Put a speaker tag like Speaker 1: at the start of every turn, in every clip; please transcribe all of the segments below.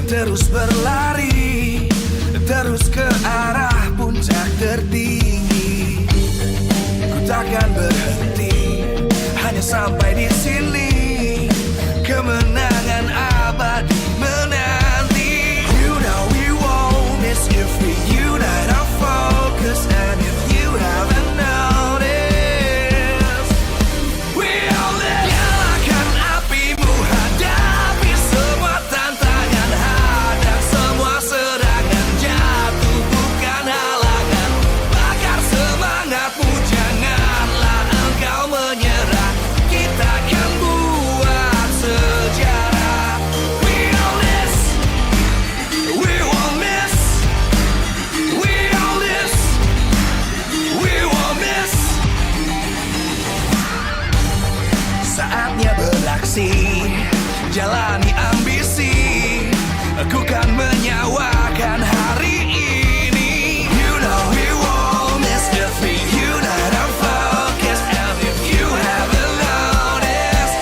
Speaker 1: dan terus berlari, terus ke arah puncak tertinggi. Ku takkan berhenti, hanya sampai di sini. Kemenangan abadi menanti. You know we won't miss if we unite our focus. And if you haven't noticed, we all live. Nyalakan apimu, hadapi semua tantangan, hadang semua serangan, jatuh bukan halangan. Bakar semangatmu, janganlah engkau menyerah. Kita akan buat sejarah. We all this, we won't miss. We all this, we won't miss. Saatnya beraksi, jalani ambisi. Aku kan menyawakan hari ini. You know we won't miss if we unite our focus. And if you haven't noticed,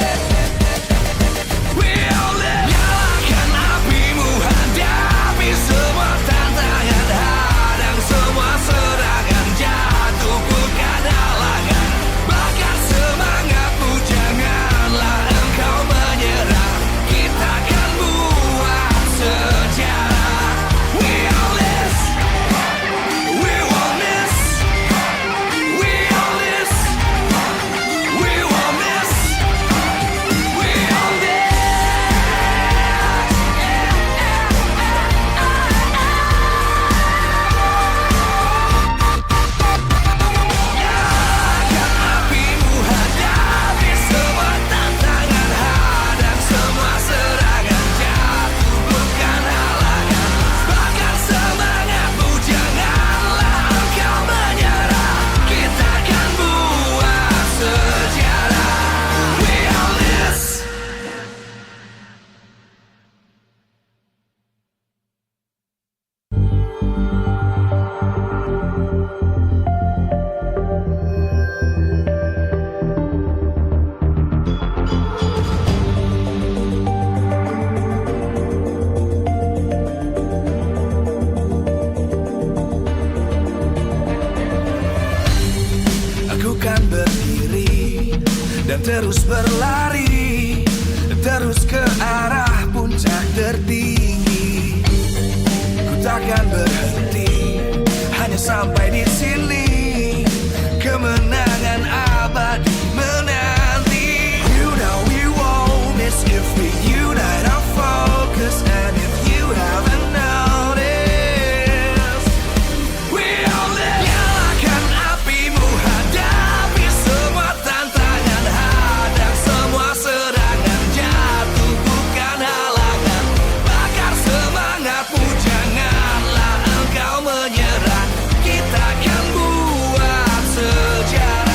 Speaker 1: we all live. Nyalakan apimu, hadapi semua tantangan, hadang semua serangan, jatuh bukan halangan. Bakar semangatmu, janganlah engkau menyerah. Kita akan buat sejarah. We all this, we won't miss. We all this, we won't miss. We all this. Nyalakan apimu, hadapi semua tantangan, hadang semua serangan, jatuh bukan halangan. Bakar semangatmu, janganlah engkau menyerah. Kita akan buat sejarah. We all this. Aku kan berdiri dan terus berlari, terus ke arah puncak tertinggi. Ku takkan berhenti, hanya sampai di sini. Kemenangan abadi menanti. You know we won't miss if we unite our focus. And if you haven't noticed, we all live. Nyalakan apimu, hadapi semua tantangan, hadang semua serangan, jatuh bukan halangan. Bakar semangatmu, janganlah engkau menyerah. Kita akan buat sejarah.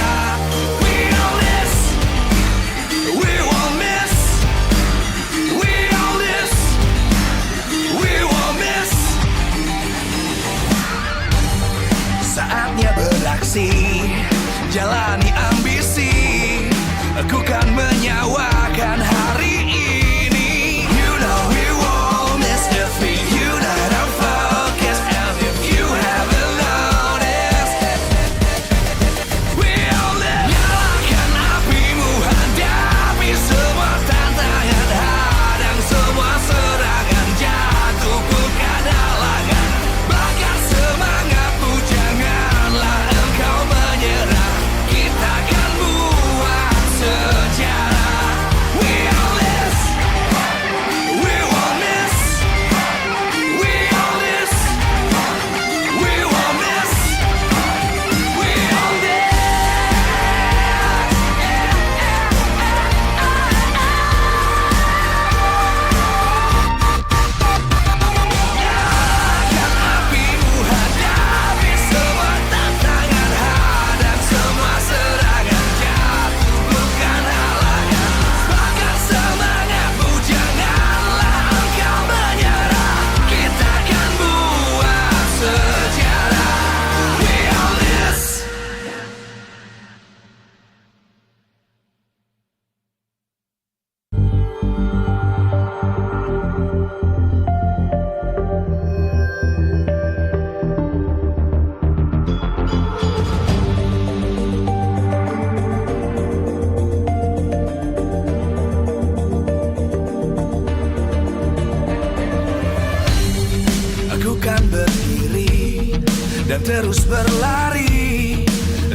Speaker 1: terus berlari,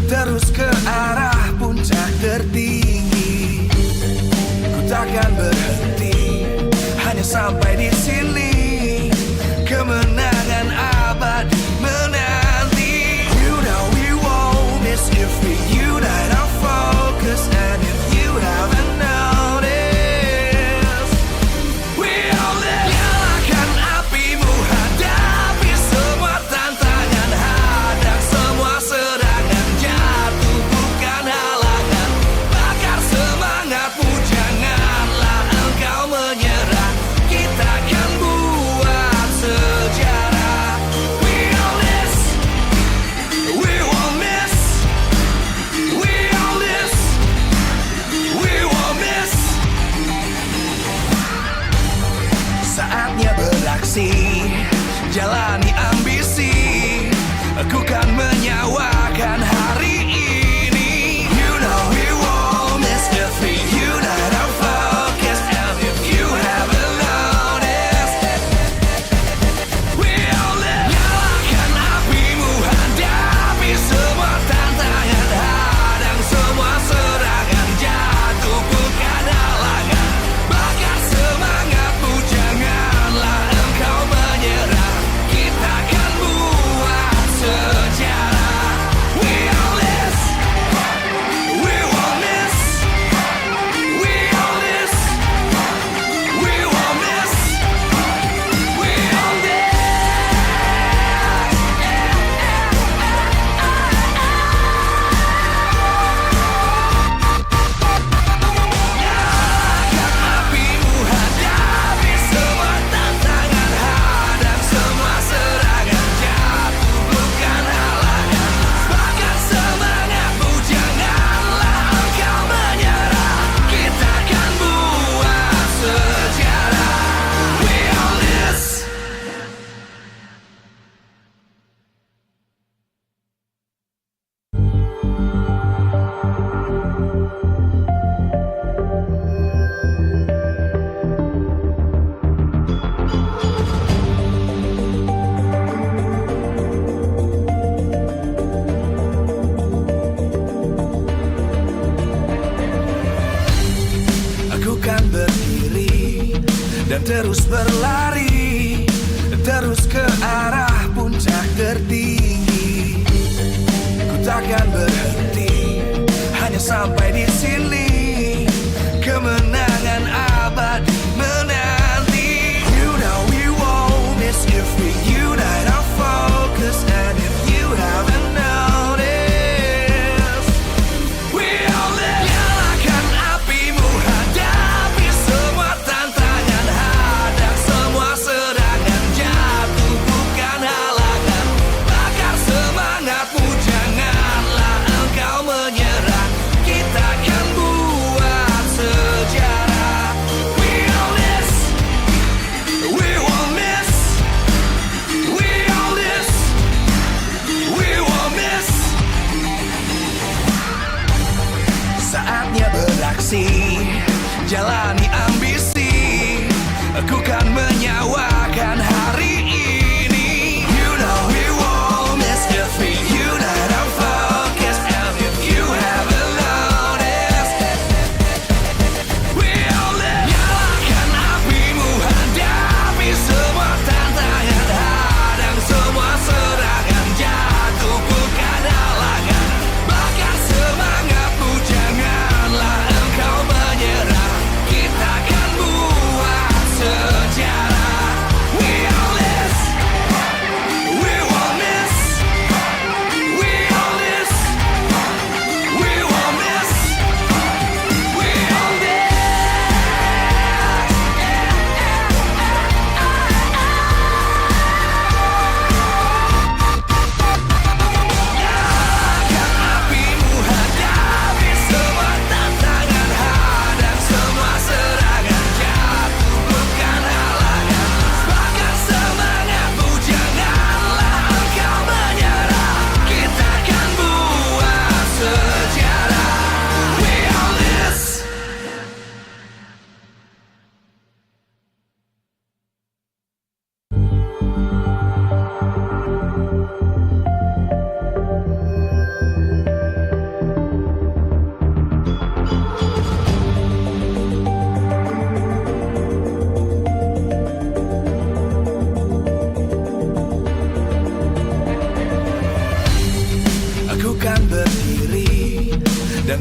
Speaker 1: terus ke arah puncak tertinggi. Ku takkan berhenti, hanya sampai di sini. Kemenangan abadi menanti. You know we won't miss if we unite our focus. And if you haven't noticed, we all live. Nyalakan apimu, hadapi semua tantangan, hadang semua serangan, jatuh bukan halangan. Bakar semangatmu, janganlah engkau menyerah. Kita akan buat sejarah. We all this, we won't miss. We all this, we won't miss. Saatnya beraksi, jalani ambisi. Aku kan menyawakan hari ini. You know we won't miss if we unite our focus. And if you haven't noticed, we all live. Nyalakan apimu, hadapi semua tantangan, hadang semua serangan, jatuh bukan halangan. Bakar semangatmu, janganlah engkau menyerah. Kita akan buat sejarah. We all this, we won't miss. We all this, we won't miss. We all this. Nyalakan apimu, hadapi semua tantangan, hadang semua serangan, jatuh bukan halangan. Bakar semangatmu, janganlah engkau menyerah. Kita akan buat sejarah. We all this. Aku kan berdiri dan terus berlari, terus ke arah puncak tertinggi. Ku takkan berhenti, hanya sampai di sini. Kemenangan abadi menanti. You know we won't miss if we unite our focus. And if you haven't noticed, we all live. Nyalakan apimu, hadapi semua tantangan, hadang semua serangan, jatuh bukan halangan. Bakar semangatmu, janganlah engkau menyerah. Kita akan buat sejarah. We all this, we won't miss. We all this, we won't miss. Saatnya beraksi, jalani ambisi. Aku kan menyawakan hari ini. You know we won't miss if we unite our focus. And if you haven't noticed, we all live. Nyalakan apimu, hadapi semua tantangan, hadang semua serangan, jatuh bukan halangan. Bakar semangatmu, janganlah engkau menyerah. Kita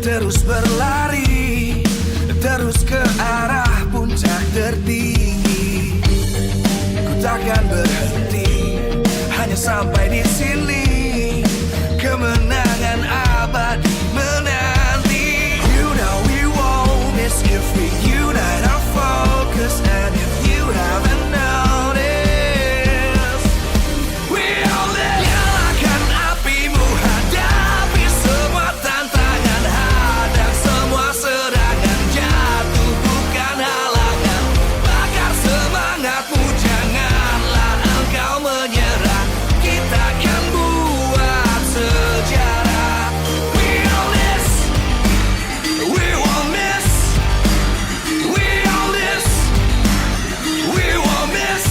Speaker 1: terus berlari, terus ke arah puncak tertinggi. Ku takkan berhenti, hanya sampai di sini. Kemenangan abadi menanti. You know we won't miss if we unite our focus. And if you haven't noticed, we all live. Nyalakan apimu, hadapi semua tantangan, hadang semua serangan, jatuh bukan halangan. Bakar semangatmu, janganlah engkau menyerah. Kita akan buat sejarah. We all this, we won't miss. We all this, we won't miss.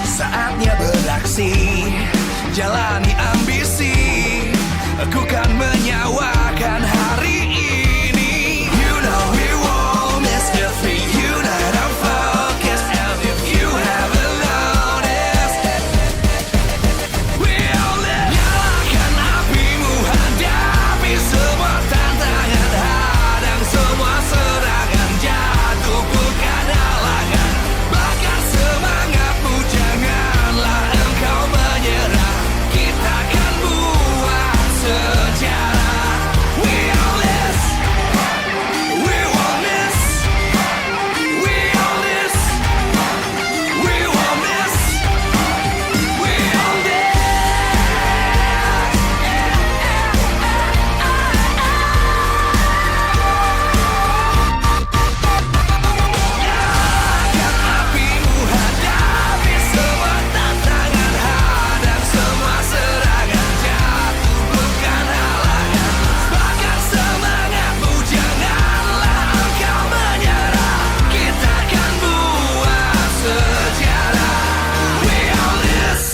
Speaker 1: Saatnya beraksi, jalani ambisi. Aku kan menyawakan hari ini. You know we won't miss if we unite our focus. And if you haven't noticed, we all live. Nyalakan apimu, hadapi semua tantangan, hadang semua serangan, jatuh bukan halangan. Bakar semangatmu, janganlah engkau menyerah. Kita akan buat sejarah. We all this, we won't miss. We all this, we won't miss. We all this. Nyalakan apimu, hadapi semua tantangan, hadang semua serangan, jatuh bukan halangan. Bakar semangatmu, janganlah engkau menyerah. Kita akan buat sejarah. We all this.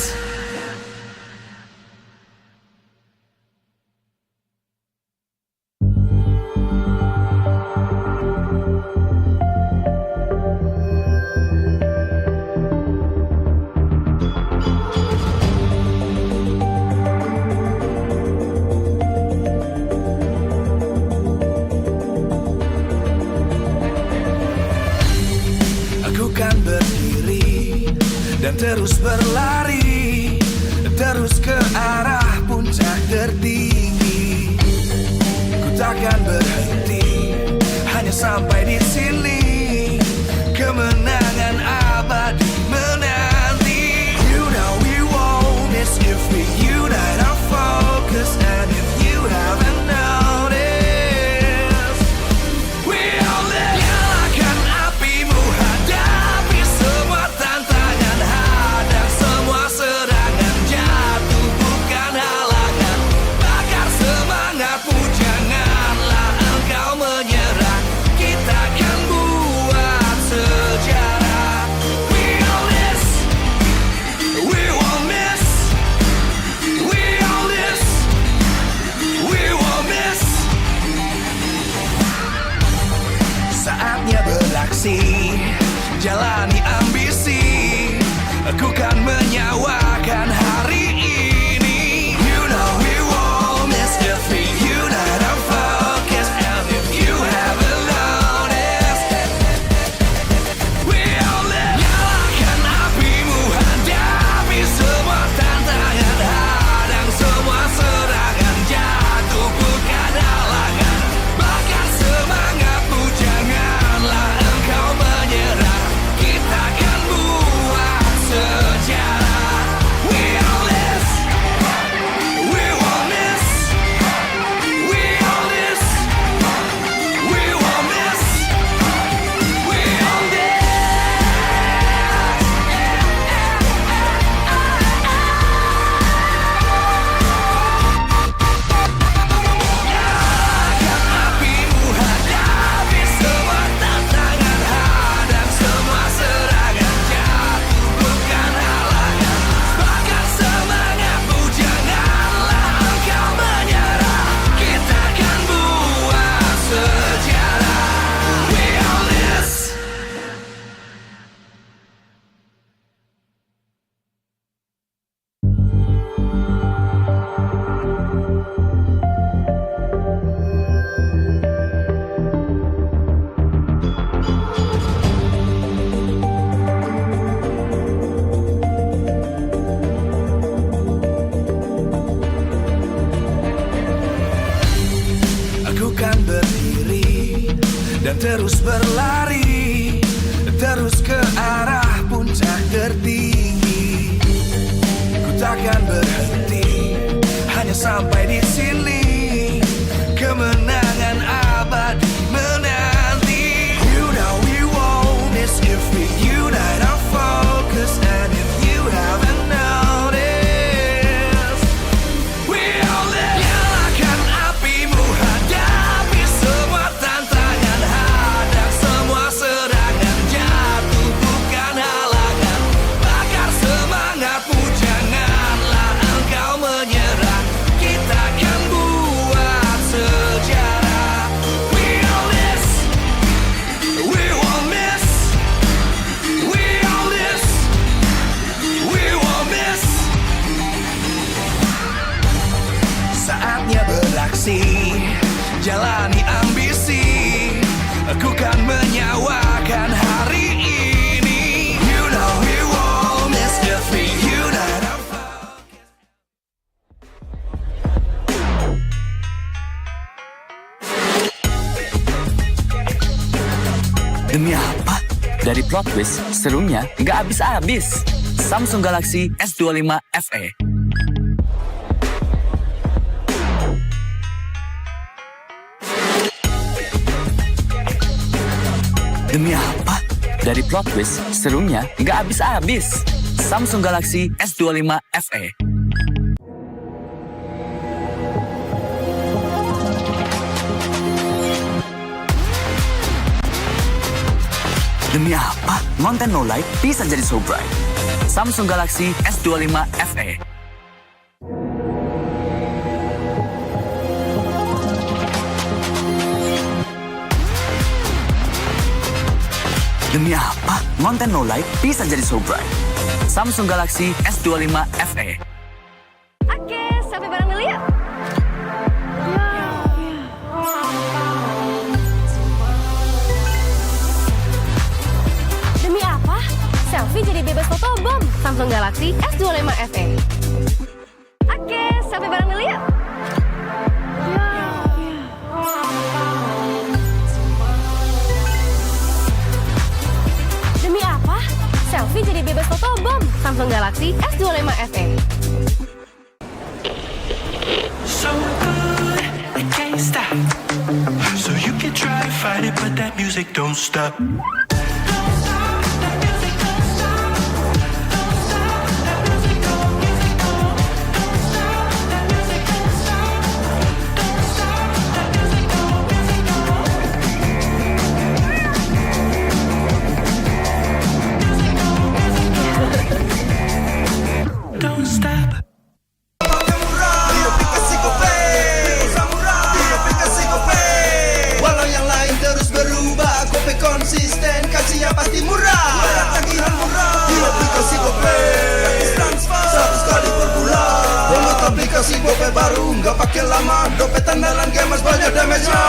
Speaker 1: Aku kan berdiri dan terus berlari, terus ke arah puncak tertinggi. Ku takkan berhenti, hanya sampai di sini. Kemenangan abadi menanti. You know we won't miss if we unite our focus. And if you haven't noticed, we all live. Nyalakan apimu, hadapi semua tantangan, hadang semua serangan, jatuh bukan halangan. Bakar semangatmu, janganlah engkau menyerah. Kita akan dan terus berlari, terus ke arah puncak tertinggi. Ku takkan berhenti, hanya sampai di sini. Kemenangan abadi menanti. You know we won't miss if we unite our focus. And if you haven't noticed, we all live. Nyalakan apimu, hadapi semua tantangan, hadang semua serangan, jatuh bukan halangan. Bakar semangatmu, janganlah engkau menyerah. Kita akan buat sejarah. We all this, we won't miss. We all this, we won't miss. Saatnya beraksi, jalani ambisi. Aku kan menyawakan hari ini. You know we won't miss if we unite our focus.
Speaker 2: Demi apa? Dari plot twist, serunya nggak habis-habis. Samsung Galaxy S25 FE. Demi apa? Dari plot twist, serunya nggak habis-habis. Samsung Galaxy S25 FE. Demi apa? Konten no light bisa jadi so bright. Samsung Galaxy S25 FE. Demi apa? Konten no light bisa jadi so bright. Samsung Galaxy S25 FE.
Speaker 3: Oke, sampai bareng dulu yuk. Demi apa? Selfie jadi bebas fotobom. Samsung Galaxy S25 FE. Oke, sampai bareng dulu yuk. Demi apa? Selfie jadi bebas fotobom. Samsung Galaxy S25 FE.
Speaker 1: So good, it can't stop. So you can try fight it, but that music don't stop. Don't stop.
Speaker 4: Walau yang lain terus berubah, kopi konsisten, kasihnya pasti murah. Tagihan murah, di aplikasi GoPay gratis transfer 100 kali per bulan. Download aplikasi GoPay baru, nggak pakai lama. Dompet andalan gamers banyak damage-nya.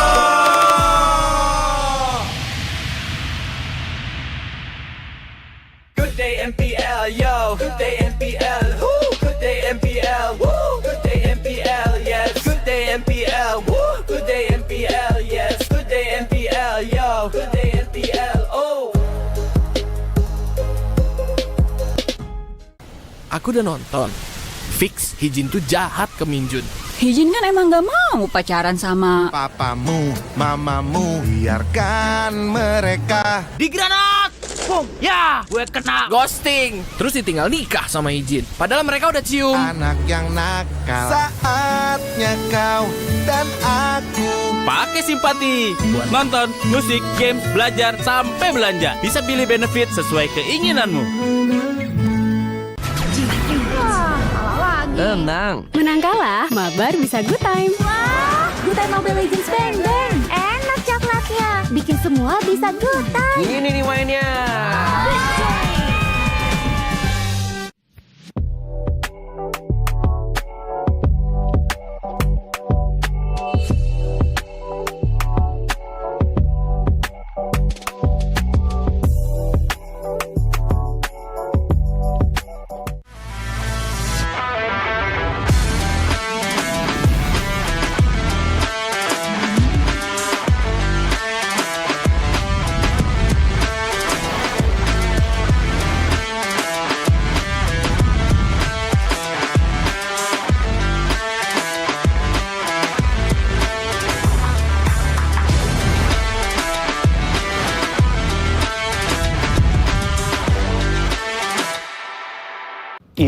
Speaker 5: Good day MPL, yo. Good day MPL, woo. Good day MPL, woo. Good day MPL, yes. Good day MPL, woo. Good day MPL, yes. Good day MPL, yo. Good day MPL, oh.
Speaker 6: Aku udah nonton. Fix, Hijin tuh jahat ke Minjun.
Speaker 7: Hijin kan emang gak mau pacaran sama...
Speaker 4: Papamu, mamamu, biarkan mereka.
Speaker 6: Di granat! Boom! Ya, gue kena ghosting. Terus ditinggal nikah sama Hijin. Padahal mereka udah cium.
Speaker 4: Anak yang nakal, saatnya kau dan aku.
Speaker 8: Pakai simpati buat nonton, musik, games, belajar, sampai belanja. Bisa pilih benefit sesuai keinginanmu.
Speaker 3: Wah, kalah lagi.
Speaker 6: Tenang.
Speaker 7: Menang kalah, mabar bisa good time.
Speaker 3: Wah, good time Mobile Legends Bang Bang. Enak coklatnya. Bikin semua bisa good time.
Speaker 6: Ini nih mainnya.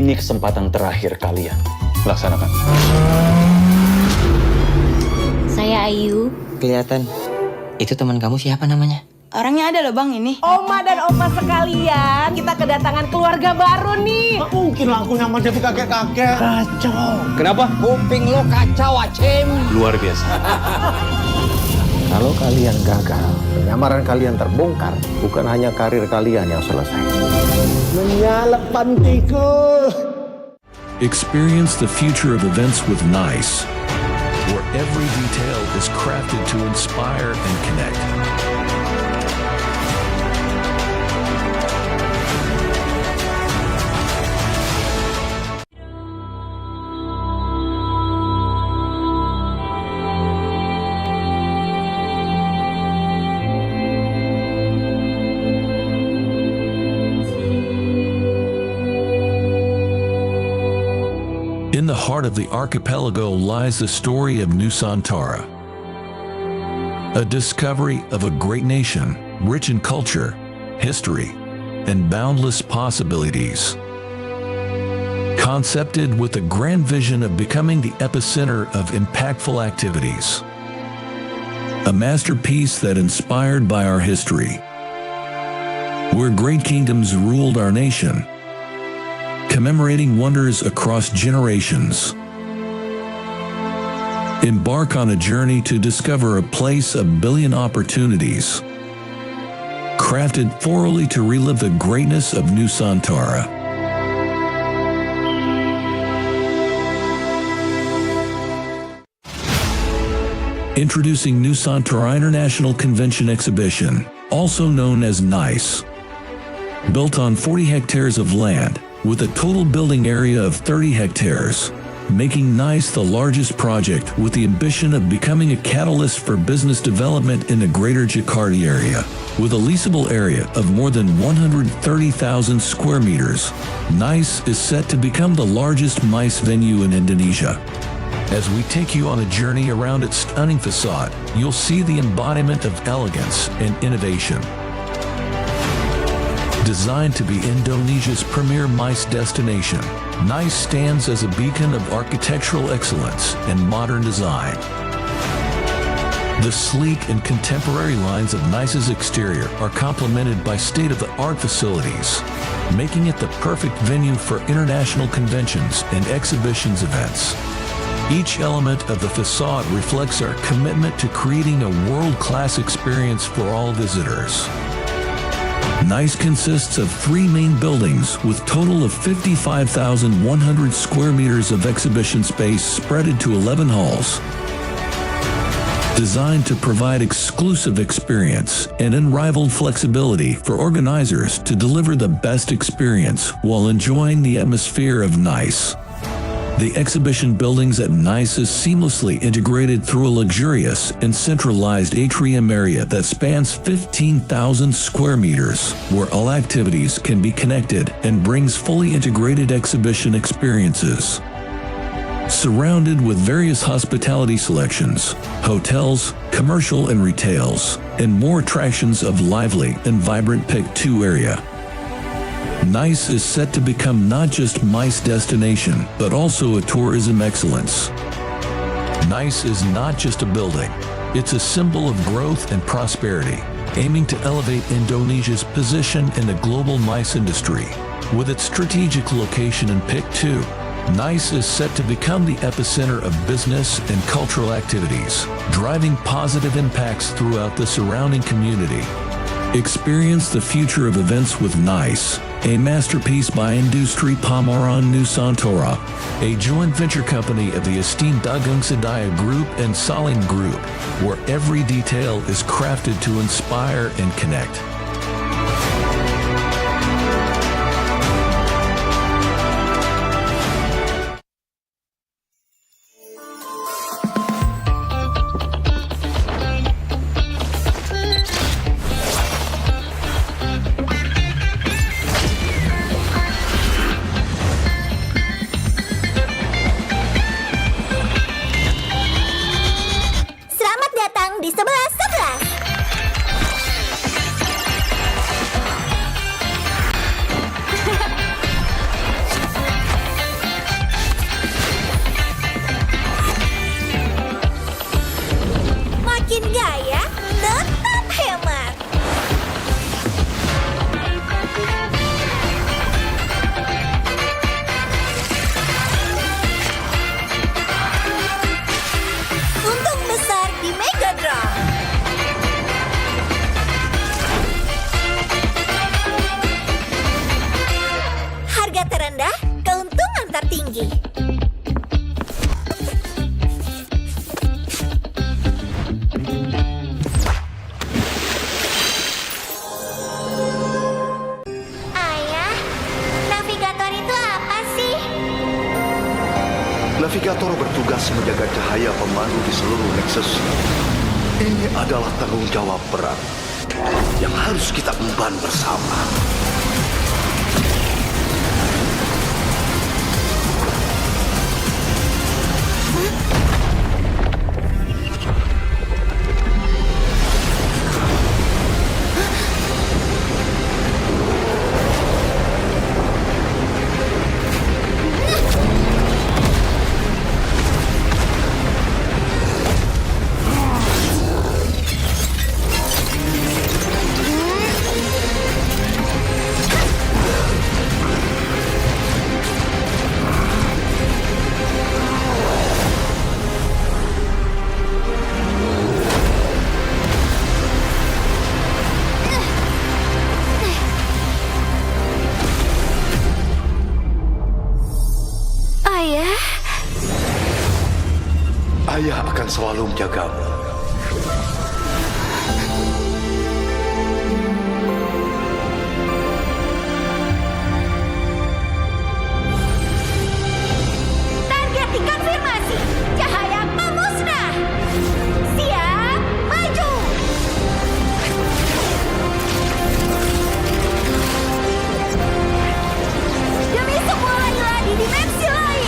Speaker 9: Ini kesempatan terakhir kalian. Laksanakan.
Speaker 10: Saya Ayu.
Speaker 11: Kelihatan. Itu teman kamu siapa namanya?
Speaker 10: Orangnya ada loh bang ini.
Speaker 3: Oma dan opa sekalian, kita kedatangan keluarga baru nih.
Speaker 4: Nggak mungkin lah aku nyaman jadi kakek-kakek. Kacau.
Speaker 9: Kenapa?
Speaker 11: Kuping lo kacau, Acim.
Speaker 9: Luar biasa.
Speaker 12: Kalau kalian gagal, penyamaran kalian terbongkar, bukan hanya karir kalian yang selesai.
Speaker 4: Menyalep pantiku.
Speaker 13: Experience the future of events with NICE, where every detail is crafted to inspire and connect. In the heart of the archipelago lies the story of Nusantara, a discovery of a great nation, rich in culture, history, and boundless possibilities. Concepted with a grand vision of becoming the epicenter of impactful activities. A masterpiece that inspired by our history, where great kingdoms ruled our nation, commemorating wonders across generations. Embark on a journey to discover a place of billion opportunities, crafted thoroughly to relive the greatness of Nusantara. Introducing Nusantara International Convention Exhibition, also known as NICE. Built on 40 hectares of land, with a total building area of 30 hectares, making NICE the largest project with the ambition of becoming a catalyst for business development in the greater Jakarta area. With a leasable area of more than 130,000 square meters, NICE is set to become the largest MICE venue in Indonesia. As we take you on a journey around its stunning facade, you'll see the embodiment of elegance and innovation. Designed to be Indonesia's premier MICE destination, NICE stands as a beacon of architectural excellence and modern design. The sleek and contemporary lines of NICE's exterior are complemented by state-of-the-art facilities, making it the perfect venue for international conventions and exhibitions events. Each element of the facade reflects our commitment to creating a world-class experience for all visitors. NICE consists of 3 main buildings with total of 55,100 square meters of exhibition space spread into 11 halls. Designed to provide exclusive experience and unrivaled flexibility for organizers to deliver the best experience while enjoying the atmosphere of NICE. The exhibition buildings at NICE is seamlessly integrated through a luxurious and centralized atrium area that spans 15,000 square meters, where all activities can be connected and brings fully integrated exhibition experiences. Surrounded with various hospitality selections, hotels, commercial and retails, and more attractions of lively and vibrant PIC 2 area. NICE is set to become not just MICE destination, but also a tourism excellence. NICE is not just a building, it's a symbol of growth and prosperity, aiming to elevate Indonesia's position in the global MICE industry. With its strategic location in PIC 2, NICE is set to become the epicenter of business and cultural activities, driving positive impacts throughout the surrounding community. Experience the future of events with NICE, a masterpiece by Industri Pameran Nusantara, a joint venture company of the esteemed Dagung Sedaya Group and Salim Group, where every detail is crafted to inspire and connect.
Speaker 10: Selamat datang di 11-11. Gaya tetap hemat. Untung besar di Mega Draw. Harga terendah, keuntungan tertinggi. Ayah, navigator itu apa sih?
Speaker 14: Navigator bertugas menjaga cahaya pemandu di seluruh Nexus. Ini adalah tanggung jawab berat yang harus kita emban bersama.
Speaker 10: Ayah,
Speaker 14: Ayah akan selalu menjagamu.
Speaker 10: target dikonfirmasi. Cahaya pemusnah. Siap, maju. Demi semua Layla di dimensi lain.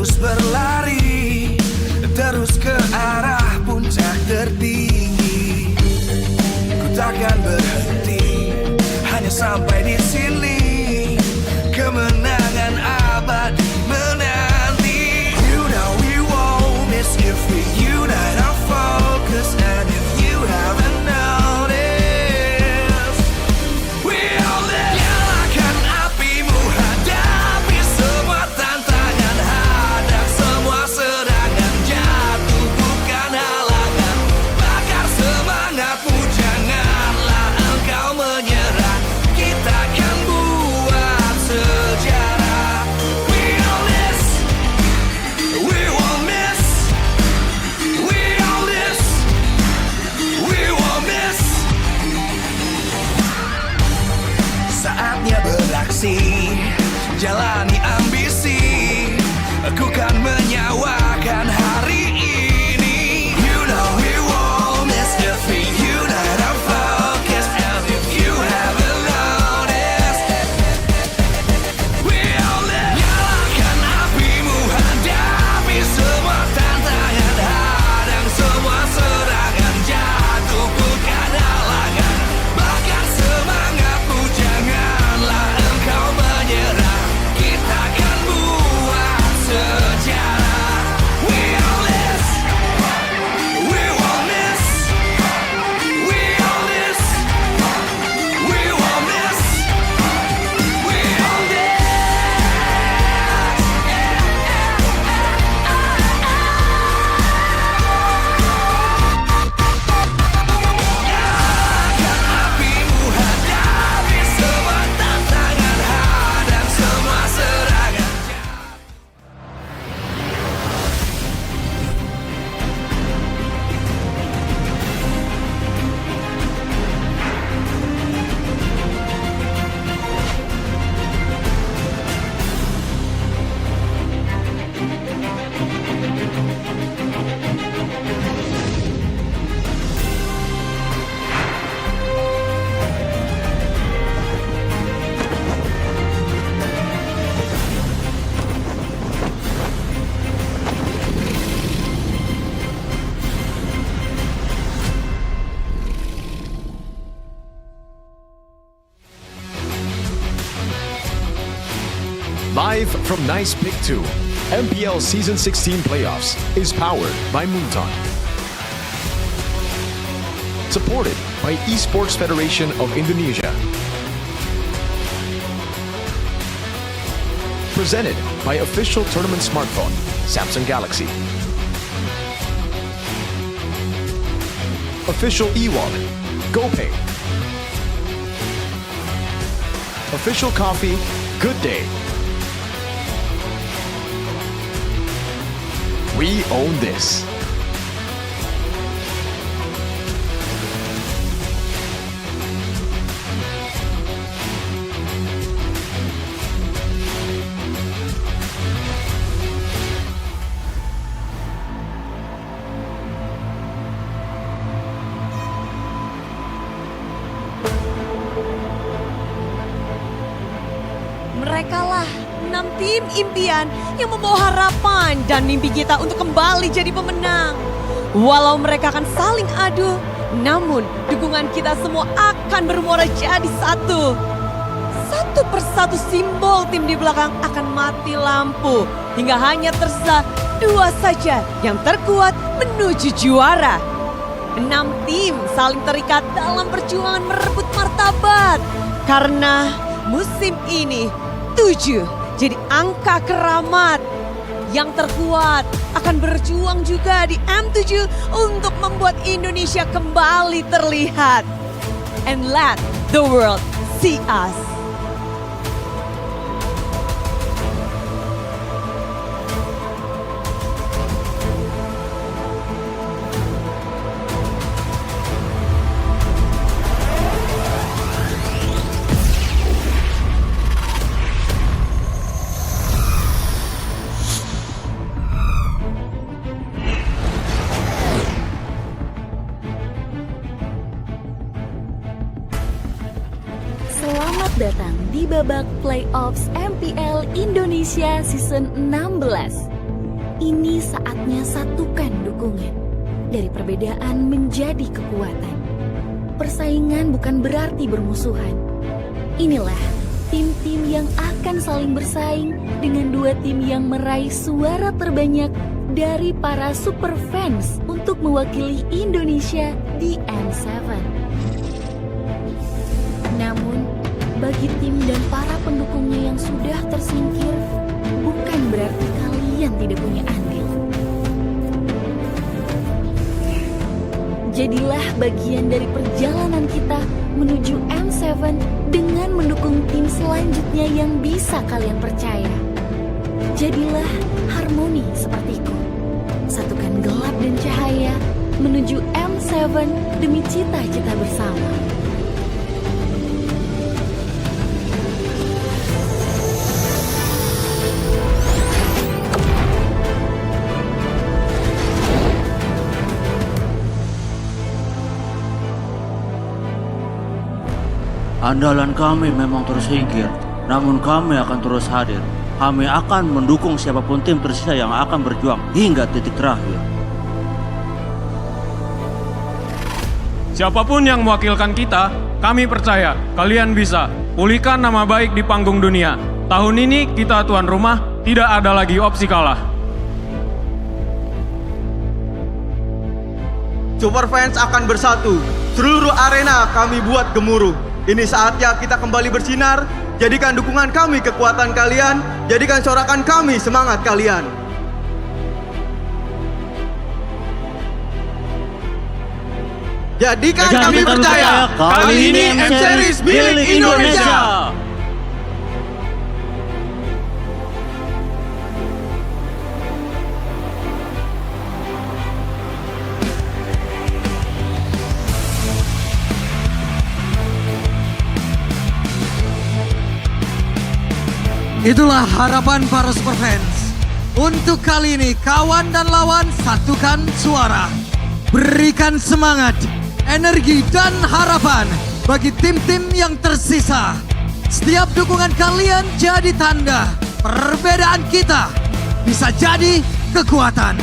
Speaker 1: terus berlari, terus ke arah puncak tertinggi. Ku takkan berhenti, hanya sampai di sini. Kemenangan abadi menanti. You know we won't miss if we unite our focus. And if you haven't noticed, we all live. Nyalakan apimu, hadapi semua tantangan, hadang semua serangan, jatuh bukan halangan. Bakar semangatmu, janganlah engkau menyerah. Kita akan buat sejarah. We all this, we won't miss. We all this, we won't miss. Saatnya beraksi, jalani ambisi. Aku kan menyawakan hari ini. You know we won't miss if we unite our focus. And if you haven't noticed, we all live. Nyalakan apimu, hadapi semua tantangan, hadang semua serangan, jatuh bukan halangan. Bakar semangatmu, janganlah engkau menyerah. Kita akan buat sejarah. We all this, we won't miss. We all this, we won't miss. We all this. Nyalakan apimu, hadapi semua tantangan, hadang semua serangan.
Speaker 15: Live from Nice Pick 2, MPL Season 16 Playoffs is powered by Moonton. Supported by Esports Federation of Indonesia. Presented by official tournament smartphone, Samsung Galaxy. Official e-wallet, GoPay. Official coffee, Good Day. We own this.
Speaker 16: Merekalah 6 tim impian yang membawa harapan dan mimpi kita untuk kembali jadi pemenang. Walau mereka akan saling adu, namun dukungan kita semua akan bermuara jadi satu. Satu persatu simbol tim di belakang akan mati lampu hingga hanya tersisa 2 saja yang terkuat menuju juara. 6 tim saling terikat dalam perjuangan merebut martabat karena musim ini 7 jadi angka keramat. Yang terkuat akan berjuang juga di M7 untuk membuat Indonesia kembali terlihat. And let the world see us.
Speaker 17: Selamat datang di babak playoffs MPL Indonesia Season 16. Ini saatnya satukan dukungan. Dari perbedaan menjadi kekuatan. Persaingan bukan berarti bermusuhan. Inilah tim-tim yang akan saling bersaing dengan dua tim yang meraih suara terbanyak dari para super fans untuk mewakili Indonesia di M7. Namun, bagi tim dan para pendukungnya yang sudah tersingkir, bukan berarti kalian tidak punya andil. Jadilah bagian dari perjalanan kita menuju M7 dengan mendukung tim selanjutnya yang bisa kalian percaya. Jadilah harmoni sepertiku. Satukan gelap dan cahaya menuju M7 demi cita-cita bersama.
Speaker 18: Andalan kami memang tersingkir, namun kami akan terus hadir. Kami akan mendukung siapapun tim tersisa yang akan berjuang hingga titik terakhir.
Speaker 19: Siapapun yang mewakilkan kita, kami percaya kalian bisa pulihkan nama baik di panggung dunia. Tahun ini kita tuan rumah, tidak ada lagi opsi kalah.
Speaker 4: Super fans akan bersatu. Seluruh arena kami buat gemuruh. Ini saatnya kita kembali bersinar. Jadikan dukungan kami kekuatan kalian. Jadikan sorakan kami semangat kalian. Jadikan kami percaya. Kali ini M-Series milik Indonesia.
Speaker 20: Itulah harapan para superfans. Untuk kali ini kawan dan lawan satukan suara. Berikan semangat, energi dan harapan bagi tim-tim yang tersisa. Setiap dukungan kalian jadi tanda perbedaan kita bisa jadi kekuatan.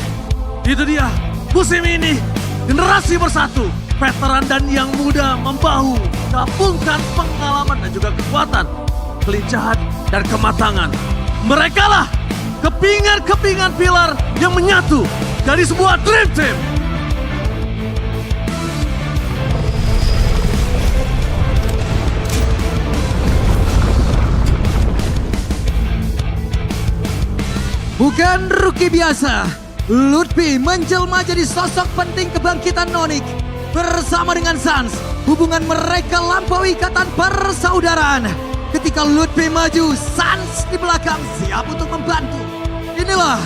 Speaker 21: Itu dia, musim ini generasi bersatu. Veteran dan yang muda membahu, gabungkan pengalaman dan juga kekuatan, kelincahan dan kematangan. Merekalah kepingan-kepingan pilar yang menyatu dari sebuah dream team.
Speaker 20: Bukan rookie biasa, Lutfi menjelma jadi sosok penting kebangkitan Nonik. Bersama dengan Sans, hubungan mereka lampaui ikatan persaudaraan. Ketika Lutfi maju, Sans di belakang siap untuk membantu. Inilah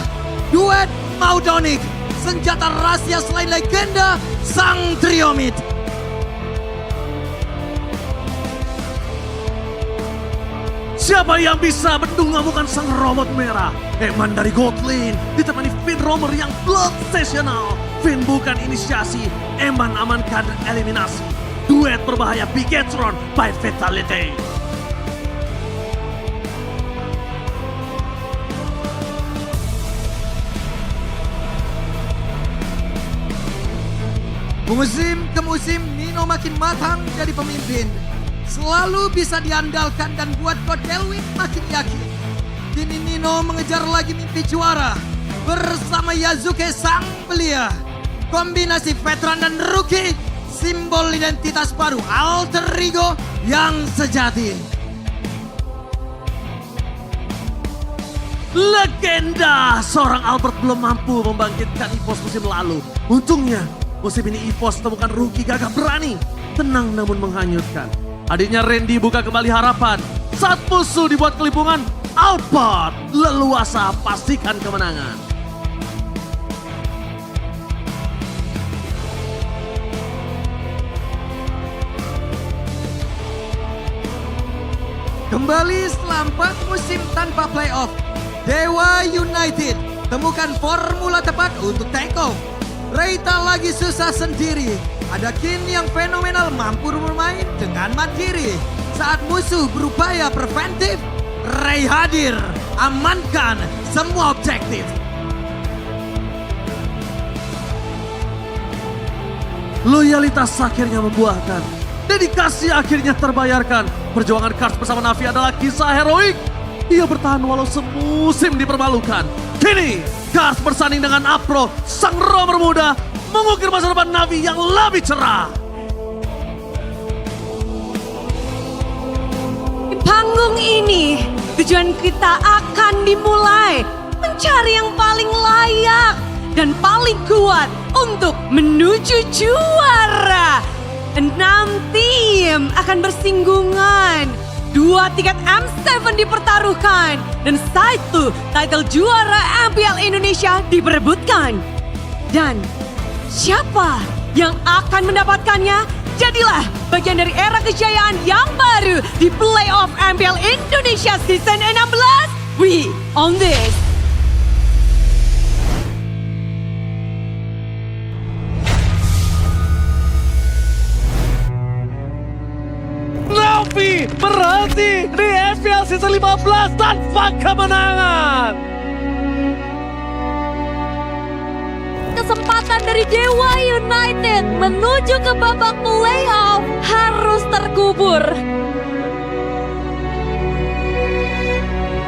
Speaker 20: duet Maudonik, senjata rahasia selain legenda Sang Triomid.
Speaker 21: Siapa yang bisa bendung amukan sang robot merah? Eman dari Godlin ditemani Finn Romer yang blood sessional. Finn bukan inisiasi, Eman amankan eliminasi. Duet berbahaya Bigetron by Fatality.
Speaker 20: Musim ke musim Nino makin matang jadi pemimpin. Selalu bisa diandalkan dan buat God Delwin makin yakin. Kini Nino mengejar lagi mimpi juara bersama Yazuke sang belia. Kombinasi veteran dan rookie, simbol identitas baru alter ego yang sejati.
Speaker 21: Legenda, seorang Albert belum mampu membangkitkan EVOS musim lalu. Untungnya musim ini EVOS temukan rookie gagah berani, tenang namun menghanyutkan. Adiknya Randy buka kembali harapan. Saat musuh dibuat kelimpungan, Albert leluasa pastikan kemenangan.
Speaker 20: Kembali setelah 4 musim tanpa playoff, Dewa United temukan formula tepat untuk take off. Reita lagi susah sendiri. Ada Kin yang fenomenal mampu bermain dengan mandiri. Saat musuh berupaya preventif, Ray hadir, amankan semua objektif.
Speaker 21: Loyalitas akhirnya membuahkan. Dedikasi akhirnya terbayarkan. Perjuangan Cars bersama Navi adalah kisah heroik. Ia bertahan walau semusim dipermalukan. Kini Cars bersanding dengan Apro, sang rover muda, mengukir masa depan Navi yang lebih cerah.
Speaker 16: Di panggung ini, tujuan kita akan dimulai. Mencari yang paling layak dan paling kuat untuk menuju juara. 6 tim akan bersinggungan. 2 tiket M7 dipertaruhkan. Dan 1 title juara MPL Indonesia diperebutkan. Dan siapa yang akan mendapatkannya? Jadilah bagian dari era kejayaan yang baru di playoff MPL Indonesia Season 16. We on this!
Speaker 21: Navi berhenti di MPL Season 15 tanpa kemenangan.
Speaker 10: Kesempatan dari Dewa United menuju ke babak playoff harus terkubur.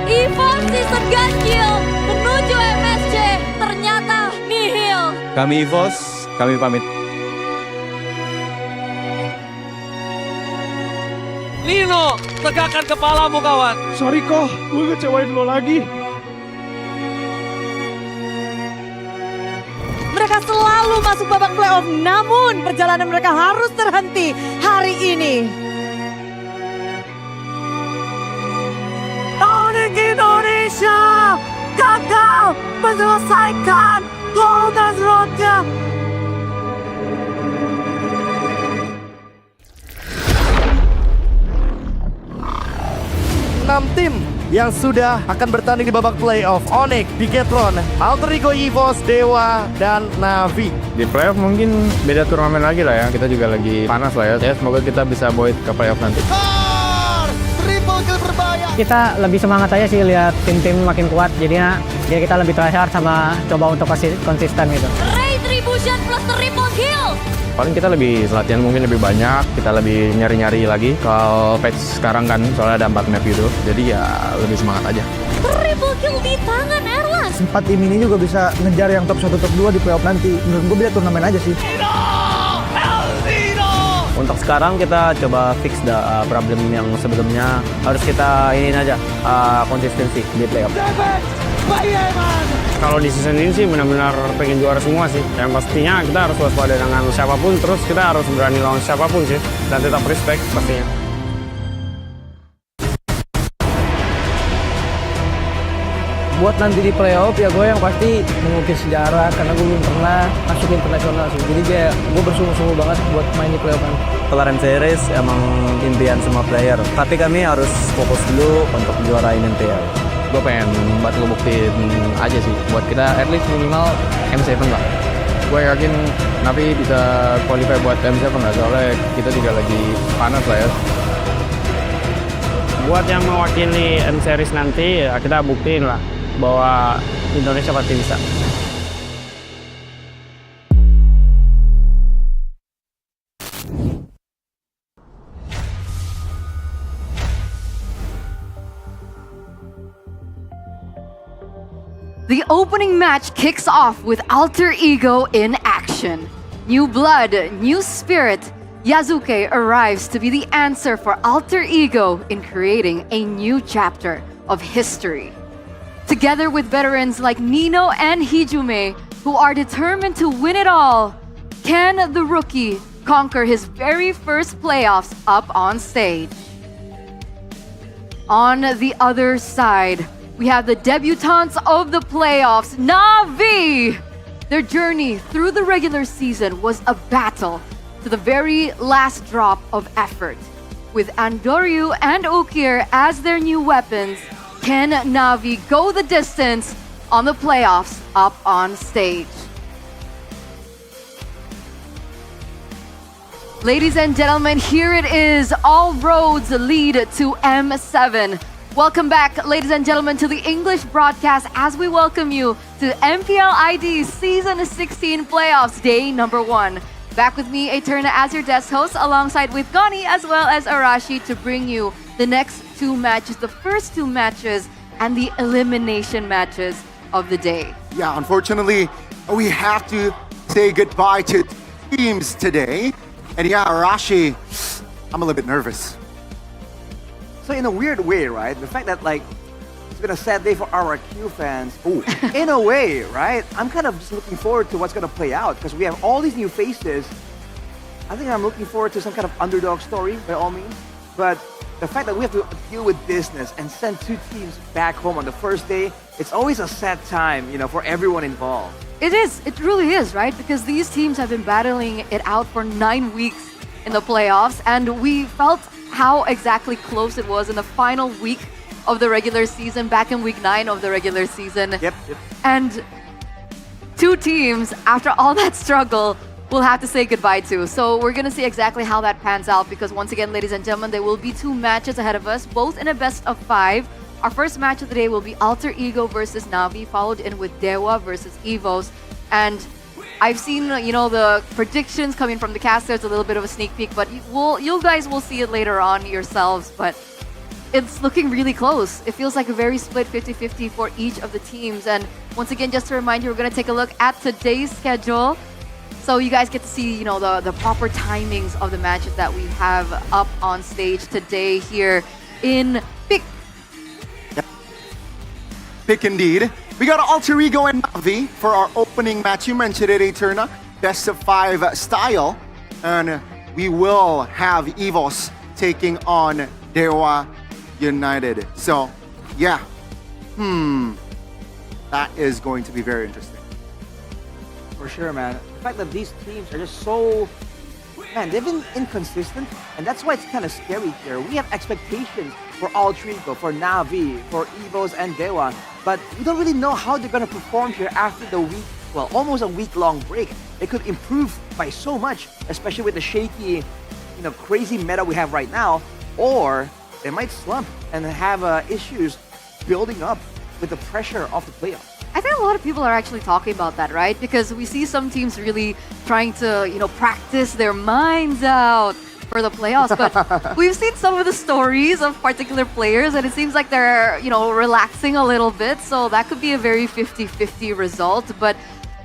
Speaker 10: EVOS Season ganjil menuju MSC ternyata nihil.
Speaker 9: Kami EVOS, kami pamit.
Speaker 21: Nino, tegakkan kepalamu kawan.
Speaker 19: Sorry kok, gue ngecewain lo lagi.
Speaker 16: Mereka selalu masuk babak playoff, namun perjalanan mereka harus terhenti hari ini.
Speaker 21: Onyx Indonesia gagal menyelesaikan Golden Road-nya.
Speaker 2: Tim yang sudah akan bertanding di babak playoff: Onyx, Decathlon, Alter Ego EVOS, Dewa, dan Navi.
Speaker 22: Di playoff mungkin beda turnamen lagi lah ya. Kita juga lagi panas lah ya. Semoga kita bisa buat ke playoff nanti.
Speaker 4: Triple kill berbahaya.
Speaker 23: Kita lebih semangat aja sih lihat tim-tim makin kuat. Jadinya kita lebih tryhard sama coba untuk konsisten gitu.
Speaker 10: Retribution plus triple kill.
Speaker 22: Paling kita lebih latihan mungkin lebih banyak, kita lebih nyari-nyari lagi. Kalau patch sekarang kan soalnya ada 4 map gitu, jadi ya lebih semangat aja.
Speaker 10: Triple kill di tangan Erlas.
Speaker 24: 4 tim ini juga bisa ngejar yang top 1, top 2 di playoff nanti. Menurut gue biar turnamen aja sih.
Speaker 23: Untuk sekarang kita coba fix problem yang sebelumnya. Harus kita iniin aja konsistensi di playoff.
Speaker 22: Kalau di season ini sih benar-benar pengen juara semua sih. Yang pastinya kita harus waspada dengan siapapun, terus kita harus berani lawan siapapun sih. Dan tetap respect pastinya.
Speaker 23: Buat nanti di playoff ya gue yang pasti mengukir sejarah karena gue belum pernah masuk internasional sih. Jadi gue bersungguh-sungguh banget buat main di playoff kan.
Speaker 25: Kelarin series emang impian semua player. Tapi kami harus fokus dulu untuk juarain MPL.
Speaker 22: Gue pengen buat ngebuktiin aja sih. Buat kita at least minimal M7 lah. Gue yakin Navi bisa qualify buat M7 lah. Soalnya kita juga lagi panas lah ya.
Speaker 23: Buat yang mewakili M-Series nanti ya kita buktiin lah bahwa Indonesia pasti bisa.
Speaker 26: The opening match kicks off with Alter Ego in action. New blood, new spirit. Yazuke arrives to be the answer for Alter Ego in creating a new chapter of history. Together with veterans like Nino and Hijume, who are determined to win it all, can the rookie conquer his very first playoffs up on stage? On the other side, we have the debutantes of the playoffs, Navi! Their journey through the regular season was a battle to the very last drop of effort. With Andoryu and Ukir as their new weapons, can Navi go the distance on the playoffs up on stage? Ladies and gentlemen, here it is. All roads lead to M7. Welcome back, ladies and gentlemen, to the English broadcast as we welcome you to MPL ID Season 16 Playoffs Day number 1. Back with me, Eterna, as your desk host, alongside with Gani as well as Arashi to bring you the next two matches, the first two matches, and the elimination matches of the day.
Speaker 3: Yeah, unfortunately, we have to say goodbye to teams today. And yeah, Arashi, I'm a little bit nervous.
Speaker 5: So in a weird way, right? The fact that like it's been a sad day for RRQ fans. Ooh. In a way, right? I'm kind of just looking forward to what's gonna play out because we have all these new faces. I think I'm looking forward to some kind of underdog story by all means. But the fact that we have to deal with business and send two teams back home on the first day, it's always a sad time, you know, for everyone involved.
Speaker 26: It is. It really is, right? Because these teams have been battling it out for 9 weeks in the playoffs, and we felt how exactly close it was in the final week of the regular season, back in week 9 of the regular season.
Speaker 5: Yep.
Speaker 26: And two teams, after all that struggle, we'll have to say goodbye to. So we're going to see exactly how that pans out because once again, ladies and gentlemen, there will be two matches ahead of us, both in a best of 5. Our first match of the day will be Alter Ego versus Navi, followed in with Dewa versus Evos. And I've seen, you know, the predictions coming from the casters, a little bit of a sneak peek, but you guys will see it later on yourselves. But it's looking really close. It feels like a very split 50-50 for each of the teams. And once again, just to remind you, we're going to take a look at today's schedule. So you guys get to see, you know, the proper timings of the matches that we have up on stage today here in Pick.
Speaker 3: Pick indeed. We got Alter Ego and Navi for our opening match. You mentioned it, Eterna. Best of 5 style. And we will have Evos taking on Dewa United. So, yeah. That is going to be very interesting.
Speaker 5: For sure, man. The fact that these teams are just so... Man, they've been inconsistent, and that's why it's kind of scary here. We have expectations for Alter Ego, for Navi, for Evos and Dewa, but we don't really know how they're going to perform here after the week, well, almost a week-long break. They could improve by so much, especially with the shaky, you know, crazy meta we have right now, or they might slump and have issues building up with the pressure of the playoffs.
Speaker 26: I think a lot of people are actually talking about that, right? Because we see some teams really trying to, you know, practice their minds out for the playoffs. But we've seen some of the stories of particular players, and it seems like they're, you know, relaxing a little bit. So that could be a very 50-50 result. But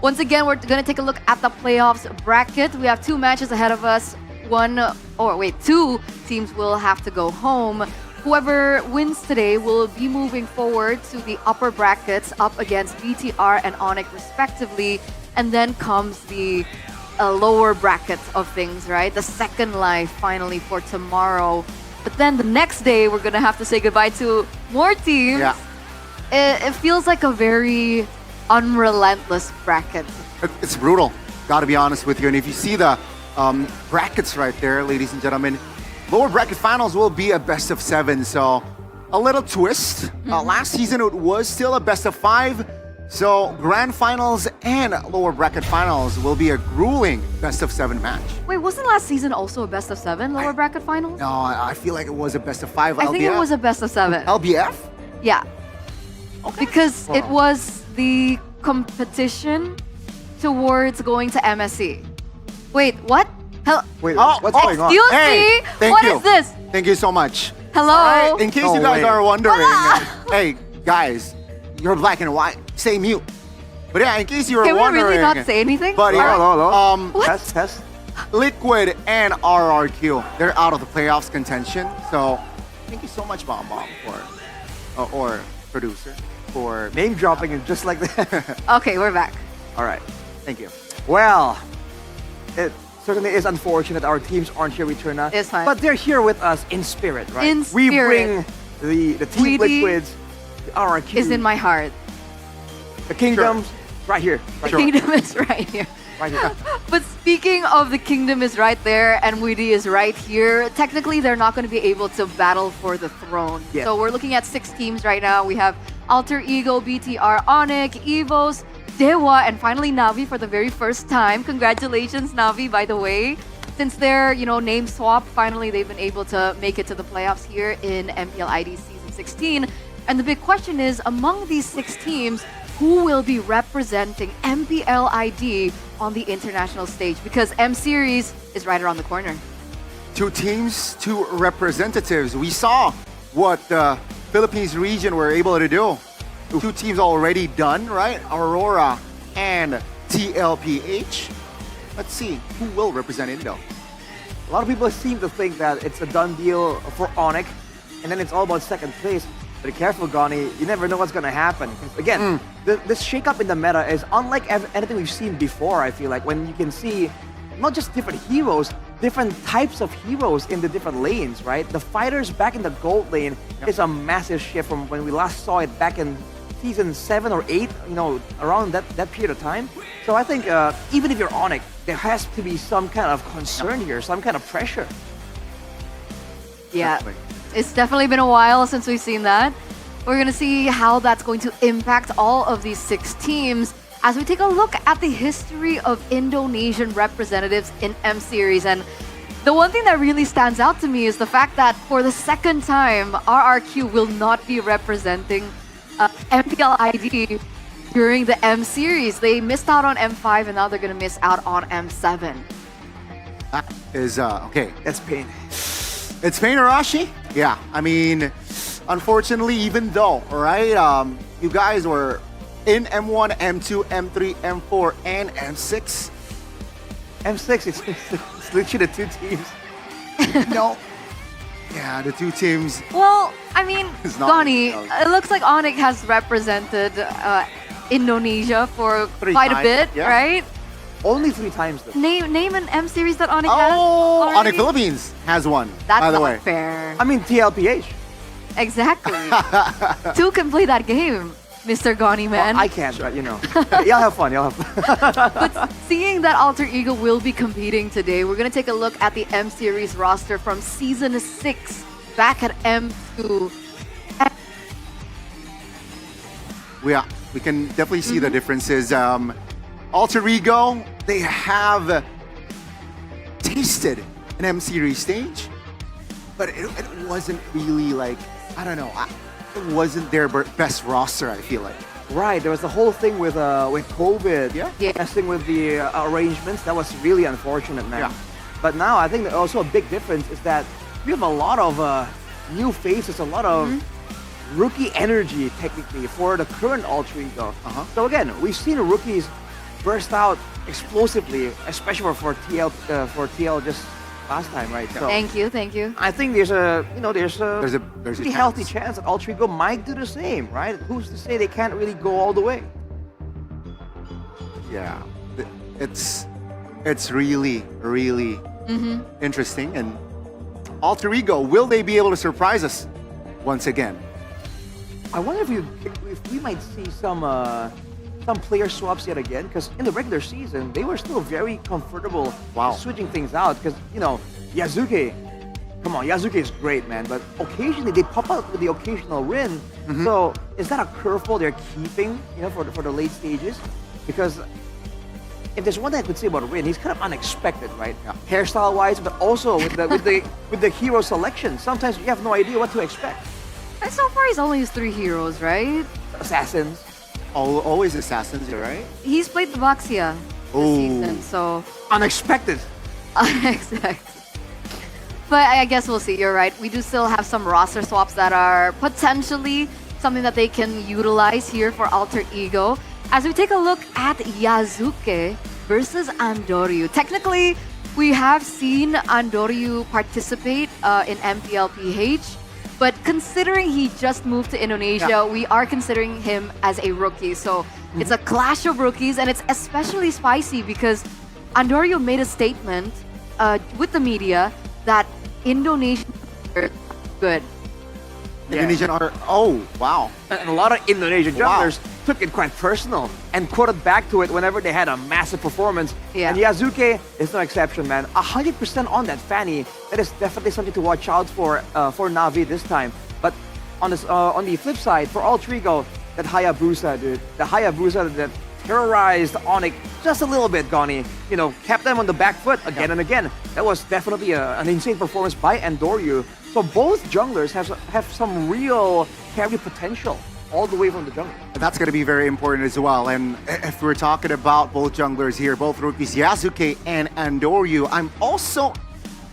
Speaker 26: once again, we're going to take a look at the playoffs bracket. We have 2 matches ahead of us. 2 teams will have to go home. Whoever wins today will be moving forward to the upper brackets up against BTR and Onyx respectively. And then comes the lower brackets of things, right? The second life finally for tomorrow. But then the next day, we're going to have to say goodbye to more teams.
Speaker 3: Yeah.
Speaker 26: It feels like a very unrelentless bracket.
Speaker 3: It's brutal, gotta be honest with you. And if you see the brackets right there, ladies and gentlemen, lower bracket finals will be a best of 7, so a little twist. Last season it was still a best of 5, so grand finals and lower bracket finals will be a grueling best of 7 match.
Speaker 26: Wait, wasn't last season also a best of 7 lower bracket finals?
Speaker 3: No, I feel like it was a best of 5.
Speaker 26: I think it was a best of 7.
Speaker 3: LBF?
Speaker 26: Yeah. Okay. Because it was the competition towards going to MSC. Wait, what?
Speaker 3: Wait, what's going on?
Speaker 26: Excuse
Speaker 3: Hey,
Speaker 26: me?
Speaker 3: thank
Speaker 26: What
Speaker 3: you.
Speaker 26: is this?
Speaker 3: Thank you so much.
Speaker 26: Hello?
Speaker 3: All right, in case you guys are wondering,
Speaker 26: Ah!
Speaker 3: hey, guys, you're black and white. Stay mute. But yeah, in case you were
Speaker 26: Can we
Speaker 3: wondering.
Speaker 26: really not say anything?
Speaker 3: But yeah,
Speaker 26: What?
Speaker 5: Test.
Speaker 3: Liquid and RRQ, they're out of the playoffs contention. So thank you so much, Bomb for, or producer, for
Speaker 5: name dropping it just like that.
Speaker 26: Okay, we're back.
Speaker 5: All right.
Speaker 3: Thank you.
Speaker 5: Well, it certainly is unfortunate our teams aren't here, Eterna.
Speaker 26: It's fine.
Speaker 5: But they're here with us in spirit, right?
Speaker 26: In
Speaker 5: We
Speaker 26: spirit.
Speaker 5: bring the Team
Speaker 26: Tweety
Speaker 5: Liquids, the RRQ.
Speaker 26: Is in my heart.
Speaker 5: The Kingdoms, right here.
Speaker 26: The kingdom is right here.
Speaker 5: Right here.
Speaker 26: But speaking of the kingdom is right there and Weedy is right here, technically they're not going to be able to battle for the throne.
Speaker 5: Yeah.
Speaker 26: So we're looking at 6 teams right now. We have Alter Ego, BTR, Onyx, Evos, Dewa, and finally Navi for the very first time. Congratulations, Navi, by the way. Since their, name swap, finally they've been able to make it to the playoffs here in MPL ID Season 16. And the big question is, among these 6 teams, who will be representing MPL ID on the international stage, because M Series is right around the corner.
Speaker 3: 2 teams, 2 representatives. We saw what the Philippines region were able to do. 2 teams already done, right? Aurora and TLPH. Let's see who will represent Indo.
Speaker 5: A lot of people seem to think that it's a done deal for Onyx, and then it's all about second place. But be careful, Gani. You never know what's going to happen. Again, this shakeup in the meta is unlike anything we've seen before, I feel like, when you can see not just different heroes, different types of heroes in the different lanes, right? The fighters back in the gold lane is a massive shift from when we last saw it back in season 7 or 8, you know, around that period of time. So I think even if you're Onyx, there has to be some kind of concern here, some kind of pressure.
Speaker 26: Yeah, it's definitely been a while since we've seen that. We're going to see how that's going to impact all of these 6 teams as we take a look at the history of Indonesian representatives in M Series. And the one thing that really stands out to me is the fact that for the second time, RRQ will not be representing MPL ID during the M Series. They missed out on M5 and now they're going to miss out on M7.
Speaker 3: That is, okay.
Speaker 5: That's pain.
Speaker 3: It's pain, Arashi? Yeah, I mean, unfortunately, even though, right, you guys were in M1, M2, M3, M4, and M6.
Speaker 5: M6, it's literally the 2 teams.
Speaker 3: No. Yeah, the 2 teams.
Speaker 26: Well, I mean, Gani,
Speaker 3: really,
Speaker 26: it looks like Onyx has represented Indonesia for
Speaker 3: 3
Speaker 26: quite
Speaker 3: times,
Speaker 26: a bit,
Speaker 3: yeah.
Speaker 26: right?
Speaker 5: Only 3 times though.
Speaker 26: Name an M Series that Onyx has.
Speaker 3: Oh,
Speaker 26: already?
Speaker 3: Onyx Philippines has one,
Speaker 26: That's
Speaker 3: by the
Speaker 26: not
Speaker 3: way.
Speaker 26: fair.
Speaker 5: I mean, TLPH.
Speaker 26: Exactly. 2 can play that game, Mr. Gani, man.
Speaker 5: Well, I can't, but you know. Y'all have fun, y'all have fun.
Speaker 26: But seeing that Alter Ego will be competing today, we're going to take a look at the M Series roster from Season 6 back at M2.
Speaker 3: We can definitely see the differences. Alter Ego, they have tasted an M Series stage, but it wasn't really like, I don't know, it wasn't their best roster, I feel like.
Speaker 5: Right, there was the whole thing with COVID, messing with the arrangements. That was really unfortunate, man.
Speaker 3: Yeah.
Speaker 5: But now I think that also a big difference is that we have a lot of new faces, a lot of rookie energy, technically, for the current Alter Ego. So again, we've seen rookies burst out explosively, especially for TL just last time, right? So
Speaker 26: Thank you.
Speaker 5: I think there's a
Speaker 3: pretty
Speaker 5: healthy chance that Alter Ego might do the same, right? Who's to say they can't really go all the way?
Speaker 3: Yeah, it's really interesting. And Alter Ego, will they be able to surprise us once again?
Speaker 5: I wonder if we might see some player swaps yet again, because in the regular season they were still very comfortable switching things out. Because you know, Yasuke, come on, Yasuke is great, man, but occasionally they pop out with the occasional Rin. So is that a curveball they're keeping, you know, for the late stages? Because if there's one thing I could say about Rin, he's kind of unexpected, right? Hairstyle wise, but also with the hero selection. Sometimes you have no idea what to expect.
Speaker 26: And so far, he's only used 3 heroes, right?
Speaker 5: Assassins.
Speaker 3: Always assassins, right?
Speaker 26: He's played the Baxia this season, so...
Speaker 5: Unexpected.
Speaker 26: Unexpected. But I guess we'll see, you're right. We do still have some roster swaps that are potentially something that they can utilize here for Alter Ego. As we take a look at Yasuke versus Andoryu. Technically, we have seen Andoryu participate in MPL PH. But considering he just moved to Indonesia, we are considering him as a rookie. So it's a clash of rookies, and it's especially spicy because Andoryu made a statement with the media that Indonesian are good.
Speaker 3: Indonesian are, oh, wow.
Speaker 5: And a lot of Indonesian junglers took it quite personal and quoted back to it whenever they had a massive performance. And Yasuke is no exception, man. 100% on that Fanny. That is definitely something to watch out for Na'Vi this time. But on the flip side, for Alter Ego, that Hayabusa, dude. The Hayabusa that terrorized Onyx just a little bit, Gani. You know, kept them on the back foot again and again. That was definitely an insane performance by Andoryu. So both junglers have some real carry potential all the way from the jungle.
Speaker 3: That's going to be very important as well. And if we're talking about both junglers here, both rookies, Yasuke and Andoryu, I'm also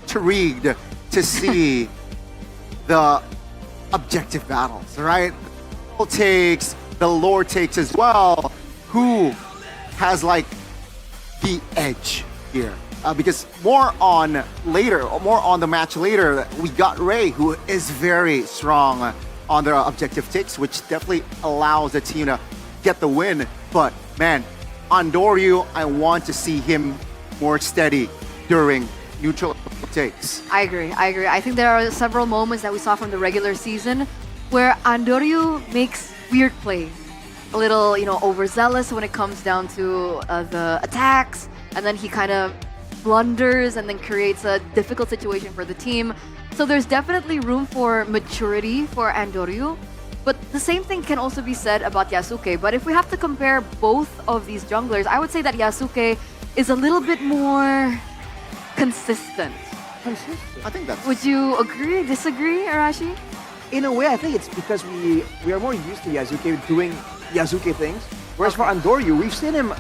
Speaker 3: intrigued to see the objective battles, right? The lore takes as well. Who has like the edge here? Because more on the match later, we got Ray, who is very strong on the objective takes, which definitely allows the team to get the win. But man, Andoryu, I want to see him more steady during neutral takes.
Speaker 26: I agree. I think there are several moments that we saw from the regular season where Andoryu makes weird plays. A little, overzealous when it comes down to the attacks, and then he kind of blunders and then creates a difficult situation for the team. So there's definitely room for maturity for Andoryu, but the same thing can also be said about Yasuke. But if we have to compare both of these junglers, I would say that Yasuke is a little bit more consistent.
Speaker 5: I think that's...
Speaker 26: Would you agree, disagree, Arashi?
Speaker 5: In a way, I think it's because we are more used to Yasuke doing Yasuke things. Whereas for Andoryu, we've seen him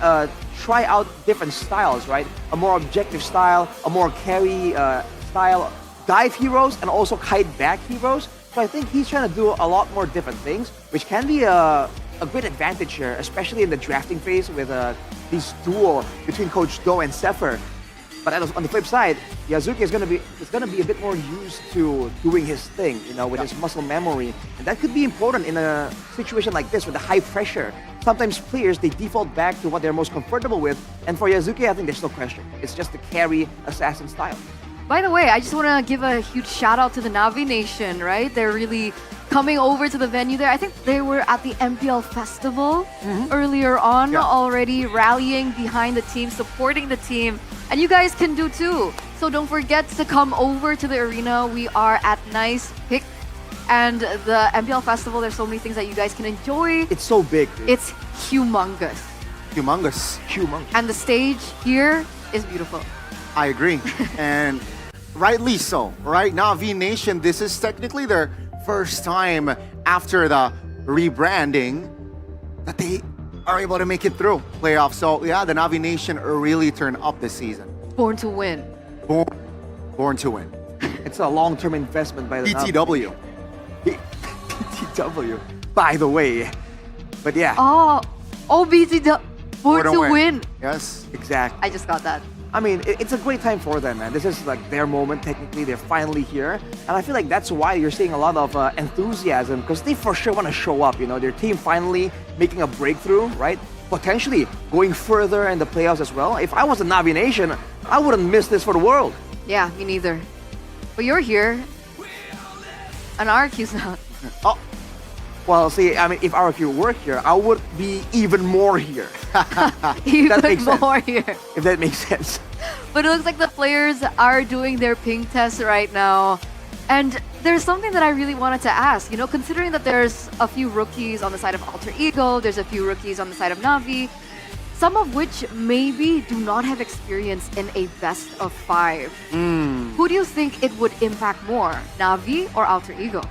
Speaker 5: try out different styles, right? A more objective style, a more carry style, dive heroes, and also kite back heroes. So I think he's trying to do a lot more different things, which can be a great advantage here, especially in the drafting phase with this duel between Coach Do and Zephyr. But on the flip side, Yasuke is gonna be a bit more used to doing his thing, with his muscle memory, and that could be important in a situation like this with the high pressure. Sometimes players, they default back to what they're most comfortable with, and for Yasuke, I think there's no question. It's just the carry assassin style.
Speaker 26: By the way, I just want to give a huge shout out to the Navi Nation, right? They're really coming over to the venue there. I think they were at the MPL Festival earlier on already, rallying behind the team, supporting the team. And you guys can do too. So don't forget to come over to the arena. We are at Nice Pick. And the MPL Festival, there's so many things that you guys can enjoy.
Speaker 5: It's so big, dude.
Speaker 26: It's humongous.
Speaker 3: Humongous.
Speaker 26: And the stage here is beautiful.
Speaker 3: I agree. And rightly so, right? Navi Nation, this is technically their first time after the rebranding that they are able to make it through playoffs. So yeah, the Navi Nation really turned up this season.
Speaker 26: Born to win.
Speaker 3: Born to win.
Speaker 5: It's a long-term investment by the
Speaker 3: BTW.
Speaker 5: BTW, by the way. But yeah.
Speaker 26: Oh, BTW. Born to win.
Speaker 3: Yes.
Speaker 5: Exactly.
Speaker 26: I just got that.
Speaker 5: I mean, it's a great time for them, man. This is like their moment, technically. They're finally here. And I feel like that's why you're seeing a lot of enthusiasm, because they for sure want to show up, Their team finally making a breakthrough, right? Potentially going further in the playoffs as well. If I was a Navi Nation, I wouldn't miss this for the world.
Speaker 26: Yeah, me neither. But you're here. And RQ's not.
Speaker 5: Oh. Well, see, I mean, if RQ were here, I would be even more here.
Speaker 26: Even more here.
Speaker 5: If that makes sense.
Speaker 26: But it looks like the players are doing their ping test right now. And there's something that I really wanted to ask. Considering that there's a few rookies on the side of Alter Ego, there's a few rookies on the side of Navi, some of which maybe do not have experience in a best of 5. Who do you think it would impact more, Navi or Alter Ego?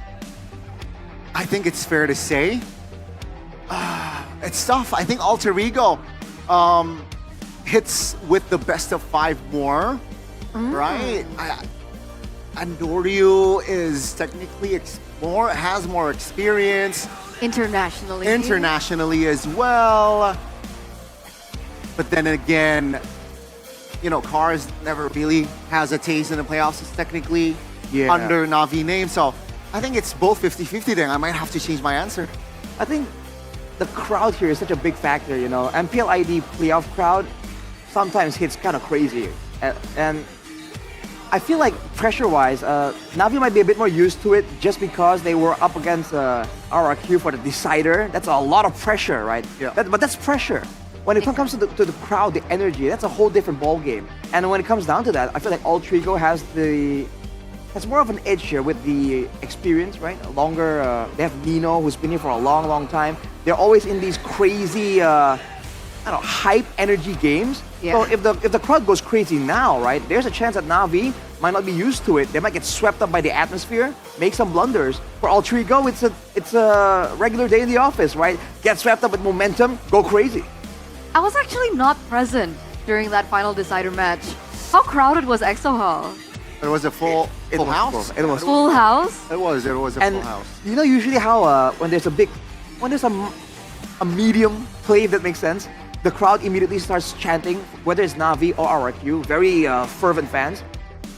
Speaker 3: I think it's fair to say it's tough. I think Alter Ego hits with the best of 5 more, right? Andoryu is technically has more experience. Internationally as well. But then again, Cars never really has a taste in the playoffs. It's technically under Navi name. So I think it's both 50-50 then. I might have to change my answer.
Speaker 5: I think the crowd here is such a big factor, MPL ID playoff crowd sometimes hits kind of crazy. And I feel like pressure-wise, Navi might be a bit more used to it just because they were up against RRQ for the decider. That's a lot of pressure, right?
Speaker 3: Yeah.
Speaker 5: But that's pressure. When it comes to the crowd, the energy, that's a whole different ball game. And when it comes down to that, I feel like Alter Ego has more of an edge here with the experience, right? They have Nino, who's been here for a long, long time. They're always in these crazy, hype energy games.
Speaker 26: Yeah.
Speaker 5: So if the crowd goes crazy now, right, there's a chance that Navi might not be used to it. They might get swept up by the atmosphere, make some blunders. For Alter Ego, it's a regular day in the office, right? Get swept up with momentum, go crazy.
Speaker 26: I was actually not present during that final decider match. How crowded was EXO Hall?
Speaker 3: It was a full house.
Speaker 5: It was
Speaker 26: Full house?
Speaker 3: It was a
Speaker 5: and
Speaker 3: full house.
Speaker 5: You know, usually how when there's a medium play, if that makes sense, the crowd immediately starts chanting, whether it's Na'Vi or RRQ, very fervent fans.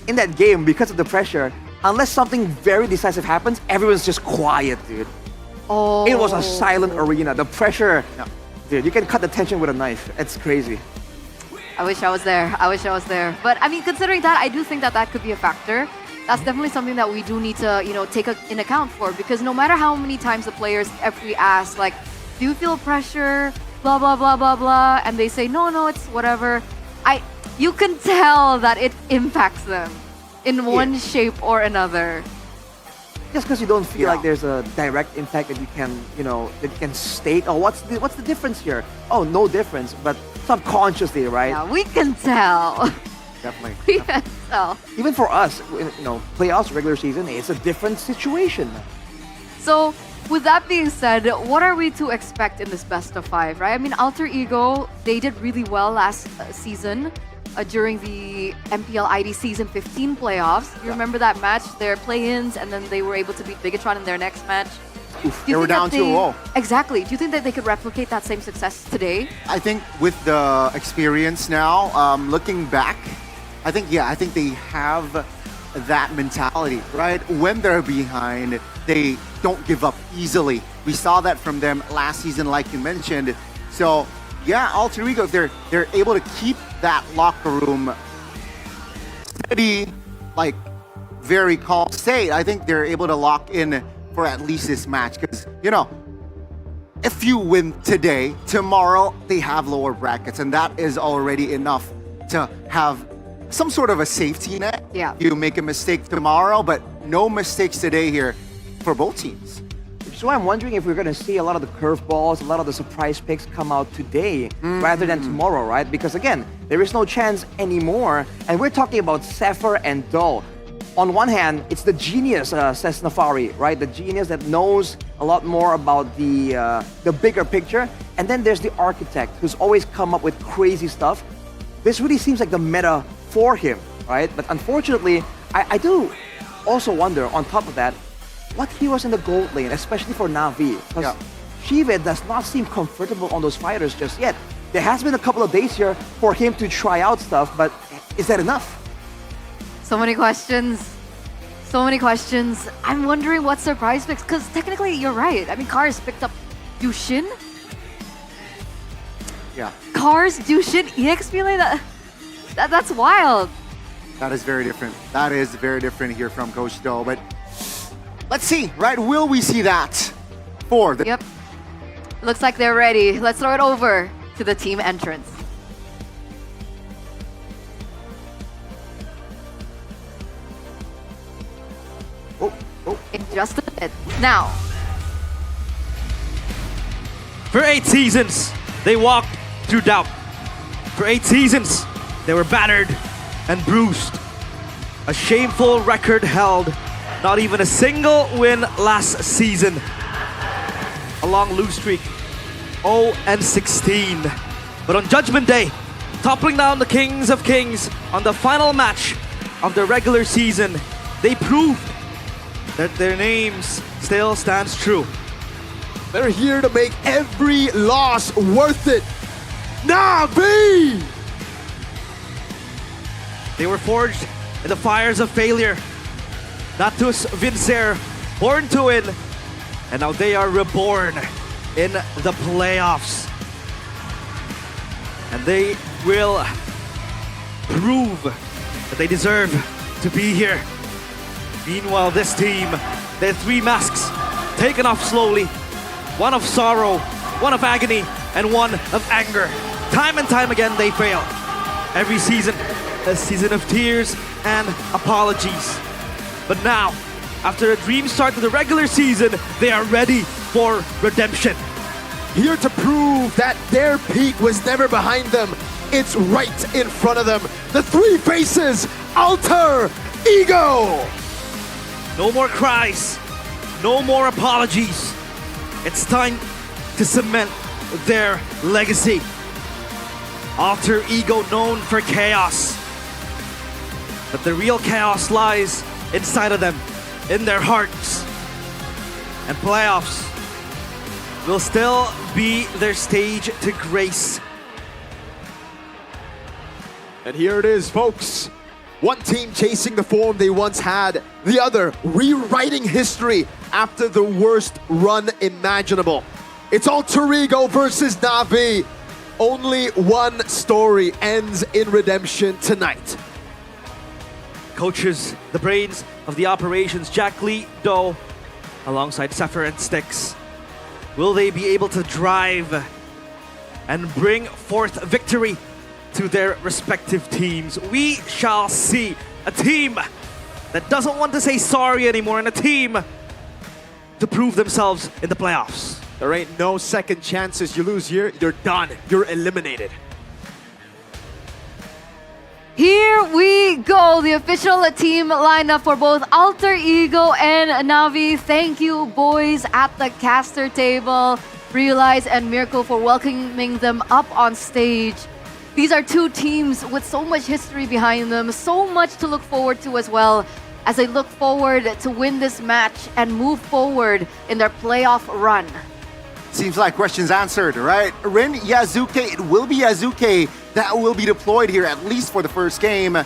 Speaker 5: In that game, because of the pressure, unless something very decisive happens, everyone's just quiet, dude.
Speaker 26: Oh.
Speaker 5: It was a silent arena. The pressure, dude, you can cut the tension with a knife. It's crazy.
Speaker 26: I wish I was there. I wish I was there. But I mean, considering that, I do think that that could be a factor. That's definitely something that we do need to, take in account for, because no matter how many times the players, if we ask, like, do you feel pressure? Blah, blah, blah, blah, blah. And they say, no, it's whatever. You can tell that it impacts them in one shape or another.
Speaker 5: Just because you don't feel like there's a direct impact that you can state, oh, what's the difference here? Oh, no difference, but subconsciously, right?
Speaker 26: Yeah, we can tell.
Speaker 5: Definitely.
Speaker 26: We can tell.
Speaker 5: Even for us, playoffs, regular season, it's a different situation.
Speaker 26: So, with that being said, what are we to expect in this best of 5, right? I mean, Alter Ego, they did really well last season during the MPL ID Season 15 playoffs. You remember that match, their play-ins, and then they were able to beat Bigatron in their next match?
Speaker 3: They were down 2-0.
Speaker 26: Exactly. Do you think that they could replicate that same success today?
Speaker 3: I think with the experience now, looking back, I think they have that mentality, right? When they're behind, they don't give up easily. We saw that from them last season, like you mentioned. So, yeah, Alter Ego, if they're able to keep that locker room steady, like very calm state, I think they're able to lock in for at least this match. Because, if you win today, tomorrow they have lower brackets, and that is already enough to have some sort of a safety net.
Speaker 26: Yeah.
Speaker 3: You make a mistake tomorrow, but no mistakes today here for both teams.
Speaker 5: Which is why I'm wondering if we're going to see a lot of the curveballs, a lot of the surprise picks come out today rather than tomorrow, right? Because again, there is no chance anymore. And we're talking about Zephyr and Dull. On one hand, it's the genius, says Nafari, right? The genius that knows a lot more about the bigger picture. And then there's the architect who's always come up with crazy stuff. This really seems like the meta for him, right? But unfortunately, I do also wonder, on top of that, what he was in the gold lane, especially for Na'Vi. Because Shive does not seem comfortable on those fighters just yet. There has been a couple of days here for him to try out stuff, but is that enough?
Speaker 26: So many questions. So many questions. I'm wondering what surprise picks, because technically you're right. I mean, Cars picked up Yushin.
Speaker 3: Yeah.
Speaker 26: Cars, Yushin, EXP lane? That's wild.
Speaker 3: That is very different. That is very different here from Coach Do. But let's see, right? Will we see that for the...
Speaker 26: Yep. Looks like they're ready. Let's throw it over to the team entrance. In just a bit. Now.
Speaker 6: For 8 seasons, they walked through doubt. For 8 seasons, they were battered and bruised. A shameful record held. Not even a single win last season. A long lose streak. 0-16. But on Judgment Day, toppling down the Kings of Kings on the final match of the regular season, they proved that their names still stands true.
Speaker 7: They're here to make every loss worth it. Na'Vi!
Speaker 6: They were forged in the fires of failure. Natus Vincer, born to win, and now they are reborn in the playoffs. And they will prove that they deserve to be here. Meanwhile, this team, their 3 masks taken off slowly. One of sorrow, one of agony, and one of anger. Time and time again, they fail. Every season, a season of tears and apologies. But now, after a dream start to the regular season, they are ready for redemption.
Speaker 7: Here to prove that their peak was never behind them. It's right in front of them. The 3 faces, Alter Ego!
Speaker 6: No more cries. No more apologies. It's time to cement their legacy. Alter Ego known for chaos. But the real chaos lies inside of them, in their hearts. And playoffs will still be their stage to grace.
Speaker 7: And here it is, folks. One team chasing the form they once had, the other rewriting history after the worst run imaginable. It's Alter Ego versus Na'Vi. Only one story ends in redemption tonight.
Speaker 6: Coaches, the brains of the operations, Jack Lee, Do, alongside Zephyr and Styx. Will they be able to drive and bring forth victory to their respective teams? We shall see a team that doesn't want to say sorry anymore and a team to prove themselves in the playoffs.
Speaker 7: There ain't no second chances. You lose here, you're done. You're eliminated.
Speaker 26: Here we go, the official team lineup for both Alter Ego and Na'Vi. Thank you, boys, at the caster table. Realize and Miracle for welcoming them up on stage. These are two teams with so much history behind them, so much to look forward to as well, as they look forward to win this match and move forward in their playoff run.
Speaker 3: Seems like questions answered, right? Rin, Yazuke, it will be Yazuke that will be deployed here, at least for the first game.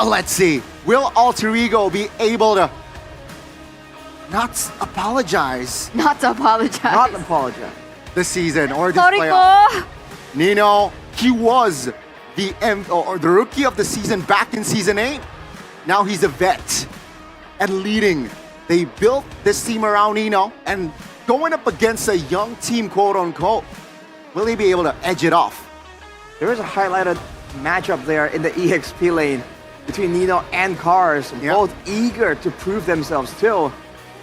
Speaker 3: Let's see. Will Alter Ego be able to not apologize?
Speaker 26: Not apologize.
Speaker 5: Not apologize.
Speaker 3: This season or this
Speaker 26: Sorry
Speaker 3: playoff.
Speaker 26: ko.
Speaker 3: Nino, he was the rookie of the season back in Season 8. Now he's a vet and leading. They built this team around Nino and going up against a young team, quote unquote. Will he be able to edge it off?
Speaker 5: There is a highlighted matchup there in the EXP lane between Nino and Cars, both eager to prove themselves too.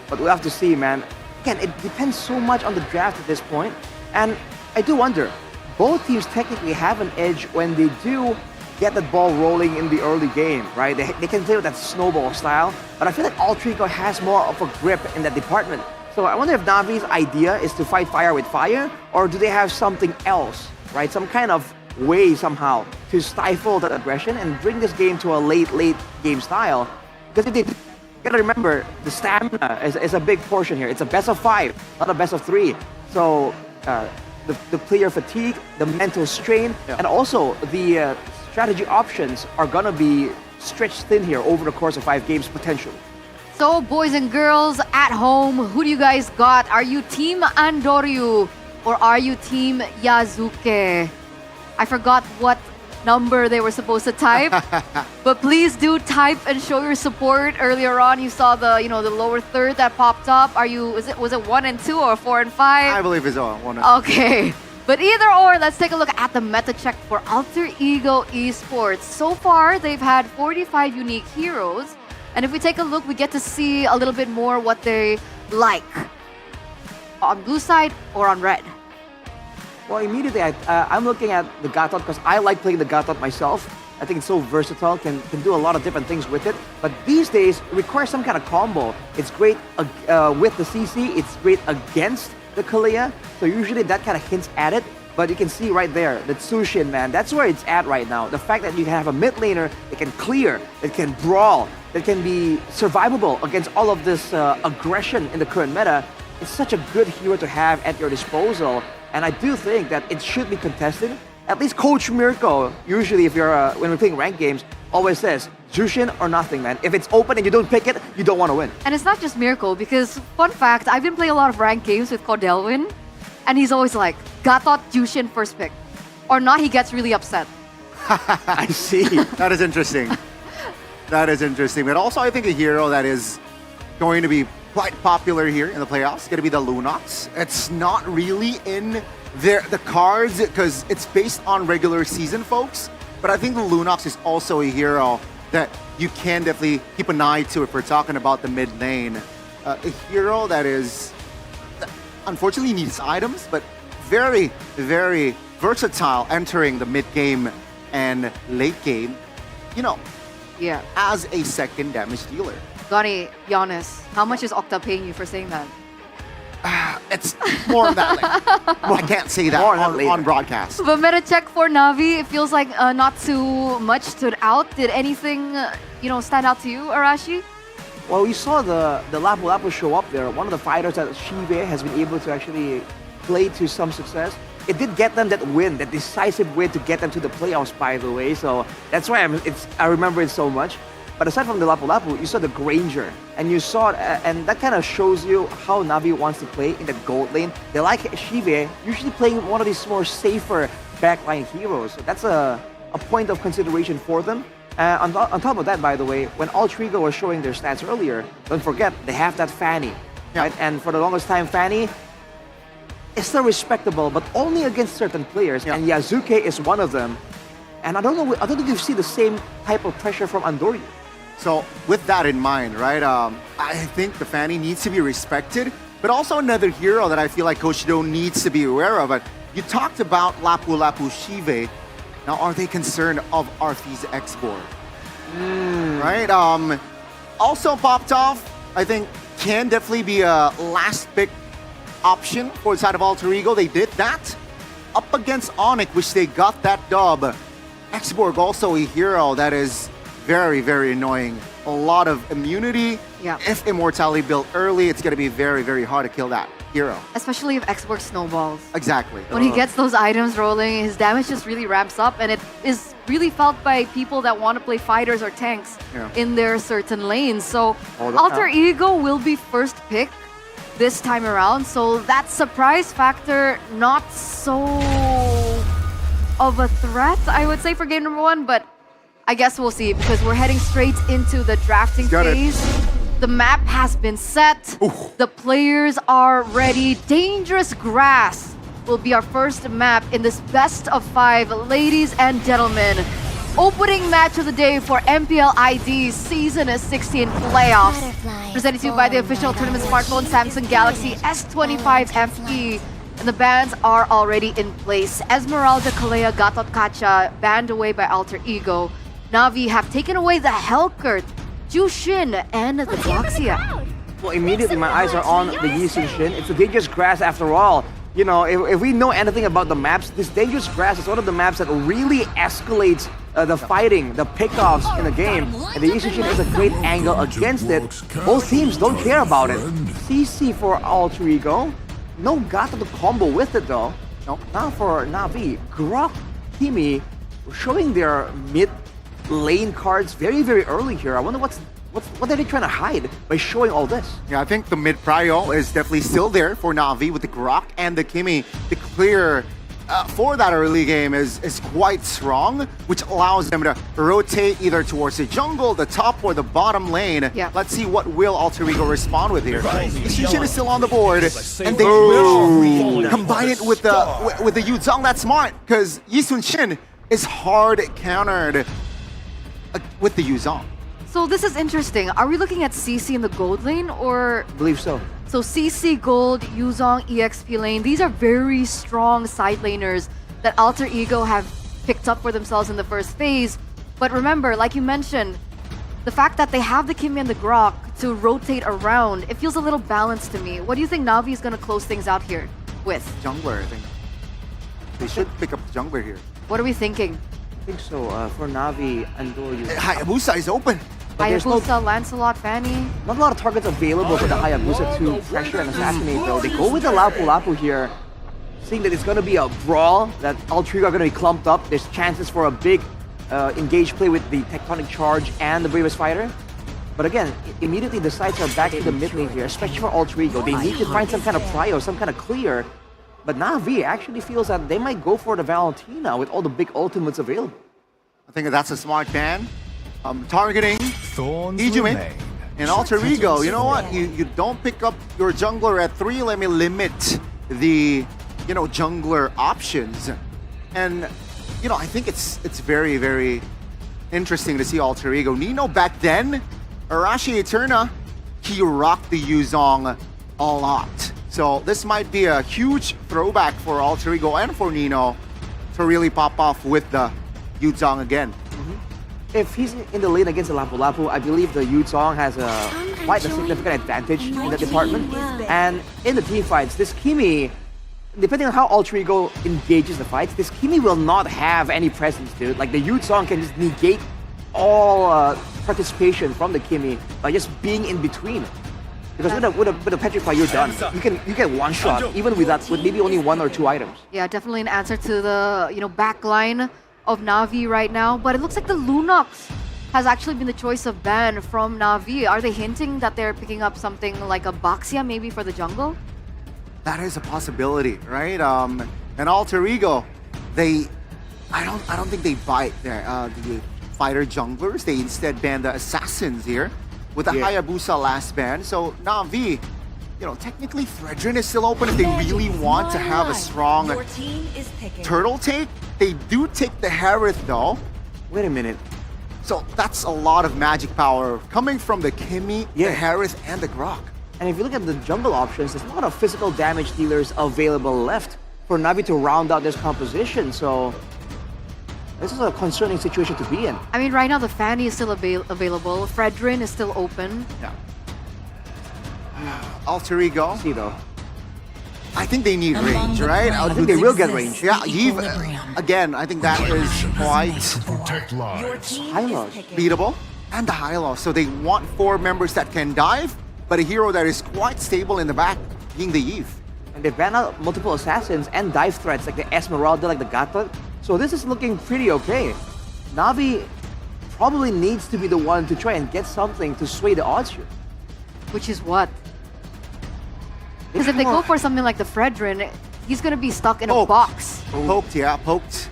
Speaker 5: But we'll have to see, man. Again, it depends so much on the draft at this point. And I do wonder, both teams technically have an edge when they do get that ball rolling in the early game, right? They can play with that snowball style, but I feel like Alter Ego has more of a grip in that department. So I wonder if Na'Vi's idea is to fight fire with fire, or do they have something else, right? Some kind of way somehow to stifle that aggression and bring this game to a late game style. Because if they gotta remember, the stamina is a big portion here. It's a best of 5, not a best of 3. So the player fatigue, the mental strain, and also the strategy options are gonna be stretched thin here over the course of 5 games potentially.
Speaker 26: So, boys and girls at home, who do you guys got? Are you Team Andoryu or are you Team Yazuke? I forgot what number they were supposed to type, but please do type and show your support. Earlier on, you saw the the lower third that popped up. Was it 1 and 2 or 4 and 5?
Speaker 3: I believe it's 1 and 2.
Speaker 26: Okay. But either or, let's take a look at the meta check for Alter Ego Esports. So far, they've had 45 unique heroes. And if we take a look, we get to see a little bit more what they like on blue side or on red.
Speaker 5: Well, immediately I'm looking at the Gatot because I like playing the Gatot myself. I think it's so versatile, can do a lot of different things with it. But these days, it requires some kind of combo. It's great with the CC, it's great against the Kalia. So usually that kind of hints at it. But you can see right there, the Tsushin, man, that's where it's at right now. The fact that you can have a mid laner that can clear, that can brawl, that can be survivable against all of this aggression in the current meta, it's such a good hero to have at your disposal. And I do think that it should be contested. At least Coach Mirko, usually if you're when we're playing ranked games, always says, Jushin or nothing, man. If it's open and you don't pick it, you don't want to win.
Speaker 26: And it's not just Miracle, because fun fact, I've been playing a lot of ranked games with Cordelwin, and he's always like, Gatot, Jushin, first pick. Or not, he gets really upset.
Speaker 5: I see.
Speaker 3: That is interesting. That is interesting. But also, I think a hero that is going to be quite popular here in the playoffs is going to be the Lunox. It's not really in the cards because it's based on regular season, folks. But I think the Lunox is also a hero that you can definitely keep an eye to if we're talking about the mid lane. A hero that is, unfortunately, needs items, but very, very versatile entering the mid game and late game. You know,
Speaker 26: Yeah.
Speaker 3: as a second damage dealer.
Speaker 26: Donnie, be honest. How much is Octa paying you for saying that?
Speaker 3: It's more than that. I can't say that on broadcast.
Speaker 26: But meta check for Na'Vi, it feels like not too much stood out. Did anything, stand out to you, Arashi?
Speaker 5: Well, we saw the Lapu Lapu show up there. One of the fighters that Shive has been able to actually play to some success. It did get them that win, that decisive win to get them to the playoffs, by the way. So that's why I remember it so much. But aside from the Lapu Lapu, you saw the Granger, and you saw, and that kind of shows you how Na'Vi wants to play in the gold lane. They like Shive, usually playing one of these more safer backline heroes. So that's a point of consideration for them. On top of that, by the way, when Alter Ego was showing their stats earlier, don't forget, they have that Fanny. Right? And for the longest time, Fanny is still respectable, but only against certain players, and Yazuke is one of them. And I don't think you see the same type of pressure from Andoryu.
Speaker 3: So with that in mind, right, I think the Fanny needs to be respected, but also another hero that I feel like Coach Do needs to be aware of. You talked about Lapu Lapu Shive. Now, are they concerned of Arthie's X-Board? Right? Also popped off, I think, can definitely be a last pick option for the side of Alter Ego. They did that up against Onyx, which they got that dub. X-Borg also a hero that is very, very annoying. A lot of immunity.
Speaker 26: Yeah.
Speaker 3: If Immortality built early, it's going to be very, very hard to kill that hero.
Speaker 26: Especially if X-Borg snowballs.
Speaker 3: Exactly.
Speaker 26: When he gets those items rolling, his damage just really ramps up, and it is really felt by people that want to play fighters or tanks in their certain lanes. So Alter Ego will be first pick this time around, so that surprise factor not so of a threat, I would say, for game number 1, but I guess we'll see, because we're heading straight into the drafting phase. The map has been set. The players are ready. Dangerous Grass will be our first map in this best of 5, ladies and gentlemen. Opening match of the day for MPL ID Season 16 playoffs. Presented to you by the official tournament smartphone Samsung Galaxy S25 FE. And the bans are already in place. Esmeralda, Kalea, Gatot Kacha banned away by Alter Ego. Na'Vi have taken away the Hellcurt, Jushin, and the Bloxia.
Speaker 5: Well, immediately my eyes are on the Yisun Shin. It's a Dangerous Grass after all. You know, if we know anything about the maps, this Dangerous Grass is one of the maps that really escalates the fighting, the pickoffs in the game. And the Yisun Shin is a great angle against it. Both teams don't care about it. CC for Alter Ego. No Gata to combo with it though. No, now for Na'Vi, Grok, Kimi showing their mid lane cards very, very early here. I wonder what are they trying to hide by showing all this?
Speaker 3: Yeah, I think the mid prio is definitely still there for Na'Vi with the Grok and the Kimi. The clear for that early game is quite strong, which allows them to rotate either towards the jungle, the top, or the bottom lane.
Speaker 26: Yeah.
Speaker 3: Let's see what will Alter Ego respond with here. Yisun is still on the board, and they will combine it with the Yuzong. That's smart, because Yisun Shin is hard countered with the Yuzong.
Speaker 26: So this is interesting. Are we looking at CC in the gold lane, or?
Speaker 5: I believe so.
Speaker 26: So CC gold, Yuzong EXP lane, these are very strong side laners that Alter Ego have picked up for themselves in the first phase. But remember, like you mentioned, the fact that they have the Kimi and the Grok to rotate around, it feels a little balanced to me. What do you think Na'Vi is going to close things out here with?
Speaker 3: Jungler, I think. They should pick up jungler here.
Speaker 26: What are we thinking?
Speaker 5: I think so. For Na'Vi, Andoryu.
Speaker 3: Hayabusa is open.
Speaker 26: Hayabusa, Lancelot, Fanny.
Speaker 5: Not a lot of targets available for the Hayabusa to pressure and assassinate though. They go with the Lapu Lapu here, seeing that it's going to be a brawl, that Alter Ego are going to be clumped up. There's chances for a big engaged play with the Tectonic Charge and the Bravest Fighter. But again, immediately the sides are back to the mid lane here, especially for Alter Ego. They need to find some kind of prio, some kind of clear. But Na'Vi actually feels that they might go for the Valentina with all the big ultimates available.
Speaker 3: I think that's a smart ban. Targeting Ijume and Alter Ego. You know what? You don't pick up your jungler at 3. Let me limit the jungler options. And I think it's very, very interesting to see Alter Ego. Nino back then, Arashi Eterna, he rocked the Yuzong a lot. So this might be a huge throwback for Alter Ego and for Nino to really pop off with the Yuzong again.
Speaker 5: if he's in the lane against the Lapu Lapu, I believe the Yuzong has quite a significant advantage in that department. And in the team fights, this Kimi, depending on how Alter Ego engages the fights, this Kimi will not have any presence, dude. Like the Yuzong can just negate all participation from the Kimi by just being in between. Because with a Petrify, you're done. You get one shot, even with maybe only 1 or 2 items.
Speaker 26: Yeah, definitely an answer to the back line of Na'Vi right now. But it looks like the Lunox has actually been the choice of ban from Na'Vi. Are they hinting that they're picking up something like a Baxia maybe for the jungle?
Speaker 3: That is a possibility, right? And Alter Ego, I don't think they bite the fighter junglers. They instead ban the assassins here with the Hayabusa last ban. So Na'Vi, technically Fredrin is still open if they really want to have a strong turtle take. They do take the Harith though.
Speaker 5: Wait a minute.
Speaker 3: So that's a lot of magic power coming from the Kimi, the Harith, and the Grok.
Speaker 5: And if you look at the jungle options, there's a lot of physical damage dealers available left for Na'Vi to round out this composition. So this is a concerning situation to be in.
Speaker 26: I mean, right now the Fanny is still available. Fredrin is still open.
Speaker 3: Yeah. Alter Ego.
Speaker 5: See though.
Speaker 3: I think they need range, right?
Speaker 5: I think they will get range.
Speaker 3: Yeah, Eve, again, I think that is quite
Speaker 5: high loss.
Speaker 3: beatable. And the high loss. So they want 4 members that can dive, but a hero that is quite stable in the back, being the Eve.
Speaker 5: And they ban out multiple assassins and dive threats like the Esmeralda, like the Gata. So this is looking pretty okay. Na'Vi probably needs to be the one to try and get something to sway the odds here.
Speaker 26: Which is what? Because if they go for something like the Fredrin, he's going to be stuck in a box.
Speaker 3: Poked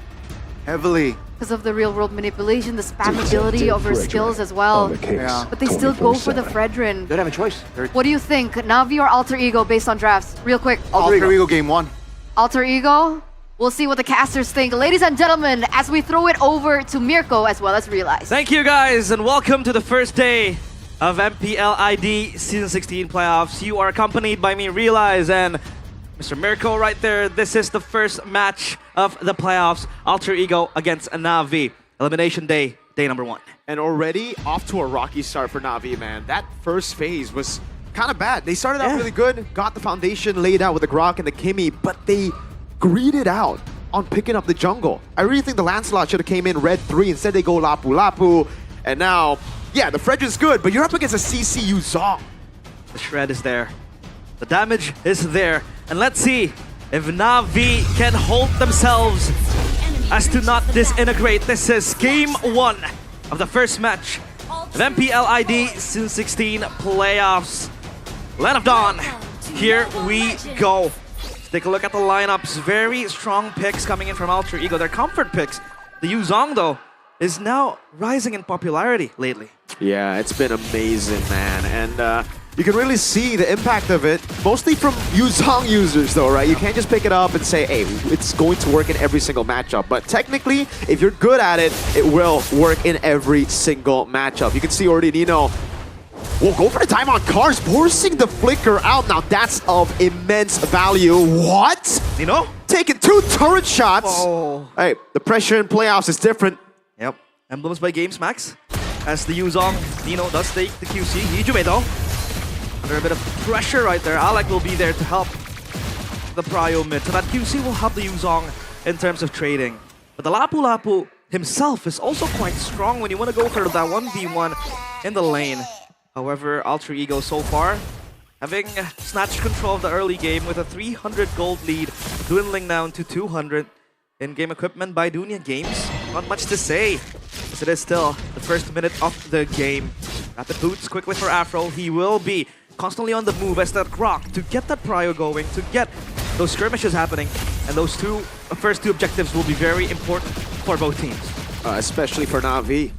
Speaker 3: heavily.
Speaker 26: Because of the real-world manipulation, the spammability of her skills as well. But they still go for the Fredrin.
Speaker 5: Don't have a choice.
Speaker 26: What do you think? Na'Vi or Alter Ego based on drafts? Real quick.
Speaker 3: Alter Ego game 1.
Speaker 26: Alter Ego? We'll see what the casters think. Ladies and gentlemen, as we throw it over to Mirko as well as Realize.
Speaker 6: Thank you guys, and welcome to the first day of MPL ID Season 16 playoffs. You are accompanied by me, Realize, and Mr. Mirko right there. This is the first match of the playoffs. Alter Ego against Na'Vi. Elimination day, day number 1.
Speaker 7: And already off to a rocky start for Na'Vi, man. That first phase was kind of bad. They started out really good, got the foundation laid out with the Grok and the Kimi, but they greeded out on picking up the jungle. I really think the Lancelot should have came in red 3. Instead, they go Lapu Lapu. And now, yeah, the Fredrin's good, but you're up against a CC Yuzong.
Speaker 6: The shred is there. The damage is there. And let's see if Na'Vi can hold themselves as to not disintegrate. This is game 1 of the first match of MPL ID Season 16 playoffs. Land of Dawn, here we go. Let's take a look at the lineups. Very strong picks coming in from Alter Ego. They're comfort picks. The Yuzong, though, is now rising in popularity lately.
Speaker 7: Yeah, it's been amazing, man. And you can really see the impact of it, mostly from Yuzong users, though, right? You can't just pick it up and say, hey, it's going to work in every single matchup. But technically, if you're good at it, it will work in every single matchup. You can see already Nino will go for the time on cars, forcing the flicker out. Now, that's of immense value. What?
Speaker 6: Nino?
Speaker 7: Taking 2 turret shots.
Speaker 6: Oh.
Speaker 7: Hey, the pressure in playoffs is different.
Speaker 6: Yep. Emblems by Games Max. As the Yuzong, Nino does take the QC. Hijume, though, under a bit of pressure right there. Alec will be there to help the Prio mid. So that QC will help the Yuzong in terms of trading. But the Lapu Lapu himself is also quite strong when you want to go for that 1v1 in the lane. However, Alter Ego so far having snatched control of the early game with a 300 gold lead, dwindling down to 200. In-game equipment by Dunia Games. Not much to say, as it is still the first minute of the game. Rapid boots quickly for Afro. He will be constantly on the move as that Grok to get that Prio going, to get those skirmishes happening. And those first two objectives will be very important for both teams.
Speaker 7: Especially for Na'Vi.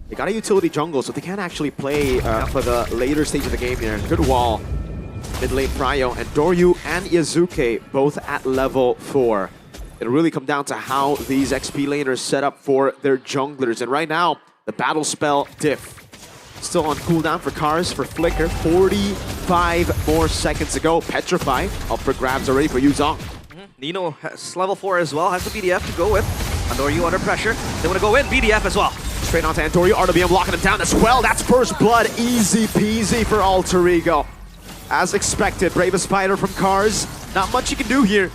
Speaker 7: They got a utility jungle, so they can't actually play for the later stage of the game here. Good wall. Mid lane Prio and Doryu and Yazuke both at level 4. It'll really come down to how these XP laners set up for their junglers. And right now, the battle spell diff. Still on cooldown for Cars, for Flicker. 45 more seconds to go. Petrify up for grabs already for Yuzong.
Speaker 6: Nino has level 4 as well, has the BDF to go with. And Doryu under pressure. They want to go in, BDF as well.
Speaker 7: straight onto Andorio. RWM locking him down as well. That's first blood. Easy peasy for Alter Ego. As expected, bravest fighter from Cars. Not much you can do here.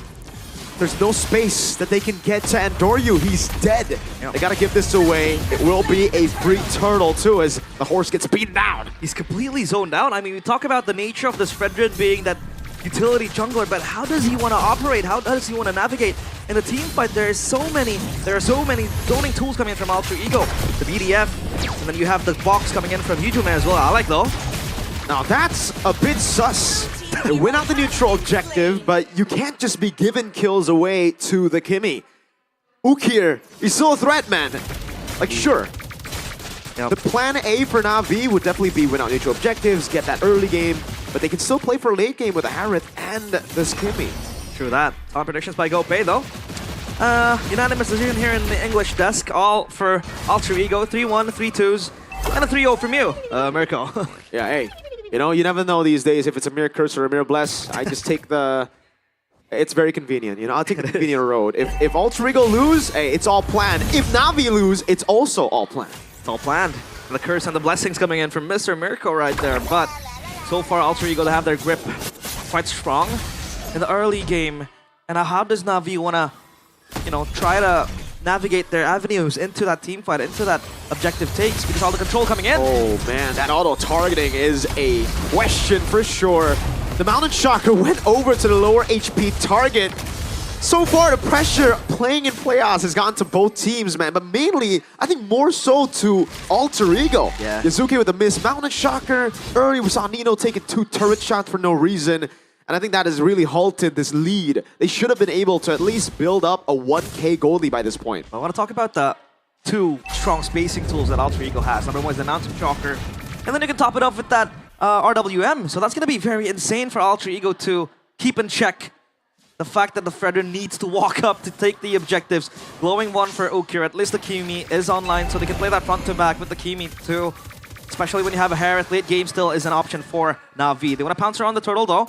Speaker 7: There's no space that they can get to Andorio. He's dead. They gotta give this away. It will be a free turtle too as the horse gets beaten down.
Speaker 6: He's completely zoned out. I mean, we talk about the nature of this Fredrin being that utility jungler, but how does he want to operate? How does he want to navigate? In a team fight, there are so many zoning tools coming in from Alter Ego. The BDF, and then you have the box coming in from Yujume as well. I like though.
Speaker 7: Now that's a bit sus. They win out the neutral objective, but you can't just be giving kills away to the Kimi. Ukir, he's still a threat, man. Like, sure.
Speaker 6: Yep.
Speaker 7: The plan A for Na'Vi would definitely be win out neutral objectives, get that early game, but they can still play for late game with the Harith and this Kimi.
Speaker 6: True that. On predictions by GoPay though. Unanimous decision here in the English desk, all for Alter Ego. 3-1, 3-2s, and a 3-0 from you, Mirko.
Speaker 7: Yeah, hey. You know, you never know these days if it's a mere curse or a mere bless. I just take the... It's very convenient, you know? I'll take the convenient road. If Alter Ego lose, hey, it's all planned. If Na'Vi lose, it's also all planned.
Speaker 6: It's all planned. The curse and the blessings coming in from Mr. Mirko right there. But so far, Alter Ego, they have their grip quite strong in the early game. And how does Na'Vi want to, you know, try to navigate their avenues into that team fight, into that objective takes, because all the control coming in.
Speaker 7: Oh man, that auto-targeting is a question for sure. The Mountain Shocker went over to the lower HP target. So far, the pressure playing in playoffs has gotten to both teams, man, but mainly, I think more so to Alter Ego.
Speaker 6: Yeah.
Speaker 7: Yazuki with a miss. Mountain Shocker, early we saw Nino taking 2 turret shots for no reason. And I think that has really halted this lead. They should have been able to at least build up a 1k goal lead by this point.
Speaker 6: I want to talk about the 2 strong spacing tools that Alter Ego has. Number 1 is the Mountain Shocker, and then you can top it up with that RWM. So that's going to be very insane for Alter Ego to keep in check the fact that the Fredrin needs to walk up to take the objectives. Glowing 1 for Ukir. At least the Kimi is online, so they can play that front to back with the Kimi too. Especially when you have a Harith, late game still is an option for Na'Vi. They want to pounce around the turtle though.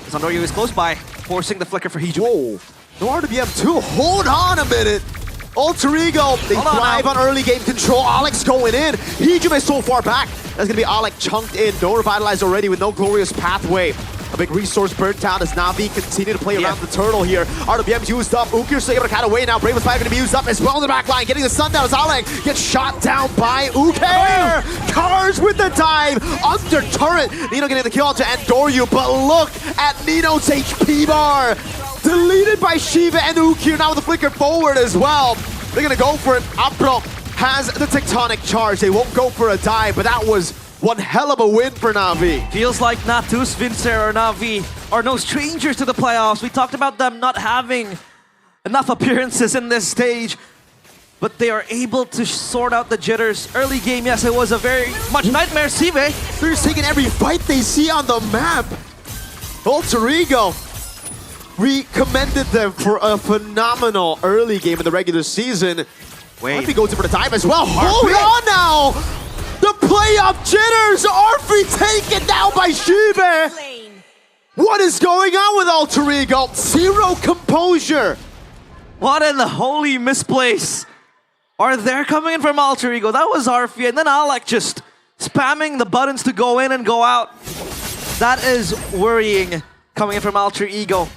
Speaker 6: Andorio is close by, forcing the flicker for Hiju.
Speaker 7: Whoa, no RWM too. Hold on a minute. Alter Ego, they thrive on early game control. Alex going in. Hiju is so far back. That's going to be Alec chunked in. No revitalize already with no glorious pathway. A big resource burnt out as Na'Vi continue to play around the turtle here. RWM's used up. Ukir still able to cut away now. Bravest Five going to be used up as well in the back line. Getting the sundown as Alec gets shot down by Ukir. Cars with the dive. Under turret. Nino getting the kill onto Andorio, but look at Nino's HP bar. Deleted by Shiva and Ukir now with the flicker forward as well. They're going to go for it. Apro has the tectonic charge. They won't go for a dive, but that was one hell of a win for Na'Vi.
Speaker 6: Feels like Natus, Vincer, or Na'Vi are no strangers to the playoffs. We talked about them not having enough appearances in this stage, but they are able to sort out the jitters. Early game, yes, it was a very much nightmare Sive.
Speaker 7: They're just taking every fight they see on the map. Alter Ego, we commended them for a phenomenal early game in the regular season.
Speaker 6: Wait.
Speaker 7: Arfi goes in for the time as well. Hold on now! The playoff jitters! Arfi taken down by Shibe! What is going on with Alter Ego? Zero composure.
Speaker 6: What in the holy misplace are there coming in from Alter Ego? That was Arfi, and then Alec just spamming the buttons to go in and go out. That is worrying coming in from Alter Ego.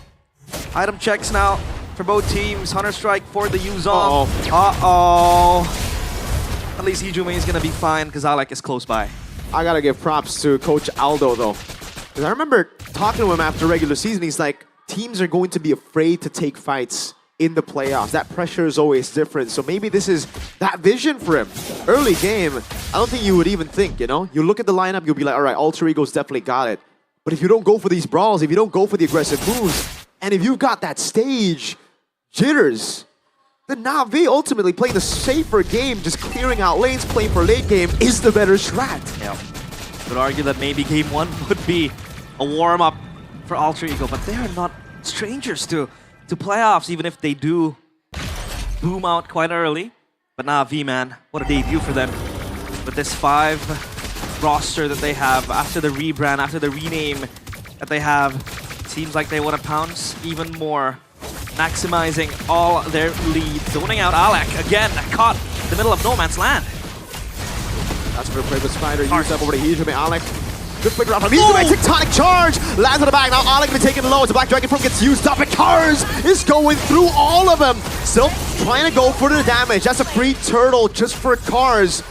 Speaker 6: Item checks now for both teams. Hunter Strike for the Yuzong. Uh-oh. At least Hijumi is going to be fine because Alec is close by.
Speaker 7: I got to give props to Coach Aldo, though. Because I remember talking to him after regular season, he's like, teams are going to be afraid to take fights in the playoffs. That pressure is always different. So maybe this is that vision for him. Early game, I don't think you would even think, you know? You look at the lineup, you'll be like, all right, Alter Ego's definitely got it. But if you don't go for these brawls, if you don't go for the aggressive moves, and if you've got that stage, jitters, then Na'Vi ultimately playing the safer game, just clearing out lanes, playing for late game, is the better strat.
Speaker 6: Yeah. Could argue that maybe game 1 would be a warm-up for Alter Ego, but they are not strangers to playoffs, even if they do boom out quite early. But Na'Vi, man, what a debut for them. With this 5 roster that they have, after the rebrand, after the rename that they have, seems like they want to pounce even more, maximizing all their leads. Zoning out Alec again, caught in the middle of no man's land.
Speaker 7: That's a good play with Spider. Use up over to Hijume. Alec. Good flicker out from Hijume. Tectonic charge. Lands on the back. Now Alec gonna take it low. As the Black Dragon Form gets used up. And Cars is going through all of them. Still trying to go for the damage. That's a free turtle just for Cars.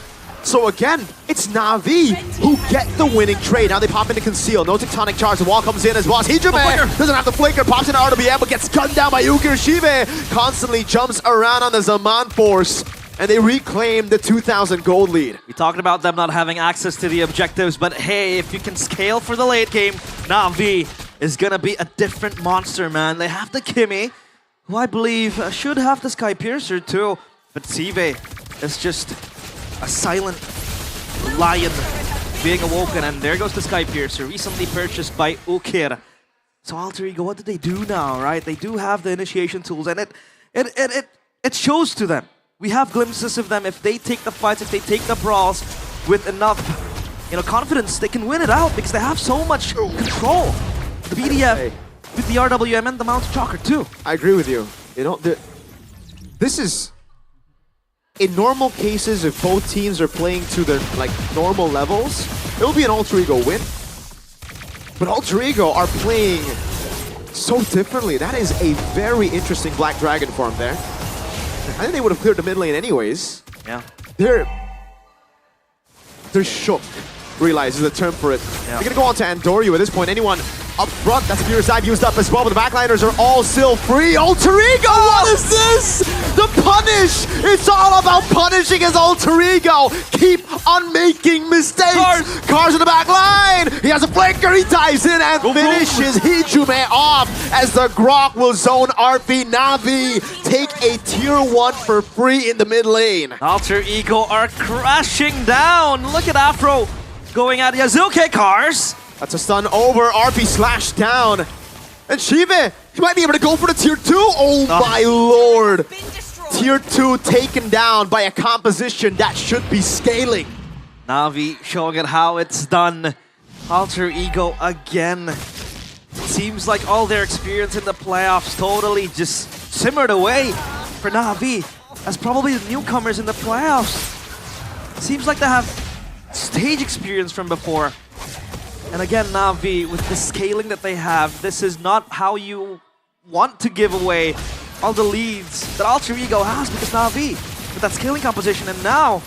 Speaker 7: So again, it's Na'Vi who get the winning trade. Now they pop into conceal. No tectonic charge. The wall comes in as well. Hijume doesn't have the flicker. Pops into RWM, but gets gunned down by Ukirashibe. Constantly jumps around on the Zaman Force. And they reclaim the 2,000 gold lead.
Speaker 6: We talked about them not having access to the objectives, but hey, if you can scale for the late game, Na'Vi is gonna be a different monster, man. They have the Kimmy, who I believe should have the Sky Piercer too, but Sive is just a silent lion being awoken, and there goes the Sky Piercer, recently purchased by Ukir. So Alter Ego, what do they do now, right? They do have the initiation tools, and it shows to them. We have glimpses of them. If they take the fights, if they take the brawls with enough, confidence, they can win it out because they have so much control. The BDF with the RWM and the Mount Chalker too.
Speaker 7: I agree with you. This is, in normal cases, if both teams are playing to their normal levels, it will be an Alter Ego win. But Alter Ego are playing so differently. That is a very interesting Black Dragon form there. I think they would have cleared the mid lane anyways.
Speaker 6: Yeah.
Speaker 7: They're shook. Realize is the term for it.
Speaker 6: Yeah.
Speaker 7: They're gonna go on to Andoryu at this point. Anyone up front, that's a Furious Dive used up as well, but the backliners are all still free. Alter Ego, what is this? The punish! It's all about punishing his Alter Ego. Keep on making mistakes. Cars in the back line. He has a flanker, he dives in and finishes Hijume off as the Grok will zone RP. Na'Vi take a tier 1 for free in the mid lane.
Speaker 6: Alter Ego are crashing down. Look at Afro going at Yazuke. Cars.
Speaker 7: That's a stun over. RP slashed down. And Shive, he might be able to go for the tier 2. Oh my lord. Tier 2 taken down by a composition that should be scaling.
Speaker 6: Na'Vi showing it how it's done. Alter Ego again. Seems like all their experience in the playoffs totally just simmered away for Na'Vi as probably the newcomers in the playoffs. Seems like they have stage experience from before. And again, Na'Vi, with the scaling that they have, this is not how you want to give away all the leads that Alter Ego has, because Na'Vi, with that scaling composition, and now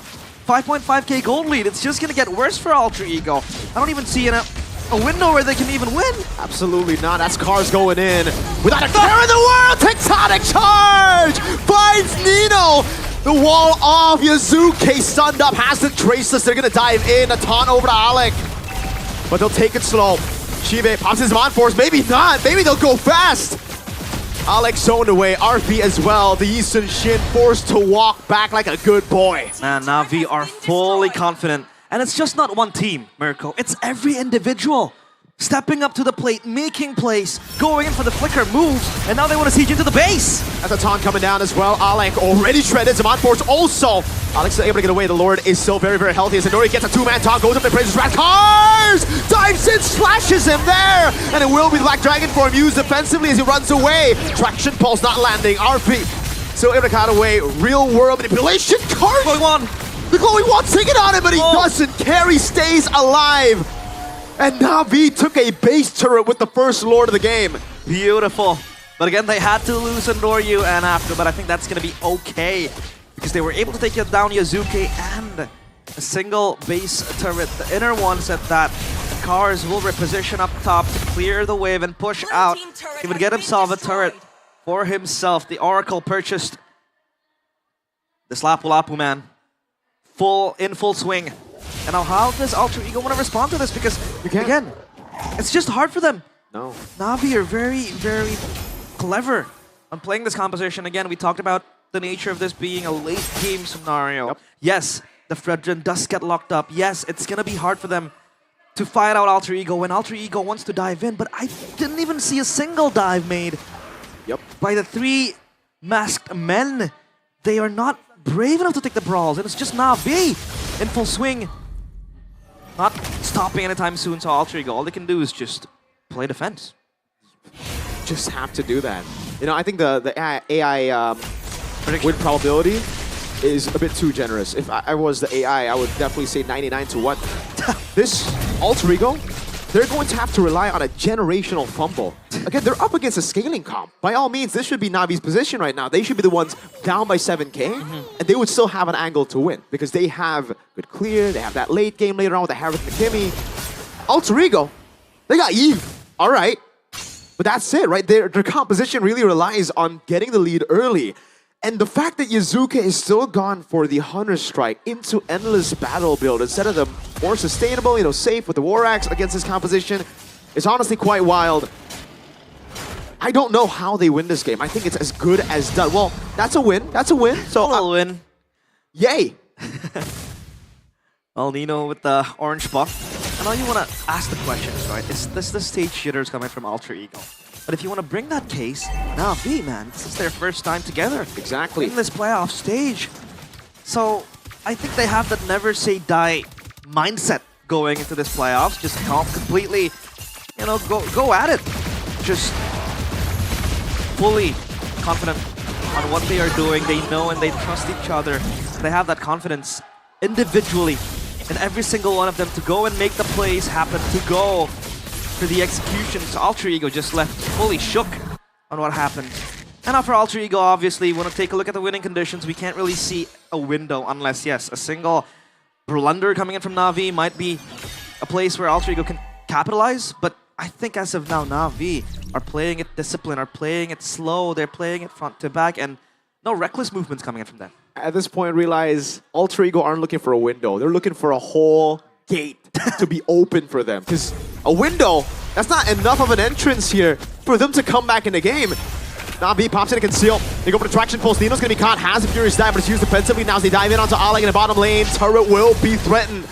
Speaker 6: 5.5k gold lead, it's just gonna get worse for Alter Ego. I don't even see a window where they can even win.
Speaker 7: Absolutely not. That's Cars going in without a care in the world. Tectonic charge finds Nino. The wall off. Yazuke stunned up, has the Traceless. They're gonna dive in. A taunt over to Alec, but they'll take it slow. Shive pops his Mon Force. Maybe not. Maybe they'll go fast. Alex zoned away. RP as well. The Eastern Shin forced to walk back like a good boy.
Speaker 6: Man, Na'Vi are fully confident. And it's just not one team, Mirko. It's every individual stepping up to the plate, making plays, going in for the flicker moves, and now they want to siege into the base.
Speaker 7: That's a taunt coming down as well. Alec already shredded. Zaman Force also. Alex is able to get away. The Lord is still very, very healthy as Nori gets a 2-man taunt, goes up and praises Rat. Cars! Dives in, slashes him there! And it will be Black Dragon form used defensively as he runs away. Traction pulse not landing. RP still able to cut away. Real world manipulation. Cars!
Speaker 6: Going on.
Speaker 7: The glowing wall taking on him, but he doesn't care. He stays alive. And Na'Vi took a base turret with the first Lord of the game.
Speaker 6: Beautiful. But again, they had to lose Andoryu and after, but I think that's going to be okay. Because they were able to take down Yazuke and a single base turret. The inner one said that the Cars will reposition up top to clear the wave and push out. He would get himself a turret for himself. The Oracle purchased this Lapu-Lapu, man. In full swing. And now how does Alter Ego want to respond to this? Because, again, it's just hard for them.
Speaker 7: No.
Speaker 6: Na'Vi are very, very clever on playing this composition. Again, we talked about the nature of this being a late game scenario.
Speaker 7: Yep.
Speaker 6: Yes, the Fredrin does get locked up. Yes, it's going to be hard for them to fight out Alter Ego when Alter Ego wants to dive in. But I didn't even see a single dive made by the 3 masked men. They are not brave enough to take the brawls. And it's just Na'Vi in full swing. Not stopping anytime soon, so Alter Ego, all they can do is just play defense.
Speaker 7: Just have to do that. You know, I think the AI win probability is a bit too generous. If I was the AI, I would definitely say 99 to 1. This Alter Ego, they're going to have to rely on a generational fumble. Again, they're up against a scaling comp. By all means, this should be Navi's position right now. They should be the ones down by 7K, and they would still have an angle to win because they have good clear, they have that late game later on with the Harris McKimmy. Alter Ego, they got Eve, all right. But that's it, right? Their composition really relies on getting the lead early. And the fact that Yazuke is still gone for the Hunter Strike into Endless Battle build instead of the more sustainable, safe with the War Axe against his composition is honestly quite wild. I don't know how they win this game. I think it's as good as done. Well, that's a win. That's a win. So
Speaker 6: a win.
Speaker 7: Yay.
Speaker 6: Well, Nino with the orange buff. I know you want to ask the questions, right? Is this the stage jitters coming from Alter Ego? But if you want to bring that case, Na'Vi, man, this is their first time together.
Speaker 7: Exactly.
Speaker 6: In this playoff stage. So I think they have that never say die mindset going into this playoffs. Just completely, go at it. Just fully confident on what they are doing. They know and they trust each other. They have that confidence individually in every single one of them to go and make the plays happen, to go for the executions. Alter Ego just left fully shook on what happened. And now for Alter Ego, obviously, we want to take a look at the winning conditions. We can't really see a window unless, yes, a single blunder coming in from Na'Vi might be a place where Alter Ego can capitalize. But I think as of now, Na'Vi are playing it disciplined, are playing it slow, they're playing it front to back, and no reckless movements coming in from them.
Speaker 7: At this point, realize Alter Ego aren't looking for a window. They're looking for a whole gate to be open for them. Because a window, that's not enough of an entrance here for them to come back in the game. Na'Vi pops in and conceal. They go for the traction pulse. Nino's going to be caught. Has a Furious Dive, but it's used defensively now as they dive in onto Alec in the bottom lane. Turret will be threatened.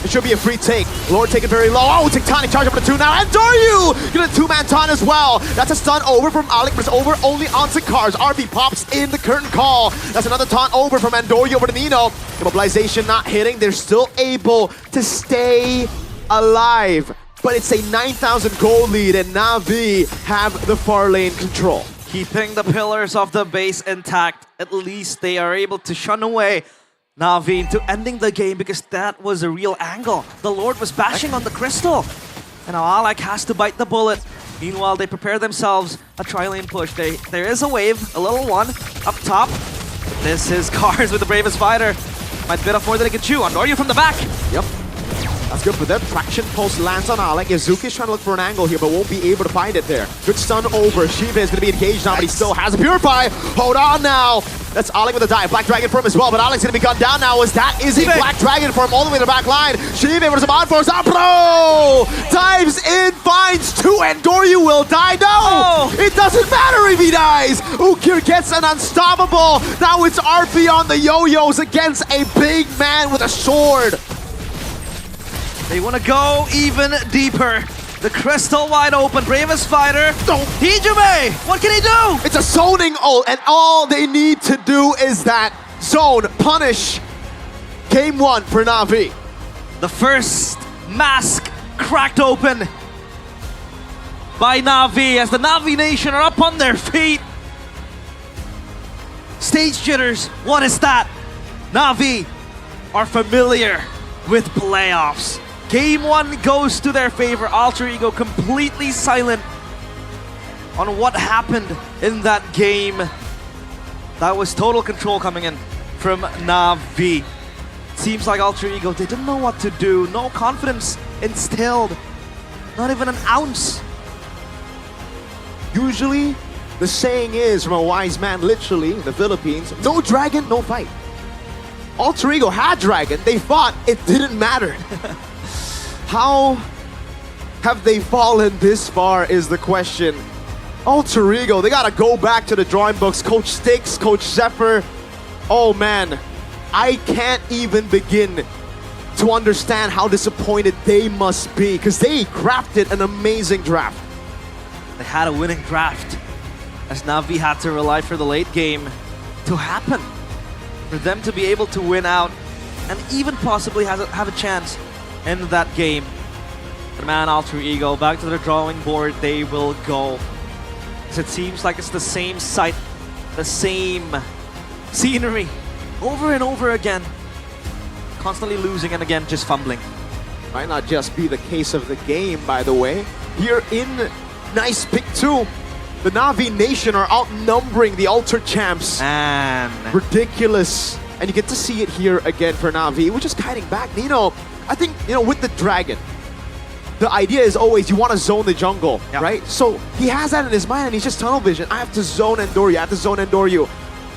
Speaker 7: It should be a free take. Lord taking very low. Oh, Tectonic charge up to 2 now. And Doryu get a 2-man taunt as well. That's a stun over from Alec, but it's over only onto Cars. RB pops in the curtain call. That's another taunt over from Andoryu over to Nino. Immobilization not hitting. They're still able to stay alive. But it's a 9,000 gold lead, and Na'Vi have the far lane control.
Speaker 6: Keeping the pillars of the base intact. At least they are able to shun away Na'Vi into ending the game because that was a real angle. The Lord was bashing on the crystal. And now Alec has to bite the bullet. Meanwhile, they prepare themselves a tri-lane push. There is a wave, a little one, up top. This is Cars with the bravest fighter. Might bit off more than he can chew. Andoryu from the back.
Speaker 7: Yep. That's good for them. Traction pulse lands on Alec. Yazuki's trying to look for an angle here, but won't be able to find it there. Good stun over. Shiva is going to be engaged now, but he still has a Purify. Hold on now. That's Alec with a dive. Black Dragon for him as well, but Alec's going to be gunned down now as that is a Black Dragon for him all the way to the back line. Shiva with some on force. Pro dives in, finds 2, and Doryu will die. No! It doesn't matter if he dies. Ukir gets an unstoppable. Now it's RP on the yo-yos against a big man with a sword.
Speaker 6: They want to go even deeper. The crystal wide open, bravest fighter. Hijime, what can he do?
Speaker 7: It's a zoning ult, and all they need to do is that zone punish. Game 1 for Na'Vi.
Speaker 6: The first mask cracked open by Na'Vi as the Na'Vi Nation are up on their feet. Stage jitters, what is that? Na'Vi are familiar with playoffs. Game 1 goes to their favor. Alter Ego completely silent on what happened in that game. That was total control coming in from Na'Vi. Seems like Alter Ego, they didn't know what to do. No confidence instilled. Not even an ounce.
Speaker 7: Usually, the saying is from a wise man, literally, in the Philippines, no dragon, no fight. Alter Ego had dragon. They fought. It didn't matter. How have they fallen this far is the question. Alter Ego, they gotta go back to the drawing books. Coach Styx, Coach Zephyr. Oh man, I can't even begin to understand how disappointed they must be because they crafted an amazing draft.
Speaker 6: They had a winning draft as Na'Vi had to rely for the late game to happen. For them to be able to win out and even possibly have a chance in that game. But man, Alter Ego, back to the drawing board they will go. Because it seems like it's the same site, the same scenery over and over again. Constantly losing and again just fumbling.
Speaker 7: Might not just be the case of the game, by the way. Here in Nice Pick 2, the Na'Vi Nation are outnumbering the Alter Champs.
Speaker 6: Man.
Speaker 7: Ridiculous. And you get to see it here again for Na'Vi, which is kiting back. Nino, I think, with the Dragon, the idea is always you want to zone the jungle, right? So he has that in his mind and he's just tunnel vision. I have to zone Endor you, I have to zone Endor you.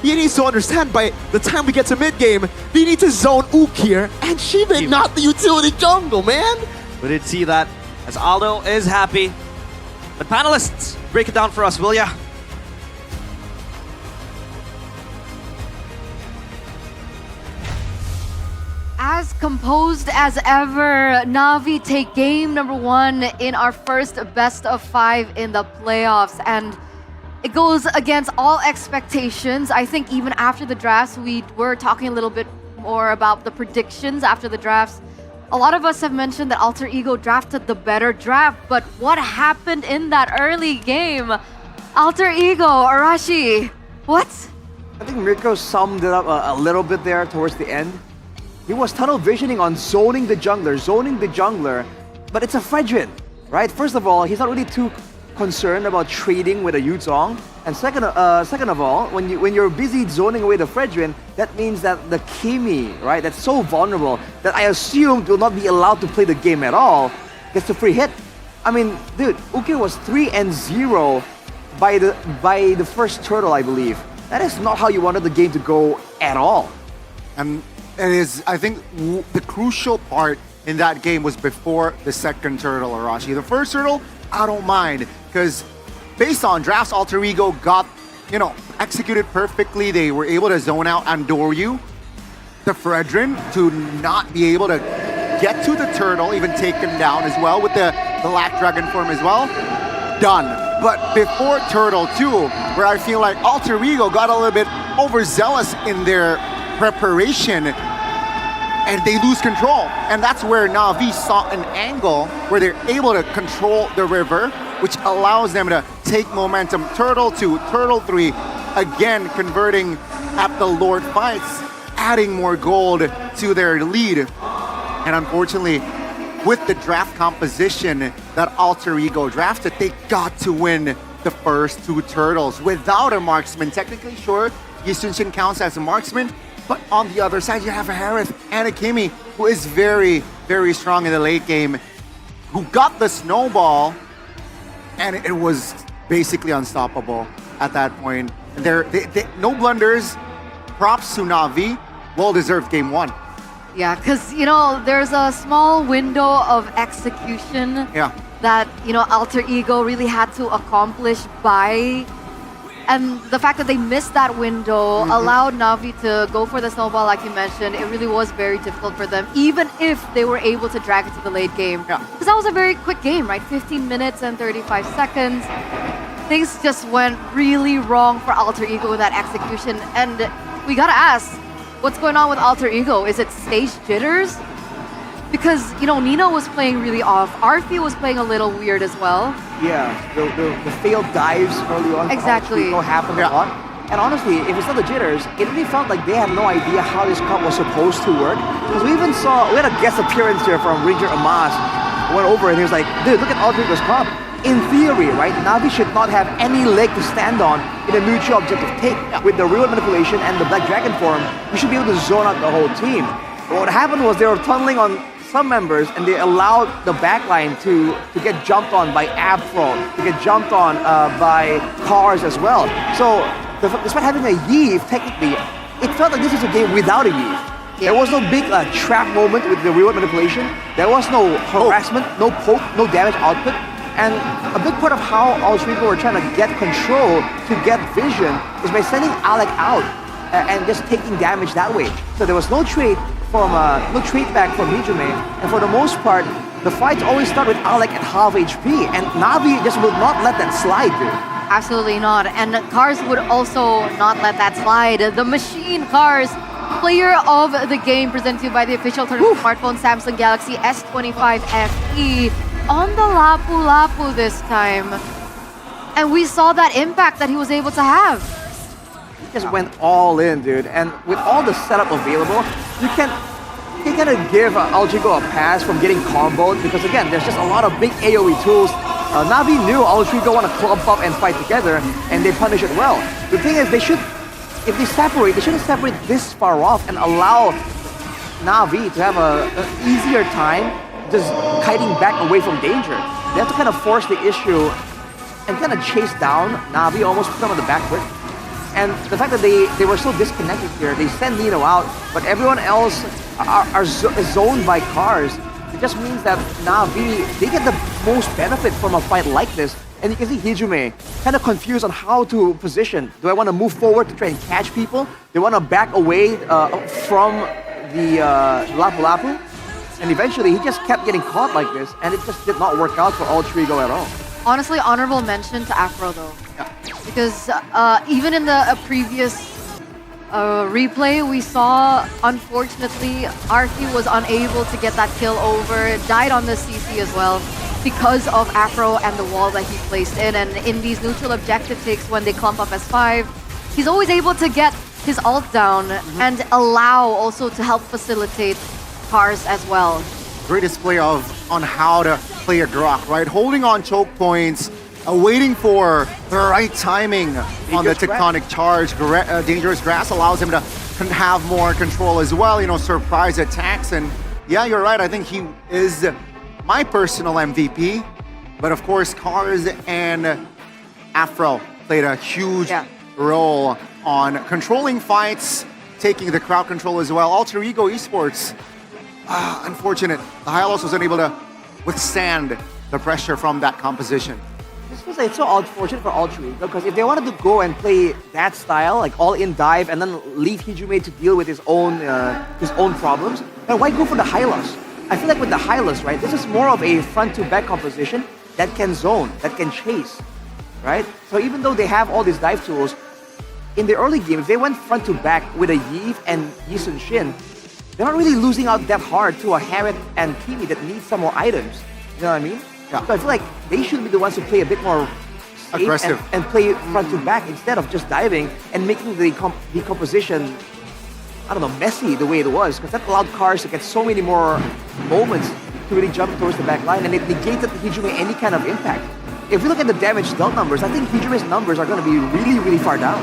Speaker 7: He needs to understand by the time we get to mid-game, they need to zone Ook here and Shivan, not the utility jungle, man.
Speaker 6: We did see that as Aldo is happy. But panelists, break it down for us, will ya?
Speaker 26: As composed as ever, Na'Vi take game number 1 in our first best of 5 in the playoffs. And it goes against all expectations. I think even after the drafts, we were talking a little bit more about the predictions after the drafts. A lot of us have mentioned that Alter Ego drafted the better draft, but what happened in that early game? Alter Ego, Arashi, what?
Speaker 5: I think Mirko summed it up a little bit there towards the end. He was tunnel visioning on zoning the jungler, but it's a Fredrin, right? First of all, he's not really too concerned about trading with a Yuzong. And second of all, when you're busy zoning away the Fredrin, that means that the Kimi, right, that's so vulnerable that I assumed will not be allowed to play the game at all, gets a free hit. I mean, dude, Uke was 3-0 by the first turtle, I believe. That is not how you wanted the game to go at all.
Speaker 3: And it is, I think, the crucial part in that game was before the second turtle, Arashi. The first turtle, I don't mind, because based on drafts, Alter Ego got, executed perfectly. They were able to zone out Andoryu, the Fredrin, to not be able to get to the turtle, even take him down as well with the Black Dragon form as well. Done. But before Turtle 2, where I feel like Alter Ego got a little bit overzealous in their preparation, and they lose control. And that's where Na'Vi saw an angle where they're able to control the river, which allows them to take momentum. Turtle 2, Turtle 3, again converting at the Lord fights, adding more gold to their lead. And unfortunately, with the draft composition that Alter Ego drafted, they got to win the first 2 turtles without a marksman. Technically, sure, Yisunshin counts as a marksman, but on the other side, you have a Harith and a Kimi, who is very, very strong in the late game, who got the snowball, and it was basically unstoppable at that point. No blunders. Props to Na'Vi. Well-deserved game 1.
Speaker 26: Yeah, because, there's a small window of execution that, Alter Ego really had to accomplish by. And the fact that they missed that window allowed Na'Vi to go for the snowball, like you mentioned. It really was very difficult for them, even if they were able to drag it to the late game. Because that was a very quick game, right? 15 minutes and 35 seconds. Things just went really wrong for Alter Ego with that execution. And we gotta ask, what's going on with Alter Ego? Is it stage jitters? Because, Nino was playing really off. Arfi was playing a little weird as well.
Speaker 5: Yeah, the failed dives early on.
Speaker 26: Exactly.
Speaker 5: Happened a lot. And honestly, if it's not the jitters, it really felt like they had no idea how this comp was supposed to work. Because we had a guest appearance here from Ranger Amas. Went over and he was like, dude, look at Alter Ego's comp. In theory, right, Na'Vi should not have any leg to stand on in a neutral objective take. With the real manipulation and the Black Dragon form, you should be able to zone out the whole team. But what happened was they were tunneling on some members and they allowed the backline to get jumped on by Abfro, to get jumped on by cars as well. So despite having a Yeve, technically, it felt like this was a game without a Yeve. There was no big trap moment with the real manipulation. There was no harassment, no poke, no damage output. And a big part of how Alter Ego were trying to get control to get vision is by sending Alec out and just taking damage that way. So there was no trade back from Hijime, and for the most part, the fights always start with Alec at half HP, and Na'Vi just will not let that slide, dude.
Speaker 26: Absolutely not, and Cars would also not let that slide. The Machine Cars, player of the game, presented to you by the official tournament smartphone Samsung Galaxy S25 FE, on the Lapu Lapu this time. And we saw that impact that he was able to have.
Speaker 5: He just went all in, dude. And with all the setup available, you can kind of give Altrigo a pass from getting comboed because again, there's just a lot of big AoE tools. Navi knew Altrigo want to clump up and fight together, and they punish it well. The thing is, if they separate, they shouldn't separate this far off and allow Navi to have an easier time just kiting back away from danger. They have to kind of force the issue and kind of chase down Navi, almost put them on the back foot. And the fact that they were so disconnected here, they send Nino out, but everyone else are zoned by cars. It just means that Navi, they get the most benefit from a fight like this. And you can see Hijume kind of confused on how to position. Do I want to move forward to try and catch people? Do I want to back away from the Lapu Lapu? And eventually he just kept getting caught like this, and it just did not work out for Altrigo at all.
Speaker 26: Honestly, honorable mention to Afro though. Yeah. Because even in the previous replay, we saw, unfortunately, Arthi was unable to get that kill over, died on the CC as well because of Afro and the wall that he placed in. And in these neutral objective takes, when they clump up as 5, he's always able to get his ult down and allow also to help facilitate cars as well.
Speaker 3: Great display on how to play a Grok, right? Holding on choke points, waiting for the right timing on the tectonic charge. Dangerous Grass allows him to have more control as well, you know, surprise attacks. And yeah, you're right. I think he is my personal MVP. But of course, Cars and Afro played a huge role on controlling fights, taking the crowd control as well. Alter Ego Esports, unfortunate. The Hylos was unable to withstand the pressure from that composition.
Speaker 5: This feels like it's so unfortunate for Alter Ego because if they wanted to go and play that style, like all-in dive, and then leave Hijume to deal with his own problems, then why go for the Hylos? I feel like with the Hylos, right, this is more of a front-to-back composition that can zone, that can chase, right? So even though they have all these dive tools, in the early game, if they went front-to-back with a Yves and Yi Sun Shin, they're not really losing out that hard to a Harriet and Kimi that need some more items. You know what I mean? Yeah. So I feel like they should be the ones who play a bit more safe
Speaker 3: aggressive
Speaker 5: and play front to back instead of just diving and making the composition, I don't know, messy the way it was, because that allowed Cars to get so many more moments to really jump towards the back line, and it negated Hijume any kind of impact. If we look at the damage dealt numbers, I think Hijume's numbers are going to be really, really far down.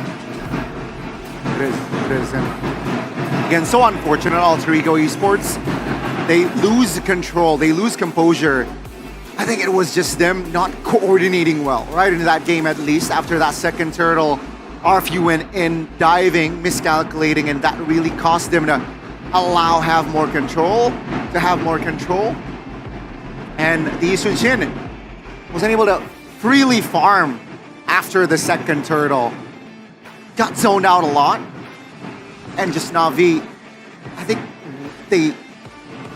Speaker 3: It is. And again, so unfortunate, Alter Ego Esports. They lose control, they lose composure. I think it was just them not coordinating well, right? In that game, at least, after that second turtle, RFU went in diving, miscalculating, and that really cost them to have more control. And the Yi Sun Shin was unable to freely farm after the second turtle. Got zoned out a lot. And just Na'Vi, I think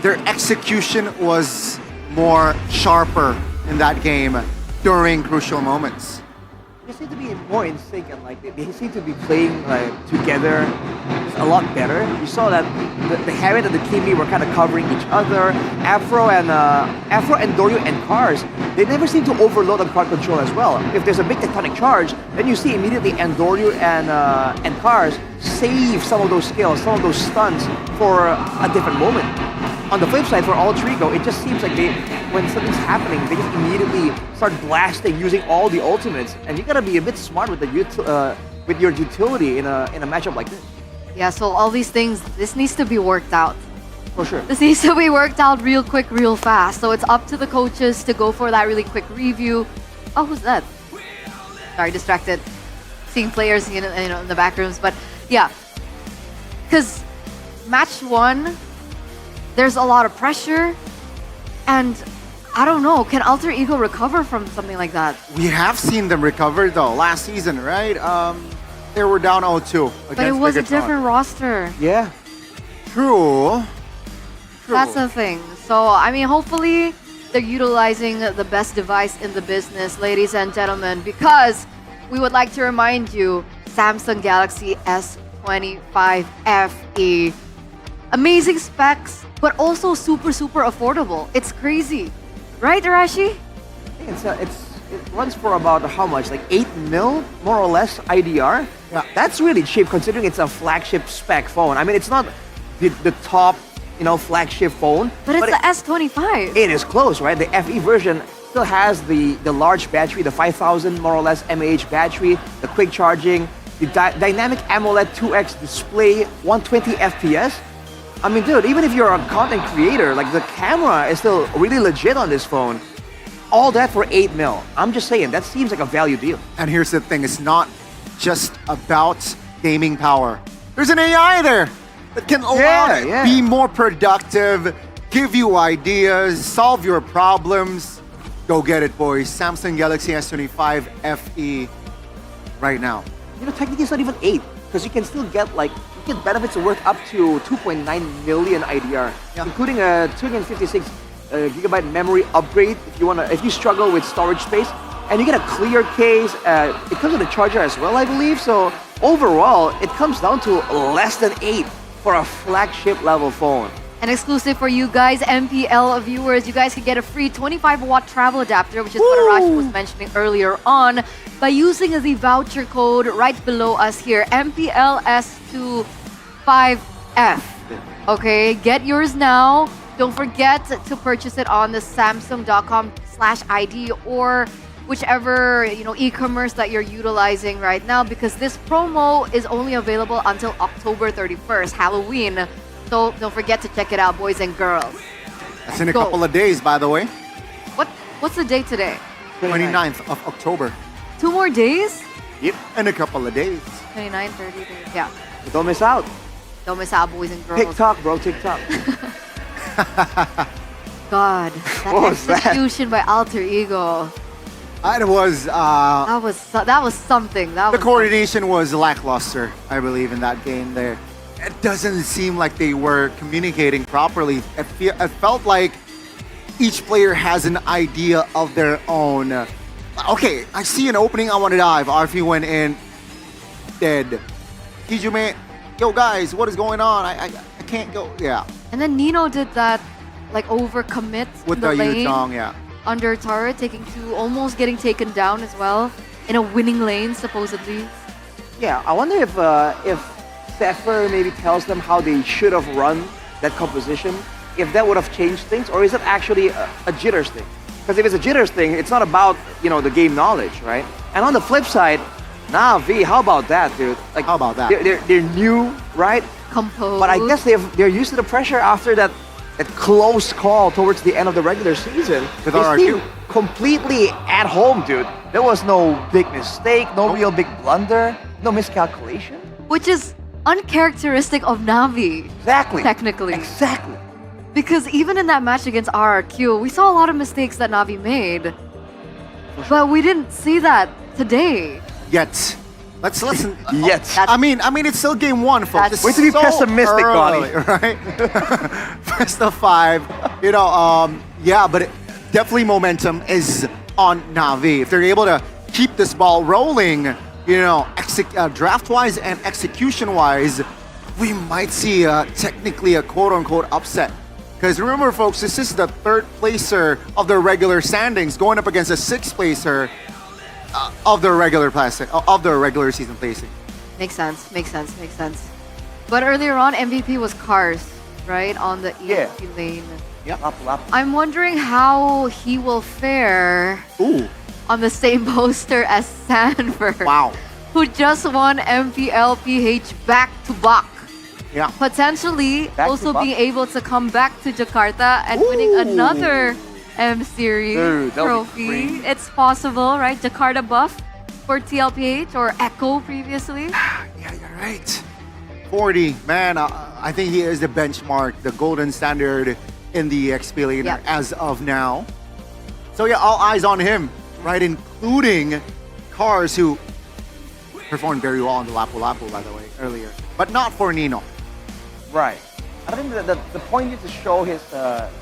Speaker 3: their execution was more sharper in that game during crucial moments.
Speaker 5: They seem to be more in sync, and like they seem to be playing together a lot better. You saw that the Harriet and the Kimi were kind of covering each other. Afro and Doryu and Cars, they never seem to overload on card control as well. If there's a big tectonic charge, then you see immediately Doryu and Cars save some of those skills, some of those stuns for a different moment. On the flip side, for Alter Ego, it just seems like when something's happening, they just immediately start blasting using all the ultimates, and you gotta be a bit smart with with your utility in a matchup like this.
Speaker 26: Yeah, so all these things, this needs to be worked out.
Speaker 5: For sure.
Speaker 26: This needs to be worked out real quick, real fast. So it's up to the coaches to go for that really quick review. Oh, who's that? Sorry, distracted. Seeing players in the back rooms, but yeah, because match 1. There's a lot of pressure, and I don't know, can Alter Ego recover from something like that?
Speaker 3: We have seen them recover though, last season, right? They were down 0-2 against
Speaker 26: But it was a
Speaker 3: Bigatron.
Speaker 26: different roster.
Speaker 5: Yeah.
Speaker 3: True.
Speaker 26: That's the thing. So, I mean, hopefully they're utilizing the best device in the business, ladies and gentlemen, because we would like to remind you, Samsung Galaxy S25 FE. Amazing specs, but also super, super affordable. It's crazy. Right, Arashi?
Speaker 5: I think it runs for about how much? Like 8 mil, more or less, IDR.
Speaker 3: Yeah.
Speaker 5: That's really cheap considering it's a flagship spec phone. I mean, it's not the top, flagship phone.
Speaker 26: But it's the S25.
Speaker 5: It is close, right? The FE version still has the large battery, the 5,000 more or less mAh battery, the quick charging, the dynamic AMOLED 2X display, 120 FPS. I mean, dude, even if you're a content creator, like the camera is still really legit on this phone. All that for 8 mil. I'm just saying, that seems like a value deal.
Speaker 3: And here's the thing, it's not just about gaming power. There's an AI there that can be more productive, give you ideas, solve your problems. Go get it, boys. Samsung Galaxy S25 FE right now.
Speaker 5: Technically it's not even 8, because you can still get benefits worth up to 2.9 million IDR, including a 256 gigabyte memory upgrade if you struggle with storage space, and you get a clear case. It comes with a charger as well, I believe. So overall, it comes down to less than 8 for a flagship level phone.
Speaker 26: And exclusive for you guys, MPL viewers, you guys can get a free 25-watt travel adapter, which is what Arash was mentioning earlier on, by using the voucher code right below us here, MPLS25F. Okay, get yours now. Don't forget to purchase it on the Samsung.com/ID or whichever e-commerce that you're utilizing right now, because this promo is only available until October 31st, Halloween. So don't forget to check it out, boys and girls.
Speaker 3: That's in a couple of days, by the way.
Speaker 26: What's the date today?
Speaker 3: 29th of October.
Speaker 26: 2 more days?
Speaker 3: Yep, in a couple of days.
Speaker 26: 29, 30 days. Yeah.
Speaker 5: Don't miss out.
Speaker 26: Don't miss out, boys and girls.
Speaker 5: TikTok, bro, TikTok.
Speaker 26: God, that execution by Alter Ego.
Speaker 3: It was.
Speaker 26: That was something.
Speaker 3: The coordination was lackluster, I believe, in that game there. It doesn't seem like they were communicating properly. It felt like each player has an idea of their own. Okay, I see an opening, I want to dive. RF went in, dead. Kijume, yo guys, what is going on? I can't go. Yeah.
Speaker 26: And then Nino did that, overcommit
Speaker 3: with
Speaker 26: the lane
Speaker 3: Yutong, yeah.
Speaker 26: Under turret, taking 2, almost getting taken down as well in a winning lane, supposedly.
Speaker 5: Yeah, I wonder if Zephyr maybe tells them how they should have run that composition, if that would have changed things, or is it actually a jitters thing? Because if it's a jitters thing, it's not about, the game knowledge, right? And on the flip side, Na'Vi, how about that, dude?
Speaker 3: How about that?
Speaker 5: They're new, right?
Speaker 26: Composed.
Speaker 5: But I guess they're used to the pressure after that close call towards the end of the regular season.
Speaker 3: With
Speaker 5: they
Speaker 3: RRQ.
Speaker 5: seem completely at home, dude. There was no big mistake, no real big blunder, no miscalculation.
Speaker 26: Which is uncharacteristic of Na'Vi.
Speaker 5: Exactly.
Speaker 26: Technically.
Speaker 5: Exactly.
Speaker 26: Because even in that match against RRQ, we saw a lot of mistakes that Na'Vi made. But we didn't see that today.
Speaker 3: Yet. Let's listen.
Speaker 5: Yet.
Speaker 3: I mean, it's still game 1, folks. It's
Speaker 5: way to be
Speaker 3: so
Speaker 5: pessimistic,
Speaker 3: early,
Speaker 5: Donnie.
Speaker 3: right? Best of 5. Yeah, but definitely momentum is on Na'Vi. If they're able to keep this ball rolling, draft-wise and execution-wise, we might see technically a quote-unquote upset. Because remember, folks, this is the 3rd placer of the regular standings going up against a 6th placer of the regular season placing.
Speaker 26: Makes sense. But earlier on, MVP was Cars, right? On the ESP lane.
Speaker 5: Yep.
Speaker 26: I'm wondering how he will fare on the same poster as Sanford.
Speaker 3: Wow.
Speaker 26: Who just won MPL PH back-to-back.
Speaker 3: Yeah.
Speaker 26: Potentially also being able to come back to Jakarta and winning another M Series trophy. It's possible, right? Jakarta buff for TLPH or Echo previously.
Speaker 3: Yeah, you're right. 40, man, I think he is the benchmark, the golden standard in the XP lane as of now. So yeah, all eyes on him, right? Including Cars, who performed very well on the Lapu-Lapu, by the way, earlier. But not for Nino.
Speaker 5: Right. I think that the point is to show his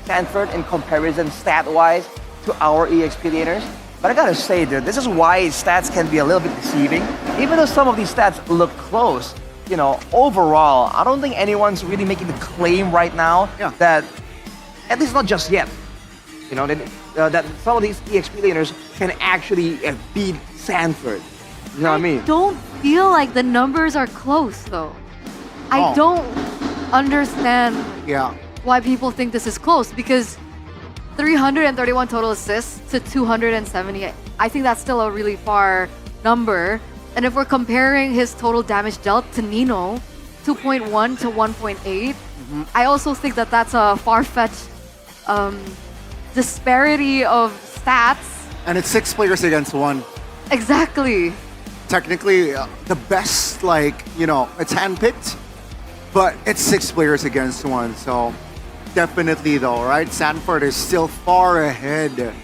Speaker 5: Sanford in comparison stat-wise to our EXP laners. But I gotta say, dude, this is why stats can be a little bit deceiving. Even though some of these stats look close, overall, I don't think anyone's really making the claim right now that, at least not just yet, that some of these EXP laners can actually beat Sanford. You know what I mean?
Speaker 26: Don't feel like the numbers are close though. I
Speaker 3: Oh.
Speaker 26: don't understand
Speaker 3: Yeah.
Speaker 26: why people think this is close because 331 total assists to 270. I think that's still a really far number. And if we're comparing his total damage dealt to Nino, 2.1 to 1.8, I also think that that's a far-fetched disparity of stats.
Speaker 3: And it's 6 players against 1.
Speaker 26: Exactly.
Speaker 3: Technically, the best, like, it's handpicked, but it's 6 players against 1. So definitely, though, right? Sanford is still far ahead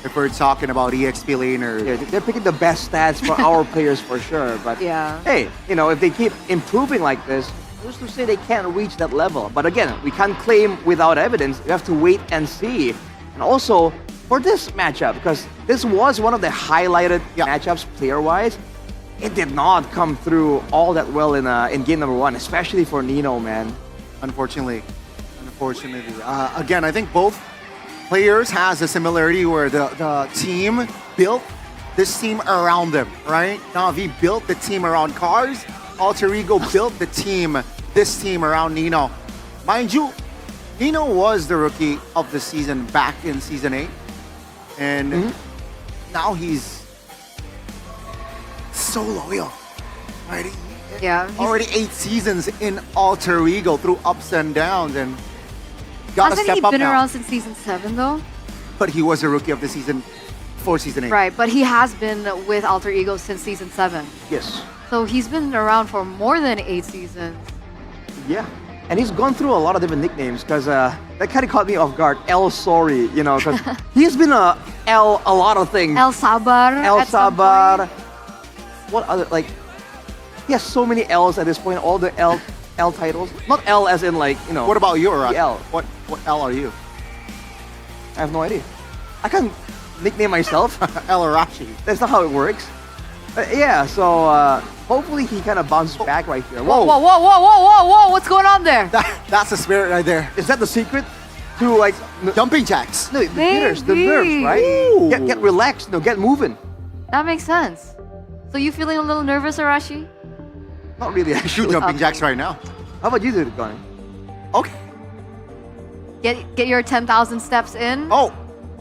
Speaker 3: if we're talking about EXP laners.
Speaker 5: Yeah, they're picking the best stats for our players for sure. But
Speaker 26: Yeah.
Speaker 5: hey, if they keep improving like this, who's to say they can't reach that level? But again, we can't claim without evidence. We have to wait and see. And also, for this matchup, because this was one of the highlighted matchups player-wise, it did not come through all that well in game number 1, especially for Nino, man.
Speaker 3: Unfortunately. Again, I think both players has a similarity where the team built this team around them, right? Na'Vi built the team around Cars. Alter Ego built this team around Nino. Mind you, Nino was the rookie of the season back in Season 8. And now he's so loyal, right?
Speaker 26: Yeah.
Speaker 3: Already 8 seasons in Alter Ego through ups and downs, and gotta
Speaker 26: Hasn't
Speaker 3: step
Speaker 26: he
Speaker 3: up
Speaker 26: been
Speaker 3: now.
Speaker 26: around since season 7 though?
Speaker 3: But he was a rookie of the season for Season 8.
Speaker 26: Right, but he has been with Alter Ego since season 7.
Speaker 5: Yes.
Speaker 26: So he's been around for more than 8 seasons.
Speaker 5: Yeah. And he's gone through a lot of different nicknames because that kind of caught me off guard. El Sorry, because he's been a lot of things.
Speaker 26: El Sabar.
Speaker 5: El
Speaker 26: at some
Speaker 5: Sabar.
Speaker 26: point.
Speaker 5: What other, he has so many L's at this point, all the L titles. Not L as in
Speaker 3: What about you, Arashi?
Speaker 5: L.
Speaker 3: What L are you?
Speaker 5: I have no idea. I can't nickname myself.
Speaker 3: El Arashi.
Speaker 5: That's not how it works. Yeah, so hopefully he kind of bounces back right here.
Speaker 26: Whoa, whoa, whoa, whoa, whoa, whoa, whoa, what's going on there?
Speaker 3: That's the spirit right there.
Speaker 5: Is that the secret to
Speaker 3: jumping jacks?
Speaker 5: No, the nerves, right? Get relaxed, get moving.
Speaker 26: That makes sense. So you feeling a little nervous, Arashi?
Speaker 5: Not really,
Speaker 3: Shoot
Speaker 5: actually.
Speaker 3: jumping jacks right now.
Speaker 5: How about you, Goni?
Speaker 3: Okay.
Speaker 26: Get your 10,000 steps in.
Speaker 3: Oh.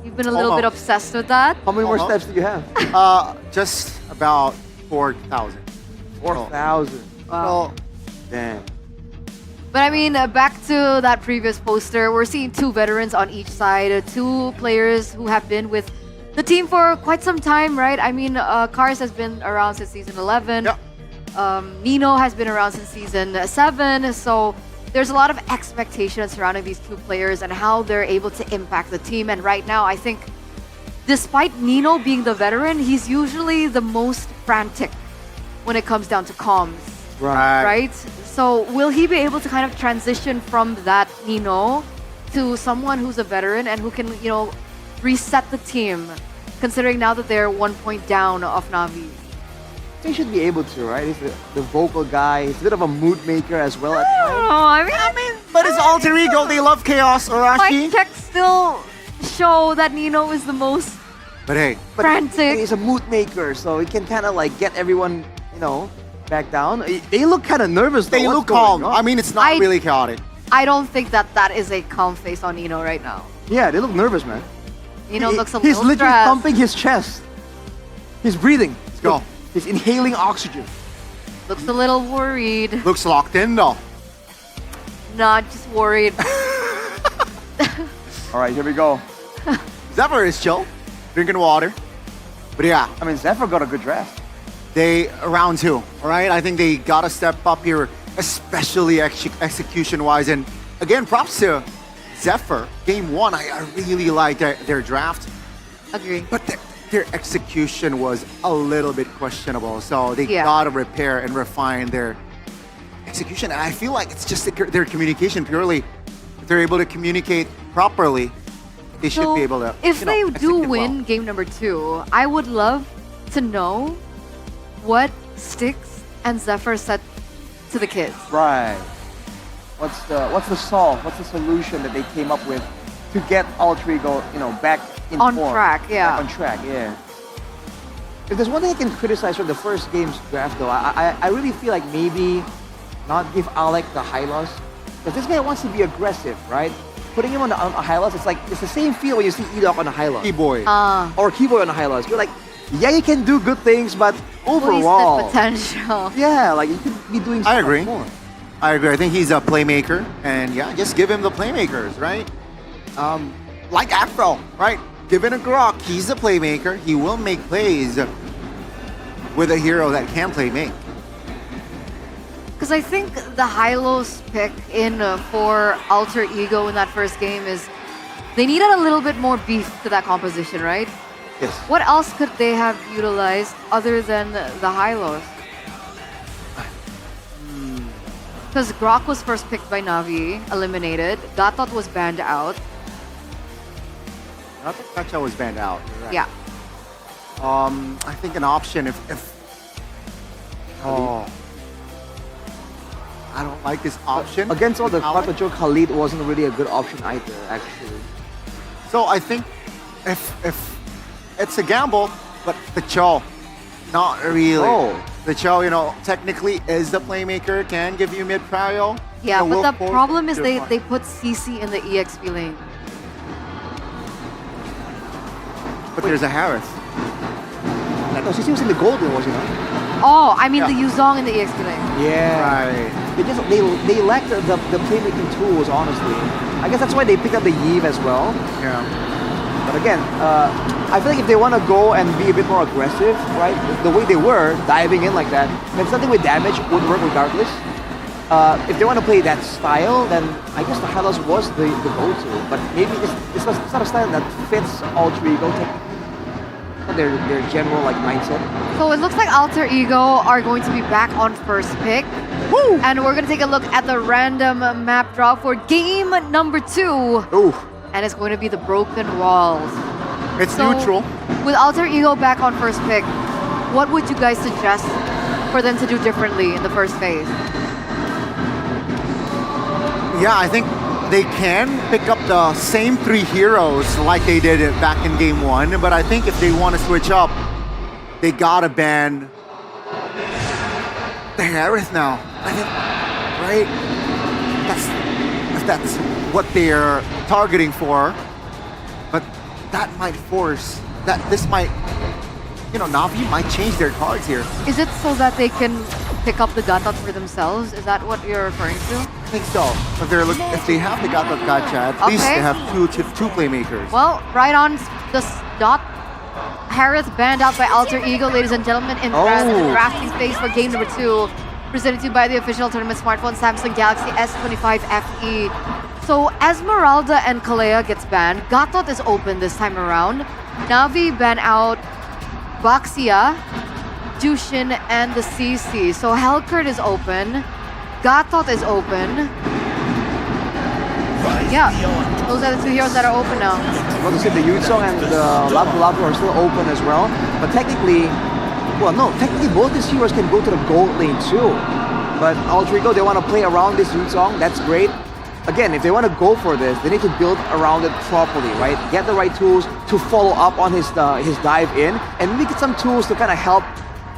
Speaker 26: You've been a little bit obsessed with that.
Speaker 5: How many more steps do you have?
Speaker 3: Just about 4,000.
Speaker 5: 4,000.
Speaker 26: Wow.
Speaker 5: Damn.
Speaker 26: But I mean, back to that previous poster, we're seeing 2 veterans on each side, 2 players who have been with the team for quite some time, right? I mean, Cars has been around since season 11. Nino has been around since season 7. So there's a lot of expectations surrounding these 2 players and how they're able to impact the team. And right now, I think despite Nino being the veteran, he's usually the most frantic when it comes down to comms. Right? So will he be able to kind of transition from that Nino to someone who's a veteran and who can, reset the team, considering now that they're 1 point down of Na'Vi?
Speaker 5: He should be able to, right? He's the vocal guy. He's a bit of a mood maker as well at times.
Speaker 26: I mean,
Speaker 3: but it's Alter Ego. They love chaos, Arashi.
Speaker 26: My checks still show that Nino is the most
Speaker 3: But hey,
Speaker 26: frantic.
Speaker 5: He's a mood maker, so he can kind of get everyone, back down. They look kind of nervous.
Speaker 3: They look calm. I mean, it's not really chaotic.
Speaker 26: I don't think that is a calm face on Nino right now.
Speaker 5: Yeah, they look nervous, man.
Speaker 26: Nino looks a
Speaker 5: He's
Speaker 26: little
Speaker 5: literally
Speaker 26: stressed.
Speaker 5: thumping his chest. He's breathing.
Speaker 3: Let's go.
Speaker 5: He's inhaling oxygen.
Speaker 26: Looks a little worried.
Speaker 3: Looks locked in, though.
Speaker 26: Not just worried.
Speaker 5: All right, here we go.
Speaker 3: Zephyr is chill, drinking water. But yeah.
Speaker 5: I mean, Zephyr got a good draft.
Speaker 3: Round 2, all right? I think they got to step up here, especially execution-wise. And again, props to Zephyr. Game 1, I really liked their draft.
Speaker 26: Agree.
Speaker 3: But their execution was a little bit questionable. So they got to repair and refine their execution. And I feel like it's just their communication purely. If they're able to communicate properly, they should be able to.
Speaker 26: If they do
Speaker 3: execute
Speaker 26: win
Speaker 3: well.
Speaker 26: game number 2, I would love to know what Styx and Zephyr said to the kids.
Speaker 5: Right. What's the solve? What's the solution that they came up with to get Alter Ego, back in
Speaker 26: On
Speaker 5: form.
Speaker 26: track, yeah.
Speaker 5: Back on track, yeah. If there's one thing I can criticize from the first game's draft, though, I really feel like maybe not give Alec the high loss. Because this guy wants to be aggressive, right? Putting him on a high loss, it's the same feel when you see Edok on a high loss.
Speaker 3: Keyboy.
Speaker 5: Or Keyboy on a high loss. You're like, yeah, you can do good things, but
Speaker 26: Wasted
Speaker 5: overall...
Speaker 26: potential.
Speaker 5: Yeah, like you could be doing so
Speaker 3: I
Speaker 5: much
Speaker 3: agree.
Speaker 5: more.
Speaker 3: I agree. I think he's a playmaker, and yeah, just give him the playmakers, right? Like Afro, right? Give it a Grok. He's a playmaker. He will make plays with a hero that can play make.
Speaker 26: Because I think the Hylos pick in for Alter Ego in that first game is they needed a little bit more beef to that composition, right?
Speaker 5: Yes.
Speaker 26: What else could they have utilized other than the Hylos? Because Grok was first picked by Navi, eliminated. Gatot was banned out.
Speaker 3: I think Kacha was banned out. You're right.
Speaker 26: Yeah.
Speaker 3: I think an option if I don't like this option.
Speaker 5: Against all the
Speaker 3: Alec.
Speaker 5: Pato Khalid wasn't really a good option either, actually.
Speaker 3: So I think if it's a gamble, but the Cho, not really.
Speaker 5: Oh.
Speaker 3: The Cho, technically is the playmaker, can give you mid prio.
Speaker 26: Yeah,
Speaker 3: will
Speaker 26: but the
Speaker 3: force
Speaker 26: problem is
Speaker 3: your
Speaker 26: they
Speaker 3: fun.
Speaker 26: put CC in the EXP lane.
Speaker 3: But there's a Harris.
Speaker 5: No, CC was in the gold lane, was he not?
Speaker 26: Oh, I mean the Yuzong in the EXP lane.
Speaker 5: Yeah.
Speaker 3: Right.
Speaker 5: They lack the playmaking tools, honestly. I guess that's why they picked up the Yves as well.
Speaker 3: Yeah.
Speaker 5: But again, I feel like if they want to go and be a bit more aggressive, right, the way they were, diving in like that, then something with damage would work regardless. If they want to play that style, then I guess the Hylos was the go-to. But maybe it's not a style that fits Alter Ego technically. Their general mindset.
Speaker 26: So it looks like Alter Ego are going to be back on first pick.
Speaker 5: Woo!
Speaker 26: And we're going to take a look at the random map draw for game number 2.
Speaker 3: Ooh.
Speaker 26: And it's going to be the Broken Walls.
Speaker 3: It's
Speaker 26: So,
Speaker 3: neutral.
Speaker 26: With Alter Ego back on first pick, what would you guys suggest for them to do differently in the first phase?
Speaker 3: Yeah, I think they can pick up the same 3 heroes like they did it back in game 1. But I think if they want to switch up, they gotta ban the Harith now. I think, right? That's what they're targeting for. But that might force that this might, Navi might change their cards here.
Speaker 26: Is it so that they can pick up the Gatot for themselves? Is that what you're referring to?
Speaker 3: I think so. If they have the Gatot Gacha, at least
Speaker 26: Okay.
Speaker 3: they have two playmakers.
Speaker 26: Well, right on the dot. Harith banned out by Alter Ego, ladies and gentlemen, in the drafting phase for game number 2. Presented to you by the official tournament smartphone Samsung Galaxy S25 FE. So Esmeralda and Kalea gets banned. Gatot is open this time around. Navi ban out Baxia, Jushin, and the CC. So Helkert is open. Gatot is open. Yeah, those are the 2 heroes that are open now.
Speaker 5: Well, to say the Yuzong and the Lapu are still open as well. But technically both these heroes can go to the gold lane too. But Alter Ego, they want to play around this Yuzong. That's great. Again, if they want to go for this, they need to build around it properly, right? Get the right tools to follow up on his dive in, and maybe get some tools to kind of help,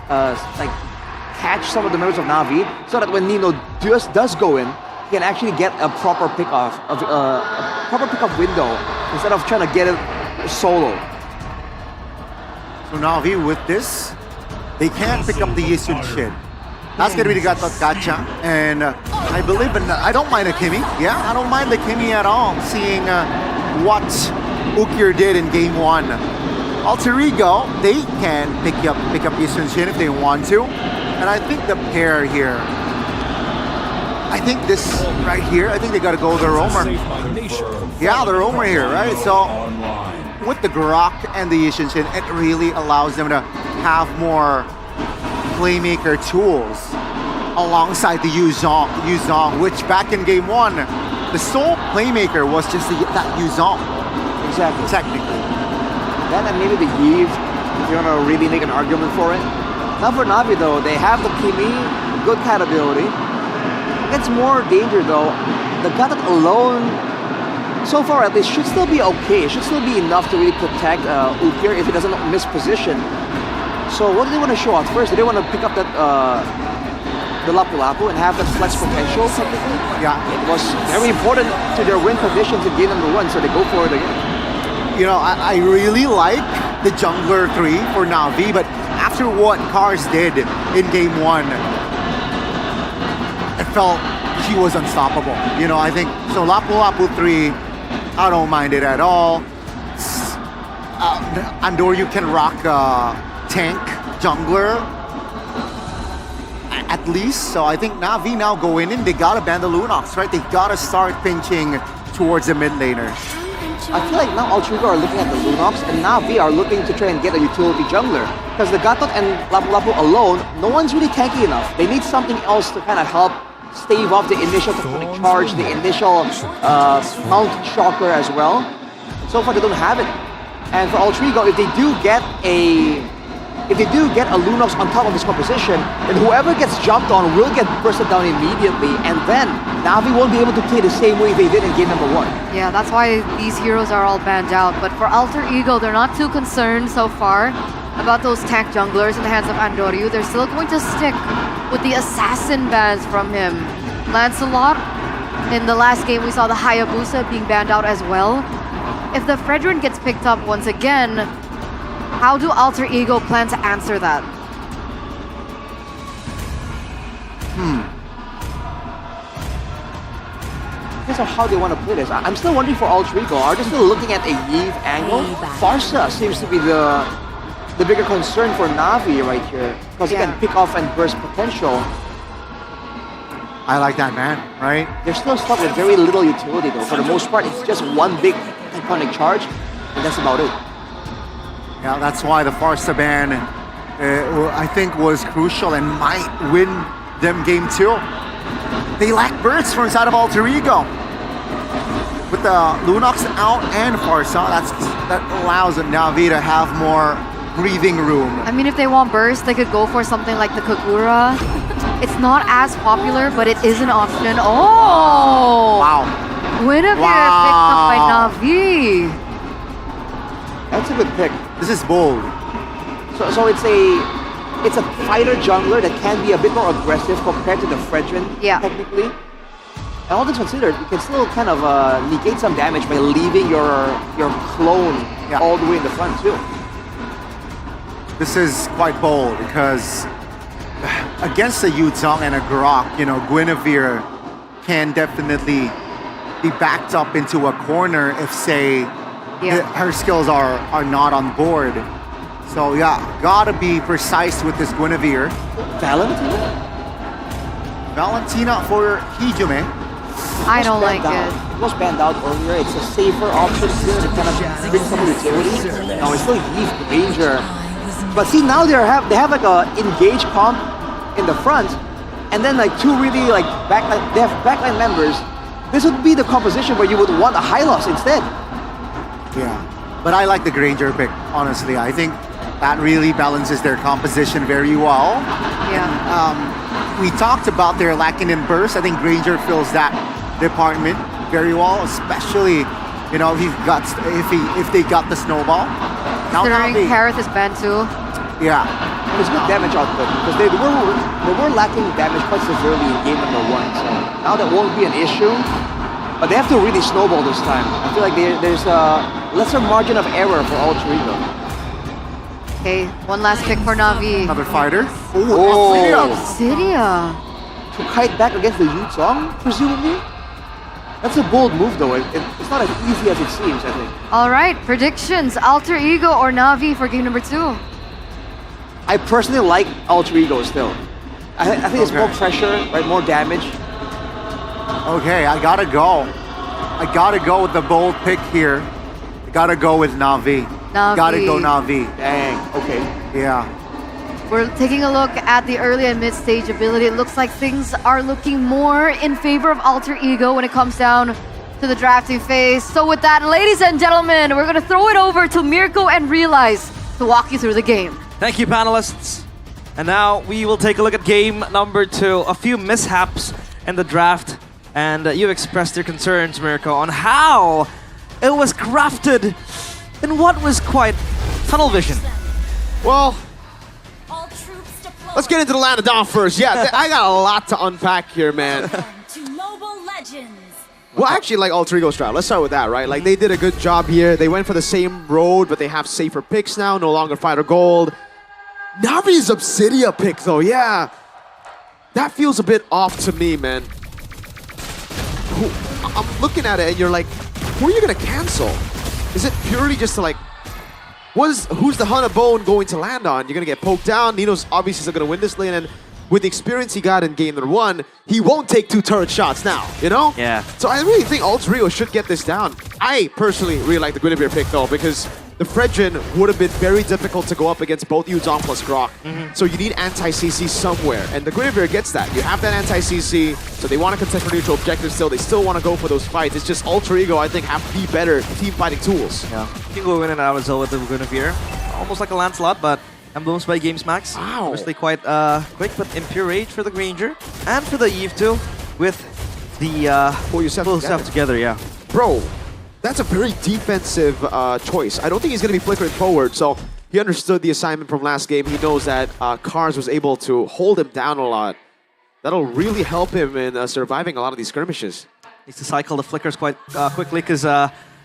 Speaker 5: catch some of the members of Navi, so that when Nino does go in, he can actually get a proper pickoff window instead of trying to get it solo.
Speaker 3: So Navi with this, they can pick up the Yisun Shin. That's gonna be the Gatot Gacha, and I believe I don't mind a Kimi. Yeah, I don't mind the Kimi at all. Seeing what Ukir did in game 1. Alter Ego, they can pick up Yisun Shin if they want to, and I think the pair here. I think this right here. I think they gotta go with the Roamer. Yeah, the Roamer here, right? So with the Grok and the Yisun Shin, it really allows them to have more playmaker tools alongside the Yuzong, which back in game 1, the sole playmaker was just that Yuzong.
Speaker 5: Exactly.
Speaker 3: Technically.
Speaker 5: Then and maybe the Yves, if you want to really make an argument for it. Now for Navi though, they have the Kimi, good cat ability. It's more danger though. The Gatot alone so far at least, should still be okay. It should still be enough to really protect Ukir if he doesn't miss position. So what do they want to show out first? Do they want to pick up that the Lapu Lapu and have that flex potential technically?
Speaker 3: Yeah.
Speaker 5: It was very important to their win condition to game number 1, so they go for it again.
Speaker 3: You know, I really like the jungler 3 for Na'Vi, but after what Cars did in game 1, I felt he was unstoppable. You know, I think, so Lapu Lapu 3, I don't mind it at all. Andor, you can rock tank jungler at least. So I think Na'Vi now go in and they gotta ban the Lunox, right? They gotta start pinching towards the mid laners.
Speaker 5: I feel like now Alter Ego are looking at the Lunox and Na'Vi are looking to try and get a utility jungler. Because the Gatot and Lapu Lapu alone, no one's really tanky enough. They need something else to kind of help stave off the initial tectonic charge, the initial Mount Shocker as well. So far they don't have it. And for Alter Ego, if they do get a Lunox on top of this composition, then whoever gets jumped on will get bursted down immediately, and then Na'Vi won't be able to play the same way they did in game number 1.
Speaker 26: Yeah, that's why these heroes are all banned out. But for Alter Ego, they're not too concerned so far about those tank junglers in the hands of Andoryu. They're still going to stick with the assassin bans from him. Lancelot, in the last game we saw the Hayabusa being banned out as well. If the Fredrin gets picked up once again, how do Alter Ego plan to answer that?
Speaker 5: Depends on how they want to play this. I'm still wondering for Alter Ego, are they still looking at a Yve angle? Farsa seems to be the bigger concern for Na'Vi right here, because he can pick off and burst potential.
Speaker 3: I like that, man, right?
Speaker 5: They're still stuck with very little utility though. For the most part, it's just one big iconic charge, and that's about it.
Speaker 3: Yeah, that's why the Farsa ban, I think, was crucial and might win them game 2. They lack bursts from inside of Alter Ego. With the Lunox out and Farsa, that allows Na'Vi to have more breathing room.
Speaker 26: I mean, if they want burst, they could go for something like the Kagura. It's not as popular, but it is an option. Oh!
Speaker 3: Wow.
Speaker 26: Guinevere picked up by Na'Vi.
Speaker 5: That's a good pick.
Speaker 3: This is bold.
Speaker 5: So it's a fighter jungler that can be a bit more aggressive compared to the Fredrin, technically. And all things considered, you can still kind of negate some damage by leaving your clone all the way in the front too.
Speaker 3: This is quite bold because against a Yuzong and a Grok, you know, Guinevere can definitely be backed up into a corner if, say, her skills are not on board. So yeah, gotta be precise with this Guinevere. Valentina for Hijume.
Speaker 26: I don't like it.
Speaker 5: It was banned out earlier. It's a safer option here to kind of bring some utility. No, it's still Yves Granger. But see, now they have like a engage comp in the front, and then like two really like backline. They have backline members. This would be the composition where you would want a Hylos instead.
Speaker 3: Yeah, but I like the Granger pick, honestly. I think that really balances their composition very well.
Speaker 26: Yeah.
Speaker 3: We talked about their lacking in burst. I think Granger fills that department very well, especially, you know, if they got the snowball.
Speaker 26: Considering Kareth is banned too.
Speaker 3: Yeah.
Speaker 5: It's good damage output because they were lacking damage quite severely in game number 1. So now that won't be an issue. But they have to really snowball this time. I feel like there's a lesser margin of error for Alter Ego.
Speaker 26: Okay, one last pick for Na'Vi.
Speaker 3: Another fighter.
Speaker 26: Obsidia.
Speaker 5: To kite back against the Yuzong, presumably? That's a bold move though. It's not as easy as it seems, I think.
Speaker 26: All right, predictions. Alter Ego or Na'Vi for game number 2?
Speaker 5: I personally like Alter Ego still. I think it's more pressure, right? More damage.
Speaker 3: Okay, I gotta go. I gotta go with the bold pick here. I gotta go with Na'Vi. Gotta go Na'Vi.
Speaker 5: Dang, okay.
Speaker 3: Yeah.
Speaker 26: We're taking a look at the early and mid-stage ability. It looks like things are looking more in favor of Alter Ego when it comes down to the drafting phase. So with that, ladies and gentlemen, we're gonna throw it over to Mirko and Realize to walk you through the game.
Speaker 6: Thank you, panelists. And now we will take a look at game number 2. A few mishaps in the draft And you expressed your concerns, Mirko, on how it was crafted in what was quite tunnel vision.
Speaker 7: Well, let's get into the land of Dawn first. Yeah, I got a lot to unpack here, man. Well, actually, like Alter Ego strat. Let's start with that, right? Like, they did a good job here. They went for the same road, but they have safer picks now. No longer Fighter Gold. Navi's Obsidia pick, though, yeah. That feels a bit off to me, man. I'm looking at it, and you're like, who are you going to cancel? Is it purely just to, like, who's the Hunt of Bone going to land on? You're going to get poked down. Nino's obviously still going to win this lane, and with the experience he got in game number 1, he won't take 2 turret shots now, you know?
Speaker 6: Yeah.
Speaker 7: So I really think Alter Ego should get this down. I personally really like the Guinevere pick, though, because the Fredrin would have been very difficult to go up against both Yuzong plus Grok. So you need anti-CC somewhere, and the Guinevere gets that. You have that anti-CC, so they want to contest for neutral objectives still. They still want to go for those fights. It's just Alter Ego, I think, have the better team fighting tools.
Speaker 6: Yeah. You can go in and out as well with the Guinevere. Almost like a Lancelot, but emblems by Games Max.
Speaker 7: Wow.
Speaker 6: Obviously quite quick, but Impure Rage for the Granger. And for the Eve too, with the
Speaker 7: pull yourself
Speaker 6: together, yeah.
Speaker 7: Bro, that's a very defensive choice. I don't think he's going to be flickering forward, so he understood the assignment from last game. He knows that Cars was able to hold him down a lot. That'll really help him in surviving a lot of these skirmishes.
Speaker 6: Needs to cycle the flickers quite quickly because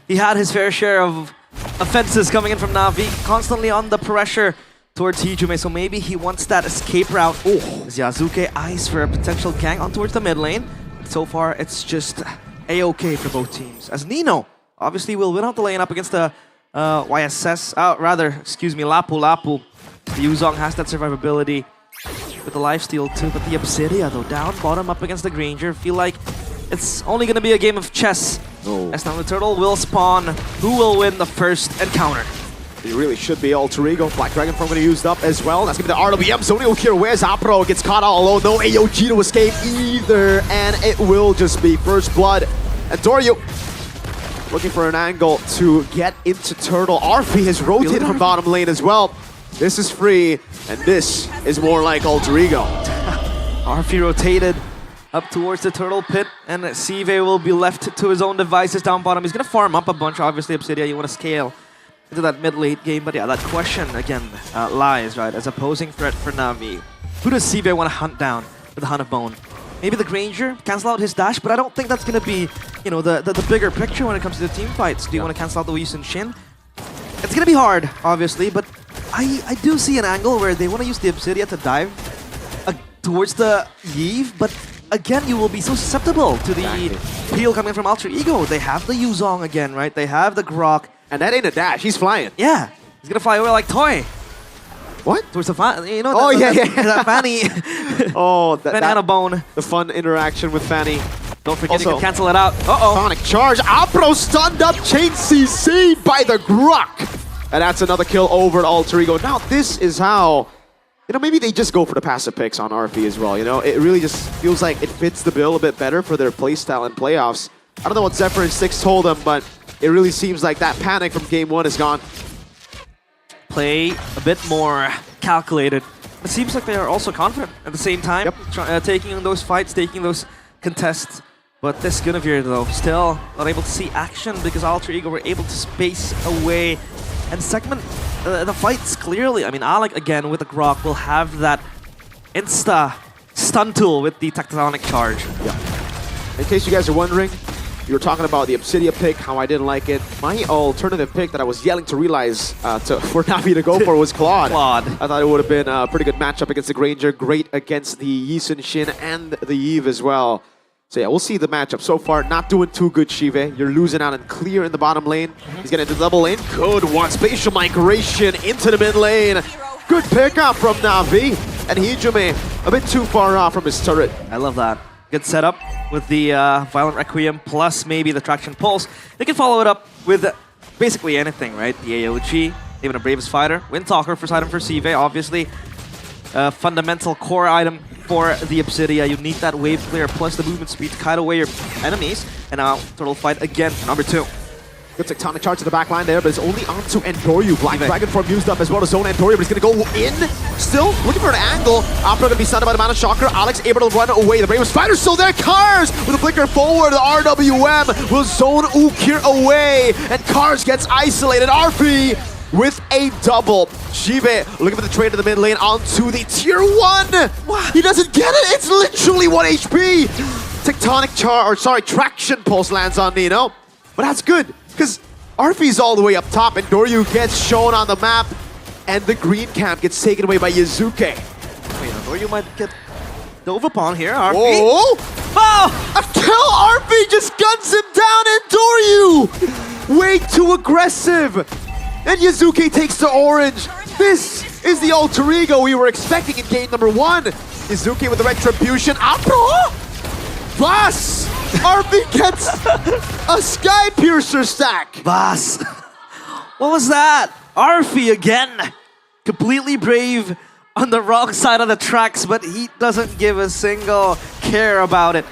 Speaker 6: he had his fair share of offenses coming in from Na'Vi, constantly on the pressure towards Hijume, so maybe he wants that escape route. Oh, as Yazuke eyes for a potential gang on towards the mid lane. So far, it's just A-okay for both teams. As Nino obviously will win out the lane up against the Lapu Lapu. The Yuzong has that survivability with the lifesteal too, but the Obsidia though, down bottom up against the Granger. Feel like it's only going to be a game of chess. As now the turtle will spawn. Who will win the first encounter?
Speaker 7: It really should be Alter Ego. Black Dragon Form going to use up as well. That's going to be the RWM. Zonio here. Where's Apro? Gets caught all alone. No AOG to escape either. And it will just be First Blood. And Doryu looking for an angle to get into Turtle. Arfi has rotated from bottom lane as well. This is free. And this is more like Alter Ego.
Speaker 6: Arfi rotated up towards the Turtle Pit. And Sive will be left to his own devices down bottom. He's going to farm up a bunch. Obviously, Obsidia, you want to scale into that mid-late game, but yeah, that question again lies, right, as opposing threat for Na'Vi. Who does Sive want to hunt down with the Hunt of Bone? Maybe the Granger, cancel out his dash, but I don't think that's going to be, you know, the bigger picture when it comes to the team fights. Do you want to cancel out the Wii Shin? It's going to be hard, obviously, but I do see an angle where they want to use the Obsidia to dive towards the Eve, but again, you will be so susceptible to the peel coming from Alter Ego. They have the Yuzong again, right? They have the Grok.
Speaker 7: And that ain't a dash, he's flying.
Speaker 6: Yeah, he's gonna fly away like Toy.
Speaker 7: What?
Speaker 6: Towards the fan, you know?
Speaker 7: Oh,
Speaker 6: That Fanny.
Speaker 7: Oh,
Speaker 6: Fanny and a bone.
Speaker 7: The fun interaction with Fanny.
Speaker 6: Don't forget you can cancel it out.
Speaker 7: Sonic charge. Apro stunned up. Chain CC'd by the Grok. And that's another kill over at Alter Ego. Now, this is how, you know, maybe they just go for the passive picks on RP as well, you know? It really just feels like it fits the bill a bit better for their playstyle in playoffs. I don't know what Zephyr and Six told them, but it really seems like that panic from game 1 is gone.
Speaker 6: Play a bit more calculated. It seems like they are also confident at the same time, taking on those fights, taking those contests. But this Guinevere, though, still not able to see action because Alter Ego were able to space away and segment the fights clearly. I mean, Alec, again, with the Grok, will have that insta stun tool with the tectonic charge.
Speaker 7: In case you guys are wondering, you were talking about the Obsidia pick, how I didn't like it. My alternative pick that I was yelling to realize for Na'Vi to go for was Claude. I thought it would have been a pretty good matchup against the Granger, great against the Yi Sun-shin and the Eve as well. So yeah, we'll see the matchup. So far, not doing too good, Shive. You're losing out and clear in the bottom lane. He's getting into the double lane. Good one. Spatial migration into the mid lane. Good pickup from Na'Vi. And Hijume a bit too far off from his turret.
Speaker 6: I love that. Good setup with the Violent Requiem plus maybe the Traction Pulse. They can follow it up with basically anything, right? The AOG, even a Bravest Fighter. Windtalker first item for Sive, obviously. Fundamental core item for the Obsidia. You need that wave clear plus the movement speed to kite away your enemies. And now Turtle fight again for number 2.
Speaker 7: Good tectonic charge to the back line there, but it's only onto Endoryu. Black Dragon Form used up as well to zone Endoryu, but he's gonna go in. Still looking for an angle. Opera gonna be stunned by the Mana Shocker. Alex able to run away. The Bravest Spider's still there. Cars with a flicker forward. The RWM will zone Ukir away, and Cars gets isolated. RP with a double. Shibe looking for the trade to the mid lane onto the tier 1. He doesn't get it. It's literally 1 HP. Traction Pulse lands on Nino. But that's good, because Arfi's all the way up top, and Doryu gets shown on the map, and the green camp gets taken away by Yazuke.
Speaker 6: Wait, Doryu might get dove upon here. RP.
Speaker 7: Oh! Oh! A kill! RP just guns him down, and Doryu! Way too aggressive! And Yazuke takes the orange. This is the alter ego we were expecting in game number 1. Yazuke with the retribution. Apro! Boss! RP gets a Sky Piercer stack.
Speaker 6: Boss. What was that? Arfi again. Completely brave on the wrong side of the tracks, but he doesn't give a single care about it.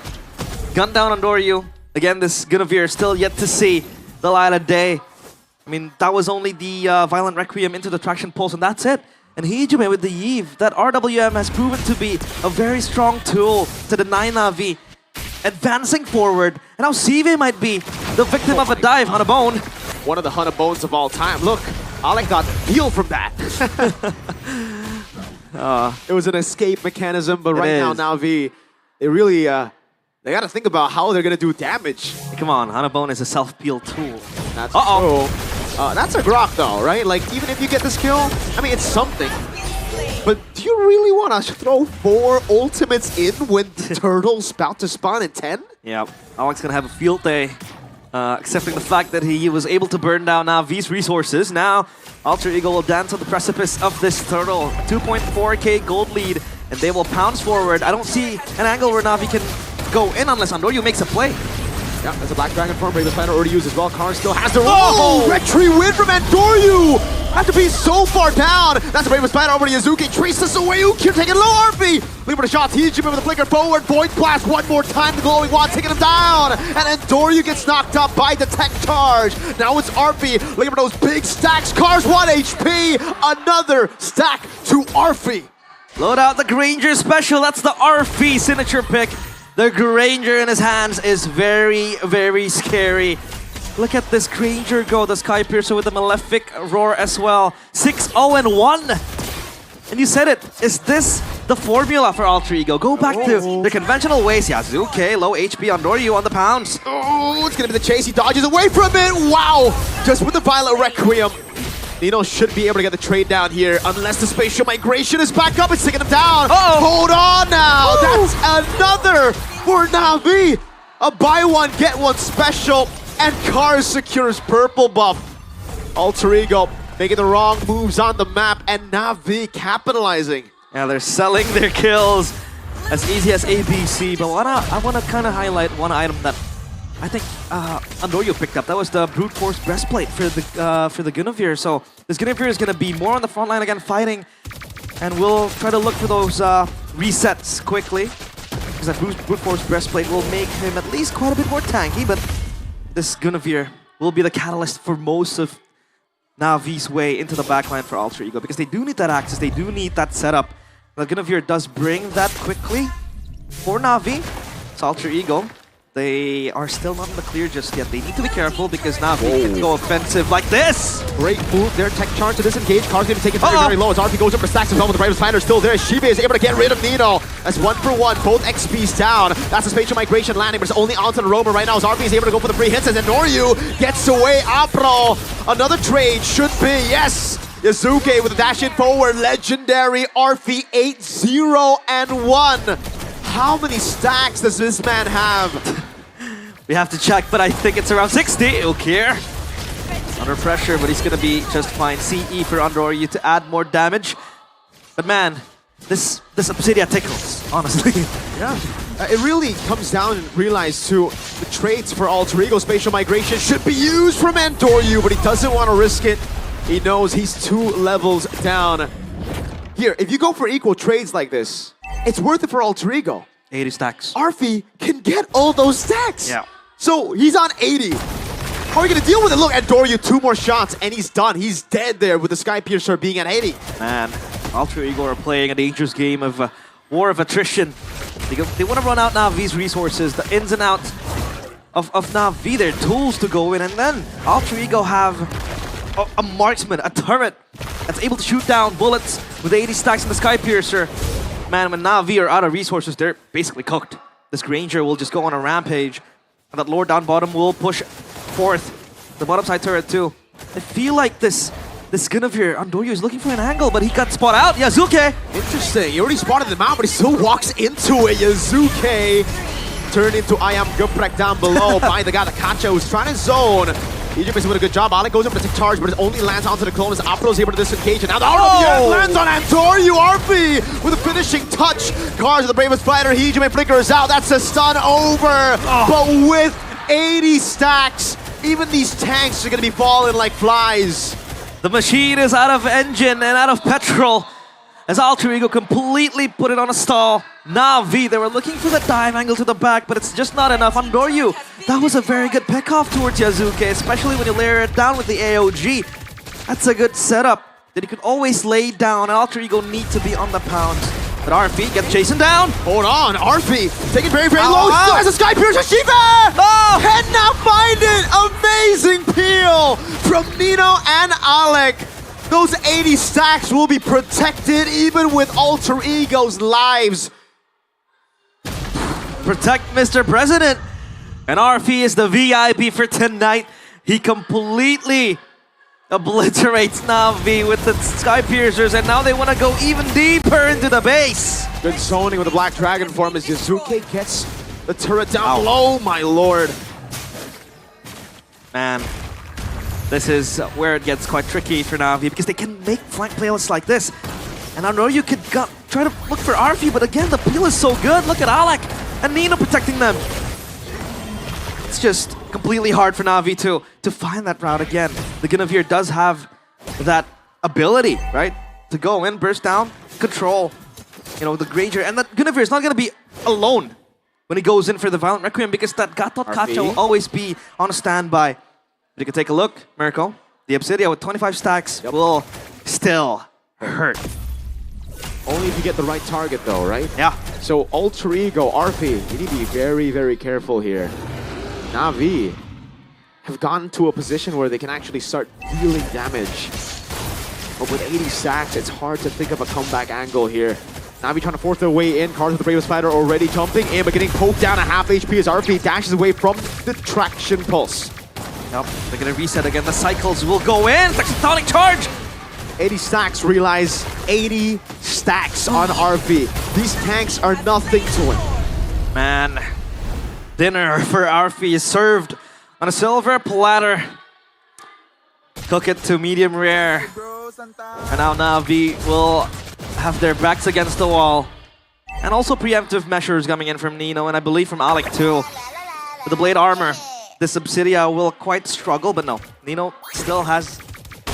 Speaker 6: Gun down on Doryu. Again, this Guinevere still yet to see the light of day. I mean, that was only the Violent Requiem into the Traction Pulse, and that's it. And Hijime with the Eve. That RWM has proven to be a very strong tool to deny Na'Vi advancing forward. And now Sive might be the victim of a dive. Hanabone.
Speaker 7: One of the Hanabones of all time. Look, Alec got healed from that. It was an escape mechanism, but right now, Na'Vi, they really, they gotta think about how they're gonna do damage.
Speaker 6: Come on, Hanabone is a self-peel tool.
Speaker 7: That's true. That's a Grok though, right? Like, even if you get this kill, I mean, it's something. But do you really want to throw 4 ultimates in when the turtle's about to spawn in 10?
Speaker 6: Yeah, Alex gonna have a field day, accepting the fact that he was able to burn down Navi's resources. Now, Alter Ego will dance on the precipice of this turtle. 2.4k gold lead, and they will pounce forward. I don't see an angle where Na'Vi can go in unless Andoryu makes a play.
Speaker 7: Yeah, there's a Black Dragon form. Bravest Spider already used as well. Karn still has the retry win from Andoryu! After being so far down, that's the Bravest Spider over to Yazuki. Traces away. Ukir taking low. RP looking for the shots. He's with the flicker forward. Void Blast one more time. The glowing wand taking him down. And Andoryu gets knocked up by the tech charge. Now it's RP looking for those big stacks. Cars 1 HP. Another stack to RP.
Speaker 6: Load out the Granger special. That's the RP signature pick. The Granger in his hands is very, very scary. Look at this Granger go, the Sky Piercer with the Malefic Roar as well. 6-0-1. And you said it, is this the formula for Alter Ego? Go back to the conventional ways. Yazuke, low HP on Doryu on the pounds.
Speaker 7: Oh, it's gonna be the chase. He dodges away from it. Wow! Just with the Violent Requiem. Nino should be able to get the trade down here unless the spatial migration is back up. It's taking him down. Hold on now. That's another for Na'Vi. A buy one, get one special. And Cars secures purple buff. Alter Ego making the wrong moves on the map, and Na'Vi capitalizing.
Speaker 6: Yeah, they're selling their kills as easy as ABC. But I want to kind of highlight one item that I think Andoryu picked up. That was the Brute Force Breastplate for the Guinevere. So this Guinevere is going to be more on the front line again fighting. And we'll try to look for those resets quickly. Because that Brute Force Breastplate will make him at least quite a bit more tanky. But this Guinevere will be the catalyst for most of Na'Vi's way into the backline for Alter Ego. Because they do need that access. They do need that setup. The Guinevere does bring that quickly for Na'Vi. It's Alter Ego. They are still not in the clear just yet. They need to be careful because Na'Vi can go offensive like this.
Speaker 7: Great move there. Tech charge to disengage. Car's going to take it very, very low. As RP goes up for stacks as well with the Bravest Spider still there. Shibe is able to get rid of Nino. That's 1 for 1. Both XPs down. That's the spatial migration landing, but it's only onto the roamer right now as RP is able to go for the free hits. And then Noryu gets away. Apro. Another trade should be. Yes. Yazuke with a dash in forward. Legendary RP 8-0-1. How many stacks does this man have?
Speaker 6: We have to check, but I think it's around 60. Ukir under pressure, but he's gonna be just fine. CE for Andoryu to add more damage. But man, this Obsidia tickles, honestly.
Speaker 7: Yeah, it really comes down and realize too, the traits for Alter Ego spatial migration should be used from Andoryu, but he doesn't want to risk it. He knows he's 2 levels down. Here, if you go for equal trades like this, it's worth it for Alter Ego.
Speaker 6: 80 stacks.
Speaker 7: Arfi can get all those stacks.
Speaker 6: Yeah.
Speaker 7: So he's on 80. How are we going to deal with it? Look, Endoryu, 2 more shots, and he's done. He's dead there with the Sky Piercer being at 80.
Speaker 6: Man, Alter Ego are playing a dangerous game of war of attrition. They want to run out Navi's resources, the ins and outs of Navi, their tools to go in, and then Alter Ego have a marksman, a turret that's able to shoot down bullets with 80 stacks in the Sky Piercer. Man, when Navi are out of resources, they're basically cooked. This Granger will just go on a rampage, and that Lord down bottom will push forth the bottom side turret too. I feel like this Guinevere, Endoryu is looking for an angle, but he got spot out. Yazuke!
Speaker 7: Interesting. He already spotted them out, but he still walks into it. Yazuke turned into I am Guprek down below by the guy, Kacha, who's trying to zone. Egypt is doing a good job. Alec goes in for the take charge, but it only lands onto the clone as Apro is able to disengage. And now the lands on Endoryu. RP with a finishing touch. Cars are the bravest fighter. Hijime flickers out. That's a stun over. But with 80 stacks, even these tanks are going to be falling like flies.
Speaker 6: The machine is out of engine and out of petrol as Alter Ego completely put it on a stall. Navi, they were looking for the dive angle to the back, but it's just not enough. Endoryu, that was a very good pick-off towards Yazuke, especially when you layer it down with the AOG. That's a good setup that you could always lay down, and Alter Ego need to be on the pound. But RP gets chasing down.
Speaker 7: Hold on, RP taking very, very low. Still has a Sky Piercer. Shiva! Cannot find it. Amazing peel from Nino and Alec. Those 80 stacks will be protected even with Alter Ego's lives.
Speaker 6: Protect Mr. President. And RP is the VIP for tonight. He completely obliterates Navi with the Sky Piercers, and now they want to go even deeper into the base.
Speaker 7: Good zoning with the Black Dragon form as Yazuke gets the turret down low, my lord.
Speaker 6: Man, this is where it gets quite tricky for Navi because they can make flank playlists like this. And I know you could try to look for RP, but again, the peel is so good. Look at Alec and Nino protecting them. It's just completely hard for Navi to find that route again. The Guinevere does have that ability, right? To go in, burst down, control, the Granger. And that Guinevere is not going to be alone when he goes in for the Violent Requiem because that Gatot Kacha will always be on standby. But you can take a look, Mirko. The Obsidia with 25 stacks will still hurt.
Speaker 7: Only if you get the right target though, right?
Speaker 6: Yeah.
Speaker 7: So Alter Ego, RP, you need to be very, very careful here. Navi have gotten to a position where they can actually start dealing damage. But with 80 stacks, it's hard to think of a comeback angle here. Navi trying to force their way in. Cards with the bravest fighter already jumping in, but getting poked down at half HP as RP dashes away from the traction pulse.
Speaker 6: Yep, they're gonna reset again. The cycles will go in. Tectonic charge!
Speaker 7: 80 stacks, realize 80 stacks on RP. These tanks are nothing to him.
Speaker 6: Man, dinner for RP is served on a silver platter. Cook it to medium rare. And now Navi will have their backs against the wall. And also preemptive measures coming in from Nino, and I believe from Alec too. With the blade armor, this Obsidia will quite struggle, but no. Nino still has,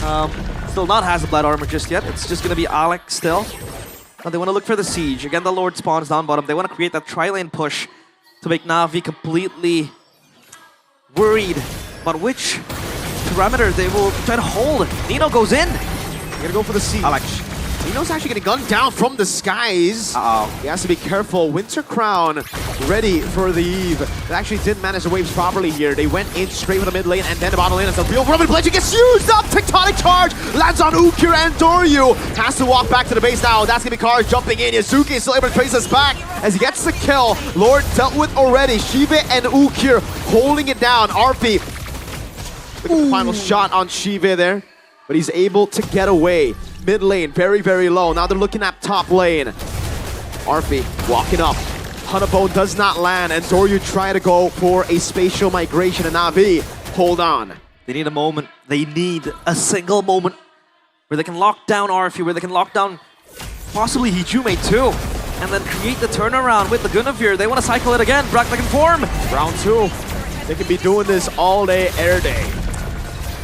Speaker 6: not has the blade armor just yet. It's just gonna be Alec still. Now they want to look for the siege. Again, the Lord spawns down bottom. They want to create that tri-lane push to make Navi completely worried about which parameter they will try to hold. Nino goes in.
Speaker 7: They're gonna go for the siege. Alec. Nino's actually getting gunned down from the skies. He has to be careful. Winter Crown ready for the Eve. They actually didn't manage the waves properly here. They went in straight for the mid lane and then the bottom lane as the real Roman Pledge gets used up. Tectonic charge lands on Ukir and Endoryu. Has to walk back to the base now. That's gonna be Cars jumping in. Yazuki is still able to trace us back as he gets the kill. Lord dealt with already. Shive and Ukir holding it down. RP. Look at the final shot on Shive there. But he's able to get away. Mid lane, very, very low. Now they're looking at top lane. RP walking up. Hunabone does not land, and Endoryu try to go for a spatial migration, and Navi, hold on.
Speaker 6: They need a moment. They need a single moment where they can lock down RP, where they can lock down possibly Hijime too, and then create the turnaround with the Guinevere. They want to cycle it again. Brock can form.
Speaker 7: Round 2. They can be doing this all day, air day.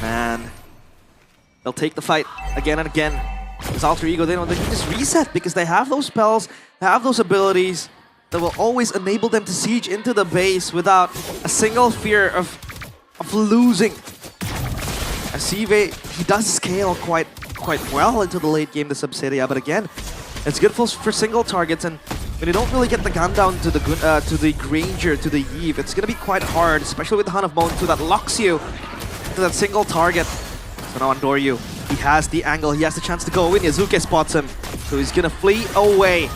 Speaker 6: Man. They'll take the fight again and again. Because Alter Ego, they can just reset because they have those spells, they have those abilities that will always enable them to siege into the base without a single fear of of losing. As Sive, he does scale quite well into the late game, the Subsidia, but again, it's good for single targets, and when you don't really get the gun down to the Granger, to the Eve, it's gonna be quite hard, especially with the Hunt of Bone 2 that locks you to that single target. So now on Doryu, he has the angle, he has the chance to go in. Yazuke spots him, so he's gonna flee away.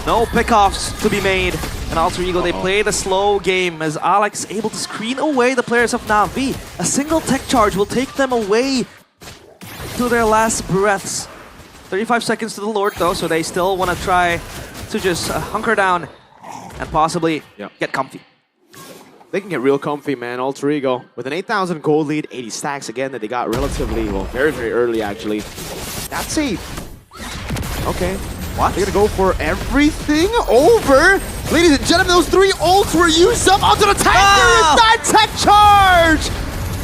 Speaker 6: No pickoffs to be made. And Alter Ego, they play the slow game as Alex able to screen away the players of Na'Vi. A single tech charge will take them away to their last breaths. 35 seconds to the Lord though, so they still want to try to just hunker down and possibly get comfy.
Speaker 7: They can get real comfy, man. Alter Ego with an 8,000 gold lead, 80 stacks again that they got relatively, well, very, very early actually. That's a... Okay. What? They're gonna go for everything over. Ladies and gentlemen, those 3 ults were used up onto the tank. There is that tech charge!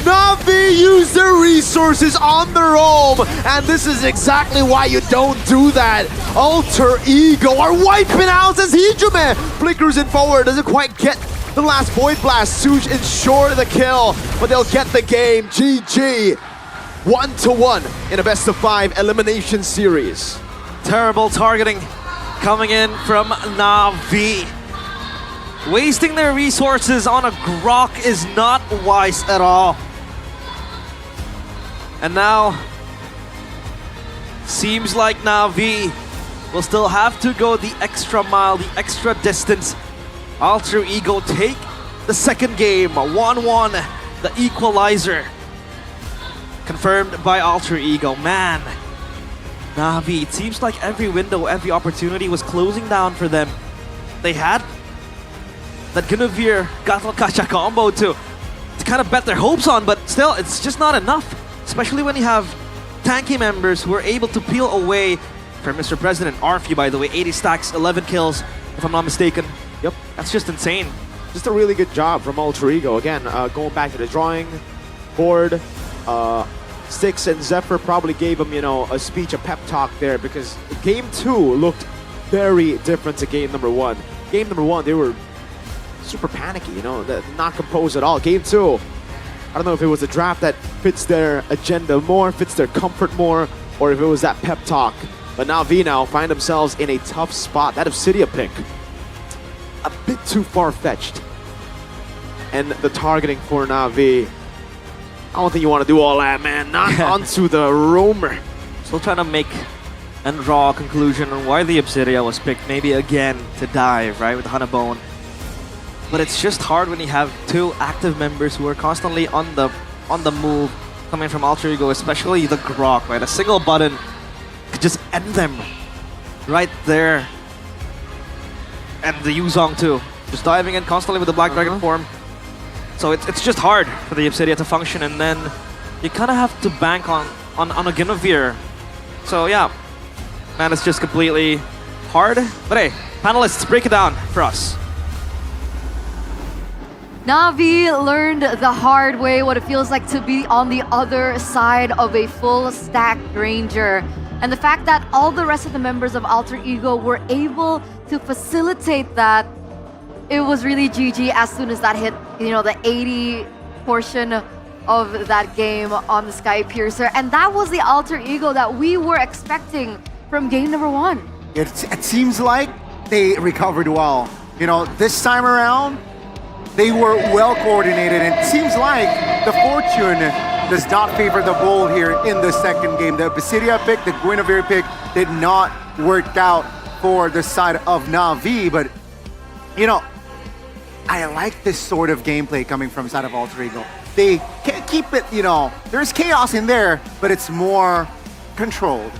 Speaker 7: Na'Vi use their resources on their own, and this is exactly why you don't do that. Alter Ego are wiping out as Hijime flickers in forward, doesn't quite get the last Void Blast to ensure the kill, but they'll get the game. GG. 1-1 in a best of 5 elimination series.
Speaker 6: Terrible targeting coming in from Na'Vi. Wasting their resources on a Grok is not wise at all. And now, seems like Na'Vi will still have to go the extra mile, the extra distance. Alter Ego take the second game, 1-1, the equalizer. Confirmed by Alter Ego. Man, Na'Vi, it seems like every window, every opportunity was closing down for them. They had that Guinevere Gatal Kacha combo to kind of bet their hopes on, but still, it's just not enough. Especially when you have tanky members who are able to peel away from Mr. President. Arfi, by the way, 80 stacks, 11 kills, if I'm not mistaken.
Speaker 7: Yep.
Speaker 6: That's just insane.
Speaker 7: Just a really good job from Alter Ego. Again, going back to the drawing board, Styx and Zephyr probably gave him, you know, a speech, a pep talk there, because game 2 looked very different to game number 1. Game number 1, they were super panicky, you know, not composed at all. Game 2, I don't know if it was a draft that fits their agenda more, fits their comfort more, or if it was that pep talk. But Na'Vi now find themselves in a tough spot. That Obsidia pick, a bit too far-fetched. And the targeting for Na'Vi, I don't think you want to do all that, man. Not onto the roamer.
Speaker 6: Still trying to make and draw a conclusion on why the Obsidia was picked, maybe again to dive, right, with Hanabone. But it's just hard when you have 2 active members who are constantly on the move coming from Alter Ego, especially the Grok, right? A single button could just end them right there. And the Yuzong too, just diving in constantly with the Black Dragon form. So it's just hard for the Obsidia to function, and then you kind of have to bank on a Guinevere. So yeah, man, it's just completely hard. But hey, panelists, break it down for us.
Speaker 26: Na'Vi learned the hard way what it feels like to be on the other side of a full stack Granger. And the fact that all the rest of the members of Alter Ego were able to facilitate that, it was really GG as soon as that hit, you know, the 80 portion of that game on the Sky Piercer. And that was the Alter Ego that we were expecting from game number 1.
Speaker 3: It seems like they recovered well. You know, this time around, they were well coordinated, and it seems like the fortune does not favor the bold here in the second game. The Obsidia pick, the Guinevere pick did not work out for the side of Na'Vi, but you know, I like this sort of gameplay coming from side of Alter Ego. They can keep it, you know, there's chaos in there, but it's more controlled.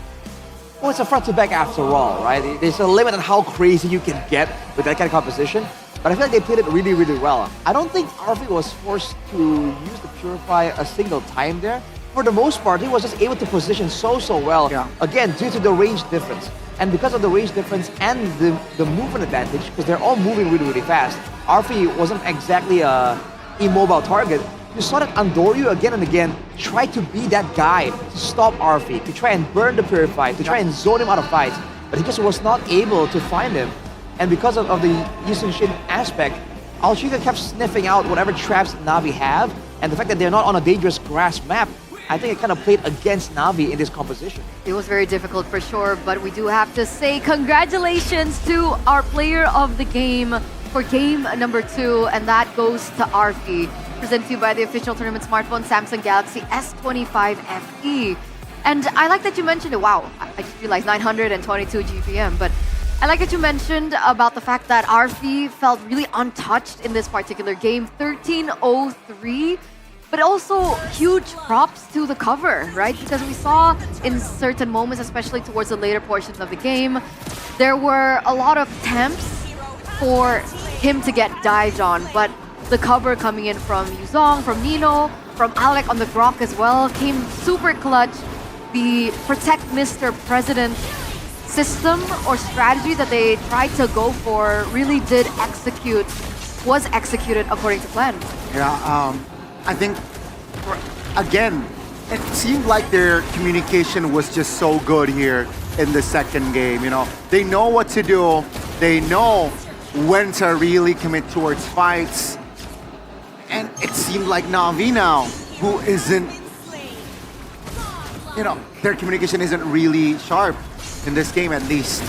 Speaker 5: Well, it's a front to back after all, right? There's a limit on how crazy you can get with that kind of composition. But I feel like they played it really, really well. I don't think Arfi was forced to use the Purify a single time there. For the most part, he was just able to position so well. Yeah. Again, due to the range difference. And because of the range difference and the movement advantage, because they're all moving really, really fast, Arfi wasn't exactly a immobile target. You saw that Andoryu again and again try to be that guy to stop Arfi, to try and burn the Purify, to try and zone him out of fights. But he just was not able to find him. And because of the Yushin Shin aspect, Alter Ego kept sniffing out whatever traps Na'Vi have, And the fact that they're not on a dangerous grass map, I think it kind of played against Na'Vi in this composition.
Speaker 26: It was very difficult for sure, but we do have to say congratulations to our player of the game for game number 2, and that goes to Arfi, presented to you by the official tournament smartphone Samsung Galaxy S25 FE. And I like that you mentioned it. Wow, I just realized 922 GPM, but I like that you mentioned about the fact that Arfi felt really untouched in this particular game, 13-0-3. But also huge props to the cover, right? Because we saw in certain moments, especially towards the later portions of the game, there were a lot of attempts for him to get dived on. But the cover coming in from Yuzong, from Nino, from Alec on the Grok as well, came super clutch. The Protect Mr. President system or strategy that they tried to go for really was executed according to plan.
Speaker 3: Yeah, I think, again, it seemed like their communication was just so good here in the second game. You know, they know what to do. They know when to really commit towards fights. And it seemed like Na'Vi now, who isn't, you know, their communication isn't really sharp in this game, at least.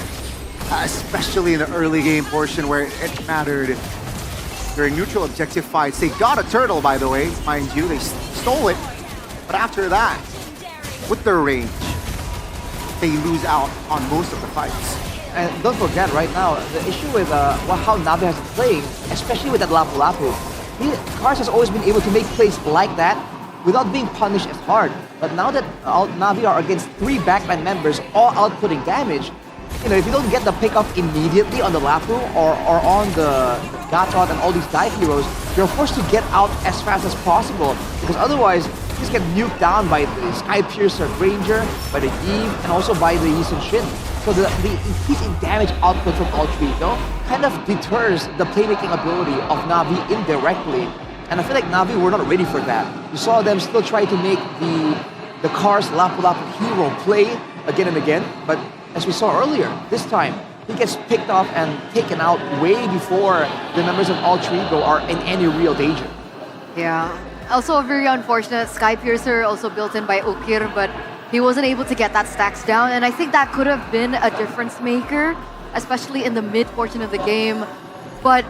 Speaker 3: Especially in the early game portion where it mattered. During neutral objective fights, they got a turtle, by the way, mind you, they stole it. But after that, with their range, they lose out on most of the fights.
Speaker 5: And don't forget right now, the issue with how Na'Vi has been playing, especially with that Lapu Lapu, Cars has always been able to make plays like that without being punished as hard. But now that Na'Vi are against 3 backline members all outputting damage, you know, if you don't get the pick off immediately on the Lapu or on the Gatot and all these dive heroes, you're forced to get out as fast as possible, because otherwise you just get nuked down by the Sky Piercer Ranger, by the Eve, and also by the Yi Sun-shin. So the increase in damage output from Altrico kind of deters the playmaking ability of Na'Vi indirectly. And I feel like Na'Vi were not ready for that. You saw them still try to make the Cars Lapu Lapu hero play again and again, but as we saw earlier, this time, he gets picked off and taken out way before the members of Altrico are in any real danger.
Speaker 26: Yeah. Also very unfortunate, Sky Piercer also built in by Ukir, but he wasn't able to get that stacks down, and I think that could have been a difference maker, especially in the mid portion of the game. But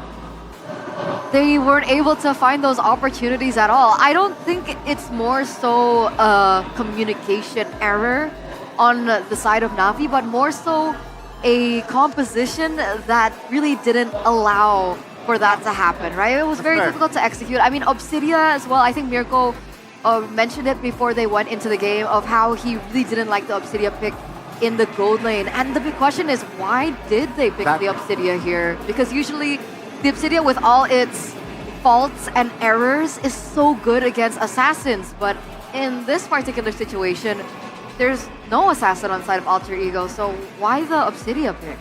Speaker 26: they weren't able to find those opportunities at all. I don't think it's more so a communication error on the side of Na'Vi, but more so a composition that really didn't allow for that to happen, right? It was very difficult to execute. I mean, Obsidia as well, I think Mirko mentioned it before they went into the game of how he really didn't like the Obsidia pick in the gold lane. And the big question is, why did they pick the Obsidia here? Because usually the Obsidia, with all its faults and errors, is so good against assassins. But in this particular situation, there's no assassin on side of Alter Ego, so why the Obsidia pick?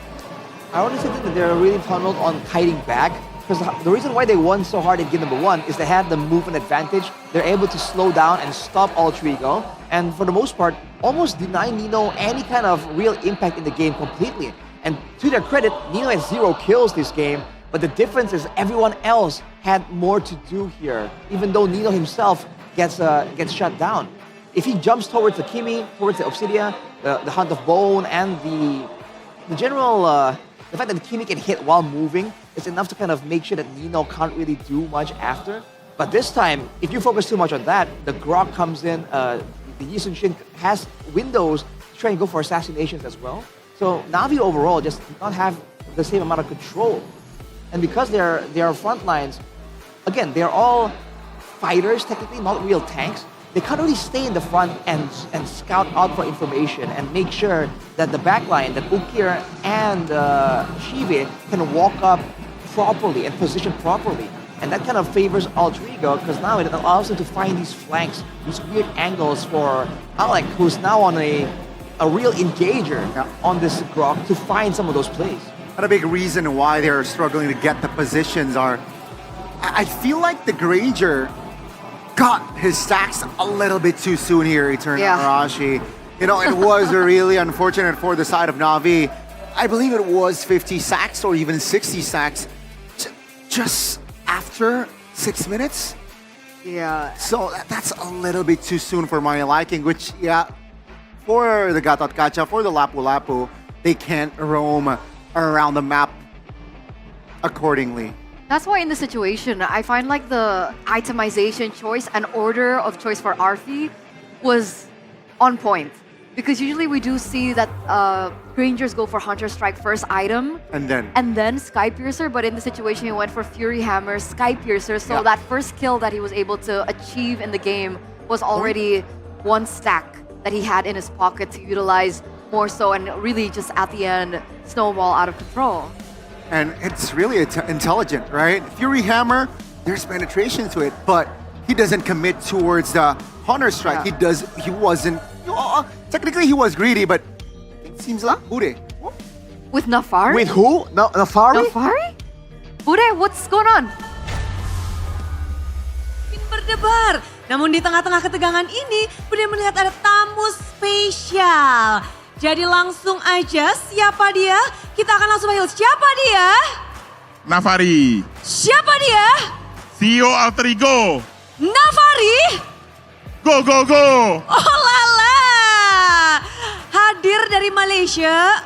Speaker 5: I honestly think that they're really tunneled on kiting back, because the reason why they won so hard in game number 1 is they had the movement advantage. They're able to slow down and stop Alter Ego, and for the most part, almost deny Nino any kind of real impact in the game completely. And to their credit, Nino has 0 kills this game, but the difference is everyone else had more to do here, even though Nino himself gets shut down. If he jumps towards the Kimi, towards the Obsidia, the Hunt of Bone, and the general, the fact that the Kimi can hit while moving is enough to kind of make sure that Nino can't really do much after. But this time, if you focus too much on that, the Grok comes in, the Yi Sun-shin has windows to try and go for assassinations as well. So Na'Vi overall just did not have the same amount of control. And because they're front lines, again, they're all fighters, technically, not real tanks. They can't really stay in the front and scout out for information and make sure that the backline, that Ukir and Shive can walk up properly and position properly. And that kind of favors Alter Ego, because now it allows them to find these flanks, these weird angles for Alec, who's now on a real engager on this Grok to find some of those plays.
Speaker 3: And a big reason why they're struggling to get the positions are, I feel like the Granger got his stacks a little bit too soon here, Eternal Arashi. You know, it was really unfortunate for the side of Na'Vi. I believe it was 50 sacks or even 60 sacks just after 6 minutes.
Speaker 5: Yeah.
Speaker 3: So that's a little bit too soon for my liking, which, yeah, for the Gatot Kaca, for the Lapu-Lapu, they can't roam around the map accordingly.
Speaker 26: That's why in this situation, I find like the itemization choice and order of choice for Arfi was on point. Because usually we do see that Rangers go for Hunter Strike first item.
Speaker 3: And
Speaker 26: then Sky Piercer, but in the situation he went for Fury Hammer, Sky Piercer, so
Speaker 3: Yeah.
Speaker 26: that first kill that he was able to achieve in the game was already one stack that he had in his pocket to utilize more so, and really just at the end, snowball out of control.
Speaker 3: And it's really intelligent, right? Fury Hammer, there's penetration to it, but he doesn't commit towards the Hunter Strike.
Speaker 26: Yeah.
Speaker 3: He wasn't, technically he was greedy, but it seems like Bude.
Speaker 26: With Nafari?
Speaker 3: With who? Nafari?
Speaker 26: Nafari? Bude, what's going on?
Speaker 16: Berdebar. Namun di tengah-tengah ketegangan ini, Bude melihat ada tamu spesial. Jadi langsung aja, siapa dia? Kita akan langsung panggil, siapa dia?
Speaker 1: Nafari.
Speaker 16: Siapa dia?
Speaker 1: CEO Alter Ego.
Speaker 16: Nafari?
Speaker 1: Go, go, go.
Speaker 16: Oh lala. Hadir dari Malaysia.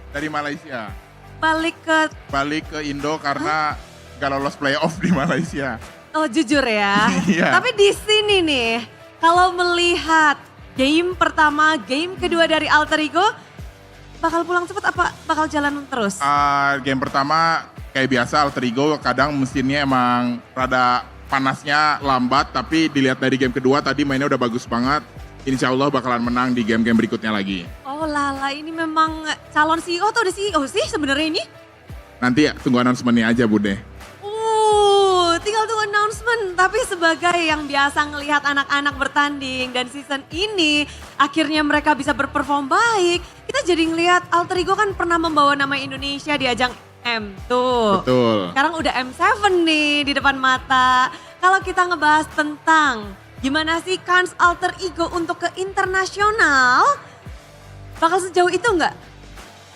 Speaker 1: Dari Malaysia.
Speaker 16: Balik ke
Speaker 1: Indo karena gak lolos playoff di Malaysia.
Speaker 16: Oh jujur ya.
Speaker 1: Iya.
Speaker 16: Tapi di sini nih, kalau melihat game pertama, game kedua dari Alter Ego, bakal pulang cepat apa bakal jalan terus?
Speaker 1: Game pertama kayak biasa Alter Ego kadang mesinnya emang rada panasnya lambat, tapi dilihat dari game kedua tadi mainnya udah bagus banget. Insya Allah bakalan menang di game-game berikutnya lagi.
Speaker 16: Oh lala, ini memang calon CEO atau udah CEO sih sebenarnya ini?
Speaker 1: Nanti ya, tunggu announcement-nya aja Bude.
Speaker 16: Tinggal tunggu announcement. Tapi sebagai yang biasa ngelihat anak-anak bertanding dan season ini akhirnya mereka bisa berperform baik, kita jadi ngelihat Alter Ego kan pernah membawa nama Indonesia di ajang M2.
Speaker 1: Betul.
Speaker 16: Sekarang udah M7 nih di depan mata. Kalau kita ngebahas tentang gimana sih kans Alter Ego untuk ke internasional, bakal sejauh itu nggak?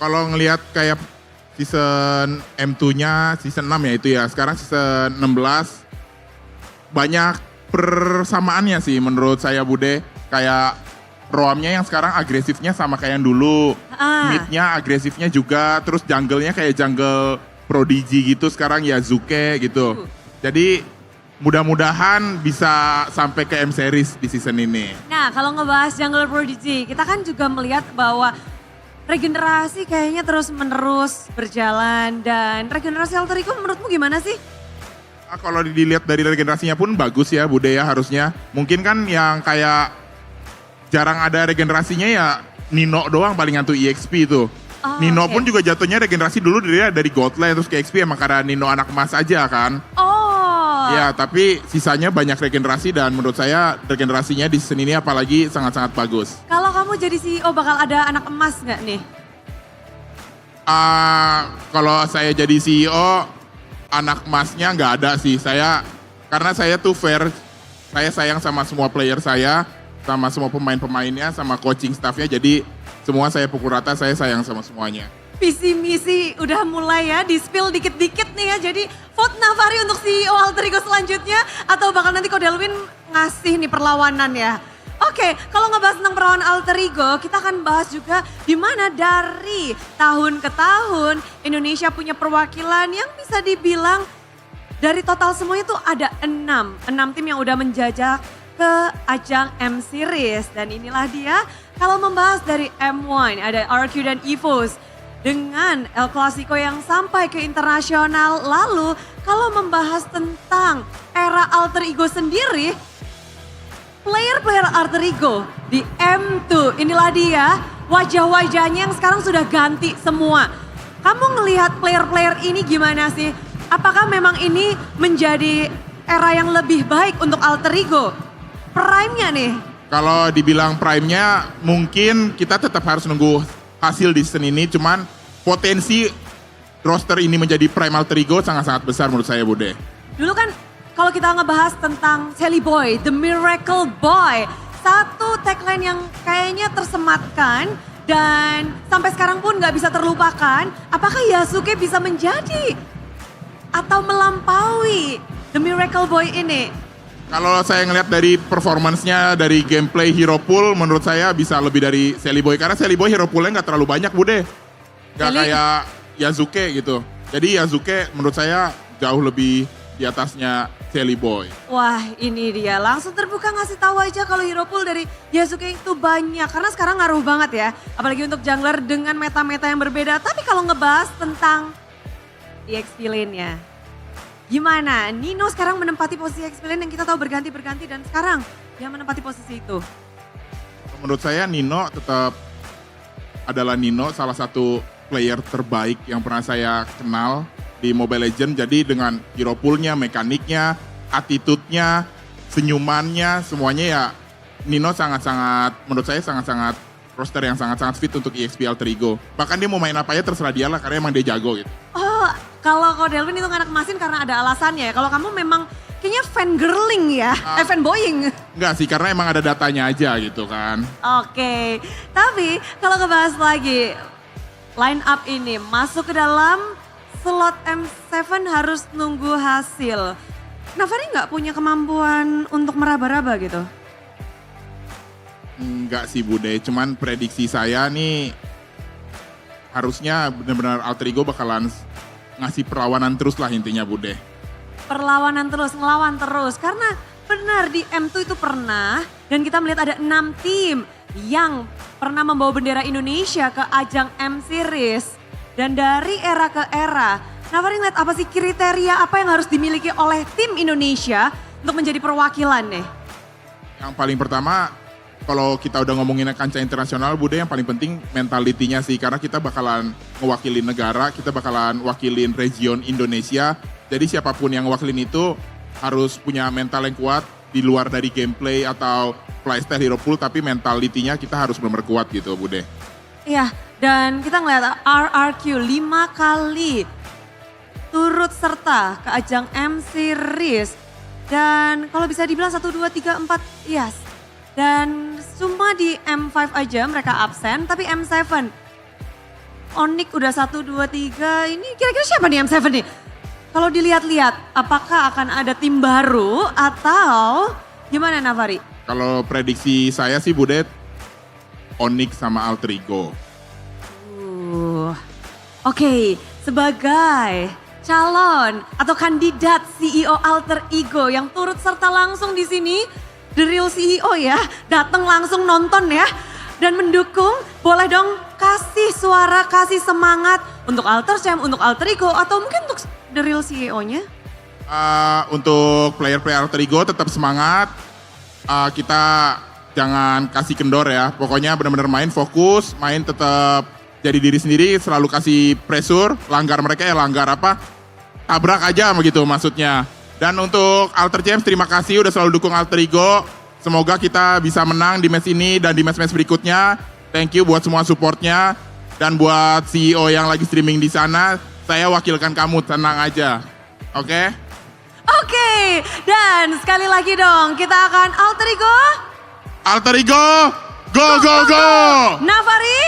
Speaker 1: Kalau ngelihat kayak season M2-nya, season 6 ya itu ya. Sekarang season 16 banyak persamaannya sih menurut saya Bude. Kayak roamnya yang sekarang agresifnya sama kayak yang dulu. Mid-nya agresifnya juga. Terus jungle-nya kayak jungle Prodigy gitu. Sekarang Yazuke gitu. Jadi mudah-mudahan bisa sampai ke M-Series di season ini.
Speaker 16: Nah kalau ngebahas jungle Prodigy, kita kan juga melihat bahwa regenerasi kayaknya terus-menerus berjalan, dan regenerasi Alter Ego menurutmu gimana sih?
Speaker 1: Kalau dilihat dari regenerasinya pun bagus ya Bude ya harusnya. Mungkin kan yang kayak jarang ada regenerasinya ya Nino doang paling ngantuk EXP itu. Nino pun juga jatuhnya regenerasi dulu dari Godline terus ke EXP emang karena Nino anak emas aja kan. Ya tapi sisanya banyak regenerasi dan menurut saya regenerasinya di season ini apalagi sangat-sangat bagus.
Speaker 16: Kalau kamu jadi CEO bakal ada anak emas nggak nih?
Speaker 1: Kalau saya jadi CEO, anak emasnya nggak ada sih. Karena saya tuh fair, saya sayang sama semua player saya, sama semua pemain-pemainnya, sama coaching staffnya. Jadi semua saya pukul rata, saya sayang sama semuanya.
Speaker 16: Visi misi udah mulai ya, di spill dikit-dikit nih ya. Jadi vote Nafari untuk CEO Alter Ego selanjutnya, atau bakal nanti Kodelwin ngasih nih perlawanan ya. Oke, kalau ngebahas tentang perlawanan Alter Ego, kita akan bahas juga di mana dari tahun ke tahun Indonesia punya perwakilan yang bisa dibilang dari total semuanya tuh ada 6 tim yang udah menjajah ke ajang M-Series. Dan inilah dia, kalau membahas dari M1 ada RQ dan EVOS dengan El Clasico yang sampai ke internasional. Lalu kalau membahas tentang era Alter Ego sendiri, player-player Alter Ego di M2, inilah dia wajah-wajahnya yang sekarang sudah ganti semua. Kamu ngelihat player-player ini gimana sih? Apakah memang ini menjadi era yang lebih baik untuk Alter Ego? Prime-nya nih.
Speaker 1: Kalau dibilang prime-nya mungkin kita tetap harus nunggu hasil di season ini, cuman potensi roster ini menjadi prime Alter Ego sangat-sangat besar menurut saya Bude.
Speaker 16: Dulu kan kalau kita ngebahas tentang Sally Boy, The Miracle Boy, satu tagline yang kayaknya tersematkan dan sampai sekarang pun gak bisa terlupakan. Apakah Yasuke bisa menjadi atau melampaui The Miracle Boy ini?
Speaker 1: Kalau saya ngelihat dari performance-nya, dari gameplay hero pool, menurut saya bisa lebih dari Sally Boy. Karena Sally Boy hero pool-nya nggak terlalu banyak, Bude. Nggak kayak Yazuke gitu. Jadi Yazuke menurut saya jauh lebih di atasnya Sally Boy.
Speaker 16: Wah, ini dia. Langsung terbuka ngasih tahu aja kalau hero pool dari Yasuke itu banyak. Karena sekarang ngaruh banget ya. Apalagi untuk jungler dengan meta-meta yang berbeda. Tapi kalau ngebahas tentang di XP lane-nya. Gimana? Nino sekarang menempati posisi XP lane yang kita tahu berganti-berganti. Dan sekarang dia menempati posisi itu.
Speaker 1: Menurut saya Nino tetap adalah Nino, salah satu player terbaik yang pernah saya kenal di Mobile Legends. Jadi dengan hero pool-nya, mekaniknya, attitude-nya, senyumannya, semuanya ya Nino sangat-sangat, menurut saya sangat-sangat roster yang sangat-sangat fit untuk EXP Alter Ego. Bahkan dia mau main apa aja terserah dia lah karena emang dia jago gitu.
Speaker 16: Oh, kalau Delvin itu anak masin karena ada alasannya ya. Kalau kamu memang kayaknya fangirling ya, fanboying.
Speaker 1: Enggak sih, karena emang ada datanya aja gitu kan.
Speaker 16: Oke, tapi kalau ngebahas lagi line up ini masuk ke dalam slot M7 harus nunggu hasil. Navari nggak punya kemampuan untuk meraba-raba gitu?
Speaker 1: Enggak sih Bude, cuman prediksi saya nih harusnya benar-benar Alter Ego bakalan ngasih perlawanan terus lah intinya Bude.
Speaker 16: Perlawanan terus, ngelawan terus. Karena benar di M2 itu pernah dan kita melihat ada 6 tim yang pernah membawa bendera Indonesia ke ajang M-Series. Dan dari era ke era, Navari ngeliat apa sih kriteria apa yang harus dimiliki oleh tim Indonesia untuk menjadi perwakilan nih?
Speaker 1: Yang paling pertama, kalau kita udah ngomongin kancah internasional, Bude, yang paling penting mentalitinya sih. Karena kita bakalan mewakili negara, kita bakalan wakilin region Indonesia. Jadi siapapun yang wakilin itu harus punya mental yang kuat di luar dari gameplay atau playstyle hero pool. Tapi mentalitinya kita harus benar-benar kuat gitu, Bude.
Speaker 16: Iya, dan kita ngeliat RRQ 5 kali turut serta ke ajang M-Series. Dan kalau bisa dibilang 1, 2, 3, 4, yes. Dan cuma di M5 aja mereka absen, tapi M7. Onyx udah 1, 2, 3, ini kira-kira siapa nih M7 nih? Kalau dilihat-lihat, apakah akan ada tim baru atau gimana Navari?
Speaker 1: Kalau prediksi saya sih Bude, Onyx sama Alter Ego.
Speaker 16: Oke, sebagai calon atau kandidat CEO Alter Ego yang turut serta langsung di sini, the real CEO ya, datang langsung nonton ya dan mendukung, boleh dong kasih suara, kasih semangat untuk Alter Champ, untuk Alter Ego atau mungkin untuk the real CEO-nya?
Speaker 1: Untuk player-player Alter Ego tetap semangat, kita jangan kasih kendor ya, pokoknya benar-benar main fokus, main tetap jadi diri sendiri, selalu kasih pressure, langgar mereka ya langgar apa, tabrak aja begitu maksudnya. Dan untuk Alter Champs, terima kasih udah selalu dukung Alter Ego. Semoga kita bisa menang di match ini dan di match-match berikutnya. Thank you buat semua supportnya. Dan buat CEO yang lagi streaming di sana, saya wakilkan kamu, tenang aja. Oke?
Speaker 16: Oke, dan sekali lagi dong, kita akan Alter Ego.
Speaker 1: Alter Ego, go, go, go!
Speaker 16: Navari,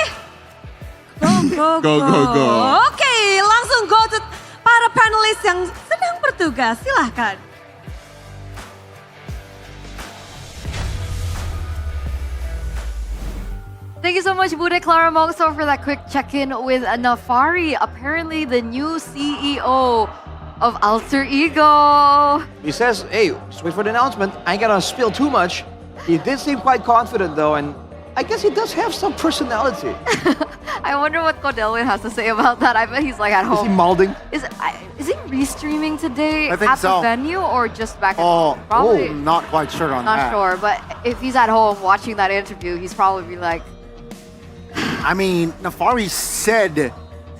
Speaker 16: go, go. Oke, langsung go to para panelis yang sedang bertugas, silahkan.
Speaker 26: Thank you so much, Bude Clara Mongso, for that quick check-in with Navari, apparently the new CEO of Alter Ego.
Speaker 5: He says, hey, just wait for the announcement. I ain't gonna spill too much. He did seem quite confident though, and I guess he does have some personality.
Speaker 26: I wonder what Codelwin has to say about that. I bet he's like at home.
Speaker 5: Is he molding?
Speaker 26: Is he restreaming today
Speaker 3: I think
Speaker 26: at
Speaker 3: so.
Speaker 26: the venue or just back at home? Probably.
Speaker 3: Not quite sure on that.
Speaker 26: Not sure, but if he's at home watching that interview, he's probably like,
Speaker 3: I mean, Navari said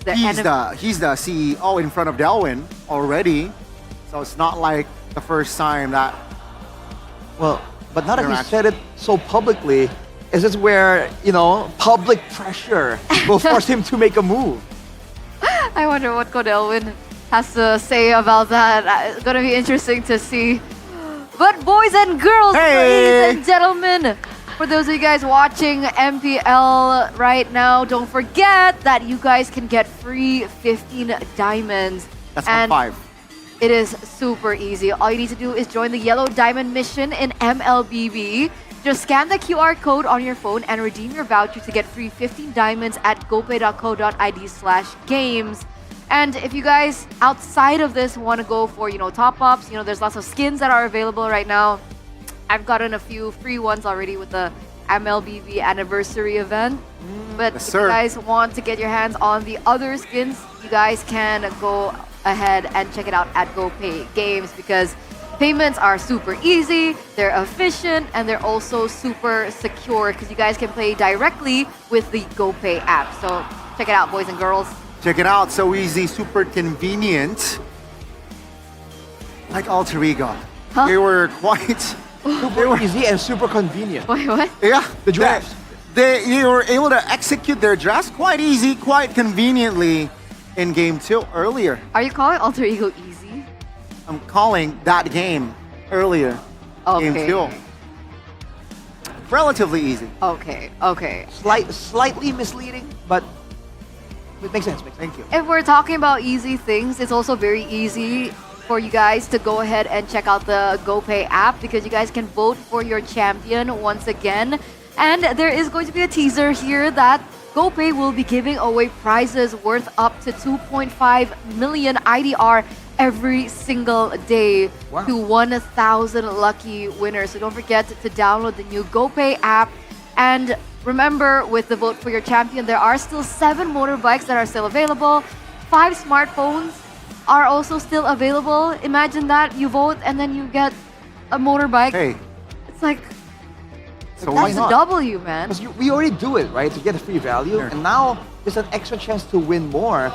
Speaker 3: he's the CEO in front of Delwyn already, so it's not like the first time that.
Speaker 5: Well, but now that he said it so publicly, is this where, public pressure will force him to make a move?
Speaker 26: I wonder what Codelwin has to say about that. It's gonna be interesting to see. But boys and girls, ladies and gentlemen, for those of you guys watching MPL right now, don't forget that you guys can get free 15 diamonds.
Speaker 3: That's not 5.
Speaker 26: It is super easy. All you need to do is join the Yellow Diamond mission in MLBB. Just scan the QR code on your phone and redeem your voucher to get free 15 diamonds at gopay.co.id/games. And if you guys outside of this want to go for, top-ups, there's lots of skins that are available right now. I've gotten a few free ones already with the MLBB anniversary event. But
Speaker 3: Yes,
Speaker 26: if
Speaker 3: sir.
Speaker 26: you guys want to get your hands on the other skins, you guys can go ahead and check it out at GoPay Games because payments are super easy, they're efficient, and they're also super secure because you guys can play directly with the GoPay app. So check it out, boys and girls.
Speaker 3: Check it out, so easy, super convenient. Like Alter Ego.
Speaker 26: Huh?
Speaker 3: They were quite...
Speaker 5: Super easy and super convenient.
Speaker 26: Wait, what?
Speaker 3: Yeah,
Speaker 5: The drafts.
Speaker 3: They were able to execute their drafts quite easy, quite conveniently in Game 2 earlier.
Speaker 26: Are you calling Alter Ego easy?
Speaker 3: I'm calling that game earlier. Game
Speaker 26: Okay.
Speaker 3: 2. Relatively easy.
Speaker 26: Okay.
Speaker 5: Slightly misleading, but it makes sense.
Speaker 3: Thank you.
Speaker 26: If we're talking about easy things, it's also very easy for you guys to go ahead and check out the GoPay app because you guys can vote for your champion once again. And there is going to be a teaser here that GoPay will be giving away prizes worth up to 2.5 million IDR every single day to 1,000 lucky winners. So don't forget to download the new GoPay app. And remember, with the vote for your champion, there are still 7 motorbikes that are still available. 5 smartphones are also still available. Imagine that, you vote and then you get a motorbike.
Speaker 3: Hey.
Speaker 26: It's like,
Speaker 3: So why
Speaker 26: that's a
Speaker 3: not?
Speaker 26: W, man.
Speaker 5: Because we already do it, right, to get a free value, and now there's an extra chance to win more.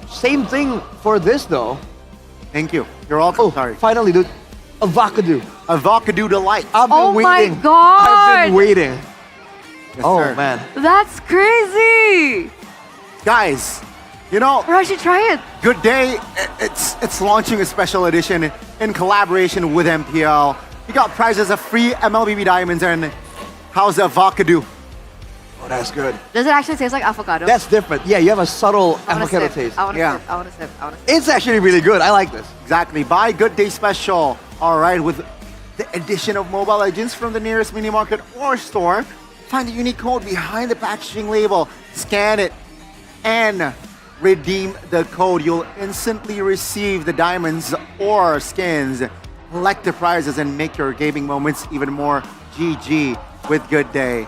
Speaker 5: Same thing for this, though.
Speaker 3: Thank you. You're welcome. Sorry.
Speaker 5: Finally, dude. Avocado.
Speaker 3: Avocado delight.
Speaker 5: I've been
Speaker 26: Oh my
Speaker 5: waiting.
Speaker 26: God.
Speaker 5: I've been waiting.
Speaker 3: Yes,
Speaker 5: Oh,
Speaker 3: sir.
Speaker 5: man.
Speaker 26: That's crazy.
Speaker 3: Guys, you know,
Speaker 26: Rashi, try it.
Speaker 3: Good Day, it's launching a special edition in collaboration with MPL. You got prizes of free MLBB diamonds and how's the avocado?
Speaker 5: Oh, that's good.
Speaker 26: Does it actually taste like avocado?
Speaker 5: That's different. Yeah, you have a subtle
Speaker 26: I wanna
Speaker 5: avocado
Speaker 26: sip.
Speaker 5: taste.
Speaker 26: I want to
Speaker 3: Yeah.
Speaker 26: sip. I want to sip. I want to sip.
Speaker 5: It's actually really good. I like this.
Speaker 3: Exactly. Buy Good Day special. All right, with the addition of Mobile Legends from the nearest mini market or store. Find the unique code behind the packaging label. Scan it and redeem the code. You'll instantly receive the diamonds or skins. Collect the prizes and make your gaming moments even more GG with Good Day.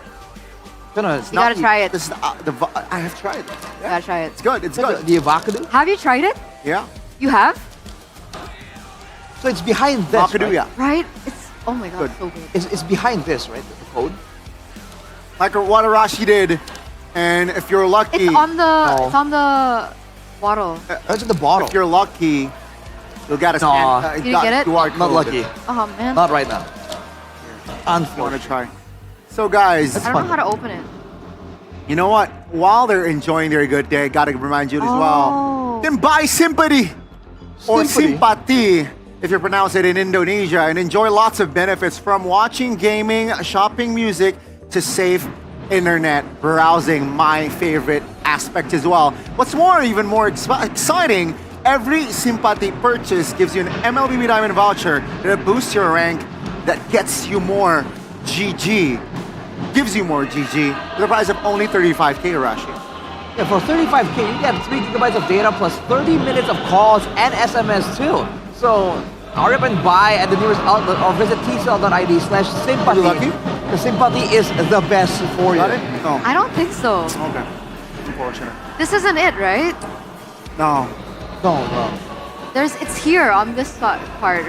Speaker 26: You gotta try it.
Speaker 3: This is, I have tried it.
Speaker 26: You gotta try it.
Speaker 3: It's good. It's good.
Speaker 5: The avocado?
Speaker 26: Have you tried it?
Speaker 3: Yeah.
Speaker 26: You have?
Speaker 5: So it's behind this,
Speaker 3: Avocado,
Speaker 5: right?
Speaker 3: yeah.
Speaker 26: Right? It's, oh my God,
Speaker 3: Good.
Speaker 26: so good.
Speaker 5: It's behind this, right? The code?
Speaker 3: Like what Arashi did. And if you're lucky...
Speaker 26: It's on the,
Speaker 3: No.
Speaker 26: it's on the bottle.
Speaker 5: It's in the bottle.
Speaker 3: If you're lucky, you'll get a
Speaker 5: No.
Speaker 3: scan.
Speaker 26: Did you get it?
Speaker 3: QR
Speaker 5: Not
Speaker 3: code.
Speaker 5: lucky.
Speaker 26: Oh man.
Speaker 5: Not right now.
Speaker 3: You want to try. So guys,
Speaker 26: I don't know how to open it.
Speaker 3: you know what? While they're enjoying their good day, gotta remind you as well. Then buy Sympathy or Simpati if you pronounce it in Indonesia and enjoy lots of benefits from watching gaming, shopping music to safe internet browsing, my favorite aspect as well. What's more, even more exciting, every Sympati purchase gives you an MLBB Diamond voucher that boosts your rank, that gets you more GG, gives you more GG, with a price of only 35K, Rashi.
Speaker 5: Yeah, for 35K, you get 3 gigabytes of data plus 30 minutes of calls and SMS too. So, hurry up and buy at the nearest outlet or visit tcl.id/sympathy.
Speaker 3: lucky?
Speaker 5: The Sympathy is the best for you.
Speaker 3: Got it? No.
Speaker 26: I don't think so.
Speaker 3: Okay. Unfortunate.
Speaker 26: This isn't it, right?
Speaker 3: No.
Speaker 5: No.
Speaker 26: It's here on this part, right?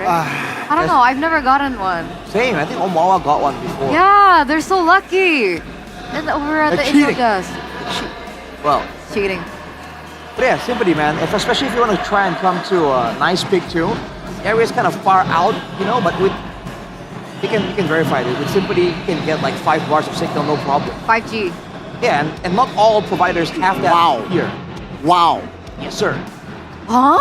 Speaker 26: I don't know. I've never gotten one.
Speaker 5: Same, I think Omawa got one before.
Speaker 26: Yeah, they're so lucky. And over at
Speaker 5: They're
Speaker 26: the
Speaker 5: cheating.
Speaker 26: info desk.
Speaker 5: Well,
Speaker 26: Cheating.
Speaker 5: but yeah, Sympathy, man. Especially if you want to try and come to a nice pick too. The area is kind of far out, but with you can verify it. With Sympathy, you can get like 5 bars of signal, no problem.
Speaker 26: 5G.
Speaker 5: Yeah, and not all providers have that here.
Speaker 3: Wow.
Speaker 5: Yes, sir.
Speaker 26: Huh?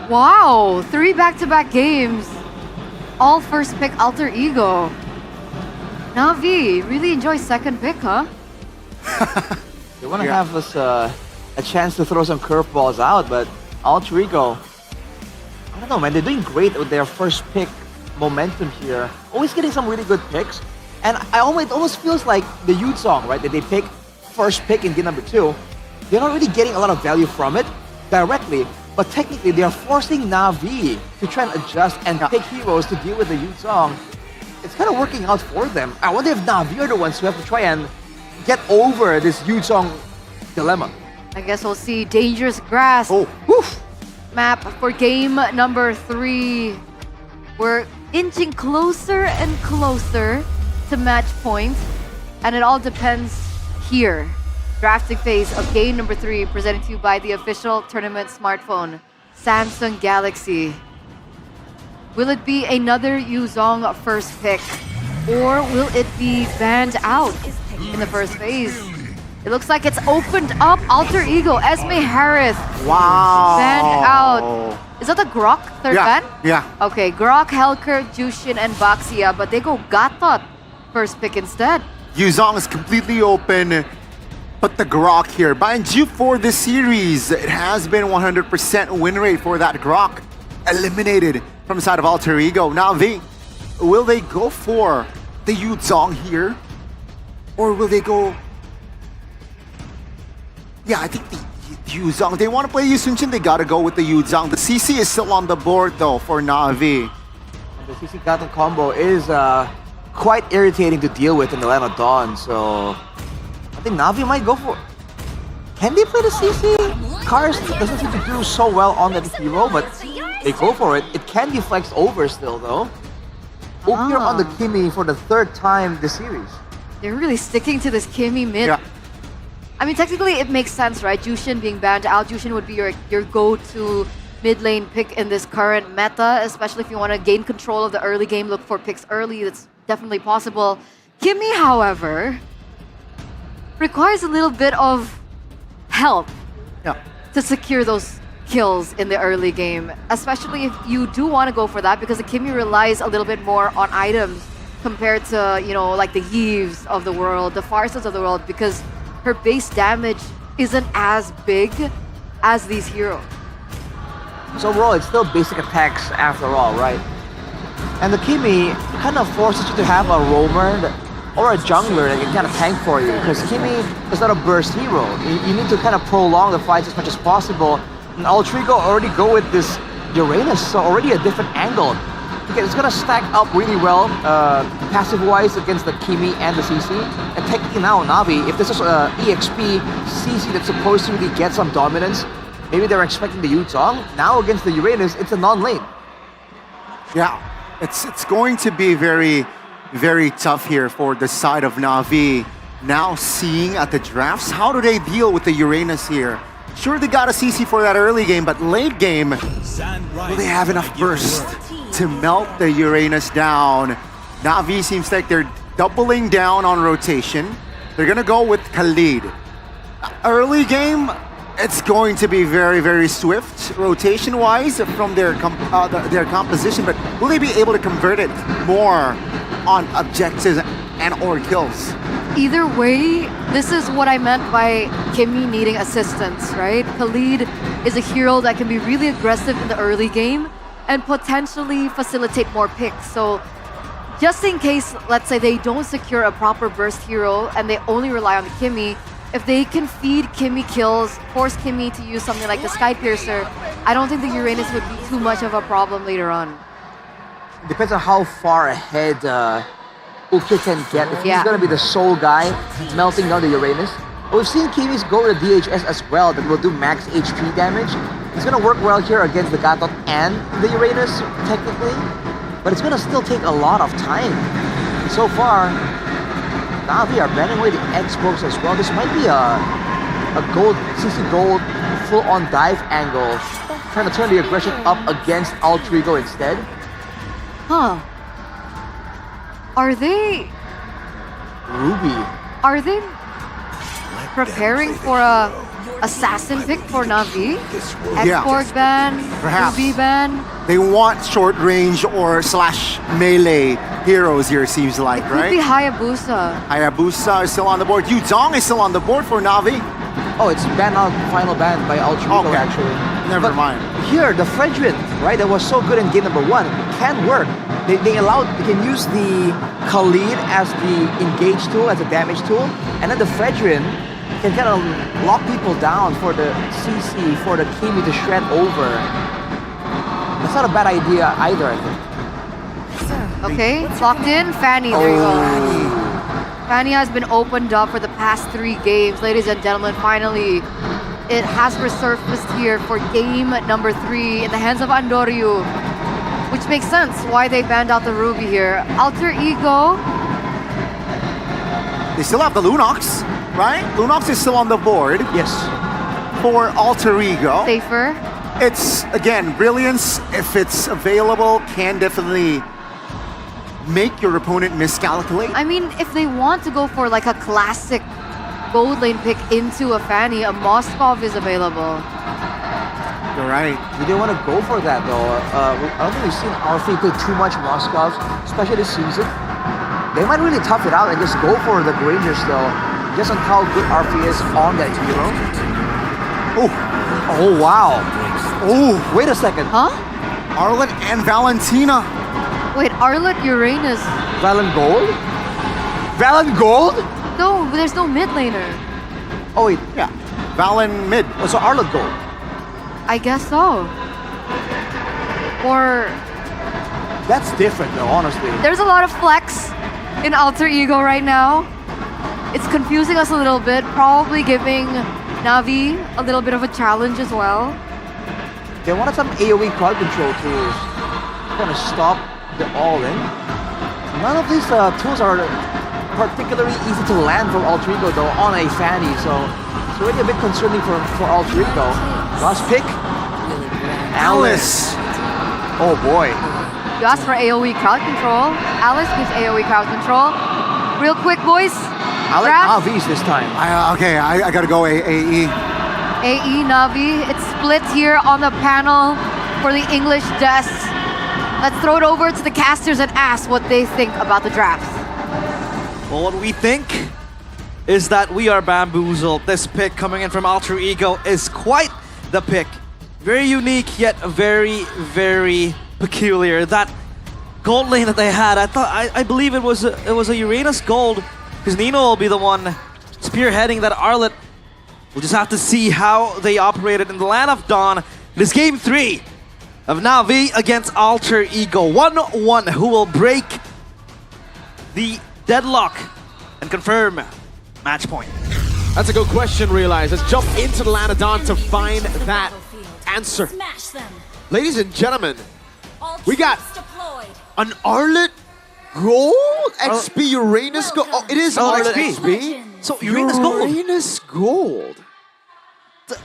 Speaker 26: Wow, 3 back-to-back games. All first pick Alter Ego. Navi, really enjoy second pick, huh?
Speaker 5: They want to have us a chance to throw some curveballs out, but Alter Ego I don't know, man. They're doing great with their first pick momentum here. Always getting some really good picks. And it almost feels like the Youth song, right? That they pick first pick in game number 2. They're not really getting a lot of value from it directly. But technically, they are forcing Na'Vi to try and adjust and pick heroes to deal with the Youth song. It's kind of working out for them. I wonder if Na'Vi are the ones who have to try and get over this Youth song dilemma.
Speaker 26: I guess we'll see Dangerous Grass map for game number 3. We're inching closer and closer to match point, and it all depends here. Drafting phase of game number 3 presented to you by the official tournament smartphone, Samsung Galaxy. Will it be another Yuzong first pick, or will it be banned out in the first phase? It looks like it's opened up. Alter Ego, Esme Harris.
Speaker 3: Wow.
Speaker 26: Banned out. Is that the Grok third ban?
Speaker 3: Yeah.
Speaker 26: Okay, Grok, Helker, Jushin, and Baxia, but they go Gatot first pick instead.
Speaker 3: Yuzong is completely open, but the Grok here. Mind you, for this series, it has been 100% win rate for that Grok. Eliminated from the side of Alter Ego. Now, will they go for the Yuzong here? Or will they go... Yeah, I think the Yuzong. They want to play Yusunchin, they gotta go with the Yuzong. The CC is still on the board though for Na'Vi.
Speaker 5: The CC Gatot combo is quite irritating to deal with in the Land of Dawn, so I think Na'Vi might go for it. Can they play the CC? Cars doesn't seem to do so well on that hero, but they go for it. It can be flexed over still though. Ukir on the Kimi for the 3rd time this series.
Speaker 26: They're really sticking to this Kimi mid.
Speaker 3: Yeah.
Speaker 26: I mean, technically it makes sense, right? Jushin being banned out. Jushin would be your go-to mid lane pick in this current meta, especially if you want to gain control of the early game, look for picks early. That's definitely possible. Kimi, however, requires a little bit of help to secure those kills in the early game, especially if you do want to go for that, because the Kimi relies a little bit more on items compared to, you know, like the Yves of the world, the Farsas of the world, because her base damage isn't as big as these heroes.
Speaker 5: So overall, it's still basic attacks after all, right? And the Kimi kind of forces you to have a roamer or a jungler that can kind of tank for you, because Kimi is not a burst hero. You need to kind of prolong the fights as much as possible. And Alter Ego already go with this Uranus, so already a different angle. Okay, it's gonna stack up really well passive-wise against the Kimi and the CC. And technically now, Na'Vi, if this is a EXP CC that's supposed to really get some dominance, maybe they're expecting the Yuzong. Now against the Uranus, it's a non-lane.
Speaker 3: Yeah, it's going to be very, very tough here for the side of Na'Vi. Now seeing at the drafts, how do they deal with the Uranus here? Sure, they got a CC for that early game, but late game, will they have enough burst to melt the Uranus down? Na'Vi seems like they're doubling down on rotation. They're gonna go with Khalid. Early game, it's going to be very, very swift rotation-wise from their composition, but will they be able to convert it more on objectives and or kills?
Speaker 26: Either way, this is what I meant by Kimi needing assistance, right? Khalid is a hero that can be really aggressive in the early game and potentially facilitate more picks. So just in case, let's say they don't secure a proper burst hero and they only rely on the Kimi, if they can feed Kimi kills, force Kimi to use something like the Sky Piercer, I don't think the Uranus would be too much of a problem later on.
Speaker 5: Depends on how far ahead Ukir can get. If he's gonna be the sole guy melting down the Uranus. But we've seen Kimis go to the DHS as well that will do max HP damage. It's gonna work well here against the Gatot and the Uranus, technically. But it's gonna still take a lot of time. So far, Na'Vi are banning away the Xbox as well. This might be a gold, CC gold, full-on dive angle. Trying to turn the aggression up against Alter Ego instead.
Speaker 26: Huh. Are they...
Speaker 5: Ruby.
Speaker 26: Are they preparing for a assassin pick for Na'Vi? Export ban,
Speaker 3: Perhaps.
Speaker 26: Ruby ban?
Speaker 3: They want short range or slash melee heroes here, seems like,
Speaker 26: Could
Speaker 3: right?
Speaker 26: be Hayabusa.
Speaker 3: Hayabusa is still on the board. Yuzong is still on the board for Na'Vi.
Speaker 5: Oh, it's ban out, final ban by Alter Ego
Speaker 3: Okay.
Speaker 5: actually.
Speaker 3: Never mind.
Speaker 5: Here, the Fredrin, right, that was so good in game number 1, can work. They can use the Khalid as the engage tool, as a damage tool, and then the Fredrin can kind of lock people down for the CC, for the Kimi to shred over. That's not a bad idea either, I think.
Speaker 26: Okay, locked in. Fanny, there you go. Fanny has been opened up for the past 3 games. Ladies and gentlemen, finally, it has resurfaced here for game number 3 in the hands of Andoryu. Which makes sense why they banned out the Ruby here. Alter Ego.
Speaker 3: They still have the Lunox, right? Lunox is still on the board.
Speaker 5: Yes.
Speaker 3: For Alter Ego.
Speaker 26: Safer.
Speaker 3: It's, again, Brilliance, if it's available, can definitely make your opponent miscalculate.
Speaker 26: I mean, if they want to go for like a classic gold lane pick into a Fanny, a Moskov is available.
Speaker 3: You're right.
Speaker 5: We didn't want to go for that though. I don't think we've seen Alfie play too much Moskovs, especially this season. They might really tough it out and just go for the Rangers though, just on how good Alfie is on that hero. Oh wow. Oh, wait a second.
Speaker 26: Huh?
Speaker 3: Arlen and Valentina.
Speaker 26: Wait, Arlet Uranus.
Speaker 5: Valen Gold? Valen Gold?
Speaker 26: No, but there's no mid laner.
Speaker 5: Oh wait,
Speaker 3: yeah. Valen mid.
Speaker 5: Oh, so Arlet Gold.
Speaker 26: I guess so. Or
Speaker 5: that's different though, honestly.
Speaker 26: There's a lot of flex in Alter Ego right now. It's confusing us a little bit, probably giving Navi a little bit of a challenge as well.
Speaker 5: They wanted some AoE crowd control tools. Kind of stop the all-in. None of these tools are particularly easy to land from Alter Ego though on a Fanny, so it's already a bit concerning for Alter Ego. Last pick, Alice. Oh boy.
Speaker 26: You asked for AoE crowd control. Alice gives AoE crowd control. Real quick, boys.
Speaker 5: I like Navi's this time.
Speaker 3: Okay, I gotta go AE.
Speaker 26: AE Navi. It's split here on the panel for the English desk. Let's throw it over to the casters and ask what they think about the draft.
Speaker 6: Well, what we think is that we are bamboozled. This pick coming in from Alter Ego is quite the pick. Very unique, yet very, very peculiar. That gold lane that they had, I believe it was a Uranus gold, because Nino will be the one spearheading that Arlet. We'll just have to see how they operated in the Land of Dawn. It is game 3 of Navi against Alter Ego. 1-1, who will break the deadlock and confirm match point.
Speaker 7: That's a good question, Realize. Let's jump into the Land of Dawn to find that answer. Ladies and gentlemen, we got an Arlet Gold XP Uranus Gold. Oh, it is Arlet XP.
Speaker 6: So Uranus Gold.
Speaker 7: Uranus Gold.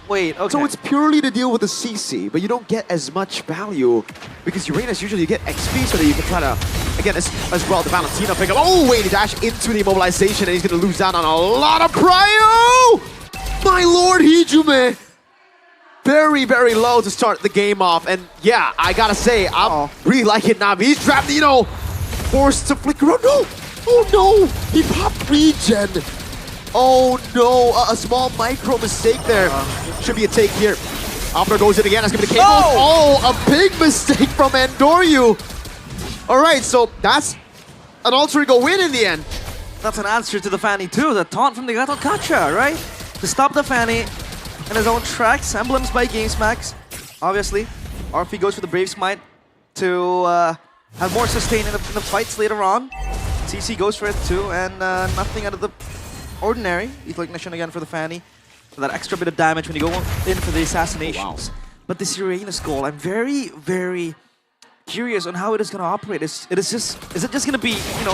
Speaker 6: Wait, okay.
Speaker 7: So it's purely to deal with the CC, but you don't get as much value because Uranus usually you get XP so that you can try to, again, as well, the Valentina pick up. Oh, wait, he dashed into the immobilization and he's going to lose out on a lot of prio! My lord, Hijume! Very, very low to start the game off. And yeah, I gotta say, I'm really liking Navi. He's trapped, you know, forced to flicker. Oh no! Oh no! He popped regen! Oh no, a small micro mistake there. Should be a take here. Opera goes in again, that's gonna be the cable. Oh, a big mistake from Andoryu. Alright, so that's an Alter Ego win in the end.
Speaker 6: That's an answer to the Fanny too, the taunt from the Gato Kacha, right? To stop the Fanny in his own tracks, emblems by GameSmax, obviously. RP goes for the Brave Smite to have more sustain in the fights later on. CC goes for it too, and nothing out of the ordinary. Lethal Ignition again for the Fanny. For that extra bit of damage when you go in for the assassinations. But this Uranus goal, I'm very, very curious on how it is going to operate. Is it just going to be, you know,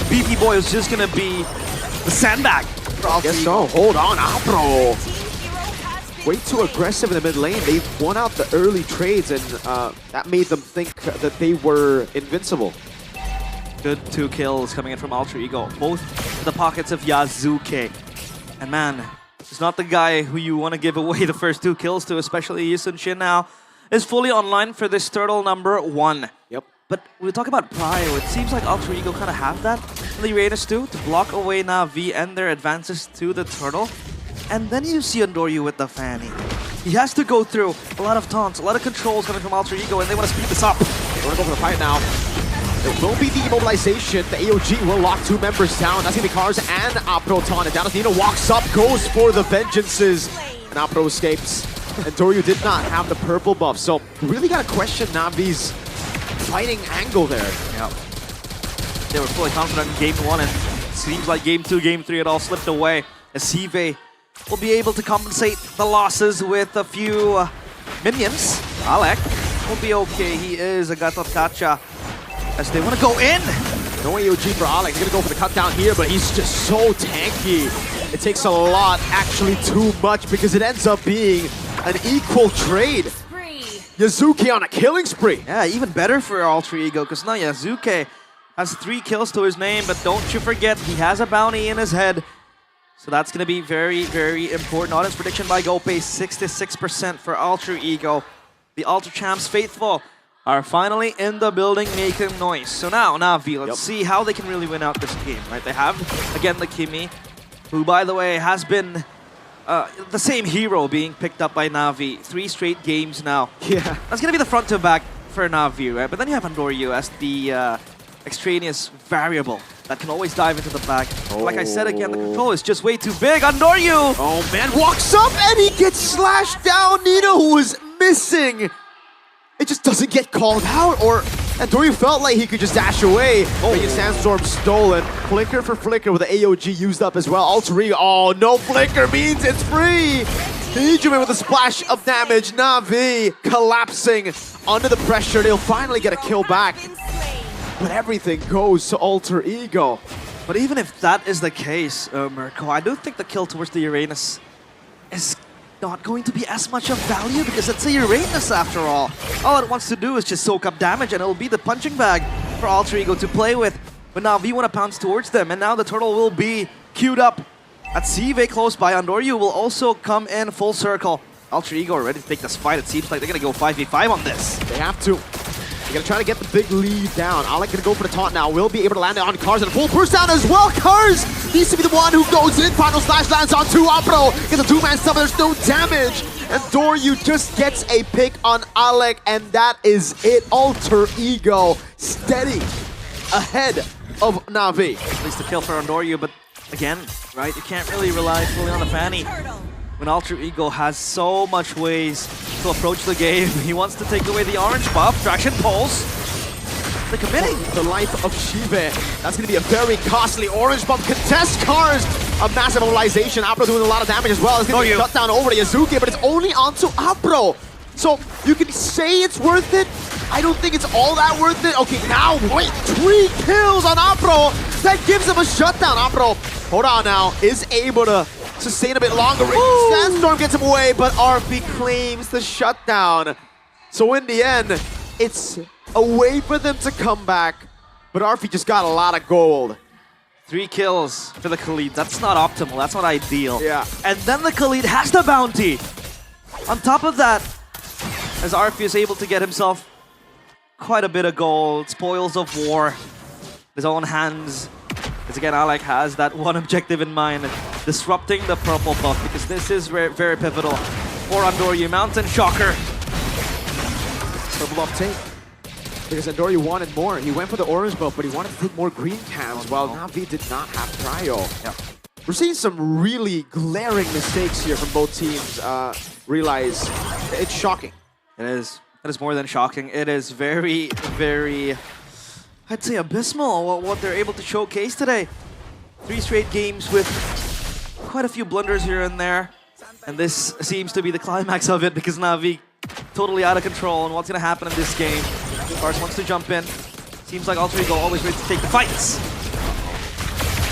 Speaker 6: BP Boy is just going to be the sandbag?
Speaker 7: I guess so. Hold on, Apro. Way too aggressive in the mid lane. They won out the early trades and that made them think that they were invincible.
Speaker 6: Good 2 kills coming in from Alter Ego. Both in the pockets of Yazuke. And man, he's not the guy who you want to give away the first 2 kills to, especially Yisun Shin now is fully online for this turtle number 1.
Speaker 7: Yep.
Speaker 6: But when we talk about prio, it seems like Alter Ego kind of have that in the Uranus too, to block away Navi and their advances to the turtle. and then you see Andoryu with the Fanny. He has to go through a lot of taunts, a lot of controls coming from Alter Ego, and they want to speed this up.
Speaker 7: They want to go for the fight now. It will be the immobilization. The AOG will lock 2 members down. That's going to be Cars and Apro taunted down as Nino walks up, goes for the vengeances, and Apro escapes. And Doryu did not have the purple buff, so really got to question Navi's fighting angle there.
Speaker 6: Yeah. They were fully confident in game 1, and it seems like game 2, game 3, it all slipped away. As Sive will be able to compensate the losses with a few minions. Alec will be okay. He is a Gatot Kacha as they want to go in.
Speaker 7: No AOG for Alec. He's going to go for the cut down here, but he's just so tanky. It takes a lot, actually too much, because it ends up being an equal trade. Yazuki on a killing spree.
Speaker 6: Yeah, even better for Alter Ego, because now Yazuki has 3 kills to his name, but don't you forget, he has a bounty in his head. So that's going to be very, very important. Audience prediction by Gope, 66% for Alter Ego. The Alter Champs faithful are finally in the building making noise. So now, Navi, let's see how they can really win out this game, right? They have, again, the Kimi, who, by the way, has been the same hero being picked up by Navi 3 straight games now.
Speaker 7: Yeah.
Speaker 6: That's going to be the front to back for Navi, right? But then you have Andoryu as the extraneous variable that can always dive into the back. Like I said again, the control is just way too big. Andoryu!
Speaker 7: Oh man, walks up and he gets slashed down. Nino, who was missing. It just doesn't get called out, or Andoryu felt like he could just dash away. But Sandstorm stolen. Flicker for Flicker with the AOG used up as well. Alter Ego, oh, no Flicker means it's free. Benjamin with a splash of damage. Navi collapsing under the pressure. They'll finally get a kill back. But everything goes to Alter Ego.
Speaker 6: But even if that is the case, Mirko, I do think the kill towards the Uranus is not going to be as much of value because it's a Uranus after all. All it wants to do is just soak up damage and it'll be the punching bag for Alter Ego to play with. But now V want to pounce towards them and now the turtle will be queued up at Sive close by. Andoryu will also come in full circle. Alter Ego are ready to take this fight. It seems like they're going to go 5v5 on this.
Speaker 7: They have to. They're going to try to get the big lead down. Alec going to go for the taunt now. Will be able to land it on Cars and a full burst down as well. Cars needs to be the one who goes in. Final slash lands on 2. Apro gets a 2-man summon. There's no damage. And Doryu just gets a pick on Alec. And that is it. Alter Ego steady ahead of Navi.
Speaker 6: At least a kill for Andoryu, but again, right, you can't really rely fully on the Fanny. When Alter Ego has so much ways to approach the game, he wants to take away the orange buff. Traction pulse. They're committing.
Speaker 7: The life of Shive. That's going to be a very costly orange buff. Contest Cars. A massive mobilization. Apro doing a lot of damage as well. It's going to be shut down over to Yazuki, but it's only onto Apro. So you can say it's worth it. I don't think it's all that worth it. Okay, now wait, 3 kills on Apro. That gives him a shutdown. Apro, hold on now, is able to sustain a bit longer. Sandstorm gets him away, but RP claims the shutdown. So in the end, it's a way for them to come back, but RP just got a lot of gold.
Speaker 6: 3 kills for the Khalid. That's not optimal. That's not ideal.
Speaker 7: Yeah.
Speaker 6: And then the Khalid has the bounty. On top of that, as RP is able to get himself quite a bit of gold, spoils of war, his own hands. Because again, Alec has that one objective in mind, disrupting the purple buff, because this is very pivotal for Andoryu. Mountain Shocker.
Speaker 7: Purple buff take. Because Andoryu wanted more. He went for the orange buff, but he wanted to take more green cams, while Navi did not have Cryo.
Speaker 6: Yeah.
Speaker 7: We're seeing some really glaring mistakes here from both teams. Realize it's shocking.
Speaker 6: It is. It is more than shocking. It is very, very, I'd say, abysmal what they're able to showcase today. 3 straight games with quite a few blunders here and there. And this seems to be the climax of it because Navi totally out of control and what's going to happen in this game. Cars wants to jump in. Seems like Alter Ego always ready to take the fights.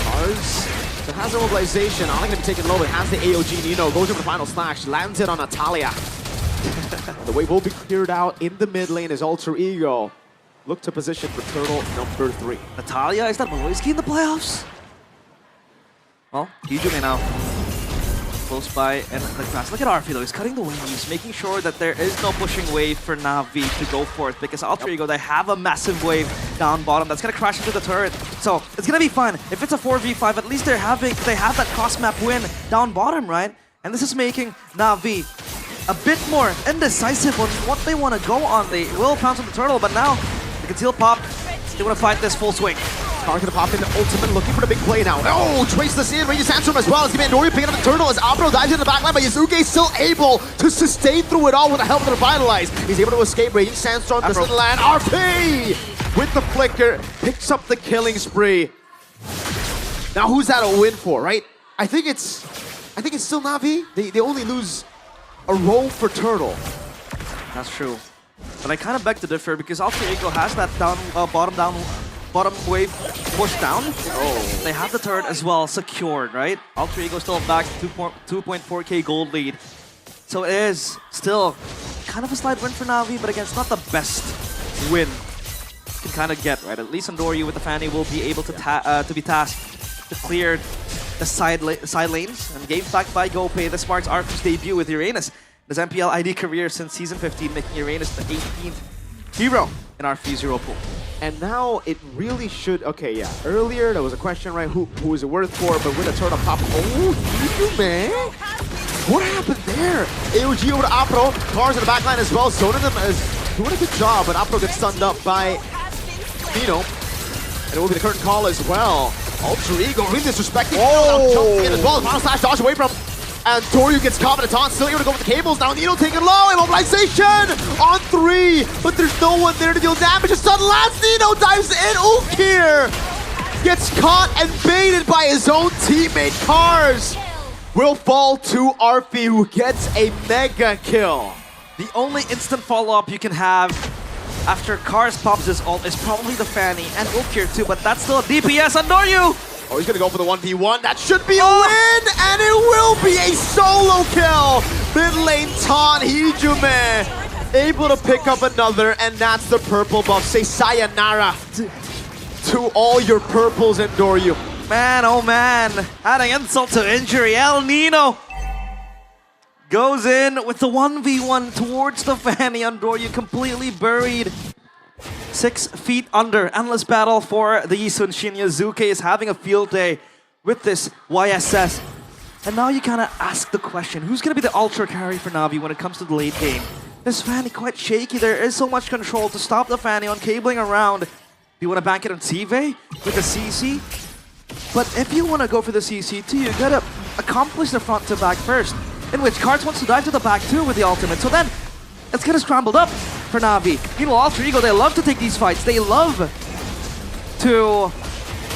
Speaker 7: Cars. So has the mobilization. Alec going to be taken low, but has the AOG. Nino goes over the final slash, lands it on Natalia. The wave will be cleared out in the mid lane as Alter Ego look to position for turtle number 3.
Speaker 6: Natalia, is that Maloyski in the playoffs? Well, Hijume now. Close by and the grass. Look at Arfi though, he's cutting the waves, making sure that there is no pushing wave for Navi to go for it because Alter Ego, they have a massive wave down bottom that's gonna crash into the turret. So it's gonna be fun. If it's a 4v5, at least they have that cross map win down bottom, right? And this is making Na'Vi a bit more indecisive on what they want to go on. They will pounce on the turtle, but now the conceal pop, they want to fight this full swing.
Speaker 7: Car gonna pop in the ultimate, looking for the big play now. Oh, trace this in, Raging Sandstorm as well. It's gonna be Andoriu picking up the turtle as Apro dives into the backline, but Yasuke still able to sustain through it all with the help of the Revitalize. He's able to escape. Raging Sandstorm doesn't land. RP with the flicker picks up the killing spree. Now who's that a win for, right? I think it's still Na'Vi. They only lose a roll for turtle.
Speaker 6: That's true. But I kind of beg to differ because Alter Ego has that bottom wave push down. Oh. They have the turret as well secured, right? Alter Ego still back 2.4k gold lead. So it is still kind of a slight win for Na'Vi, but again, it's not the best win you can kind of get, right? At least Andoriu with the Fanny will be able to be tasked to clear the side lanes. And games backed by GoPay. This marks Arthur's debut with Uranus. His MPL ID career since Season 15, making Uranus the 18th hero in our F0 pool.
Speaker 7: And now it really should... Okay, yeah. Earlier, there was a question, right? Who is it worth for? But with a turtle pop... Oh, you man! What happened there? AOG over to Apro. Cars in the backline as well. Zoning them as doing a good job, but Apro gets stunned up by Nino. And it will be the curtain call as well. Alter Ego really disrespecting. Oh! Jumping in as well. Final slash dodge away from... And Toryu gets caught in a taunt, still able to go with the cables. Now Nino taking low, immobilization on 3, but there's no one there to deal damage. A sudden last, Nino dives in. Ukir gets caught and baited by his own teammate. Cars will fall to Arfi, who gets a mega kill.
Speaker 6: The only instant follow-up you can have after Cars pops his ult is probably the Fanny and Ukir too, but that's still a DPS on Noryu.
Speaker 7: Oh, he's gonna go for the 1v1. That should be a win, and it will be a solo kill. Mid lane Tan Hijume able to pick up another, and that's the purple buff. Say sayonara to all your purples and Doryu.
Speaker 6: Man, oh man, adding insult to injury. El Nino goes in with the 1v1 towards the Fanny on Doryu, completely buried. 6 feet under. Endless battle for the Yisun Shin. Yazuke is having a field day with this YSS. And now you kind of ask the question, who's going to be the ultra carry for Na'Vi when it comes to the late game? This Fanny quite shaky. There is so much control to stop the Fanny on cabling around. Do you want to bank it on Tive with the CC? But if you want to go for the CC too, you got to accomplish the front to back first. In which Cards wants to dive to the back too with the ultimate. So then, it's kind of scrambled up for Na'Vi. Meanwhile, Alter Ego, they love to take these fights. They love to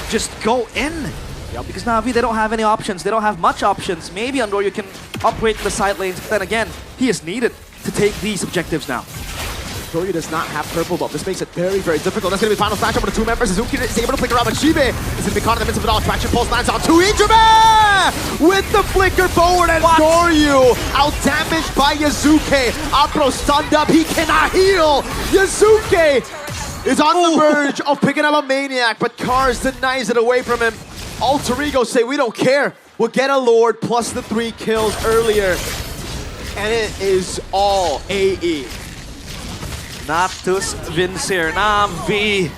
Speaker 6: just go in. Yep. Because Na'Vi, they don't have any options. They don't have much options. Maybe Andoriu can operate in the side lanes, but then again, he is needed to take these objectives now.
Speaker 7: Andoriu does not have purple buff. This makes it very, very difficult. That's going to be final flash over the 2 members. Azuki is able to flicker out, but Shibe is going to be caught in the midst of it all. Traction pulse lands on 2. Ijume with the flicker forward, and Doryu out-damaged by Yazuke. Apro stunned up. He cannot heal. Yazuke is on the verge of picking up a Maniac, but Cars denies it away from him. Alter Ego say, we don't care. We'll get a Lord plus the 3 kills earlier. And it is all AE.
Speaker 6: Natus Vincere, Na'Vi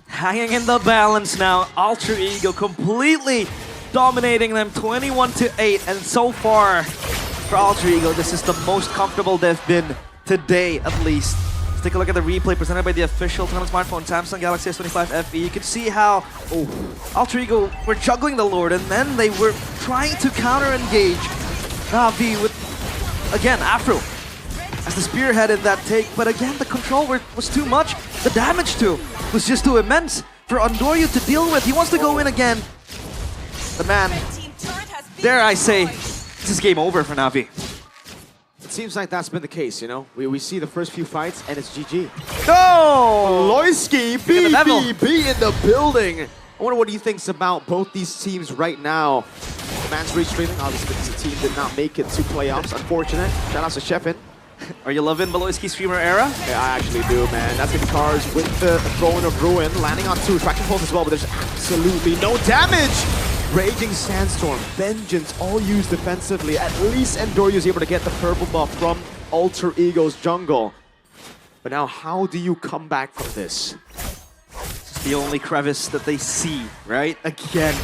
Speaker 6: hanging in the balance now. Alter Ego completely dominating them 21-8, and so far for Alter Ego, this is the most comfortable they've been today at least. Let's take a look at the replay presented by the official Tunnel smartphone Samsung Galaxy S25 FE. You can see how Alter Ego were juggling the Lord, and then they were trying to counter-engage Na'Vi with, again, Afro as the spearhead in that take, but again, the control was too much. The damage too was just too immense for Andoriu to deal with. He wants to go in again. But man, dare I say, this is game over for Na'Vi.
Speaker 7: It seems like that's been the case, you know? We see the first few fights, and it's GG.
Speaker 6: No!
Speaker 7: Loisky, BBB in the building. I wonder what he thinks about both these teams right now. The man's restreaming. Obviously, this team did not make it to playoffs. Unfortunate. Shout out to Sheffin.
Speaker 6: Are you loving Beloyski streamer era?
Speaker 7: Yeah, I actually do, man. That's the Cars with the Throne of Ruin, landing on 2. Traction pulse as well, but there's absolutely no damage. Raging Sandstorm, Vengeance, all used defensively. At least Andoriu is able to get the purple buff from Alter Ego's jungle. But now, how do you come back from this?
Speaker 6: It's the only crevice that they see, right? Again,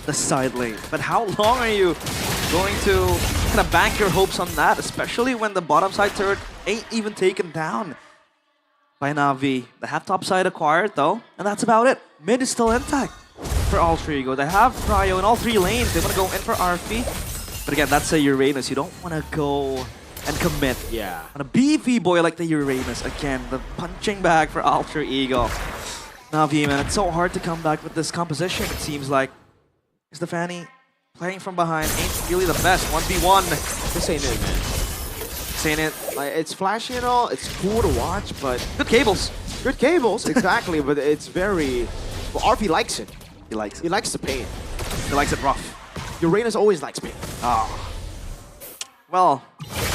Speaker 6: the side lane. But how long are you going to gonna bank your hopes on that, especially when the bottom side turret ain't even taken down by Na'Vi. They have top side acquired though, and that's about it. Mid is still intact for Alter Ego. They have Prio in all 3 lanes. They want to go in for RP. But again, that's a Uranus. You don't want to go and commit.
Speaker 7: Yeah.
Speaker 6: On a beefy boy like the Uranus. Again, the punching bag for Alter Ego. Na'Vi, man, it's so hard to come back with this composition, it seems like. Stefani playing from behind ain't really the best. 1v1.
Speaker 7: This ain't it, man.
Speaker 6: This ain't it.
Speaker 7: Like, it's flashy and all, it's cool to watch, but...
Speaker 6: Good cables.
Speaker 7: Good cables, exactly, but it's very... Well, RP likes it.
Speaker 6: He likes it.
Speaker 7: He likes the pain.
Speaker 6: He likes it rough.
Speaker 7: Uranus always likes pain.
Speaker 6: Well,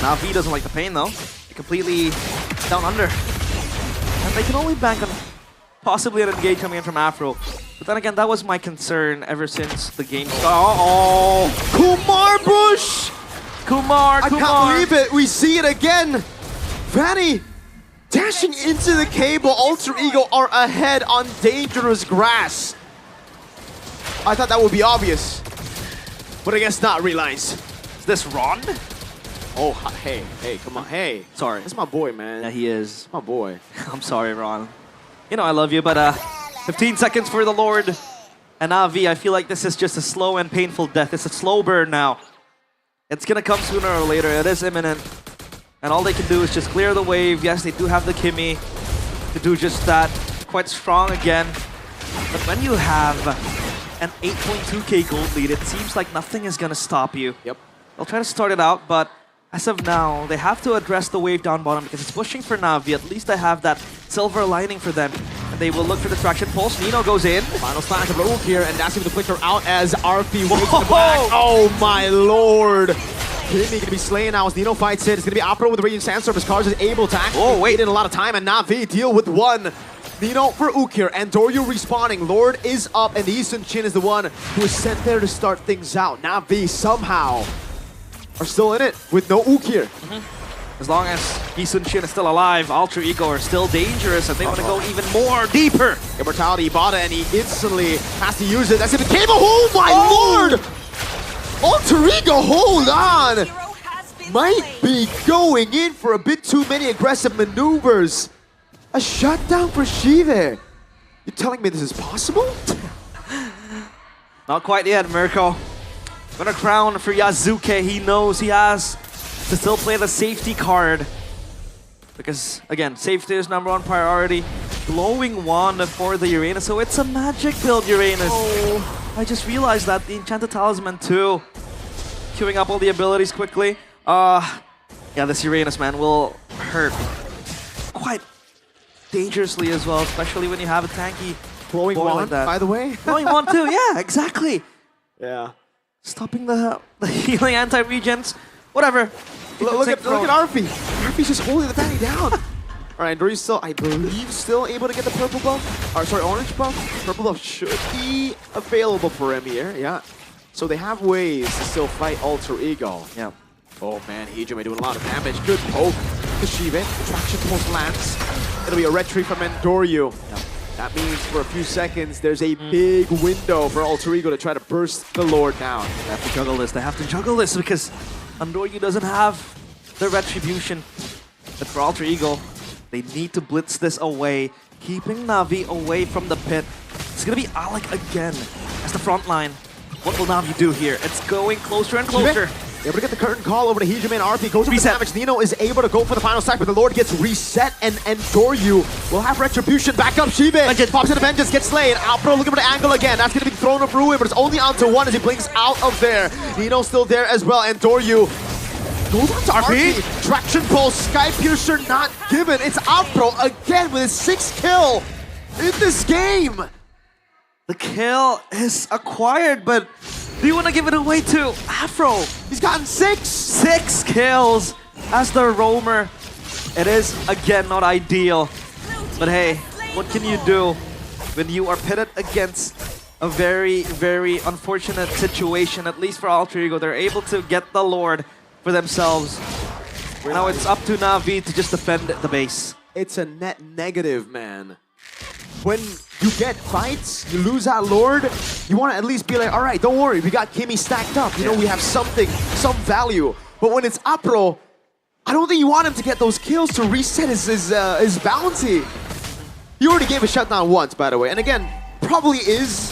Speaker 6: Na'Vi doesn't like the pain though. They're completely down under. And they can only bank on possibly an engage coming in from Afro. But then again, that was my concern ever since the game started.
Speaker 7: Kumar Bush!
Speaker 6: Kumar!
Speaker 7: I can't believe it! We see it again! Vanny dashing into the cable. Alter Ego are ahead on dangerous grass. I thought that would be obvious. But I guess not, Reliance.
Speaker 6: Is this Ron?
Speaker 7: Oh, hey, come on, hey.
Speaker 6: Sorry.
Speaker 7: That's my boy, man.
Speaker 6: Yeah, he is.
Speaker 7: My boy.
Speaker 6: I'm sorry, Ron. You know I love you, but 15 seconds for the Lord. And Na'Vi, I feel like this is just a slow and painful death. It's a slow burn now. It's gonna come sooner or later. It is imminent. And all they can do is just clear the wave. Yes, they do have the Kimmy to do just that. Quite strong again. But when you have an 8.2k gold lead, it seems like nothing is gonna stop you.
Speaker 7: Yep.
Speaker 6: They'll try to start it out, but as of now, they have to address the wave down bottom because it's pushing for Na'Vi. At least they have that silver lining for them. And they will look for the traction pulse. Nino goes in.
Speaker 7: Final slash of Raoul here, and that's going to flicker out as RP waits in the back. Oh my lord! Kimmy gonna be slaying now as Nino fights it. It's gonna be Opera with the Radiant Sandstorm as Cars is able to actually wait in a lot of time, and Na'Vi deal with one. Nino for Ukir, and Doryu respawning. Lord is up, and Lee Sun Chin is the one who is sent there to start things out. Na'Vi somehow are still in it with no Ukir.
Speaker 6: As long as Lee Sun Chin is still alive, Alter Ego are still dangerous, and they want to go even more deeper.
Speaker 7: Immortality Ibarra, and he instantly has to use it. That's it. The cable. Oh my lord! Alter Ego, hold on! Might be going in for a bit too many aggressive maneuvers. A shutdown for Shive. You're telling me this is possible?
Speaker 6: Not quite yet, Mirko. Gonna crown for Yazuke. He knows he has to still play the safety card. Because, again, safety is #1 priority. Glowing Wand for the Uranus, so it's a magic build, Uranus. Oh. I just realized that the Enchanted Talisman too. Queuing up all the abilities quickly. Yeah, this Uranus, man, will hurt quite dangerously as well, especially when you have a tanky
Speaker 7: Glowing
Speaker 6: boy
Speaker 7: Wand,
Speaker 6: like that.
Speaker 7: by the way.
Speaker 6: Glowing Wand too, yeah, exactly.
Speaker 7: Yeah.
Speaker 6: Stopping the healing anti-regens. Whatever.
Speaker 7: Look at RP. RP's just holding the Fanny down. Alright, Dory's still, I believe, still able to get the purple buff. Or sorry, orange buff. Purple buff should be available for him here, yeah. So they have ways to still fight Alter Ego.
Speaker 6: Yeah.
Speaker 7: Oh man, Hijime doing a lot of damage. Good poke to Shive. Traction pulse lands. It'll be a retreat from Endoryu. Yeah. That means for a few seconds, there's a big window for Alter Ego to try to burst the Lord down.
Speaker 6: They have to juggle this. They have to juggle this because Endoryu doesn't have the retribution. But for Alter Ego, they need to blitz this away, keeping Na'Vi away from the pit. It's gonna be Alec again as the front line. What will Na'Vi do here? It's going closer and closer.
Speaker 7: Able to get the curtain call over to Hijime and RP. Goes for the damage. Nino is able to go for the final stack, but the Lord gets reset, and Doryu will have retribution. Back up Shive. Pops into Vengeance, gets slain. Alpro looking for the angle again. That's going to be thrown of Ruin, but it's only onto one as he blinks out of there. Nino's still there as well, and Doryu goes on to RP. Traction Pulse, Sky Piercer not given. It's Alpro again with his 6th kill in this game.
Speaker 6: The kill is acquired, but do you want to give it away to Afro?
Speaker 7: He's gotten 6!
Speaker 6: 6 kills as the roamer. It is, again, not ideal. But hey, what can you do when you are pitted against a very, very unfortunate situation? At least for Alter Ego, they're able to get the Lord for themselves. Now it's up to Na'Vi to just defend the base.
Speaker 7: It's a net negative, man. When you get fights, you lose that Lord, you want to at least be like, all right, don't worry, we got Kimmy stacked up. You know, we have something, some value. But when it's Apro, I don't think you want him to get those kills to reset his bounty. He already gave a shutdown once, by the way. And again, probably is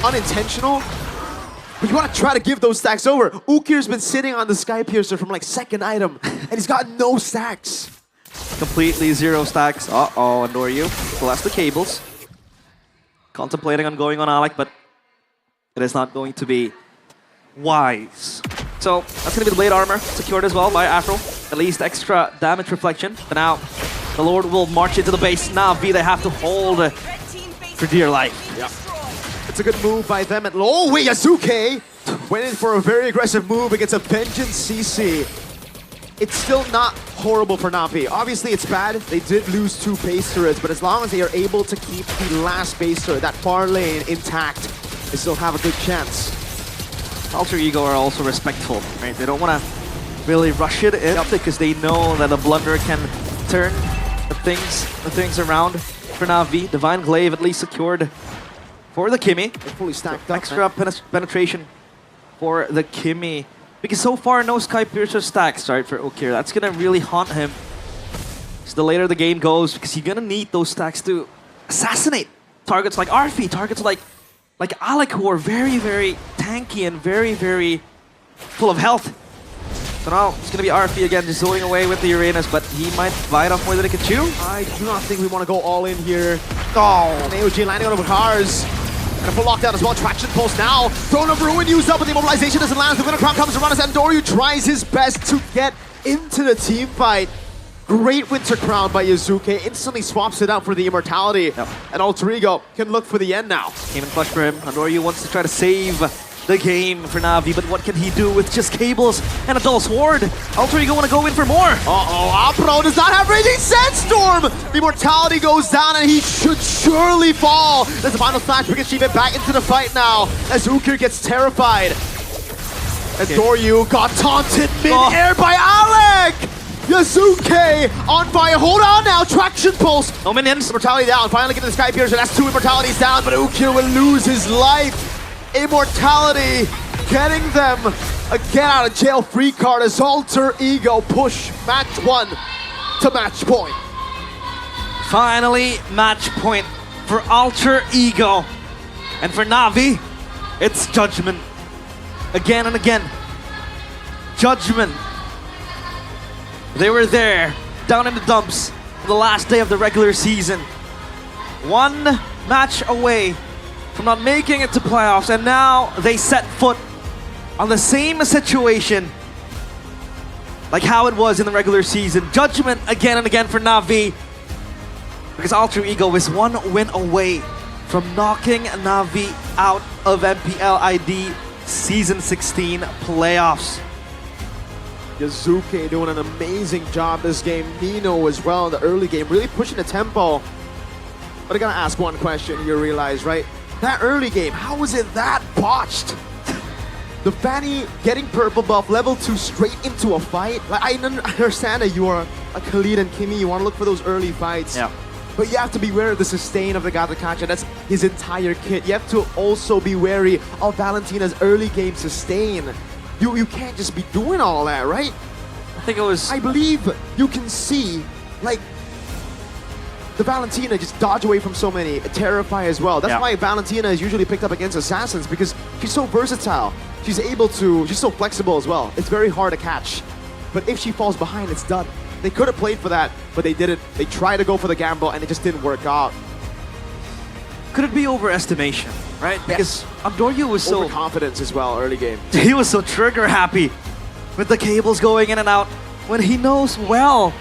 Speaker 7: unintentional. But you want to try to give those stacks over. Ukir's been sitting on the Sky Piercer from like second item, and he's got no stacks.
Speaker 6: Completely zero stacks. Uh-oh, Andoryu collects the cables. Contemplating on going on Alec, but it is not going to be wise. So that's going to be the blade armor secured as well by Afro. At least extra damage reflection. But now the Lord will march into the base. Na'Vi, they have to hold for dear life.
Speaker 7: Yeah. It's a good move by them. Oh wait, Yasuke went in for a very aggressive move against a Vengeance CC. It's still not horrible for Na'Vi. Obviously, it's bad. They did lose 2 base turrets, but as long as they are able to keep the last base turret, that far lane, intact, they still have a good chance.
Speaker 6: Alter Ego are also respectful, right? They don't want to really rush it in because they know that a blunder can turn the things around for Na'Vi. Divine Glaive at least secured for the Kimi.
Speaker 7: They're fully stacked up.
Speaker 6: Extra penetration for the Kimi. Because so far, no Sky Piercer stacks, right, for Ukir. That's going to really haunt him. So the later the game goes, because you're going to need those stacks to assassinate targets like Arfi, targets like Alec, who are very, very tanky and very, very full of health. So now it's going to be Arfi again, just zoning away with the Uranus, but he might bite off more than he can chew.
Speaker 7: I do not think we want to go all in here. Oh, AOG landing on the cars. And a full lockdown as well. Traction pulse now. Throne of Ruin used up, but the immobilization doesn't land. The winner crown comes around as Andoryu tries his best to get into the team fight. Great Winter Crown by Yazuke. Instantly swaps it out for the Immortality.
Speaker 6: Yep.
Speaker 7: And Alter Ego can look for the end now.
Speaker 6: Came in clutch for him. Andoryu wants to try to save the game for Na'Vi, but what can he do with just cables and a dull sword? Alter Ego want to go in for more.
Speaker 7: Uh-oh, Apro does not have Raging Sandstorm! The Immortality goes down and he should surely fall. There's a final flash because she went back into the fight now as Ukir gets terrified. And Doryu got taunted mid-air by Alec! Yasuke on fire. Hold on now. Traction pulse.
Speaker 6: No minions.
Speaker 7: Immortality down. Finally getting the Sky Piercer. That's 2 Immortalities down, but Ukir will lose his life. Immortality getting them a get out of jail free card as Alter Ego push match 1 to match point.
Speaker 6: Finally, match point for Alter Ego. And for Na'Vi, it's Judgment. Again and again. Judgment. They were there, down in the dumps, for the last day of the regular season. 1 match away from not making it to playoffs, and now they set foot on the same situation like how it was in the regular season. Judgment again and again for Na'Vi, because Alter Ego is 1 win away from knocking Na'Vi out of MPL ID Season 16 playoffs.
Speaker 7: Yazuke doing an amazing job this game. Nino as well in the early game, really pushing the tempo. But I gotta ask one question, you realize, right? That early game, how was it that botched? The Fanny getting purple buff, level 2 straight into a fight. Like, I understand that you are a Khalid and Kimi, you want to look for those early fights.
Speaker 6: Yeah.
Speaker 7: But you have to be wary of the sustain of the Gatakacha. That's his entire kit. You have to also be wary of Valentina's early game sustain. You can't just be doing all that, right?
Speaker 6: I think it was...
Speaker 7: I believe you can see, like, the Valentina just dodge away from so many, Terrify as well. That's why Valentina is usually picked up against Assassins, because she's so versatile. She's so flexible as well. It's very hard to catch. But if she falls behind, it's done. They could have played for that, but they didn't. They tried to go for the gamble, and it just didn't work out.
Speaker 6: Could it be overestimation, right? Because Andoryu was so...
Speaker 7: Overconfidence as well, early game.
Speaker 6: He was so trigger happy with the cables going in and out when he knows well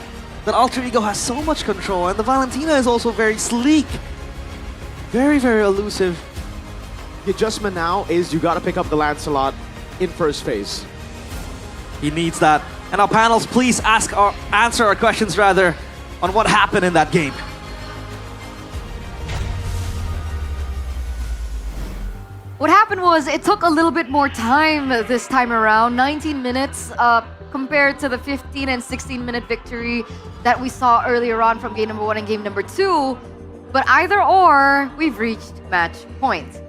Speaker 6: that Alter Ego has so much control, and the Valentina is also very sleek. Very, very elusive.
Speaker 7: The adjustment now is you gotta pick up the Lancelot in first phase.
Speaker 6: He needs that. And our panels, please answer our questions rather on what happened in that game.
Speaker 26: What happened was it took a little bit more time this time around, 19 minutes compared to the 15 and 16-minute victory that we saw earlier on from game number 1 and game number 2. But either or, we've reached match point.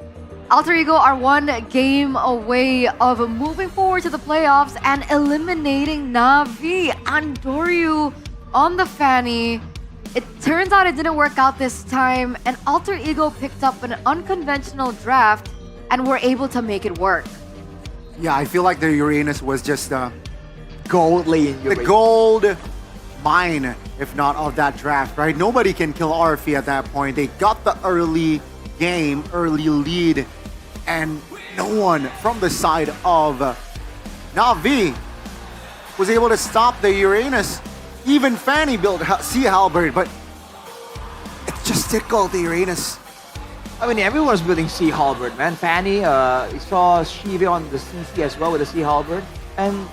Speaker 26: Alter Ego are one game away of moving forward to the playoffs and eliminating Na'Vi. Andoryu on the Fanny. It turns out it didn't work out this time, and Alter Ego picked up an unconventional draft and were able to make it work.
Speaker 3: Yeah, I feel like the Uranus was just the
Speaker 5: gold
Speaker 3: mine, if not of that draft, right? Nobody can kill Arfi at that point. They got the early game, early lead, and no one from the side of Na'Vi was able to stop the Uranus. Even Fanny built Sea Halberd, but it just tickled the Uranus.
Speaker 5: I mean, everyone's building Sea Halberd, man. Fanny, you saw Shive on the CC as well with the Sea Halberd. And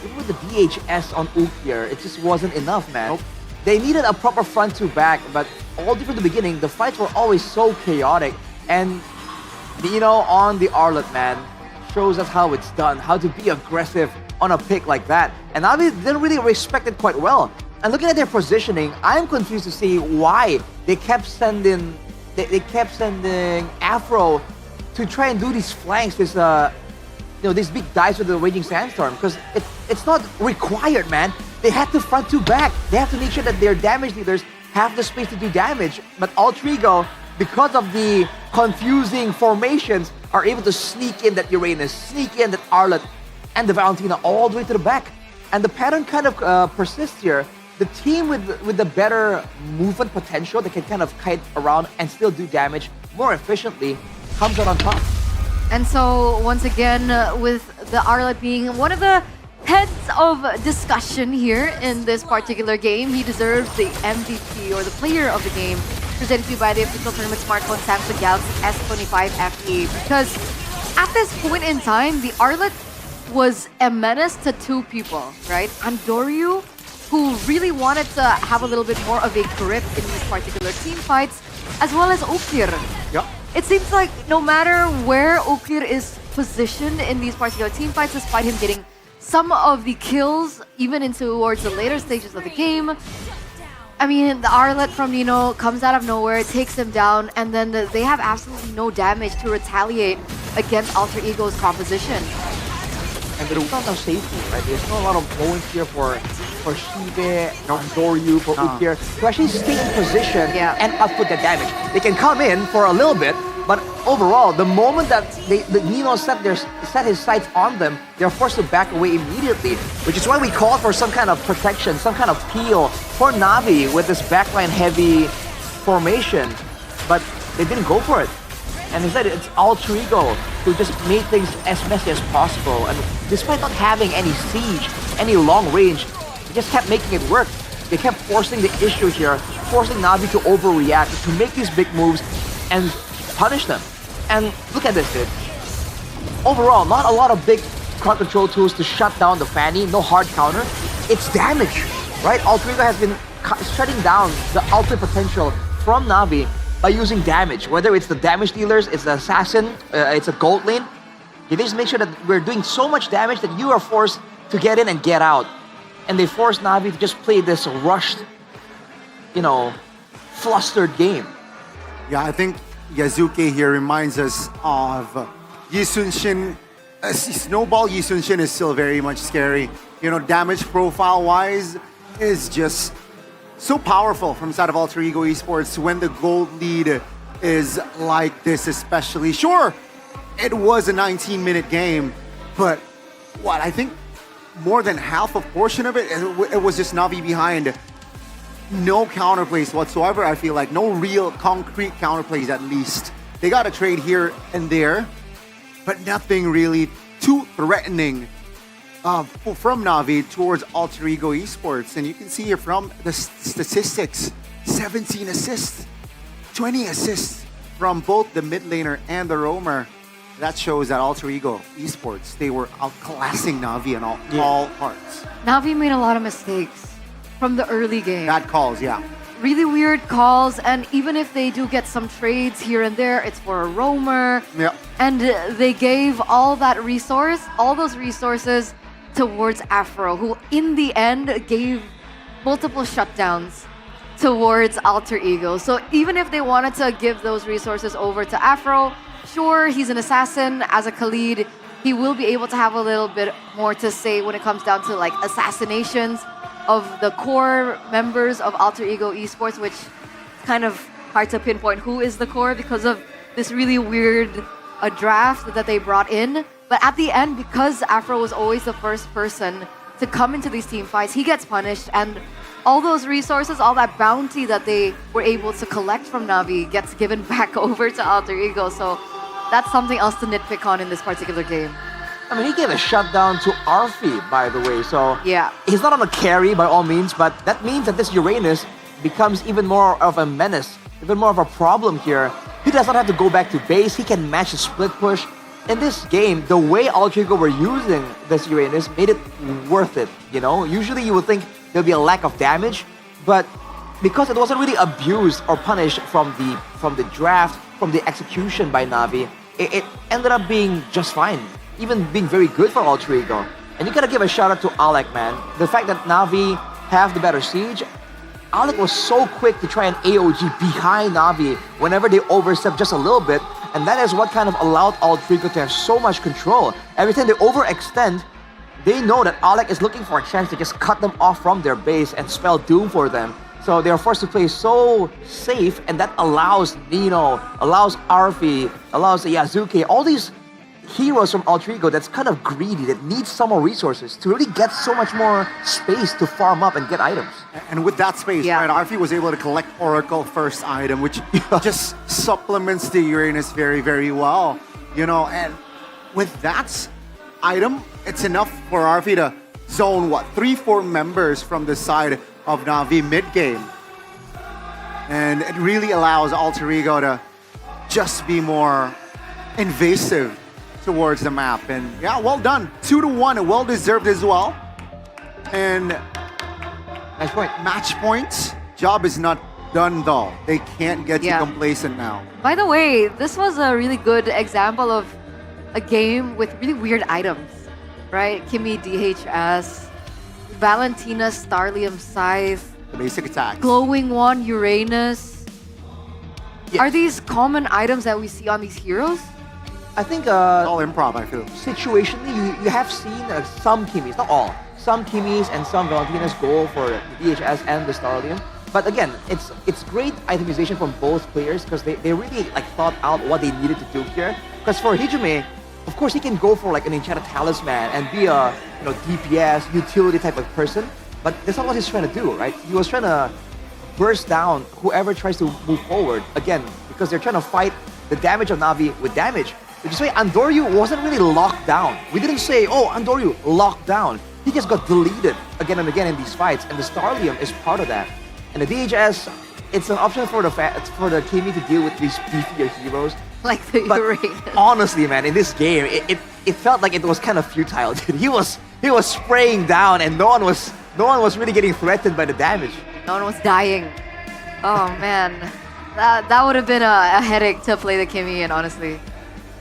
Speaker 5: even with the DHS on Ukir, it just wasn't enough, man. Nope. They needed a proper front to back, but all from the beginning, the fights were always so chaotic. And Dino on the Arlet, man, shows us how it's done, how to be aggressive on a pick like that. And Na'Vi didn't really respect it quite well. And looking at their positioning, I'm confused to see why they kept sending Afro to try and do these flanks, these big dives with the Raging Sandstorm, because it's not required, man. They have to front to back. They have to make sure that their damage dealers have the space to do damage. But Alter Ego, because of the confusing formations, are able to sneak in that Uranus, sneak in that Arlet, and the Valentina all the way to the back. And the pattern kind of persists here. The team with the better movement potential that can kind of kite around and still do damage more efficiently comes out on top.
Speaker 26: And so, once again, with the Arlet being one of the heads of discussion here in this particular game, he deserves the MVP or the player of the game, presented to you by the official tournament smartphone Samsung Galaxy S25 FE. Because at this point in time, the Arlet was a menace to two people, right? Andoryu, who really wanted to have a little bit more of a grip in these particular team fights, as well as Ukir.
Speaker 3: Yep.
Speaker 26: It seems like no matter where Ukir is positioned in these particular team fights, despite him getting some of the kills, even into towards the later stages of the game, I mean, the Arlet from Nino comes out of nowhere, takes him down, and then they have absolutely no damage to retaliate against Alter Ego's composition.
Speaker 5: And there's not no safety, right? There's not a lot of points here for Shibe, Andoryu, for Ukir to actually stay in position and output that damage. They can come in for a little bit, but overall, the moment that the Nino set his sights on them, they're forced to back away immediately, which is why we call for some kind of protection, some kind of peel for Na'Vi with this backline heavy formation, but they didn't go for it. And instead, it's Alter Ego who just made things as messy as possible. And despite not having any siege, any long range, they just kept making it work. They kept forcing the issue here, forcing Na'Vi to overreact, to make these big moves and punish them. And look at this, dude. Overall, not a lot of big crowd control tools to shut down the Fanny, no hard counter. It's damage, right? Alter Ego has been shutting down the ultimate potential from Na'Vi by using damage, whether it's the damage dealers, it's the assassin, it's a gold lane. You just make sure that we're doing so much damage that you are forced to get in and get out. And they force Na'Vi to just play this rushed, flustered game.
Speaker 3: Yeah, I think Yazuke here reminds us of Yisunshin. Snowball Yisunshin is still very much scary. Damage profile-wise is just so powerful from the side of Alter Ego Esports when the gold lead is like this, especially. Sure, it was a 19-minute game, but I think more than half a portion of it was just Na'Vi behind. No counterplays whatsoever, I feel like. No real concrete counterplays, at least. They got a trade here and there, but nothing really too threatening from Na'Vi towards Alter Ego Esports. And you can see here from the statistics, 17 assists, 20 assists from both the mid laner and the roamer. That shows that Alter Ego Esports, they were outclassing Na'Vi in all parts.
Speaker 26: Na'Vi made a lot of mistakes from the early game.
Speaker 3: Bad calls, yeah.
Speaker 26: Really weird calls, and even if they do get some trades here and there, it's for a roamer.
Speaker 3: Yeah.
Speaker 26: And they gave all those resources towards Afro, who in the end gave multiple shutdowns towards Alter Ego. So even if they wanted to give those resources over to Afro, Sure, he's an assassin. As a Khalid, he will be able to have a little bit more to say when it comes down to like assassinations of the core members of Alter Ego Esports, which is kind of hard to pinpoint who is the core because of this really weird draft that they brought in. But at the end, because Afro was always the first person to come into these team fights, he gets punished, and all those resources, all that bounty that they were able to collect from Navi gets given back over to Alter Ego. So that's something else to nitpick on in this particular game.
Speaker 5: I mean, he gave a shutdown to Arfi, by the way. So
Speaker 26: yeah,
Speaker 5: he's not on a carry by all means, but that means that this Uranus becomes even more of a menace, even more of a problem here. He does not have to go back to base. He can match the split push. In this game, the way Alter Ego were using this Uranus made it worth it, you know? Usually you would think there'll be a lack of damage, but because it wasn't really abused or punished from the draft, from the execution by Navi, it ended up being just fine, even being very good for Alter Ego. And you gotta give a shout out to Alec, man. The fact that Navi have the better siege, Alec was so quick to try and AOG behind Navi whenever they overstep just a little bit, and that is what kind of allowed Alter Ego to have so much control. Every time they overextend, they know that Alec is looking for a chance to just cut them off from their base and spell doom for them. So they're forced to play so safe, and that allows Nino, allows Arfi, allows Yazuke, all these heroes from Alter Ego that's kind of greedy, that needs some more resources to really get so much more space to farm up and get items.
Speaker 3: And with that space, right, Arfi was able to collect Oracle first item, which just supplements the Uranus very, very well. You know, and with that item, it's enough for Arfi to zone, 3-4 members from the side of Navi mid-game. And it really allows Alter Ego to just be more invasive towards the map. And yeah, well done. 2-1, well deserved as well. And
Speaker 5: nice point.
Speaker 3: Match points. Job is not done though. They can't get too complacent now.
Speaker 26: By the way, this was a really good example of a game with really weird items, right? Kimmy DHS, Valentina Starlium Scythe,
Speaker 3: the basic attacks,
Speaker 26: Glowing One Uranus. Are these common items that we see on these heroes?
Speaker 5: I think
Speaker 3: all improv, I feel.
Speaker 5: Situationally, you have seen some Kimmies, not all, some Kimmies and some Valentinas go for the DHS and the Starlium. But again, it's great itemization from both players because they really like thought out what they needed to do here. Because for Hijime, of course he can go for like an enchanted talisman and be a DPS utility type of person, but that's not what he's trying to do, right? He was trying to burst down whoever tries to move forward again because they're trying to fight the damage of Navi with damage. Which is why Andoryu wasn't really locked down. We didn't say, oh, Andoryu locked down. He just got deleted again and again in these fights, and the Starlium is part of that. And the DHS, it's an option for the Kimi to deal with these beefier heroes.
Speaker 26: Like the Uranus.
Speaker 5: Honestly, man, in this game, it felt like it was kind of futile. He was spraying down, and no one was really getting threatened by the damage.
Speaker 26: No one was dying. Oh man, that would have been a headache to play the Kimmy, and honestly,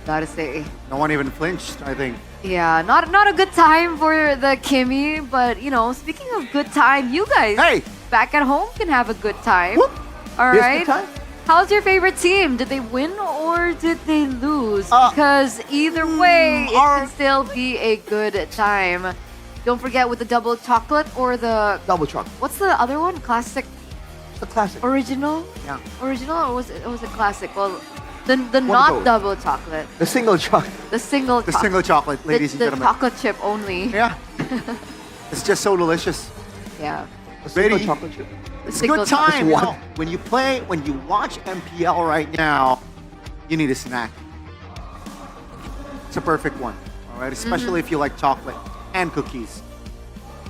Speaker 26: gotta say.
Speaker 3: No one even flinched, I think.
Speaker 26: Yeah, not a good time for the Kimmy, but speaking of good time, you guys back at home can have a good time.
Speaker 5: Whoop.
Speaker 26: All
Speaker 5: Yes,
Speaker 26: right.
Speaker 5: good time.
Speaker 26: How's your favorite team? Did they win or did they lose? Because either way, it can still be a good time. Don't forget with the double chocolate or the
Speaker 5: double chocolate.
Speaker 26: What's the other one? Classic.
Speaker 5: The classic.
Speaker 26: Original.
Speaker 5: Yeah.
Speaker 26: Original or was it classic? Well, the
Speaker 5: One of
Speaker 26: not
Speaker 5: those.
Speaker 26: double chocolate.
Speaker 5: The single chocolate.
Speaker 26: The single.
Speaker 3: The single chocolate, ladies and
Speaker 26: the
Speaker 3: gentlemen.
Speaker 26: chocolate chip only.
Speaker 3: Yeah. It's just so delicious.
Speaker 26: Yeah.
Speaker 5: The single
Speaker 3: Lady,
Speaker 5: chocolate chip.
Speaker 3: It's
Speaker 26: single
Speaker 3: good time.
Speaker 5: chocolate.
Speaker 3: You know, when you watch MPL right now, you need a snack. It's a perfect one. All right, especially if you like chocolate and cookies.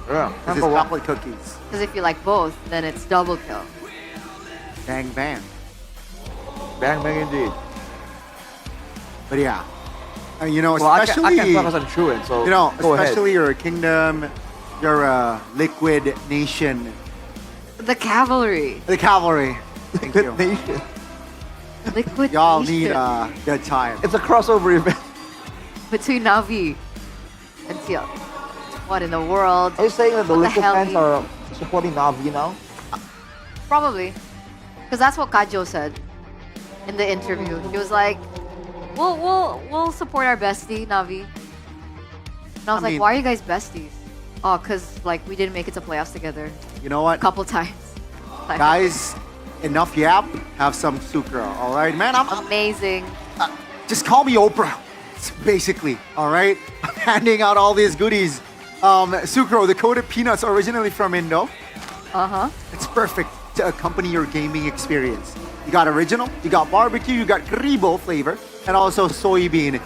Speaker 5: Yeah.
Speaker 3: This is chocolate cookies.
Speaker 26: Because if you like both, then it's double kill.
Speaker 3: Bang bang.
Speaker 5: Bang bang indeed.
Speaker 3: But yeah,
Speaker 5: Well, I
Speaker 3: especially
Speaker 5: can focus on Truant, so go
Speaker 3: especially
Speaker 5: ahead.
Speaker 3: your kingdom, your liquid nation,
Speaker 26: The cavalry.
Speaker 3: the cavalry. Thank you.
Speaker 5: Nation.
Speaker 26: Liquid
Speaker 3: Y'all
Speaker 26: nation.
Speaker 3: need a good time.
Speaker 5: It's a crossover event.
Speaker 26: Between Navi and Teal. What in the world?
Speaker 5: Are you saying that the
Speaker 26: What
Speaker 5: Liquid
Speaker 26: hell
Speaker 5: fans
Speaker 26: we-
Speaker 5: are supporting Navi now?
Speaker 26: Probably. Because that's what Kajo said in the interview. He was like, we'll support our bestie Navi. And I was like,
Speaker 3: mean-
Speaker 26: why are you guys besties? Oh, cause like we didn't make it to playoffs together
Speaker 3: You know what?
Speaker 26: a couple times. Like,
Speaker 3: Guys, enough yap. Have some sucre. All right, man. I'm
Speaker 26: amazing.
Speaker 3: just call me Oprah. Basically, all right. I'm handing out all these goodies. Sucro, the coated peanuts, originally from Indo. It's perfect to accompany your gaming experience. You got original, you got barbecue, you got Gribo flavor, and also soybean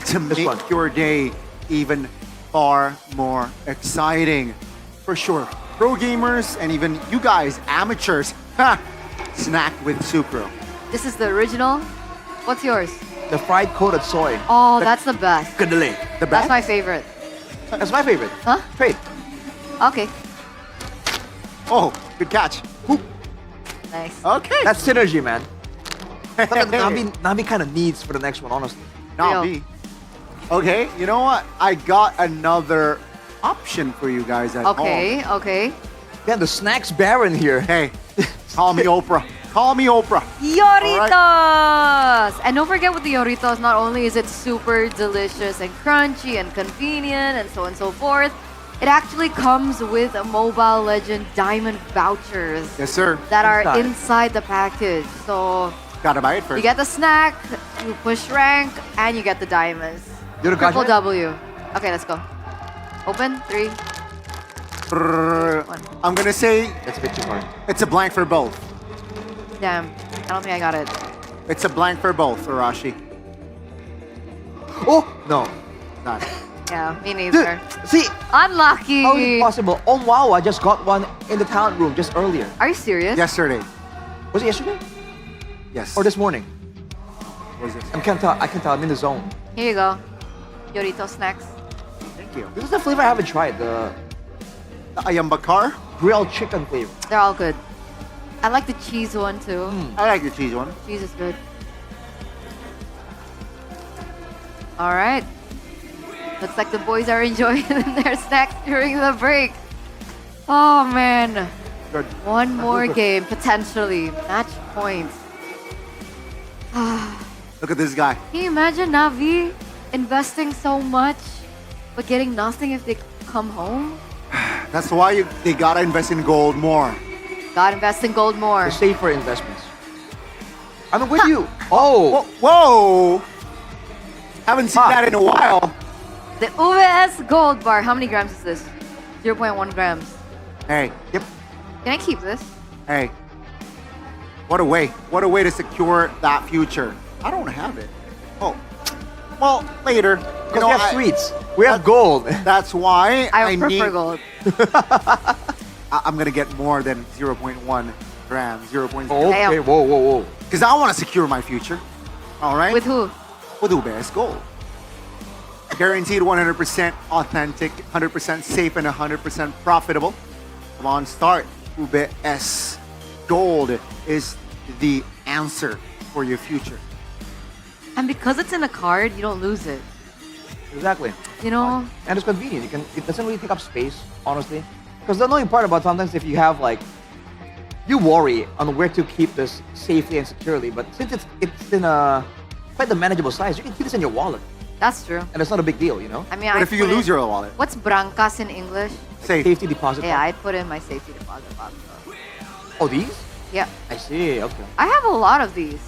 Speaker 3: to make your day even far more exciting. For sure, pro gamers and even you guys, amateurs, snack with Sucro.
Speaker 26: This is the original. What's yours?
Speaker 5: The fried coated soy.
Speaker 26: Oh, that's the best.
Speaker 5: Kadele. The
Speaker 26: That's my favorite.
Speaker 5: That's my favorite.
Speaker 26: Huh?
Speaker 5: Trade.
Speaker 26: Okay.
Speaker 3: Oh, good catch.
Speaker 26: Nice.
Speaker 3: Okay.
Speaker 5: That's synergy, man. Something that Navi kind of needs for the next one, honestly.
Speaker 3: Not me. Okay, you know what? I got another option for you guys at home.
Speaker 26: Okay.
Speaker 5: Damn, the snacks baron here.
Speaker 3: Hey, call me Oprah. Call me Oprah.
Speaker 26: Yoritos! And don't forget with the Yoritos, not only is it super delicious and crunchy and convenient and so on and so forth, it actually comes with a Mobile Legend Diamond vouchers.
Speaker 3: Yes, sir.
Speaker 26: That are inside the package. So
Speaker 3: Gotta buy it first.
Speaker 26: you get the snack, you push rank, and you get the diamonds.
Speaker 5: You're the
Speaker 26: Triple
Speaker 5: graduate?
Speaker 26: W. Okay, let's go. Open, 3.
Speaker 3: I'm gonna say
Speaker 5: That's a bit too hard.
Speaker 3: it's a blank for both.
Speaker 26: Damn, I don't think I got it.
Speaker 3: It's a blank for both, Arashi.
Speaker 5: Oh! No.
Speaker 3: Not.
Speaker 26: Yeah, me neither.
Speaker 5: See,
Speaker 26: Unlucky.
Speaker 5: how is it possible? Oh wow, I just got one in the talent room just earlier.
Speaker 26: Are you serious?
Speaker 3: Yesterday.
Speaker 5: Was it yesterday?
Speaker 3: Yes.
Speaker 5: Or this morning?
Speaker 3: What is this?
Speaker 5: I can't tell. I'm in the zone.
Speaker 26: Here you go. Yorito snacks.
Speaker 3: Thank you.
Speaker 5: This is the flavor I haven't tried. The
Speaker 3: ayam bakar?
Speaker 5: Grilled chicken flavor.
Speaker 26: They're all good. I like the cheese one too.
Speaker 3: I like the cheese one.
Speaker 26: Cheese is good. All right. Looks like the boys are enjoying their snacks during the break. Oh man.
Speaker 3: Good.
Speaker 26: One more game, potentially. Match points.
Speaker 3: Look at this guy.
Speaker 26: Can you imagine Navi investing so much but getting nothing if they come home?
Speaker 3: That's why they gotta invest in gold more.
Speaker 26: God, invest in gold more.
Speaker 5: The safer investments. I'm with you. Oh.
Speaker 3: Whoa. Haven't seen that in a while.
Speaker 26: The UVS gold bar. How many grams is this? 0.1 grams.
Speaker 3: Hey. Yep.
Speaker 26: Can I keep this?
Speaker 3: Hey. What a way. What a way to secure that future. I don't have it. Oh. Well, later.
Speaker 5: Because we have sweets. We have gold.
Speaker 3: That's why
Speaker 26: I prefer
Speaker 3: need,
Speaker 26: gold.
Speaker 3: I'm gonna get more than 0.1 grams, 0.0.
Speaker 5: Oh, okay, whoa.
Speaker 3: Because I want to secure my future. All right?
Speaker 26: With who?
Speaker 3: With UBS Gold. Guaranteed 100% authentic, 100% safe, and 100% profitable. Come on, start. UBS Gold is the answer for your future.
Speaker 26: And because it's in a card, you don't lose it.
Speaker 5: Exactly.
Speaker 26: You know?
Speaker 5: And it's convenient. It doesn't really take up space, honestly. Because the annoying part about sometimes if you have like, you worry on where to keep this safely and securely. But since it's in a quite a manageable size, you can keep this in your wallet.
Speaker 26: That's true.
Speaker 5: And it's not a big deal, you know?
Speaker 26: I mean,
Speaker 3: What
Speaker 26: I
Speaker 3: if you
Speaker 26: put
Speaker 3: lose
Speaker 26: in-
Speaker 3: your wallet?
Speaker 26: What's brancas in English?
Speaker 5: Safety deposit
Speaker 26: Yeah,
Speaker 5: box.
Speaker 26: I put in my safety deposit box. So.
Speaker 5: Oh, these?
Speaker 26: Yeah.
Speaker 5: I see, okay.
Speaker 26: I have a lot of these.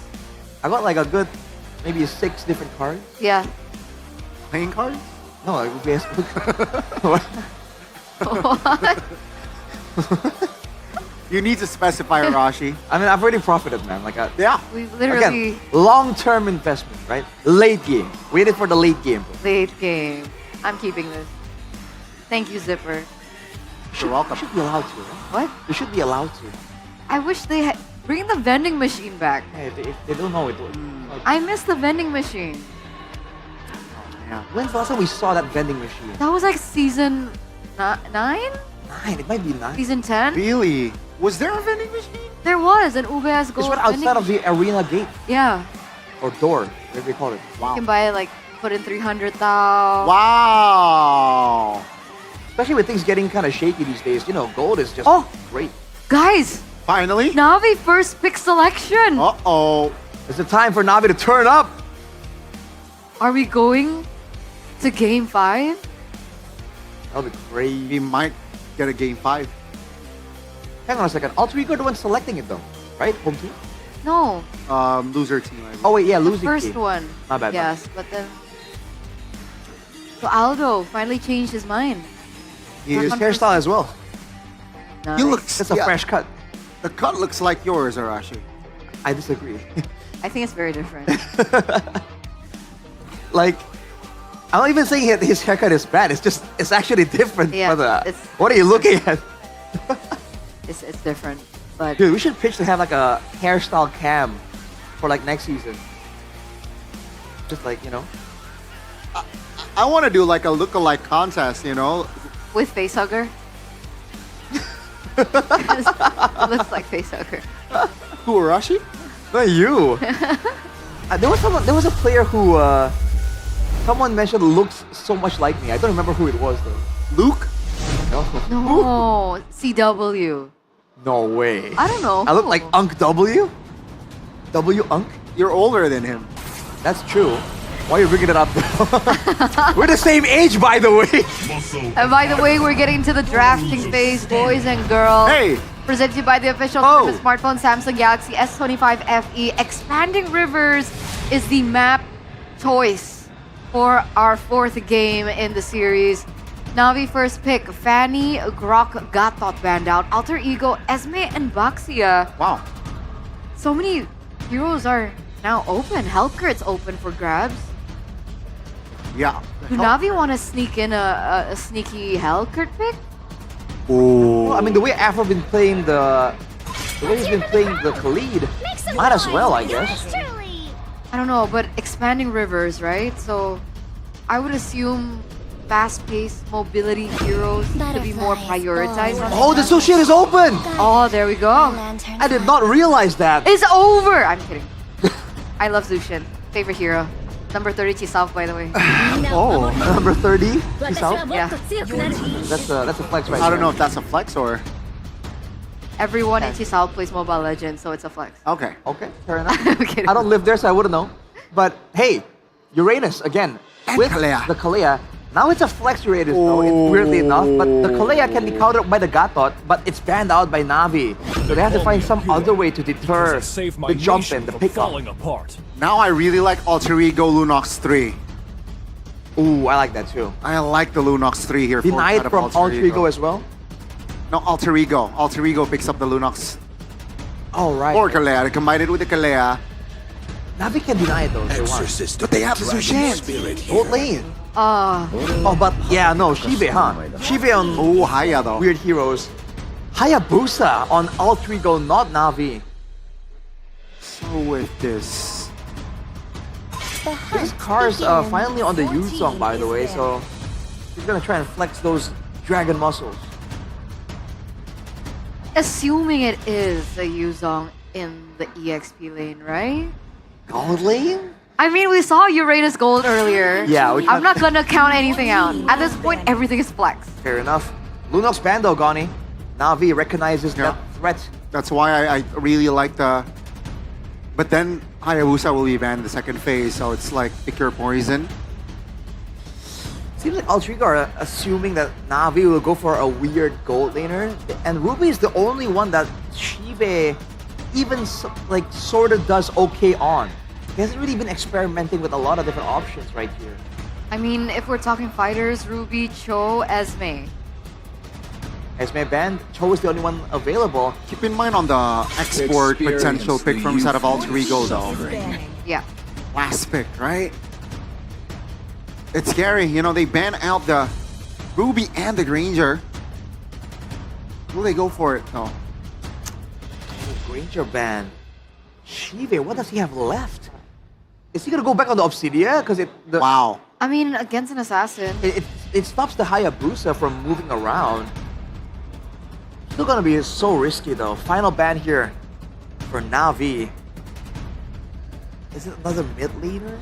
Speaker 5: I got like a good, maybe 6 different cards.
Speaker 26: Yeah.
Speaker 3: Playing cards?
Speaker 5: No, like UBS.
Speaker 26: What?
Speaker 3: You need to specify, Arashi.
Speaker 5: I mean, I've already profited, man. Like,
Speaker 3: yeah.
Speaker 26: We literally
Speaker 5: Again, long-term investment, right? Late game. Waited for the late game.
Speaker 26: late game. I'm keeping this. Thank you, Zipper.
Speaker 3: You're welcome.
Speaker 5: You should be allowed to, right?
Speaker 26: What?
Speaker 5: You should be allowed to.
Speaker 26: I wish they bring the vending machine back.
Speaker 5: Hey, if they don't know it.
Speaker 26: I miss the vending machine.
Speaker 3: Yeah.
Speaker 5: When's the last time we saw that vending machine?
Speaker 26: That was like season 9?
Speaker 5: 9. It might be 9.
Speaker 26: Season 10?
Speaker 3: Really? Was there a vending machine?
Speaker 26: There was an UBS
Speaker 5: It's
Speaker 26: Gold
Speaker 5: right
Speaker 26: vending
Speaker 5: outside of the arena gate.
Speaker 26: Yeah.
Speaker 5: Or door, whatever you call it.
Speaker 26: You can buy like, put in 300,000.
Speaker 3: Wow.
Speaker 5: Especially with things getting kind of shaky these days. You know, gold is just great.
Speaker 26: Guys!
Speaker 3: Finally?
Speaker 26: Navi first pick selection!
Speaker 3: Uh-oh.
Speaker 5: It's the time for Navi to turn up.
Speaker 26: Are we going to game 5?
Speaker 5: That'll be crazy.
Speaker 3: We might get a game 5.
Speaker 5: Hang on a second. Alter Ego the one selecting it though, right? Home team?
Speaker 26: No.
Speaker 3: Loser team. I
Speaker 5: Oh wait, yeah,
Speaker 26: The
Speaker 5: losing
Speaker 26: first
Speaker 5: team.
Speaker 26: one.
Speaker 5: My bad.
Speaker 26: Yes, but then. So Aldo finally changed his mind.
Speaker 5: His hairstyle as well.
Speaker 26: Nice.
Speaker 3: He looks.
Speaker 5: It's a fresh cut.
Speaker 3: The cut looks like yours, Arashi.
Speaker 5: I disagree.
Speaker 26: I think it's very different.
Speaker 5: Like, I'm not even saying his haircut is bad. It's actually different.
Speaker 26: Yeah,
Speaker 5: brother.
Speaker 26: it's-
Speaker 5: What are you looking at?
Speaker 26: it's different. But
Speaker 5: Dude, we should pitch to have like a hairstyle cam for like next season. Just like, you know.
Speaker 3: I want to do like a look-alike contest, you know?
Speaker 26: with facehugger. It looks like facehugger.
Speaker 3: Who, Arashi?
Speaker 5: Not you. There was a player who someone mentioned looks so much like me. I don't remember who it was though.
Speaker 3: Luke?
Speaker 5: No.
Speaker 26: No, CW.
Speaker 5: No way.
Speaker 26: I don't know.
Speaker 5: I look like Unk W? W Unk?
Speaker 3: You're older than him.
Speaker 5: That's true. Why are you bringing it up though? We're the same age, by the way.
Speaker 26: And by the way, we're getting to the drafting phase, boys and girls.
Speaker 3: Hey!
Speaker 26: Presented by the official tournament smartphone Samsung Galaxy S25 FE. Expanding Rivers is the map choice for our 4th game in the series. Navi first pick, Fanny, Grok, Gatot banned out, Alter Ego, Esme, and Baxia.
Speaker 3: Wow.
Speaker 26: So many heroes are now open. Hellcurt's open for grabs.
Speaker 3: Yeah.
Speaker 26: Do Navi want to sneak in a sneaky Hellcurt pick?
Speaker 3: Oh.
Speaker 5: Well, I mean, the way Afro been playing the way he's been playing the Khalid, might as well, I guess.
Speaker 26: I don't know, but expanding rivers, right? So I would assume fast-paced mobility heroes to be more prioritized.
Speaker 5: Oh, the Sushin is open!
Speaker 26: Oh, there we go.
Speaker 5: I did not realize that.
Speaker 26: It's over! I'm kidding. I love Zushin. Favorite hero. Number 30 Chisav, by the way.
Speaker 5: Oh, number 30? Chisav?
Speaker 26: Yeah.
Speaker 5: That's a flex right
Speaker 3: I don't
Speaker 5: there.
Speaker 3: know if that's a flex or...
Speaker 26: Everyone in Chisav plays Mobile Legends, so it's a flex.
Speaker 3: Okay.
Speaker 5: Okay, fair enough.
Speaker 26: I'm kidding.
Speaker 5: I don't live there, so I wouldn't know. But hey, Uranus again.
Speaker 3: And
Speaker 5: with
Speaker 3: Kalea.
Speaker 5: the Kalea. Now it's a flex Uranus though, weirdly enough. But the Kalea can be countered by the Gatot, but it's banned out by Navi. So they have to find some other way to deter the jump in, the pickup.
Speaker 3: Now I really like Alter Ego Lunox 3.
Speaker 5: Ooh, I like that too.
Speaker 3: I like the Lunox 3 here.
Speaker 5: Deny
Speaker 3: out
Speaker 5: it
Speaker 3: of
Speaker 5: from Alter Ego as well?
Speaker 3: No, Alter Ego. Alter Ego picks up the Lunox.
Speaker 5: Oh, right.
Speaker 3: Or Kalea. They combine it with the Kalea.
Speaker 5: Navi can deny it though if they want.
Speaker 3: But they have Zushin.
Speaker 5: Gold lane. Oh, but yeah, no, Shibe, huh? Shibe on
Speaker 3: Oh, Haya though.
Speaker 5: weird heroes. Hayabusa on Alter Ego, not Navi.
Speaker 3: So with this...
Speaker 5: These cars are finally on the Yuzong, by the way, so he's gonna try and flex those dragon muscles.
Speaker 26: Assuming it is the Yuzong in the EXP lane, right?
Speaker 5: Gold lane?
Speaker 26: I mean, we saw Uranus Gold earlier.
Speaker 5: Yeah, we
Speaker 26: I'm not gonna count anything out. At this point, everything is flex.
Speaker 5: Fair enough. Lunox Bando, Gani. Navi recognizes that threat.
Speaker 3: That's why I really like the... But then Hayabusa will be banned in the second phase, so it's like pick your poison.
Speaker 5: Seems like Alter Ego are assuming that Navi will go for a weird gold laner, and Ruby is the only one that Shibe even like sort of does okay on. He hasn't really been experimenting with a lot of different options right here.
Speaker 26: I mean, if we're talking fighters, Ruby, Cho, Esme.
Speaker 5: Esme banned, Cho is the only one available.
Speaker 3: Keep in mind on the export potential pick from set of Alter Ego though.
Speaker 26: Yeah.
Speaker 3: Last pick, right? It's scary, you know, they ban out the Ruby and the Granger. Will they go for it? No.
Speaker 5: Granger ban. Shive, what does he have left? Is he gonna go back on the Obsidia? Because
Speaker 3: wow.
Speaker 26: I mean, against an assassin.
Speaker 5: It stops the Hayabusa from moving around. Still gonna be so risky though. Final ban here for Navi. Is it another mid laner?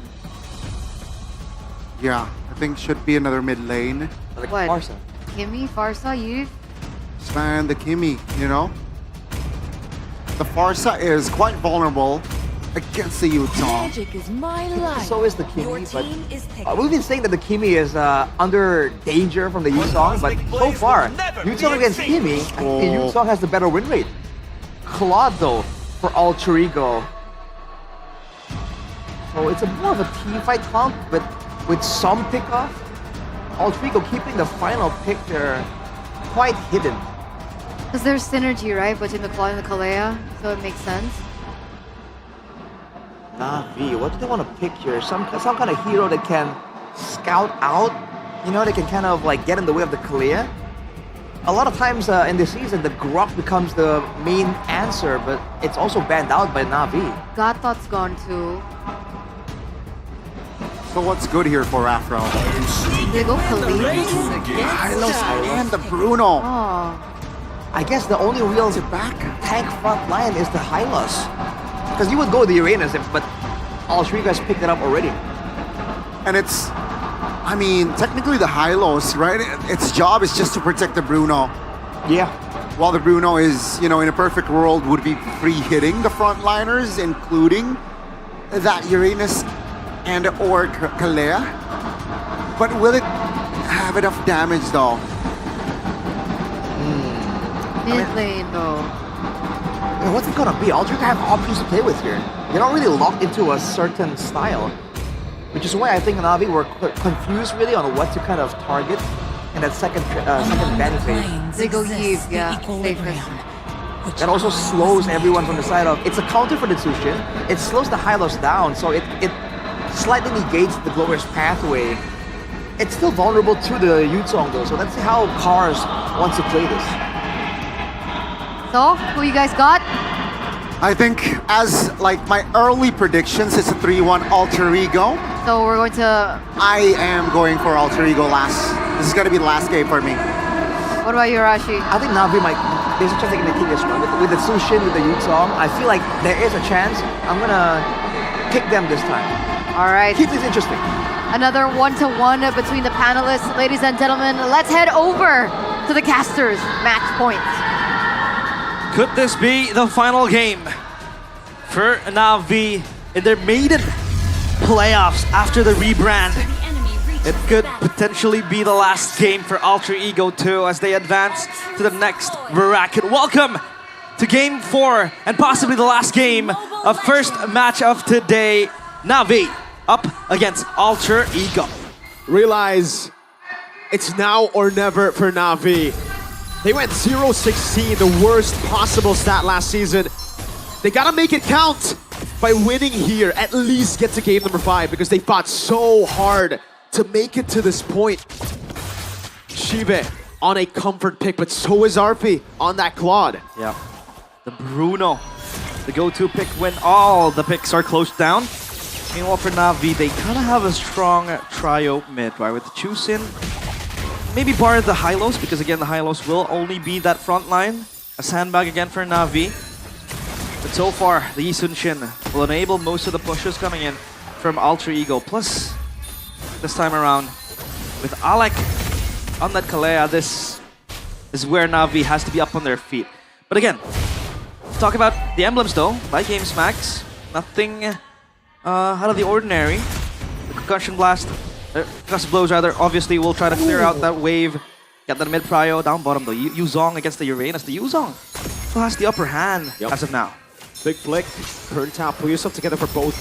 Speaker 3: Yeah, I think should be another mid lane.
Speaker 5: Like
Speaker 26: What?
Speaker 5: Farsa.
Speaker 26: Kimmy, Farsa, you?
Speaker 3: Span the Kimmy, you know? The Farsa is quite vulnerable against the Yutong.
Speaker 10: Magic is my life.
Speaker 5: So is the
Speaker 10: Your
Speaker 5: Kimi, but
Speaker 10: team is
Speaker 5: we've been saying that the Kimi is under danger from the Yusong, but so far, Yutong against Kimi, I think the Yusong has the better win rate. Claude though, for Alter Ego. So it's a more of a team fight comp, but with some pickoff. Alter Ego keeping the final pick there quite hidden.
Speaker 26: Because there's synergy, right, between the Claw and the Kalea, so it makes sense.
Speaker 5: Na'Vi, what do they want to pick here? Some kind of hero that can scout out, you know, they can kind of like get in the way of the Kalea. A lot of times in this season, the Grok becomes the main answer, but it's also banned out by Na'Vi.
Speaker 26: God Thought's gone too.
Speaker 3: So what's good here for Afro?
Speaker 26: They go Khalid.
Speaker 3: Hylos and the Bruno.
Speaker 26: Oh.
Speaker 5: I guess the only real tank front line is the Hylos. Because you would go the Uranus, but all three guys picked it up already.
Speaker 3: And it's, I mean, technically the Hylos, right? Its job is just to protect the Bruno.
Speaker 5: Yeah.
Speaker 3: While the Bruno is, you know, in a perfect world, would be free hitting the frontliners, including that Uranus and or Kalea. But will it have enough damage though?
Speaker 26: Mid lane though.
Speaker 5: What's it gonna be? Ultra have options to play with here. They're not really locked into a certain style, which is why I think Na'Vi were confused really on what to kind of target in that second ban phase.
Speaker 26: They go Yves, yeah, safest.
Speaker 5: That also slows everyone from the side of. It's a counter for the Tsushin. It slows the Hylos down, so it slightly negates the Glower's pathway. It's still vulnerable to the Yutong though, so that's how Cars wants to play this.
Speaker 26: So, who you guys got?
Speaker 3: I think as like my early predictions, it's a 3-1 Alter Ego.
Speaker 26: So we're going to...
Speaker 3: I am going for Alter Ego last. This is gonna be the last game for me.
Speaker 26: What about you, Rashi?
Speaker 5: I think Na'Vi might... There's a chance they can take this one. With the Tsushin, with the Yutong, I feel like there is a chance. I'm gonna pick them this time.
Speaker 26: Alright.
Speaker 5: Keep this interesting.
Speaker 26: Another 1-1 between the panelists. Ladies and gentlemen, let's head over to the casters match points.
Speaker 6: Could this be the final game for Na'Vi in their maiden playoffs after the rebrand? It could potentially be the last game for Alter Ego 2 as they advance to the next bracket. Welcome to Game 4 and possibly the last game of first match of today. Na'Vi up against Alter Ego.
Speaker 7: Realize it's now or never for Na'Vi. They went 0-16, the worst possible stat last season. They gotta make it count by winning here, at least get to game number 5 because they fought so hard to make it to this point. Shive on a comfort pick, but so is Arfi on that Claude.
Speaker 6: Yeah, the Bruno, the go-to pick when all the picks are closed down. Meanwhile for Na'Vi, they kind of have a strong trio mid, right? With the Chusin, maybe bar the Hylos, because again, the Hylos will only be that front line. A sandbag again for Na'Vi. But so far, the Yisunshin will enable most of the pushes coming in from Alter Ego. Plus, this time around, with Alec on that Kalea, this is where Na'Vi has to be up on their feet. But again, talk about the emblems though, like Game Smacks, nothing out of the ordinary. The Concussion Blast, Concussive Blows rather, obviously will try to clear out that wave. Get that mid prio, down bottom though. Yuzong against the Uranus. The Yuzong still has the upper hand as of now.
Speaker 7: Big flick, turn tap, pull yourself together for both.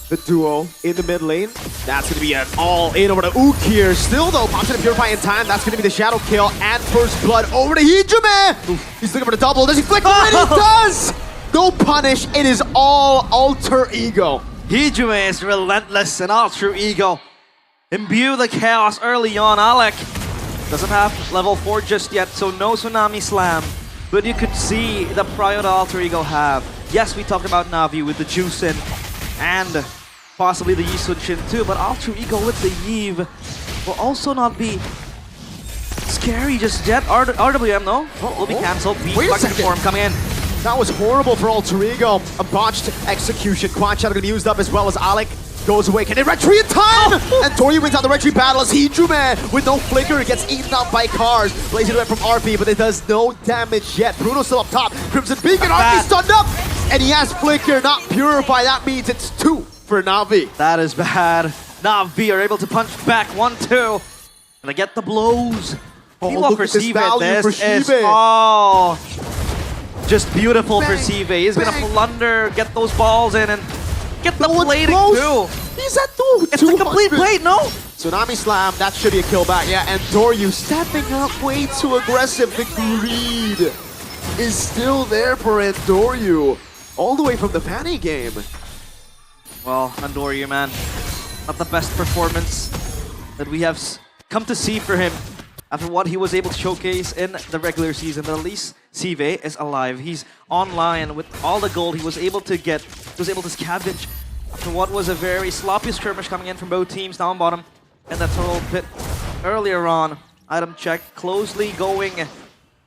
Speaker 7: The duo in the mid lane. That's gonna be an all-in over to Ook here. Still though, pops in a Purify in time. That's gonna be the Shadow kill and first blood over to Hijume. He's looking for the double. Does he flick? And he does! No punish, it is all Alter Ego.
Speaker 6: Hijume is relentless and Alter Ego. Imbue the chaos early on. Alec doesn't have level 4 just yet, so no Tsunami Slam. But you could see the prio that Alter Ego have. Yes, we talked about Na'Vi with the Juicin and possibly the Yisunshin too, but Alter Ego with the Yve will also not be scary just yet. RWM though will be cancelled.
Speaker 7: Wait a second.
Speaker 6: Form coming in.
Speaker 7: That was horrible for Alter Ego. A botched execution. Quad Shadow gonna be used up as well as Alec goes away. Can they retreat in time? And Tori wins out the retreat battle as Hijume with no flicker gets eaten up by Cars. Blazing away from RP, but it does no damage yet. Bruno's still up top. Crimson Beacon, RP stunned up. And he has Flicker, not Purify. That means it's 2 for Na'Vi.
Speaker 6: That is bad. Na'Vi are able to punch back 1-2. And they get the blows.
Speaker 7: Oh,
Speaker 6: Meanwhile,
Speaker 7: look
Speaker 6: for
Speaker 7: at this
Speaker 6: Sive,
Speaker 7: value for
Speaker 6: this is
Speaker 7: Sive.
Speaker 6: just beautiful for
Speaker 7: Bang,
Speaker 6: Sive. He's
Speaker 7: bang.
Speaker 6: gonna plunder, get those balls in, and get the
Speaker 7: That one's
Speaker 6: plating
Speaker 7: close.
Speaker 6: too.
Speaker 7: He's at 2.
Speaker 6: It's a complete plate, no?
Speaker 7: Tsunami Slam, that should be a kill back. Yeah, and Doryu stepping up way too aggressive. The greed is still there for Endoryu. All the way from the Fanny game.
Speaker 6: Well, Andoryu, man, not the best performance that we have come to see for him after what he was able to showcase in the regular season. But at least Sive is alive. He's online with all the gold he was able to get. He was able to scavenge after what was a very sloppy skirmish coming in from both teams down bottom. And that's a little bit earlier on. Item check, closely going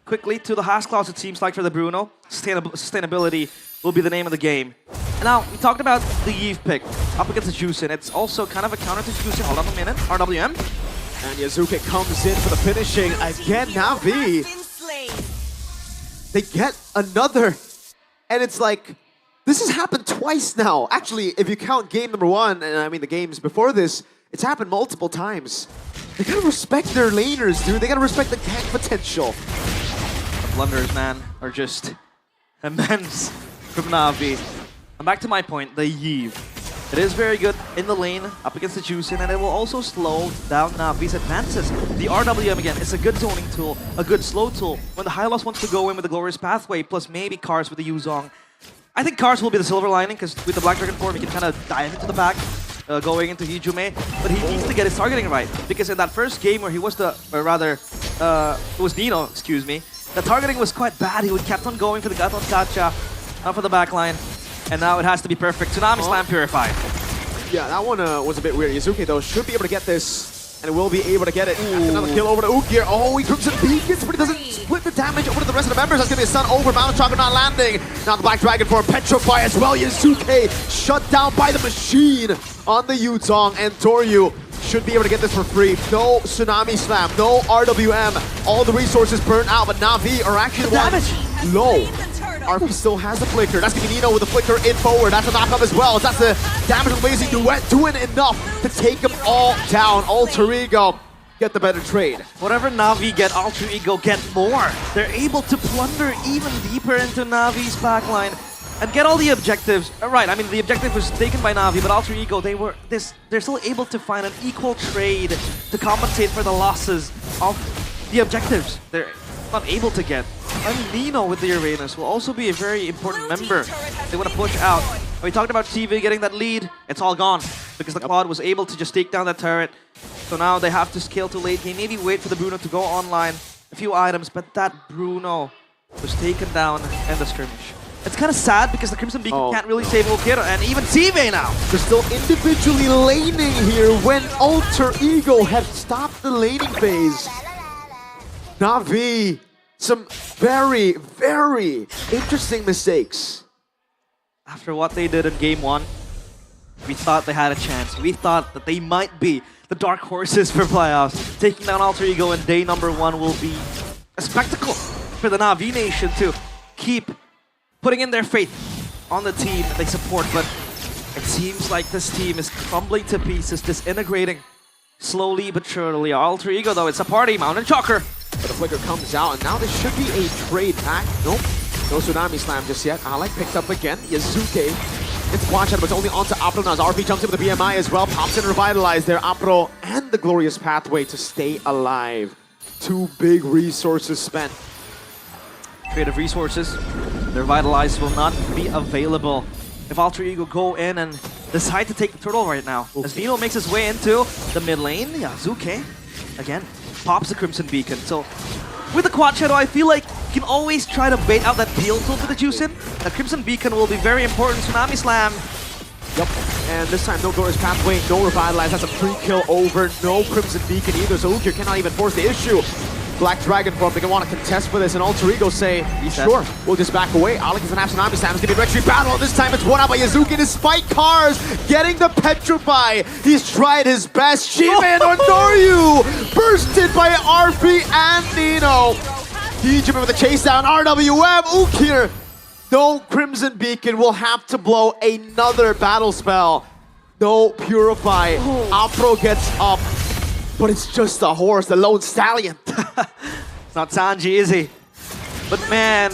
Speaker 6: quickly to the Haas clause, it seems like, for the Bruno. Sustainability will be the name of the game. And now, we talked about the Yves pick up against the Juicin. It's also kind of a counter to Juicin. Hold on a minute. RWM.
Speaker 7: And Yazuke comes in for the finishing. Again, Na'Vi. They get another. And it's like, this has happened twice now. Actually, if you count game number 1, and I mean the games before this, it's happened multiple times. They gotta respect their laners, dude. They gotta respect the gank potential.
Speaker 6: The blunders, man, are just immense from Na'Vi. And back to my point, the Yves. It is very good in the lane up against the Juicin, and it will also slow down Na'Vi's advances. The RWM, again, is a good zoning tool, a good slow tool. When the Hylos wants to go in with the Glorious Pathway, plus maybe Cars with the Yuzong. I think Cars will be the silver lining, because with the Black Dragon form, he can kind of dive into the back, going into Hijume, but he needs to get his targeting right, because in that first game where he was it was Nino, excuse me, the targeting was quite bad. He would kept on going for the Gaton Gacha, not for the backline, and now it has to be perfect. Tsunami Slam purified.
Speaker 7: Yeah, that one was a bit weird. Yazuke, though, should be able to get this, and will be able to get it. Another kill over to Ukir. Oh, he Crimson Beacons, but he doesn't split the damage over to the rest of the members. That's going to be a stun over. Mountain Chakra not landing. Now the Black Dragon for a Petrify as well. Yazuke shut down by the machine on the Yuzong, and Doryu should be able to get this for free. No Tsunami Slam, no RWM. All the resources burnt out, but Na'Vi are actually the damage low. RP still has the flicker. That's going to be Nino with the flicker in forward. That's a knock-up as well. That's the damage amazing duet doing enough to take them all down. Alter Ego get the better trade.
Speaker 6: Whatever Na'Vi get, Alter Ego get more. They're able to plunder even deeper into Na'Vi's backline and get all the objectives. Right, I mean, the objective was taken by Na'Vi, but Alter Ego, they're still able to find an equal trade to compensate for the losses of the objectives they're not able to get. And Nino with the Uranus will also be a very important member. They want to push out. We talked about TV getting that lead. It's all gone because the Claude was able to just take down that turret. So now they have to scale to late game. Maybe wait for the Bruno to go online. A few items, but that Bruno was taken down in the skirmish. It's kind of sad because the Crimson Beacon can't really save Okira and even TV now.
Speaker 7: They're still individually laning here when Alter Ego have stopped the laning phase. Na'Vi, some very, very interesting mistakes.
Speaker 6: After what they did in game 1, we thought they had a chance. We thought that they might be the dark horses for playoffs. Taking down Alter Ego in day number 1 will be a spectacle for the Na'Vi Nation to keep putting in their faith on the team that they support. But it seems like this team is crumbling to pieces, disintegrating slowly but surely. Alter Ego, though, it's a party. Mountain Choker.
Speaker 7: But the flicker comes out, and now there should be a trade pack. Nope, no Tsunami Slam just yet. Alec picked up again. Yazuke. It's watch out, but it's only onto Apro now. As RP jumps in with the BMI as well. Pops in, revitalize there. Apro and the Glorious Pathway to stay alive. 2 big resources spent.
Speaker 6: Creative resources. The revitalize will not be available if Alter Ego go in and decide to take the turtle right now. Okay. As Nino makes his way into the mid lane, Yazuke again pops the Crimson Beacon. So with the Quad Shadow, I feel like you can always try to bait out that peel tool for the Juicin. The Crimson Beacon will be very important. Tsunami Slam.
Speaker 7: Yep, and this time no Glorious Pathway, no Revitalize. That's a free kill over. No Crimson Beacon either, so Ukir cannot even force the issue. Black Dragon form, they want to contest for this, and Alter Ego say, sure, we'll just back away. Alec is an Tsunami Slam. It's going to be a retreat battle. This time it's won out by Yazuki despite Cars getting the Petrify. He's tried his best. Shiva and Ondoryu bursted by RP and Nino. Hijume with a chase down. RWM. Ukir No Crimson Beacon will have to blow another battle spell. No Purify. Afro gets up, but it's just a horse, the lone stallion.
Speaker 6: It's not Sanji, is he? But man,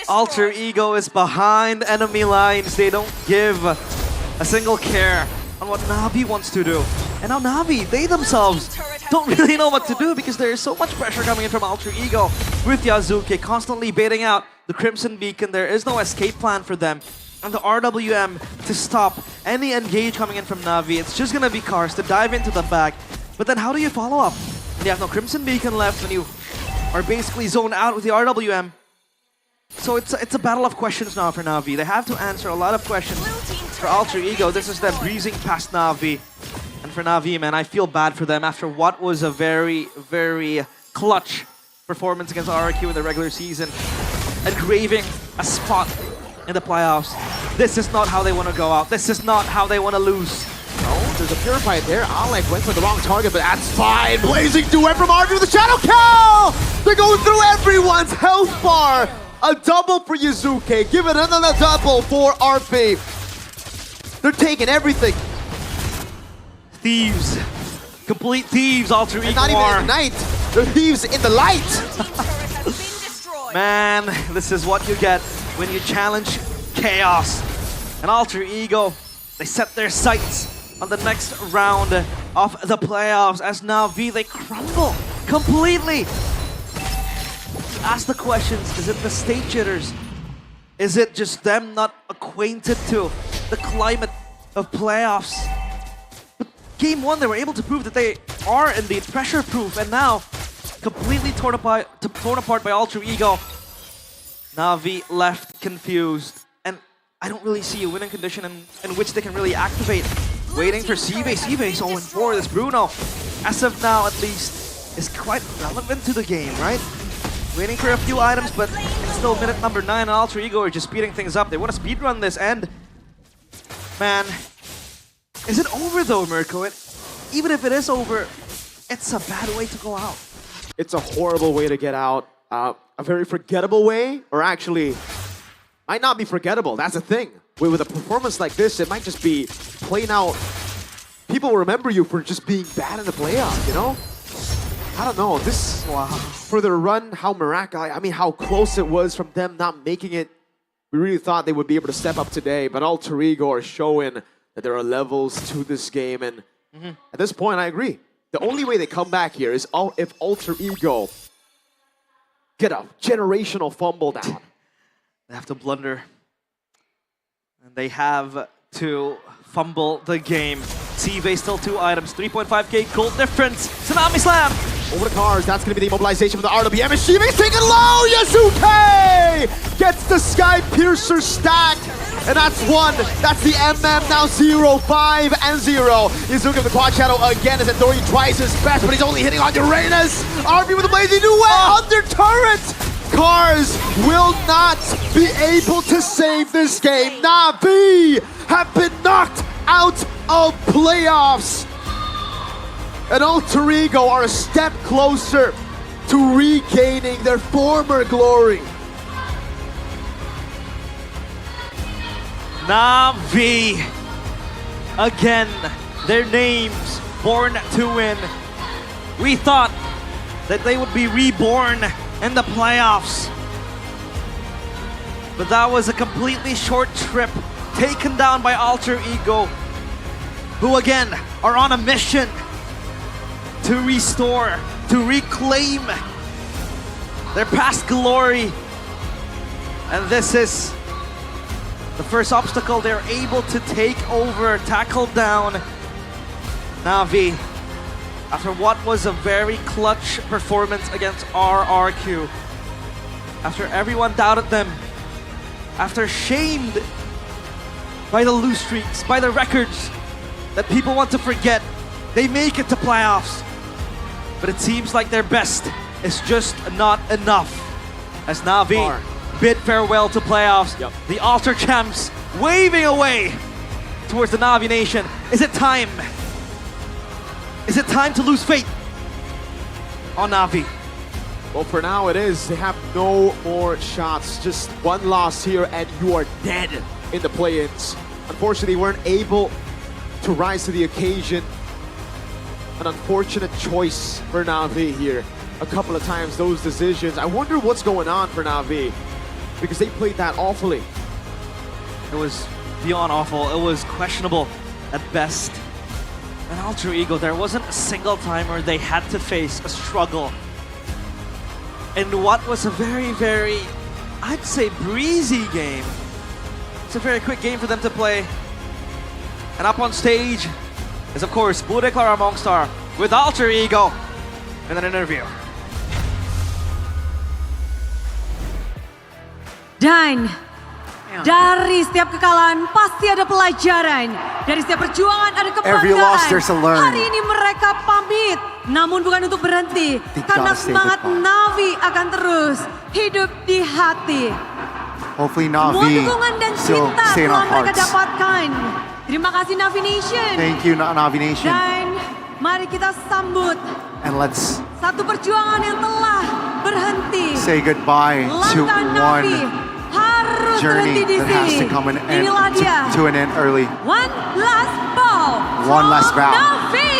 Speaker 6: Alter Ego is behind enemy lines. They don't give a single care on what Na'Vi wants to do. And now Na'Vi, they themselves don't really know what to do because there is so much pressure coming in from Alter Ego with Yazuke constantly baiting out the Crimson Beacon. There is no escape plan for them. And the RWM to stop any engage coming in from Na'Vi. It's just gonna be Cars to dive into the back. But then how do you follow up? When you have no Crimson Beacon left and you are basically zoned out with the RWM. So it's a battle of questions now for Na'Vi. They have to answer a lot of questions for Alter Ego. This is them breezing past Na'Vi. And for Na'Vi, man, I feel bad for them after what was a very, very clutch performance against RRQ in the regular season and craving a spot in the playoffs. This is not how they want to go out. This is not how they want to lose.
Speaker 7: Oh, there's a Purify there. Alec went for the wrong target, but that's fine. Blazing duet from RV with the Shadow Kill! They're going through everyone's health bar. A double for Yazuke. Give it another double for RP. They're taking everything.
Speaker 6: Thieves. Complete thieves, Alter Ego.
Speaker 7: And not even in the night. They're thieves in the light.
Speaker 6: Man, this is what you get when you challenge chaos. And Alter Ego, they set their sights on the next round of the playoffs as Na'Vi, they crumble completely. Ask the questions, is it the state jitters? Is it just them not acquainted to the climate of playoffs? But game one, they were able to prove that they are indeed pressure-proof, and now completely torn apart by Alter Ego. Na'Vi left confused, and I don't really see a winning condition in which they can really activate. Waiting for Seabase. Seabase 0-4. This Bruno, as of now at least, is quite relevant to the game, right? Waiting for a few items, but it's still minute number 9, and Alter Ego are just speeding things up. They want to speedrun this, and man, is it over though, Mirko? Even if it is over, it's a bad way to go out.
Speaker 7: It's a horrible way to get out. A very forgettable way, or actually, might not be forgettable. That's the thing. With a performance like this, it might just be plain out. People will remember you for just being bad in the playoffs, you know? I don't know. This, for their run, how miraculous, I mean, how close it was from them not making it. We really thought they would be able to step up today, but Alter Ego are showing that there are levels to this game, and at this point, I agree. The only way they come back here is if Alter Ego get a generational fumble down.
Speaker 6: They have to blunder. And they have to fumble the game. Seabase still 2 items, 3.5k gold difference. Tsunami Slam!
Speaker 7: Over the Cars, that's going to be the immobilization from the RWM. And Seabase taken low! Yazuke gets the Sky Piercer stacked. And that's 1. That's the MM, now 0, 5, and 0. Yazuke with the Quad Shadow again as Endori tries his best, but he's only hitting on Uranus. RB with the Blazing Duet under turret! Cars will not be able to save this game. Na'Vi have been knocked out of playoffs. And Alter Ego are a step closer to regaining their former glory.
Speaker 6: Na'Vi, again, their names born to win. We thought that they would be reborn in the playoffs. But that was a completely short trip taken down by Alter Ego, who again are on a mission to restore, to reclaim their past glory. And this is the first obstacle they're able to take over, tackle down Na'Vi after what was a very clutch performance against RRQ. After everyone doubted them, after shamed by the lose streaks, by the records that people want to forget, they make it to playoffs. But it seems like their best is just not enough. As Na'Vi bid farewell to playoffs, the Alter Champs waving away towards the Na'Vi Nation. Is it time? Is it time to lose faith on Na'Vi?
Speaker 7: Well, for now it is. They have no more shots. Just one loss here and you are dead in the play-ins. Unfortunately, they weren't able to rise to the occasion. An unfortunate choice for Na'Vi here. A couple of times, those decisions. I wonder what's going on for Na'Vi, because they played that awfully.
Speaker 6: It was beyond awful. It was questionable at best. An Alter Ego, there wasn't a single time where they had to face a struggle. And what was a very, very, I'd say, breezy game. It's a very quick game for them to play. And up on stage is, of course, Bude Clara Mongstar with Alter Ego in an interview.
Speaker 16: Dan dari setiap kekalahan pasti ada pelajaran. Dari setiap perjuangan ada
Speaker 3: Every loss,
Speaker 16: kebanggaan.
Speaker 3: there's a learn.
Speaker 16: Hari ini mereka pamit, namun bukan untuk berhenti. Karena
Speaker 3: gotta say
Speaker 16: semangat
Speaker 3: goodbye.
Speaker 16: Na'Vi akan terus hidup di hati.
Speaker 3: Hopefully
Speaker 16: Semua
Speaker 3: Na'Vi
Speaker 16: dukungan dan
Speaker 3: still
Speaker 16: cinta
Speaker 3: stay in
Speaker 16: telah
Speaker 3: our
Speaker 16: mereka
Speaker 3: hearts.
Speaker 16: dapatkan. Terima kasih Na'Vi Nation.
Speaker 3: Thank you, Na'Vi Nation.
Speaker 16: Dan mari kita sambut
Speaker 3: And let's
Speaker 16: satu perjuangan yang telah berhenti.
Speaker 3: say goodbye to
Speaker 16: Langkah Na'Vi
Speaker 3: one
Speaker 16: harus
Speaker 3: journey
Speaker 16: berhenti di
Speaker 3: that has
Speaker 16: sini.
Speaker 3: to come an end,
Speaker 16: Inilah dia.
Speaker 3: to an end early.
Speaker 16: One last bow.
Speaker 3: One last
Speaker 16: from
Speaker 3: bow.
Speaker 16: Na'Vi.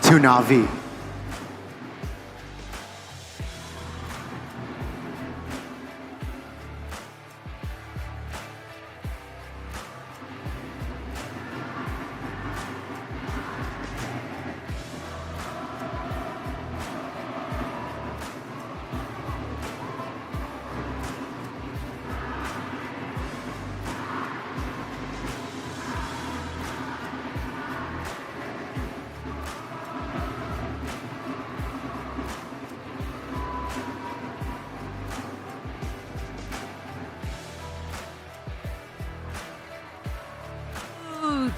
Speaker 3: To Na'Vi.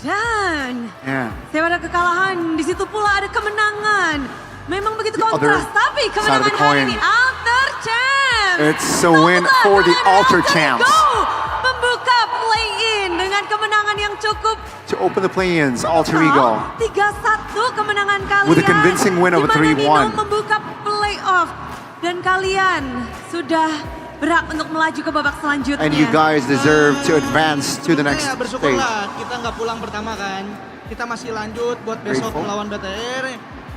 Speaker 16: Dan
Speaker 3: Yeah.
Speaker 16: setiap ada kekalahan, di situ pula ada kemenangan. Memang begitu
Speaker 3: The other
Speaker 16: kontras, tapi
Speaker 3: side of
Speaker 16: kemenangan
Speaker 3: the
Speaker 16: hari
Speaker 3: coin.
Speaker 16: ini Alter Champs.
Speaker 3: It's a win for the Alter Champs.
Speaker 16: Go! Membuka play-in dengan kemenangan yang cukup
Speaker 3: To open the play-ins, Alter Ego.
Speaker 16: 3-1 kemenangan kalian.
Speaker 3: With a convincing win of a
Speaker 16: Di mana
Speaker 3: 3-1.
Speaker 16: Nino membuka playoff dan kalian sudah berhak untuk melaju ke babak selanjutnya.
Speaker 3: And you guys deserve to advance to the next
Speaker 8: Ya
Speaker 3: stage.
Speaker 8: bersyukurlah kita nggak pulang pertama kan. Kita masih lanjut buat besok
Speaker 3: Grateful.
Speaker 8: melawan BTR.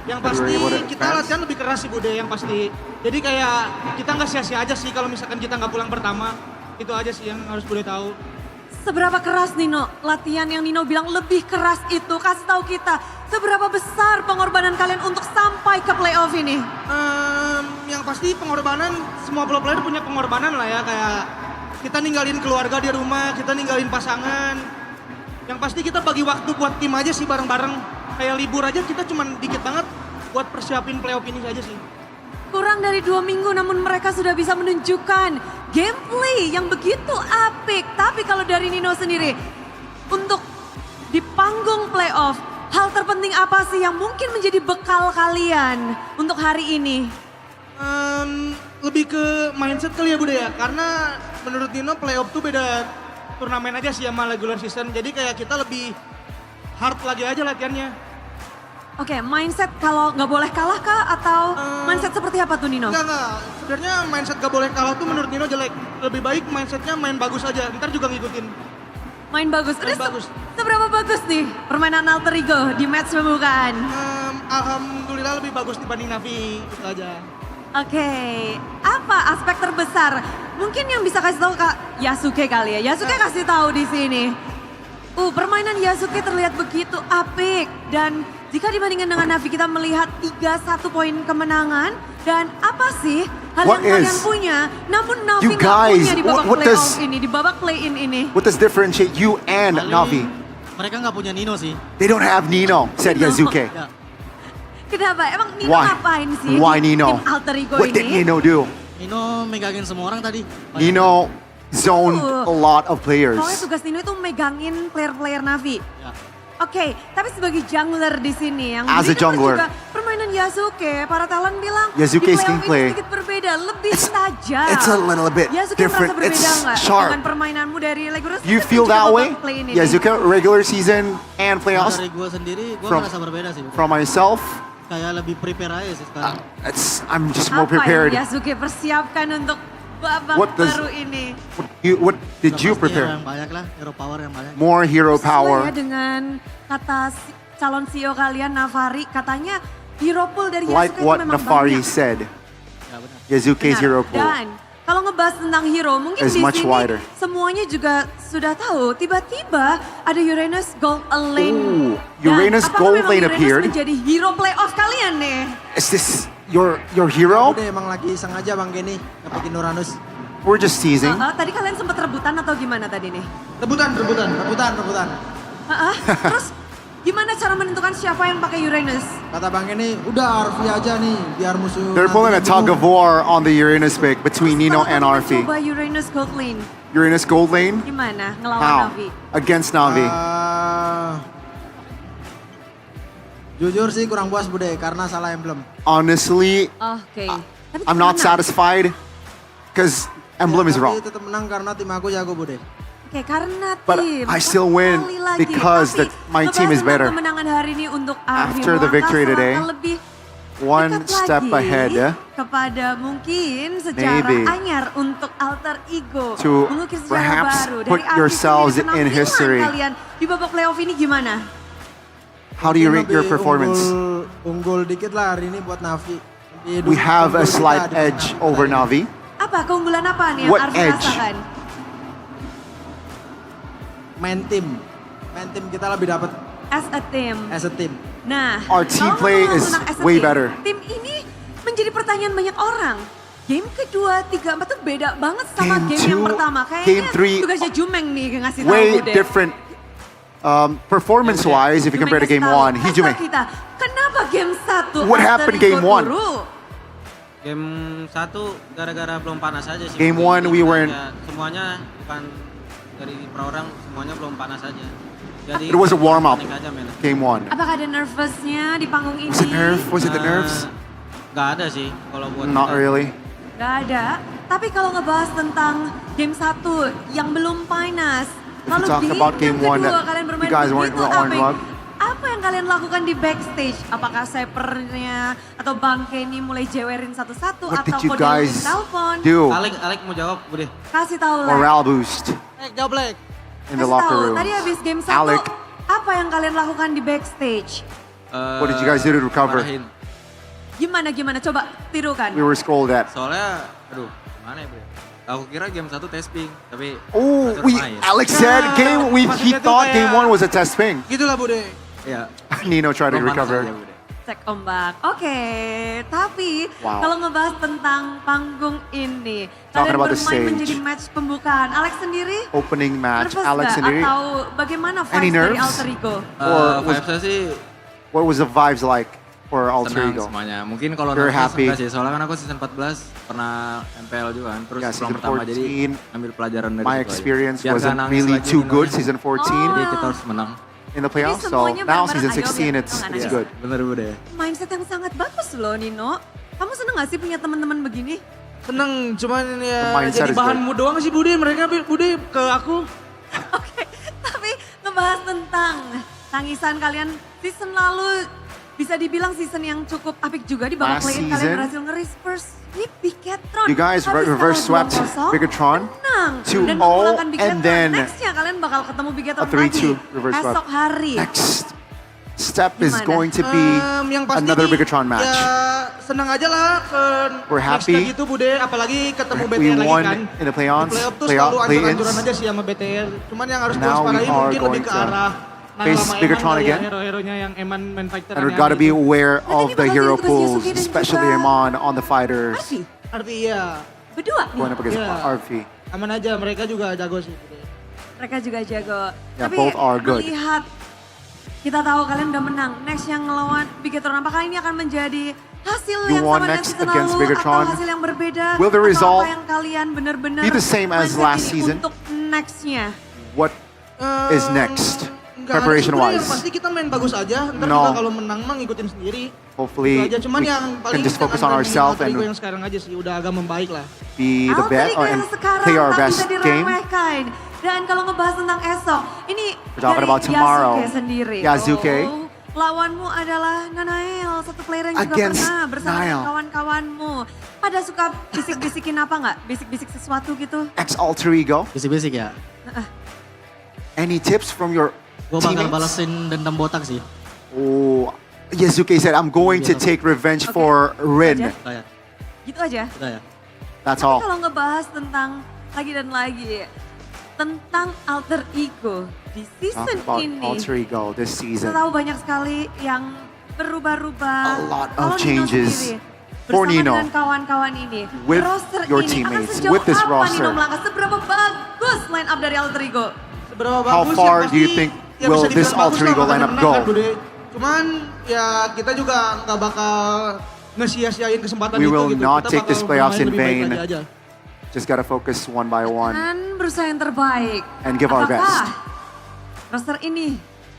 Speaker 8: Yang
Speaker 3: That we
Speaker 8: pasti
Speaker 3: were able to
Speaker 8: kita
Speaker 3: advance.
Speaker 8: latihan lebih keras sih Bude yang pasti. Jadi kayak kita nggak sia-sia aja sih kalau misalkan kita nggak pulang pertama. Itu aja sih yang harus Bude tahu.
Speaker 16: Seberapa keras Nino? Latihan yang Nino bilang lebih keras itu. Kasih tahu kita seberapa besar pengorbanan kalian untuk sampai ke playoff ini.
Speaker 8: Yang pasti pengorbanan, semua pro player punya pengorbanan lah ya. Kayak kita ninggalin keluarga di rumah, kita ninggalin pasangan. Yang pasti kita bagi waktu buat tim aja sih bareng-bareng. Kayak libur aja kita cuman dikit banget buat persiapin playoff ini aja sih.
Speaker 16: Kurang dari 2 minggu namun mereka sudah bisa menunjukkan gameplay yang begitu apik. Tapi kalau dari Nino sendiri, untuk di panggung playoff, hal terpenting apa sih yang mungkin menjadi bekal kalian untuk hari ini?
Speaker 8: Lebih ke mindset kali ya Bude ya. Karena menurut Nino playoff tuh beda turnamen aja sih sama regular season. Jadi kayak kita lebih hard lagi aja latihannya.
Speaker 16: Oke, mindset kalau nggak boleh kalah kah atau mindset seperti apa tuh Nino?
Speaker 8: Enggak. Sebenarnya mindset gak boleh kalah tuh menurut Nino jelek. Lebih baik mindsetnya main bagus aja. Ntar juga ngikutin.
Speaker 16: Main bagus.
Speaker 8: Main
Speaker 16: Udah
Speaker 8: bagus.
Speaker 16: seberapa bagus nih permainan Alter Ego di match pembukaan?
Speaker 8: Alhamdulillah lebih bagus dibanding Na'Vi. Itu aja.
Speaker 16: Oke, apa aspek terbesar? Mungkin yang bisa kasih tahu Kak Yasuke kali ya. Yasuke kasih tahu di sini. Permainan Yasuke terlihat begitu apik dan jika dibandingkan dengan Na'Vi kita melihat 3-1 poin kemenangan dan apa sih hal
Speaker 3: What
Speaker 16: yang kalian
Speaker 3: is-
Speaker 16: punya namun Na'Vi
Speaker 3: You
Speaker 16: nggak
Speaker 3: guys,
Speaker 16: punya di babak
Speaker 3: what
Speaker 16: playoff
Speaker 3: does-
Speaker 16: ini, di babak play-in ini.
Speaker 3: What does differentiate you and Na'Vi?
Speaker 8: Mereka nggak punya Nino sih.
Speaker 3: They don't have Nino, said
Speaker 16: Nino.
Speaker 3: Yazuke.
Speaker 16: Kenapa? Emang Nino
Speaker 3: Why?
Speaker 16: ngapain sih
Speaker 3: Why
Speaker 16: di
Speaker 3: Nino?
Speaker 16: tim Alter Ego
Speaker 3: What
Speaker 16: ini?
Speaker 3: did Nino do?
Speaker 8: Nino megangin semua orang tadi.
Speaker 3: Nino zoned a lot of players.
Speaker 16: Pokoknya tugas Nino itu megangin player-player Na'Vi.
Speaker 8: Ya.
Speaker 16: Oke, tapi sebagai jungler di sini yang
Speaker 3: As a
Speaker 16: ini kan
Speaker 3: jungler.
Speaker 16: juga permainan Yasuke, para talent bilang
Speaker 3: Yasuke's
Speaker 16: di playoff
Speaker 3: gameplay,
Speaker 16: ini sedikit berbeda, lebih tajam.
Speaker 3: it's a little bit
Speaker 16: Yasuke
Speaker 3: different.
Speaker 16: merasa berbeda
Speaker 3: It's
Speaker 16: nggak
Speaker 3: sharp.
Speaker 16: dengan permainanmu dari regular
Speaker 3: You
Speaker 16: season
Speaker 3: feel
Speaker 16: dan juga
Speaker 3: that way,
Speaker 16: babak play ini?
Speaker 3: Yazuke, regular season and playoffs?
Speaker 8: Dari gue sendiri, gue
Speaker 3: From-
Speaker 8: merasa berbeda sih.
Speaker 3: From myself,
Speaker 8: kayak lebih prepare aja sih sekarang.
Speaker 3: I'm just more
Speaker 16: Apa
Speaker 3: prepared.
Speaker 16: yang Yasuke persiapkan untuk babak
Speaker 3: What does-
Speaker 16: baru ini?
Speaker 3: What did you
Speaker 8: Hero
Speaker 3: prepare?
Speaker 8: yang banyak lah, hero power yang banyak.
Speaker 3: More hero
Speaker 16: Sesuai ya
Speaker 3: power.
Speaker 16: dengan kata calon CEO kalian Navari, katanya hero pool dari
Speaker 3: Like
Speaker 16: Yasuke itu
Speaker 3: what
Speaker 16: memang
Speaker 3: Nafari
Speaker 16: banyak.
Speaker 3: said. Yazuke's
Speaker 16: Benar.
Speaker 3: hero pool
Speaker 16: Dan kalau ngebahas tentang hero, mungkin
Speaker 3: is
Speaker 16: di
Speaker 3: much
Speaker 16: sini
Speaker 3: wider.
Speaker 16: semuanya juga sudah tahu. Tiba-tiba ada Uranus Gold Lane.
Speaker 3: Ooh,
Speaker 16: Dan
Speaker 3: Uranus
Speaker 16: apakah
Speaker 3: Gold
Speaker 16: memang
Speaker 3: Lane
Speaker 16: Uranus
Speaker 3: appeared.
Speaker 16: menjadi hero playoff kalian nih?
Speaker 3: Is this your hero?
Speaker 8: Udah emang lagi sengaja Bang Kenny dapetin Uranus.
Speaker 3: We're just teasing.
Speaker 16: Tadi kalian sempat rebutan atau gimana tadi nih?
Speaker 8: Rebutan.
Speaker 16: Terus gimana cara menentukan siapa yang pakai Uranus?
Speaker 8: Kata Bang Kenny, udah Arfi aja nih biar musuh.
Speaker 3: They're pulling a tug of war on the Uranus pick between Nino and
Speaker 16: Kalau
Speaker 3: Arfi.
Speaker 16: coba Uranus Gold Lane,
Speaker 3: Uranus Gold Lane?
Speaker 16: gimana ngelawan
Speaker 3: How?
Speaker 16: Navi?
Speaker 3: Against Navi.
Speaker 8: Jujur sih kurang puas Bude karena salah emblem.
Speaker 3: Honestly,
Speaker 16: Oke. Tapi
Speaker 3: I'm not
Speaker 16: menang.
Speaker 3: satisfied because emblem is wrong.
Speaker 8: Tapi tetap menang karena tim aku jago Bude.
Speaker 16: Oke, karena
Speaker 3: But
Speaker 16: tim.
Speaker 3: I still win
Speaker 16: Sekali lagi.
Speaker 3: because
Speaker 16: Tapi
Speaker 3: my team is
Speaker 16: ngebahas
Speaker 3: better.
Speaker 16: tentang kemenangan hari ini untuk Arfi,
Speaker 3: After the victory
Speaker 16: melangkah
Speaker 3: today,
Speaker 16: selangkah lebih
Speaker 3: One
Speaker 16: dekat
Speaker 3: step
Speaker 16: lagi
Speaker 3: ahead
Speaker 16: kepada mungkin sejarah
Speaker 3: Maybe.
Speaker 16: anyar untuk alter ego,
Speaker 3: To
Speaker 16: mengukir sejarah
Speaker 3: perhaps
Speaker 16: baru
Speaker 3: put
Speaker 16: dari Arfi
Speaker 3: yourselves
Speaker 16: sendiri.
Speaker 3: in
Speaker 16: Penampilan
Speaker 3: history.
Speaker 16: Kalian di babak playoff ini gimana?
Speaker 3: How do you rate your performance?
Speaker 8: Unggul dikit lah hari ini buat Navi.
Speaker 3: We have a slight edge over Navi.
Speaker 16: Apa keunggulan apa nih yang
Speaker 3: What
Speaker 16: Arfi
Speaker 3: edge?
Speaker 16: rasakan?
Speaker 8: Main tim kita lebih dapat
Speaker 16: As a team. Nah,
Speaker 3: Our team
Speaker 16: kalau
Speaker 3: play
Speaker 16: ngomong
Speaker 3: is
Speaker 16: tentang as a
Speaker 3: way
Speaker 16: team,
Speaker 3: better.
Speaker 16: Tim ini menjadi pertanyaan banyak orang. Game kedua, 3, 4 tuh beda banget sama
Speaker 3: Game
Speaker 16: game yang
Speaker 3: two,
Speaker 16: pertama.
Speaker 3: game
Speaker 16: Kayaknya
Speaker 3: three,
Speaker 16: tugasnya Jumeng nih ngasih tahu
Speaker 3: Way
Speaker 16: deh.
Speaker 3: different performance-wise if you compare to game one. Hijume.
Speaker 16: Kita, kenapa game 1
Speaker 3: What happened game one?
Speaker 11: Game 1 gara-gara belum panas aja sih.
Speaker 3: Game one we weren't.
Speaker 11: Ya, semuanya bukan dari per orang, semuanya belum panas aja. Jadi
Speaker 3: It was a warm-up.
Speaker 11: panik aja, men.
Speaker 3: Game one.
Speaker 16: Apakah ada nervousnya di panggung ini?
Speaker 3: Was it nerve? Was it the nerves?
Speaker 11: Gak ada sih kalau buat
Speaker 3: Not
Speaker 11: kita.
Speaker 3: really.
Speaker 16: Gak ada. Tapi kalau ngebahas tentang game 1 yang belum panas.
Speaker 3: If we
Speaker 16: Lalu
Speaker 3: talk
Speaker 16: di
Speaker 3: about
Speaker 16: game
Speaker 3: game one
Speaker 16: kedua
Speaker 3: that
Speaker 16: kalian bermain
Speaker 3: you guys weren't
Speaker 16: begitu apik.
Speaker 3: wrong.
Speaker 16: Apa yang kalian lakukan di backstage? Apakah sapernya atau Bang Kenny mulai jewerin satu-satu
Speaker 3: What
Speaker 16: atau
Speaker 3: did you
Speaker 16: kodein
Speaker 3: guys
Speaker 16: telepon?
Speaker 3: do?
Speaker 11: Alek mau jawab, Bude.
Speaker 16: Kasih tahu lah.
Speaker 3: Morale boost
Speaker 8: Jawab Lek.
Speaker 3: in the
Speaker 16: Kasih
Speaker 3: locker
Speaker 16: tahu,
Speaker 3: room.
Speaker 16: tadi habis game 1
Speaker 3: Alec,
Speaker 16: apa yang kalian lakukan di backstage?
Speaker 3: what did you guys do to recover?
Speaker 11: Marahin.
Speaker 16: Gimana? Coba tirukan.
Speaker 3: We were scolded at.
Speaker 11: Soalnya, aduh, mana ya, Bude? Aku kira game 1 testing, tapi
Speaker 3: Oh,
Speaker 11: satu main.
Speaker 3: Alex said he thought game one was a test ping.
Speaker 8: Gitulah Bude.
Speaker 11: Iya.
Speaker 3: Nino tried to
Speaker 11: Belum panas
Speaker 3: recover.
Speaker 11: aja, Bude.
Speaker 16: Cek ombak. Oke, tapi
Speaker 3: Wow.
Speaker 16: kalau ngebahas tentang panggung ini,
Speaker 3: Talking
Speaker 16: kalian
Speaker 3: about the
Speaker 16: bermain
Speaker 3: stage.
Speaker 16: menjadi match pembukaan. Alex sendiri
Speaker 3: Opening match,
Speaker 16: nervous
Speaker 3: Alex
Speaker 16: nggak?
Speaker 3: sendiri.
Speaker 16: Atau bagaimana
Speaker 3: Any
Speaker 16: vibes dari
Speaker 3: nerves?
Speaker 16: Alter Ego?
Speaker 3: Or was-
Speaker 11: Vibes-nya sih
Speaker 3: What was the vibes like for Alter
Speaker 11: senang
Speaker 3: Ego?
Speaker 11: semuanya. Mungkin kalau
Speaker 3: You're
Speaker 11: nervous
Speaker 3: happy.
Speaker 11: enggak sih, soalnya kan aku season 14 pernah MPL juga kan. Terus
Speaker 3: Yeah,
Speaker 11: round
Speaker 3: season
Speaker 11: pertama jadi
Speaker 3: 14,
Speaker 11: ambil pelajaran dari
Speaker 3: My
Speaker 11: situ aja.
Speaker 3: experience
Speaker 11: Biar
Speaker 3: wasn't
Speaker 11: nggak nangis
Speaker 3: really
Speaker 11: lagi
Speaker 3: too
Speaker 11: Ninonya.
Speaker 3: good season 14.
Speaker 11: Jadi kita harus menang.
Speaker 3: In the playoffs, so
Speaker 16: semuanya
Speaker 3: now
Speaker 16: bareng-bareng,
Speaker 3: season
Speaker 16: ayo,
Speaker 3: 16
Speaker 16: biar
Speaker 3: it's
Speaker 16: nggak
Speaker 3: it's
Speaker 16: nangis.
Speaker 3: good.
Speaker 11: Bener Bude.
Speaker 16: Mindset yang sangat bagus loh Nino. Kamu seneng gak sih punya teman-teman begini?
Speaker 8: Seneng, cuman
Speaker 3: The
Speaker 8: ya
Speaker 3: mindset
Speaker 8: jadi
Speaker 3: is
Speaker 8: bahanmu doang sih Bude. Mereka Bude ke aku.
Speaker 16: Tapi ngebahas tentang tangisan kalian season lalu, bisa dibilang season yang cukup apik juga di babak
Speaker 3: Last
Speaker 16: play-in.
Speaker 3: season,
Speaker 16: Kalian berhasil nge-reverse sweep Bigetron.
Speaker 3: You guys
Speaker 16: Habis
Speaker 3: reverse
Speaker 16: kalah
Speaker 3: swept
Speaker 16: 2-0,
Speaker 3: Bigetron
Speaker 16: menang.
Speaker 3: 2-0
Speaker 16: Dan memulangkan
Speaker 3: and
Speaker 16: Bigetron.
Speaker 3: then
Speaker 16: Nextnya kalian bakal ketemu Bigetron
Speaker 3: a 3-2
Speaker 16: lagi
Speaker 3: reverse sweep.
Speaker 16: esok hari.
Speaker 3: Next step is
Speaker 16: Gimana?
Speaker 3: going to be
Speaker 8: Yang pasti
Speaker 3: another
Speaker 8: nih,
Speaker 3: Bigetron match.
Speaker 8: Ya senang aja lah ke
Speaker 3: We're
Speaker 8: next
Speaker 3: happy.
Speaker 8: kayak gitu Bude. Apalagi ketemu
Speaker 3: We
Speaker 8: BTR lagi
Speaker 3: won
Speaker 8: kan.
Speaker 3: in the play-ons,
Speaker 8: Di playoff tuh
Speaker 3: playoff,
Speaker 8: selalu ancur-ancuran
Speaker 3: play-ins.
Speaker 8: aja sih sama BTR. Cuman yang harus
Speaker 3: Now we
Speaker 8: diwaspadai
Speaker 3: are
Speaker 8: mungkin lebih
Speaker 3: going
Speaker 8: ke
Speaker 3: to
Speaker 8: arah
Speaker 3: face
Speaker 8: sama
Speaker 3: Bigetron
Speaker 8: Eman kali ya,
Speaker 3: again.
Speaker 8: hero-heronya yang Eman main fighter.
Speaker 3: And we've got to be aware of the hero pools,
Speaker 16: Yasuke dan
Speaker 3: especially
Speaker 16: juga
Speaker 3: Amon on the fighters.
Speaker 8: Arti iya.
Speaker 16: Berdua nih.
Speaker 3: Going up against
Speaker 8: Iya.
Speaker 3: RV.
Speaker 8: Aman aja, mereka juga jago sih. Bude.
Speaker 16: Mereka juga jago.
Speaker 3: Yeah,
Speaker 16: Tapi
Speaker 3: both are good.
Speaker 16: melihat kita tahu kalian udah menang. Next yang ngelawan Bigetron, apakah ini akan menjadi hasil
Speaker 3: You
Speaker 16: yang
Speaker 3: won
Speaker 16: sama dengan
Speaker 3: next
Speaker 16: season
Speaker 3: against
Speaker 16: lalu
Speaker 3: Bigetron.
Speaker 16: atau hasil yang berbeda?
Speaker 3: Will the
Speaker 16: Atau
Speaker 3: result
Speaker 16: apa yang kalian benar-benar
Speaker 3: be the same as
Speaker 16: mindset
Speaker 3: last
Speaker 16: ini
Speaker 3: season?
Speaker 16: Untuk nextnya.
Speaker 3: What is next,
Speaker 8: Enggak,
Speaker 3: preparation
Speaker 8: sebenarnya
Speaker 3: wise?
Speaker 8: yang pasti kita main bagus aja. Ntar
Speaker 3: No.
Speaker 8: juga kalau menang mah ngikutin sendiri.
Speaker 3: Hopefully
Speaker 8: Itu aja. Cuman
Speaker 3: we
Speaker 8: yang paling
Speaker 3: can just focus on ourselves and
Speaker 8: yang sekarang aja sih udah agak membaik lah.
Speaker 3: be the
Speaker 16: Alter
Speaker 3: best
Speaker 16: Ego
Speaker 3: and
Speaker 16: yang sekarang
Speaker 3: play our
Speaker 16: tak
Speaker 3: best
Speaker 16: bisa
Speaker 3: game.
Speaker 16: diremehkan. Dan kalau ngebahas tentang esok, ini
Speaker 3: We're talking
Speaker 16: dari
Speaker 3: about tomorrow.
Speaker 16: Yasuke sendiri.
Speaker 3: Yasuke.
Speaker 16: Oh, lawanmu adalah Nanael, satu player yang juga
Speaker 3: Against
Speaker 16: pernah bersama dengan
Speaker 3: Niall.
Speaker 16: kawan-kawanmu. Pada suka bisik-bisikin apa nggak? Bisik-bisik sesuatu gitu?
Speaker 3: Ex alter ego.
Speaker 11: Bisik-bisik ya.
Speaker 3: Any tips from your
Speaker 11: Gue bakal
Speaker 3: teammates?
Speaker 11: balesin dendam botak sih.
Speaker 3: Oh, Yasuke said, I'm going to take revenge for Rin.
Speaker 11: Udah ya.
Speaker 16: Gitu aja?
Speaker 11: Udah ya.
Speaker 3: That's
Speaker 16: Tapi
Speaker 3: all.
Speaker 16: kalau ngebahas tentang lagi dan lagi tentang alter ego di
Speaker 3: Talk
Speaker 16: season
Speaker 3: about
Speaker 16: ini,
Speaker 3: alter ego this
Speaker 16: kita
Speaker 3: season.
Speaker 16: tahu banyak sekali yang berubah-ubah.
Speaker 3: A lot
Speaker 16: Kalau
Speaker 3: of
Speaker 16: Nino
Speaker 3: changes
Speaker 16: sendiri,
Speaker 3: for
Speaker 16: bersama
Speaker 3: Nino.
Speaker 16: dengan kawan-kawan ini,
Speaker 3: With
Speaker 16: roster
Speaker 3: your
Speaker 16: ini
Speaker 3: teammates,
Speaker 16: akan sejauh
Speaker 3: with this
Speaker 16: apa
Speaker 3: roster.
Speaker 16: Nino melangkah? Seberapa bagus line up dari alter ego?
Speaker 8: Seberapa
Speaker 3: How
Speaker 8: bagus
Speaker 3: far
Speaker 8: ya
Speaker 3: do you
Speaker 8: pasti
Speaker 3: think
Speaker 8: ya
Speaker 3: will
Speaker 8: bisa
Speaker 3: this
Speaker 8: dibilang bagus
Speaker 3: alter
Speaker 8: lah,
Speaker 3: ego
Speaker 8: bakal
Speaker 3: lineup
Speaker 8: menang
Speaker 3: go?
Speaker 8: kan, Bude. Cuman ya kita juga nggak bakal nge-sia-siain kesempatan
Speaker 3: We
Speaker 8: itu
Speaker 3: will
Speaker 8: gitu.
Speaker 3: not
Speaker 8: Kita
Speaker 3: take
Speaker 8: bakal
Speaker 3: this playoffs in
Speaker 8: bermain lebih baik
Speaker 3: vain.
Speaker 8: lagi aja.
Speaker 3: Just gotta focus one by one
Speaker 16: Dan berusaha yang terbaik.
Speaker 3: and give our
Speaker 16: Apakah
Speaker 3: best.
Speaker 16: roster ini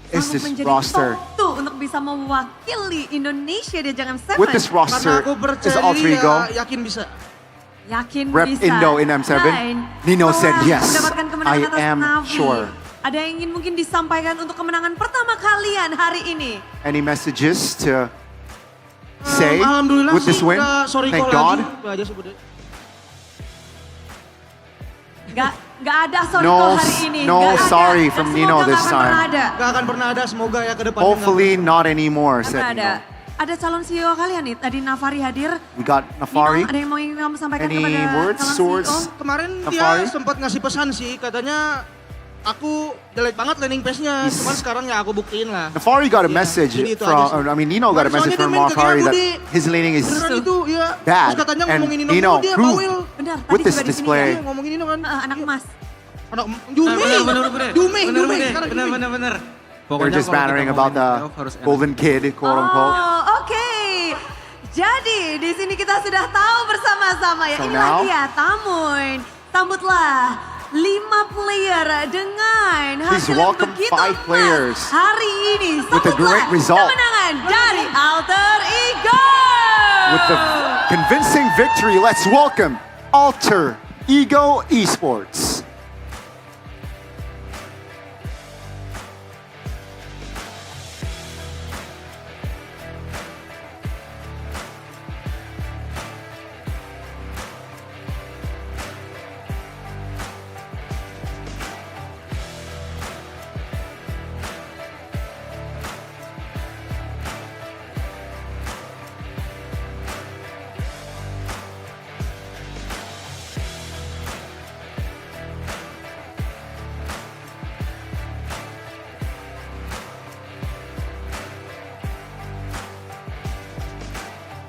Speaker 3: Is
Speaker 16: sanggup
Speaker 3: this
Speaker 16: menjadi
Speaker 3: roster,
Speaker 16: top 2 untuk bisa mewakili Indonesia di ajang M7?
Speaker 3: with this roster,
Speaker 8: Karena aku
Speaker 3: is
Speaker 8: percaya
Speaker 3: alter
Speaker 8: diri
Speaker 3: ego,
Speaker 8: ya, yakin bisa.
Speaker 16: Yakin
Speaker 3: rep
Speaker 16: bisa.
Speaker 3: Indo in M7?
Speaker 16: Dan
Speaker 3: Nino
Speaker 16: setelah
Speaker 3: said yes.
Speaker 16: mendapatkan kemenangan
Speaker 3: I
Speaker 16: atas
Speaker 3: am
Speaker 16: Navi,
Speaker 3: sure.
Speaker 16: ada yang ingin mungkin disampaikan untuk kemenangan pertama kalian hari ini?
Speaker 3: Any messages to say
Speaker 8: Alhamdulillah
Speaker 3: with this
Speaker 8: sih
Speaker 3: win?
Speaker 8: udah sorry
Speaker 3: Thank
Speaker 8: call
Speaker 3: God.
Speaker 8: lagi. Itu aja sih, Bude.
Speaker 16: Gak ada sorry
Speaker 3: No,
Speaker 16: call hari ini.
Speaker 3: no
Speaker 16: Gak ada.
Speaker 3: sorry
Speaker 16: Dan
Speaker 3: from
Speaker 16: semoga
Speaker 3: Nino
Speaker 16: gak
Speaker 3: this
Speaker 16: akan
Speaker 3: time.
Speaker 16: pernah ada.
Speaker 8: Gak akan pernah ada, semoga ya ke depannya.
Speaker 3: Hopefully not anymore,
Speaker 16: Gak
Speaker 3: said
Speaker 16: pernah ada.
Speaker 3: Nino.
Speaker 16: Ada calon CEO kalian nih, tadi Navari hadir.
Speaker 3: We got Nafari.
Speaker 16: Nino, ada yang mau ingin kamu sampaikan
Speaker 3: Any
Speaker 16: kepada
Speaker 3: words,
Speaker 16: calon
Speaker 3: swords?
Speaker 16: CEO?
Speaker 8: Kemarin
Speaker 3: Nafari?
Speaker 8: dia sempat ngasih pesan sih, katanya aku jelek banget landing pace-nya.
Speaker 3: He's-
Speaker 8: Cuman sekarang ya aku buktiin lah.
Speaker 3: Nafari got a message
Speaker 8: jadi itu
Speaker 3: from,
Speaker 8: aja sih.
Speaker 3: I mean, Nino got a
Speaker 8: Soalnya
Speaker 3: message
Speaker 8: dia
Speaker 3: from
Speaker 8: main ke
Speaker 3: Nafari that
Speaker 8: Budi.
Speaker 3: his laning is
Speaker 8: Beneran itu, ya.
Speaker 3: bad.
Speaker 8: Terus katanya
Speaker 3: And
Speaker 8: ngomongin
Speaker 3: Nino
Speaker 8: dia
Speaker 3: proved
Speaker 8: bawel.
Speaker 16: Benar, tadi
Speaker 3: with this
Speaker 16: juga di sini
Speaker 3: display.
Speaker 8: Iya, ngomongin Nino kan.
Speaker 16: Anak emas.
Speaker 8: Anak Jume. Jume, Jume. Sekarang Jume.
Speaker 11: Bener.
Speaker 3: They're just bantering about the golden kid, quote unquote.
Speaker 16: Oh, oke. Jadi di sini kita sudah tahu bersama-sama ya.
Speaker 3: So
Speaker 16: Inilah
Speaker 3: now-
Speaker 16: dia Tamun. Sambutlah 5 player dengan
Speaker 3: Please
Speaker 16: hasil yang
Speaker 3: welcome
Speaker 16: begitu
Speaker 3: 5
Speaker 16: emas
Speaker 3: players
Speaker 16: hari ini.
Speaker 3: with a great
Speaker 16: Sambutlah
Speaker 3: result.
Speaker 16: kemenangan dari Alter Ego.
Speaker 3: With the convincing victory, let's welcome Alter Ego Esports.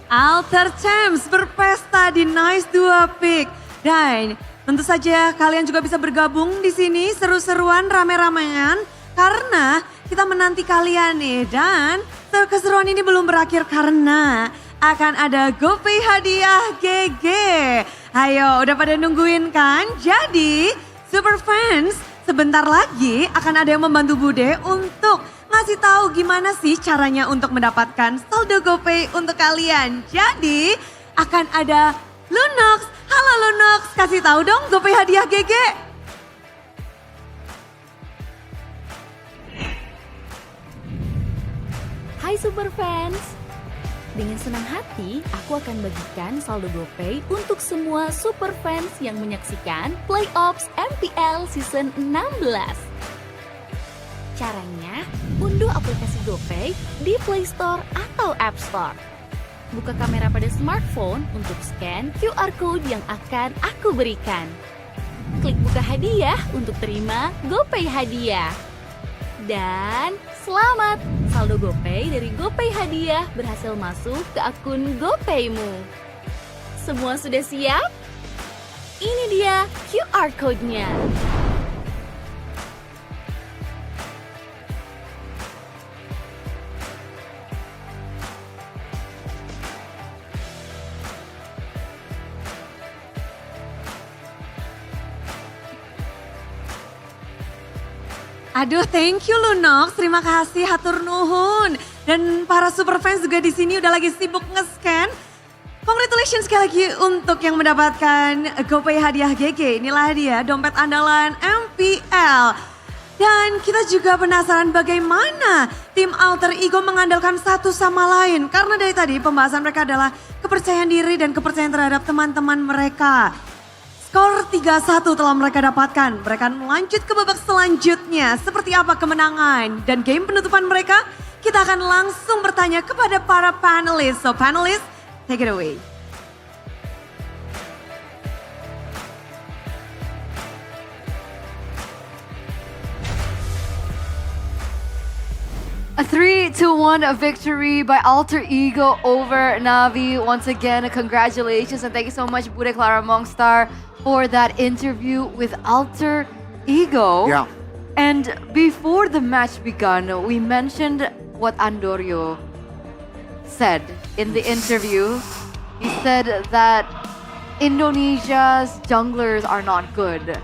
Speaker 16: Alter Champs berpesta di Nice 2 Pick. Dan tentu saja kalian juga bisa bergabung di sini seru-seruan rame-ramean karena kita menanti kalian nih. Dan keseruan ini belum berakhir karena akan ada GoPay hadiah GG. Ayo, udah pada nungguin kan? Jadi, Super Fans, sebentar lagi akan ada yang membantu Bude untuk ngasih tahu gimana sih caranya untuk mendapatkan saldo GoPay untuk kalian. Jadi, akan ada Lunox. Halo Lunox, kasih tahu dong GoPay hadiah GG.
Speaker 10: Hai Super Fans. Dengan senang hati, aku akan bagikan saldo GoPay untuk semua Super Fans yang menyaksikan Playoffs MPL Season 16. Caranya, unduh aplikasi GoPay di Play Store atau App Store. Buka kamera pada smartphone untuk scan QR Code yang akan aku berikan. Klik buka hadiah untuk terima GoPay hadiah. Dan selamat, saldo GoPay dari GoPay hadiah berhasil masuk ke akun GoPaymu. Semua sudah siap? Ini dia QR Code-nya.
Speaker 16: Aduh, thank you Lunox, terima kasih, hatur nuhun. Dan para super fans juga di sini udah lagi sibuk nge-scan. Congratulations sekali lagi untuk yang mendapatkan GoPay hadiah GG. Inilah dia dompet andalan MPL. Dan kita juga penasaran bagaimana tim Alter Ego mengandalkan satu sama lain. Karena dari tadi pembahasan mereka adalah kepercayaan diri dan kepercayaan terhadap teman-teman mereka. Skor 3-1 telah mereka dapatkan. Mereka melanjut ke babak selanjutnya. Seperti apa kemenangan dan game penutupan mereka? Kita akan langsung bertanya kepada para panelis. So panelis, take it away.
Speaker 26: A 3-1 victory by Alter Ego over Navi. Once again, congratulations and thank you so much, Bude Clara Mongstar, for that interview with Alter Ego.
Speaker 3: Yeah.
Speaker 26: And before the match began, we mentioned what Andorio said in the interview. He said that Indonesia's junglers are not good.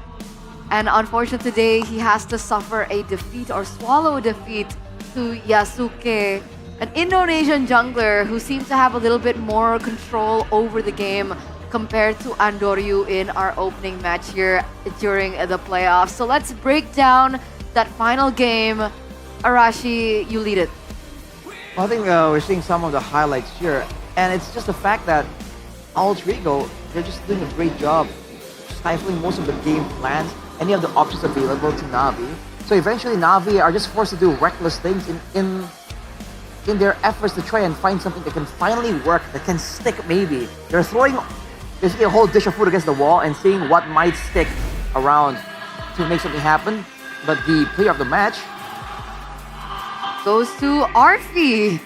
Speaker 26: And unfortunately today, he has to suffer a defeat or swallow a defeat to Yasuke, an Indonesian jungler who seems to have a little bit more control over the game compared to Andoryu in our opening match here during the playoffs. So let's break down that final game. Arashi, you lead it.
Speaker 5: Well, I think we're seeing some of the highlights here, and it's just the fact that Alter Ego, they're just doing a great job stifling most of the game plans, any of the options available to Navi. So eventually Navi are just forced to do reckless things in their efforts to try and find something that can finally work, that can stick maybe. They're throwing basically a whole dish of food against the wall and seeing what might stick around to make something happen. But the player of the match
Speaker 26: goes to Arfi.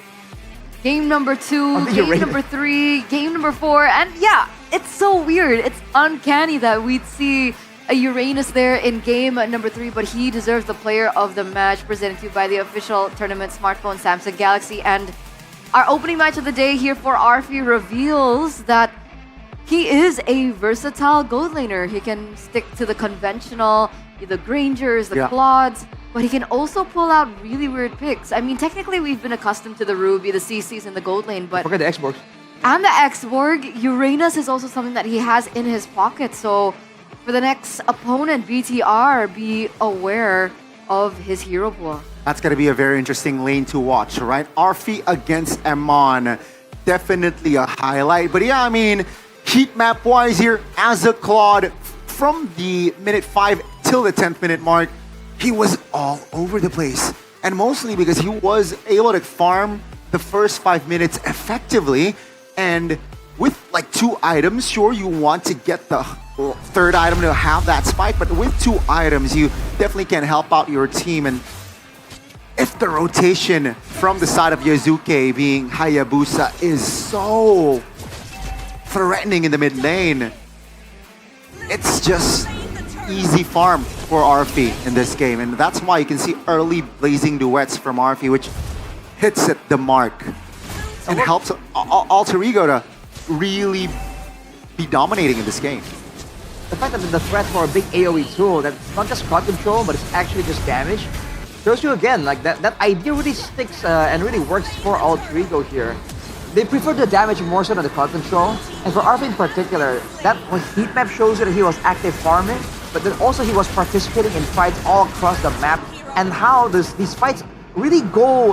Speaker 26: Game number 2, game number 3, game number 4. And yeah, it's so weird. It's uncanny that we'd see a Uranus there in game number 3, but he deserves the player of the match presented to you by the official tournament smartphone Samsung Galaxy. And our opening match of the day here for Arfi reveals that he is a versatile gold laner. He can stick to the conventional, the Grangers, the Claudes, but he can also pull out really weird picks. I mean, technically we've been accustomed to the Ruby, the CCs, and the gold lane, but...
Speaker 5: Forget the X-Borg.
Speaker 26: And the X-Borg, Uranus is also something that he has in his pocket, so... For the next opponent, BTR, be aware of his hero pool.
Speaker 3: That's going to be a very interesting lane to watch, right? Arfi against Amon. Definitely a highlight. But yeah, I mean, heat map-wise here, as a Claude, from the minute 5 till the 10th minute mark, he was all over the place. And mostly because he was able to farm the first 5 minutes effectively. And with like 2 items, sure, you want to get the third item to have that spike, but with 2 items, you definitely can help out your team. And if the rotation from the side of Yazuke being Hayabusa is so threatening in the mid lane, it's just easy farm for Arfi in this game. And that's why you can see early blazing duets from Arfi, which hits at the mark and helps Alter Ego to really be dominating in this game.
Speaker 5: The fact that the threat for a big AoE tool that's not just crowd control, but it's actually just damage, shows you again, like that idea really sticks and really works for Alter Ego here. They prefer the damage more so than the crowd control. And for Arfi in particular, that heat map shows you that he was active farming, but then also he was participating in fights all across the map, and how these fights really go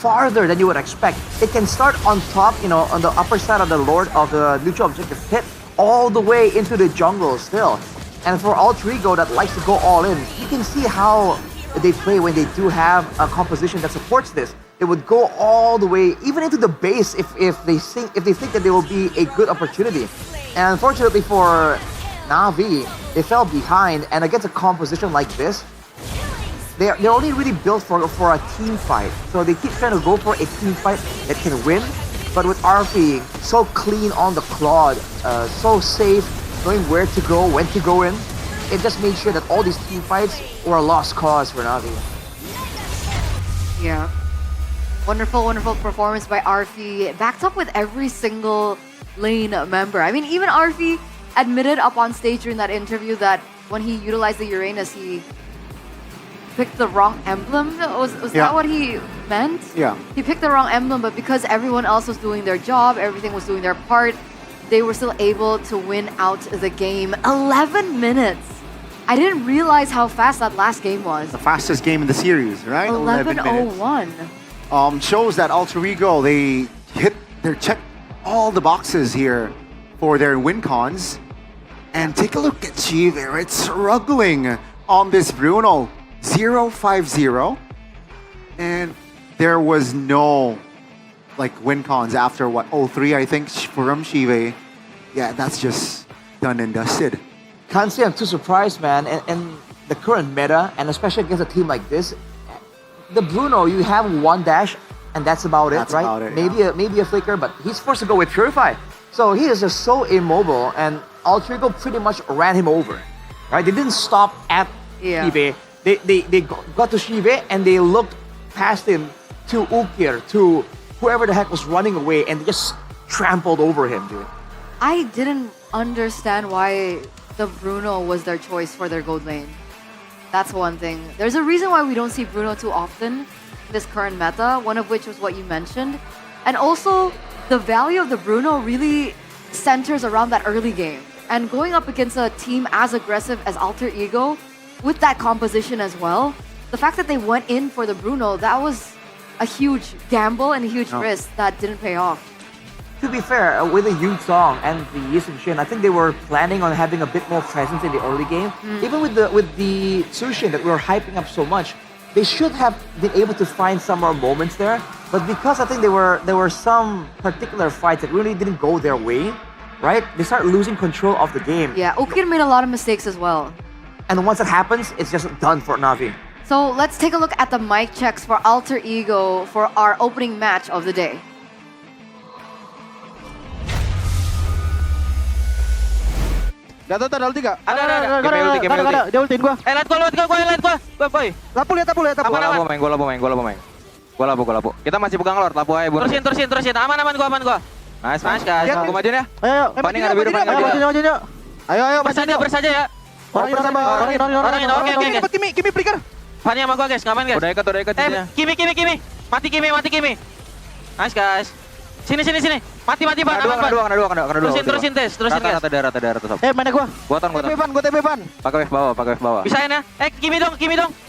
Speaker 5: farther than you would expect. It can start on top, you know, on the upper side of the Lord of the neutral objective pit, all the way into the jungle still. And for Alter Ego that likes to go all in, you can see how they play when they do have a composition that supports this. They would go all the way, even into the base if they think that there will be a good opportunity. And unfortunately for Navi, they fell behind, and against a composition like this, they're only really built for a team fight. So they keep trying to go for a team fight that can win. But with Arfi, so clean on the Claude, so safe, knowing where to go, when to go in, it just made sure that all these team fights were a lost cause for Navi.
Speaker 26: Yeah. Wonderful, wonderful performance by Arfi, backed up with every single lane member. I mean, even Arfi admitted up on stage during that interview that when he utilized the Uranus, he picked the wrong emblem. Was that what he meant?
Speaker 3: Yeah.
Speaker 26: He picked the wrong emblem, but because everyone else was doing their job, everything was doing their part, they were still able to win out the game. 11 minutes I didn't realize how fast that last game was.
Speaker 3: The fastest game in the series, right? 11 minutes.
Speaker 26: 11:01.
Speaker 3: Shows that Alter Ego, they check all the boxes here for their win cons. And take a look at Chive, right? Struggling on this Bruno. 0-5-0. And there was no win cons after 0-3, I think, from Chive. Yeah, that's just done and dusted.
Speaker 5: Can't say I'm too surprised, man. And the current meta, and especially against a team like this, the Bruno, you have one dash, and that's about it, right?
Speaker 3: About it,
Speaker 5: maybe a flicker, but he's forced to go with Purify. So he is just so immobile, and Alter Ego pretty much ran him over, right? They didn't stop at Shive. They got to Shive, and they looked past him to Ukir, to whoever the heck was running away, and they just trampled over him, dude.
Speaker 26: I didn't understand why the Bruno was their choice for their gold lane. That's one thing. There's a reason why we don't see Bruno too often in this current meta, one of which was what you mentioned. And also, the value of the Bruno really centers around that early game. And going up against a team as aggressive as Alter Ego, with that composition as well, the fact that they went in for the Bruno, that was a huge gamble and a huge risk that didn't pay off.
Speaker 5: To be fair, with the Yu Song and the Yi Shin, I think they were planning on having a bit more presence in the early game. Even with the Sushin that we were hyping up so much, they should have been able to find some more moments there. But because I think there were some particular fights that really didn't go their way, right? They start losing control of the game.
Speaker 26: Yeah, Ukir made a lot of mistakes as well.
Speaker 5: And once that happens, it's just done for Na'Vi.
Speaker 26: So let's take a look at the mic checks for Alter Ego for our opening match of the day.
Speaker 12: Gak tahu ada ulti gak?
Speaker 11: Ada.
Speaker 12: Dia ultiin gua.
Speaker 11: Lihat gua. Boy.
Speaker 12: Lapu lihat.
Speaker 9: Gua lapu main. Kita masih pegang Lord, lapu aja, Bun.
Speaker 11: Terusin. Aman gua.
Speaker 9: Nice guys. Gua majuin ya.
Speaker 12: Ayo.
Speaker 9: Paning ada biru, paning ada biru.
Speaker 12: Maju. Ayo.
Speaker 11: Bersaja ya.
Speaker 12: Orangin.
Speaker 11: Oke.
Speaker 12: Kimi flicker.
Speaker 11: Fani sama gua guys, ngapain guys?
Speaker 9: Udah ikat sini.
Speaker 11: Kimi. Mati Kimi. Nice guys. Sini. Mati Pan.
Speaker 9: Kena dua.
Speaker 11: Terusin guys.
Speaker 9: Rata daerah tetap.
Speaker 12: Mana gua?
Speaker 9: Gua
Speaker 12: TP ban.
Speaker 9: Pakai wave bawah.
Speaker 11: Bisain ya. Kimi dong.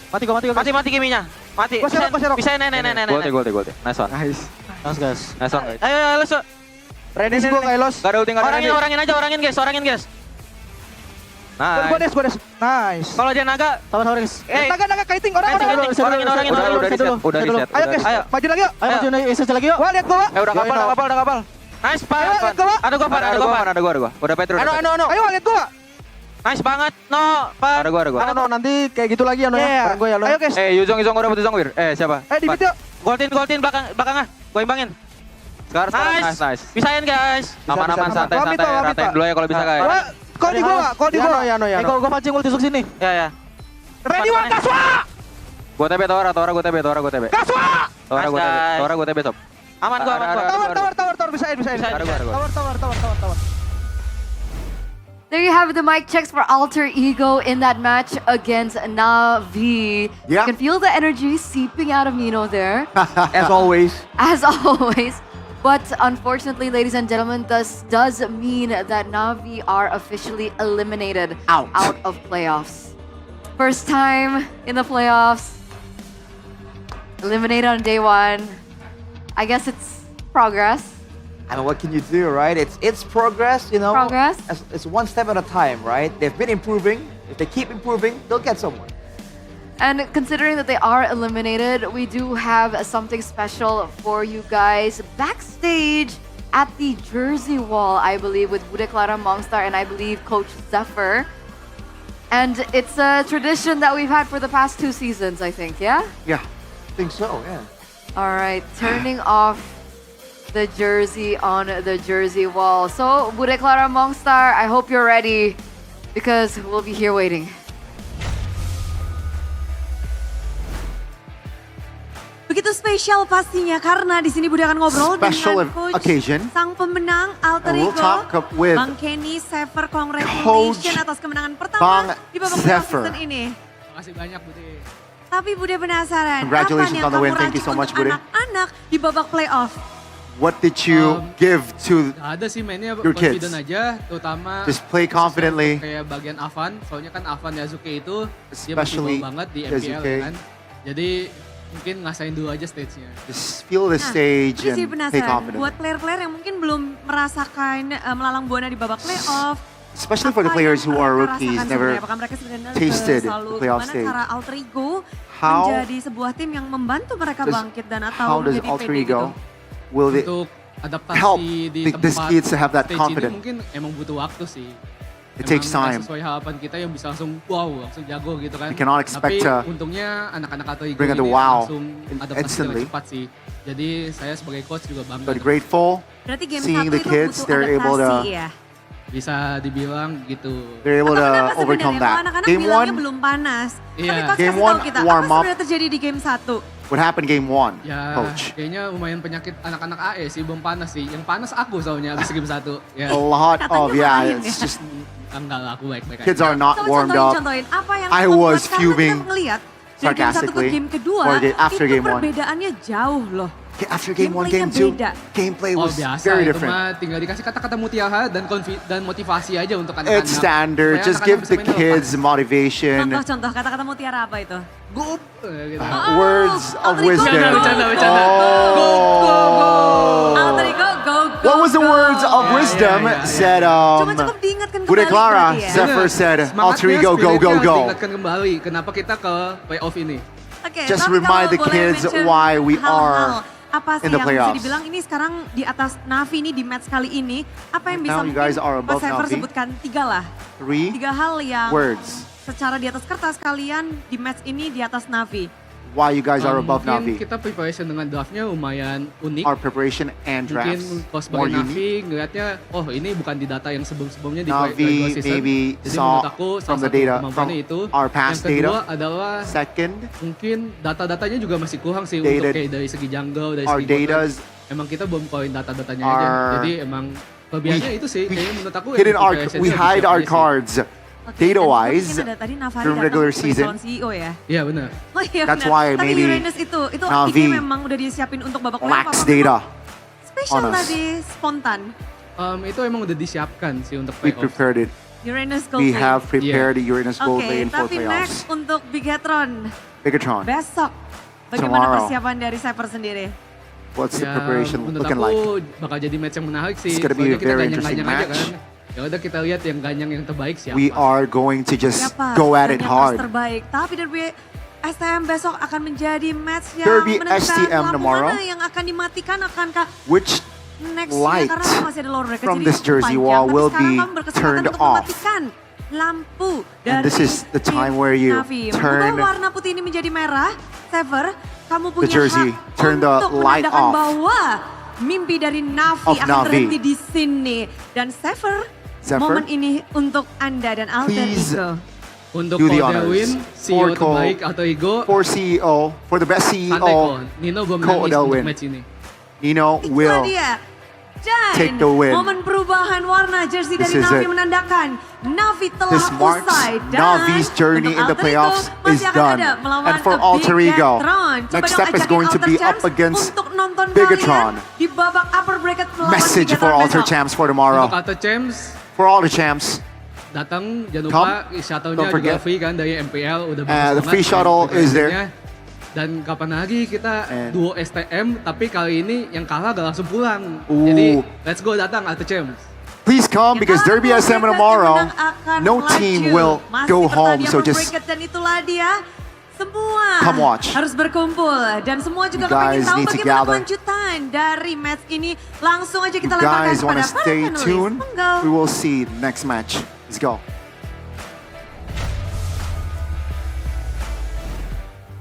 Speaker 12: Mati gua.
Speaker 11: Mati Kiminya. Mati.
Speaker 12: Gua serok.
Speaker 11: Bisain.
Speaker 9: Gold. Nice one.
Speaker 12: Nice guys.
Speaker 9: Nice one guys.
Speaker 11: Ayo, Los.
Speaker 12: Ready gua kayak Los.
Speaker 9: Gak ada ulti,
Speaker 11: Orangin guys.
Speaker 9: Nice.
Speaker 12: Gua des. Nice.
Speaker 11: Kalau dia naga,
Speaker 12: Sabar guys. Naga kiting orang.
Speaker 9: Udah di set.
Speaker 12: Ayo guys, maju lagi yuk. Ayo maju SS lagi yuk. Wah, lihat gua.
Speaker 9: Udah kapal.
Speaker 11: Nice, Pan. Ada gua. Udah Petro.
Speaker 12: Ayo lihat gua.
Speaker 11: Nice banget. No, Pan.
Speaker 9: Ada gua.
Speaker 12: No, nanti kayak gitu lagi ya, no ya. Bareng gua ya, lo. Ayo guys.
Speaker 9: Yuzong udah dapet Yuzong Wir. Siapa?
Speaker 12: Di mid yuk.
Speaker 11: Goltin belakangnya. Gua imbangin.
Speaker 9: Sekarang nice.
Speaker 11: Bisain guys.
Speaker 9: Aman santai. Ratain dulu ya kalau bisa guys.
Speaker 12: Call di gua. Ya no. Gua pancing ulti suk sini.
Speaker 11: Ya.
Speaker 12: Ready one Kaswa.
Speaker 9: Gua TP Tora gua TP.
Speaker 12: Kaswa.
Speaker 9: Tora gua TP sob.
Speaker 11: Aman gua.
Speaker 12: Tower bisain. Tower.
Speaker 26: There you have the mic checks for Alter Ego in that match against Na'Vi.
Speaker 3: Yeah.
Speaker 26: You can feel the energy seeping out of Nino there.
Speaker 5: As always.
Speaker 26: But unfortunately, ladies and gentlemen, this does mean that Na'Vi are officially eliminated out of playoffs. First time in the playoffs. Eliminated on day one. I guess it's progress.
Speaker 5: I mean, what can you do, right? It's progress, you know.
Speaker 26: Progress.
Speaker 5: It's one step at a time, right? They've been improving. If they keep improving, they'll get somewhere.
Speaker 26: And considering that they are eliminated, we do have something special for you guys backstage at the Jersey Wall, I believe, with Bude Clara Mongstar and I believe Coach Zephyr. And it's a tradition that we've had for the past 2 seasons, I think, yeah?
Speaker 5: Yeah, I think so, yeah.
Speaker 26: All right, turning off the jersey on the Jersey Wall. So, Bude Clara Mongstar, I hope you're ready because we'll be here waiting.
Speaker 16: Begitu spesial pastinya karena di sini Budi akan ngobrol
Speaker 3: Special
Speaker 16: dengan coach
Speaker 3: occasion.
Speaker 16: sang pemenang Alter
Speaker 3: And we'll
Speaker 16: Ego,
Speaker 3: talk with
Speaker 16: Bang Kenny Zephyr. Congratulations atas kemenangan pertama
Speaker 3: Bang
Speaker 16: di babak
Speaker 3: Zephyr.
Speaker 16: season ini.
Speaker 20: Makasih banyak Budi.
Speaker 16: Tapi Bude penasaran,
Speaker 3: Congratulations
Speaker 16: apa
Speaker 3: on the
Speaker 16: yang
Speaker 3: win.
Speaker 16: kamu
Speaker 3: Thank you so
Speaker 16: racik
Speaker 3: much,
Speaker 16: untuk
Speaker 3: Bude.
Speaker 16: anak-anak di babak playoff?
Speaker 3: What did you give to
Speaker 22: Gak ada sih mainnya
Speaker 3: your kids?
Speaker 22: confident aja, terutama
Speaker 3: Just play confidently.
Speaker 22: kayak bagian Avan, soalnya kan Avan Yasuke itu dia
Speaker 3: Especially
Speaker 22: masih banget di MPL
Speaker 3: Yasuke.
Speaker 22: kan. Jadi mungkin ngasain dulu aja stage-nya.
Speaker 3: Just feel the stage
Speaker 16: Gue sih
Speaker 3: and play
Speaker 16: penasaran
Speaker 3: confident.
Speaker 16: buat player-player yang mungkin belum merasakan melalang buana di babak playoff.
Speaker 3: Especially for the players who are rookies, never
Speaker 16: Apakah mereka sebenarnya
Speaker 3: tasted
Speaker 16: selalu
Speaker 3: the playoff
Speaker 16: gimana
Speaker 3: stage.
Speaker 16: cara Alter Ego
Speaker 3: How
Speaker 16: menjadi sebuah tim yang membantu mereka
Speaker 3: does-
Speaker 16: bangkit dan
Speaker 3: How
Speaker 16: atau
Speaker 3: does
Speaker 16: menjadi
Speaker 3: Alter
Speaker 16: PD
Speaker 3: Ego
Speaker 16: gitu.
Speaker 3: will it
Speaker 22: Untuk adaptasi
Speaker 3: help
Speaker 22: di
Speaker 3: these
Speaker 22: tempat
Speaker 3: kids to have that
Speaker 22: stage
Speaker 3: confidence?
Speaker 22: ini mungkin emang butuh waktu sih.
Speaker 3: It takes
Speaker 22: Emang nggak
Speaker 3: time.
Speaker 22: sesuai harapan kita yang bisa langsung wow, langsung jago gitu kan.
Speaker 3: We cannot expect
Speaker 22: Tapi
Speaker 3: to
Speaker 22: untungnya anak-anak Alter Ego
Speaker 3: bring out the
Speaker 22: ini
Speaker 3: wow
Speaker 22: langsung adaptasi
Speaker 3: instantly.
Speaker 22: dengan cepat sih. Jadi saya sebagai coach juga bangga.
Speaker 3: But grateful
Speaker 16: Berarti game
Speaker 3: seeing
Speaker 16: satu
Speaker 3: the
Speaker 16: itu
Speaker 3: kids
Speaker 16: butuh
Speaker 3: they're able
Speaker 16: adaptasi
Speaker 3: to
Speaker 16: ya.
Speaker 22: Bisa dibilang gitu.
Speaker 3: they're able to
Speaker 16: Kenapa
Speaker 3: overcome
Speaker 16: sebenarnya? Kalau
Speaker 3: that.
Speaker 16: anak-anak
Speaker 3: Game
Speaker 16: bilangnya
Speaker 3: one,
Speaker 16: belum panas. Tapi
Speaker 22: Iya.
Speaker 16: coach
Speaker 3: Game
Speaker 16: kasih tahu
Speaker 3: one,
Speaker 16: kita,
Speaker 3: warm
Speaker 16: apa
Speaker 3: up.
Speaker 16: sebenarnya terjadi di game 1?
Speaker 3: what happened game one,
Speaker 22: Ya,
Speaker 3: coach?
Speaker 22: kayaknya lumayan penyakit anak-anak AE sih, belum panas sih. Yang panas aku soalnya abis game 1. Ya.
Speaker 3: A lot of it's just
Speaker 22: Enggak lah, aku baik-baik
Speaker 3: kids
Speaker 22: aja.
Speaker 3: are not warmed up.
Speaker 16: Contohin apa yang
Speaker 3: I
Speaker 16: membuat
Speaker 3: was
Speaker 16: karena
Speaker 3: fuming
Speaker 16: kita ngelihat dari game 1 ke
Speaker 3: sarcastically
Speaker 16: game kedua
Speaker 3: after
Speaker 16: itu
Speaker 3: game one.
Speaker 16: perbedaannya jauh loh.
Speaker 3: After game one, game
Speaker 16: Gameplaynya
Speaker 3: two,
Speaker 16: beda.
Speaker 3: gameplay
Speaker 22: Oh
Speaker 3: was
Speaker 22: biasa,
Speaker 3: very
Speaker 22: itu
Speaker 3: different.
Speaker 22: mah tinggal dikasih kata-kata mutiara dan motivasi aja untuk anak-anak.
Speaker 3: It's standard.
Speaker 22: Supaya
Speaker 3: Just
Speaker 22: anak-anak
Speaker 3: give
Speaker 22: bisa
Speaker 3: the
Speaker 22: mainnya
Speaker 3: kids motivation,
Speaker 16: Contoh-contoh kata-kata mutiara apa itu?
Speaker 22: Go! Gitu.
Speaker 3: words of wisdom.
Speaker 22: Bercanda.
Speaker 3: Oh.
Speaker 16: Alter Ego, go.
Speaker 3: What was the words of wisdom said?
Speaker 16: Cuma cukup diingatkan
Speaker 3: Bude
Speaker 16: kembali
Speaker 3: Clara,
Speaker 16: berarti ya.
Speaker 3: Zephyr said,
Speaker 22: Semangatnya,
Speaker 3: Alter Ego, go,
Speaker 22: spiritnya
Speaker 3: go,
Speaker 22: harus
Speaker 3: go.
Speaker 22: diingatkan kembali. Kenapa kita ke playoff ini?
Speaker 16: Oke,
Speaker 3: Just
Speaker 16: tapi
Speaker 3: remind
Speaker 16: kalau
Speaker 3: the
Speaker 16: boleh
Speaker 3: kids
Speaker 16: mention
Speaker 3: why we
Speaker 16: hal-hal,
Speaker 3: are
Speaker 16: apa sih
Speaker 3: in the
Speaker 16: yang bisa
Speaker 3: playoffs.
Speaker 16: dibilang ini sekarang di atas Navi ini di match kali ini, apa yang bisa
Speaker 3: Now you guys are above
Speaker 16: Mas Cypher
Speaker 3: Navi.
Speaker 16: sebutkan 3 lah.
Speaker 3: 3
Speaker 16: 3 hal yang
Speaker 3: words.
Speaker 16: secara di atas kertas kalian di match ini di atas Navi.
Speaker 3: Why you guys are above
Speaker 22: Mungkin
Speaker 3: Navi.
Speaker 22: kita preparation dengan draftnya lumayan unik.
Speaker 3: Our preparation and
Speaker 22: Mungkin
Speaker 3: drafts
Speaker 22: kalau
Speaker 3: more
Speaker 22: sebagai
Speaker 3: unique.
Speaker 22: Navi ngeliatnya, oh ini bukan di data yang sebelum-sebelumnya di
Speaker 3: Navi
Speaker 22: regular season.
Speaker 3: maybe
Speaker 22: Jadi
Speaker 3: saw
Speaker 22: menurut aku
Speaker 3: from
Speaker 22: salah
Speaker 3: the
Speaker 22: satu
Speaker 3: data,
Speaker 22: kemampuannya
Speaker 3: from
Speaker 22: itu.
Speaker 3: our past
Speaker 22: Yang kedua
Speaker 3: data.
Speaker 22: adalah
Speaker 3: Second,
Speaker 22: mungkin data-datanya juga masih kurang sih
Speaker 3: Data-
Speaker 22: untuk kayak dari segi jungle, dari
Speaker 3: our
Speaker 22: segi bottom.
Speaker 3: datas
Speaker 22: Emang kita belum poin data-datanya aja.
Speaker 3: are-
Speaker 22: Jadi emang kelebihannya itu sih, kayaknya menurut aku
Speaker 3: hidden
Speaker 22: yang
Speaker 3: our,
Speaker 22: preparation-nya
Speaker 3: we
Speaker 22: lebih
Speaker 3: hide
Speaker 22: siap
Speaker 3: our
Speaker 22: aja sih.
Speaker 3: cards.
Speaker 16: Oke, dan
Speaker 3: Data-wise,
Speaker 16: mungkin ada tadi Navari
Speaker 3: during
Speaker 16: datang
Speaker 3: regular
Speaker 16: sebagai
Speaker 3: season,
Speaker 16: calon CEO ya.
Speaker 22: Iya benar.
Speaker 16: Oh iya
Speaker 3: That's
Speaker 16: benar.
Speaker 3: why
Speaker 16: Tapi
Speaker 3: maybe
Speaker 16: Uranus itu
Speaker 3: Navi
Speaker 16: artinya memang udah disiapin untuk babak playoff
Speaker 3: lacks
Speaker 16: apa
Speaker 3: data
Speaker 16: memang spesial
Speaker 3: on us.
Speaker 16: tadi spontan.
Speaker 22: Itu emang udah disiapkan sih untuk
Speaker 3: We
Speaker 22: playoff.
Speaker 3: prepared it.
Speaker 16: Uranus
Speaker 3: We
Speaker 16: Goldplay.
Speaker 3: have prepared the Uranus
Speaker 16: Oke,
Speaker 3: Goldplay in for
Speaker 16: tapi next
Speaker 3: playoffs.
Speaker 16: untuk Bigatron
Speaker 3: Bigatron,
Speaker 16: besok. Bagaimana
Speaker 3: Tomorrow.
Speaker 16: persiapan dari Cypher sendiri?
Speaker 3: what's the
Speaker 22: Ya,
Speaker 3: preparation
Speaker 22: menurut
Speaker 3: looking
Speaker 22: aku
Speaker 3: like?
Speaker 22: bakal jadi match yang menarik sih.
Speaker 3: It's gonna be a
Speaker 22: Soalnya kita
Speaker 3: very
Speaker 22: ganyang-ganyang
Speaker 3: interesting
Speaker 22: aja
Speaker 3: match.
Speaker 22: kan. Ya udah kita lihat yang ganyang yang terbaik siapa.
Speaker 3: We are going to just
Speaker 16: Siapa
Speaker 3: go at it
Speaker 16: yang
Speaker 3: hard.
Speaker 16: terbaik. Tapi derby STM besok akan menjadi match yang
Speaker 3: Derby
Speaker 16: menentukan
Speaker 3: STM
Speaker 16: lampu
Speaker 3: tomorrow.
Speaker 16: mana yang akan dimatikan, akankah
Speaker 3: Which
Speaker 16: next
Speaker 3: light
Speaker 16: karena masih ada lower bracket
Speaker 3: from
Speaker 16: jadi
Speaker 3: this jersey
Speaker 16: panjang,
Speaker 3: wall
Speaker 16: tapi
Speaker 3: will
Speaker 16: sekarang
Speaker 3: be
Speaker 16: kamu berkesempatan
Speaker 3: turned
Speaker 16: untuk
Speaker 3: off?
Speaker 16: mematikan lampu dari
Speaker 3: And this is the time where you
Speaker 16: Navi.
Speaker 3: turn
Speaker 16: Mengubah warna putih ini menjadi merah, Sever, kamu punya
Speaker 3: jersey,
Speaker 16: hak
Speaker 3: turn the
Speaker 16: untuk
Speaker 3: light
Speaker 16: menandakan
Speaker 3: off
Speaker 16: bahwa mimpi dari Navi
Speaker 3: of
Speaker 16: akan
Speaker 3: Navi.
Speaker 16: berhenti di sini. Dan Sever,
Speaker 3: Zephyr,
Speaker 16: momen ini untuk Anda dan Alter
Speaker 3: please
Speaker 16: Ego.
Speaker 22: Untuk
Speaker 3: do the
Speaker 22: Cole
Speaker 3: honors.
Speaker 22: Delwin, CEO
Speaker 3: For Cole,
Speaker 22: terbaik Alter Ego,
Speaker 3: for CEO, for the best
Speaker 22: santai
Speaker 3: CEO,
Speaker 22: kok. Nino belum
Speaker 3: Cole
Speaker 22: nangis untuk
Speaker 3: Delwin.
Speaker 22: match ini.
Speaker 3: Nino
Speaker 16: Itulah
Speaker 3: will
Speaker 16: dia. Dan
Speaker 3: take the win.
Speaker 16: momen perubahan warna jersey
Speaker 3: This
Speaker 16: dari
Speaker 3: is
Speaker 16: Navi
Speaker 3: it.
Speaker 16: menandakan Navi telah
Speaker 3: This marks
Speaker 16: usai. Dan
Speaker 3: Navi's journey
Speaker 16: untuk
Speaker 3: in the
Speaker 16: Alter
Speaker 3: playoffs
Speaker 16: Ego masih
Speaker 3: is
Speaker 16: akan
Speaker 3: done.
Speaker 16: ada melawan
Speaker 3: And for Alter Ego,
Speaker 16: Bigatron. Coba
Speaker 3: next
Speaker 16: dong
Speaker 3: step is
Speaker 16: ajakin
Speaker 3: going to
Speaker 16: Alter
Speaker 3: be
Speaker 16: Champs
Speaker 3: up against
Speaker 16: untuk nonton
Speaker 3: Bigatron.
Speaker 16: kalian di babak upper bracket melawan
Speaker 3: Message for
Speaker 16: Bigatron
Speaker 3: Alter
Speaker 16: besok.
Speaker 3: Champs for
Speaker 22: Untuk
Speaker 3: tomorrow.
Speaker 22: Alter Champs,
Speaker 3: For all the champs.
Speaker 22: datang jangan
Speaker 3: Come.
Speaker 22: lupa shuttle-nya
Speaker 3: Don't
Speaker 22: juga
Speaker 3: forget.
Speaker 22: free kan dari MPL udah bagus
Speaker 3: The
Speaker 22: banget
Speaker 3: free shuttle is there.
Speaker 22: preparationnya. Dan kapan lagi kita duo STM tapi kali ini yang kalah gak langsung pulang.
Speaker 3: Ooh.
Speaker 22: Jadi let's go datang Alter Champs.
Speaker 3: Please come because Derby SM tomorrow.
Speaker 16: Akan
Speaker 3: No
Speaker 16: melaju.
Speaker 3: team will
Speaker 16: Masih
Speaker 3: go
Speaker 16: bertahan
Speaker 3: home,
Speaker 16: di
Speaker 3: so
Speaker 16: upper
Speaker 3: just
Speaker 16: bracket dan itulah dia. Semua
Speaker 3: come watch.
Speaker 16: harus berkumpul dan semua juga
Speaker 3: You
Speaker 16: pengen
Speaker 3: guys
Speaker 16: tahu
Speaker 3: need to
Speaker 16: bagaimana
Speaker 3: gather.
Speaker 16: kelanjutan dari match ini. Langsung aja kita
Speaker 3: You
Speaker 16: lemparkan
Speaker 3: guys want
Speaker 16: kepada
Speaker 3: to
Speaker 16: para
Speaker 3: stay
Speaker 16: panelis.
Speaker 3: tuned?
Speaker 16: Monggo.
Speaker 3: We will see next match. Let's go.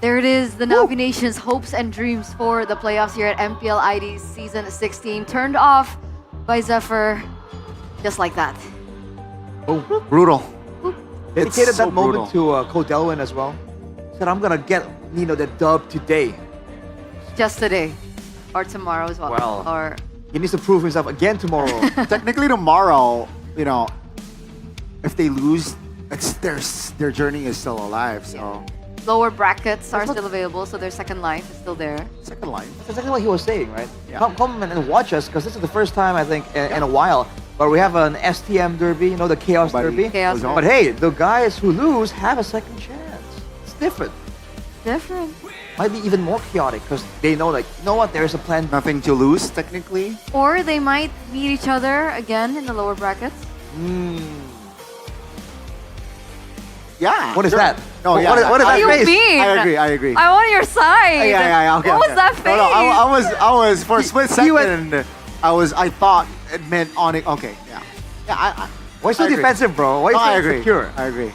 Speaker 26: There it is, the Navi Nation's hopes and dreams for the playoffs here at MPL ID Season 16 turned off by Zephyr just like that.
Speaker 3: Oh, brutal.
Speaker 12: Dedicated
Speaker 3: so
Speaker 12: that moment
Speaker 3: brutal.
Speaker 12: to Cole Delwin as well. Said, I'm gonna get Nino the dub today.
Speaker 26: Just today or tomorrow as well.
Speaker 12: Well.
Speaker 26: Or
Speaker 12: He needs to prove himself again tomorrow.
Speaker 3: Technically tomorrow, you know, if they lose, it's their journey is still alive. So
Speaker 26: lower brackets are still available, so their second life is still there.
Speaker 3: Second life.
Speaker 5: That's exactly what he was saying, right?
Speaker 3: Yeah.
Speaker 5: Come and watch us, because this is the first time, I think, in a while, where we have an STM derby, you know, the Chaos Derby.
Speaker 26: Chaos
Speaker 5: But hey, the guys who lose have a second chance. It's different.
Speaker 26: Different.
Speaker 5: Might be even more chaotic, because they know, like, you know what, there's a plan.
Speaker 3: Nothing to lose, technically.
Speaker 26: Or they might meet each other again in the lower brackets.
Speaker 3: Yeah.
Speaker 5: What is
Speaker 3: sure.
Speaker 5: that?
Speaker 3: No,
Speaker 5: What-
Speaker 3: yeah.
Speaker 5: what is
Speaker 26: What
Speaker 5: that
Speaker 26: do you
Speaker 5: face?
Speaker 26: mean?
Speaker 3: I agree.
Speaker 26: I'm on your side.
Speaker 3: Yeah, okay.
Speaker 26: What was
Speaker 3: okay.
Speaker 26: that face?
Speaker 3: No, I was for a split second. I thought it meant Onyx. Okay, yeah. Yeah,
Speaker 5: Why so
Speaker 3: I agree.
Speaker 5: defensive, bro? Why
Speaker 3: No,
Speaker 5: so
Speaker 3: I agree.
Speaker 5: insecure?
Speaker 3: I agree.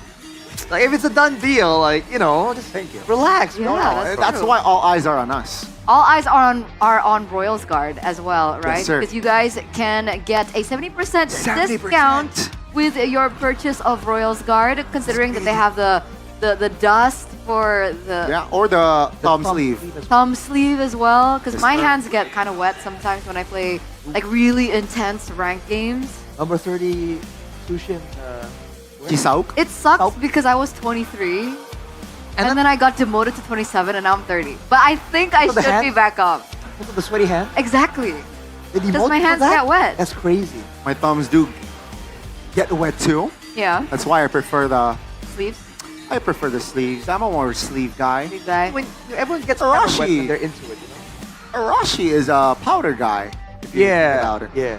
Speaker 5: Like, if it's a done deal, like, you know, just relax.
Speaker 26: Yeah,
Speaker 3: No, that's
Speaker 26: true.
Speaker 3: why all eyes are on us.
Speaker 26: All eyes are on Royals Guard as well, right?
Speaker 3: sir.
Speaker 26: Because you guys can get a 70%
Speaker 3: 70%.
Speaker 26: discount with your purchase of Royals Guard, considering that they have the dust for the
Speaker 3: Yeah, or the thumb sleeve.
Speaker 26: thumb sleeve as well. Because
Speaker 3: Yes,
Speaker 26: my
Speaker 3: sir.
Speaker 26: hands get kind of wet sometimes when I play like really intense ranked games.
Speaker 5: Number 30, Sushin.
Speaker 3: Chisauk.
Speaker 26: It sucks because I was 23. And then I got demoted to 27 and now I'm 30. But I think I
Speaker 5: So the
Speaker 26: should be
Speaker 5: hand-
Speaker 26: back up.
Speaker 5: Look at the sweaty hand.
Speaker 26: Exactly.
Speaker 5: They
Speaker 26: Because
Speaker 5: demoted
Speaker 26: my
Speaker 5: for
Speaker 26: hands
Speaker 5: that?
Speaker 26: get wet.
Speaker 5: That's crazy.
Speaker 3: My thumbs do get wet too.
Speaker 26: Yeah.
Speaker 3: That's why I prefer the
Speaker 26: Sleeves.
Speaker 3: sleeves. I'm a more sleeve guy.
Speaker 26: Big guy.
Speaker 5: When everyone gets kind of wet
Speaker 3: Arashi.
Speaker 5: when they're into it, you know?
Speaker 3: Arashi is a powder guy. If you think about it.
Speaker 5: Yeah.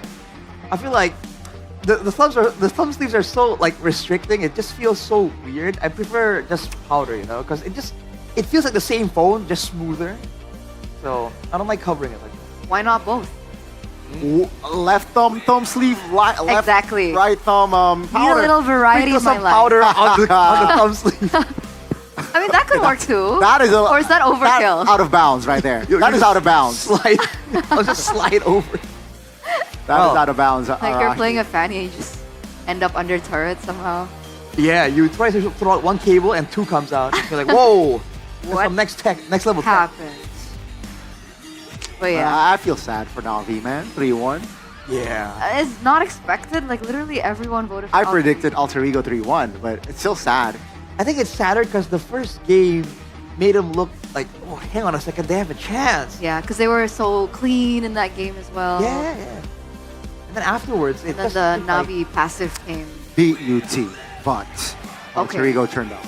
Speaker 5: I feel like the thumb sleeves are so like restricting. It just feels so weird. I prefer just powder, you know, because it feels like the same phone, just smoother. So I don't like covering it like that.
Speaker 26: Why not both?
Speaker 3: Left thumb sleeve, left,
Speaker 26: Exactly.
Speaker 3: right thumb
Speaker 26: Need a
Speaker 3: powder.
Speaker 26: little variety in
Speaker 5: Sprinkle
Speaker 26: my
Speaker 5: some
Speaker 26: life.
Speaker 5: powder on the thumb sleeve.
Speaker 26: I mean, that could work too.
Speaker 3: That is
Speaker 26: or is that overkill?
Speaker 3: out of bounds right there. That is out of bounds.
Speaker 5: Slide. I'll just slide over.
Speaker 3: That is out of bounds.
Speaker 26: Like you're
Speaker 3: Arashi.
Speaker 26: playing a Fanny and you just end up under turret somehow.
Speaker 5: Yeah, you try to throw out one cable and two comes out. You're like, whoa. That's
Speaker 26: What
Speaker 5: some next level tech.
Speaker 26: happened? But yeah,
Speaker 3: I feel sad for Navi, man. 3-1.
Speaker 5: Yeah.
Speaker 26: it's not expected. Like literally everyone voted for
Speaker 3: I
Speaker 26: Alter
Speaker 3: predicted
Speaker 26: Ego.
Speaker 3: Alter Ego 3-1, but it's still sad.
Speaker 5: I think it's sadder because the first game made them look like, oh, hang on a second, they have a chance.
Speaker 26: Yeah, because they were so clean in that game as well.
Speaker 5: Yeah. And then afterwards, it
Speaker 26: And then
Speaker 5: just
Speaker 26: the
Speaker 5: looked like-
Speaker 26: Navi passive came.
Speaker 3: BUT, but Alter Ego turned out.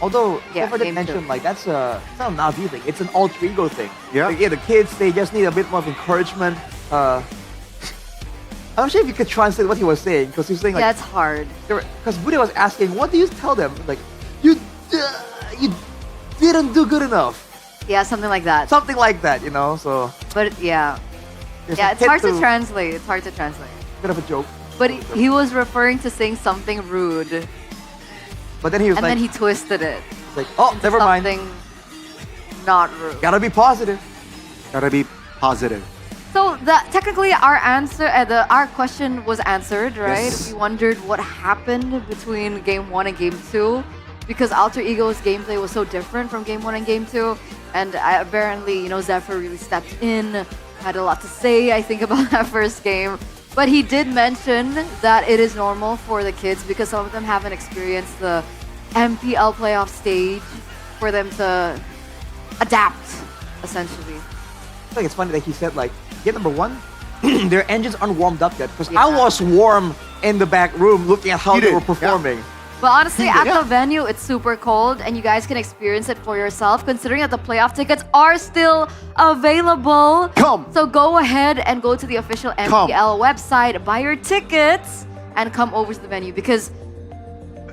Speaker 5: Although,
Speaker 26: Yeah,
Speaker 5: don't forget to
Speaker 26: game
Speaker 5: mention,
Speaker 26: two.
Speaker 5: like, it's not a Navi thing, it's an alter ego thing.
Speaker 3: Yeah.
Speaker 5: Like, the kids, they just need a bit more of encouragement. I'm not sure if you could translate what he was saying, because he was saying, like,
Speaker 26: Yeah, it's hard.
Speaker 5: because Bude was asking, what do you tell them? Like, you didn't do good enough.
Speaker 26: Yeah, something like that.
Speaker 5: Something like that, you know, so.
Speaker 26: But yeah.
Speaker 5: there's
Speaker 26: Yeah,
Speaker 5: a
Speaker 26: it's
Speaker 5: hit
Speaker 26: hard to translate. It's hard to translate.
Speaker 5: Bit of a joke.
Speaker 26: But he was referring to saying something rude.
Speaker 5: But then he was
Speaker 26: And
Speaker 5: like,
Speaker 26: then he twisted it.
Speaker 5: it's like, oh, never mind.
Speaker 26: Something not rude.
Speaker 5: Gotta be positive.
Speaker 3: Gotta be positive.
Speaker 26: So technically our answer, our question was answered, right?
Speaker 3: Yes.
Speaker 26: We wondered what happened between game 1 and game 2 because Alter Ego's gameplay was so different from game 1 and game 2. And apparently, Zephyr really stepped in, had a lot to say, I think, about that first game. But he did mention that it is normal for the kids because some of them haven't experienced the MPL playoff stage for them to adapt, essentially.
Speaker 5: I think it's funny that he said, like, game number 1, their engines aren't warmed up yet. Because I was warm in the back room looking at how they were performing.
Speaker 26: But honestly, at the venue, it's super cold, and you guys can experience it for yourself, considering that the playoff tickets are still available. So go ahead and go to the official MPL website, buy your tickets, and come over to the venue, because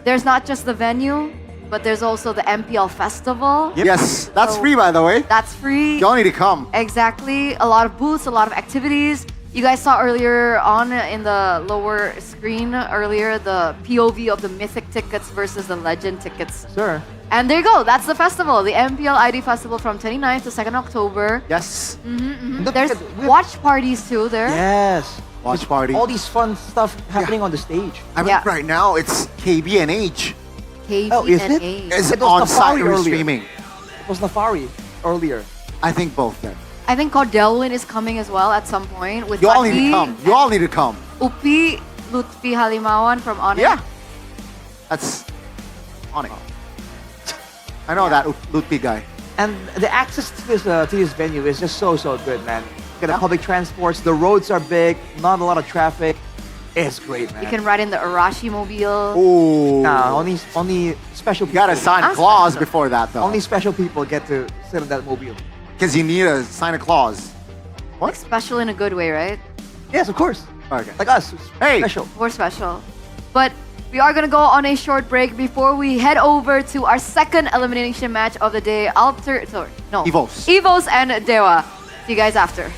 Speaker 26: there's not just the venue, but there's also the MPL festival.
Speaker 3: Yes, that's
Speaker 26: So
Speaker 3: free, by the way.
Speaker 26: That's free.
Speaker 3: You all need to come.
Speaker 26: Exactly. A lot of booths, a lot of activities. You guys saw earlier on in the lower screen earlier the POV of the Mythic tickets versus the Legend tickets.
Speaker 5: Sure.
Speaker 26: And there you go. That's the festival. The MPL ID Festival from 29th to 2nd October.
Speaker 3: Yes.
Speaker 26: There's watch parties too there.
Speaker 5: Yes.
Speaker 3: Watch party.
Speaker 5: All these fun stuff happening on the stage.
Speaker 3: I mean, right now it's KB and H.
Speaker 26: KB
Speaker 5: Oh, is
Speaker 26: and
Speaker 5: it?
Speaker 26: A.
Speaker 3: It's
Speaker 5: It was
Speaker 3: on-site
Speaker 5: Nafari earlier.
Speaker 3: streaming.
Speaker 5: It was Nafari earlier.
Speaker 3: I think both then.
Speaker 26: I think Cordelwin is coming as well at some point with
Speaker 3: You all need to
Speaker 26: Pati
Speaker 3: come. You all need to come.
Speaker 26: Upi Lutfi Halimawan from Onyx.
Speaker 3: Yeah. That's on it. I know that Lutfi guy.
Speaker 5: And the access to this venue is just so good, man. Got the public transports, the roads are big, not a lot of traffic. It's great, man.
Speaker 26: You can ride in the Arashi mobile.
Speaker 3: Ooh.
Speaker 5: Nah, only special people.
Speaker 3: You gotta sign a clause before that, though.
Speaker 5: Only special people get to sit in that mobile.
Speaker 3: Because you need to sign a clause.
Speaker 26: Like special in a good way, right?
Speaker 5: Yes, of course.
Speaker 3: Okay.
Speaker 5: Like us.
Speaker 3: Hey.
Speaker 5: Special.
Speaker 26: We're special. But we are gonna go on a short break before we head over to our second elimination match of the day. Evos and Dewa. See you guys after.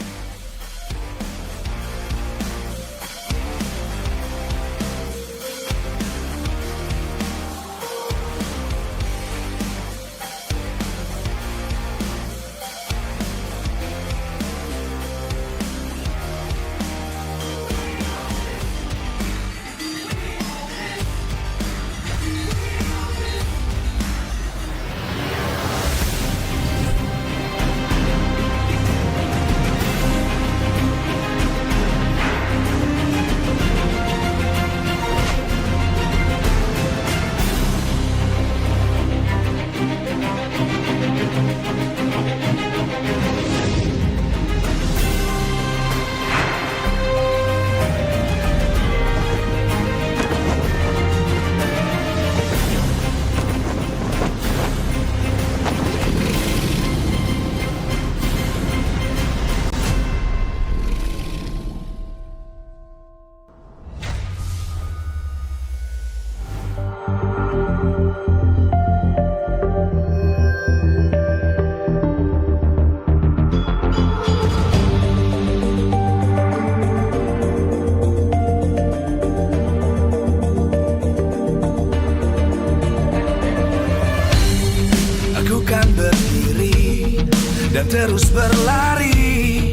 Speaker 4: dan terus berlari,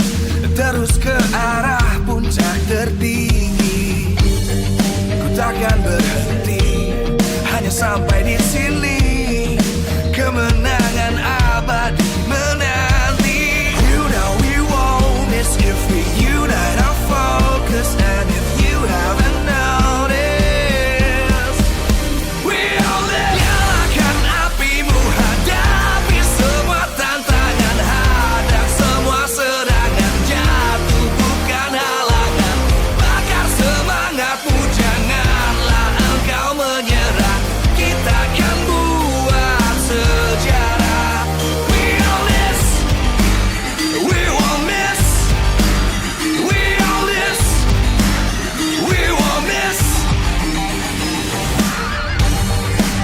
Speaker 4: terus ke arah puncak tertinggi. Ku takkan berhenti, hanya sampai di sini. Kemenangan abadi menanti. You know we won't miss if we unite our focus. And if you haven't noticed, we all live. Nyalakan apimu, hadapi semua tantangan, hadang semua serangan, jatuh bukan halangan. Bakar semangatmu, janganlah engkau menyerah. Kita akan buat sejarah. We all this, we won't miss. We all this, we won't miss.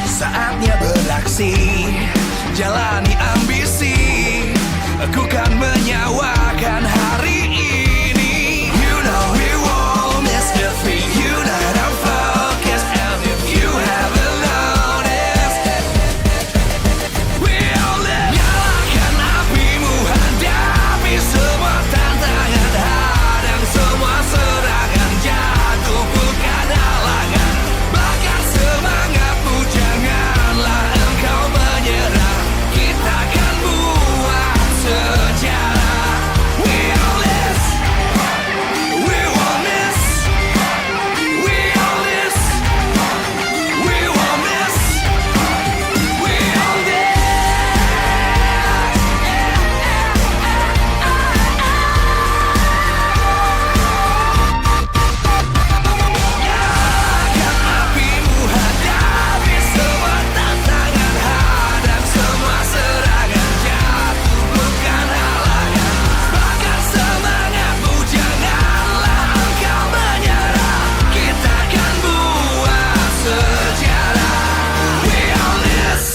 Speaker 4: Saatnya beraksi, jalani ambisi. Aku kan menyawakan hari ini. You know we won't miss if we unite our focus. And if you haven't noticed, we all live. Nyalakan apimu, hadapi semua tantangan, hadang semua serangan, jatuh bukan halangan. Bakar semangatmu, janganlah engkau menyerah. Kita akan buat sejarah. We all this, we won't miss. We all this, we won't miss. We all this. Nyalakan apimu, hadapi semua tantangan, hadang semua serangan, jatuh bukan halangan. Bakar semangatmu, janganlah engkau menyerah. Kita akan buat sejarah. We all this.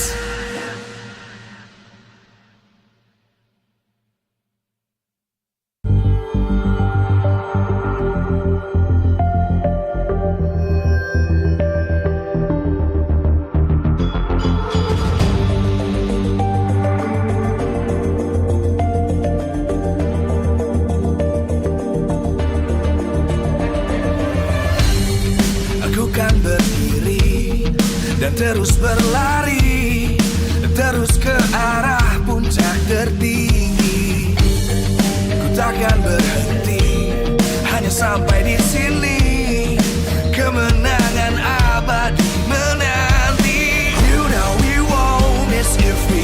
Speaker 4: Aku kan berdiri dan terus berlari, terus ke arah puncak tertinggi. Ku takkan berhenti, hanya sampai di sini. Kemenangan abadi menanti. You know we won't miss if we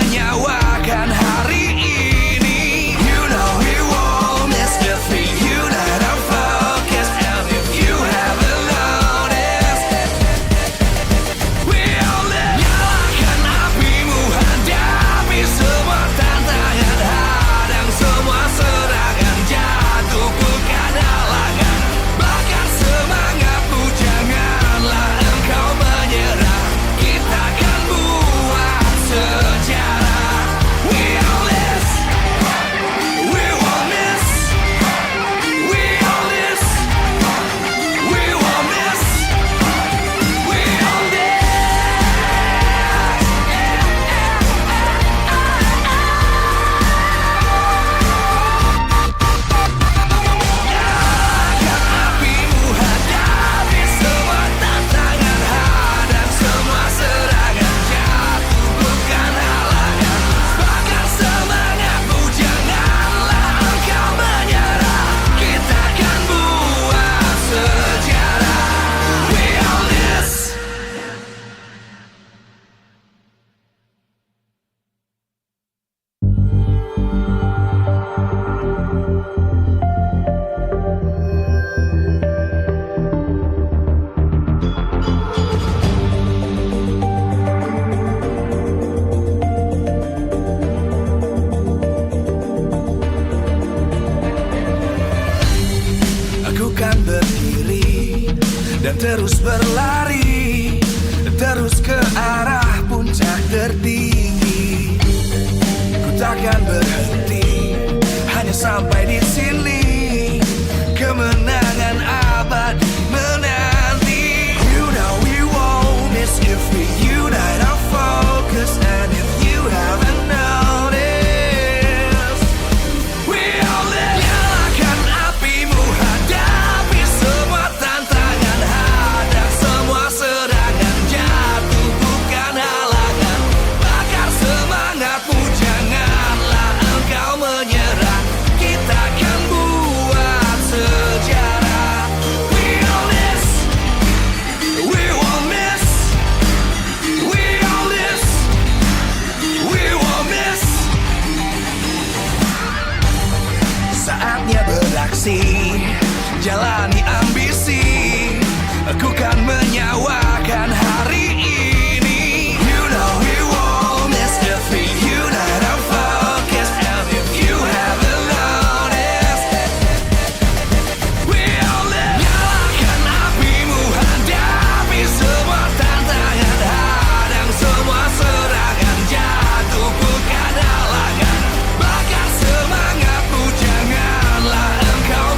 Speaker 4: menyawakan hari ini. You know we won't miss if we unite our focus. And if you haven't noticed, we all live. Nyalakan apimu, hadapi semua tantangan, hadang semua serangan, jatuh bukan halangan. Bakar semangatmu, janganlah engkau menyerah. Kita akan buat sejarah. We all this, we won't miss. We all this, we won't miss. We all this. Nyalakan apimu, hadapi semua tantangan, hadang semua serangan, jatuh bukan halangan. Bakar semangatmu, janganlah engkau menyerah. Kita akan buat sejarah. We all this. Aku kan berdiri dan terus berlari, terus ke arah puncak tertinggi. Ku takkan berhenti, hanya sampai di sini. Kemenangan abadi menanti. You know we won't miss if we unite our focus. And if you haven't noticed, we all live. Nyalakan apimu, hadapi semua tantangan, hadang semua serangan, jatuh bukan halangan. Bakar semangatmu, janganlah engkau menyerah. Kita akan buat sejarah. We all this, we won't miss. We all this, we won't miss. Saatnya beraksi, jalani ambisi. Aku kan menyawakan hari ini. You know we won't miss if we unite our focus. And if you haven't noticed, we all live. Nyalakan apimu, hadapi semua tantangan, hadang semua serangan, jatuh bukan halangan. Bakar semangatmu, janganlah engkau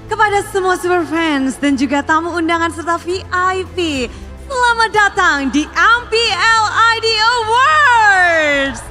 Speaker 16: kepada semua super fans dan juga tamu undangan serta VIP. Selamat datang di MPL ID Awards.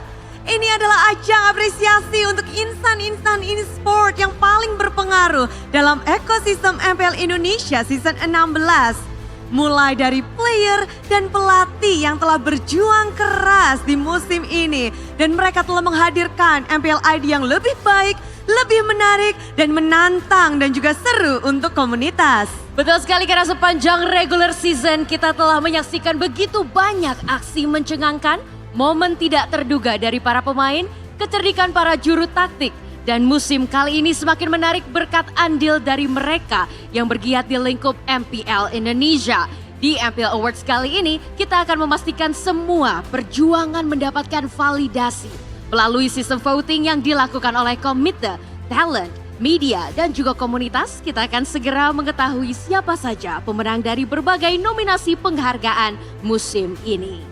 Speaker 16: Ini adalah ajang apresiasi untuk insan-insan e-sport yang paling berpengaruh dalam ekosistem MPL Indonesia season 16. Mulai dari player dan pelatih yang telah berjuang keras di musim ini. Dan mereka telah menghadirkan MPL ID yang lebih baik, lebih menarik dan menantang dan juga seru untuk komunitas.
Speaker 13: Betul sekali, karena sepanjang regular season kita telah menyaksikan begitu banyak aksi mencengangkan, momen tidak terduga dari para pemain, kecerdikan para juru taktik, dan musim kali ini semakin menarik berkat andil dari mereka yang bergiat di lingkup MPL Indonesia. Di MPL Awards kali ini kita akan memastikan semua perjuangan mendapatkan validasi melalui sistem voting yang dilakukan oleh komite, talent, media, dan juga komunitas. Kita akan segera mengetahui siapa saja pemenang dari berbagai nominasi penghargaan musim ini.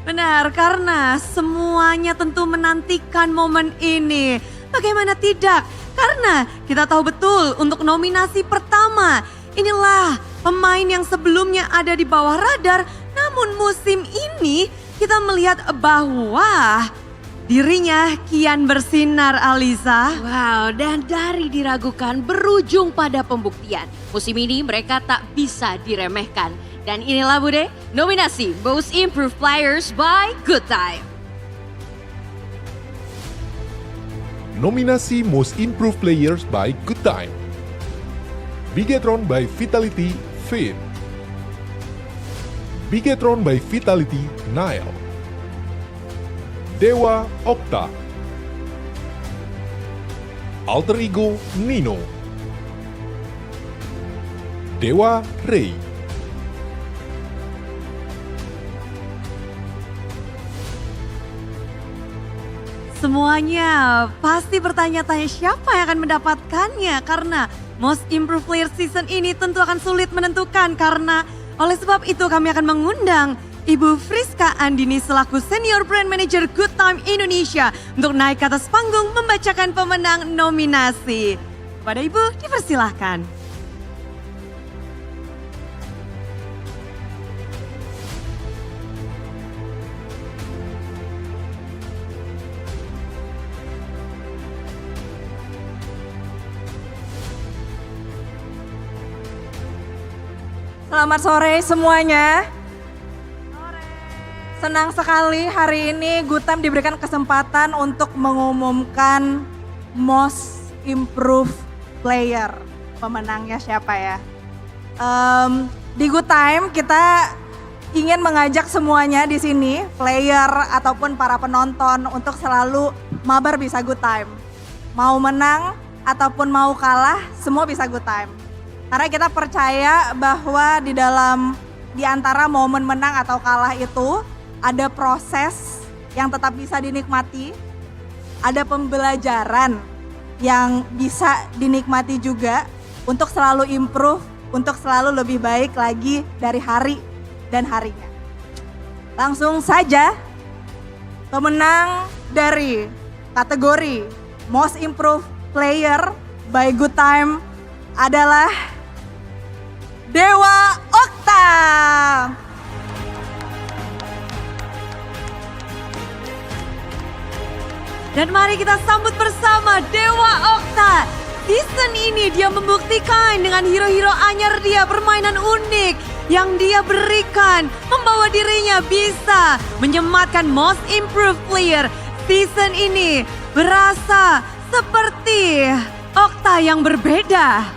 Speaker 16: Benar, karena semuanya tentu menantikan momen ini. Bagaimana tidak? Karena kita tahu betul untuk nominasi pertama, inilah pemain yang sebelumnya ada di bawah radar, namun musim ini kita melihat bahwa dirinya kian bersinar, Alisa.
Speaker 13: Wow, dan dari diragukan berujung pada pembuktian. Musim ini mereka tak bisa diremehkan. Dan inilah Bude, nominasi Most Improved Players by Good Time.
Speaker 14: Nominasi Most Improved Players by Good Time. Bigetron by Vitality, Finn. Bigetron by Vitality, Nile. Dewa, Okta. Alter Ego, Nino. Dewa, Ray.
Speaker 16: Semuanya pasti bertanya-tanya siapa yang akan mendapatkannya, karena Most Improved Player season ini tentu akan sulit menentukan, karena oleh sebab itu kami akan mengundang Ibu Friska Andini selaku Senior Brand Manager Good Time Indonesia untuk naik ke atas panggung membacakan pemenang nominasi. Kepada Ibu dipersilahkan.
Speaker 15: Selamat sore semuanya. Senang sekali hari ini Good Time diberikan kesempatan untuk mengumumkan Most Improved Player. Pemenangnya siapa ya? Di Good Time kita ingin mengajak semuanya di sini, player ataupun para penonton, untuk selalu mabar bisa Good Time. Mau menang ataupun mau kalah, semua bisa Good Time. Karena kita percaya bahwa di antara momen menang atau kalah itu ada proses yang tetap bisa dinikmati, ada pembelajaran yang bisa dinikmati juga untuk selalu improve, untuk selalu lebih baik lagi dari hari dan harinya. Langsung saja, pemenang dari kategori Most Improved Player by Good Time adalah Dewa Okta.
Speaker 16: Dan mari kita sambut bersama Dewa Okta. Season ini dia membuktikan dengan hero-hero anyar dia, permainan unik yang dia berikan, membawa dirinya bisa menyematkan Most Improved Player. Season ini berasa seperti Okta yang berbeda.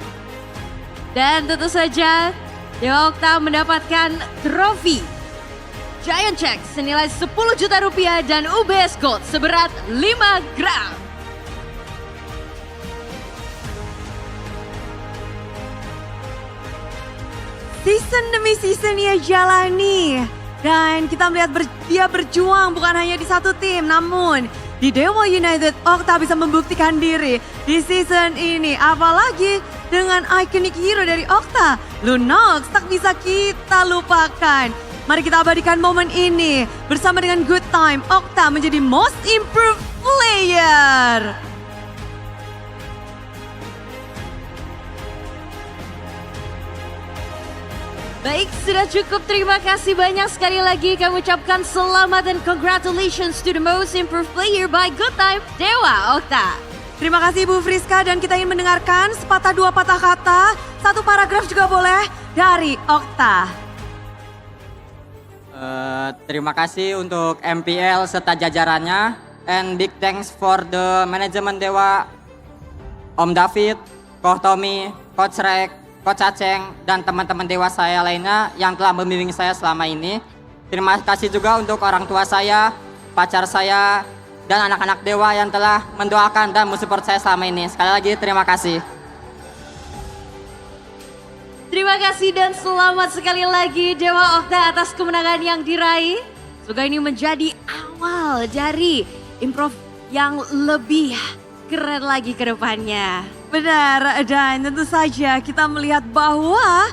Speaker 13: Dan tentu saja Dewa Okta mendapatkan trofi Giant Check senilai 10 juta rupiah dan UBS Gold seberat 5 gram.
Speaker 16: Season demi season ia jalani. Dan kita melihat dia berjuang bukan hanya di satu tim, namun di Dewa United Okta bisa membuktikan diri di season ini. Apalagi dengan iconic hero dari Okta, Lunox, tak bisa kita lupakan. Mari kita abadikan momen ini bersama dengan Good Time. Okta menjadi Most Improved Player.
Speaker 13: Baik, sudah cukup. Terima kasih banyak sekali lagi kami ucapkan selamat dan congratulations to the most improved player by Good Time, Dewa Okta.
Speaker 15: Terima kasih Bu Friska dan kita ingin mendengarkan sepatah dua patah kata, satu paragraf juga boleh dari Okta.
Speaker 2: Terima kasih untuk MPL serta jajarannya, and big thanks for the manajemen Dewa, Om David, Coach Tommy, Coach Rek, Coach Aceng, dan teman-teman Dewa saya lainnya yang telah membimbing saya selama ini. Terima kasih juga untuk orang tua saya, pacar saya, dan anak-anak Dewa yang telah mendoakan dan mensupport saya selama ini. Sekali lagi terima kasih.
Speaker 13: Terima kasih dan selamat sekali lagi Dewa Okta atas kemenangan yang diraih. Semoga ini menjadi awal dari improv yang lebih keren lagi ke depannya.
Speaker 15: Benar, dan tentu saja kita melihat bahwa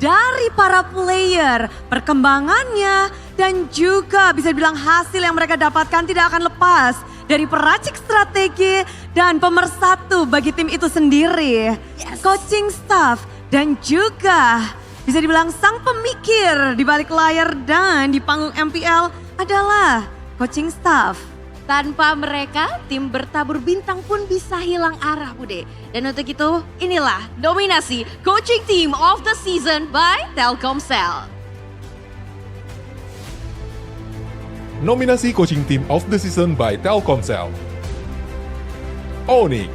Speaker 15: dari para player, perkembangannya dan juga bisa dibilang hasil yang mereka dapatkan tidak akan lepas dari peracik strategi dan pemersatu bagi tim itu sendiri. Coaching staff dan juga bisa dibilang sang pemikir di balik layar dan di panggung MPL adalah coaching staff.
Speaker 13: Tanpa mereka, tim bertabur bintang pun bisa hilang arah, Bude. Dan untuk itu, inilah nominasi Coaching Team of the Season by Telkomsel.
Speaker 14: Nominasi Coaching Team of the Season by Telkomsel. Onyx,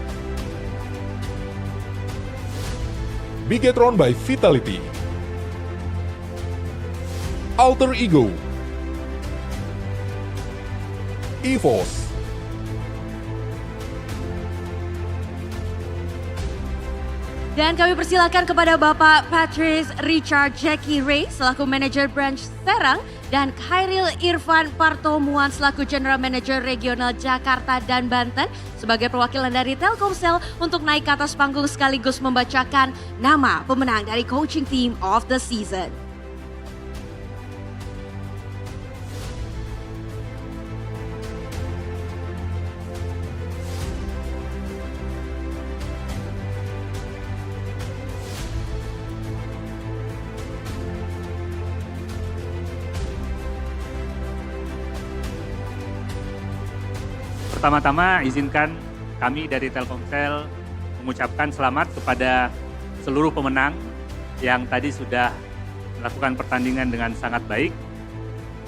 Speaker 14: Bigetron by Vitality, Alter Ego, EVOS,
Speaker 13: dan kami persilakan kepada Bapak Patrice Richard Jackie Ray selaku Manager Branch Serang dan Khairil Irfan Partomuan selaku General Manager Regional Jakarta dan Banten sebagai perwakilan dari Telkomsel untuk naik ke atas panggung sekaligus membacakan nama pemenang dari Coaching Team of the Season.
Speaker 17: Pertama-tama izinkan kami dari Telkomsel mengucapkan selamat kepada seluruh pemenang yang tadi sudah melakukan pertandingan dengan sangat baik.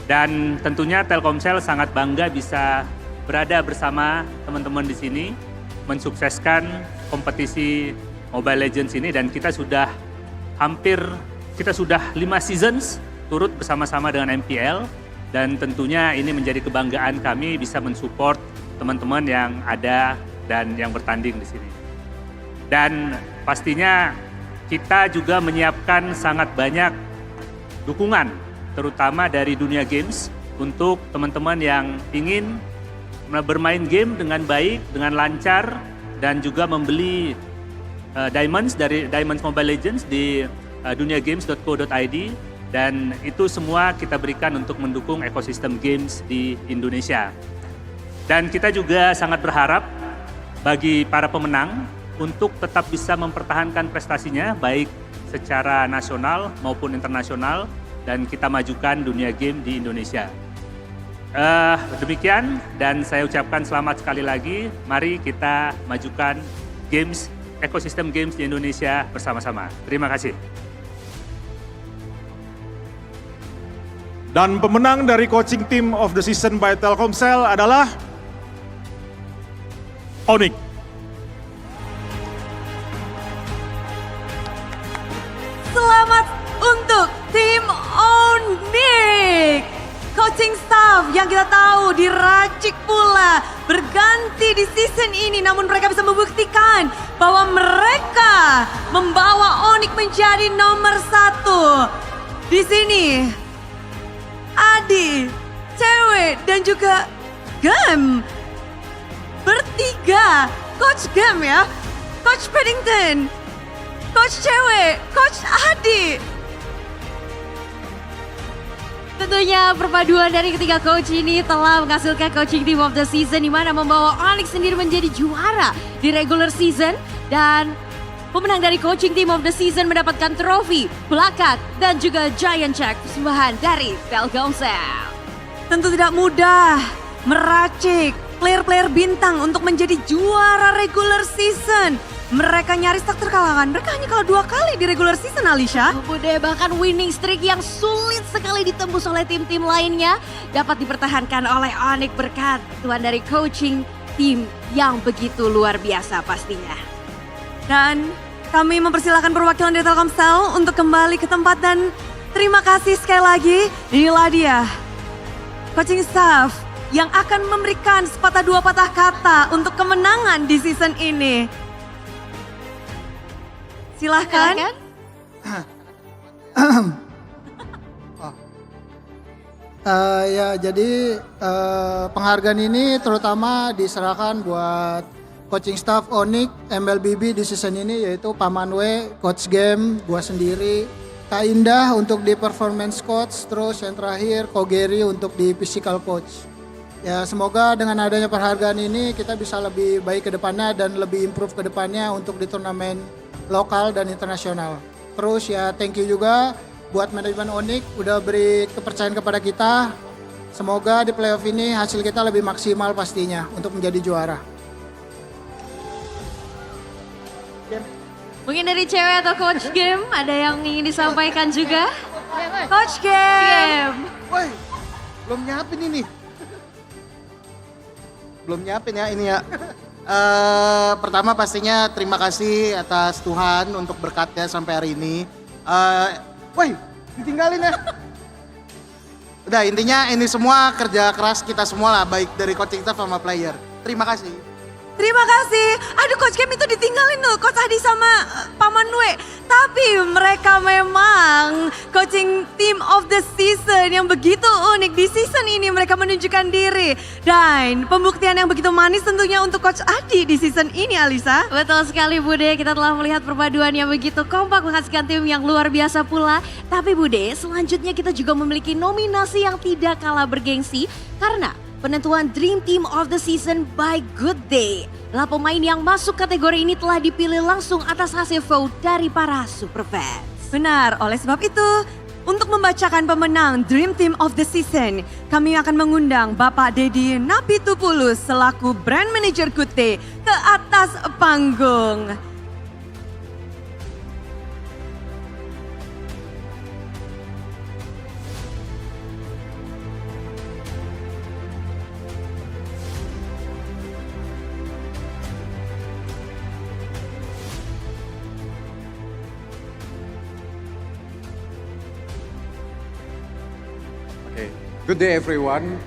Speaker 17: Dan tentunya Telkomsel sangat bangga bisa berada bersama teman-teman di sini mensukseskan kompetisi Mobile Legends ini, dan kita sudah 5 seasons turut bersama-sama dengan MPL, dan tentunya ini menjadi kebanggaan kami bisa mensupport teman-teman yang ada dan yang bertanding di sini. Dan pastinya kita juga menyiapkan sangat banyak dukungan, terutama dari dunia games, untuk teman-teman yang ingin bermain game dengan baik, dengan lancar, dan juga membeli diamonds dari Diamonds Mobile Legends di duniagames.co.id, dan itu semua kita berikan untuk mendukung ekosistem games di Indonesia. Dan kita juga sangat berharap bagi para pemenang untuk tetap bisa mempertahankan prestasinya baik secara nasional maupun internasional, dan kita majukan dunia game di Indonesia. Demikian, dan saya ucapkan selamat sekali lagi. Mari kita majukan games, ekosistem games di Indonesia bersama-sama. Terima kasih.
Speaker 18: Dan pemenang dari Coaching Team of the Season by Telkomsel adalah Onyx.
Speaker 15: Selamat untuk tim Onyx. Coaching staff yang kita tahu diracik pula berganti di season ini, namun mereka bisa membuktikan bahwa mereka membawa Onyx menjadi nomor 1. Di sini Adi, Cewek, dan juga Gem bertiga. Coach Gem ya, Coach Paddington, Coach Cewek, Coach Adi.
Speaker 13: Tentunya perpaduan dari ketiga coach ini telah menghasilkan Coaching Team of the Season, di mana membawa Onyx sendiri menjadi juara di regular season. Dan pemenang dari Coaching Team of the Season mendapatkan trofi, plakat, dan juga giant check persembahan dari Telkomsel.
Speaker 16: Tentu tidak mudah meracik player-player bintang untuk menjadi juara regular season. Mereka nyaris tak terkalahkan. Mereka hanya kalah 2 kali di regular season, Alisha.
Speaker 13: Bude, bahkan winning streak yang sulit sekali ditembus oleh tim-tim lainnya dapat dipertahankan oleh Onyx berkat tuan dari coaching tim yang begitu luar biasa pastinya.
Speaker 16: Dan kami mempersilahkan perwakilan dari Telkomsel untuk kembali ke tempat dan terima kasih sekali lagi. Inilah dia, coaching staff yang akan memberikan sepatah dua patah kata untuk kemenangan di season ini. Silahkan.
Speaker 1: Ya, jadi penghargaan ini terutama diserahkan buat coaching staff Onyx MLBB di season ini, yaitu Pak Manwe, coach game, gua sendiri, Kak Indah untuk di performance coach, terus yang terakhir Ko Gary untuk di physical coach. Ya, semoga dengan adanya penghargaan ini kita bisa lebih baik ke depannya dan lebih improve ke depannya untuk di turnamen lokal dan internasional. Terus ya thank you juga buat manajemen Onyx udah beri kepercayaan kepada kita. Semoga di playoff ini hasil kita lebih maksimal pastinya untuk menjadi juara.
Speaker 13: Mungkin dari cewek atau coach game ada yang ingin disampaikan juga?
Speaker 16: Coach game.
Speaker 19: Woi, belum nyiapin ini. Belum nyiapin ya ini ya. Pertama pastinya terima kasih atas Tuhan untuk berkatnya sampai hari ini. Woi, ditinggalin ya. Udah, intinya ini semua kerja keras kita semua lah, baik dari coaching staff sama player. Terima kasih.
Speaker 16: Terima kasih. Aduh, coach game itu ditinggalin loh, Coach Adi sama Pak Manwe. Tapi mereka memang coaching team of the season yang begitu unik di season ini. Mereka menunjukkan diri dan pembuktian yang begitu manis tentunya untuk Coach Adi di season ini, Alisa.
Speaker 13: Betul sekali Bude, kita telah melihat perpaduan yang begitu kompak menghasilkan tim yang luar biasa pula. Tapi Bude, selanjutnya kita juga memiliki nominasi yang tidak kalah bergengsi karena penentuan Dream Team of the Season by Good Day. Lah pemain yang masuk kategori ini telah dipilih langsung atas hasil vote dari para super fans.
Speaker 16: Benar, oleh sebab itu untuk membacakan pemenang Dream Team of the Season, kami akan mengundang Bapak Dedi Napitupulus selaku Brand Manager Good Day ke atas panggung.
Speaker 21: Good day everyone.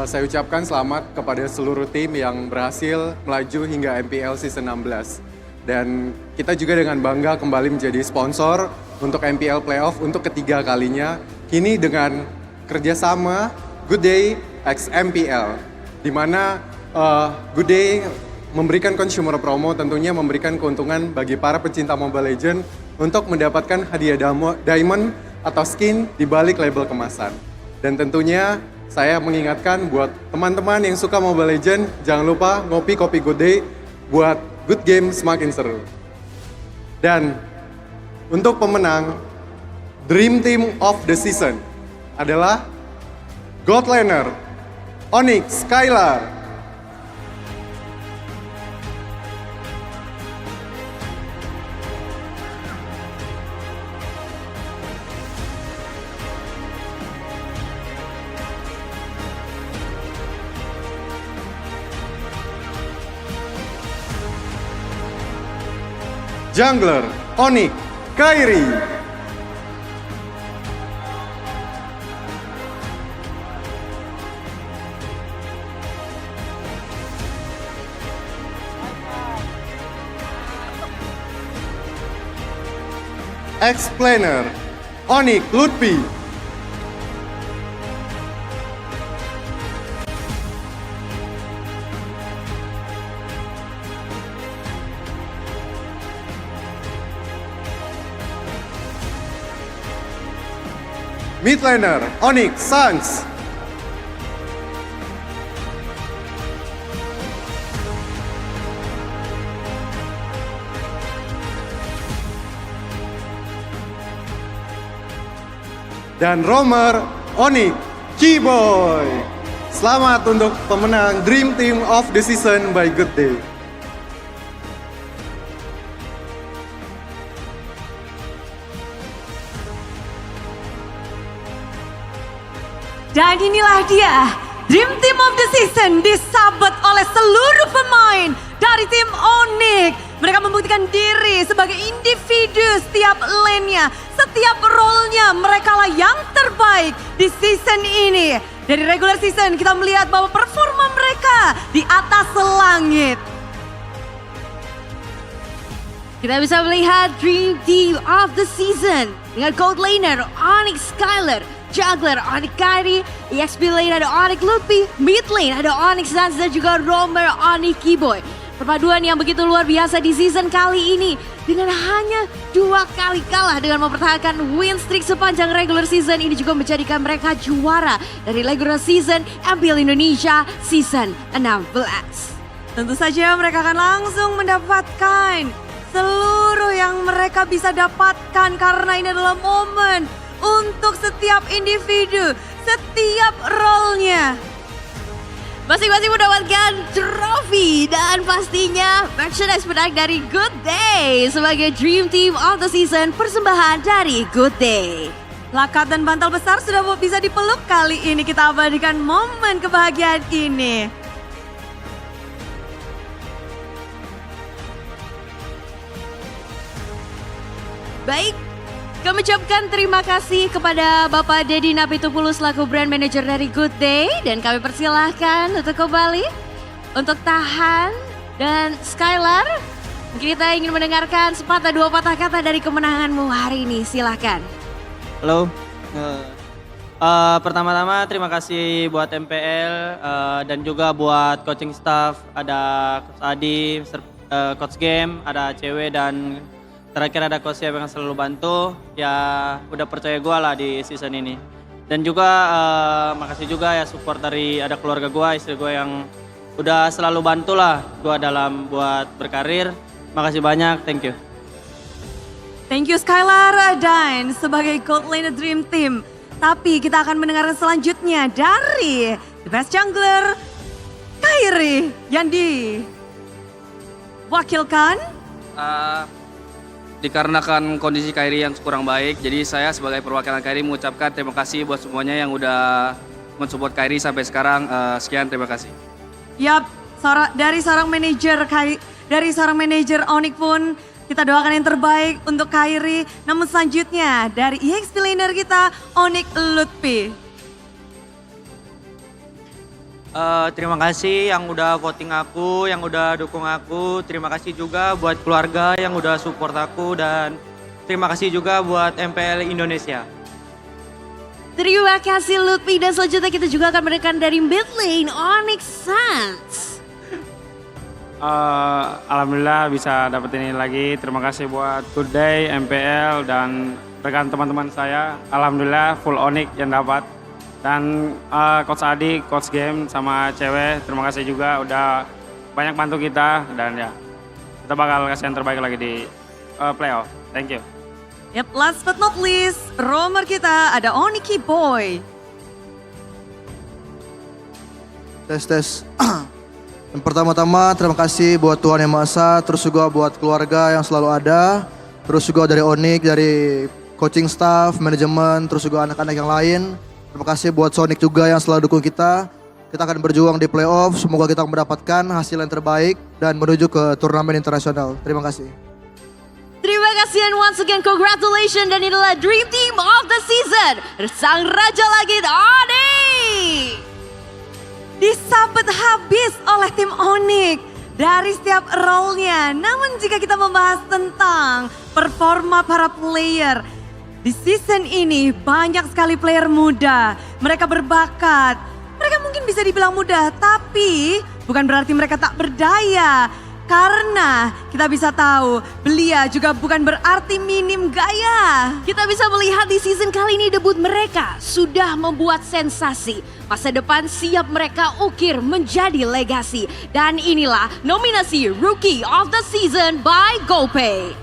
Speaker 21: Saya ucapkan selamat kepada seluruh tim yang berhasil melaju hingga MPL Season 16. Dan kita juga dengan bangga kembali menjadi sponsor untuk MPL Playoff untuk ketiga kalinya. Kini dengan kerjasama Good Day x MPL. Di mana Good Day memberikan consumer promo, tentunya memberikan keuntungan bagi para pecinta Mobile Legends untuk mendapatkan hadiah diamond atau skin di balik label kemasan. Dan tentunya saya mengingatkan buat teman-teman yang suka Mobile Legends, jangan lupa ngopi kopi Good Day buat good game semakin seru. Dan untuk pemenang Dream Team of the Season adalah Gold Laner Onyx Skylar. Jungler Onyx Kairi. Explainer Onyx Lutfi. Mid laner Onyx Sans. dan Romer Onyx Ciboy. Selamat untuk pemenang Dream Team of the Season by Good Day.
Speaker 16: Dan inilah dia, Dream Team of the Season disabet oleh seluruh pemain dari tim Onyx. Mereka membuktikan diri sebagai individu setiap lane-nya, setiap role-nya mereka lah yang terbaik di season ini. Dari regular season kita melihat bahwa performa mereka di atas langit.
Speaker 13: Kita bisa melihat Dream Team of the Season dengan Gold Laner Onyx Skyler, Juggler Onyx Kairi, EXP Lane ada Onyx Lupi, Mid Lane ada Onyx Zans dan juga Romer Onyx Kiboy. Perpaduan yang begitu luar biasa di season kali ini dengan hanya 2 kali kalah dengan mempertahankan win streak sepanjang regular season ini juga menjadikan mereka juara dari regular season MPL Indonesia season 16.
Speaker 16: Tentu saja mereka akan langsung mendapatkan seluruh yang mereka bisa dapatkan karena ini adalah momen untuk setiap individu, setiap role-nya.
Speaker 13: Masing-masing mendapatkan trofi dan pastinya merchandise menarik dari Good Day sebagai Dream Team of the Season persembahan dari Good Day.
Speaker 16: Plakat dan bantal besar sudah bisa dipeluk, kali ini kita abadikan momen kebahagiaan ini.
Speaker 13: Baik, kami ucapkan terima kasih kepada Bapak Dedi Napitupulu selaku brand manager dari Good Day dan kami persilahkan untuk kembali untuk Tahan dan Skylar. Mungkin kita ingin mendengarkan sepatah dua patah kata dari kemenanganmu hari ini, silahkan.
Speaker 6: Halo, pertama-tama terima kasih buat MPL dan juga buat coaching staff, ada Coach Adi, Coach Game, ada Cewek dan terakhir ada Coach Siap yang selalu bantu, ya udah percaya gue lah di season ini. Dan juga makasih juga ya support dari ada keluarga gue, istri gue yang udah selalu bantu lah gue dalam buat berkarir. Makasih banyak, thank you.
Speaker 16: Thank you Skylar dan sebagai Gold Lane Dream Team. Tapi kita akan mendengarkan selanjutnya dari The Best Jungler, Kairi yang diwakilkan.
Speaker 7: Dikarenakan kondisi Kairi yang kurang baik, jadi saya sebagai perwakilan Kairi mengucapkan terima kasih buat semuanya yang udah mensupport Kairi sampai sekarang. Sekian, terima kasih.
Speaker 16: Yap, dari seorang manajer Onyx pun kita doakan yang terbaik untuk Kairi. Namun selanjutnya dari EXP laner kita Onyx Lutfi.
Speaker 6: Terima kasih yang udah voting aku, yang udah dukung aku. Terima kasih juga buat keluarga yang udah support aku dan terima kasih juga buat MPL Indonesia.
Speaker 13: Terima kasih Lutfi dan selanjutnya kita juga akan mendengarkan dari mid lane Onyx Sans.
Speaker 8: Alhamdulillah bisa dapetin ini lagi. Terima kasih buat Good Day, MPL dan rekan teman-teman saya. Alhamdulillah full Onyx yang dapat. Dan Coach Adi, Coach Game, sama Cewek, terima kasih juga udah banyak bantu kita. Dan ya, kita bakal kasih yang terbaik lagi di playoff. Thank you.
Speaker 16: Yep, last but not least, romer kita ada Onyx Boy.
Speaker 23: Tes. Yang pertama-tama terima kasih buat Tuhan Yang Maha Esa, terus juga buat keluarga yang selalu ada, terus juga dari Onyx, dari coaching staff, manajemen, terus juga anak-anak yang lain. Terima kasih buat Sonic juga yang selalu dukung kita. Kita akan berjuang di playoff, semoga kita mendapatkan hasil yang terbaik dan menuju ke turnamen internasional. Terima kasih.
Speaker 13: Terima kasih and once again congratulations dan inilah Dream Team of the Season. Sang Raja Langit Onyx.
Speaker 16: Disabet habis oleh tim Onyx dari setiap role-nya. Namun jika kita membahas tentang performa para player, di season ini banyak sekali player muda, mereka berbakat. Mereka mungkin bisa dibilang muda, tapi bukan berarti mereka tak berdaya. Karena kita bisa tahu, belia juga bukan berarti minim gaya.
Speaker 13: Kita bisa melihat di season kali ini debut mereka sudah membuat sensasi. Masa depan siap mereka ukir menjadi legasi. Dan inilah nominasi Rookie of the Season by GoPay.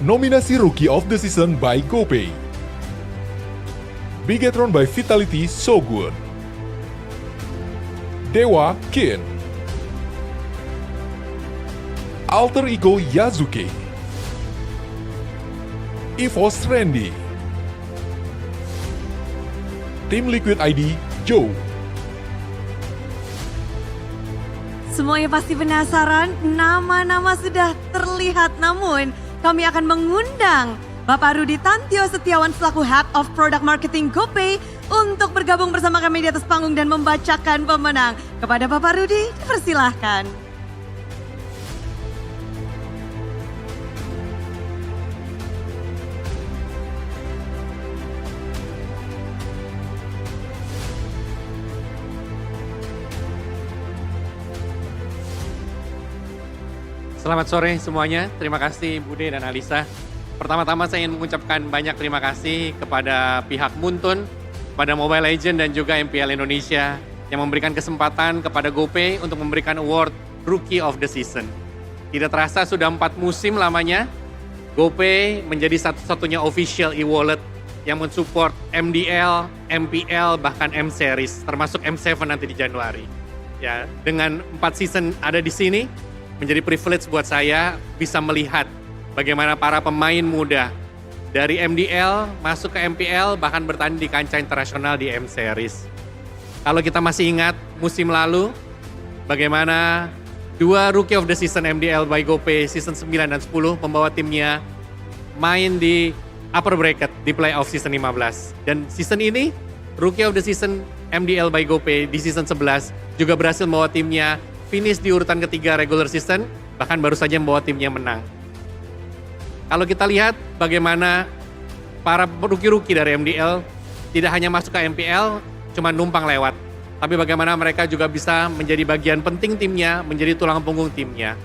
Speaker 14: Nominasi Rookie of the Season by GoPay. Bigetron by Vitality Shogun. Dewa Kin. Alter Ego Yazuke. EVOS Randy. Tim Liquid ID Joe.
Speaker 16: Semuanya pasti penasaran, nama-nama sudah terlihat, namun kami akan mengundang Bapak Rudi Tantio Setiawan selaku Head of Product Marketing GoPay untuk bergabung bersama kami di atas panggung dan membacakan pemenang. Kepada Bapak Rudi, dipersilahkan.
Speaker 9: Selamat sore semuanya, terima kasih Bude dan Alisa. Pertama-tama saya ingin mengucapkan banyak terima kasih kepada pihak Muntun, kepada Mobile Legends dan juga MPL Indonesia yang memberikan kesempatan kepada GoPay untuk memberikan award Rookie of the Season. Tidak terasa sudah 4 musim lamanya, GoPay menjadi satu-satunya official e-wallet yang mensupport MDL, MPL, bahkan M-Series, termasuk M7 nanti di Januari. Ya, dengan 4 season ada di sini, menjadi privilege buat saya bisa melihat bagaimana para pemain muda dari MDL masuk ke MPL bahkan bertanding di kancah internasional di M-Series. Kalau kita masih ingat musim lalu bagaimana 2 Rookie of the Season MDL by GoPay season 9 dan 10 membawa timnya main di upper bracket di playoff season 15. Dan season ini Rookie of the Season MDL by GoPay di season 11 juga berhasil membawa timnya finish di urutan ketiga regular season, bahkan baru saja membawa timnya menang. Kalau kita lihat bagaimana para rookie-rookie dari MDL tidak hanya masuk ke MPL, cuma numpang lewat. Tapi bagaimana mereka juga bisa menjadi bagian penting timnya, menjadi tulang punggung timnya.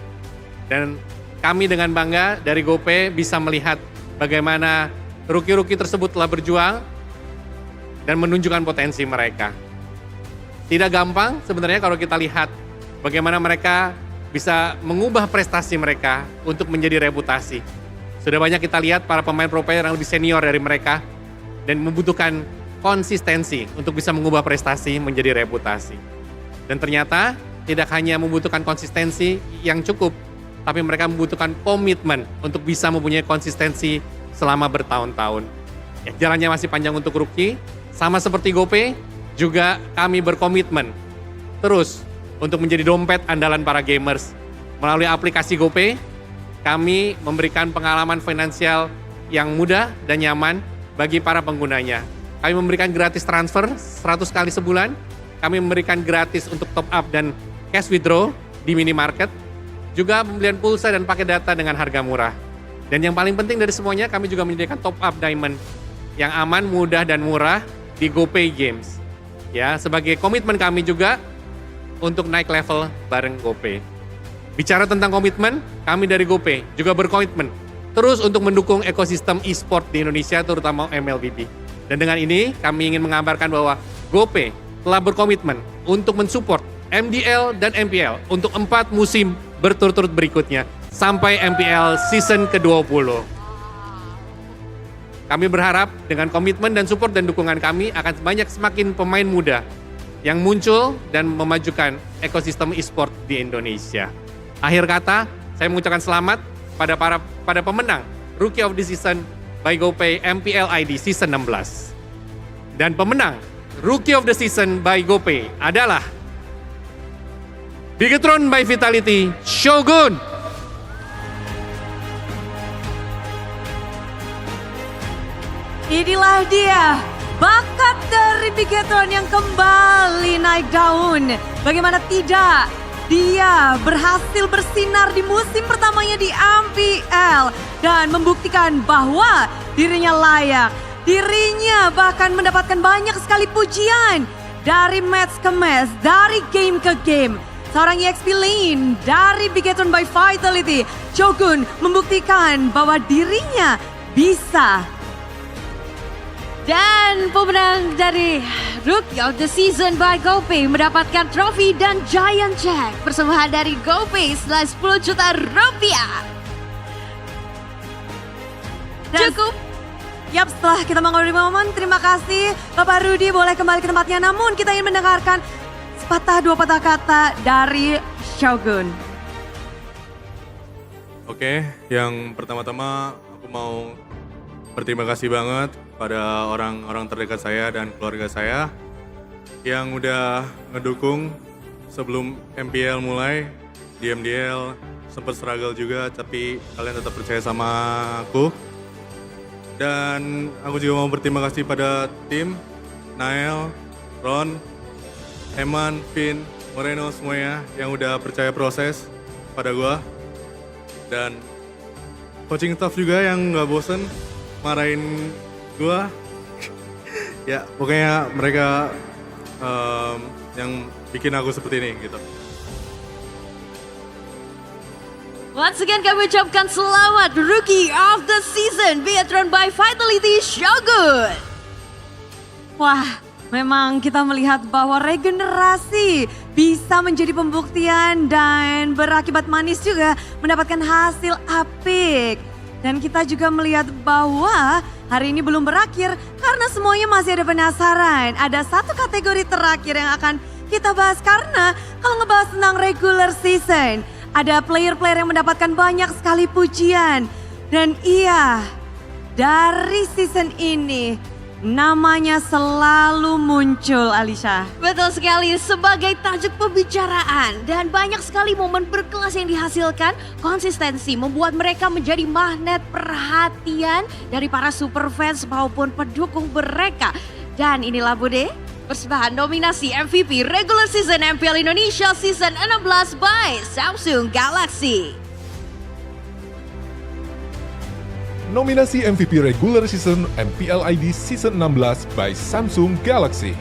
Speaker 9: Dan kami dengan bangga dari GoPay bisa melihat bagaimana rookie-rookie tersebut telah berjuang dan menunjukkan potensi mereka. Tidak gampang sebenarnya kalau kita lihat bagaimana mereka bisa mengubah prestasi mereka untuk menjadi reputasi. Sudah banyak kita lihat para pemain pro player yang lebih senior dari mereka dan membutuhkan konsistensi untuk bisa mengubah prestasi menjadi reputasi. Dan ternyata tidak hanya membutuhkan konsistensi yang cukup, tapi mereka membutuhkan komitmen untuk bisa mempunyai konsistensi selama bertahun-tahun. Ya, jalannya masih panjang untuk rookie, sama seperti GoPay, juga kami berkomitmen terus untuk menjadi dompet andalan para gamers. Melalui aplikasi GoPay, kami memberikan pengalaman finansial yang mudah dan nyaman bagi para penggunanya. Kami memberikan gratis transfer 100 kali sebulan, kami memberikan gratis untuk top up dan cash withdraw di minimarket, juga pembelian pulsa dan paket data dengan harga murah. Dan yang paling penting dari semuanya, kami juga menyediakan top up diamond yang aman, mudah, dan murah di GoPay Games. Ya, sebagai komitmen kami juga untuk naik level bareng GoPay. Bicara tentang komitmen, kami dari GoPay juga berkomitmen terus untuk mendukung ekosistem e-sport di Indonesia, terutama MLBB. Dan dengan ini kami ingin mengabarkan bahwa GoPay telah berkomitmen untuk mensupport MDL dan MPL untuk 4 musim berturut-turut berikutnya sampai MPL season ke-20. Kami berharap dengan komitmen dan support dan dukungan kami akan semakin pemain muda yang muncul dan memajukan ekosistem e-sport di Indonesia. Akhir kata, saya mengucapkan selamat pada pemenang Rookie of the Season by GoPay MPL ID Season 16. Dan pemenang Rookie of the Season by GoPay adalah Bigetron by Vitality Shogun.
Speaker 16: Inilah dia, bakat dari Bigetron yang kembali naik daun. Bagaimana tidak, dia berhasil bersinar di musim pertamanya di MPL dan membuktikan bahwa dirinya layak. Dirinya bahkan mendapatkan banyak sekali pujian dari match ke match, dari game ke game. Seorang EXP lane dari Bigetron by Vitality, Shogun membuktikan bahwa dirinya bisa.
Speaker 13: Dan pemenang dari Rookie of the Season by GoPay mendapatkan trofi dan giant check persembahan dari GoPay senilai 10 juta rupiah.
Speaker 16: Cukup.
Speaker 15: Yap, setelah kita mengobrol momen, terima kasih Bapak Rudi boleh kembali ke tempatnya. Namun kita ingin mendengarkan sepatah dua patah kata dari Shogun.
Speaker 10: Oke, yang pertama-tama aku mau berterima kasih banget pada orang-orang terdekat saya dan keluarga saya yang udah ngedukung sebelum MPL mulai. Di MDL sempat struggle juga, tapi kalian tetap percaya sama aku. Dan aku juga mau berterima kasih pada tim, Nael, Ron, Eman, Vin, Moreno semuanya yang udah percaya proses pada gua. Dan coaching staff juga yang nggak bosen marahin gua. Ya pokoknya mereka yang bikin aku seperti ini gitu.
Speaker 13: Once again kami ucapkan selamat Rookie of the Season Biathlon by Vitality Shogun.
Speaker 15: Wah, memang kita melihat bahwa regenerasi bisa menjadi pembuktian dan berakibat manis juga mendapatkan hasil apik. Dan kita juga melihat bahwa hari ini belum berakhir karena semuanya masih ada penasaran. Ada satu kategori terakhir yang akan kita bahas karena kalau ngebahas tentang regular season, ada player-player yang mendapatkan banyak sekali pujian. Dan iya, dari season ini namanya selalu muncul, Alisha.
Speaker 13: Betul sekali, sebagai tajuk pembicaraan dan banyak sekali momen berkelas yang dihasilkan, konsistensi membuat mereka menjadi magnet perhatian dari para super fans maupun pendukung mereka. Dan inilah Bude, persembahan nominasi MVP Regular Season MPL Indonesia Season 16 by Samsung Galaxy.
Speaker 14: Nominasi MVP Regular Season MPL ID Season 16 by Samsung Galaxy,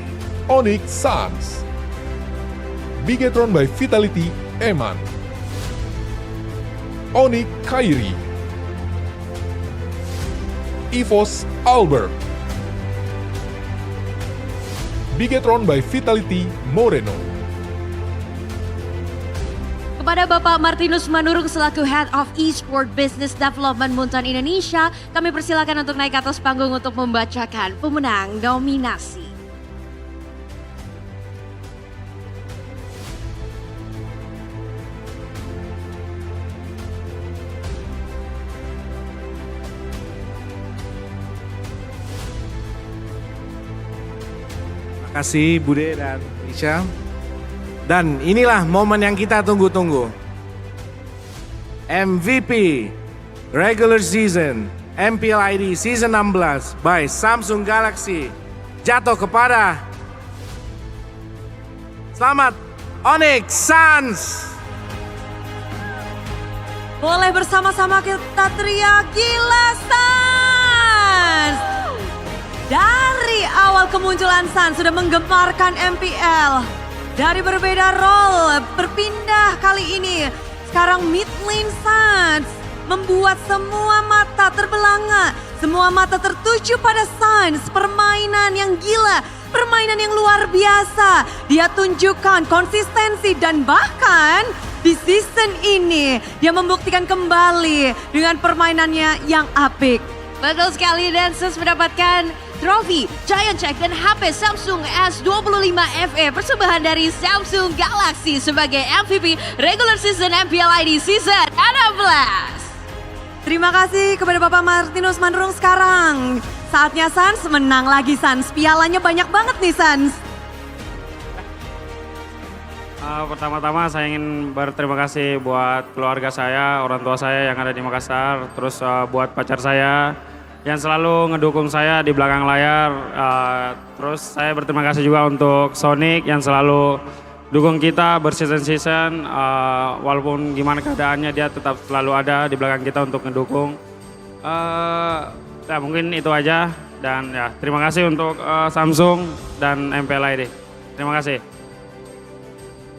Speaker 14: Onyx Suns, Bigetron by Vitality Eman, Onyx Kairi, EVOS Albert, Bigetron by Vitality Moreno.
Speaker 13: Kepada Bapak Martinus Manurung selaku Head of Esport Business Development Munton Indonesia, kami persilakan untuk naik ke atas panggung untuk membacakan pemenang nominasi.
Speaker 11: Terima kasih Bude dan Nisha. Dan inilah momen yang kita tunggu-tunggu. MVP Regular Season MPL ID Season 16 by Samsung Galaxy jatuh kepada selamat Onyx Suns.
Speaker 15: Boleh bersama-sama kita teriak gila Suns. Dari awal kemunculan Suns sudah menggemarkan MPL. Dari berbeda role, berpindah kali ini. Sekarang mid lane Suns membuat semua mata terbelanga. Semua mata tertuju pada Suns. Permainan yang gila, permainan yang luar biasa. Dia tunjukkan konsistensi dan bahkan di season ini dia membuktikan kembali dengan permainannya yang apik.
Speaker 13: Betul sekali, dan Suns mendapatkan trofi, Giant Check, dan HP Samsung S25 FE persembahan dari Samsung Galaxy sebagai MVP Regular Season MPL ID Season 16.
Speaker 15: Terima kasih kepada Bapak Martinus Manurung. Sekarang saatnya Suns menang lagi Suns. Pialanya banyak banget nih Suns.
Speaker 8: Pertama-tama saya ingin berterima kasih buat keluarga saya, orang tua saya yang ada di Makassar, terus buat pacar saya yang selalu ngedukung saya di belakang layar. Terus saya berterima kasih juga untuk Sonic yang selalu dukung kita berseason-season. Walaupun gimana keadaannya dia tetap selalu ada di belakang kita untuk ngedukung. Ya mungkin itu aja, dan ya terima kasih untuk Samsung dan MPL ID. Terima kasih.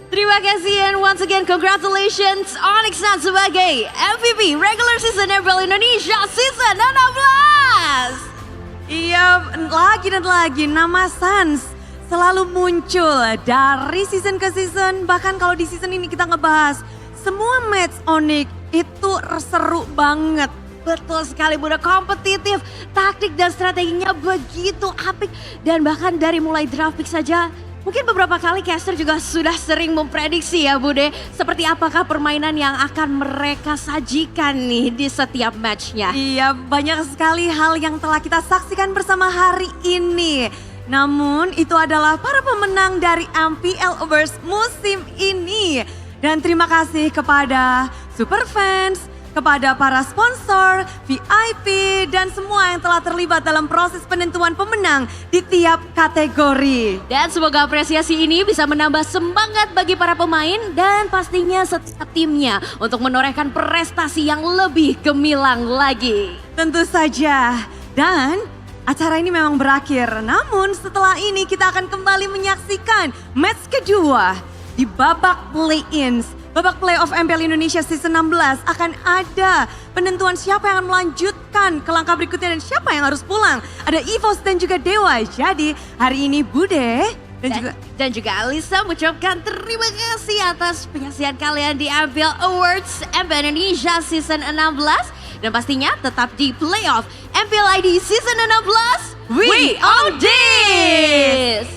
Speaker 13: Terima kasih, and once again congratulations Onyx Suns sebagai MVP Regular Season MPL Indonesia Season 16.
Speaker 15: Iya, lagi dan lagi nama Suns selalu muncul dari season ke season. Bahkan kalau di season ini kita ngebahas semua match Onyx itu seru banget.
Speaker 13: Betul sekali Bunda, kompetitif, taktik dan strateginya begitu apik. Dan bahkan dari mulai draft pick saja, mungkin beberapa kali caster juga sudah sering memprediksi ya Bude, seperti apakah permainan yang akan mereka sajikan nih di setiap matchnya.
Speaker 16: Iya, banyak sekali hal yang telah kita saksikan bersama hari ini. Namun itu adalah para pemenang dari MPL Awards musim ini. Dan terima kasih kepada Superfans, kepada para sponsor, VIP, dan semua yang telah terlibat dalam proses penentuan pemenang di tiap kategori.
Speaker 13: Dan semoga apresiasi ini bisa menambah semangat bagi para pemain dan pastinya setiap timnya untuk menorehkan prestasi yang lebih gemilang lagi.
Speaker 16: Tentu saja. Dan acara ini memang berakhir. Namun setelah ini kita akan kembali menyaksikan match kedua di babak play-ins. Babak playoff MPL Indonesia Season 16 akan ada penentuan siapa yang akan melanjutkan ke langkah berikutnya dan siapa yang harus pulang. Ada EVOS dan juga Dewa. Jadi hari ini Bude dan juga Alisa mengucapkan terima kasih atas penyaksian kalian di MPL Awards MPL Indonesia Season 16. Dan pastinya tetap di playoff MPL ID Season 16. We on this!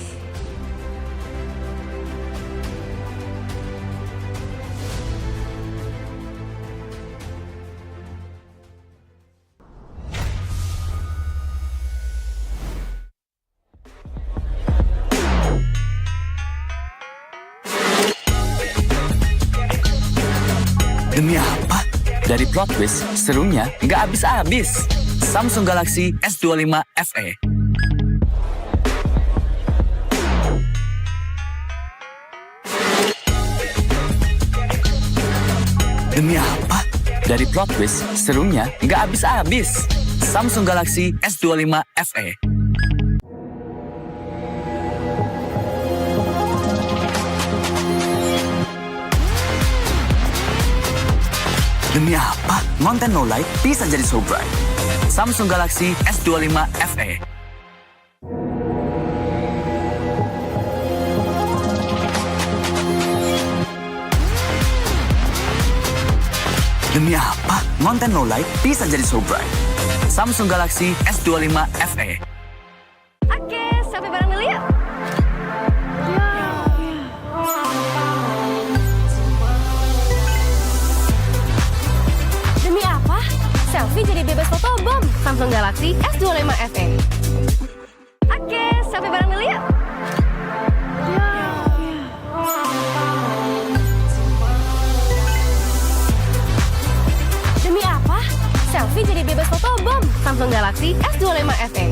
Speaker 3: Demi apa? Dari plot twist, serunya nggak habis-habis. Samsung Galaxy S25 FE. Demi apa? Dari plot twist, serunya nggak habis-habis. Samsung Galaxy S25 FE. Demi apa? Konten no light bisa jadi so bright. Samsung Galaxy S25 FE. Demi apa? Konten no light bisa jadi so bright. Samsung Galaxy S25 FE.
Speaker 26: Oke, sampai bareng dulu yuk.
Speaker 12: Demi apa? Selfie jadi bebas fotobom. Samsung Galaxy S25 FE.
Speaker 26: Oke, sampai bareng dulu yuk.
Speaker 12: Demi apa? Selfie jadi bebas fotobom. Samsung Galaxy S25 FE.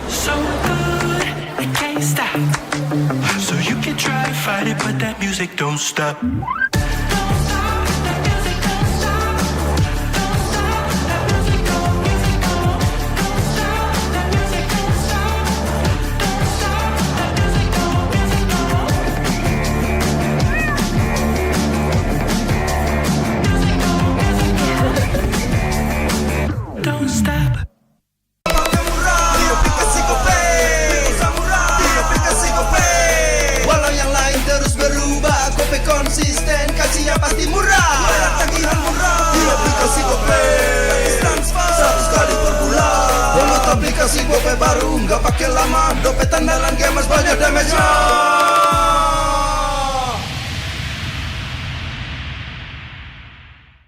Speaker 4: So good, I can't stop. So you can try to fight it, but that music don't stop. Don't stop. Walau yang lain terus berubah, Kope konsisten, kasihnya pasti murah. Bayar tagihan murah di aplikasi Kope. Transfer 100 kali per bulan. Download aplikasi Kope baru, nggak pakai lama. Dompet andalan gamers banyak damage-nya.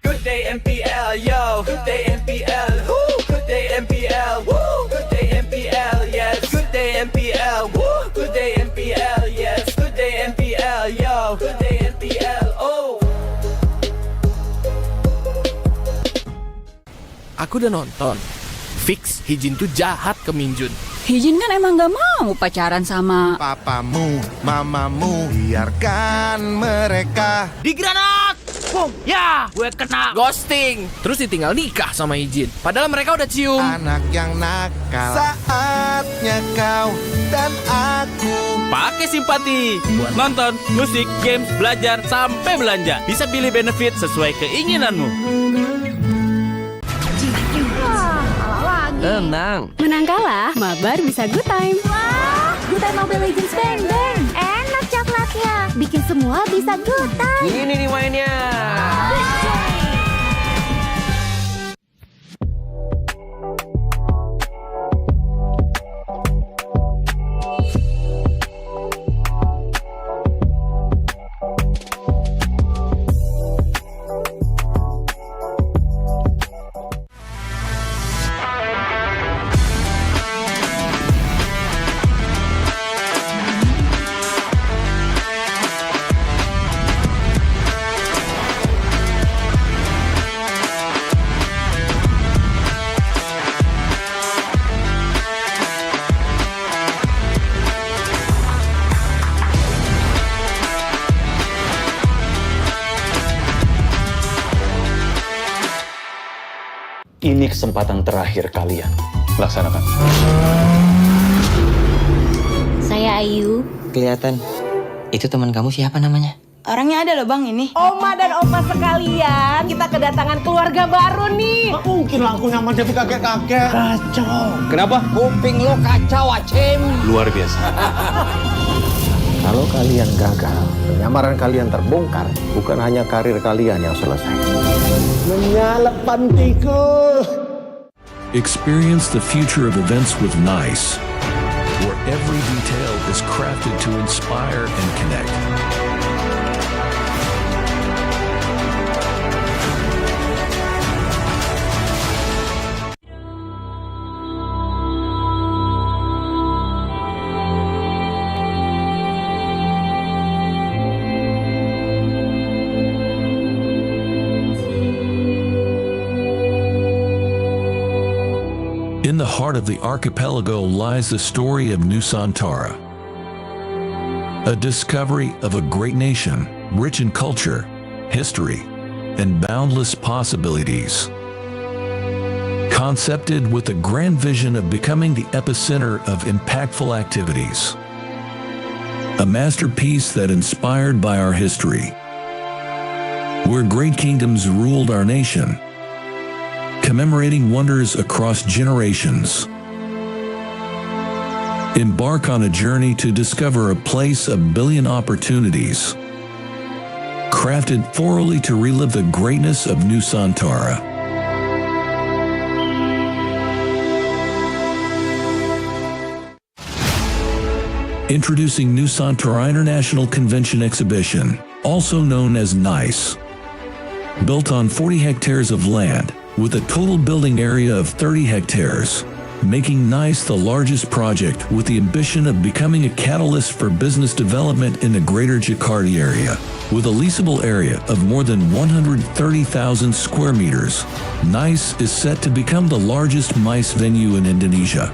Speaker 20: Good day MPL, yo. Good day MPL, woo. Good day MPL, woo. Good day MPL, yes. Good day MPL, woo. Good day MPL, yes. Good day MPL, yo. Good day MPL, oh.
Speaker 22: Aku udah nonton. Fix, Hijin tuh jahat ke Minjun.
Speaker 24: Hijin kan emang gak mau pacaran sama
Speaker 11: Papamu, mamamu, biarkan mereka.
Speaker 22: Di granat! Boom! Ya, gue kena ghosting. Terus ditinggal nikah sama Hijin. Padahal mereka udah cium.
Speaker 11: Anak yang nakal. Saatnya kau dan aku
Speaker 22: Pakai simpati buat nonton, musik, games, belajar, sampai belanja. Bisa pilih benefit sesuai keinginanmu.
Speaker 24: Tenang. Menang kalah, mabar bisa good time.
Speaker 12: Wah, good time Mobile Legends Bang Bang. Enak coklatnya. Bikin semua bisa good time.
Speaker 22: Ini nih mainnya.
Speaker 1: Ini kesempatan terakhir kalian. Laksanakan.
Speaker 2: Saya Ayu.
Speaker 5: Kelihatan. Itu teman kamu siapa namanya?
Speaker 2: Orangnya ada loh bang ini.
Speaker 17: Oma dan opa sekalian, kita kedatangan keluarga baru nih.
Speaker 5: Gak mungkin lah aku nyaman jadi kakek-kakek. Kacau.
Speaker 1: Kenapa?
Speaker 5: Kuping lo kacau, Acem.
Speaker 1: Luar biasa.
Speaker 18: Kalau kalian gagal, penyamaran kalian terbongkar, bukan hanya karir kalian yang selesai.
Speaker 5: Menyalep pantiku.
Speaker 25: Experience the future of events with NICE, where every detail is crafted to inspire and connect. In the heart of the archipelago lies the story of Nusantara, a discovery of a great nation, rich in culture, history, and boundless possibilities. Concepted with the grand vision of becoming the epicenter of impactful activities. A masterpiece that inspired by our history, where great kingdoms ruled our nation, commemorating wonders across generations. Embark on a journey to discover a place of billion opportunities, crafted thoroughly to relive the greatness of Nusantara. Introducing Nusantara International Convention Exhibition, also known as NICE. Built on 40 hectares of land, with a total building area of 30 hectares, making NICE the largest project with the ambition of becoming a catalyst for business development in the greater Jakarta area. With a leasable area of more than 130,000 square meters, NICE is set to become the largest MICE venue in Indonesia.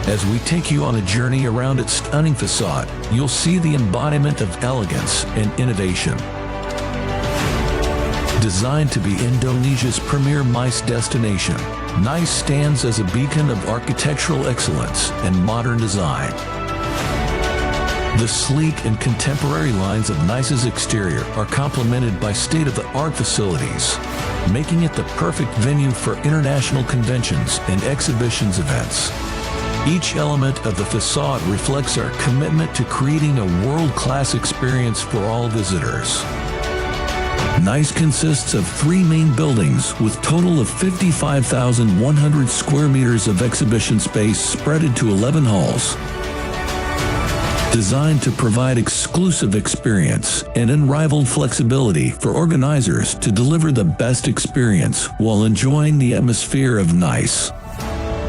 Speaker 25: As we take you on a journey around its stunning facade, you'll see the embodiment of elegance and innovation. Designed to be Indonesia's premier MICE destination, NICE stands as a beacon of architectural excellence and modern design. The sleek and contemporary lines of NICE's exterior are complemented by state-of-the-art facilities, making it the perfect venue for international conventions and exhibitions events. Each element of the facade reflects our commitment to creating a world-class experience for all visitors. NICE consists of 3 main buildings with total of 55,100 square meters of exhibition space spread into 11 halls. Designed to provide exclusive experience and unrivaled flexibility for organizers to deliver the best experience while enjoying the atmosphere of NICE.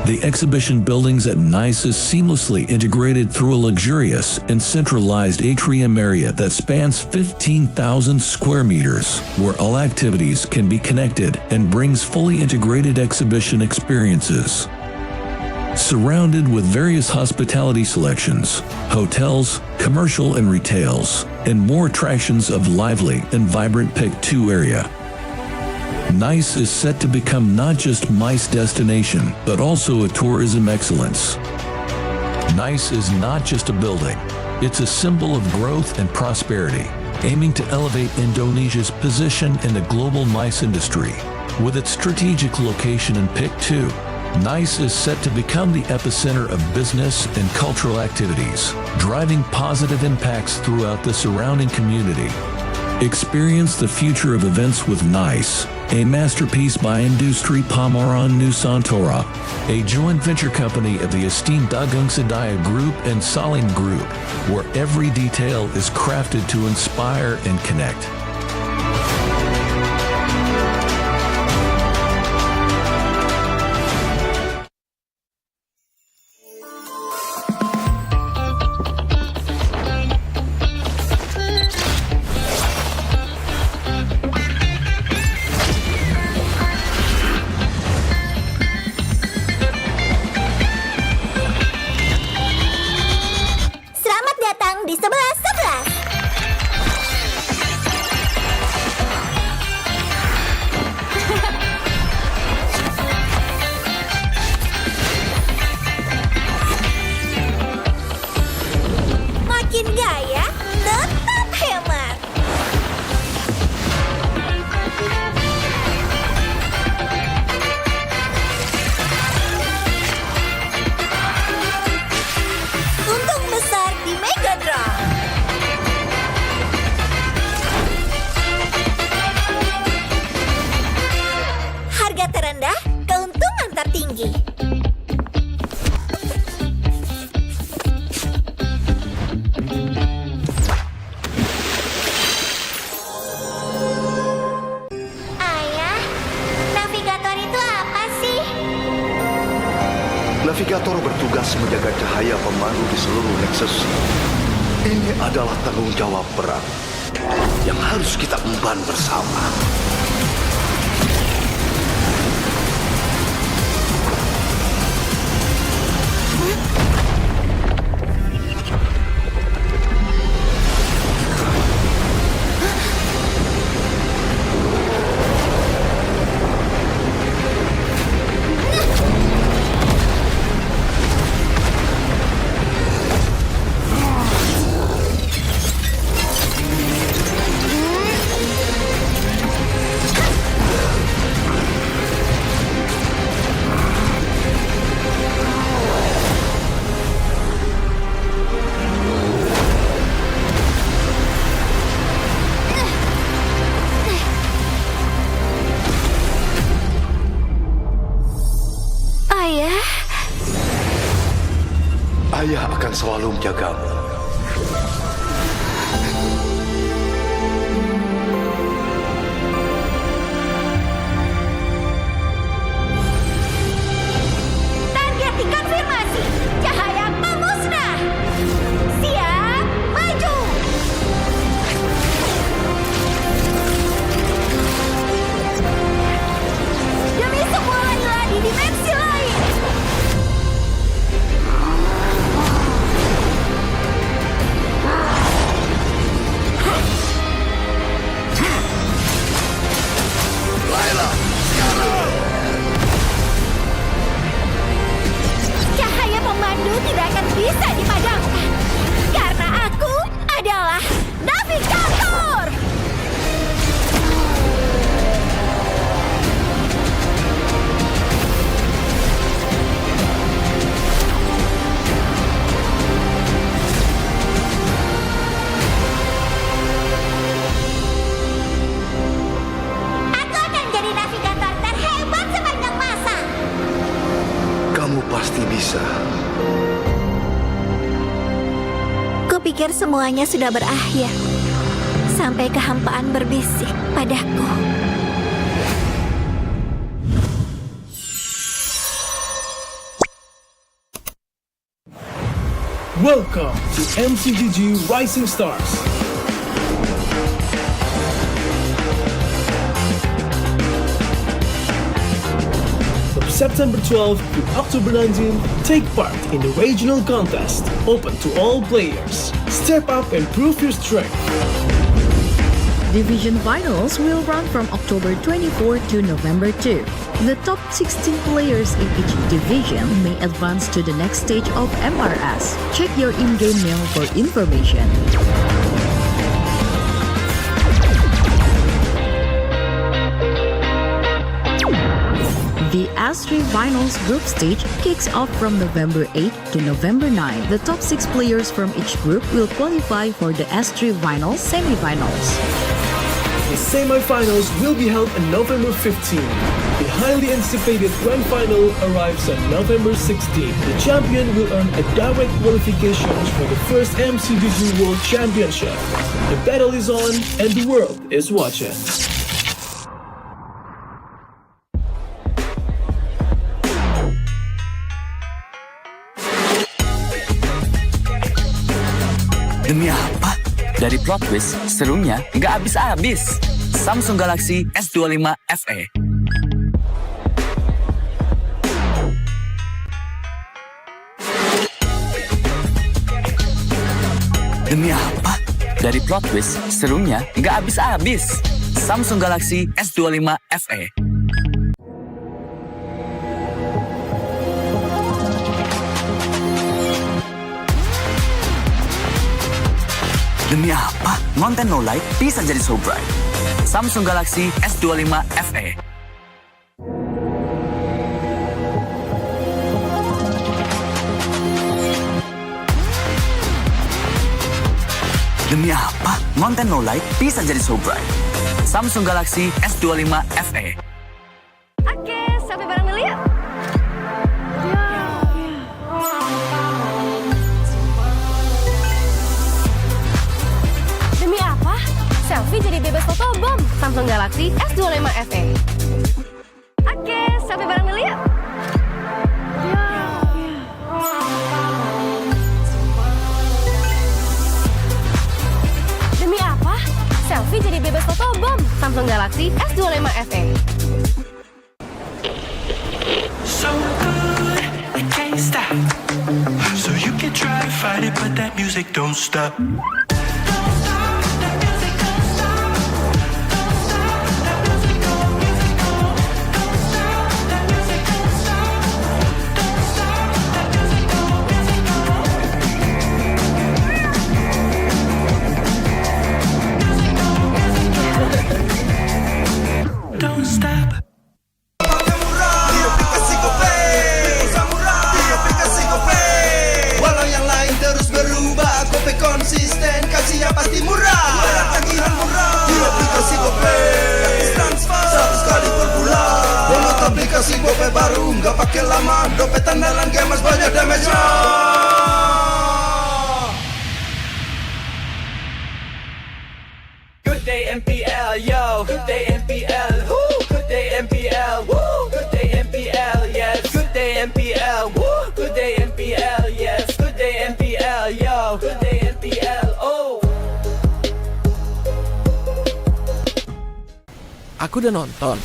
Speaker 25: The exhibition buildings at NICE is seamlessly integrated through a luxurious and centralized atrium area that spans 15,000 square meters, where all activities can be connected and brings fully integrated exhibition experiences. Surrounded with various hospitality selections, hotels, commercial and retails, and more attractions of lively and vibrant Pick 2 area. NICE is set to become not just MICE destination, but also a tourism excellence. NICE is not just a building, it's a symbol of growth and prosperity, aiming to elevate Indonesia's position in the global MICE industry. With its strategic location in Pick 2, NICE is set to become the epicenter of business and cultural activities, driving positive impacts throughout the surrounding community. Experience the future of events with NICE, a masterpiece by Industri Pameran Nusantara, a joint venture company of the esteemed Dagang Sedaya Group and Salim Group, where every detail is crafted to inspire and connect.
Speaker 27: Selamat datang di 11-11.
Speaker 6: terendah, keuntungan tertinggi. Ayah, navigator itu apa sih?
Speaker 7: Navigator bertugas menjaga cahaya pemandu di seluruh Nexus. Ini adalah tanggung jawab berat yang harus kita emban bersama. Ayah akan selalu menjagamu.
Speaker 6: Target dikonfirmasi. Cahaya pemusnah. Siap, maju. Demi semua layla di dimensi lain. Cahaya pemandu tidak akan bisa dipadamkan karena aku adalah navigator. Aku akan jadi navigator terhebat sepanjang masa.
Speaker 7: Kamu pasti bisa.
Speaker 6: Kupikir semuanya sudah berakhir. Sampai kehampaan berbisik padaku.
Speaker 9: Welcome to MCGG Rising Stars. From September 12 to October 19, take part in the regional contest, open to all players. Step up and prove your strength.
Speaker 19: Division finals will run from October 24 to November 2. The top 16 players in each division may advance to the next stage of MRS. Check your in-game mail for information. The S3 Finals group stage kicks off from November 8 to November 9. The top 6 players from each group will qualify for the S3 Finals semifinals.
Speaker 9: The semi-finals will be held on November 15. The highly anticipated grand final arrives on November 16. The champion will earn a direct qualifications for the first MCGG World Championship. The battle is on and the world is watching.
Speaker 3: Demi apa? Dari plot twist, serunya nggak habis-habis. Samsung Galaxy S25 FE. Demi apa? Dari plot twist, serunya nggak habis-habis. Samsung Galaxy S25 FE. Demi apa? Konten no light bisa jadi so bright. Samsung Galaxy S25 FE. Demi apa? Konten no light bisa jadi so bright. Samsung Galaxy S25 FE.
Speaker 6: Oke.
Speaker 12: Samsung Galaxy S25 FE. Oke, sampai bareng dulu yuk. Demi apa? Selfie jadi bebas fotobom. Samsung Galaxy S25 FE.
Speaker 8: So good, I can't stop. So you can try to fight it, but that music don't stop. Don't stop.
Speaker 4: Di aplikasi GoPay Walau yang lain terus berubah, GoPay konsisten, kasih yang pasti murah. Bayar tagihan murah di aplikasi GoPay, transfer 100 kali per bulan. Download aplikasi GoPay baru, nggak pakai lama. Dompet andalan gamers banyak damage-nya.
Speaker 20: Good day MPL, yo. Good day MPL, woo. Good day MPL, woo. Good day MPL, yes. Good day MPL, woo. Good day MPL, yes. Good day MPL, yo. Good day MPL, oh.
Speaker 10: Aku udah nonton.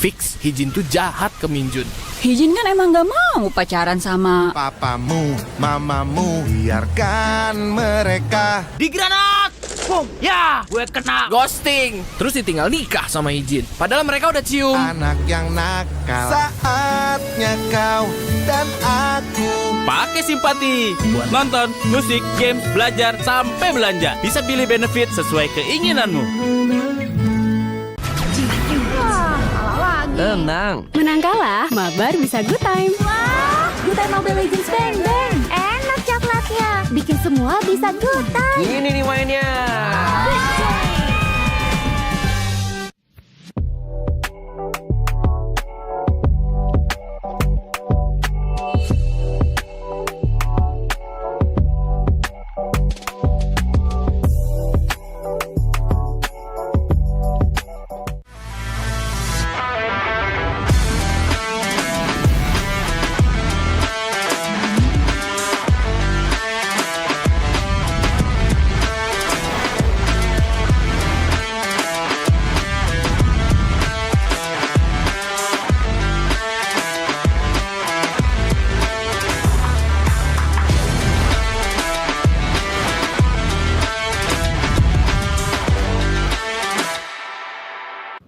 Speaker 10: Fix, Hijin tuh jahat ke Minjun.
Speaker 24: Hijin kan emang gak mau pacaran sama
Speaker 5: Papamu, mamamu, biarkan mereka.
Speaker 10: Di granat! Boom! Ya, gue kena ghosting. Terus ditinggal nikah sama Hijin. Padahal mereka udah cium.
Speaker 5: Anak yang nakal. Saatnya kau dan aku.
Speaker 22: Pakai simpati buat nonton, musik, games, belajar, sampai belanja. Bisa pilih benefit sesuai keinginanmu.
Speaker 24: Tenang. Menang kalah, mabar bisa good time.
Speaker 6: Wah, good time Mobile Legends Bang Bang. Enak coklatnya, bikin semua bisa good time.
Speaker 5: Ini nih mainnya.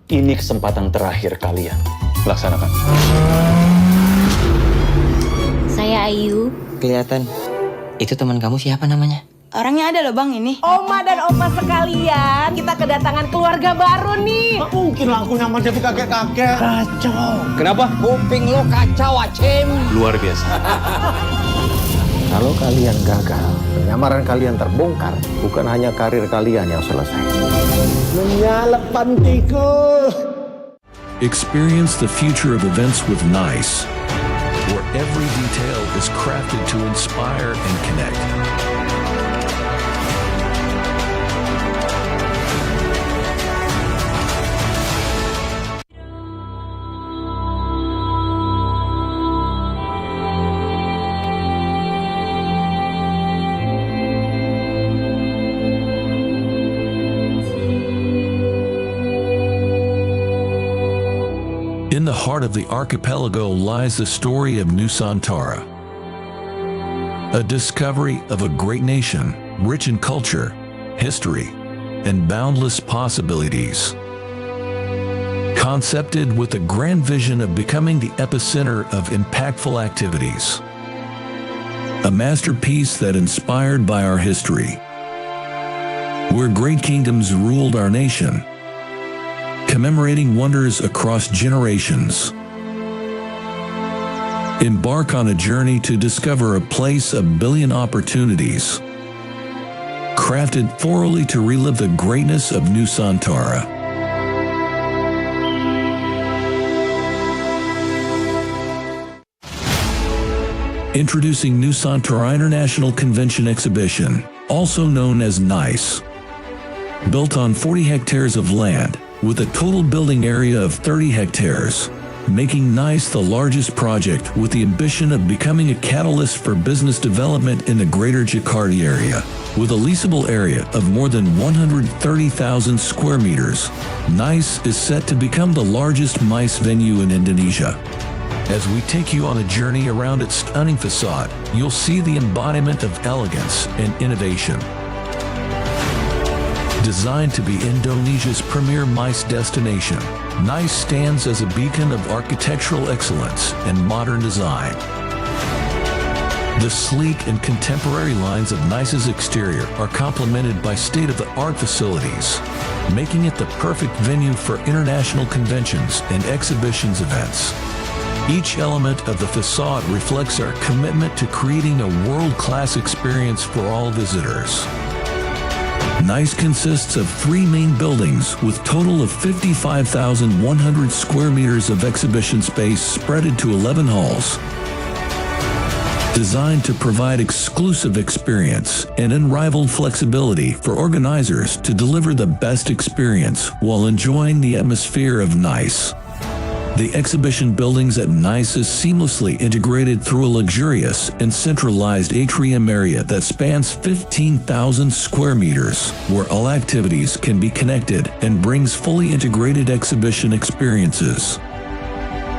Speaker 1: Ini kesempatan terakhir kalian. Laksanakan.
Speaker 2: Saya Ayu.
Speaker 5: Kelihatan. Itu teman kamu siapa namanya?
Speaker 2: Orangnya ada loh bang ini.
Speaker 17: Oma dan opa sekalian, kita kedatangan keluarga baru nih.
Speaker 5: Gak mungkin lah aku nyaman jadi kakek-kakek. Kacau.
Speaker 1: Kenapa?
Speaker 5: Kuping lo kacau, Acim.
Speaker 1: Luar biasa.
Speaker 18: Kalau kalian gagal, penyamaran kalian terbongkar, bukan hanya karir kalian yang selesai.
Speaker 5: Menyalep pantiku.
Speaker 25: Experience the future of events with NICE, where every detail is crafted to inspire and connect. In the heart of the archipelago lies the story of Nusantara, a discovery of a great nation, rich in culture, history, and boundless possibilities. Concepted with a grand vision of becoming the epicenter of impactful activities. A masterpiece that inspired by our history, where great kingdoms ruled our nation, commemorating wonders across generations. Embark on a journey to discover a place of billion opportunities, crafted thoroughly to relive the greatness of Nusantara. Introducing Nusantara International Convention Exhibition, also known as NICE. Built on 40 hectares of land, with a total building area of 30 hectares, making NICE the largest project with the ambition of becoming a catalyst for business development in the greater Jakarta area. With a leasable area of more than 130,000 square meters, NICE is set to become the largest MICE venue in Indonesia. As we take you on a journey around its stunning facade, you'll see the embodiment of elegance and innovation. Designed to be Indonesia's premier MICE destination, NICE stands as a beacon of architectural excellence and modern design. The sleek and contemporary lines of NICE's exterior are complemented by state-of-the-art facilities, making it the perfect venue for international conventions and exhibitions events. Each element of the facade reflects our commitment to creating a world-class experience for all visitors. NICE consists of 3 main buildings with total of 55,100 square meters of exhibition space spread into 11 halls. Designed to provide exclusive experience and unrivaled flexibility for organizers to deliver the best experience while enjoying the atmosphere of NICE. The exhibition buildings at NICE is seamlessly integrated through a luxurious and centralized atrium area that spans 15,000 square meters, where all activities can be connected and brings fully integrated exhibition experiences.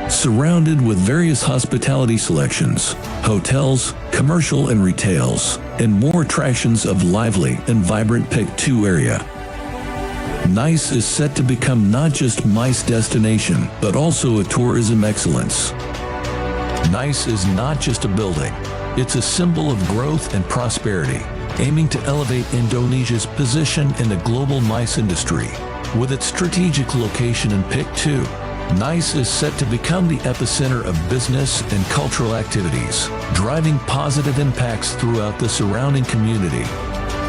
Speaker 25: Surrounded with various hospitality selections, hotels, commercial and retails, and more attractions of lively and vibrant Pick 2 area. NICE is set to become not just MICE destination, but also a tourism excellence. NICE is not just a building, it's a symbol of growth and prosperity, aiming to elevate Indonesia's position in the global MICE industry. With its strategic location in Pick 2, NICE is set to become the epicenter of business and cultural activities, driving positive impacts throughout the surrounding community.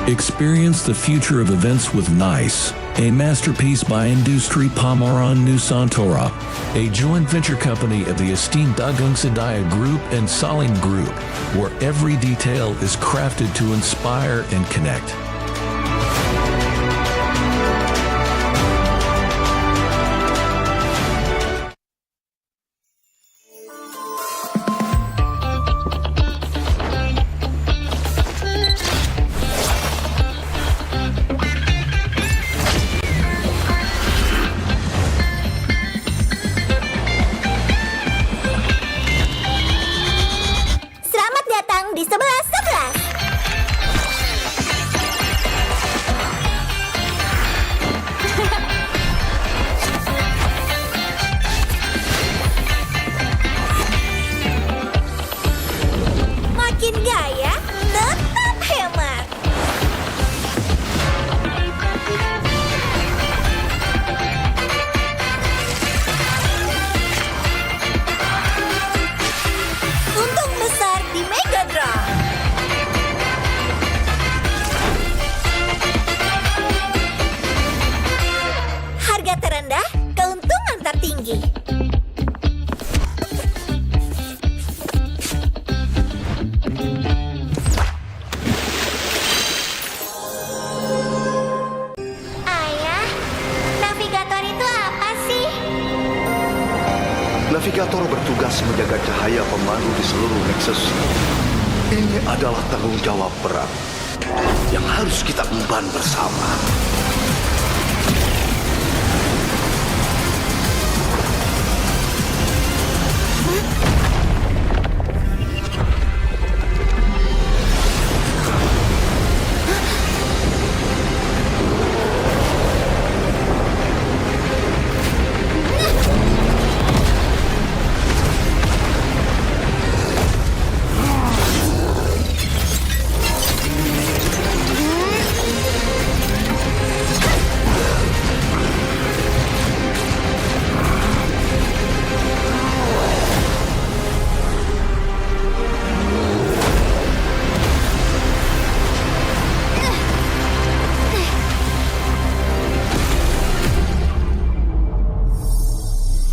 Speaker 25: Experience the future of events with NICE, a masterpiece by Industri Pameran Nusantara, a joint venture company of the esteemed Dagung Sedaya Group and Salim Group, where every detail is crafted to inspire and connect.
Speaker 6: Selamat datang di 11-11. Makin gaya, tetap hemat. Untung besar di Mega Draw. Harga terendah, keuntungan tertinggi. Ayah, navigator itu apa sih?
Speaker 7: Navigator bertugas menjaga cahaya pemandu di seluruh Nexus. Ini adalah tanggung jawab berat yang harus kita emban bersama.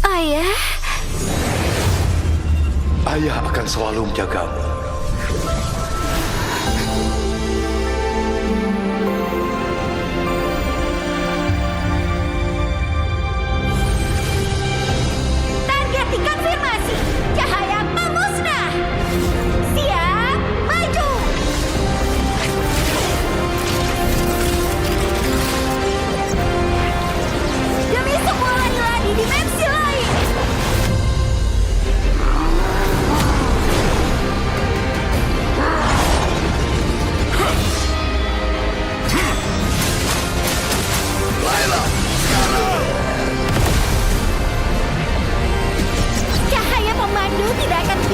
Speaker 6: Ayah,
Speaker 7: Ayah akan selalu menjagamu.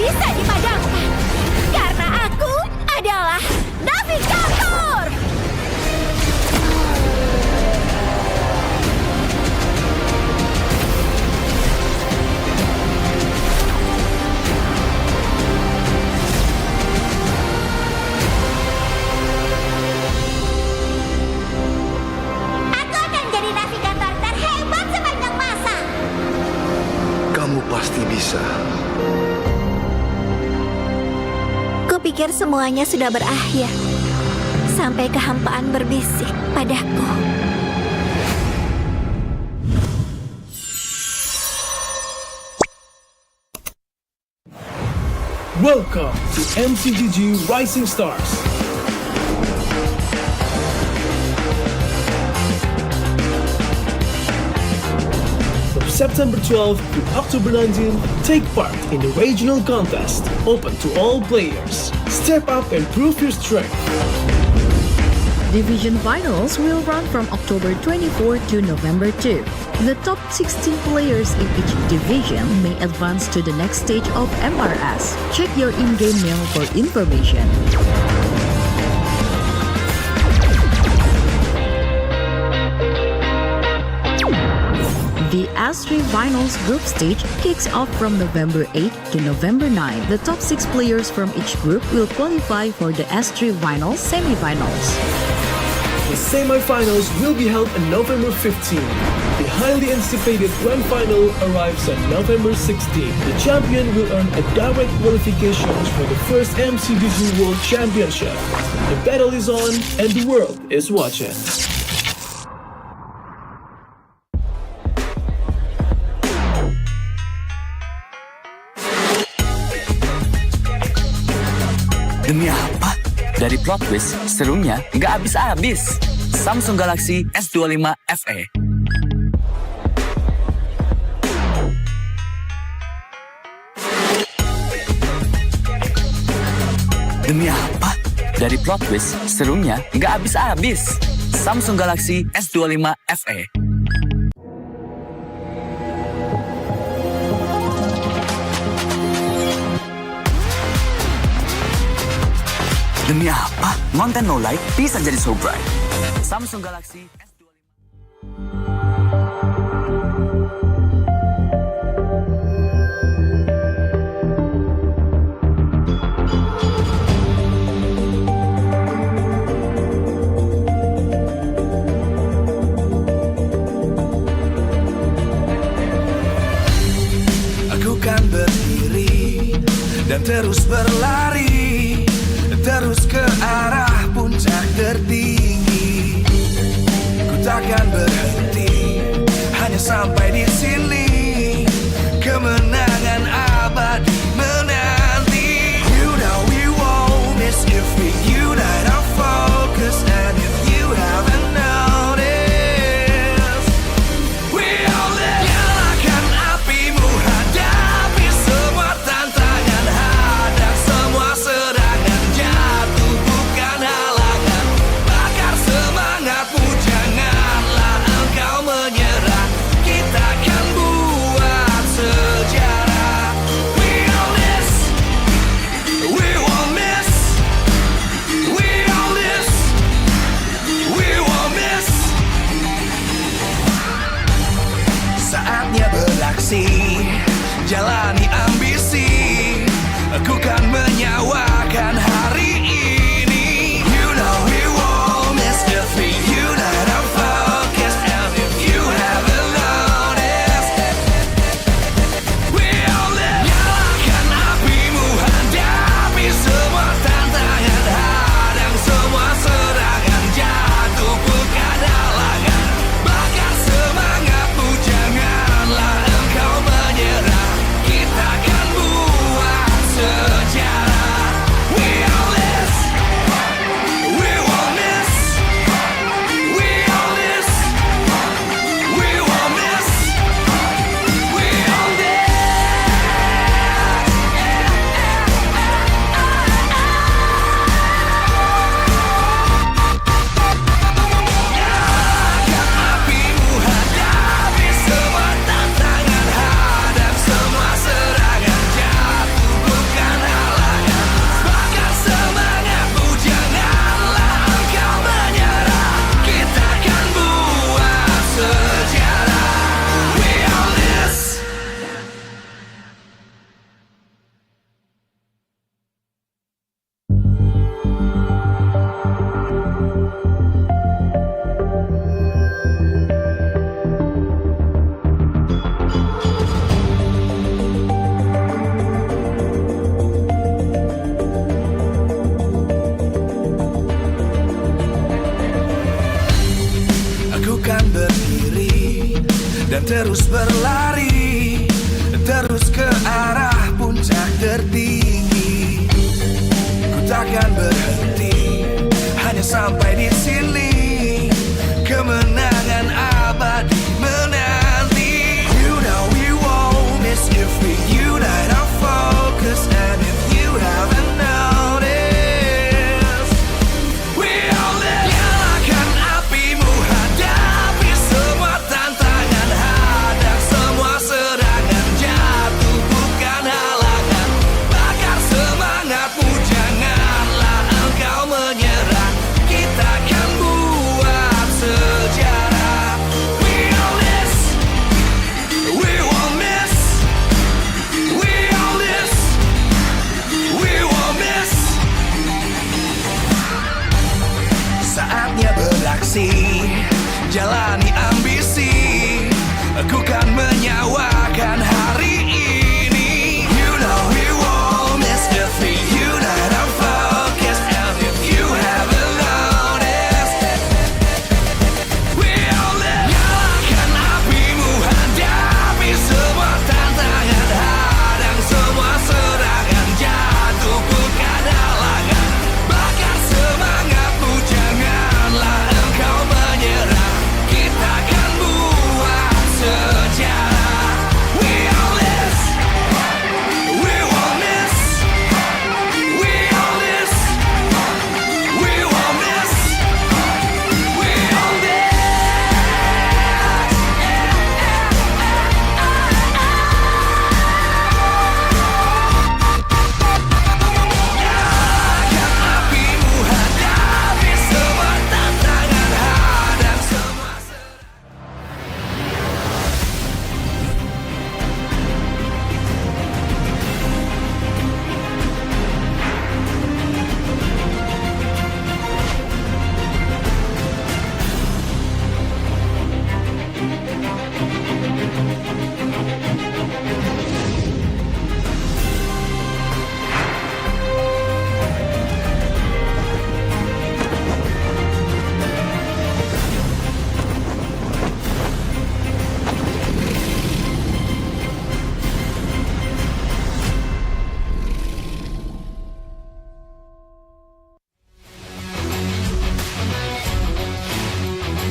Speaker 6: bisa dipadamkan. Karena aku adalah navigator. Aku akan jadi navigator terhebat sepanjang masa.
Speaker 7: Kamu pasti bisa.
Speaker 6: Kupikir semuanya sudah berakhir. Sampai kehampaan berbisik padaku.
Speaker 9: Welcome to MCGG Rising Stars. From September 12th to October 19th, take part in the regional contest, open to all players. Step up and prove your strength.
Speaker 19: Division finals will run from October 24 to November 2. The top 16 players in each division may advance to the next stage of MRS. Check your in-game mail for information. The S3 Finals group stage kicks off from November 8 to November 9. The top 6 players from each group will qualify for the S3 Finals semifinals.
Speaker 9: The semi-finals will be held on November 15. The highly anticipated grand final arrives on November 16. The champion will earn a direct qualifications for the first MCGG World Championship. The battle is on and the world is watching.
Speaker 3: Demi apa? Dari plot twist, serunya nggak habis-habis. Samsung Galaxy S25 FE. Demi apa? Dari plot twist, serunya nggak habis-habis. Samsung Galaxy S25 FE. Demi apa? Konten no light bisa jadi so bright. Samsung Galaxy S25.
Speaker 4: Aku kan berdiri dan terus berlari, terus ke arah puncak tertinggi. Ku takkan berhenti, hanya sampai di sini. Kemenangan abadi menanti. You know we won't miss if we unite our focus. And if you haven't noticed, we all there. Nyalakan apimu, hadapi semua tantangan, hadap semua serangan. Jatuh bukan halangan, bakar semangatmu, janganlah engkau menyerah. Kita kan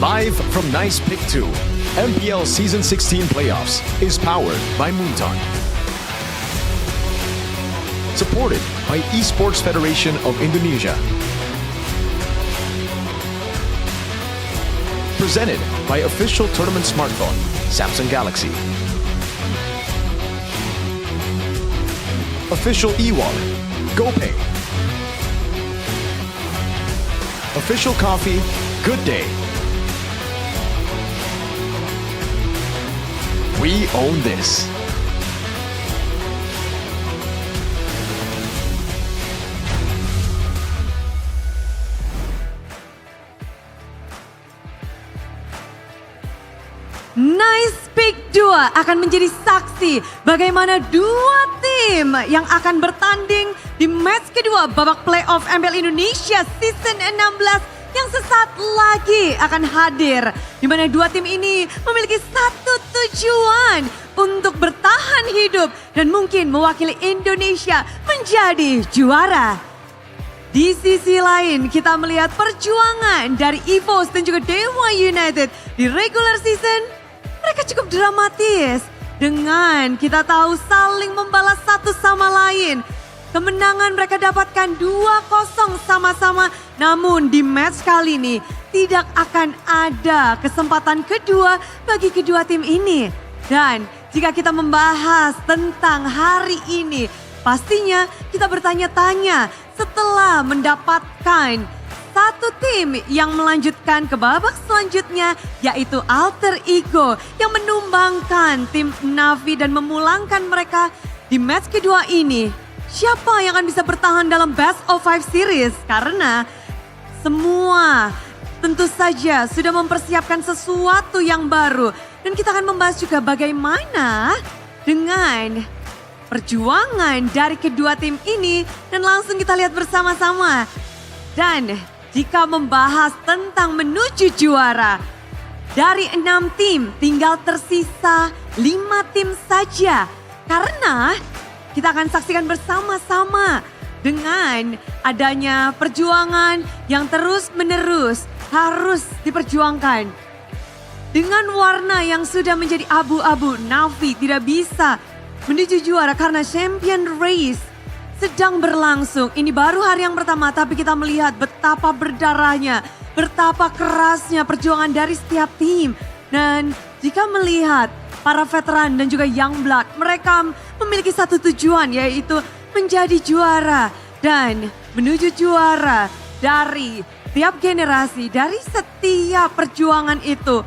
Speaker 13: Live from Nice Pick 2, MPL Season 16 Playoffs is powered by Moonton. Supported by Esports Federation of Indonesia. Presented by official tournament smartphone, Samsung Galaxy. Official e-wallet, GoPay. Official coffee, Good Day. We own this.
Speaker 17: Nice Pick 2 akan menjadi saksi bagaimana dua tim yang akan bertanding di match kedua babak playoff MPL Indonesia Season 16 yang sesaat lagi akan hadir. Di mana dua tim ini memiliki satu tujuan untuk bertahan hidup dan mungkin mewakili Indonesia menjadi juara. Di sisi lain kita melihat perjuangan dari EVOS dan juga Dewa United di regular season. Mereka cukup dramatis dengan kita tahu saling membalas satu sama lain. Kemenangan mereka dapatkan 2-0 sama-sama. Namun di match kali ini tidak akan ada kesempatan kedua bagi kedua tim ini. Dan jika kita membahas tentang hari ini, pastinya kita bertanya-tanya setelah mendapatkan satu tim yang melanjutkan ke babak selanjutnya, yaitu Alter Ego yang menumbangkan tim Navi dan memulangkan mereka di match kedua ini. Siapa yang akan bisa bertahan dalam Best of 5 series? Karena semua tentu saja sudah mempersiapkan sesuatu yang baru. Dan kita akan membahas juga bagaimana dengan perjuangan dari kedua tim ini. Dan langsung kita lihat bersama-sama. Dan jika membahas tentang menuju juara, dari 6 tim tinggal tersisa 5 tim saja. Karena kita akan saksikan bersama-sama dengan adanya perjuangan yang terus-menerus harus diperjuangkan. Dengan warna yang sudah menjadi abu-abu, Navi tidak bisa menuju juara karena champion race sedang berlangsung. Ini baru hari yang pertama tapi kita melihat betapa berdarahnya, betapa kerasnya perjuangan dari setiap tim. Dan jika melihat para veteran dan juga young blood, mereka memiliki satu tujuan yaitu menjadi juara dan menuju juara dari setiap generasi, dari setiap perjuangan itu.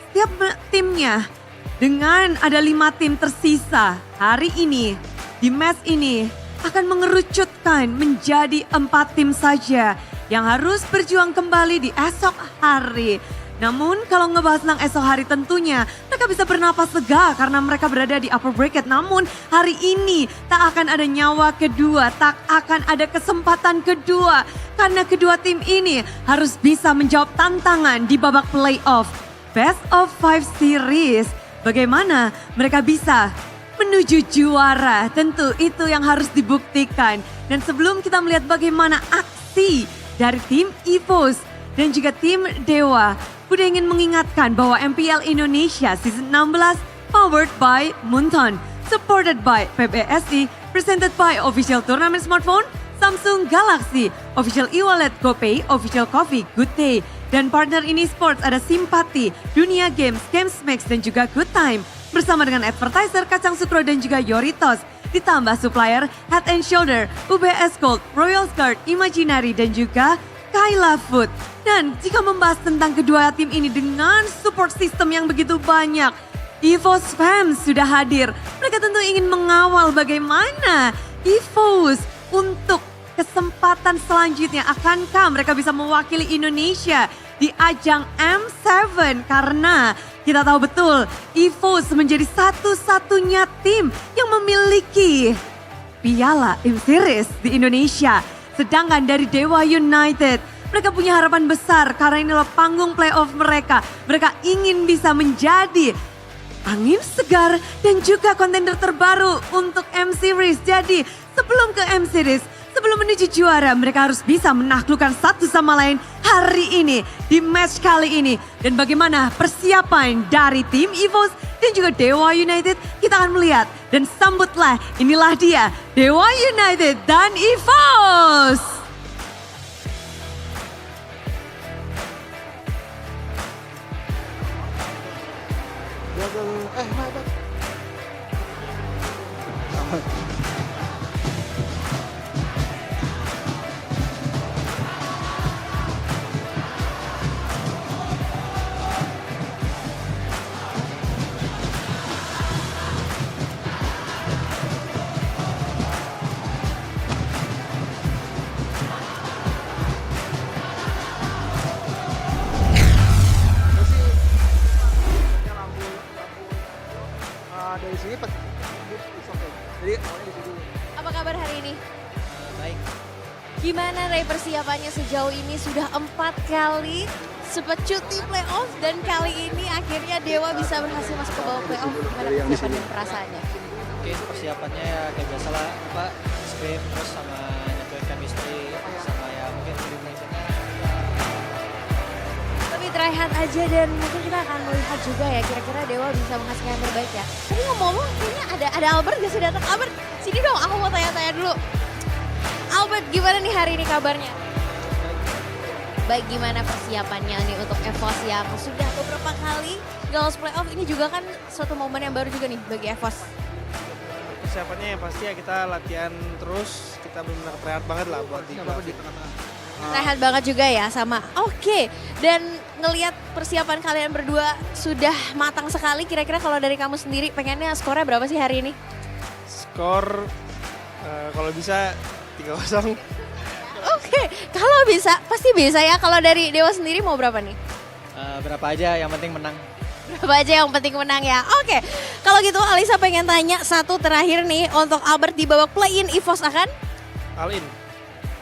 Speaker 17: Setiap timnya dengan ada 5 tim tersisa hari ini di match ini akan mengerucutkan menjadi 4 tim saja yang harus berjuang kembali di esok hari. Namun kalau ngebahas tentang esok hari tentunya mereka bisa bernapas lega karena mereka berada di upper bracket. Namun hari ini tak akan ada nyawa kedua, tak akan ada kesempatan kedua. Karena kedua tim ini harus bisa menjawab tantangan di babak playoff. Best of 5 series, bagaimana mereka bisa menuju juara, tentu itu yang harus dibuktikan. Dan sebelum kita melihat bagaimana aksi dari tim EVOS dan juga tim Dewa, Budi ingin mengingatkan bahwa MPL Indonesia Season 16 powered by Moonton, supported by PBSI, presented by official tournament smartphone, Samsung Galaxy, official e-wallet GoPay, official coffee Good Day, dan partner ini sports ada Simpati, Dunia Games, Gamesmax dan juga Good Time. Bersama dengan advertiser Kacang Sukro dan juga Yoritos. Ditambah supplier Head and Shoulder, UBS Gold, Royal Guard, Imaginary dan juga Kaila Food. Dan jika membahas tentang kedua tim ini dengan support system yang begitu banyak, EVOS fans sudah hadir. Mereka tentu ingin mengawal bagaimana EVOS untuk kesempatan selanjutnya. Akankah mereka bisa mewakili Indonesia di ajang M7? Karena kita tahu betul EVOS menjadi satu-satunya tim yang memiliki piala M-Series di Indonesia. Sedangkan dari Dewa United, mereka punya harapan besar karena inilah panggung playoff mereka. Mereka ingin bisa menjadi angin segar dan juga kontender terbaru untuk M-Series. Jadi sebelum ke M-Series, sebelum menuju juara, mereka harus bisa menaklukkan satu sama lain hari ini di match kali ini. Dan bagaimana persiapan dari tim EVOS dan juga Dewa United kita akan melihat. Dan sambutlah, inilah dia Dewa United dan EVOS.
Speaker 5: Dari sini pas jadi awalnya di sini.
Speaker 12: Apa kabar hari ini?
Speaker 5: Baik.
Speaker 12: Gimana Ray persiapannya sejauh ini? Sudah 4 kali sempat cuti playoff dan kali ini akhirnya Dewa bisa berhasil masuk ke babak playoff. Gimana persiapan dan perasaannya?
Speaker 5: Oke, persiapannya ya kayak biasalah script terus sama nyatuin chemistry sama ya mungkin eliminationnya.
Speaker 12: Tapi try hard aja dan mungkin kita akan melihat juga ya kira-kira Dewa bisa menghasilkan yang terbaik ya. Tapi ngomong-ngomong kayaknya ada Albert gak sih datang? Albert sini dong, aku mau tanya-tanya dulu. Albert gimana nih hari ini kabarnya? Baik, gimana persiapannya nih untuk EVOS yang sudah beberapa kali lolos playoff, ini juga kan suatu momen yang baru juga nih bagi EVOS.
Speaker 14: Persiapannya yang pasti ya kita latihan terus, kita benar-benar try hard banget lah buat di tengah-tengah.
Speaker 12: Try hard banget juga ya sama. Oke, dan ngelihat persiapan kalian berdua sudah matang sekali, kira-kira kalau dari kamu sendiri pengennya skornya berapa sih hari ini?
Speaker 14: Skor kalau bisa 3-0.
Speaker 12: Oke, kalau bisa, pasti bisa ya. Kalau dari Dewa sendiri mau berapa nih?
Speaker 5: Berapa aja, yang penting menang.
Speaker 12: Berapa aja yang penting menang ya. Oke, kalau gitu Alisa pengen tanya satu terakhir nih untuk Albert di babak play-in, EVOS akan?
Speaker 14: All in.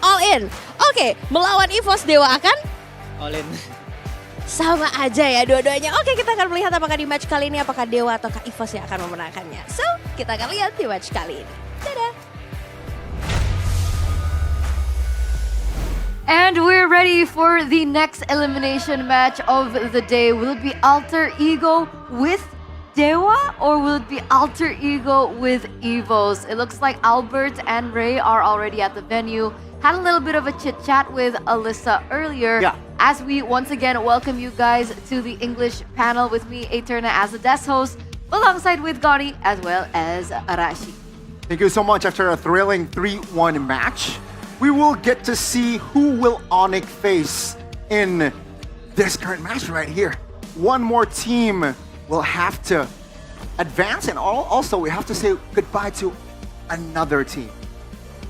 Speaker 12: All in. Oke, melawan EVOS Dewa akan?
Speaker 5: All in.
Speaker 12: Sama aja ya dua-duanya. Oke, kita akan melihat apakah di match kali ini apakah Dewa ataukah EVOS yang akan memenangkannya. So, kita akan lihat di match kali ini. Dadah.
Speaker 17: And we're ready for the next elimination match of the day. Will it be Alter Ego with Dewa or will it be Alter Ego with EVOS? It looks like Albert and Ray are already at the venue. Had a little bit of a chit chat with Alyssa earlier.
Speaker 5: Yeah.
Speaker 17: As we once again welcome you guys to the English panel with me, Eterna, as the desk host, alongside with Goni as well as Arashi.
Speaker 15: Thank you so much. After a thrilling 3-1 match, we will get to see who will Onyx face in this current match right here. One more team will have to advance, and also we have to say goodbye to another team.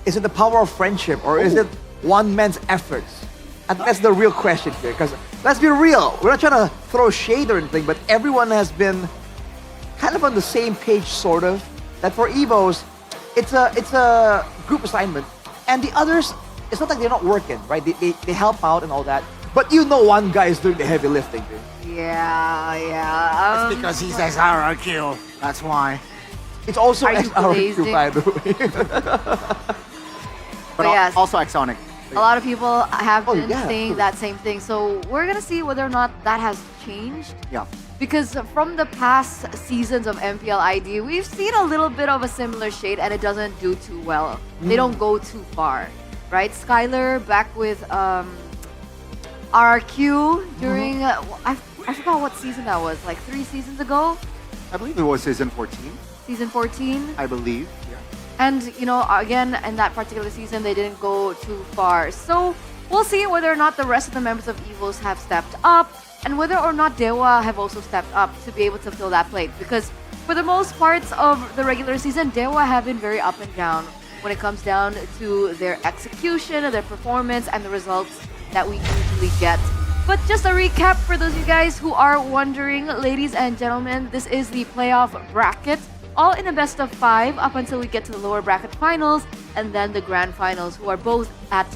Speaker 5: Is it the power of friendship or is it one man's efforts? And that's the real question here, because let's be real, we're not trying to throw shade or anything, but everyone has been kind of on the same page, sort of, that for EVOS, it's a group assignment, and the others, it's not like they're not working, right? They help out and all that, but you know one guy is doing the heavy lifting, dude.
Speaker 17: Yeah.
Speaker 15: That's because he's SRQ. That's why.
Speaker 5: It's also
Speaker 17: Are you
Speaker 5: SRQ,
Speaker 17: blazing?
Speaker 5: by the way.
Speaker 15: But
Speaker 17: yes.
Speaker 15: also Exonic.
Speaker 17: A lot of people have been
Speaker 15: yeah,
Speaker 17: saying
Speaker 15: true.
Speaker 17: that same thing. So we're going to see whether or not that has changed.
Speaker 15: Yeah.
Speaker 17: Because from the past seasons of MPL ID, we've seen a little bit of a similar shade and it doesn't do too well. They don't go too far, right? Skylar back with RQ during, I forgot what season that was, like 3 seasons ago?
Speaker 15: I believe it was season 14.
Speaker 17: Season 14?
Speaker 15: I believe, yeah.
Speaker 17: And, you know, again, in that particular season, they didn't go too far. So we'll see whether or not the rest of the members of EVOS have stepped up and whether or not Dewa have also stepped up to be able to fill that plate. Because for the most parts of the regular season, Dewa have been very up and down when it comes down to their execution, their performance, and the results that we usually get. But just a recap for those of you guys who are wondering, ladies and gentlemen, this is the playoff bracket. All in a best of 5 up until we get to the lower bracket finals and then the grand finals, who are both at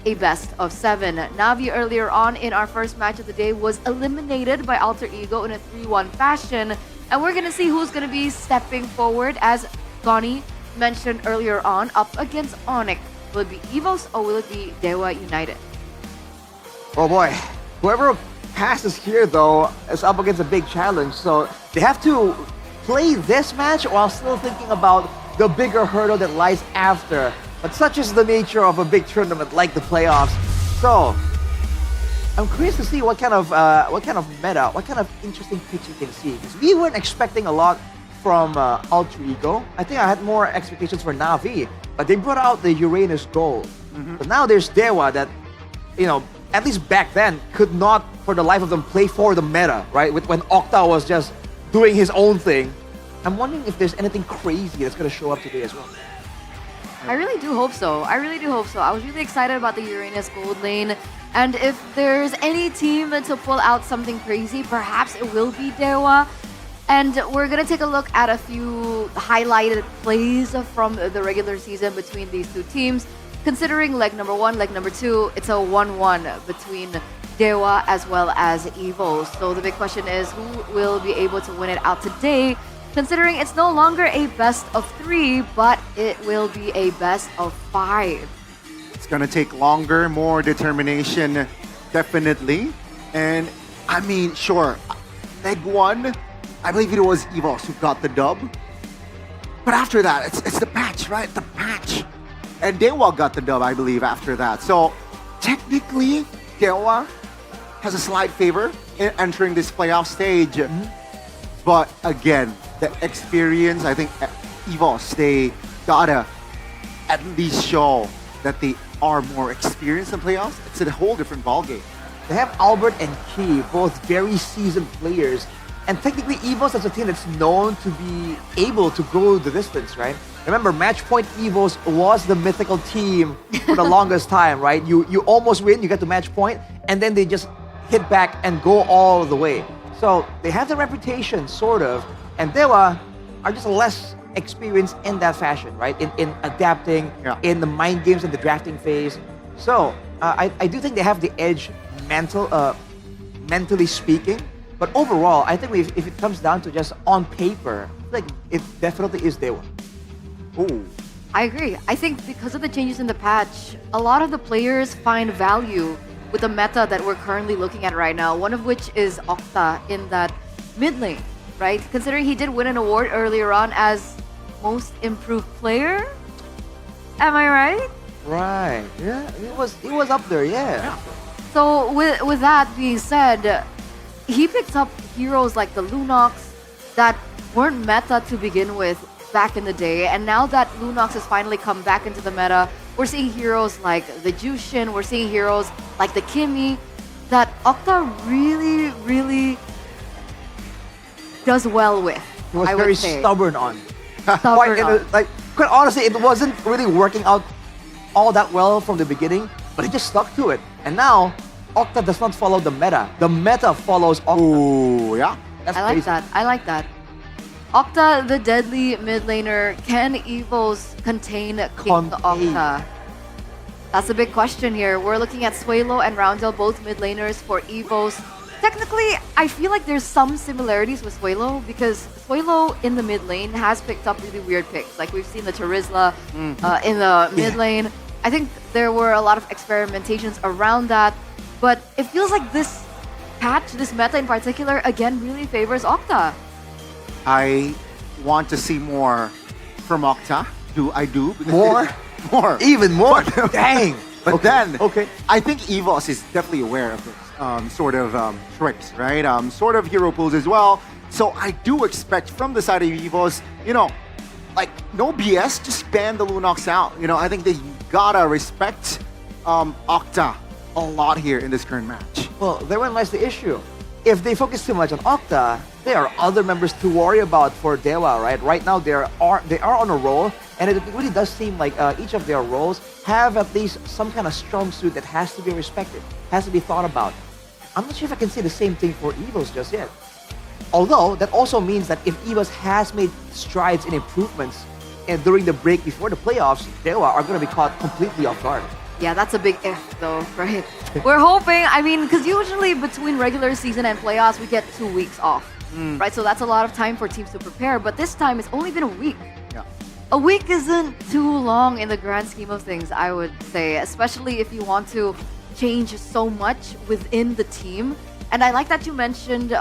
Speaker 17: a best of 7. Navi earlier on in our first match of the day was eliminated by Alter Ego in a 3-1 fashion. And we're going to see who's going to be stepping forward, as Goni mentioned earlier on, up against Onyx. Will it be EVOS or will it be Dewa United?
Speaker 5: Oh boy, whoever passes here though is up against a big challenge. So they have to play this match while still thinking about the bigger hurdle that lies after. But such is the nature of a big tournament like the playoffs. So I'm curious to see what kind of meta, what kind of interesting picks we can see. Because we weren't expecting a lot from Alter Ego. I think I had more expectations for Na'Vi, but they brought out the Uranus Gold. But now there's Dewa that, you know, at least back then, could not for the life of them play for the meta, right? When Octa was just doing his own thing. I'm wondering if there's anything crazy that's going to show up today as well.
Speaker 8: I really do hope so. I was really excited about the Uranus Gold lane. And if there's any team to pull out something crazy, perhaps it will be Dewa. And we're going to take a look at a few highlighted plays from the regular season between these two teams. Considering leg number 1, leg number 2, it's a 1-1 between Dewa as well as Evo. So the big question is, who will be able to win it out today? Considering it's no longer a best of 3, but it will be a best of 5.
Speaker 15: It's gonna take longer, more determination, definitely. And I mean, sure, leg 1, I believe it was Evos who got the dub. But after that, it's the patch, right? The patch. And Dewa got the dub, I believe, after that. So technically, Dewa has a slight favor in entering this playoff stage. But again, the experience, I think Evos, they gotta at least show that they are more experienced in playoffs. It's a whole different ballgame.
Speaker 5: They have Albert and Key, both very seasoned players. And technically, Evos is a team that's known to be able to go the distance, right? Remember, Matchpoint Evos was the mythical team for the longest time, right? You almost win, you get to Matchpoint, and then they just hit back and go all the way. So they have the reputation, sort of, and Dewa are just less experienced in that fashion, right? In adapting, in the mind games and the drafting phase. So I do think they have the edge mentally speaking. But overall, I think if it comes down to just on paper, like it definitely is Dewa.
Speaker 15: Ooh.
Speaker 8: I agree. I think because of the changes in the patch, a lot of the players find value with the meta that we're currently looking at right now. One of which is Octa in that mid lane, right? Considering he did win an award earlier on as most improved player. Am I right?
Speaker 5: Right. Yeah, he was up there, yeah.
Speaker 8: So with that being said, he picked up heroes like the Lunox that weren't meta to begin with back in the day, and now that Lunox has finally come back into the meta, we're seeing heroes like the Jushin, we're seeing heroes like the Kimi that Octa really, really does well with.
Speaker 5: He was very stubborn on.
Speaker 8: Stubborn
Speaker 5: quite honestly, it wasn't really working out all that well from the beginning, but he just stuck to it. And now, Octa does not follow the meta. The meta follows Octa.
Speaker 15: Ooh, yeah.
Speaker 5: That's
Speaker 8: I like
Speaker 5: crazy.
Speaker 8: that. I like that. Octa, the deadly mid laner, can Evos contain King Octa? That's a big question here. We're looking at Suelo and Roundel, both mid laners for Evos. Technically, I feel like there's some similarities with Suelo because Suelo in the mid lane has picked up really weird picks. Like we've seen the Charizla in the mid lane. I think there were a lot of experimentations around that. But it feels like this patch, this meta in particular, again, really favors Octa.
Speaker 15: I want to see more from Octa. I do.
Speaker 5: More?
Speaker 15: More.
Speaker 5: Even more? Dang.
Speaker 15: But then, I think Evos is definitely aware of this sort of tricks, right? Sort of hero pools as well. So I do expect from the side of Evos, you know, like no BS, just ban the Lunox out. You know, I think they gotta respect Octa a lot here in this current match.
Speaker 5: Well, therein lies the issue. If they focus too much on Octa, there are other members to worry about for Dewa, right? Right now, they are on a roll, and it really does seem like each of their roles have at least some kind of strong suit that has to be respected, has to be thought about. I'm not sure if I can say the same thing for Evos just yet. Although, that also means that if Evos has made strides in improvements and during the break before the playoffs, Dewa are going to be caught completely off guard.
Speaker 8: Yeah, that's a big if though, right? We're hoping, I mean, because usually between regular season and playoffs, we get 2 weeks off, right? So that's a lot of time for teams to prepare, but this time it's only been a week.
Speaker 15: Yeah.
Speaker 8: A week isn't too long in the grand scheme of things, I would say, especially if you want to change so much within the team. And I like that you mentioned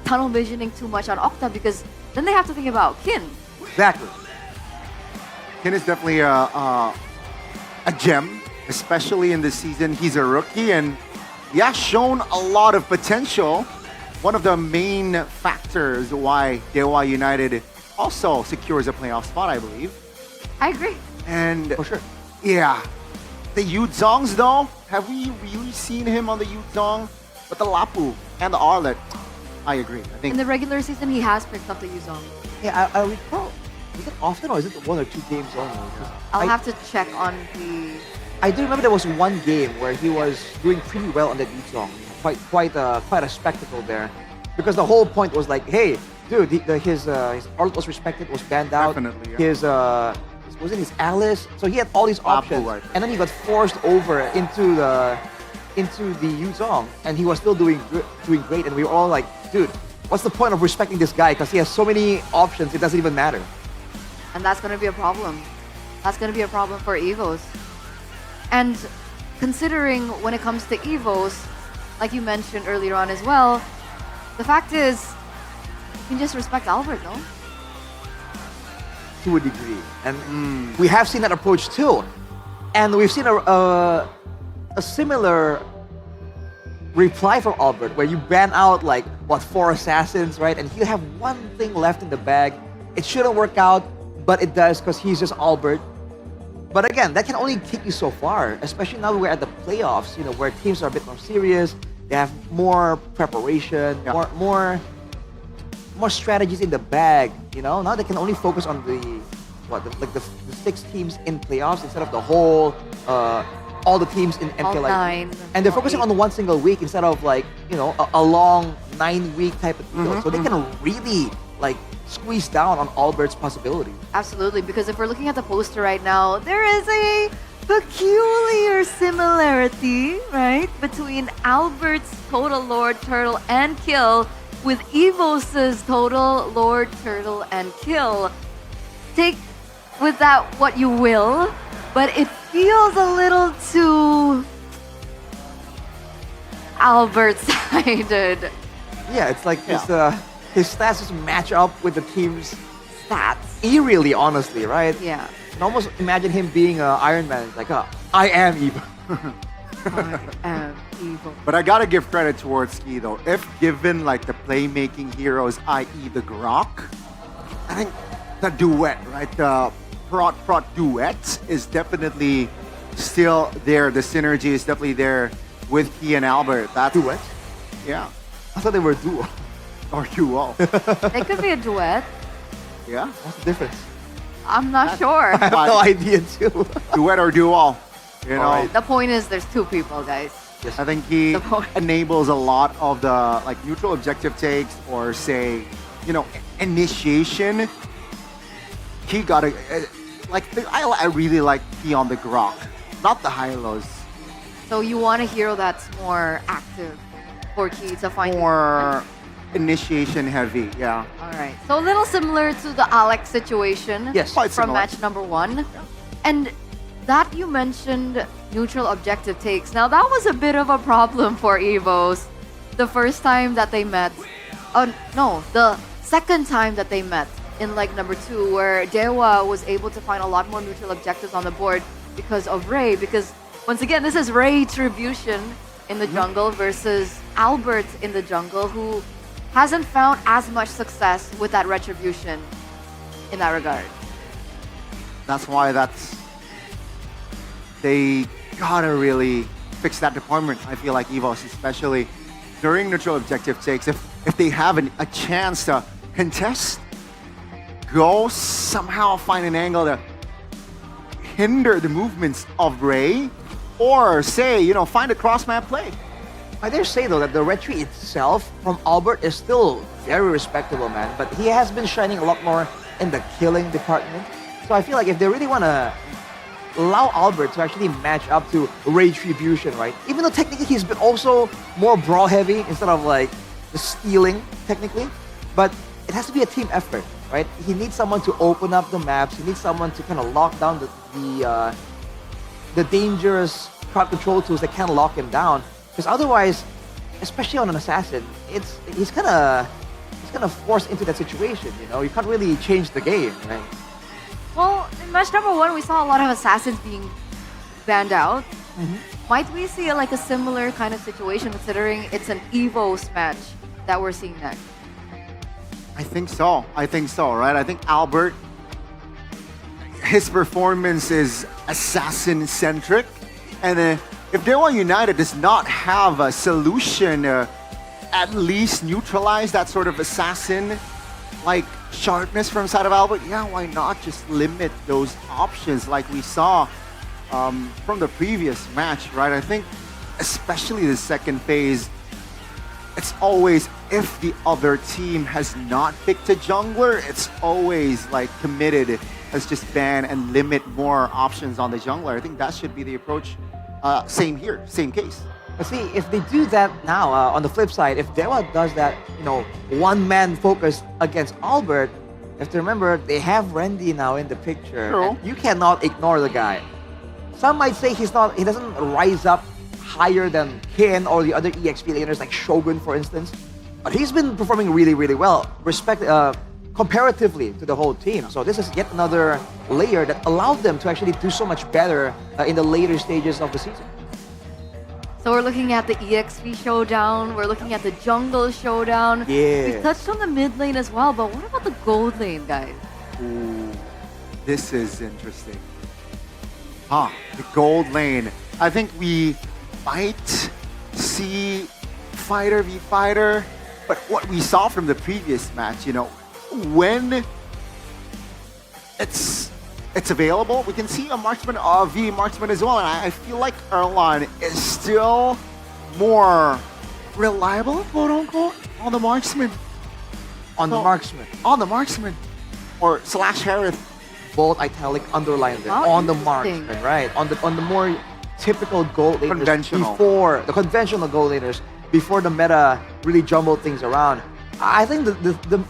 Speaker 8: tunnel visioning too much on Octa, because then they have to think about Kin.
Speaker 15: Exactly. Kin is definitely a gem, especially in this season. He's a rookie and he has shown a lot of potential. One of the main factors why Dewa United also secures a playoff spot, I believe.
Speaker 8: I agree.
Speaker 15: And
Speaker 5: for sure.
Speaker 15: Yeah. The Yuzongs though, have we really seen him on the Yuzong? But the Lapu and the Arlet, I agree. I think
Speaker 8: In the regular season, he has picked up the Yuzong.
Speaker 5: Yeah, I recall. Is it often or is it 1 or 2 games only?
Speaker 8: I'll have to check on the...
Speaker 5: I do remember there was one game where he was doing pretty well on that Yuzong. Quite a spectacle there. Because the whole point was like, hey, dude, his Arlet was respected, was banned out.
Speaker 15: Definitely, yeah.
Speaker 5: Was it his Alice? So he had all these options.
Speaker 15: Right.
Speaker 5: And then he got forced over into the Yuzong, and he was still doing great. And we were all like, dude, what's the point of respecting this guy? Because he has so many options, it doesn't even matter.
Speaker 8: And that's going to be a problem. That's going to be a problem for Evos. And considering when it comes to Evos, like you mentioned earlier on as well, the fact is, you can just respect Albert, no?
Speaker 5: To a degree. And we have seen that approach too. And we've seen a similar reply from Albert, where you ban out like, 4 assassins, right? And he'll have one thing left in the bag. It shouldn't work out, but it does because he's just Albert. But again, that can only take you so far, especially now we're at the playoffs, where teams are a bit more serious. They have more preparation, more strategies in the bag. Now they can only focus on the 6 teams in playoffs instead of the whole all the teams in MPL.
Speaker 8: All 9.
Speaker 5: And they're focusing on one single week instead of a long 9-week type of deal. So they can really squeeze down on Albert's possibility.
Speaker 8: Absolutely, because if we're looking at the poster right now, there is a peculiar similarity, right, between Albert's total Lord, Turtle, and Kill with Evos' total Lord, Turtle, and Kill. Take with that what you will, but it feels a little too Albert-sided.
Speaker 5: Yeah, it's like his stats just match up with the team's stats. Eerily, honestly, right?
Speaker 8: Yeah.
Speaker 5: You can almost imagine him being Iron Man. It's like, I am evil.
Speaker 8: I am evil.
Speaker 15: But I gotta give credit towards Ski though. If given the playmaking heroes, i.e. the Grok, I think the duet, right? The prot duet is definitely still there. The synergy is definitely there with Key and Albert. That's
Speaker 5: duet?
Speaker 15: Yeah.
Speaker 5: I thought they were duo.
Speaker 15: Or duo.
Speaker 8: It could be a duet.
Speaker 15: Yeah?
Speaker 5: What's the difference?
Speaker 8: I'm not sure.
Speaker 5: I have no idea too.
Speaker 15: Duet or duo.
Speaker 5: Right.
Speaker 8: The point is there's 2 people, guys.
Speaker 5: Yes.
Speaker 15: I think he enables a lot of the neutral objective takes, or say, initiation. He got a I really like Key on the Grok, not the Hylos.
Speaker 8: So you want a hero that's more active for Key to find
Speaker 15: more initiation heavy, yeah.
Speaker 8: All right. So a little similar to the Alex situation
Speaker 15: Quite
Speaker 8: from
Speaker 15: similar.
Speaker 8: match number 1. And that you mentioned neutral objective takes. Now that was a bit of a problem for Evos the first time that they met. Oh no, the second time that they met in number 2, where Dewa was able to find a lot more neutral objectives on the board because of Ray. Because once again, this is Ray Tribution in the jungle versus Albert in the jungle, who hasn't found as much success with that retribution in that regard.
Speaker 15: That's why they gotta really fix that department. I feel like Evos, especially during neutral objective takes, if they have a chance to contest, go somehow find an angle to hinder the movements of Ray, or say, find a cross map play.
Speaker 5: I dare say though that the retreat itself from Albert is still very respectable, man. But he has been shining a lot more in the killing department. So I feel like if they really want to allow Albert to actually match up to Retribution, right? Even though technically he's been also more brawl heavy instead of just stealing technically. But it has to be a team effort, right? He needs someone to open up the maps. He needs someone to kind of lock down the dangerous crowd control tools that can lock him down. Because otherwise, especially on an assassin, he's kind of forced into that situation. You know, you can't really change the game, right?
Speaker 8: Well, in match number 1, we saw a lot of assassins being banned out. Might we see like a similar kind of situation considering it's an EVOS match that we're seeing next?
Speaker 15: I think so, right? I think Albert, his performance is assassin-centric. And if Dewa United does not have a solution, at least neutralize that sort of assassin-like sharpness from side of Albert, yeah, why not just limit those options like we saw from the previous match, right? I think especially the second phase, it's always, if the other team has not picked a jungler, it's always like committed. Let's just ban and limit more options on the jungler. I think that should be the approach. Same here, same case.
Speaker 5: But see, if they do that now, on the flip side, if Dewa does that, you know, one-man focus against Albert, you have to remember, they have Randy now in the picture.
Speaker 15: True.
Speaker 5: And you cannot ignore the guy. Some might say he doesn't rise up higher than Ken or the other EXP laners like Shogun, for instance. But he's been performing really, really well, comparatively to the whole team. So this is yet another layer that allowed them to actually do so much better in the later stages of the season.
Speaker 8: So we're looking at the EXP showdown, we're looking at the jungle showdown.
Speaker 5: Yes.
Speaker 8: We touched on the mid lane as well, but what about the gold lane, guys?
Speaker 15: Ooh, this is interesting. The gold lane. I think we might see fighter v fighter, but what we saw from the previous match, you know, when it's available, we can see a marksman v marksman as well, and I feel like Erlan is still more reliable, quote unquote, on the marksman.
Speaker 5: On the marksman.
Speaker 15: Or slash Harith.
Speaker 5: Bold italic underline there. On the marksman, right? On the more typical gold laners.
Speaker 15: Conventional.
Speaker 5: Before the conventional gold laners, before the meta really jumbled things around. I think the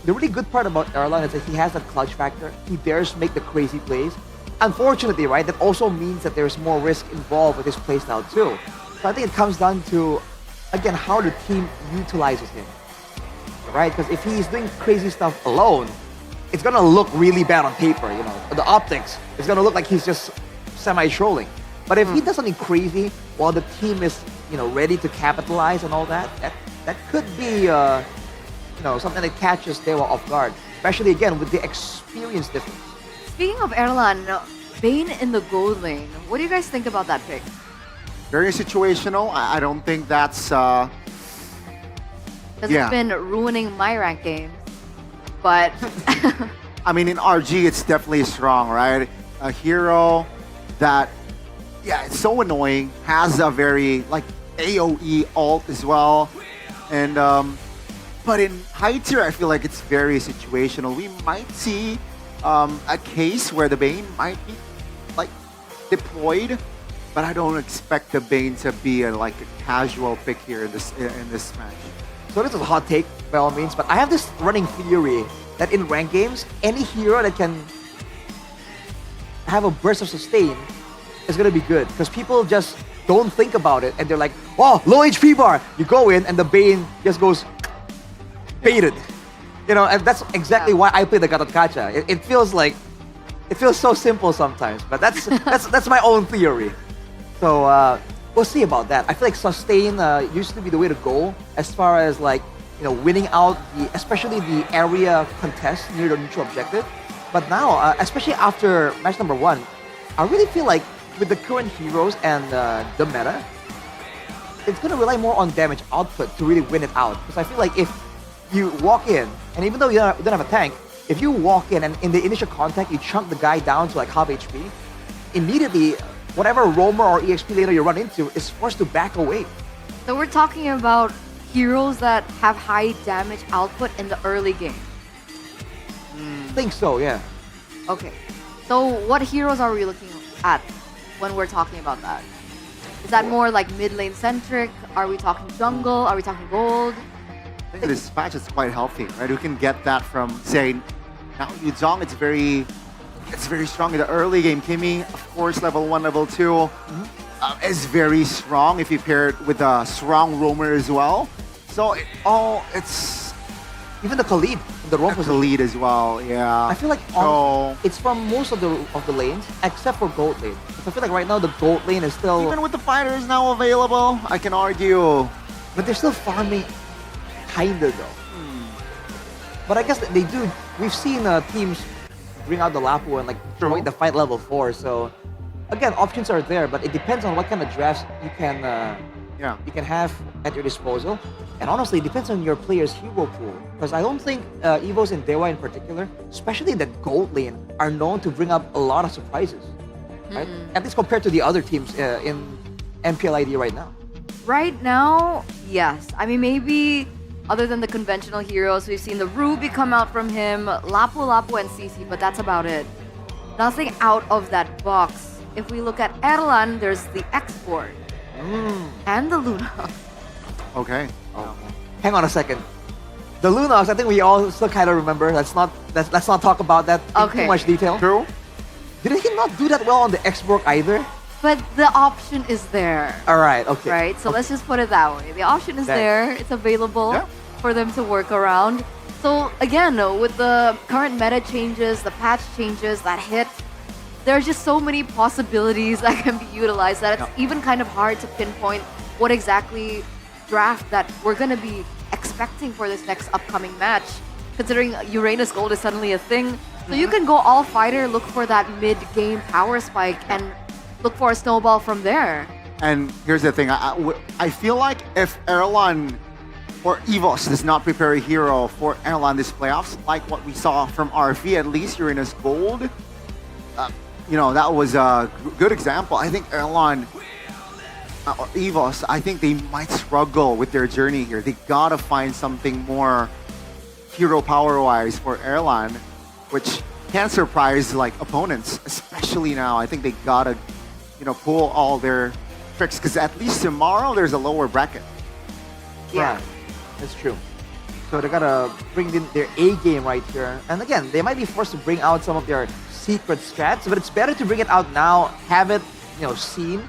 Speaker 5: really good part about Erlan is that he has that clutch factor. He dares make the crazy plays. Unfortunately, right, that also means that there's more risk involved with his playstyle too. So I think it comes down to, again, how the team utilizes him, right? Because if he's doing crazy stuff alone, it's gonna look really bad on paper, you know. The optics, it's gonna look like he's just semi-trolling. But if he does something crazy while the team is, you know, ready to capitalize and all that, that could be, you know, something that catches Dewa off guard, especially again with the experience difference.
Speaker 8: Speaking of Erlan, Bane in the gold lane, what do you guys think about that pick?
Speaker 15: Very situational. I don't think that's
Speaker 8: Because it's been ruining my rank games. But
Speaker 15: I mean, in RG, it's definitely strong, right? A hero that, it's so annoying, has a very like AoE ult as well, and but in high tier, I feel like it's very situational. We might see a case where the Bane might be like deployed, but I don't expect the Bane to be like a casual pick here in this match.
Speaker 5: So this is a hot take by all means, but I have this running theory that in ranked games, any hero that can have a burst of sustain is gonna be good, because people just don't think about it and they're like, oh, low HP bar. You go in and the Bane just goes baited. You know, and that's exactly why I play the Gatot It feels so simple sometimes, but that's my own theory. So we'll see about that. I feel like sustain used to be the way to go as far as like, you know, winning out especially the area contest near the neutral objective. But now, especially after match number 1, I really feel like with the current heroes and the meta, it's gonna rely more on damage output to really win it out. Because I feel like if you walk in, and even though you don't have a tank, if you walk in and in the initial contact you chunk the guy down to like half HP, immediately whatever roamer or EXP laner you run into is forced to back away.
Speaker 8: So we're talking about heroes that have high damage output in the early game.
Speaker 5: I think so, yeah.
Speaker 8: Okay. So what heroes are we looking at when we're talking about that? Is that more like mid lane centric? Are we talking jungle? Are we talking gold?
Speaker 15: I think this match is quite healthy, right? We can get that from, say, now Yuzong, it's very it's very strong in the early game. Kimmy, of course, level 1, level 2, is very strong if you pair it with a strong roamer as well. So it's
Speaker 5: even the Khalid, the roam was
Speaker 15: Khalid as well. Yeah.
Speaker 5: I feel like it's from most of the lanes except for gold lane. I feel like right now the gold lane is still
Speaker 15: even with the fighters now available, I can argue,
Speaker 5: but they're still farming, kinda though. But I guess they do. We've seen teams bring out the Lapu and like join the fight level 4. So again, options are there, but it depends on what kind of drafts you can have at your disposal. And honestly, it depends on your player's hero pool. Because I don't think Evos and Dewa in particular, especially in the gold lane, are known to bring up a lot of surprises. Right? At least compared to the other teams in MPL ID right now.
Speaker 8: Right now, yes. I mean, maybe other than the conventional heroes, we've seen the Ruby come out from him, Lapu and CC, but that's about it. Nothing out of that box. If we look at Erlan, there's the Export and the Luna.
Speaker 15: Okay.
Speaker 5: Hang on a second. The Lunox, I think we all still kind of remember. Let's not talk about that in too much detail.
Speaker 15: True.
Speaker 5: Did he not do that well on the Xborg either?
Speaker 8: But the option is there.
Speaker 5: All right, okay.
Speaker 8: Right, so let's just put it that way. The option is there. It's available for them to work around. So again, with the current meta changes, the patch changes that hit, there's just so many possibilities that can be utilized that it's even kind of hard to pinpoint what exactly draft that we're going to be expecting for this next upcoming match, considering Uranus Gold is suddenly a thing. So you can go all fighter, look for that mid-game power spike, and look for a snowball from there.
Speaker 15: And here's the thing, I feel like if Erlan or Evos does not prepare a hero for Erlan this playoffs, like what we saw from RV, at least Uranus Gold, that was a good example. I think Erlan or Evos, I think they might struggle with their journey here. They gotta find something more hero power-wise for Erlan, which can surprise like opponents, especially now. I think they gotta, pull all their tricks, because at least tomorrow there's a lower bracket.
Speaker 5: Yeah, that's true. So they gotta bring in their A game right here. And again, they might be forced to bring out some of their secret strats, but it's better to bring it out now, have it, seen,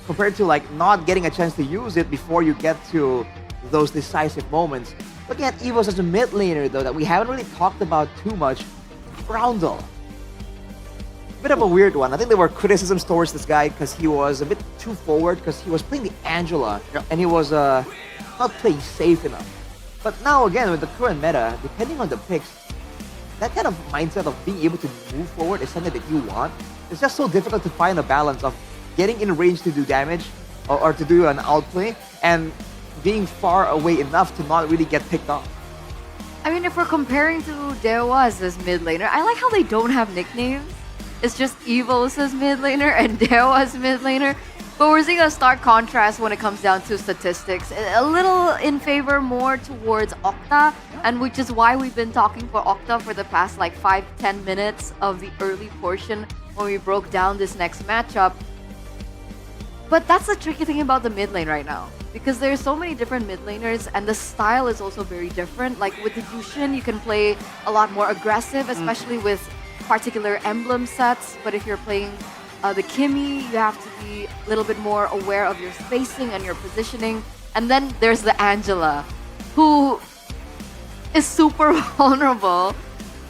Speaker 5: compared to like not getting a chance to use it before you get to those decisive moments. Looking at Evos as a mid laner though, that we haven't really talked about too much, Groundle. Bit of a weird one. I think there were criticisms towards this guy because he was a bit too forward, because he was playing the Angela and he was not playing safe enough. But now again, with the current meta, depending on the picks, that kind of mindset of being able to move forward is something that you want. It's just so difficult to find a balance of getting in range to do damage or to do an outplay and being far away enough to not really get picked off.
Speaker 8: I mean, if we're comparing to Dewa as this mid laner, I like how they don't have nicknames. It's just Evos as mid laner and Dewa as mid laner. But we're seeing a stark contrast when it comes down to statistics. A little in favor more towards Octa, and which is why we've been talking for Octa for the past like 5-10 minutes of the early portion when we broke down this next matchup. But that's the tricky thing about the mid lane right now, because there's so many different mid laners and the style is also very different. Like with the Yushin, you can play a lot more aggressive, especially with particular emblem sets. But if you're playing the Kimmy, you have to be a little bit more aware of your spacing and your positioning. And then there's the Angela, who is super vulnerable,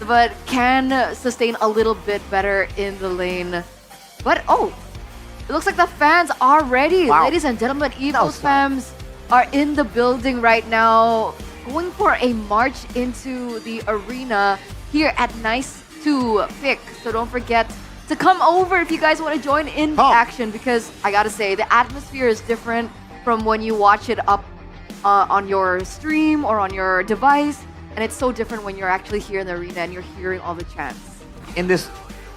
Speaker 8: but can sustain a little bit better in the lane. But it looks like the fans are ready.
Speaker 5: Wow.
Speaker 8: Ladies and gentlemen, Evos fans are in the building right now, going for a march into the arena here at Nice to pick. So don't forget to come over if you guys want to join in the action, because I gotta say, the atmosphere is different from when you watch it up on your stream or on your device, and it's so different when you're actually here in the arena and you're hearing all the chants.
Speaker 5: In this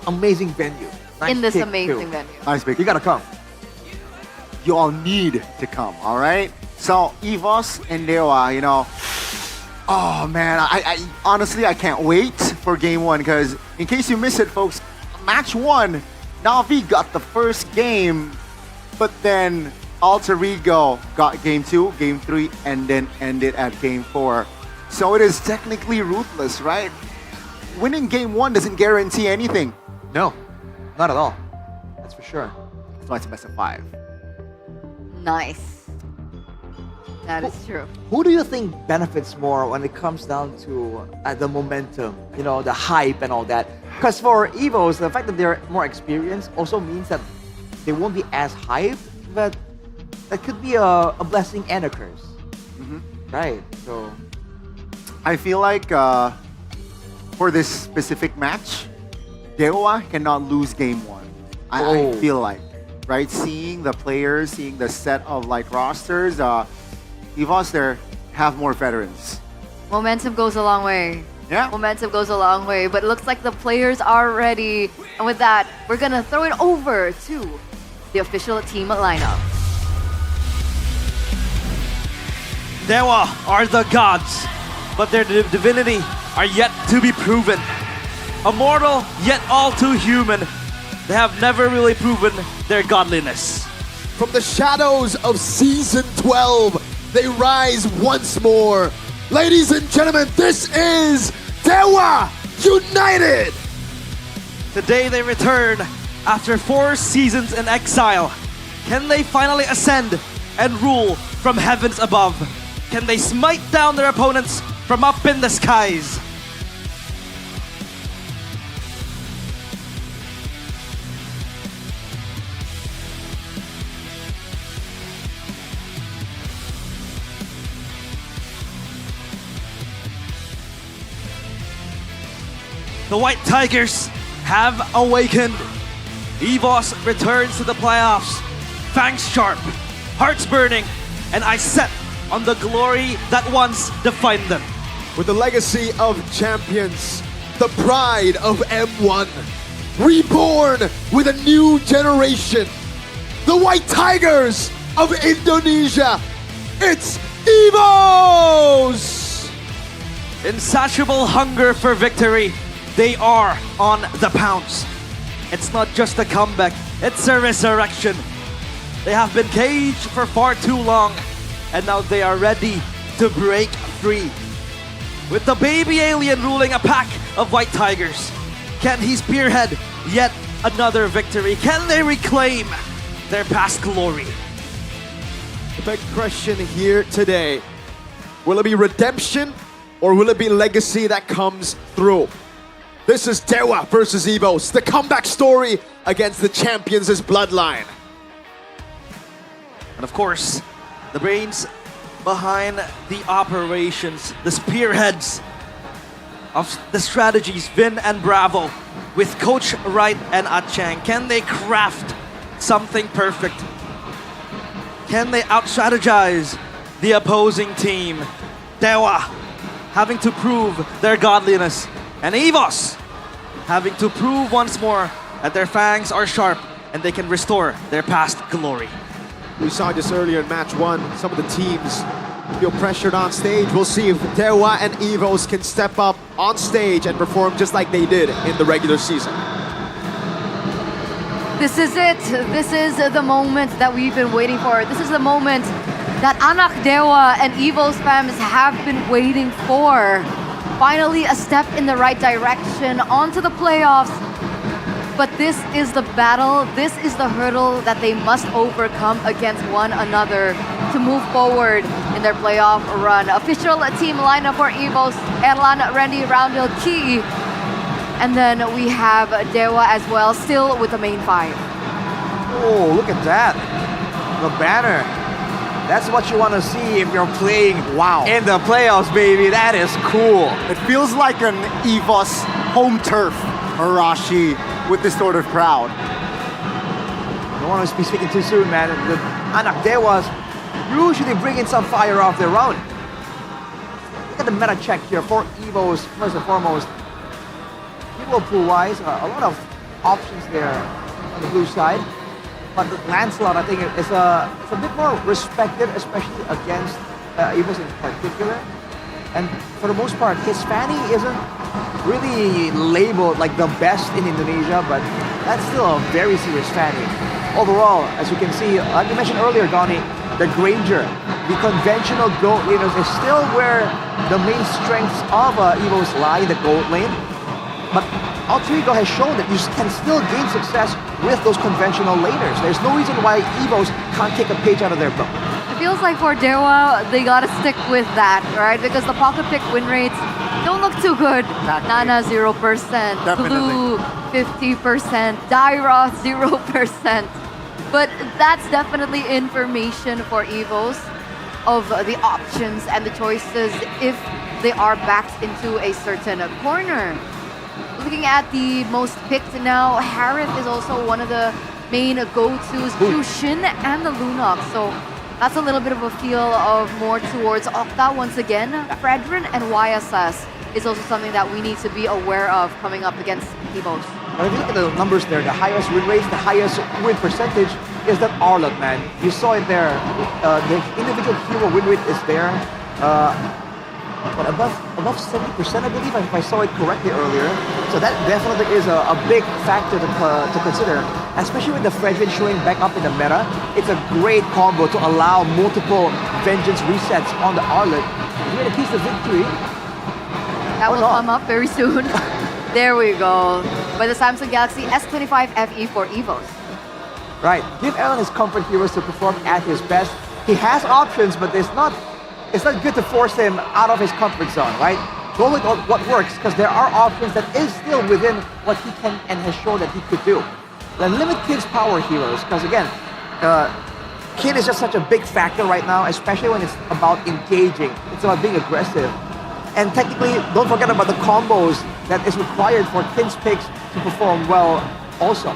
Speaker 5: amazing venue. Nice
Speaker 8: in this
Speaker 5: pick,
Speaker 8: amazing
Speaker 5: too.
Speaker 8: venue.
Speaker 15: Nice pick.
Speaker 5: You gotta come.
Speaker 15: You all need to come, all right? So, Evos and Dewa, oh man, I honestly, I can't wait for game one, because in case you missed it, folks, match one, Na'Vi got the first game, but then Alter Ego got game 2, game 3, and then ended at game 4. So it is technically ruthless, right? Winning game 1 doesn't guarantee anything.
Speaker 5: No, not at all. That's for sure. That's why it's a best of 5.
Speaker 8: Nice. That is true.
Speaker 5: Who do you think benefits more when it comes down to the momentum, the hype and all that? Because for Evos, the fact that they're more experienced also means that they won't be as hyped, but that could be a blessing and a curse. Right, so...
Speaker 15: I feel like for this specific match, Dewa cannot lose game 1. I feel like, right? Seeing the players, seeing the set of rosters, Evos there have more veterans.
Speaker 8: Momentum goes a long way.
Speaker 15: Yeah.
Speaker 8: Momentum goes a long way, but it looks like the players are ready. And with that, we're gonna throw it over to the official team lineup.
Speaker 14: Dewa are the gods, but their divinity are yet to be proven. Immortal, yet all too human. They have never really proven their godliness.
Speaker 11: From the shadows of Season 12, they rise once more. Ladies and gentlemen, this is Dewa United!
Speaker 14: Today they return after 4 seasons in exile. Can they finally ascend and rule from heavens above? Can they smite down their opponents from up in the skies? The White Tigers have awakened. Evos returns to the playoffs. Fangs sharp, hearts burning, and eyes set on the glory that once defined them.
Speaker 11: With the legacy of champions, the pride of M1, reborn with a new generation, the White Tigers of Indonesia, it's EVOS!
Speaker 14: Insatiable hunger for victory. They are on the pounce. It's not just a comeback, it's a resurrection. They have been caged for far too long, and now they are ready to break free. With the baby alien ruling a pack of White Tigers, can he spearhead yet another victory? Can they reclaim their past glory?
Speaker 11: The big question here today, will it be redemption or will it be legacy that comes through? This is Dewa versus EVOS, the comeback story against the champions' bloodline.
Speaker 14: And of course, the brains behind the operations, the spearheads of the strategies, Vin and Bravo, with Coach Wright and Achang. Can they craft something perfect? Can they out-strategize the opposing team? Dewa having to prove their godliness, and EVOS having to prove once more that their fangs are sharp and they can restore their past glory.
Speaker 11: We saw this earlier in match 1. Some of the teams feel pressured on stage. We'll see if Dewa and EVOS can step up on stage and perform just like they did in the regular season.
Speaker 8: This is it. This is the moment that we've been waiting for. This is the moment that Anak Dewa and EVOS fans have been waiting for. Finally, a step in the right direction onto the playoffs. But this is the battle, this is the hurdle that they must overcome against one another to move forward in their playoff run. Official team lineup for EVOS, Erlan, Randy, Roundhill, Key. And then we have Dewa as well, still with the main 5.
Speaker 5: Oh, look at that. The banner. That's what you want to see if you're playing in the playoffs, baby. That is cool.
Speaker 15: It feels like an EVOS home turf, Arashi, with this sort of crowd.
Speaker 5: I don't want to be speaking too soon, man. The Anak Dewas usually bring in some fire off their own. Look at the meta check here for EVOS, first and foremost. People pool-wise, a lot of options there on the blue side. But Lancelot, I think, is a bit more respected, especially against EVOS in particular. And for the most part, his Fanny isn't really labeled like the best in Indonesia, but that's still a very serious Fanny. Overall, as you can see, like you mentioned earlier, Donnie, the Granger, the conventional gold laners is still where the main strengths of EVOS lie, the gold lane. But Alter Ego has shown that you can still gain success with those conventional laders. There's no reason why Evos can't take a page out of their book.
Speaker 8: It feels like for Dewa, they gotta stick with that, right? Because the pocket pick win rates don't look too good.
Speaker 15: Exactly.
Speaker 8: Nana 0%, Blue 50%, Daira 0%. But that's definitely information for Evos of the options and the choices if they are backed into a certain corner. Looking at the most picked now, Harith is also one of the main go-tos, Jushin and the Lunox. So that's a little bit of a feel of more towards Octa once again. Fredrin and YSS is also something that we need to be aware of coming up against Evos.
Speaker 5: When you look at the numbers there, the highest win rates, the highest win percentage is that Arlott, man. You saw it there. The individual hero win rate is there. Above 70%, I believe, if I saw it correctly earlier. So that definitely is a big factor to consider, especially with the Fredrin showing back up in the meta. It's a great combo to allow multiple vengeance resets on the Arlott. We're gonna piece the victory.
Speaker 8: That will come up very soon. There we go. By the Samsung Galaxy S25 FE for Evos.
Speaker 5: Right. Give Alan his comfort heroes to perform at his best. He has options, but it's not good to force him out of his comfort zone, right? Go with what works, because there are options that is still within what he can and has shown that he could do. Then limit Kid's power heroes, because again, Kid is just such a big factor right now, especially when it's about engaging. It's about being aggressive. And technically, don't forget about the combos that is required for Kid's picks to perform well also.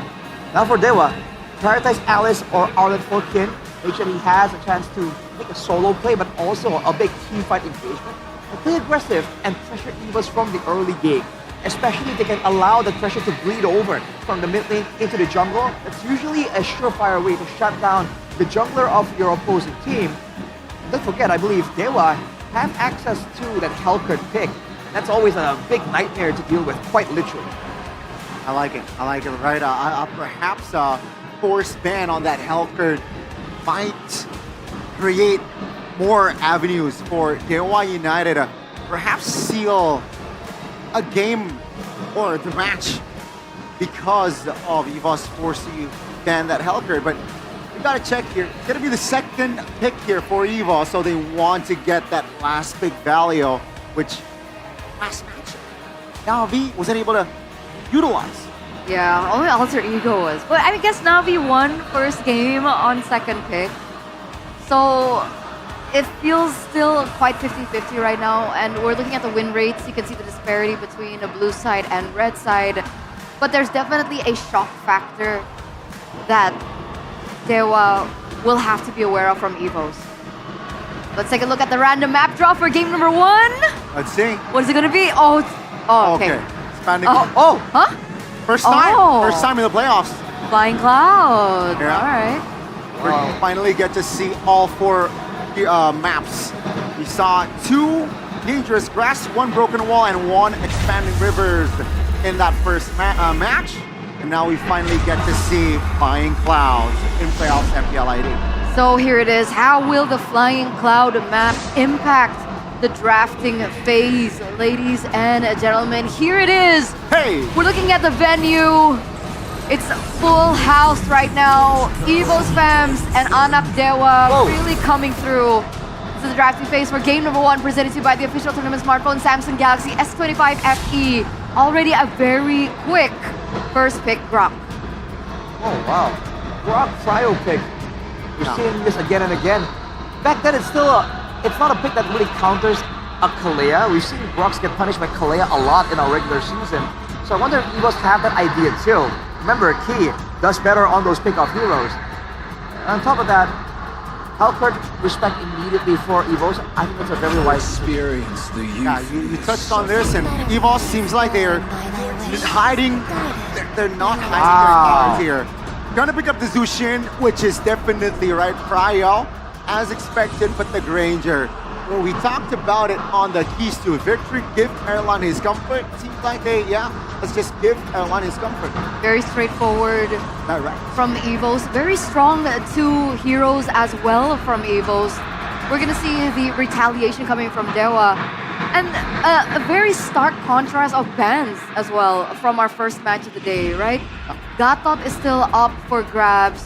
Speaker 5: Now for Dewa, prioritize Alice or Arlott for Kin. Make sure he has a chance to make a solo play, but also a big team fight engagement. And play aggressive and pressure Evos from the early game. Especially if they can allow the pressure to bleed over from the mid lane into the jungle. That's usually a surefire way to shut down the jungler of your opposing team. Don't forget, I believe Dewa have access to that Hellcurt pick. That's always a big nightmare to deal with, quite literally.
Speaker 15: I like it, right? Perhaps a forced ban on that Hellcurt might create more avenues for Dewa United to perhaps seal a game or the match because of Evos forcing you ban that Hellcurt. But we gotta check here. It's gonna be the second pick here for Evos, so they want to get that last big value, which last match Navi wasn't able to utilize.
Speaker 8: Yeah, only Alter Ego was. But I guess Navi won first game on second pick. So it feels still quite 50-50 right now. And we're looking at the win rates. You can see the disparity between the blue side and red side. But there's definitely a shock factor that Dewa will have to be aware of from Evos. Let's take a look at the random map draw for game number 1.
Speaker 15: Let's see.
Speaker 8: What is it going to be? Oh, okay.
Speaker 15: Expanding.
Speaker 8: Huh?
Speaker 15: First time in the playoffs.
Speaker 8: Flying Cloud.
Speaker 15: Yeah.
Speaker 8: All right.
Speaker 15: We'll finally get to see all 4 maps. We saw 2 dangerous grass, 1 broken wall, and 1 expanding rivers in that first match. And now we finally get to see Flying Clouds in playoffs MPL ID.
Speaker 8: So here it is. How will the Flying Cloud map impact the drafting phase, ladies and gentlemen? Here it is.
Speaker 15: Hey!
Speaker 8: We're looking at the venue. It's full house right now. Evos fams and Anak Dewa really coming through. This is the drafting phase for game number 1, presented to you by the official tournament smartphone Samsung Galaxy S25 FE. Already a very quick first pick, Grok.
Speaker 5: Oh wow, Grok Cryo pick. We're seeing this again and again. Back then, it's not a pick that really counters a Kalea. We've seen Grox get punished by Kalea a lot in our regular season. So I wonder if Evos have that idea too. Remember, Key does better on those pickoff heroes. And on top of that, Hellcurt respect immediately for Evos. I think that's a very wise
Speaker 15: experience. Yeah, you touched on this, and Evos seems like they're hiding. They're not hiding their cards here. Gonna pick up the Zushin, which is definitely right. Cryo, as expected, but the Granger. Well, we talked about it on the keys to victory. Give Erlan his comfort. Seems like let's just give Erlan his comfort.
Speaker 8: Very straightforward from Evos. Very strong 2 heroes as well from Evos. We're gonna see the retaliation coming from Dewa. And a very stark contrast of bans as well from our first match of the day, right? Gatot is still up for grabs.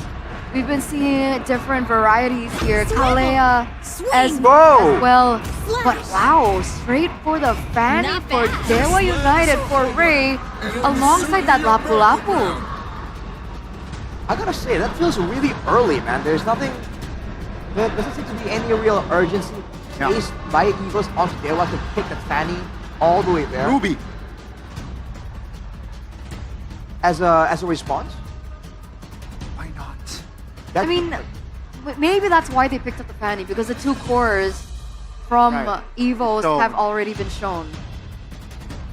Speaker 8: We've been seeing different varieties here. Kalea as well. But wow, straight for the Fanny for Dewa United for Ray alongside that Lapu Lapu.
Speaker 5: I gotta say, that feels really early, man. There's nothing, there doesn't seem to be any real urgency placed by Eagles onto Dewa to pick the Fanny all the way there.
Speaker 15: Ruby.
Speaker 5: As a response?
Speaker 15: Why not?
Speaker 8: I mean, maybe that's why they picked up the Fanny, because the two cores from Evos have already been shown.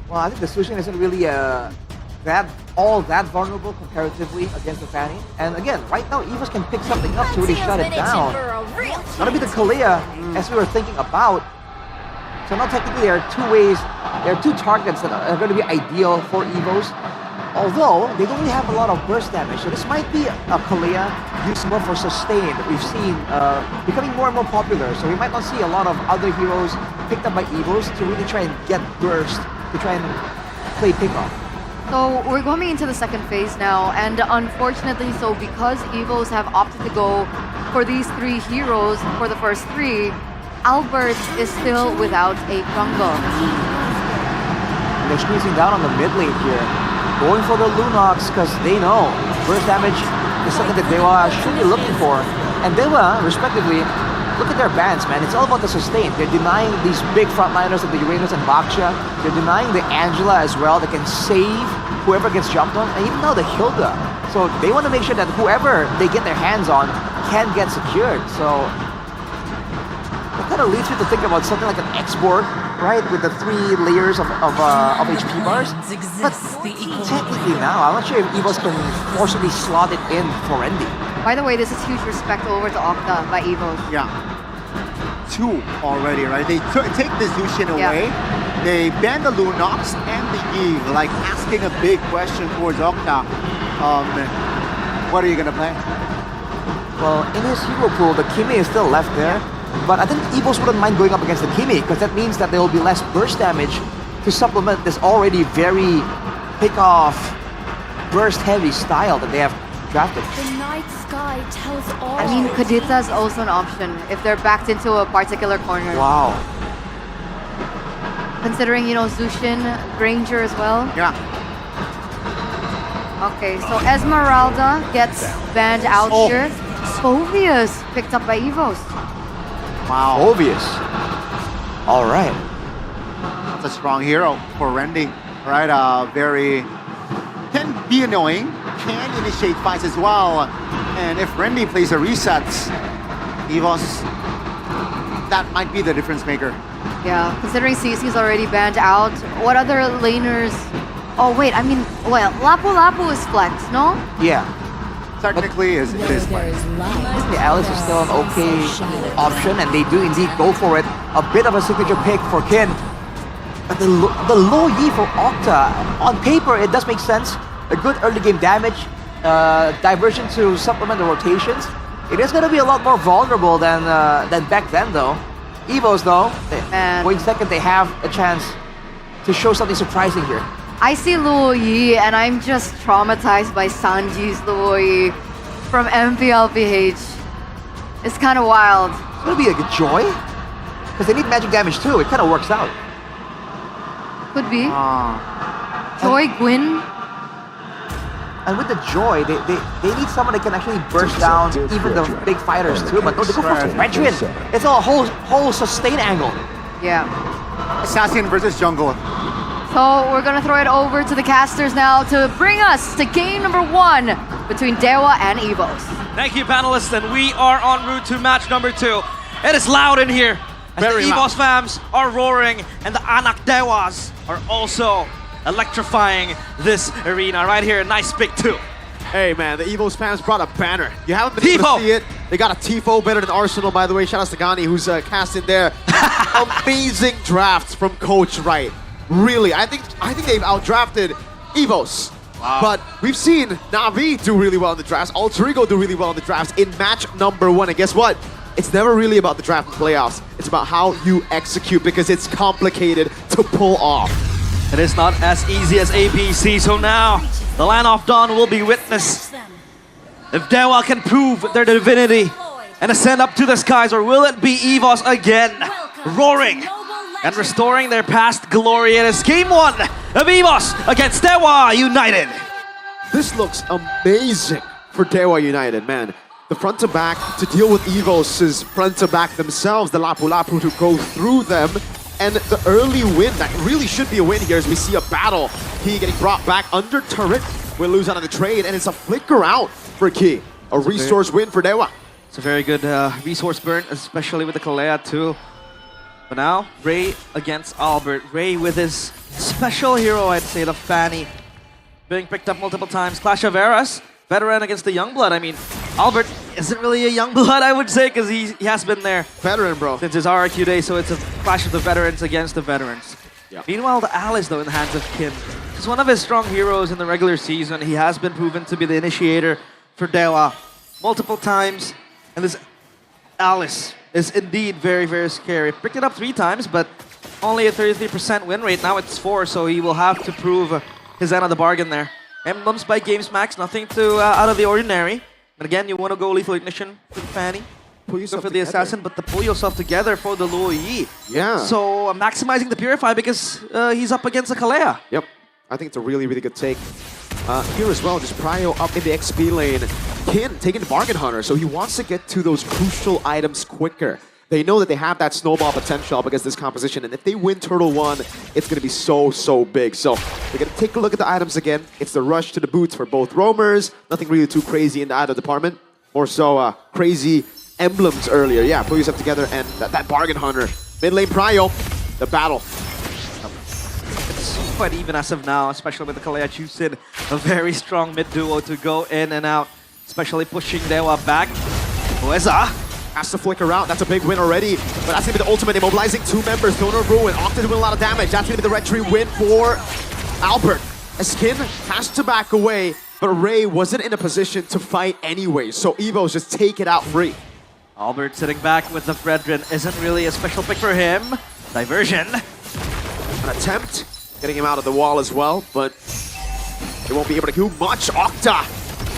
Speaker 5: Well, I think the Sushin isn't really that vulnerable comparatively against the Fanny. And again, right now, Evos can pick something up to really shut it down. It's gonna be the Kalea, as we were thinking about. So now technically there are two ways, there are two targets that are going to be ideal for Evos. Although, they don't really have a lot of burst damage, so this might be a Kalea used more for sustain that we've seen becoming more and more popular. So we might not see a lot of other heroes picked up by Evos to really try and get burst, to try and play pickoff.
Speaker 8: So we're going into the second phase now, and unfortunately, so because Evos have opted to go for these three heroes for the first three, Albert is still without a jungle.
Speaker 5: They're squeezing down on the mid lane here. Going for the Lunox because they know burst damage is something that Dewa should be looking for. And Dewa, respectively, look at their bans, man. It's all about the sustain. They're denying these big frontliners like the Uranus and Baksha. They're denying the Angela as well that can save whoever gets jumped on. And even now the Hilda. So they want to make sure that whoever they get their hands on can get secured. So that kind of leads me to think about something like an X-board, right? With the 3 layers of HP bars. But technically now, I'm not sure if Evos can forcibly slot it in for Rendy.
Speaker 8: By the way, this is huge respect over to Octa by Evos.
Speaker 15: Yeah. 2 already, right? They take the Zushin away. They ban the Lunox and the Eve, like asking a big question towards Octa. What are you gonna play?
Speaker 5: Well, in his hero pool, the Kimi is still left there. But I think Evos wouldn't mind going up against the Kimi because that means that there will be less burst damage to supplement this already very pick-off, burst-heavy style that they have drafted.
Speaker 6: The night sky tells all.
Speaker 8: I mean, Kadita is also an option if they're backed into a particular corner.
Speaker 5: Wow.
Speaker 8: Considering, you know, Zushin, Granger as well.
Speaker 15: Yeah.
Speaker 8: Okay, so Esmeralda gets banned out here. Phoveus picked up by Evos.
Speaker 15: Wow.
Speaker 5: Obvious. All right.
Speaker 15: That's a strong hero for Rendy. Right, very... Can be annoying, can initiate fights as well. And if Rendy plays a reset, Evos, that might be the difference maker.
Speaker 8: Yeah, considering CC's already banned out, what other laners... Oh wait, I mean, well, Lapu Lapu is flex, no?
Speaker 5: Yeah.
Speaker 15: Technically, it is flex.
Speaker 5: The Alice is still an okay option, and they do indeed go for it. A bit of a signature pick for Kin. But the low Yi for Octa, on paper, it does make sense. A good early game damage, diversion to supplement the rotations. It is going to be a lot more vulnerable than back then, though. Evos, though, going second, they have a chance to show something surprising here.
Speaker 8: I see Luo Yi, and I'm just traumatized by Sanji's Luo Yi from MPL PH. It's kind of wild.
Speaker 5: It's going to be a good Joy, because they need magic damage too. It kind of works out.
Speaker 8: Could be. Joy, Gwyn.
Speaker 5: And with the Joy, they need someone that can actually burst down even the big fighters too. But no, they go for Regin. It's a whole sustain angle.
Speaker 8: Yeah.
Speaker 15: Assassin versus jungle.
Speaker 8: So we're gonna throw it over to the casters now to bring us to game number 1 between Dewa and Evos.
Speaker 14: Thank you, panelists, and we are en route to match number 2. It is loud in here. As
Speaker 11: Very
Speaker 14: the
Speaker 11: loud.
Speaker 14: Evos fans are roaring, and the Anak Dewas are also electrifying this arena right here. Nice pick too.
Speaker 11: Hey man, the Evos fans brought a banner. You haven't been able to see it. They got a Tifo better than Arsenal, by the way. Shout out to Gani, who's cast in there. Amazing drafts from Coach Wright. Really, I think they've outdrafted Evos.
Speaker 15: Wow.
Speaker 11: But we've seen Na'Vi do really well in the drafts, Alter Ego do really well in the drafts in match number 1. And guess what? it's never really about the draft and playoffs. It's about how you execute because it's complicated to pull off.
Speaker 14: It is not as easy as ABC, so now the Land of Dawn will be witness. If Dewa can prove their divinity and ascend up to the skies, or will it be EVOS again, roaring and restoring their past glory? It is game 1 of EVOS against Dewa United.
Speaker 11: This looks amazing for Dewa United, man. The front to back to deal with EVOS' front to back themselves, the Lapu Lapu to go through them, and the early win that really should be a win here as we see a battle. Key getting brought back under turret, will lose out of the trade, and it's a flicker out for Key. A resource win for Dewa.
Speaker 14: It's a very good resource burn, especially with the Kalea too. But now, Ray against Albert. Ray with his special hero, I'd say, the Fanny, being picked up multiple times. Clash of Eras, veteran against the Youngblood. I mean, Albert isn't really a Youngblood, I would say, because he has been there.
Speaker 11: Veteran, bro.
Speaker 14: Since his RRQ day, so it's a clash of the veterans against the veterans.
Speaker 11: Yep.
Speaker 14: Meanwhile, the Alice, though, in the hands of Kim. He's one of his strong heroes in the regular season. He has been proven to be the initiator for Dewa multiple times. And this Alice is indeed very, very scary. Picked it up 3 times, but only a 33% win rate. Now it's 4, so he will have to prove his end of the bargain there. Emblems by GamesMax, nothing too out of the ordinary. And again, you want to go Lethal Ignition for the Fanny.
Speaker 11: Pull yourself
Speaker 14: for the
Speaker 11: together.
Speaker 14: Assassin, but to pull yourself together for the Luo Yi.
Speaker 11: Yeah.
Speaker 14: So maximizing the Purify because he's up against a Kalea.
Speaker 11: Yep. I think it's a really, really good take. Here as well, just Prio up in the XP lane. Kin taking the Bargain Hunter, so he wants to get to those crucial items quicker. They know that they have that snowball potential up against this composition, and if they win Turtle 1, it's going to be so, so big. So we're going to take a look at the items again. It's the rush to the boots for both roamers. Nothing really too crazy in the item department. More so crazy emblems earlier. Yeah, pull yourself together, and that Bargain Hunter. Mid lane Prio, the battle.
Speaker 14: It's quite even as of now, especially with the Kalea Chusin. A very strong mid duo to go in and out, especially pushing Dewa back. Ueza
Speaker 11: has to flicker out. That's a big win already. But that's going to be the ultimate, immobilizing 2 members. Throne of Ruin, Octa doing a lot of damage. That's going to be the red tree win for Albert. Skin has to back away, but Ray wasn't in a position to fight anyway. So Evo's just take it out free.
Speaker 14: Albert sitting back with the Brethren isn't really a special pick for him. Diversion.
Speaker 11: An attempt, getting him out of the wall as well, but they won't be able to do much. Octa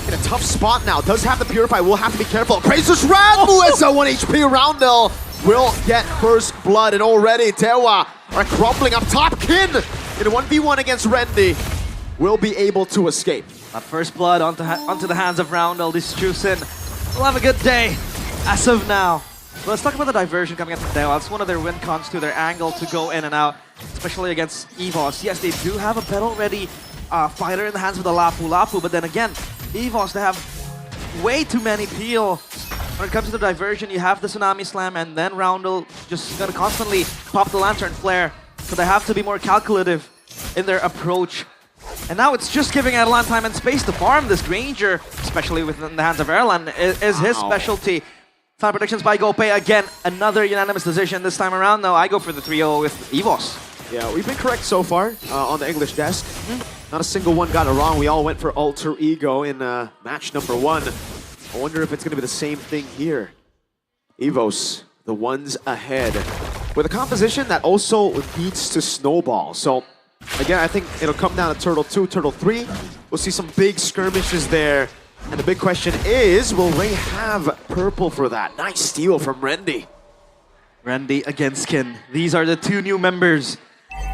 Speaker 11: in a tough spot now. Does have the Purify, will have to be careful. Praises Red! Ueza 1 HP Roundel will get first blood, and already Dewa are crumbling up top. Kin in a 1v1 against Rendy will be able to escape.
Speaker 14: That first blood onto the hands of Roundel. This Chusin will have a good day as of now. But let's talk about the diversion coming into Dewa. It's one of their win cons to their angle to go in and out, especially against EVOS. Yes, they do have a battle-ready fighter in the hands of the Lapu Lapu, but then again, EVOS, they have way too many peel. When it comes to the diversion, you have the Tsunami Slam, and then Roundel just gonna constantly pop the Lantern Flare. So they have to be more calculative in their approach. And now it's just giving Erlan time and space to farm. This Granger, especially within the hands of Erlan, is his specialty. Time predictions by Gopay. Again, another unanimous decision this time around. Though I go for the 3-0 with EVOS.
Speaker 11: Yeah, we've been correct so far on the English desk. Not a single one got it wrong. We all went for Alter Ego in match number 1. I wonder if it's going to be the same thing here. EVOS, the ones ahead. With a composition that also leads to Snowball. So, again, I think it'll come down to Turtle 2, Turtle 3. We'll see some big skirmishes there. And the big question is, will Ray have purple for that? Nice steal from Rendy.
Speaker 14: Rendy against Kin. These are the 2 new members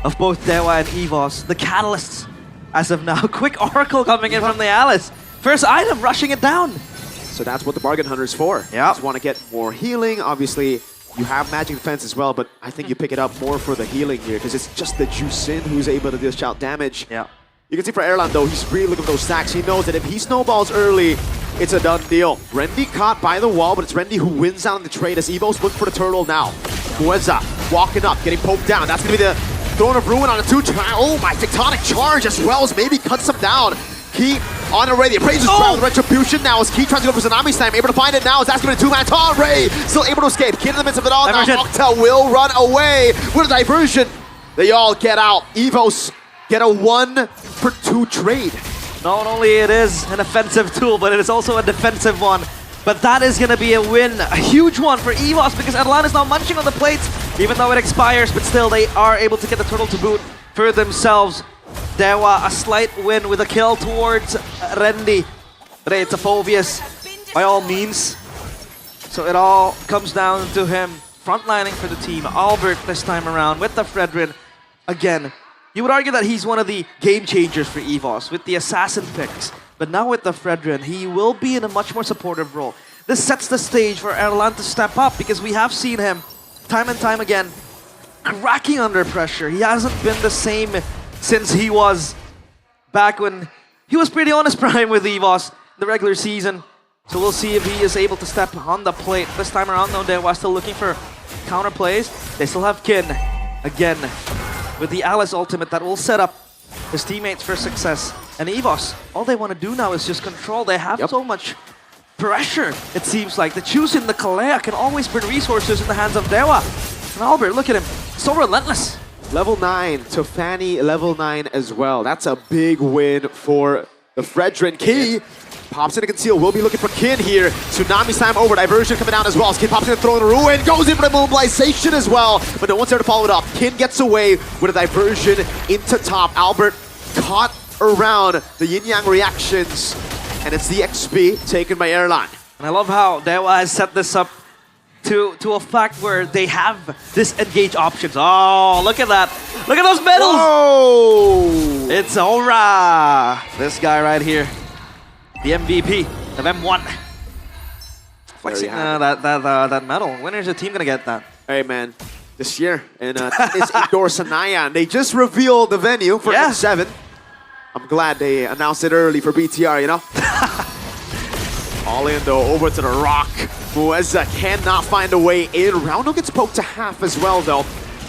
Speaker 14: of both Dewa and EVOS. The catalysts as of now. Quick Oracle coming in from the Alice. First item, rushing it down.
Speaker 11: So that's what the Bargain Hunter's for.
Speaker 14: Yeah.
Speaker 11: Just want to get more healing. Obviously, you have Magic Defense as well, but I think you pick it up more for the healing here because it's just the Jusin who's able to dish out damage.
Speaker 14: Yeah.
Speaker 11: You can see for Erlan though, he's really looking for those stacks. He knows that if he snowballs early, it's a done deal. Rendy caught by the wall, but it's Rendy who wins out in the trade as EVO's look for the turtle now. Ueza walking up, getting poked down. That's going to be the Throne of Ruin on a 2. Oh my, Tectonic Charge as well as maybe cuts him down. Key on the Ray, the Appraiser's Trial with Retribution now as Key tries to go for Tsunami Slam, able to find it now as that's going to be a 2-man taunt. Ray still able to escape. Key in the midst of it all now. Octa will run away with a diversion. They all get out. EVOS get a 1-for-2 trade.
Speaker 14: Not only it is an offensive tool, but it is also a defensive one. But that is going to be a win, a huge one for EVOS, because Erlan is now munching on the plates, even though it expires, but still they are able to get the turtle to boot for themselves. Dewa, a slight win with a kill towards Rendi. But hey, it's a Phobius, by all means. So it all comes down to him frontlining for the team. Albert this time around with the Fredrin. Again, you would argue that he's one of the game changers for EVOS with the assassin picks. But now with the Fredrin, he will be in a much more supportive role. This sets the stage for Erlan to step up because we have seen him time and time again cracking under pressure. He hasn't been the same since he was back when he was pretty on his prime with EVOS in the regular season. So we'll see if he is able to step on the plate. This time around, though, Dewa still looking for counter plays. They still have Kin again with the Alice ultimate that will set up his teammates for success. And EVOS, all they want to do now is just control. They have so much pressure, it seems like. The choose in the Kalea can always bring resources in the hands of Dewa. And Albert, look at him, so relentless.
Speaker 11: Level 9 to Fanny, level 9 as well. That's a big win for the Fredrin. Key pops in to conceal, will be looking for Kin here. Tsunami Slam over, diversion coming down as well. Kin pops in to throw in a ruin, goes in for the mobilization as well, but no one's there to follow it up. Kin gets away with a diversion into top. Albert caught around the yin-yang reactions, and it's the XP taken by Erlan.
Speaker 14: And I love how Dewa has set this up to a fact where they have disengage options. Oh, look at that. Look at those medals.
Speaker 11: Whoa.
Speaker 14: It's Aura. This guy right here. The MVP of M1. Flexing that medal. When is the team going to get that?
Speaker 11: Hey, man. This year. And it's indoor Sanaya. And they just revealed the venue for M7. I'm glad they announced it early for BTR, you know? All in, though, over to the rock. Muezza cannot find a way in. Roundo gets poked to half as well, though.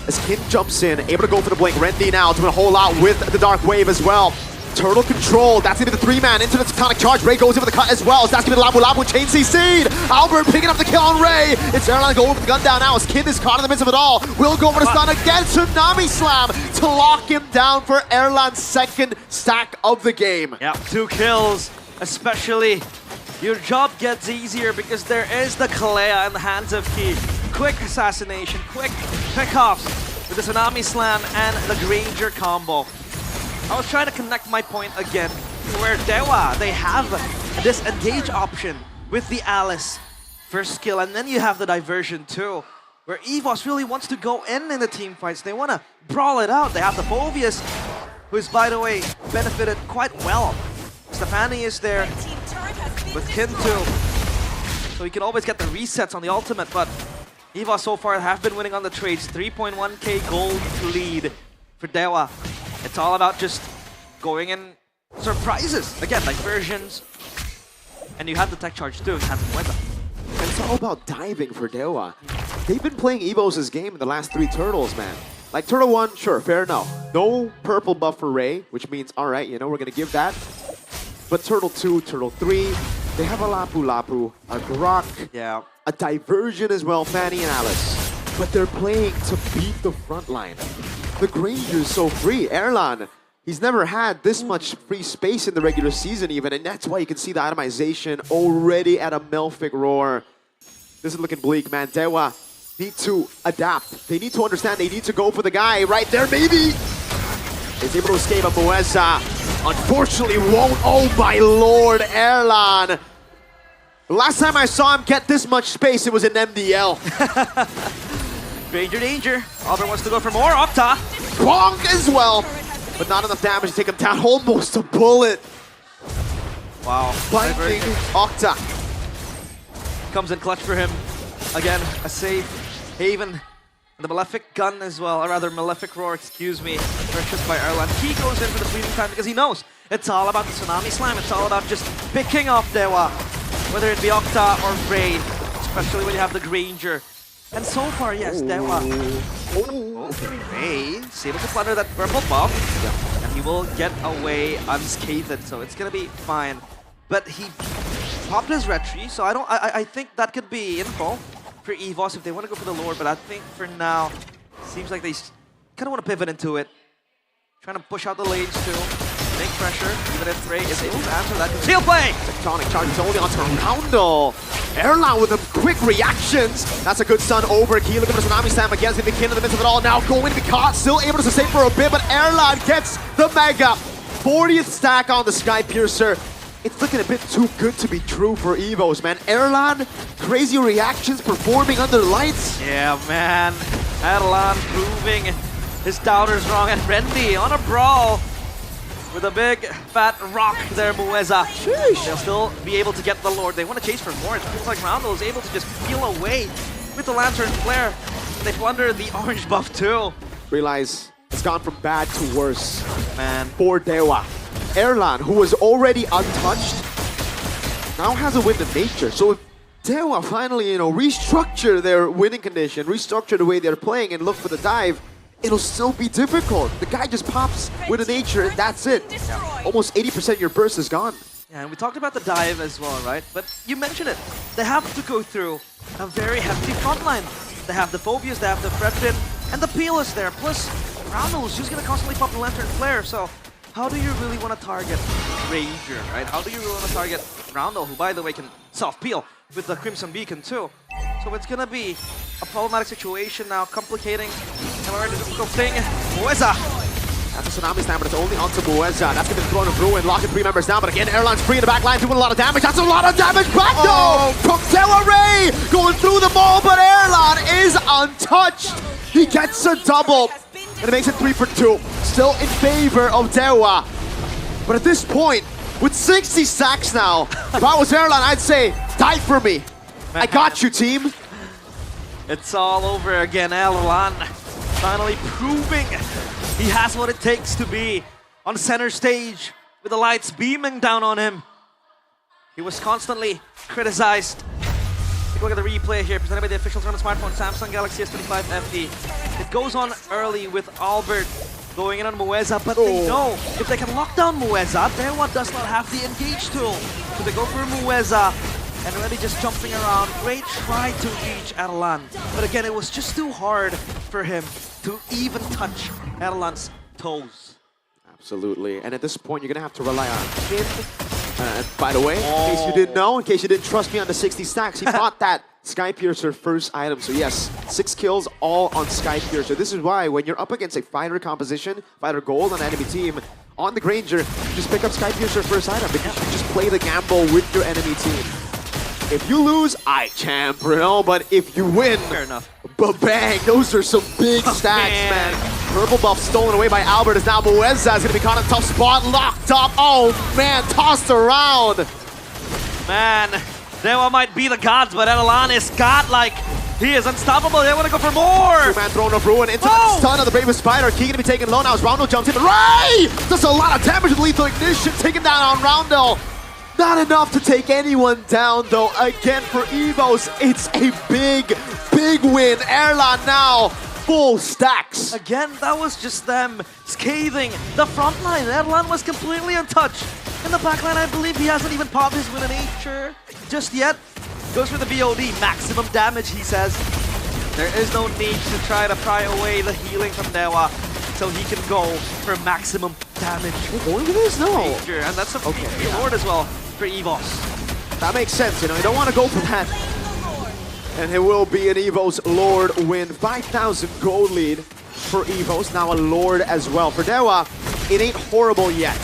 Speaker 11: As Kin jumps in, able to go for the blink. Rendi now doing a whole lot with the Dark Wave as well. Turtle control, that's gonna be the 3-man into the Tectonic Charge. Ray goes in for the cut as well. So that's gonna be Labu Labu Chain CC'd. Albert picking up the kill on Ray. It's Erlan going for the gun down now as Kin is caught in the midst of it all. Will go for the stun again. Tsunami Slam to lock him down for Erlan's second stack of the game.
Speaker 14: Yeah, 2 kills, especially. Your job gets easier because there is the Kalea in the hands of Key. Quick assassination, quick pickoffs with the Tsunami Slam and the Granger combo. I was trying to connect my point again, where Dewa, they have this engage option with the Alice first skill, and then you have the diversion too, where EVOS really wants to go in the team fights. They want to brawl it out. They have the Phobius, who is, by the way, benefited quite well. Stefani is there with Kin too, so he can always get the resets on the ultimate, but EVOS so far have been winning on the trades. 3.1k gold lead for Dewa. It's all about just going in surprises. Again, like versions. And you have the tech charge too. You have the weapon.
Speaker 11: And it's all about diving for Dewa. They've been playing Evo's game in the last 3 turtles, man. Like Turtle 1, sure, fair enough. No purple buff for Ray, which means, all right, you know, we're going to give that. But Turtle 2, Turtle 3, they have a Lapu Lapu, a Grok, a diversion as well, Fanny and Alice. But they're playing to beat the front line. The Granger's so free. Erlan, he's never had this much free space in the regular season even, and that's why you can see the itemization already at a Melfic roar. This is looking bleak, man. Dewa need to adapt. They need to understand they need to go for the guy right there, maybe. Is able to escape a Muezza. Unfortunately won't. Oh my lord, Erlan. The last time I saw him get this much space, it was in MDL.
Speaker 14: Granger danger. Albert wants to go for more. Octa.
Speaker 11: Bonk as well. But not enough damage to take him down. Almost a bullet.
Speaker 14: Wow.
Speaker 11: Binding Octa.
Speaker 14: Comes in clutch for him. Again, a safe haven. The Malefic gun as well, or rather Malefic roar, excuse me. Purchased by Erlan. He goes in for the fleeting time because he knows it's all about the Tsunami Slam. It's all about just picking off Dewa. Whether it be Octa or Ray. Especially when you have the Granger. And so far, yes, Dewa. Ray is able to plunder that purple buff. And he will get away unscathed, so it's gonna be fine. But he popped his retry, so I think that could be info for EVOS if they want to go for the lore, but I think for now, seems like they kind of want to pivot into it. Trying to push out the lanes too. Make pressure, even if Ray is able to answer that. Conceal play!
Speaker 11: Tectonic charge is only onto Roundo. Erlan with the quick reactions. That's a good stun over Key. Looking for Tsunami Slam against the Kin in the midst of it all. Now going to be caught. Still able to sustain for a bit, but Erlan gets the Mega. 40th stack on the Sky Piercer. It's looking a bit too good to be true for Evos, man. Erlan, crazy reactions, performing under lights.
Speaker 14: Yeah, man. Erlan proving his doubters wrong. And Rendy on a brawl with a big fat rock there, Mueza. They'll still be able to get the Lord. They want to chase for more. It feels like Roundel is able to just peel away with the Lantern Flare. They plunder the orange buff too.
Speaker 11: Realize it's gone from bad to worse, man, for Dewa. Erlan, who was already untouched, now has a win in nature. So if Dewa finally, restructure their winning condition, restructure the way they're playing and look for the dive, it'll still be difficult. The guy just pops with a nature and that's it. Almost 80% of your burst is gone.
Speaker 14: Yeah, and we talked about the dive as well, right? But you mentioned it. They have to go through a very hefty front line. They have the Phobias, they have the Fredrin, and the Peel is there. Plus, Roundel is just going to constantly pop the Lantern Flare. So how do you really want to target Ranger, right? How do you really want to target Roundel, who, by the way, can self-peel with the Crimson Beacon, too? So it's going to be a problematic situation now, complicating a very difficult thing. Mueza.
Speaker 11: That's a Tsunami Slam, but it's only onto Mueza. That's going to be thrown in Ruin, locking 3 members down. But again, Erlan's free in the back line, doing a lot of damage. That's a lot of damage back, though! From Dewa Ray, going through the ball, but Erlan is untouched. He gets a double, and it makes it 3 for 2. Still in favor of Dewa. But at this point, with 60 stacks now, if I was Erlan, I'd say, die for me. I got you, team.
Speaker 14: It's all over again. Erlan finally proving he has what it takes to be on center stage with the lights beaming down on him. He was constantly criticized. Take a look at the replay here, presented by the officials on the smartphone, Samsung Galaxy S25 FE. It goes on early with Albert going in on Mueza, but they know if they can lock down Mueza, Dewa does not have the engage tool. So they go for Mueza, and really just jumping around. Great try to reach Erlan, but again, it was just too hard for him to even touch Erlan's toes.
Speaker 11: Absolutely, and at this point, you're going to have to rely on Kin. By the way, in case you didn't know, in case you didn't trust me on the 60 stacks, he bought that Sky Piercer first item. So yes, 6 kills all on Sky Piercer. This is why when you're up against a fighter composition, fighter gold on enemy team, on the Granger, you just pick up Sky Piercer first item because you just play the gamble with your enemy team. If you lose, I champ, but if you win,
Speaker 14: fair enough.
Speaker 11: Bang, those are some big stacks, man. Purple buff stolen away by Albert as now Mueza is going to be caught in a tough spot, locked up. Oh man, tossed around.
Speaker 14: Man, Dewa might be the gods, but Erlan is godlike. He is unstoppable. They want to go for more.
Speaker 11: 2-man thrown of Ruin into that stun of the Bravest Spider. Key going to be taken low now as Roundel jumps in. But Ray does a lot of damage with lethal ignition, taking down on Roundel. Not enough to take anyone down, though. Again, for Evos, it's a big, big win. Erlan now, full stacks.
Speaker 14: Again, that was just them scathing the front line. Erlan was completely untouched. In the back line, I believe he hasn't even popped his win in nature just yet. Goes for the BOD, maximum damage, he says. There is no need to try to pry away the healing from Dewa, so he can go for maximum damage.
Speaker 11: Going for this? No.
Speaker 14: And that's a reward as well for Evos.
Speaker 11: That makes sense, you don't want to go for that. And it will be an Evos Lord win. 5,000 gold lead for Evos, now a Lord as well. For Dewa, it ain't horrible yet.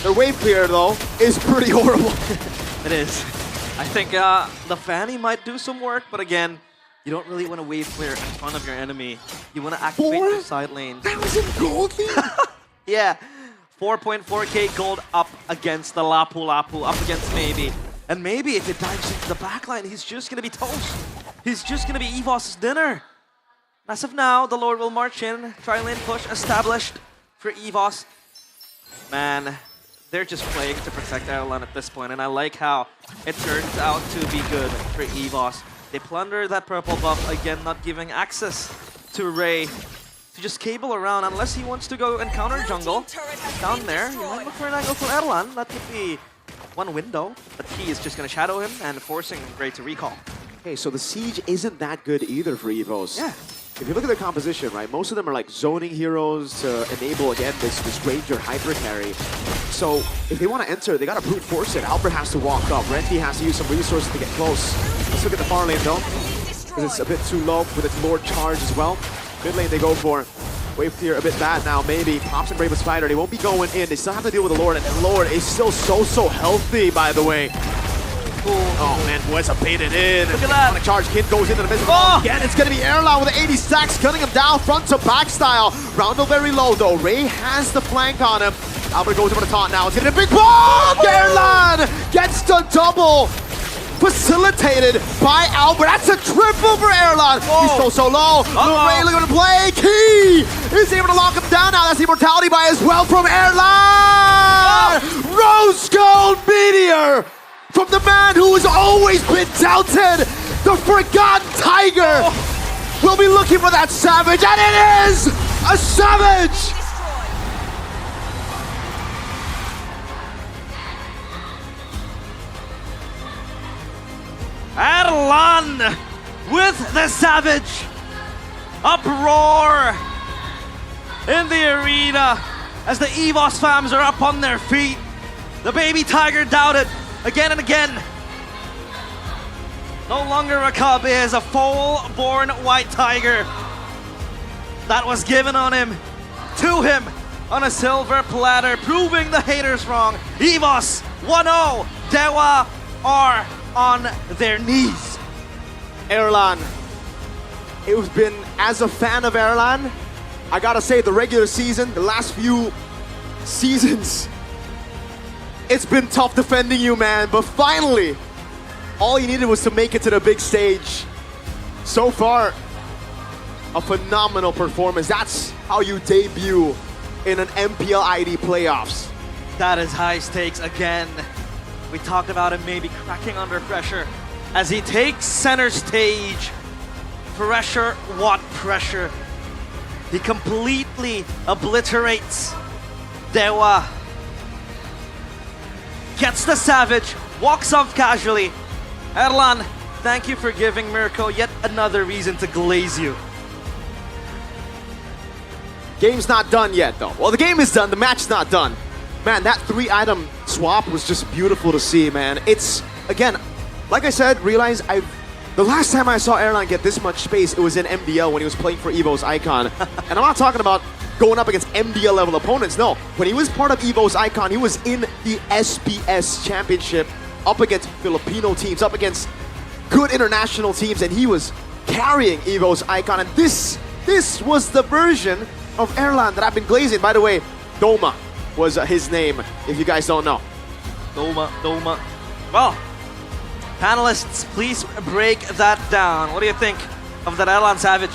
Speaker 11: Their wave clear, though, is pretty horrible.
Speaker 14: It is. I think the Fanny might do some work, but again, you don't really want to wave clear in front of your enemy. You want to activate your side lanes.
Speaker 11: That was in gold lead?
Speaker 14: Yeah. 4.4k gold up against the Lapu Lapu, up against Maybe. And Maybe if it dives into the backline, he's just going to be toast. He's just going to be Evos' dinner. As of now, the Lord will march in. Tri-lane push established for Evos. Man, they're just playing to protect Erlan at this point, and I like how it turns out to be good for Evos. They plunder that purple buff, again not giving access to Ray to just cable around unless he wants to go and counter jungle. Down there, you might look for an angle for Erlan. That could be one window, but he is just going to shadow him and forcing Ray to recall.
Speaker 11: Okay, so the siege isn't that good either for Evos.
Speaker 14: Yeah.
Speaker 11: If you look at their composition, right, most of them are like zoning heroes to enable, again, this Ranger hyper carry. So if they want to enter, they got to brute force it. Albert has to walk up. Renty has to use some resources to get close. Let's look at the far lane though, because it's a bit too low with its Lord charge as well. Mid lane they go for. Wave clear a bit bad now, maybe. Pops and Brave Spider, they won't be going in. They still have to deal with the Lord, and the Lord is still so healthy, by the way. Oh man, Buesa baited in.
Speaker 14: Look at that.
Speaker 11: The charge kid goes into the middle. Again, it's gonna be Airline with 80 stacks, cutting him down front to back style. Roundel very low though. Ray has the flank on him. Albert goes over the taunt now. It's gonna be a big bomb! Airline gets the double. Facilitated by Albert. That's a triple for Airline. He's so low. Little Ray looking to play. Key is able to lock him down now. That's the immortality buy as well from Airline. Rose Gold Meteor from the man who has always been doubted. The Forgotten Tiger will be looking for that Savage, and it is a Savage.
Speaker 14: Erlan with the Savage. Uproar in the arena as the EVOS fams are up on their feet. The baby tiger doubted again and again. No longer a cub, is a full-born white tiger that was given on him, to him, on a silver platter, proving the haters wrong. EVOS 1-0, Dewa are on their knees.
Speaker 11: Erlan, it's been, as a fan of Erlan, I gotta say the regular season, the last few seasons, it's been tough defending you, man, but finally, all you needed was to make it to the big stage. So far, a phenomenal performance. That's how you debut in an MPL ID playoffs.
Speaker 14: That is high stakes again. We talked about him maybe cracking under pressure as he takes center stage. Pressure, what pressure? He completely obliterates Dewa. Gets the Savage, walks off casually. Erlan, thank you for giving Mirko yet another reason to glaze you.
Speaker 11: Game's not done yet, though. Well, the game is done, the match's not done. Man, that 3-item swap was just beautiful to see, man. It's, again, like I said, realize the last time I saw Erlan get this much space, it was in MDL when he was playing for Evo's Icon. And I'm not talking about going up against MDL level opponents, no. When he was part of Evo's Icon, he was in the SBS Championship, up against Filipino teams, up against good international teams, and he was carrying Evo's Icon. And this was the version of Erlan that I've been glazing. By the way, Doma was his name, if you guys don't know.
Speaker 14: Doma. Well, panelists, please break that down. What do you think of that Erlan Savage?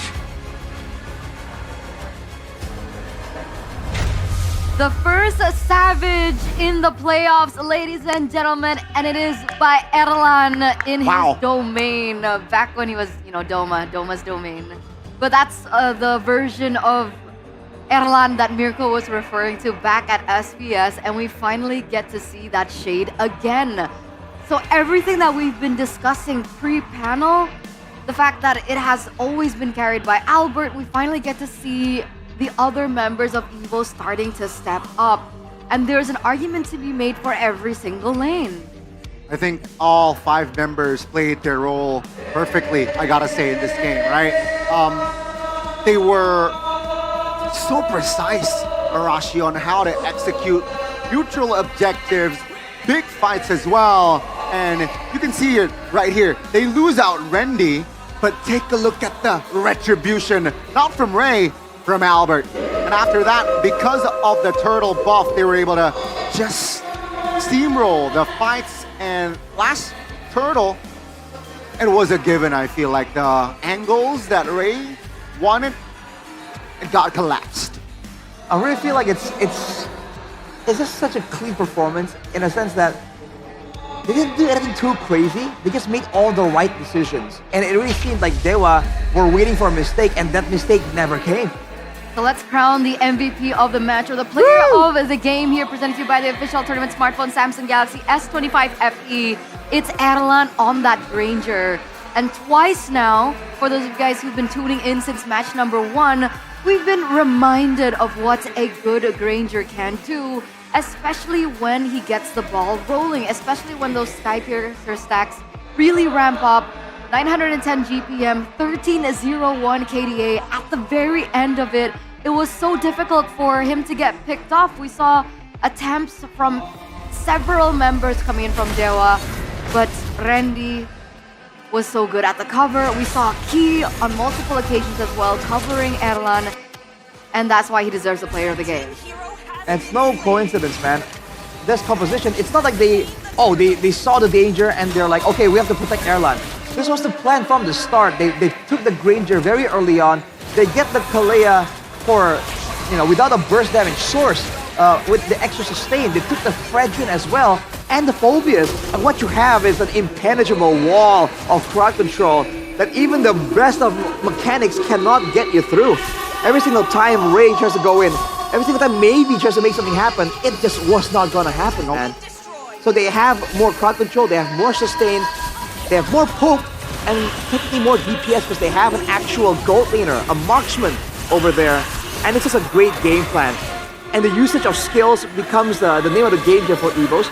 Speaker 8: The first Savage in the playoffs, ladies and gentlemen, and it is by Erlan in his domain. Back when he was, Doma's domain. But that's the version of Erlan that Mirko was referring to back at SBS, and we finally get to see that shade again. So everything that we've been discussing pre-panel, the fact that it has always been carried by Albert, we finally get to see the other members of EVO starting to step up. And there's an argument to be made for every single lane.
Speaker 15: I think all 5 members played their role perfectly, I gotta say, in this game, right? They were so precise, Arashi, on how to execute neutral objectives, big fights as well. And you can see it right here. They lose out Rendy, but take a look at the retribution, not from Ray, from Albert. And after that, because of the turtle buff, they were able to just steamroll the fights. And last turtle, it was a given, I feel like. The angles that Ray wanted, it got collapsed.
Speaker 5: I really feel like it's just such a clean performance in a sense that they didn't do anything too crazy. They just made all the right decisions. And it really seemed like Dewa were waiting for a mistake, and that mistake never came.
Speaker 8: So let's crown the MVP of the match, or the player of the game here, presented to you by the official tournament smartphone Samsung Galaxy S25 FE. It's Erlan on that Granger. And twice now, for those of you guys who've been tuning in since match number 1, we've been reminded of what a good Granger can do, especially when he gets the ball rolling, especially when those Sky Piercer stacks really ramp up 910 GPM, 1301 KDA. At the very end of it, it was so difficult for him to get picked off. We saw attempts from several members coming in from Dewa, but Randy was so good at the cover. We saw Key on multiple occasions as well, covering Erlan, and that's why he deserves the player of the game.
Speaker 5: And it's no coincidence, man. This composition, it's not like they saw the danger and they're like, okay, we have to protect Erlan. This was the plan from the start. They took the Granger very early on. They get the Kalea for, without a burst damage source, with the extra sustain. They took the Fredrin as well, and the Phobias. And what you have is an impenetrable wall of crowd control that even the best of mechanics cannot get you through. Every single time Ray tries to go in, every single time maybe tries to make something happen, it just was not gonna happen, man. So they have more crowd control, they have more sustain, they have more poke, and technically more DPS because they have an actual gold laner, a marksman over there. And it's just a great game plan. And the usage of skills becomes the name of the game here for EVOs.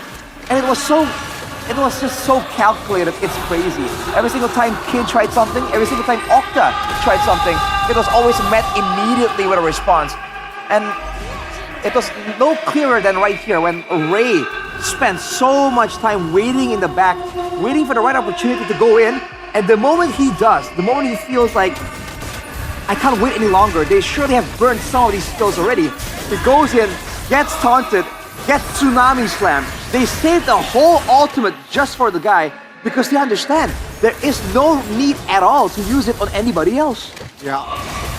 Speaker 5: And it was just so calculated, it's crazy. Every single time Kid tried something, every single time Okta tried something, it was always met immediately with a response. And it was no clearer than right here when Ray spent so much time waiting in the back, waiting for the right opportunity to go in. And the moment he does, the moment he feels like, I can't wait any longer, they surely have burned some of these skills already. He goes in, gets taunted, gets tsunami slammed. They saved the whole ultimate just for the guy because they understand there is no need at all to use it on anybody else.
Speaker 15: Yeah,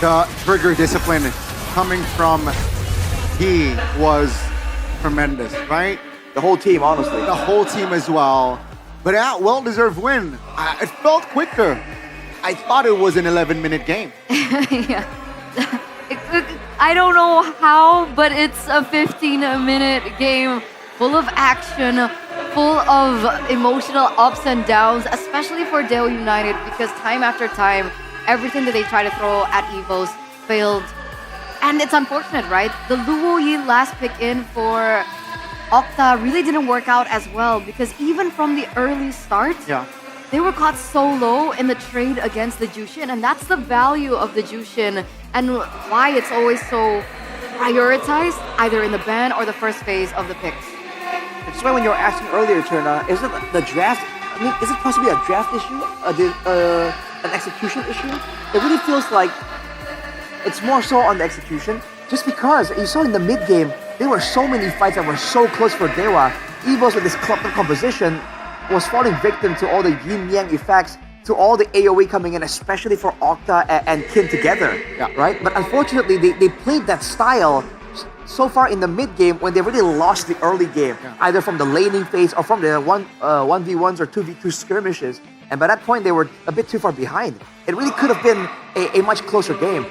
Speaker 15: the trigger discipline coming from he was tremendous, right?
Speaker 5: The whole team, honestly.
Speaker 15: The whole team as well. But yeah, well-deserved win. It felt quicker. I thought it was an 11-minute game.
Speaker 8: Yeah. I don't know how, but it's a 15-minute game full of action, full of emotional ups and downs, especially for Dewa United, because time after time, everything that they try to throw at EVOs failed. And it's unfortunate, right? The Luo Yi last pick in for Okta really didn't work out as well, because even from the early start, they were caught so low in the trade against the Jushin, and that's the value of the Jushin and why it's always so prioritized either in the ban or the first phase of the picks.
Speaker 5: It's why when you were asking earlier, Turna, is it the draft? I mean, is it possibly a draft issue, an execution issue? It really feels like it's more so on the execution, just because you saw in the mid game there were so many fights that were so close for Dewa. EVOs with this cluster composition was falling victim to all the yin-yang effects, to all the AoE coming in, especially for Okta and Kin together, right? But unfortunately, they played that style so far in the mid-game when they really lost the early game, either from the laning phase or from the 1v1s or 2v2 skirmishes. And by that point, they were a bit too far behind. It really could have been a much closer game.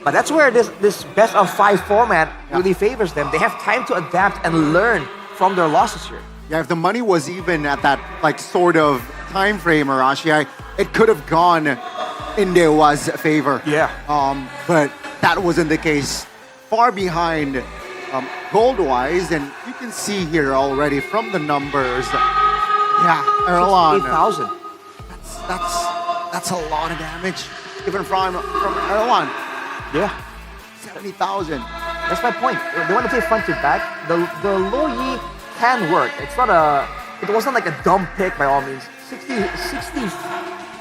Speaker 5: But that's where this best-of-5 format really favors them. They have time to adapt and learn from their losses here.
Speaker 15: Yeah, if the money was even at that sort of time frame, Arashi, it could have gone in Dewa's favor.
Speaker 5: Yeah.
Speaker 15: But that wasn't the case. Far behind gold-wise, and you can see here already from the numbers. Yeah, Erlan.
Speaker 5: 8,000.
Speaker 15: That's a lot of damage, even from Erlan.
Speaker 5: Yeah.
Speaker 15: 70,000.
Speaker 5: That's my point. They want to play front to back. The low Yi can work. It wasn't like a dumb pick by all means. 60, I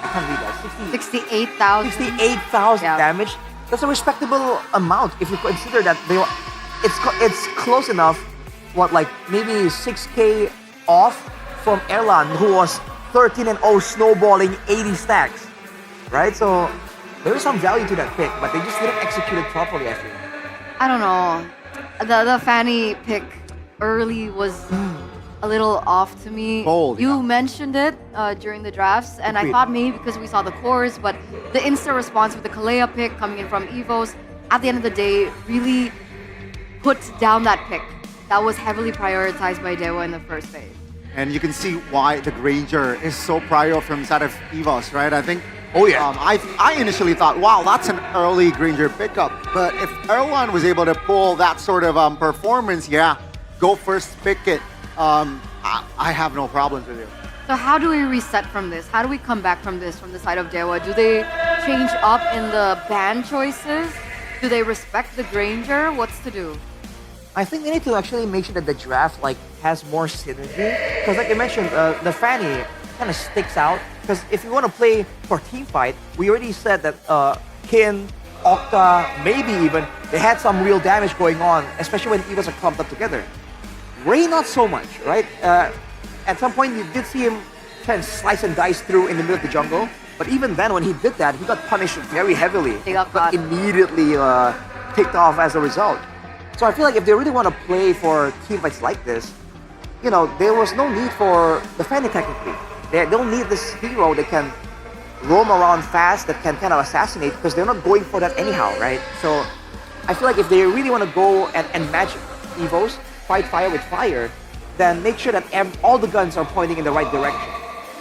Speaker 5: can't read that.
Speaker 8: 68,000.
Speaker 5: 68,000 damage. That's a respectable amount if you consider that it's close enough, maybe 6K off from Erlan, who was 13-0 snowballing 80 stacks, right? So there is some value to that pick, but they just didn't execute it properly, I feel.
Speaker 8: I don't know. The Fanny pick early was a little off to me.
Speaker 15: Bold,
Speaker 8: you mentioned it during the drafts, and I thought maybe because we saw the cores, but the instant response with the Kalea pick coming in from EVOs, at the end of the day, really put down that pick. That was heavily prioritized by Dewa in the first phase.
Speaker 15: And you can see why the Granger is so prior from side of EVOs, right? I think.
Speaker 5: Oh yeah.
Speaker 15: I initially thought, wow, that's an early Granger pickup. But if Erlan was able to pull that sort of performance, go first, pick it. I have no problems with it.
Speaker 8: So how do we reset from this? How do we come back from this from the side of Dewa? Do they change up in the band choices? Do they respect the Granger? What's to do?
Speaker 5: I think they need to actually make sure that the draft like has more synergy. Because like I mentioned, the Fanny kind of sticks out. Because if you want to play for team fight, we already said that Kin, Octa, maybe even, they had some real damage going on, especially when Evos are clumped up together. Ray, not so much, right? At some point, you did see him kind of slice and dice through in the middle of the jungle. But even then, when he did that, he got punished very heavily.
Speaker 8: He got caught.
Speaker 5: Immediately kicked off as a result. So I feel like if they really want to play for team fights like this, you know, there was no need for the Fanny technically. They don't need this hero that can roam around fast, that can kind of assassinate, because they're not going for that anyhow, right? So I feel like if they really want to go and match Evos, fight fire with fire, then make sure that all the guns are pointing in the right direction.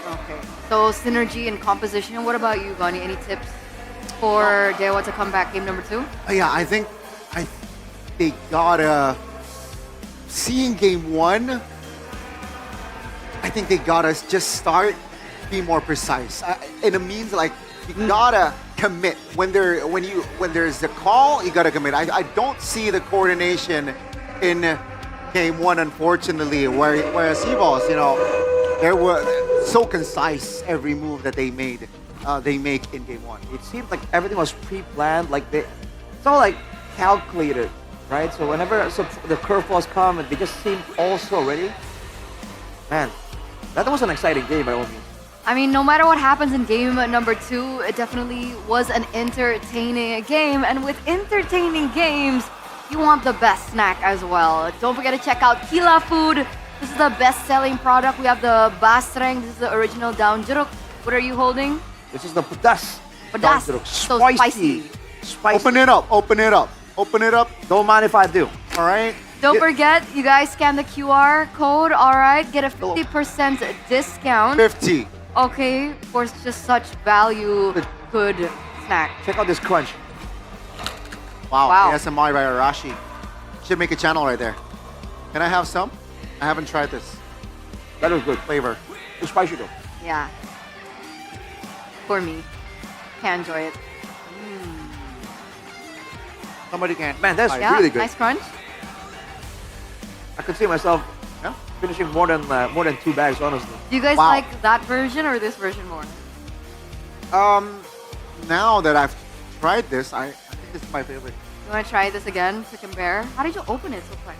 Speaker 8: Okay. So synergy and composition. What about you, Gani? Any tips for Dewa to come back game number 2?
Speaker 15: Yeah, I think they gotta, seeing game 1, I think they gotta just start be more precise. And it means like you gotta commit when there's a call. You gotta commit. I don't see the coordination in game 1, unfortunately. Whereas Evos, you know, they were so concise every move that they make in game 1.
Speaker 5: It seemed like everything was pre-planned. Like it's all like calculated, right? So whenever the curveballs come, they just seem also ready. Man, that was an exciting game by all means.
Speaker 8: I mean, no matter what happens in game number 2, it definitely was an entertaining game. And with entertaining games, you want the best snack as well. Don't forget to check out Kila Food. This is the best-selling product. We have the basreng. This is the original down jeruk. What are you holding?
Speaker 5: This is the pedas.
Speaker 8: Pedas. So spicy.
Speaker 15: Open it up. Open it up. Open it up.
Speaker 5: Don't mind if I do.
Speaker 15: All right.
Speaker 8: Don't forget, you guys scan the QR code. All right, get a 50% discount.
Speaker 15: 50.
Speaker 8: Okay, for just such value, good snack.
Speaker 5: Check out this crunch.
Speaker 15: Wow. ASMR by Arashi. Should make a channel right there. Can I have some? I haven't tried this.
Speaker 5: That was good.
Speaker 15: Flavor.
Speaker 5: It's spicy though.
Speaker 8: Yeah. For me. Can enjoy it.
Speaker 15: Somebody can.
Speaker 5: Man, that's
Speaker 8: Yeah,
Speaker 5: really good.
Speaker 8: nice crunch.
Speaker 5: I could see myself finishing more than 2 bags, honestly.
Speaker 8: Do you guys like that version or this version more?
Speaker 15: Now that I've tried this, I think this is my favorite.
Speaker 8: You want to try this again to compare? How did you open it so quick?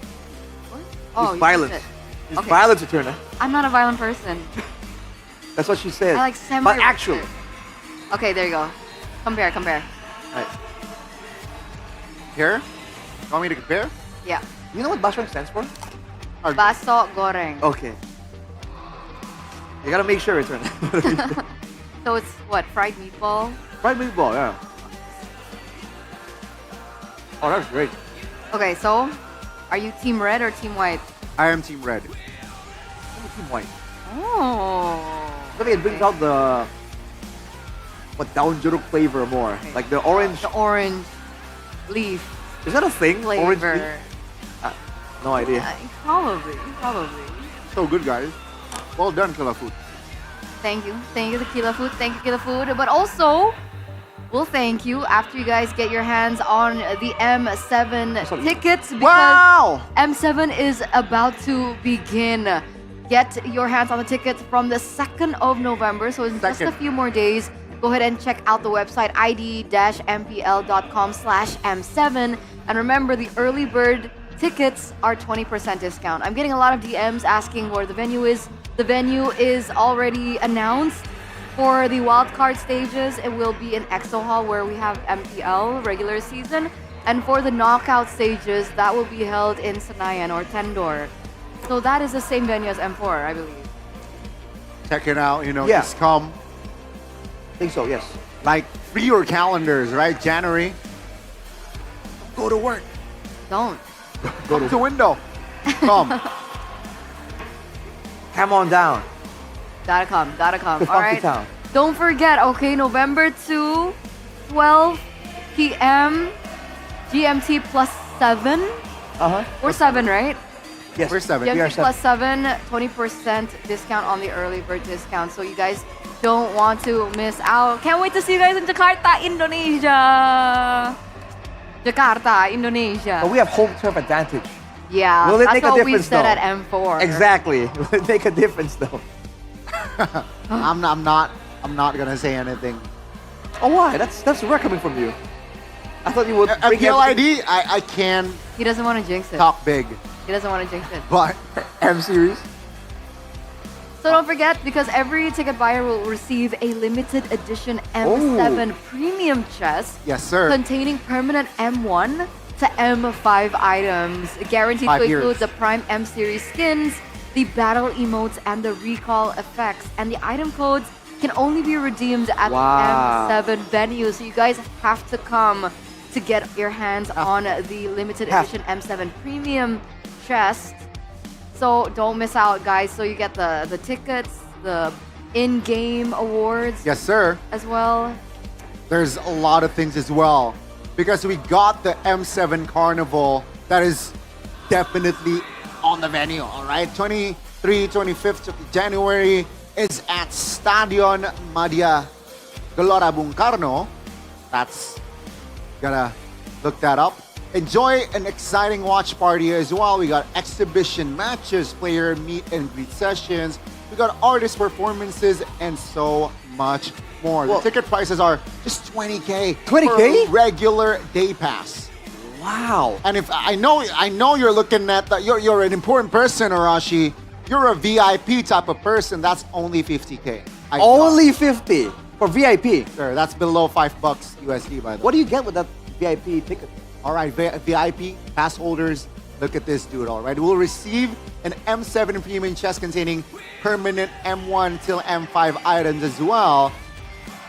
Speaker 8: What? Oh,
Speaker 5: It's
Speaker 8: you
Speaker 5: violence.
Speaker 8: did it.
Speaker 5: It's
Speaker 8: Okay.
Speaker 5: violence, Eterna.
Speaker 8: I'm not a violent person.
Speaker 5: That's what she said.
Speaker 8: I like semi.
Speaker 5: But actually.
Speaker 8: Okay, there you go. Compare.
Speaker 15: Right. Here? You want me to compare?
Speaker 8: Yeah.
Speaker 5: You know what basreng stands for?
Speaker 8: Baso goreng.
Speaker 5: Okay. You gotta make sure, Eterna.
Speaker 8: So it's what? Fried meatball?
Speaker 5: Fried meatball, yeah. Oh, that's great.
Speaker 8: Okay, so are you team red or team white?
Speaker 15: I am team red.
Speaker 5: I'm team white.
Speaker 8: Oh.
Speaker 5: I think it brings out the down jeruk flavor more. Like the orange.
Speaker 8: The orange leaf.
Speaker 5: Is that a thing? Orange
Speaker 8: Flavor.
Speaker 5: leaf? No idea.
Speaker 8: Probably.
Speaker 15: So good, guys. Well done, Kila Food.
Speaker 8: Thank you to Kila Food. Thank you, Kila Food. But also, we'll thank you after you guys get your hands on the M7 tickets because M7 is about to begin. Get your hands on the tickets from the 2nd of November. So in just a few more days, go ahead and check out the website id-mpl.com/M7. And remember, the early bird tickets are 20% discount. I'm getting a lot of DMs asking where the venue is. The venue is already announced. For the wildcard stages, it will be in Exo Hall where we have MPL regular season. And for the knockout stages, that will be held in Senayan or Tendor. So that is the same venue as M4, I believe.
Speaker 15: Check it out, just come.
Speaker 5: I think so, yes.
Speaker 15: Like, free your calendars, right? January. Go to work.
Speaker 8: Don't.
Speaker 15: Go to the window. Come.
Speaker 5: Come on down.
Speaker 8: Gotta come.
Speaker 5: To
Speaker 8: All
Speaker 5: Funky
Speaker 8: right.
Speaker 5: Town.
Speaker 8: Don't forget, okay, November 2, 12 p.m. GMT +7.
Speaker 5: Uh-huh.
Speaker 8: Or 7, right?
Speaker 5: Yes.
Speaker 15: We're 7.
Speaker 8: Gen
Speaker 15: We are
Speaker 8: 6 plus 7, 20% discount on the early bird discount. So you guys don't want to miss out. Can't wait to see you guys in Jakarta, Indonesia. Jakarta, Indonesia.
Speaker 5: But we have home turf advantage.
Speaker 8: Yeah,
Speaker 5: Will it
Speaker 8: that's
Speaker 5: make a
Speaker 8: what we
Speaker 5: difference,
Speaker 8: said
Speaker 5: though?
Speaker 8: at M4.
Speaker 5: Exactly. Will it make a difference though?
Speaker 15: I'm not gonna say anything.
Speaker 5: Oh, why? That's rare coming from you. I thought you would. bring
Speaker 15: MPL
Speaker 5: everything-
Speaker 15: ID, I can
Speaker 8: He doesn't want to jinx it.
Speaker 15: talk big,
Speaker 8: He doesn't want to jinx it.
Speaker 15: but
Speaker 5: M series.
Speaker 8: So don't forget, because every ticket buyer will receive a limited edition M7 premium chest
Speaker 15: yes, sir.
Speaker 8: containing permanent M1 to M5 items, guaranteed
Speaker 15: 5
Speaker 8: to
Speaker 15: years.
Speaker 8: include the Prime M series skins, the battle emotes, and the recall effects. And the item codes can only be redeemed at
Speaker 5: Wow.
Speaker 8: the M7 venue. So you guys have to come to get your hands on the limited edition M7 premium chest. So don't miss out, guys. So you get the tickets, the in-game awards
Speaker 15: yes, sir.
Speaker 8: as well.
Speaker 15: There's a lot of things as well because we got the M7 Carnival that is definitely on the venue. All right, 25th of January is at Stadion Madia Gelora Bung Karno. That's gotta look that up. Enjoy an exciting watch party as well. We got exhibition matches, player meet and greet sessions. We got artist performances and so much more.
Speaker 5: Well,
Speaker 15: the ticket prices are just 20K.
Speaker 5: 20K?
Speaker 15: for a regular day pass.
Speaker 5: Wow.
Speaker 15: And if I know you're looking at that, you're an important person, Arashi. You're a VIP type of person. That's only 50K.
Speaker 5: Only 50 for VIP.
Speaker 15: Sure, that's below $5 USD by the way.
Speaker 5: What do you get with that VIP ticket?
Speaker 15: All right, VIP pass holders, look at this dude, all right? We'll receive an M7 premium chest containing permanent M1 till M5 items as well.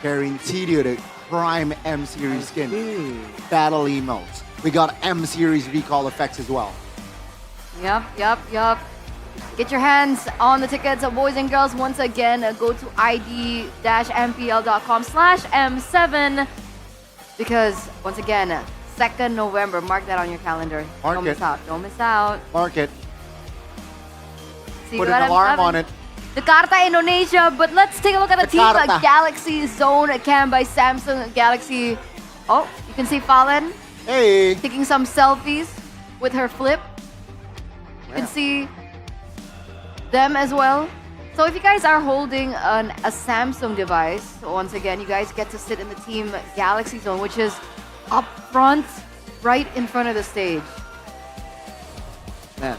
Speaker 15: Guaranteed you the Prime M series skin. Battle emotes. We got M series recall effects as well.
Speaker 8: Yep. Get your hands on the tickets, boys and girls. Once again, go to id-mpl.com/M7 because, once again, 2nd November, mark that on your calendar.
Speaker 15: Mark
Speaker 8: Don't
Speaker 15: it.
Speaker 8: miss out. Don't miss out.
Speaker 15: Mark it.
Speaker 8: See
Speaker 15: Put
Speaker 8: you
Speaker 15: an
Speaker 8: at
Speaker 15: alarm
Speaker 8: M7.
Speaker 15: on it.
Speaker 8: Jakarta, Indonesia. But let's take a look at the team.
Speaker 15: Jakarta.
Speaker 8: Galaxy Zone cam by Samsung Galaxy. Oh, you can see Fallen
Speaker 15: Hey.
Speaker 8: taking some selfies with her flip. You can see them as well. So if you guys are holding a Samsung device, once again, you guys get to sit in the team Galaxy Zone, which is up front, right in front of the stage.
Speaker 5: Man,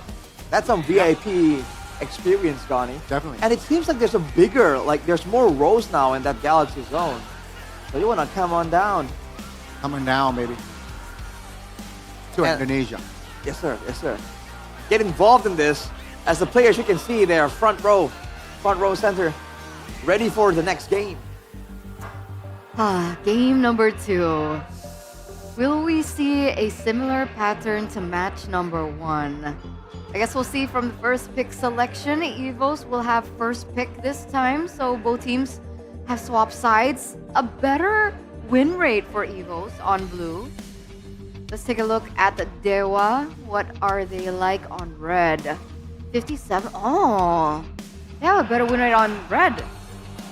Speaker 5: that's some VIP experience, Gani.
Speaker 15: Definitely.
Speaker 5: And it seems like there's a bigger, there's more rows now in that Galaxy Zone. So you want to come on down.
Speaker 15: Coming down, baby. To
Speaker 5: And-
Speaker 15: Indonesia.
Speaker 5: Yes, sir. Yes, sir. Get involved in this. As the players, you can see they're front row center, ready for the next game.
Speaker 8: Game number 2. Will we see a similar pattern to match number 1? I guess we'll see from the first pick selection. Evos will have first pick this time, so both teams have swapped sides. A better win rate for Evos on blue. Let's take a look at the Dewa. What are they like on red? 57. Oh, they have a better win rate on red.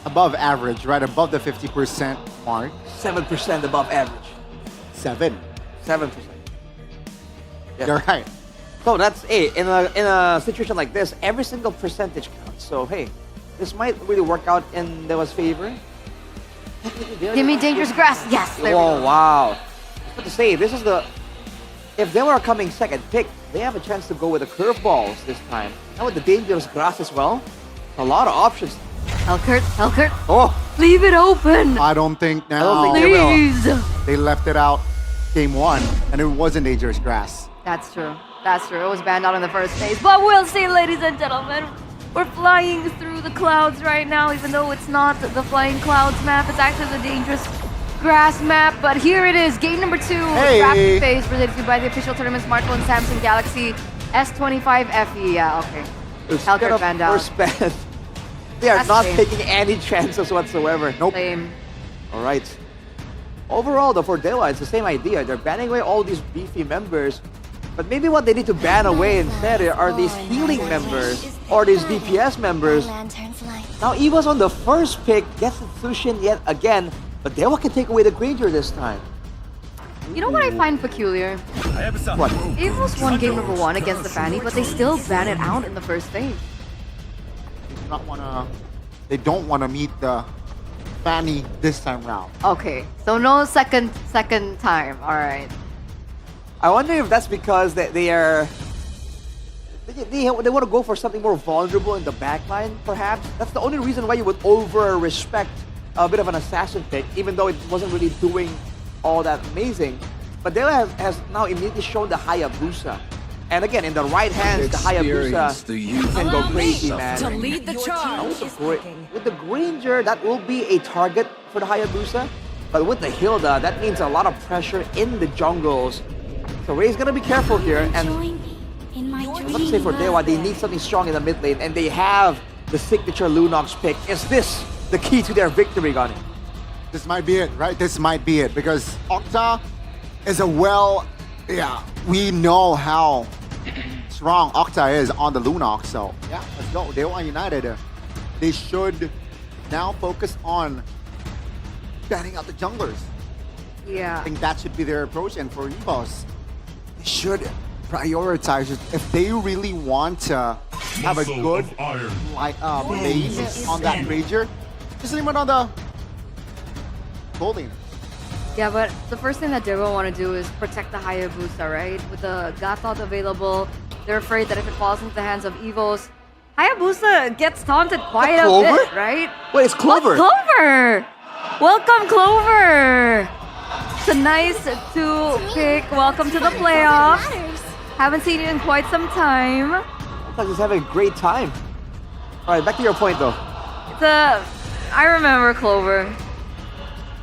Speaker 15: Above average, right? Above the 50% mark.
Speaker 5: 7% above average.
Speaker 15: 7%.
Speaker 5: 7%. Yes.
Speaker 15: You're right.
Speaker 5: So that's in a situation like this, every single percentage counts. So hey, this might really work out in Dewa's favor.
Speaker 8: Give me dangerous grass. Yes. There we
Speaker 5: Oh
Speaker 8: go.
Speaker 5: wow! What to say? This is the. If they were coming second pick, they have a chance to go with the curveballs this time. And with the dangerous grass as well, a lot of options.
Speaker 8: Helkert.
Speaker 5: Oh,
Speaker 8: Leave it open.
Speaker 15: I don't think now.
Speaker 5: I don't think they will.
Speaker 8: Please.
Speaker 15: They left it out game 1, and it wasn't dangerous grass.
Speaker 8: That's true. It was banned out in the first phase. But we'll see, ladies and gentlemen. We're flying through the clouds right now, even though it's not the Flying Clouds map. It's actually the Dangerous Grass map. But here it is, game number 2.
Speaker 15: Hey.
Speaker 8: Rapid phase presented to you by the official tournament smartphone Samsung Galaxy S25 FE. Yeah, okay. Helkert banned out.
Speaker 5: First ban. They are
Speaker 8: That's
Speaker 5: not
Speaker 8: lame.
Speaker 5: taking any chances whatsoever. Nope.
Speaker 8: Lame.
Speaker 5: All right. Overall, though, for Dewa, it's the same idea. They're banning away all these beefy members But maybe what they need to ban away instead are these healing members or these DPS members. Now Evo's on the first pick, gets the Sushin yet again, but Dewa can take away the Granger this time.
Speaker 8: You know what I find peculiar?
Speaker 5: What?
Speaker 8: Evil's won game number 1 against the Fanny, but they still ban it out in the first phase.
Speaker 15: They don't wanna meet the Fanny this time round.
Speaker 8: Okay, so no second time. All right.
Speaker 5: I wonder if that's because they want to go for something more vulnerable in the backline, perhaps. That's the only reason why you would over-respect a bit of an assassin pick, even though it wasn't really doing all that amazing. But Dewa has now immediately shown the Hayabusa. And again, in the right hands, the Hayabusa can go crazy, man.
Speaker 4: To lead the charge.
Speaker 5: With the Granger, that will be a target for the Hayabusa. But with the Hilda, that means a lot of pressure in the jungles. So Ray's gonna be careful here. And let's say for Dewa, they need something strong in the mid lane. And they have the signature Lunox pick. Is this the key to their victory, Gani?
Speaker 15: This might be it, right? This might be it because Octa is we know how strong Octa is on the Lunox. So yeah, let's go. Dewa United, they should now focus on banning out the junglers.
Speaker 8: Yeah.
Speaker 15: I think that should be their approach. And for EVOS, they should prioritize it. If they really want to have a good base on that Rager, just leave it on the golding.
Speaker 8: Yeah, but the first thing that Dewa want to do is protect the Hayabusa, right? With the Gatot available, they're afraid that if it falls into the hands of Evos, Hayabusa gets taunted quite a bit, right?
Speaker 5: Wait, it's Clover!
Speaker 8: Oh, Clover! Welcome, Clover! It's a nice 2-pick. Welcome to the playoffs. Haven't seen you in quite some time.
Speaker 5: Looks like he's having a great time. Alright, back to your point though.
Speaker 8: I remember Clover.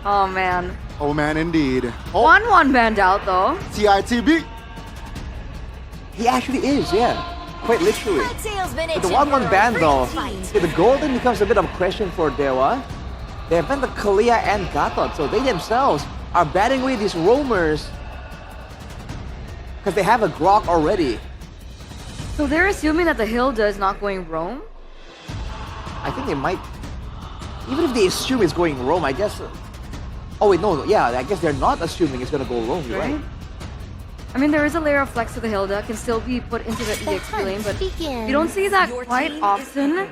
Speaker 8: Oh man.
Speaker 15: Oh man, indeed.
Speaker 8: 1-1 banned out though.
Speaker 15: TITB.
Speaker 5: He actually is, yeah. Quite literally. With the 1-1 ban though, the golden becomes a bit of a question for Dewa. They have banned the Kalia and Gatot, so they themselves are batting away these roamers because they have a Grok already.
Speaker 8: So they're assuming that the Hilda is not going roam?
Speaker 5: I think they might. Even if they assume it's going roam, I guess. Oh wait, no, yeah, I guess they're not assuming it's gonna go roam, you're right?
Speaker 8: I mean, there is a layer of flex to the Hilda, can still be put into the EXP lane, but you don't see that quite often.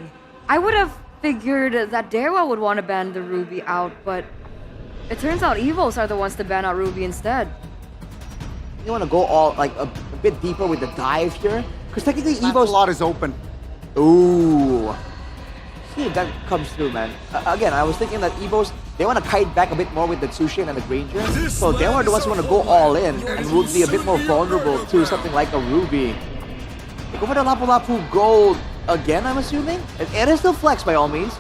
Speaker 8: I would have figured that Dewa would want to ban the Ruby out, but it turns out Evos are the ones to ban out Ruby instead.
Speaker 5: You want to go all like a bit deeper with the dive here? Because technically Evos...
Speaker 15: lot is open.
Speaker 5: Ooh. See if that comes through, man. Again, I was thinking that Evos, they want to kite back a bit more with the Tsushin and the Granger. So they are the ones who want to go all in and would be a bit more vulnerable to something like a Ruby. They go for the Lapu Lapu Gold again, I'm assuming? It is still flex by all means.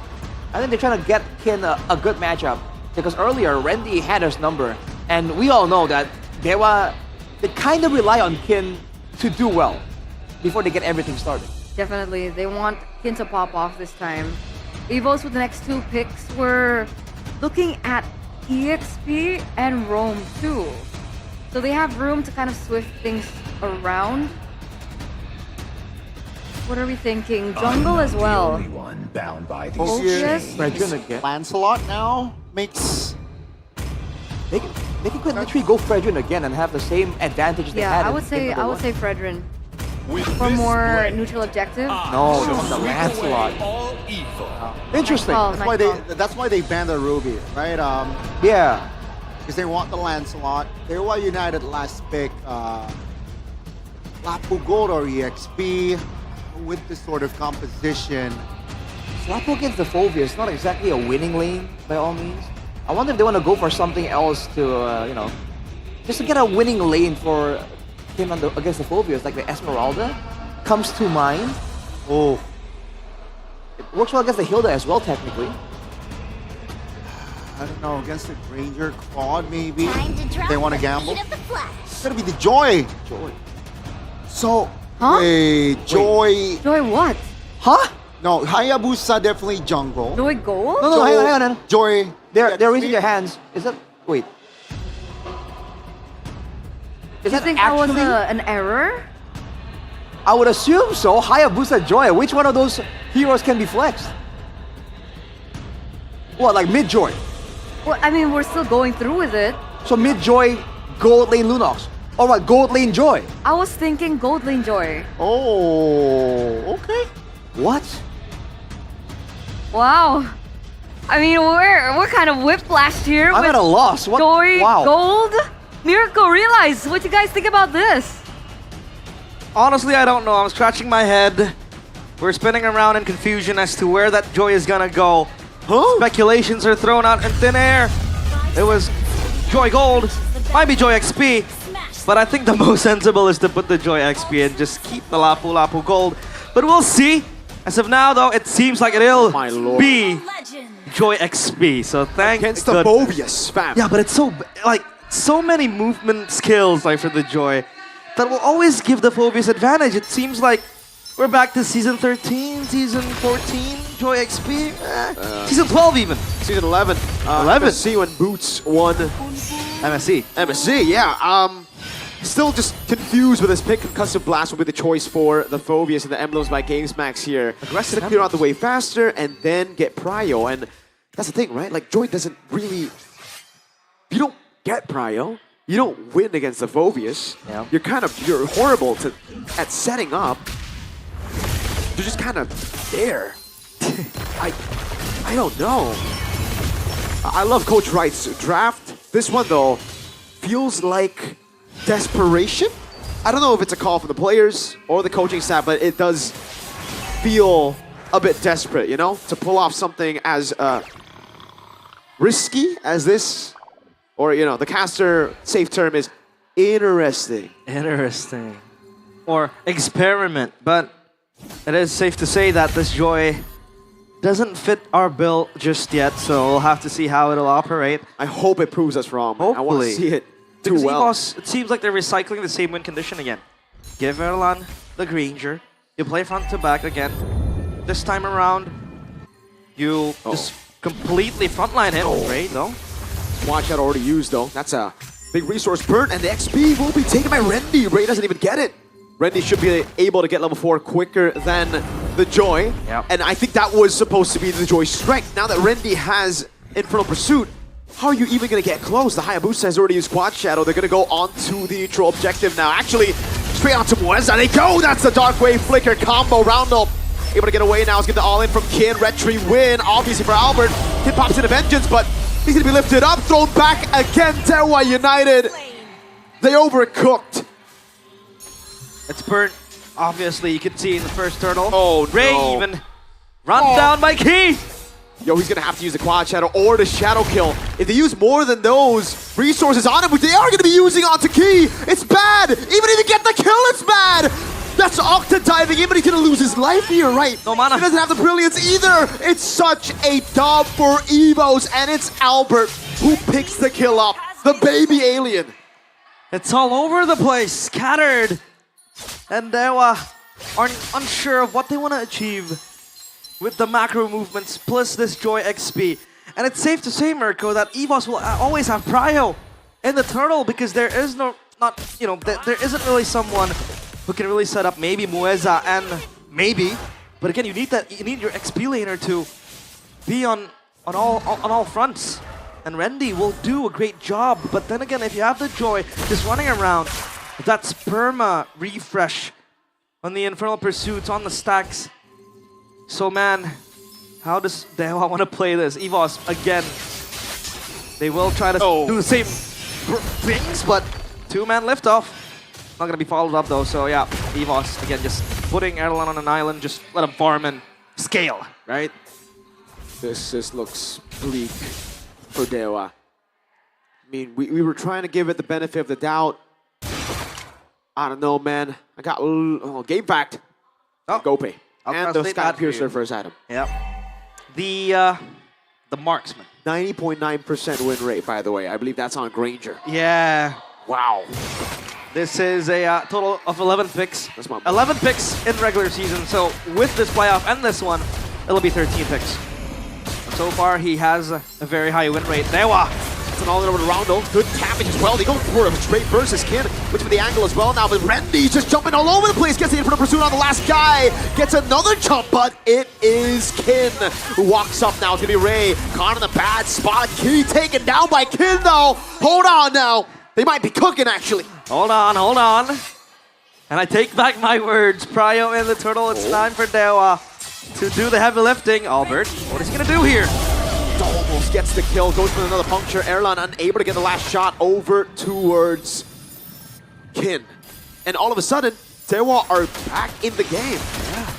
Speaker 5: I think they're trying to get Kin a good matchup. Because earlier, Randy had his number. And we all know that Dewa, they kind of rely on Kin to do well before they get everything started.
Speaker 8: Definitely, they want Kin to pop off this time. Evos with the next 2 picks were looking at EXP and Roam too. So they have room to kind of swift things around. What are we thinking? Jungle as well.
Speaker 15: Bound by
Speaker 8: these Fredrin
Speaker 15: Lancelot now makes...
Speaker 5: They can quite literally go Fredrin again and have the same advantage they had.
Speaker 8: I would say Fredrin. For more neutral objective?
Speaker 5: No, they want the Lancelot. Interesting.
Speaker 15: That's why they banned the Ruby, right?
Speaker 5: Yeah.
Speaker 15: Because they want the Lancelot. They were United last pick. Lapu Gold or EXP with this sort of composition.
Speaker 5: Lapu against the Phobia is not exactly a winning lane by all means. I wonder if they want to go for something else to, just to get a winning lane for him against the Phobias, like the Esmeralda, comes to mind.
Speaker 15: Oh.
Speaker 5: It works well against the Hilda as well, technically.
Speaker 15: I don't know, against the Granger, Claude maybe. They want to gamble. It's gonna be the Joy. So, wait, Joy.
Speaker 8: Joy what?
Speaker 5: Huh?
Speaker 15: No, Hayabusa definitely jungle.
Speaker 8: Joy gold?
Speaker 5: No, hang on.
Speaker 15: Joy.
Speaker 5: They're raising their hands. Is that... Wait. Is
Speaker 8: You
Speaker 5: that
Speaker 8: think that was
Speaker 5: actually-
Speaker 8: an error?
Speaker 5: I would assume so. Hayabusa Joy. Which one of those heroes can be flexed? What, like mid Joy?
Speaker 8: Well, I mean, we're still going through with it.
Speaker 5: So mid Joy, gold lane Lunox. Or what, gold lane Joy?
Speaker 8: I was thinking gold lane Joy.
Speaker 5: Oh, okay. What?
Speaker 8: Wow. I mean, we're kind of whiplashed here.
Speaker 5: I'm
Speaker 8: with
Speaker 5: at a loss. What?
Speaker 8: Joy,
Speaker 5: Wow.
Speaker 8: gold, Miracle. Realize what you guys think about this?
Speaker 14: Honestly, I don't know. I'm scratching my head. We're spinning around in confusion as to where that Joy is gonna go. Speculations are thrown out in thin air. It was Joy Gold, might be Joy XP, but I think the most sensible is to put the Joy XP and just keep the Lapu Lapu Gold. But we'll see. As of now, though, it seems like it'll be Joy XP. So thank
Speaker 11: Against the
Speaker 14: goodness.
Speaker 11: Phobius, fam.
Speaker 14: Yeah, but it's so many movement skills like for the Joy that will always give the Phobius advantage. It seems like we're back to season 13, season 14, Joy XP, season 12 even.
Speaker 11: Season 11.
Speaker 14: 11.
Speaker 11: See when Boots won
Speaker 14: MSC.
Speaker 11: MSC, yeah. Still just confused with this pick. Concussive Blast will be the choice for the Phobius and the Emblems by GamesMax here.
Speaker 14: Aggressive
Speaker 11: to clear out the way faster and then get Prio. And that's the thing, right? Like, Joy doesn't really... You don't get Prio. You don't win against the Phobius.
Speaker 14: Yeah.
Speaker 11: You're horrible at setting up. You're just kind of there. I don't know. I love Coach Wright's draft. This one, though, feels like desperation. I don't know if it's a call from the players or the coaching staff, but it does feel a bit desperate, you know, to pull off something as risky as this, or, you know, the caster safe term is interesting.
Speaker 14: Interesting. Or experiment, but it is safe to say that this Joy doesn't fit our bill just yet, so we'll have to see how it'll operate.
Speaker 11: I hope it proves us wrong.
Speaker 14: Hopefully.
Speaker 11: I want to see it do
Speaker 14: Because
Speaker 11: well.
Speaker 14: EVOS, it seems like they're recycling the same win condition again. Give Erlan the Granger. You play front to back again. This time around, you just completely frontline him. Great, though.
Speaker 11: Watch out already used, though. That's a big resource burn, and the XP will be taken by Rendy. Ray doesn't even get it. Rendy should be able to get level 4 quicker than the Joy.
Speaker 14: Yep.
Speaker 11: And I think that was supposed to be the Joy's strength. Now that Rendy has Infernal Pursuit, how are you even going to get close? The Hayabusa has already used Quad Shadow. They're going to go on to the neutral objective now. Actually, straight on to Mueza. They go! That's the Dark Wave Flicker combo. Roundel able to get away now. He's getting the all-in from Kin. Retry win, obviously, for Albert. Kin pops into Vengeance, but he's going to be lifted up. Thrown back again. Dewa United. They overcooked.
Speaker 14: It's burnt. Obviously, you can see in the first turtle.
Speaker 11: Oh,
Speaker 14: Ray
Speaker 11: no.
Speaker 14: even run down by Key.
Speaker 11: Yo, he's gonna have to use the Quad Shadow or the Shadow Kill. If they use more than those resources on him, which they are gonna be using onto Key, it's bad! Even if you get the kill, it's bad! That's Octa diving in, but he's gonna lose his life here, right?
Speaker 14: No mana.
Speaker 11: He doesn't have the Brilliance either! It's such a dub for Evos, and it's Albert who picks the kill up. The baby alien.
Speaker 14: It's all over the place, scattered. And they are unsure of what they want to achieve with the macro movements plus this Joy XP. And it's safe to say, Mirko, that EVOS will always have Prio in the turtle because there is there isn't really someone who can really set up maybe Mueza and maybe, but again, you need your XP laner to be on all fronts. And Rendy will do a great job, but then again, if you have the Joy just running around, that's perma refresh on the Infernal Pursuits, on the stacks. So man, how does Dewa want to play this? EVOS, again, they will try to do the same things, but two-man liftoff. Not going to be followed up though, so yeah, EVOS, again, just putting Erlan on an island, just let him farm and scale, right?
Speaker 11: This looks bleak for Dewa. I mean, we were trying to give it the benefit of the doubt. I don't know, man. I got game fact. Gope. And the Sky Piercer first item.
Speaker 14: Yep. The marksman.
Speaker 11: 90.9% win rate, by the way. I believe that's on Granger.
Speaker 14: Yeah.
Speaker 11: Wow.
Speaker 14: This is a total of 11 picks. 11 picks in regular season. So with this playoff and this one, it'll be 13 picks. And so far, he has a very high win rate. Dewa
Speaker 11: That's an all in over to Roundel. Good damage as well. They go for a straight versus Kin. Looks for the angle as well now, but Randy's just jumping all over the place. Gets the infinite pursuit on the last guy. Gets another jump, but it is Kin who walks up now. It's gonna be Ray. Caught in the bad spot. Key taken down by Kin though. Hold on now. They might be cooking actually.
Speaker 14: Hold on, hold on. And I take back my words. Pryo and the Turtle, it's time for Dewa to do the heavy lifting. Albert, what is he gonna do here?
Speaker 11: Almost gets the kill, goes for another puncture. Erlan unable to get the last shot over towards Kin. And all of a sudden, Dewa are back in the game.
Speaker 14: Yeah.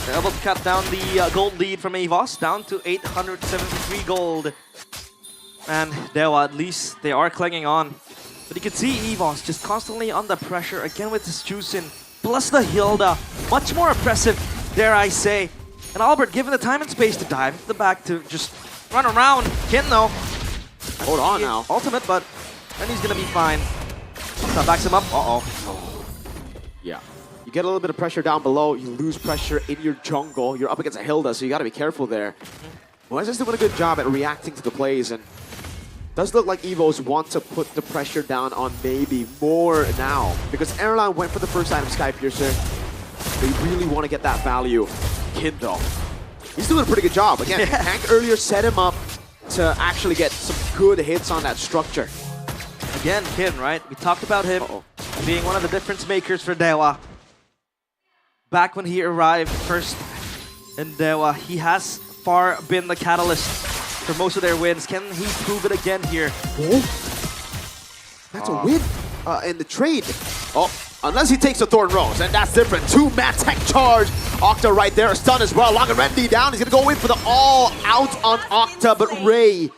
Speaker 14: They're able to cut down the gold lead from EVOS down to 873 gold. And Dewa, at least they are clinging on. But you can see EVOS just constantly under pressure, again with this Juicin, plus the Hilda. Much more oppressive, dare I say. And Albert, given the time and space to dive into the back to just run around. Kin though.
Speaker 11: Hold on now.
Speaker 14: Ultimate, but then he's gonna be fine. That backs him up. Uh-oh.
Speaker 11: Yeah. You get a little bit of pressure down below, you lose pressure in your jungle. You're up against a Hilda, so you gotta be careful there. Moises doing a good job at reacting to the plays, and does look like Evos want to put the pressure down on maybe more now. Because Erlan went for the first item, Sky Piercer. They really want to get that value. Kin though. He's doing a pretty good job. Again, Hank earlier set him up to actually get some good hits on that structure.
Speaker 14: Again, Kin, right? We talked about him being one of the difference makers for Dewa. Back when he arrived first in Dewa, he has far been the catalyst for most of their wins. Can he prove it again here?
Speaker 11: Oh, that's a win in the trade. Oh, unless he takes a Thorn Rose, and that's different. 2-man tech charge. Octa right there, a stun as well. Locking Randy down. He's gonna go in for the all-out on Octa, but Ray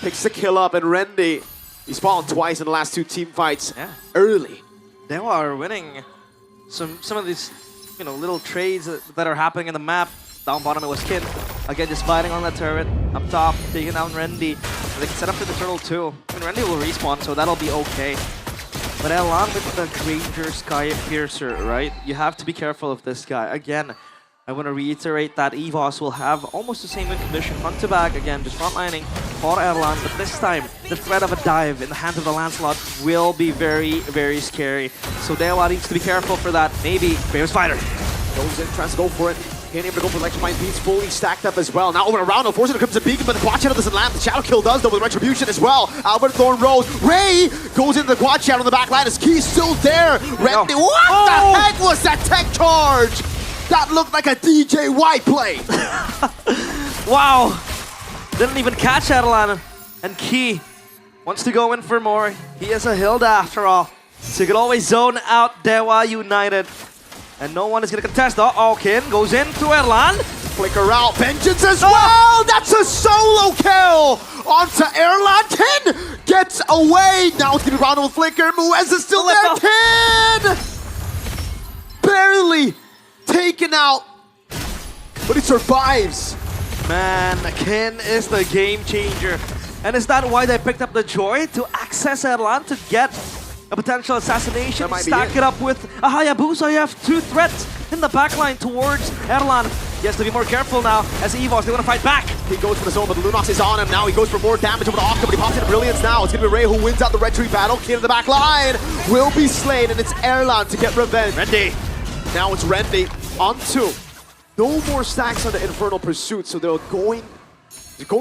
Speaker 11: picks the kill up, and Randy, he's fallen twice in the last 2 team fights early.
Speaker 14: Dewa are winning some of these, you know, little trades that are happening in the map. Down bottom it was Kin. Again, just fighting on that turret. Up top, taking down Randy. And they can set up for the turtle too. I mean, Randy will respawn, so that'll be okay. But along with the Granger Sky Piercer, right? You have to be careful of this guy. Again, I want to reiterate that EVOS will have almost the same win condition. Front to back, again, just frontlining for Erlan. But this time, the threat of a dive in the hands of the Lancelot will be very, very scary. So Dewa needs to be careful for that. Maybe Famous Fighter
Speaker 11: goes in, tries to go for it. Can't even go for the Electrifying Beats, fully stacked up as well. Now over around, unfortunately comes a beacon, but the Quad Shadow doesn't land. The Shadow Kill does though with Retribution as well. Albert Thorn Rose. Ray goes into the Quad Shadow on the back line. His key's still there. Randy, what the heck was that tech charge? That looked like a DJ White play.
Speaker 14: Wow. Didn't even catch Adelan. And Key wants to go in for more. He is a Hilda after all. So you can always zone out Dewa United. And no one is going to contest. Uh-oh, Kin goes in to Erlan.
Speaker 11: Flicker out, Vengeance as well! That's a solo kill onto Erlan. Kin gets away. Now it's going to be round with Flicker. Muez is still there. Kin! Barely taken out, but he survives.
Speaker 14: Man, Kin is the game changer. And is that why they picked up the Joy to access Erlan to get a potential assassination, stack it up with a Hayabusa? You have 2 threats in the backline towards Erlan. He has to be more careful now as EVOS, they want to fight back.
Speaker 11: He goes for the zone, but Lunox is on him now. He goes for more damage over the Octa, but he pops into Brilliance now. It's going to be Ray who wins out the Red Tree battle. Kin in the back line will be slain, and it's Erlan to get revenge.
Speaker 14: Randy.
Speaker 11: Now it's Randy on 2. No more stacks on the Infernal Pursuit, so they're going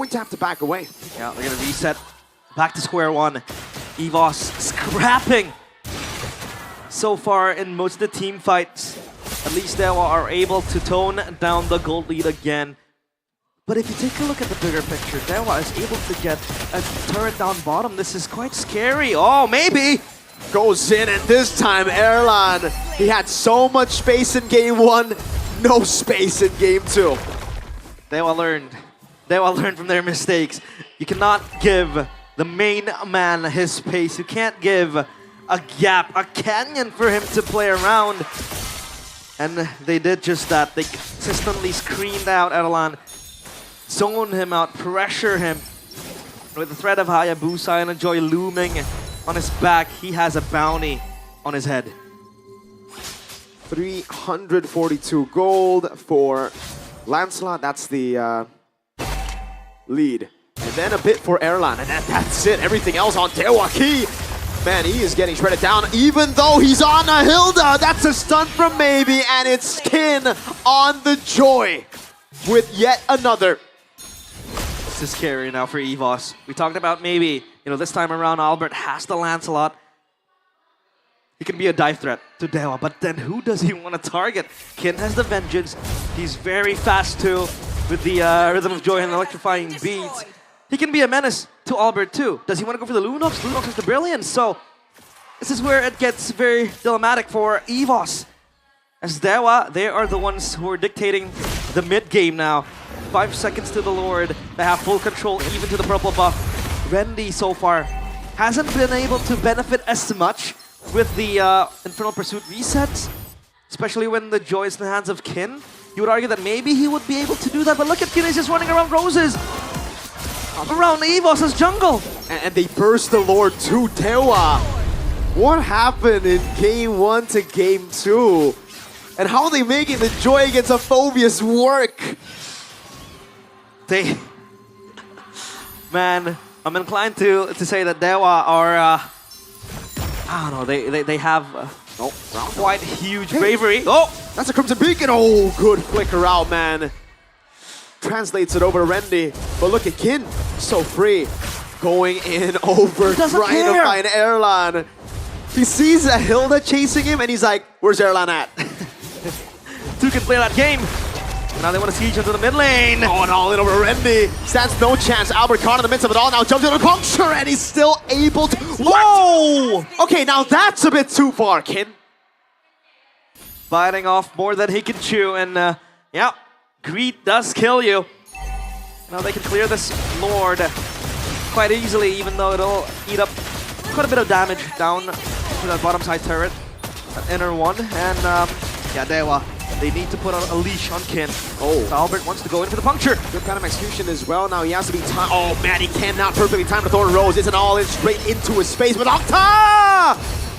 Speaker 11: to have to back away.
Speaker 14: Yeah, they're going to reset back to square one. EVOS scrapping so far in most of the team fights. At least they are able to tone down the gold lead again. But if you take a look at the bigger picture, Dewa is able to get a turret down bottom. This is quite scary. Oh, maybe!
Speaker 11: Goes in, and this time Erlan, he had so much space in game 1, no space in game 2.
Speaker 14: Dewa learned. Dewa learned from their mistakes. You cannot give the main man his space. You can't give a gap, a canyon for him to play around. And they did just that. They consistently screened out Erlan, zoned him out, pressure him. With the threat of Hayabusa and a Joy looming on his back, he has a bounty on his head.
Speaker 11: 342 gold for Lancelot. That's the lead in then a bit for Erlan, and that's it. Everything else on Dewa Key. Man, he is getting shredded down, even though he's on a Hilda. That's a stun from Maybe, and it's Kin on the Joy with yet another.
Speaker 14: This is scary now for EVOS. We talked about maybe, this time around Albert has the Lancelot. He can be a dive threat to Dewa, but then who does he want to target? Kin has the Vengeance. He's very fast too with the Rhythm of Joy and electrifying beats. He can be a menace to Albert too. Does he want to go for the Lunox? Lunox has the Brilliance, so this is where it gets very dilemmatic for EVOS. As Dewa, they are the ones who are dictating the mid game now. 5 seconds to the Lord. They have full control even to the purple buff. Rendy so far hasn't been able to benefit as much with the Infernal Pursuit resets, especially when the Joy is in the hands of Kin. You would argue that maybe he would be able to do that, but look at Kin, he's just running around Roses. Around EVOS' jungle.
Speaker 11: And they burst the Lord to Dewa. What happened in game 1 to game 2? And how are they making the Joy against a Phobius work?
Speaker 14: Man, I'm inclined to say that Dewa are, I don't know, they have quite huge bravery.
Speaker 11: Oh, that's a Crimson Beacon. Oh, good flicker out, man. Translates it over to Rendy, but look at Kin, so free. Going in over, trying to find Erlan. He sees a Hilda chasing him, and he's like, where's Erlan at?
Speaker 14: Two can play that game. Now they want to siege into the mid lane.
Speaker 11: Oh, and all in over Rendy. Stands no chance. Albert caught in the midst of it all. Now jumps into the puncture, and he's still able to... Whoa! Okay, now that's a bit too far, Kin.
Speaker 14: Biting off more than he can chew, and yeah, greed does kill you. Now they can clear this Lord quite easily, even though it'll eat up quite a bit of damage down to that bottom side turret, that inner one, and yeah, Dewa. They need to put on a leash on Kin. Oh. So Albert wants to go in for the puncture.
Speaker 11: Good kind of execution as well. Now he has to be time. Oh man, he cannot perfectly time the Thorn Rose. It's an all in straight into his face with Octa!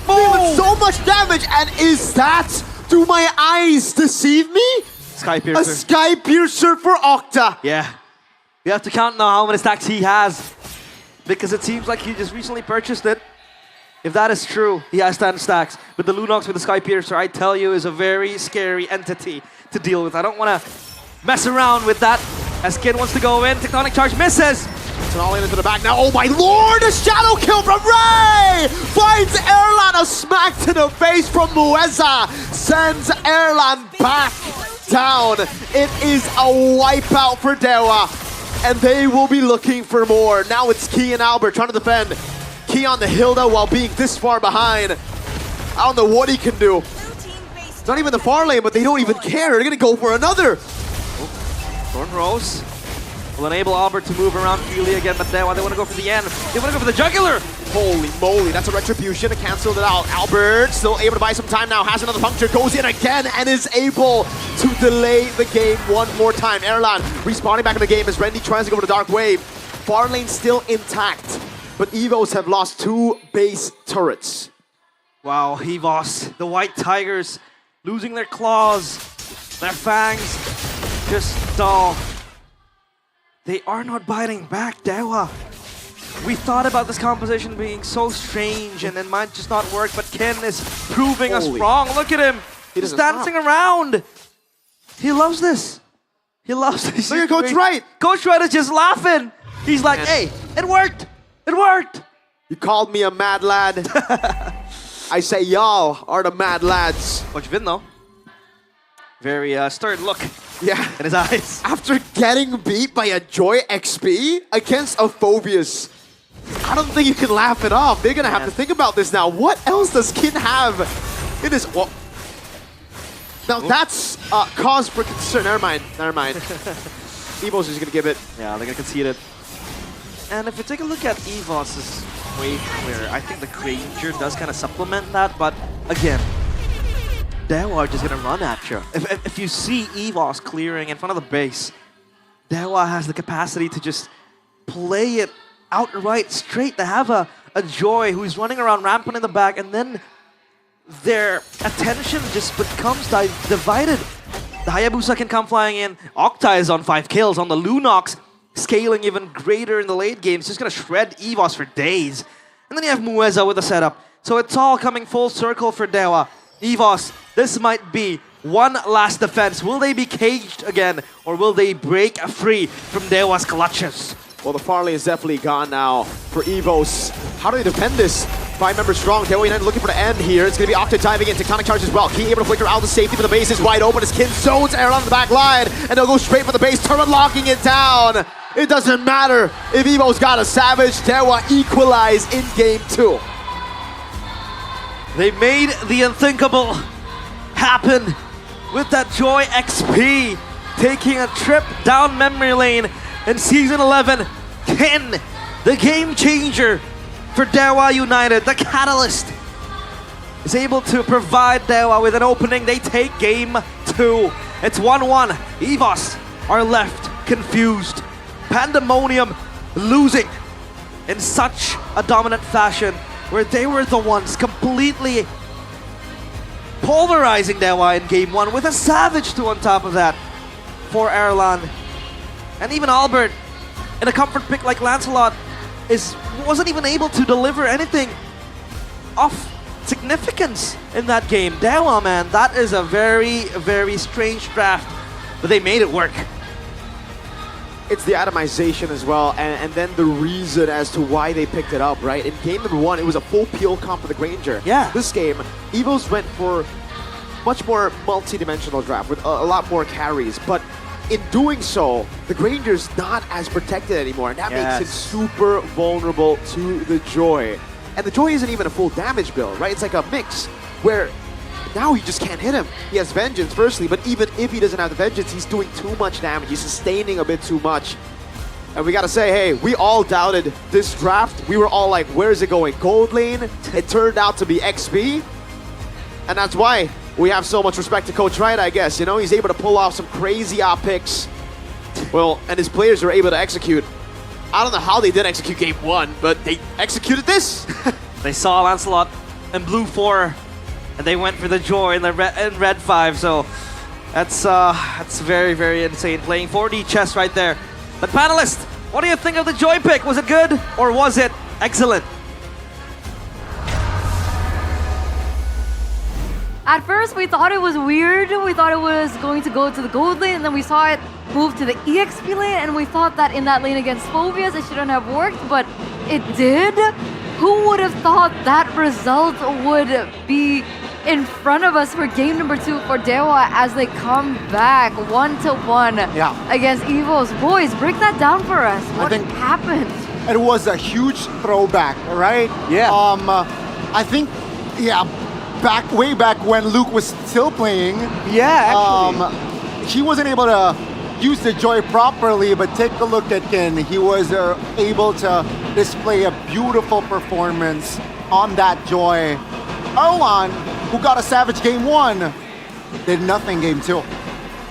Speaker 11: Doing so much damage, and is that, do my eyes deceive me?
Speaker 14: Sky Piercer.
Speaker 11: A Sky Piercer for Octa.
Speaker 14: Yeah. We have to count now how many stacks he has, because it seems like he just recently purchased it. If that is true, he has 10 stacks. But the Lunox with the Sky Piercer, I tell you, is a very scary entity to deal with. I don't want to mess around with that. As Kin wants to go in, Tectonic Charge misses.
Speaker 11: It's an all-in into the back now. Oh my lord, a shadow kill from Ray! Finds Erlan, a smack to the face from Mueza. Sends Erlan back down. It is a wipeout for Dewa. And they will be looking for more. Now it's Key and Albert trying to defend. Key on the Hilda while being this far behind. I don't know what he can do. It's not even the far lane, but they don't even care. They're gonna go for another.
Speaker 14: Thorn Rose will enable Albert to move around freely again, but they want to go for the end. They want to go for the jugular.
Speaker 11: Holy moly, that's a retribution to cancel it out. Albert still able to buy some time now, has another puncture, goes in again, and is able to delay the game one more time. Erlan respawning back in the game as Rendy tries to go for the Dark Wave. Far lane still intact, but EVOS have lost 2 base turrets.
Speaker 14: Wow, EVOS, the White Tigers, losing their claws, their fangs, just dull. They are not biting back, Dewa. We thought about this composition being so strange and it might just not work, but Kin is proving us wrong. Look at him. He's dancing around. He loves this. He loves this.
Speaker 11: Look at Coach Wright.
Speaker 14: Coach Wright is just laughing. He's like, hey, it worked. It worked.
Speaker 11: You called me a mad lad. I say y'all are the mad lads.
Speaker 14: Coach Vin, though. Very stern look.
Speaker 11: Yeah.
Speaker 14: In his eyes.
Speaker 11: After getting beat by a Joy XP against a Phobius, I don't think you can laugh it off. They're gonna have to think about this now. What else does Kin have in his... Well, now that's cause for concern. Never mind. Never mind. EVOS is gonna give it.
Speaker 14: Yeah, they're gonna concede it. And if you take a look at EVOS's wave clear, I think the Granger does kind of supplement that, but again, Dewa are just gonna run at you. If you see EVOS clearing in front of the base, Dewa has the capacity to just play it outright straight. They have a Joy who's running around rampant in the back, and then their attention just becomes divided. The Hayabusa can come flying in. Octa is on 5 kills on the Lunox. scaling even greater in the late game. It's just going to shred EVOS for days. And then you have Mueza with the setup. So it's all coming full circle for Dewa. EVOS, this might be one last defense. Will they be caged again, or will they break free from Dewa's clutches?
Speaker 11: Well, the Farley is definitely gone now for EVOS. How do they defend this? 5 members strong. Dewa United looking for the end here. It's going to be Octa diving in. Tectonic charge as well. Key able to flicker out the safety, but the base is wide open. As Kin zones Aaron on the back line, and they'll go straight for the base. Turret locking it down. It doesn't matter if EVO's got a Savage. Dewa equalize in game 2.
Speaker 14: They made the unthinkable happen with that Joy XP taking a trip down memory lane in Season 11. Kin, the game changer for Dewa United, the catalyst, is able to provide Dewa with an opening. They take game 2. It's 1-1. EVOS are left confused. Pandemonium losing in such a dominant fashion, where they were the ones completely pulverizing Dewa in game 1 with a Savage too on top of that for Erlan. And even Albert, in a comfort pick like Lancelot, wasn't even able to deliver anything of significance in that game. Dewa, man, that is a very, very strange draft, but they made it work.
Speaker 11: It's the atomization as well, and then the reason as to why they picked it up, right? In game number 1, it was a full peel comp for the Granger.
Speaker 14: Yeah.
Speaker 11: This game, EVOs went for much more multi-dimensional draft with a lot more carries, but in doing so, the Granger's not as protected anymore, and that makes it super vulnerable to the Joy. And the Joy isn't even a full damage build, right? It's like a mix where now he just can't hit him. He has Vengeance, firstly, but even if he doesn't have the Vengeance, he's doing too much damage. He's sustaining a bit too much. And we gotta say, hey, we all doubted this draft. We were all like, where's it going? Gold lane? It turned out to be XP. And that's why we have so much respect to Coach Wright, I guess. You know, he's able to pull off some crazy op picks. Well, and his players are able to execute. I don't know how they did execute game 1, but they executed this.
Speaker 14: They saw Lancelot in blue 4, and they went for the Joy in the red 5. So that's very, very insane. Playing 4D chess right there. But panelists, what do you think of the Joy pick? Was it good or was it excellent?
Speaker 8: At first, we thought it was weird. We thought it was going to go to the gold lane, and then we saw it move to the EXP lane, and we thought that in that lane against Phobias, it shouldn't have worked, but it did. Who would have thought that result would be in front of us for game number 2 for Dewa as they come back 1-1 against EVO's? Boys, break that down for us. What happened?
Speaker 15: It was a huge throwback, right?
Speaker 5: Yeah.
Speaker 15: I think, way back when Luke was still playing.
Speaker 5: Yeah, actually.
Speaker 15: He wasn't able to use the Joy properly, but take a look at Kin. He was able to display a beautiful performance on that Joy. Erlan, who got a Savage game 1, did nothing game 2.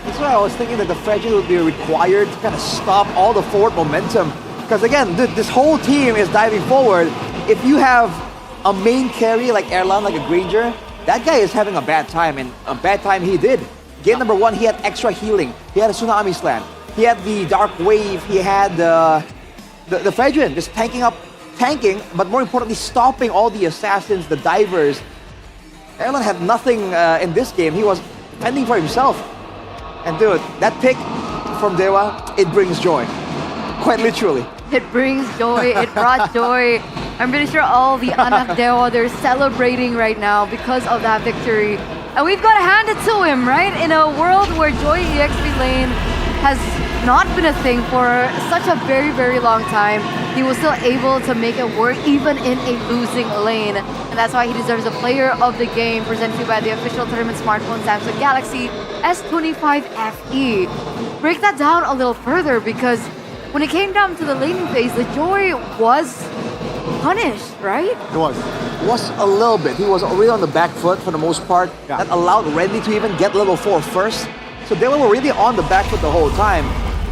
Speaker 5: That's why I was thinking that the Fragile would be required to kind of stop all the forward momentum. Because again, this whole team is diving forward. If you have a main carry like Erlan, like a Granger, that guy is having a bad time, and a bad time he did. Game number 1, he had extra healing. He had a Tsunami Slam. He had the Dark Wave. He had the Fredrin just tanking, but more importantly, stopping all the assassins, the divers. Erlan had nothing in this game. He was fending for himself. And dude, that pick from Dewa, it brings joy. Quite literally.
Speaker 8: It brings joy. It brought joy. I'm pretty sure all the Anak Dewa, they're celebrating right now because of that victory. And we've got to hand it to him, right? In a world where Joy EXP lane has not been a thing for such a very, very long time, he was still able to make it work even in a losing lane. And that's why he deserves a player of the game, presented to you by the official tournament smartphone Samsung Galaxy S25 FE. Break that down a little further, because when it came down to the laning phase, the Joy was punished, right?
Speaker 15: It was.
Speaker 5: Was a little bit. He was really on the back foot for the most part. That allowed Randy to even get level 4 first. So they were really on the back foot the whole time.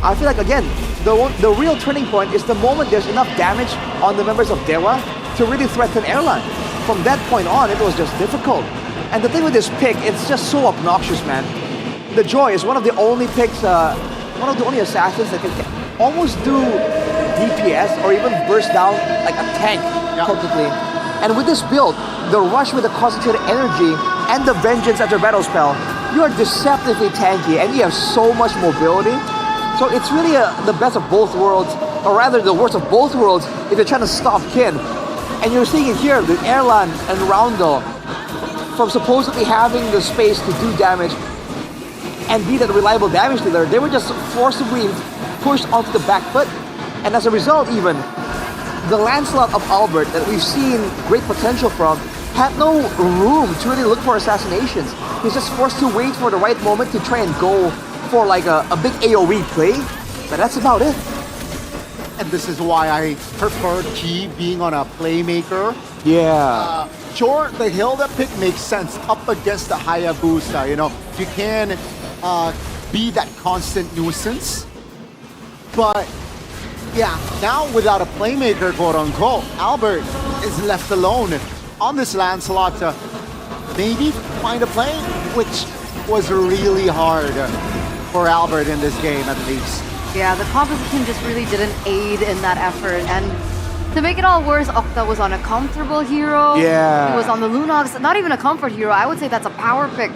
Speaker 5: I feel like, again, the real turning point is the moment there's enough damage on the members of Dewa to really threaten Erlan. From that point on, it was just difficult. And the thing with this pick, it's just so obnoxious, man. The Joy is one of the only picks, one of the only assassins that can almost do DPS or even burst down like a tank, technically. And with this build, the rush with the concentrated energy and the vengeance after battle spell, you are deceptively tanky and you have so much mobility. So it's really the best of both worlds, or rather the worst of both worlds if you're trying to stop Kin. And you're seeing it here with Erlan and Roundel, from supposedly having the space to do damage and be that reliable damage dealer, they were just forcibly pushed onto the back foot. And as a result even, the Lancelot of Albert that we've seen great potential from had no room to really look for assassinations. He's just forced to wait for the right moment to try and go for like a big AoE play, but that's about it.
Speaker 15: And this is why I prefer G being on a playmaker.
Speaker 5: Yeah.
Speaker 15: Sure, the Hilda pick makes sense up against the Hayabusa. You know, you can be that constant nuisance. But yeah, now without a playmaker, quote unquote, Albert is left alone on this Lancelot to maybe find a play, which was really hard for Albert in this game at least.
Speaker 8: Yeah, the composition just really didn't aid in that effort. And to make it all worse, Octa was on a comfortable hero.
Speaker 5: Yeah.
Speaker 8: He was on the Lunox, not even a comfort hero. I would say that's a power pick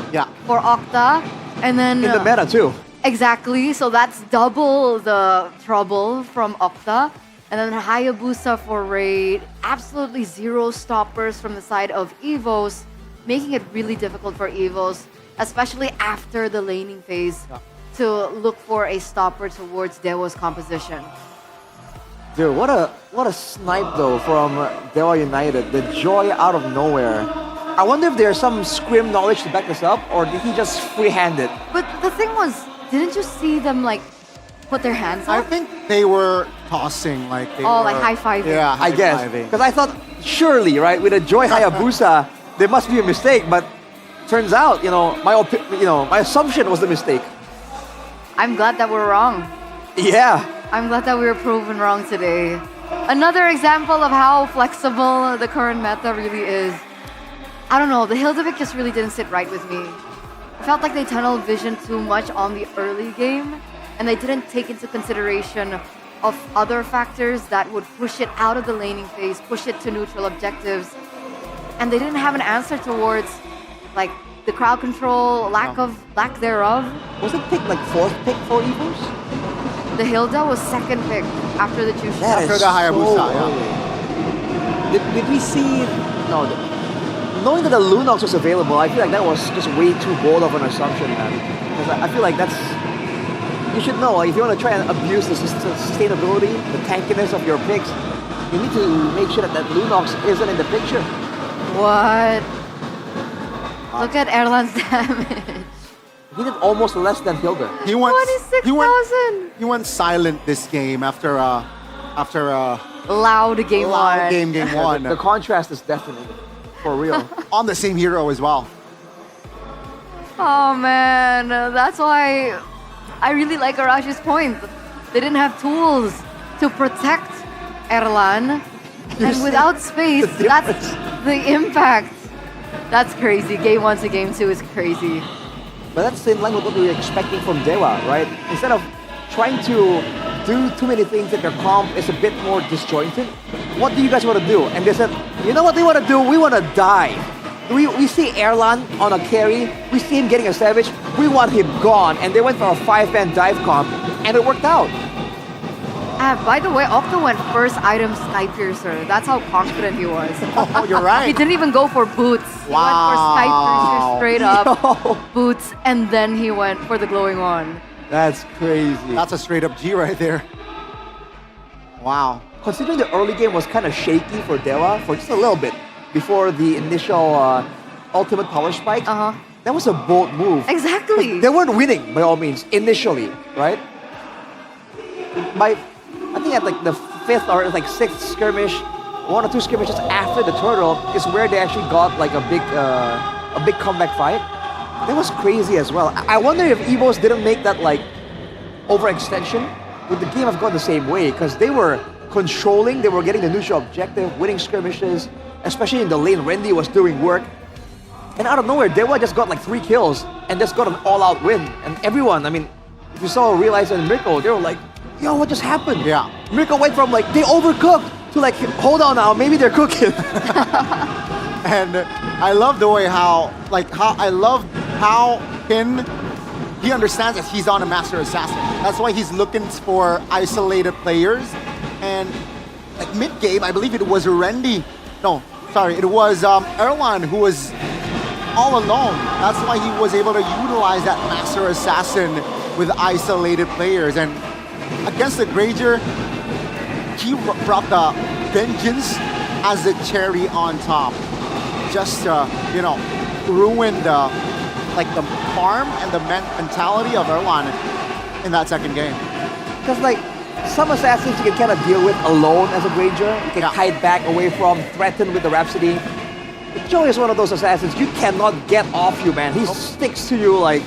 Speaker 8: for Octa. And then
Speaker 5: In the meta too.
Speaker 8: Exactly, so that's double the trouble from Octa. And then Hayabusa for Raid, absolutely zero stoppers from the side of Evos, making it really difficult for Evos, especially after the laning phase, to look for a stopper towards Dewa's composition.
Speaker 5: Dude, what a snipe though from Dewa United. The joy out of nowhere. I wonder if there's some scrim knowledge to back this up, or did he just freehand it?
Speaker 8: But the thing was, didn't you see them like put their hands up?
Speaker 15: I think they were tossing like they were,
Speaker 8: like high-fiving.
Speaker 15: Yeah,
Speaker 5: I guess.
Speaker 15: high-fiving.
Speaker 5: Because I thought, surely, right, with a Joy Hayabusa, there must be a mistake, but turns out, my assumption was the mistake.
Speaker 8: I'm glad that we're wrong.
Speaker 5: Yeah.
Speaker 8: I'm glad that we were proven wrong today. Another example of how flexible the current meta really is. I don't know, the Hildevick just really didn't sit right with me. I felt like they tunnel vision too much on the early game, and they didn't take into consideration of other factors that would push it out of the laning phase, push it to neutral objectives. And they didn't have an answer towards like the crowd control, lack thereof.
Speaker 5: Was it pick like fourth pick for Evos?
Speaker 8: The Hilda was second pick after the Jushin.
Speaker 15: After the Hayabusa,
Speaker 5: Did we see... No, knowing that the Lunox was available, I feel like that was just way too bold of an assumption, man. Because I feel like that's... You should know, like, if you want to try and abuse the sustainability, the tankiness of your picks, you need to make sure that Lunox isn't in the picture.
Speaker 8: What? Look at Erlan's damage.
Speaker 5: He did almost less than Hilda.
Speaker 15: He went
Speaker 8: 26,000.
Speaker 15: He went silent this game after
Speaker 8: loud game one.
Speaker 15: Game one.
Speaker 5: The contrast is definite, for real.
Speaker 15: On the same hero as well.
Speaker 8: Oh man, that's why I really like Arash's point. They didn't have tools to protect Erlan, and without space, that's the impact. That's crazy. Game 1 to game 2 is crazy.
Speaker 5: But that's in line with what we were expecting from Dewa, right? Instead of trying to do too many things that their comp is a bit more disjointed, what do you guys want to do? And they said, you know what we want to do? We want to die. We see Erlan on a carry, we see him getting a Savage, we want him gone. And they went for a 5-man dive comp, and it worked out.
Speaker 8: By the way, Octo went first item Sky Piercer. That's how confident he was.
Speaker 15: Oh, you're right.
Speaker 8: He didn't even go for boots. He went for Sky Piercer straight up, boots, and then he went for the glowing one.
Speaker 5: That's crazy.
Speaker 15: That's a straight up G right there. Wow.
Speaker 5: Considering the early game was kind of shaky for Dewa for just a little bit before the initial ultimate power spike, that was a bold move.
Speaker 8: Exactly.
Speaker 5: They weren't winning by all means initially, right? I think at like the 5th or like 6th skirmish, 1 or 2 skirmishes after the turtle is where they actually got like a big comeback fight. That was crazy as well. I wonder if Evos didn't make that like overextension, would the game have gone the same way? Because they were controlling, they were getting the neutral objective, winning skirmishes, especially in the lane. Randy was doing work. And out of nowhere, Dewa just got like 3 kills and just got an all-out win. And everyone, I mean, if you saw Realize and Mirko, they were like yo, what just happened?
Speaker 15: Yeah.
Speaker 5: Mirko went from like, they overcooked to like, hold on now, maybe they're cooking.
Speaker 15: And I love the way how Kin, he understands that he's on a Master Assassin. That's why he's looking for isolated players. And like mid-game, I believe it was Randy. No, sorry, it was Erlan who was all alone. That's why he was able to utilize that Master Assassin with isolated players. And against the Granger, he brought the Vengeance as the cherry on top. Just ruin the farm and the mentality of Erlan in that second game.
Speaker 5: Because like some assassins you can kind of deal with alone as a Granger. You can hide back away from, threaten with the Rhapsody. Joey is one of those assassins you cannot get off you, man. He sticks to you like,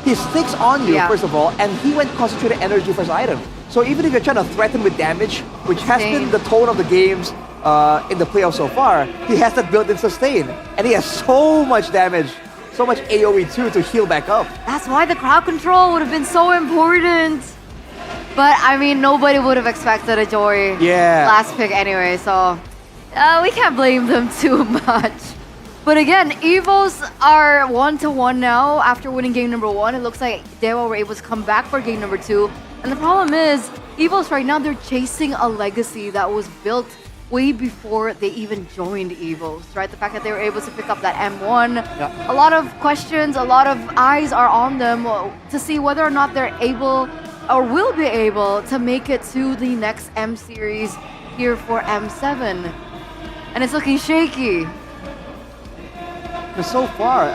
Speaker 5: he sticks on you first of all, and he went concentrated energy for his item. So even if you're trying to threaten with damage, which has been the tone of the games in the playoffs so far, he has that built-in sustain. And he has so much damage, so much AoE too to heal back up.
Speaker 8: That's why the crowd control would have been so important. But I mean, nobody would have expected a Joy last pick anyway, so we can't blame them too much. But again, Evos are 1-1 now after winning game number 1. It looks like Dewa were able to come back for game number 2. And the problem is, Evos right now, they're chasing a legacy that was built way before they even joined Evos, right? The fact that they were able to pick up that M1. A lot of questions, a lot of eyes are on them to see whether or not they're able or will be able to make it to the next M series here for M7. And it's looking shaky.
Speaker 5: So far,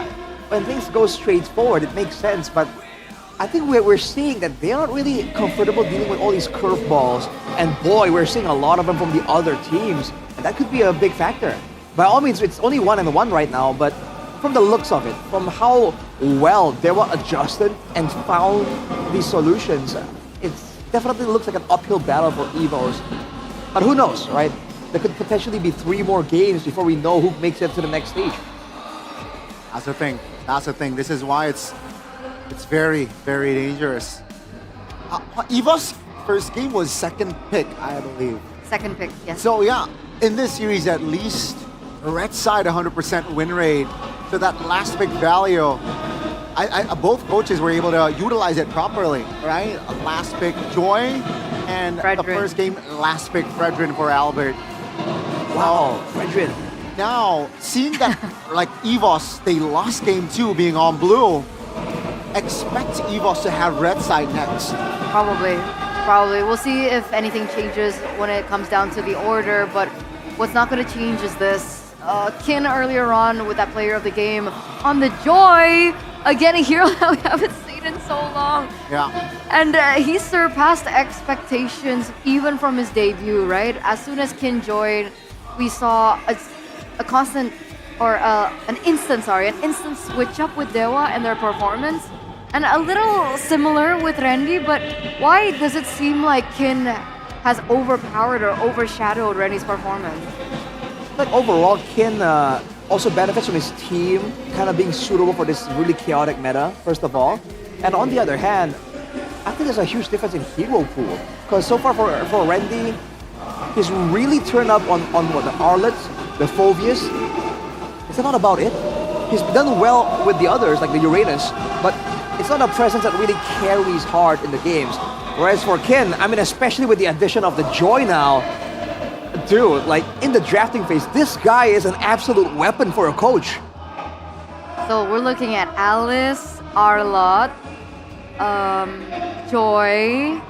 Speaker 5: when things go straight forward, it makes sense, but I think we're seeing that they're not really comfortable dealing with all these curveballs. And boy, we're seeing a lot of them from the other teams. And that could be a big factor. By all means, it's only 1-1 right now, but from the looks of it, from how well they were adjusted and found these solutions, it definitely looks like an uphill battle for Evos. But who knows, right? There could potentially be 3 more games before we know who makes it to the next stage.
Speaker 15: That's the thing. That's the thing. This is why it's very, very dangerous. Evos' first game was second pick, I believe.
Speaker 8: Second pick, yes.
Speaker 15: So yeah, in this series at least, red side 100% win rate. So that last pick value, both coaches were able to utilize it properly, right? Last pick Joy, and the first game last pick Fredrin for Albert.
Speaker 5: Wow, Fredrin.
Speaker 15: Now, seeing that like Evos, they lost game 2 being on blue, expect Evos to have red side next.
Speaker 8: Probably. We'll see if anything changes when it comes down to the order, but what's not going to change is this. Kin earlier on with that player of the game on the Joy, again a hero that we haven't seen in so long.
Speaker 15: Yeah.
Speaker 8: And he surpassed expectations even from his debut, right? As soon as Kin joined, we saw a constant, or an instant switch up with Dewa and their performance. And a little similar with Randy, but why does it seem like Kin has overpowered or overshadowed Randy's performance?
Speaker 5: Like overall, Kin also benefits from his team kind of being suitable for this really chaotic meta, first of all. And on the other hand, I think there's a huge difference in hero pool. Because so far for Randy, he's really turned up on what, the Arlets, the Phobius. Is that not about it? He's done well with the others, like the Uranus, but it's not a presence that really carries hard in the games. Whereas for Kin, I mean, especially with the addition of the Joy now, dude, like in the drafting phase, this guy is an absolute weapon for a coach.
Speaker 8: So we're looking at Alice, Arlot, Joy.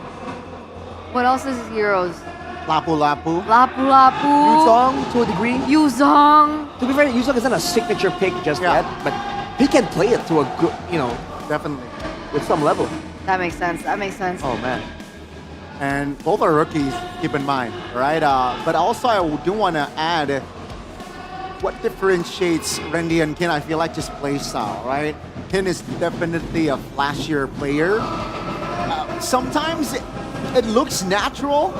Speaker 8: What else is heroes?
Speaker 15: Lapu Lapu.
Speaker 5: Yuzong to a degree.
Speaker 8: Yuzong.
Speaker 5: To be fair, Yuzong isn't a signature pick just yet, but he can play it to a good,
Speaker 15: definitely,
Speaker 5: with some level.
Speaker 8: That makes sense.
Speaker 5: Oh man.
Speaker 15: And both are rookies, keep in mind, right? But also I do want to add what differentiates Randy and Kin, I feel like, just play style, right? Kin is definitely a flashier player. Sometimes it looks natural,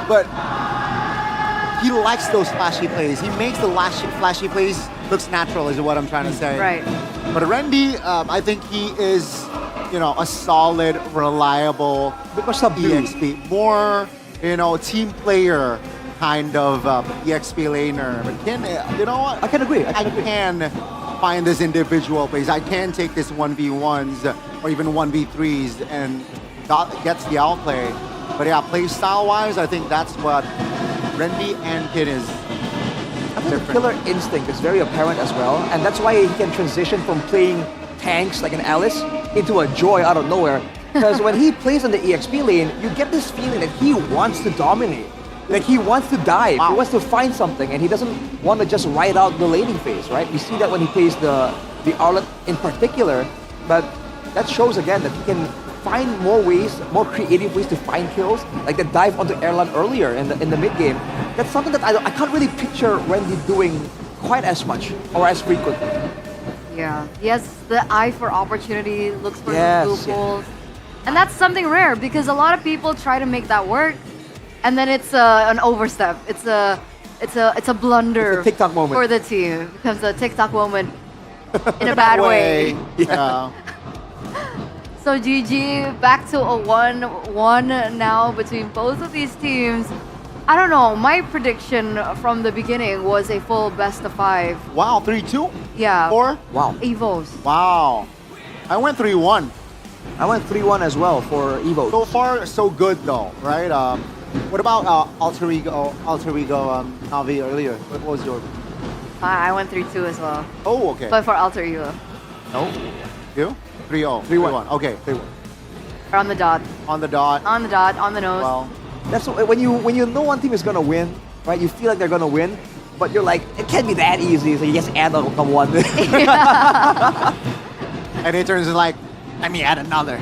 Speaker 15: but he likes those flashy plays. He makes the flashy plays looks natural, is what I'm trying to say.
Speaker 8: Right.
Speaker 15: But Randy, I think he is a solid, reliable EXP. More, team player kind of EXP laner. But you know what?
Speaker 5: I can agree.
Speaker 15: I can find this individual plays. I can take this 1v1s or even 1v3s and gets the outplay. But yeah, play style wise, I think that's what Rendy and Kin is.
Speaker 5: I think the killer instinct is very apparent as well, and that's why he can transition from playing tanks like an Alice into a Joy out of nowhere. Because when he plays on the EXP lane, you get this feeling that he wants to dominate. Like he wants to dive, he wants to find something, and he doesn't want to just ride out the laning phase, right? We see that when he plays the Arlet in particular, but that shows again that he can find more ways, more creative ways to find kills, like the dive onto Erlan earlier in the mid game. That's something that I can't really picture Rendy doing quite as much or as frequently.
Speaker 8: Yeah, he has the eye for opportunity, looks for
Speaker 5: Yes,
Speaker 8: loopholes, and that's something rare because a lot of people try to make that work, and then it's an overstep. It's a blunder.
Speaker 5: It's a TikTok moment
Speaker 8: for the team. It becomes a TikTok moment in a bad way.
Speaker 15: Yeah.
Speaker 8: So GG, back to a 1-1 now between both of these teams. I don't know, my prediction from the beginning was a full best of 5.
Speaker 15: Wow, 3-2?
Speaker 8: Yeah.
Speaker 15: 4?
Speaker 5: Wow.
Speaker 8: Evos.
Speaker 15: Wow. I went 3-1.
Speaker 5: I went 3-1 as well for Evo.
Speaker 15: So far, so good though, right? What about Alter Ego, Navi earlier? What was your?
Speaker 8: I went 3-2 as well.
Speaker 15: Oh, okay.
Speaker 8: But for Alter Ego.
Speaker 15: No? You? 3-0.
Speaker 5: 3-1.
Speaker 15: Okay, 3-1.
Speaker 8: Or on the dot.
Speaker 15: On the dot.
Speaker 8: On the dot, on the nose.
Speaker 15: Well,
Speaker 5: that's when you know one team is gonna win, right? You feel like they're gonna win, but you're like, it can't be that easy, so you just add a one.
Speaker 15: And it turns like, let me add another.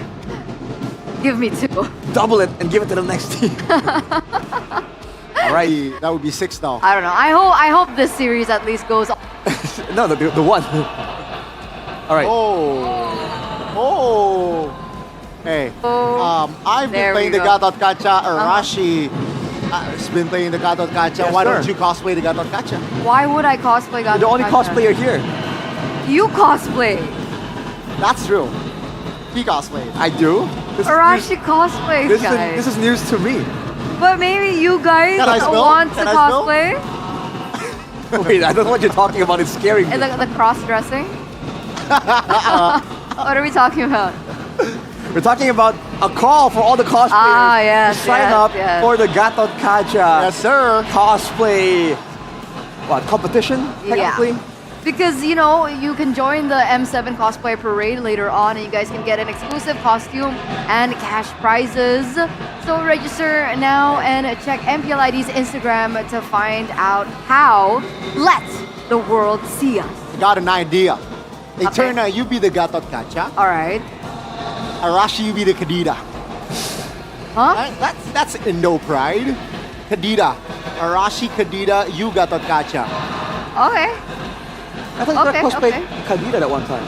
Speaker 8: Give me 2.
Speaker 5: Double it and give it to the next team. All right.
Speaker 15: That would be 6 now.
Speaker 8: I don't know. I hope this series at least goes.
Speaker 5: No, the one. All right.
Speaker 15: Oh. Hey. I've been playing the Gatot Kacha. Arashi has been playing the Gatot Kacha.
Speaker 5: Yes,
Speaker 15: Why
Speaker 5: sir.
Speaker 15: don't you cosplay the Gatot Kacha?
Speaker 8: Why would I cosplay Gatot?
Speaker 5: You're the only
Speaker 8: Kacha?
Speaker 5: cosplayer here.
Speaker 8: You cosplay.
Speaker 15: That's true. He cosplays.
Speaker 5: I do.
Speaker 8: Arashi cosplays, guys.
Speaker 5: This is news to me.
Speaker 8: But maybe you guys
Speaker 15: Can I spill?
Speaker 8: want to
Speaker 15: Can I spill?
Speaker 8: cosplay.
Speaker 5: Wait, I don't know what you're talking about. It's scary.
Speaker 8: And the cross-dressing? What are we talking about?
Speaker 5: We're talking about a call for all the cosplayers
Speaker 8: yes,
Speaker 5: to sign
Speaker 8: yes,
Speaker 5: up
Speaker 8: yes.
Speaker 5: for the Gatot Kacha
Speaker 15: Yes, sir.
Speaker 5: cosplay competition, technically.
Speaker 8: Yeah. Because, you can join the M7 cosplay parade later on and you guys can get an exclusive costume and cash prizes. So register now and check MPL ID's Instagram to find out how. Let the world see us.
Speaker 15: I got an idea. Eterna, you be the Gatot Kacha.
Speaker 8: All right.
Speaker 15: Arashi, you be the Kadira.
Speaker 8: Huh?
Speaker 15: That's Indo pride. Kadira. Arashi, Kadira, you Gatot Kacha.
Speaker 8: Okay.
Speaker 5: I thought you cosplayed Kadira at one time.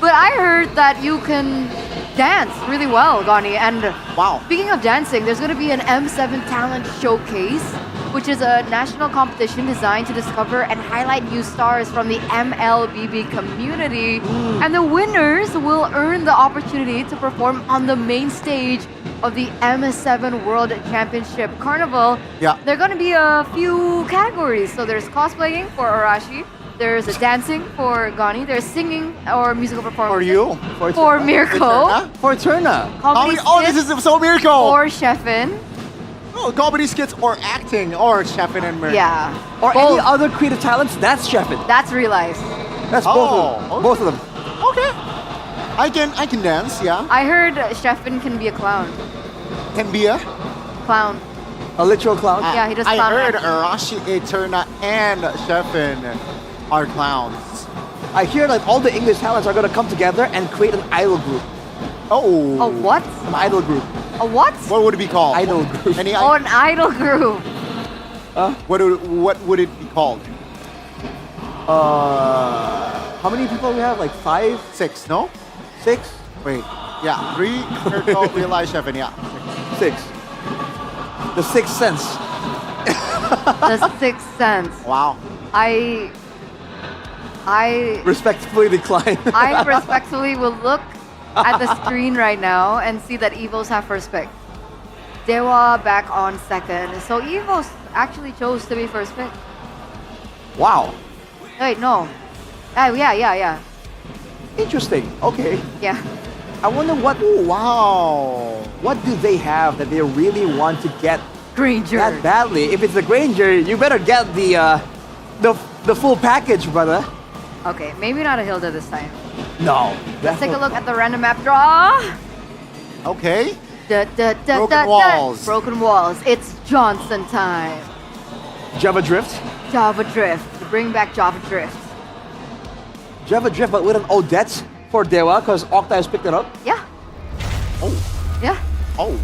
Speaker 8: But I heard that you can dance really well, Gani. And
Speaker 15: wow.
Speaker 8: Speaking of dancing, there's going to be an M7 Talent Showcase, which is a national competition designed to discover and highlight new stars from the MLBB community. And the winners will earn the opportunity to perform on the main stage of the M7 World Championship Carnival.
Speaker 15: Yeah.
Speaker 8: There are going to be a few categories. So there's cosplaying for Arashi. There's a dancing for Gani. There's singing or musical performance.
Speaker 15: For you.
Speaker 8: For Mirko.
Speaker 5: For Eterna.
Speaker 8: Comedy
Speaker 15: this is so Mirko.
Speaker 8: For Sheffin.
Speaker 15: Oh, comedy skits or acting or Sheffin and Mirko.
Speaker 8: Yeah.
Speaker 5: Or
Speaker 8: Both.
Speaker 5: any other creative talents, that's Sheffin.
Speaker 8: That's real life.
Speaker 5: That's both of them.
Speaker 15: Okay. I can dance, yeah.
Speaker 8: I heard Sheffin can be a clown.
Speaker 15: Can be a
Speaker 8: Clown.
Speaker 5: A literal clown?
Speaker 8: Yeah, he does
Speaker 15: I
Speaker 8: clown
Speaker 15: heard
Speaker 8: acting.
Speaker 15: Arashi, Eterna, and Sheffin are clowns.
Speaker 5: I hear that all the English talents are going to come together and create an idol group.
Speaker 15: Oh.
Speaker 8: A what?
Speaker 5: An idol group.
Speaker 8: A what?
Speaker 15: What would it be called?
Speaker 5: Idol group.
Speaker 15: Any
Speaker 8: Oh, an idol group.
Speaker 15: What would it be called?
Speaker 5: How many people we have? Like 5?
Speaker 15: 6, no?
Speaker 5: 6?
Speaker 15: Wait. Yeah, 3, Mirko, Realize, Sheffin, yeah.
Speaker 5: 6. The Sixth Sense.
Speaker 8: The Sixth Sense.
Speaker 15: Wow.
Speaker 8: I
Speaker 5: respectfully decline.
Speaker 8: I respectfully will look at the screen right now and see that Evos have first pick. Dewa back on second. So Evos actually chose to be first pick.
Speaker 5: Wow.
Speaker 8: Wait, no. Yeah.
Speaker 5: Interesting. Okay.
Speaker 8: Yeah.
Speaker 5: I wonder what.
Speaker 15: Wow.
Speaker 5: What do they have that they really want to get
Speaker 8: Granger
Speaker 5: that badly? If it's the Granger, you better get the full package, brother.
Speaker 8: Okay, maybe not a Hilda this time.
Speaker 5: No.
Speaker 8: Let's take a look at the random map draw.
Speaker 15: Okay.
Speaker 8: Broken
Speaker 15: walls.
Speaker 8: Broken walls. It's Johnson time.
Speaker 5: Java Drift.
Speaker 8: Java Drift. Bring back Java Drift.
Speaker 5: Java Drift, but with an Odette for Dewa, because Octa has picked it up.
Speaker 8: Yeah.
Speaker 15: Oh.
Speaker 8: Yeah.
Speaker 15: Oh.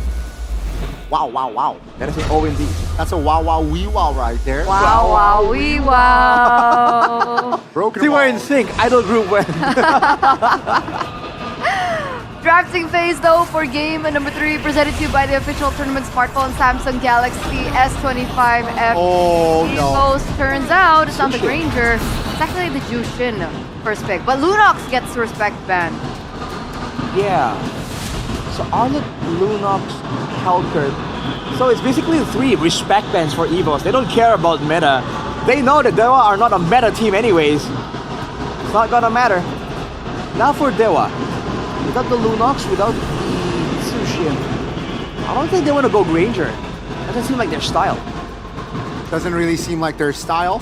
Speaker 15: Wow.
Speaker 5: That is an O indeed.
Speaker 15: That's a wow wee wow right there.
Speaker 8: Wow, wee wow.
Speaker 15: Broken
Speaker 5: See, we're in
Speaker 15: walls.
Speaker 5: sync. Idol group win.
Speaker 8: Drafting phase though for game number 3 presented to you by the official tournament smartphone Samsung Galaxy S25F.
Speaker 15: Oh no.
Speaker 8: Evos, turns out it's not the Granger. It's actually the Jushin first pick. But Lunox gets the respect ban.
Speaker 5: Yeah. So Arlet, Lunox, Halkert. So it's basically 3 respect bans for Evos. They don't care about meta. They know that Dewa are not a meta team anyways. It's not gonna matter. Now for Dewa. Without the Lunox, without the Sushin, I don't think they want to go Granger. Doesn't seem like their style.
Speaker 15: Doesn't really seem like their style.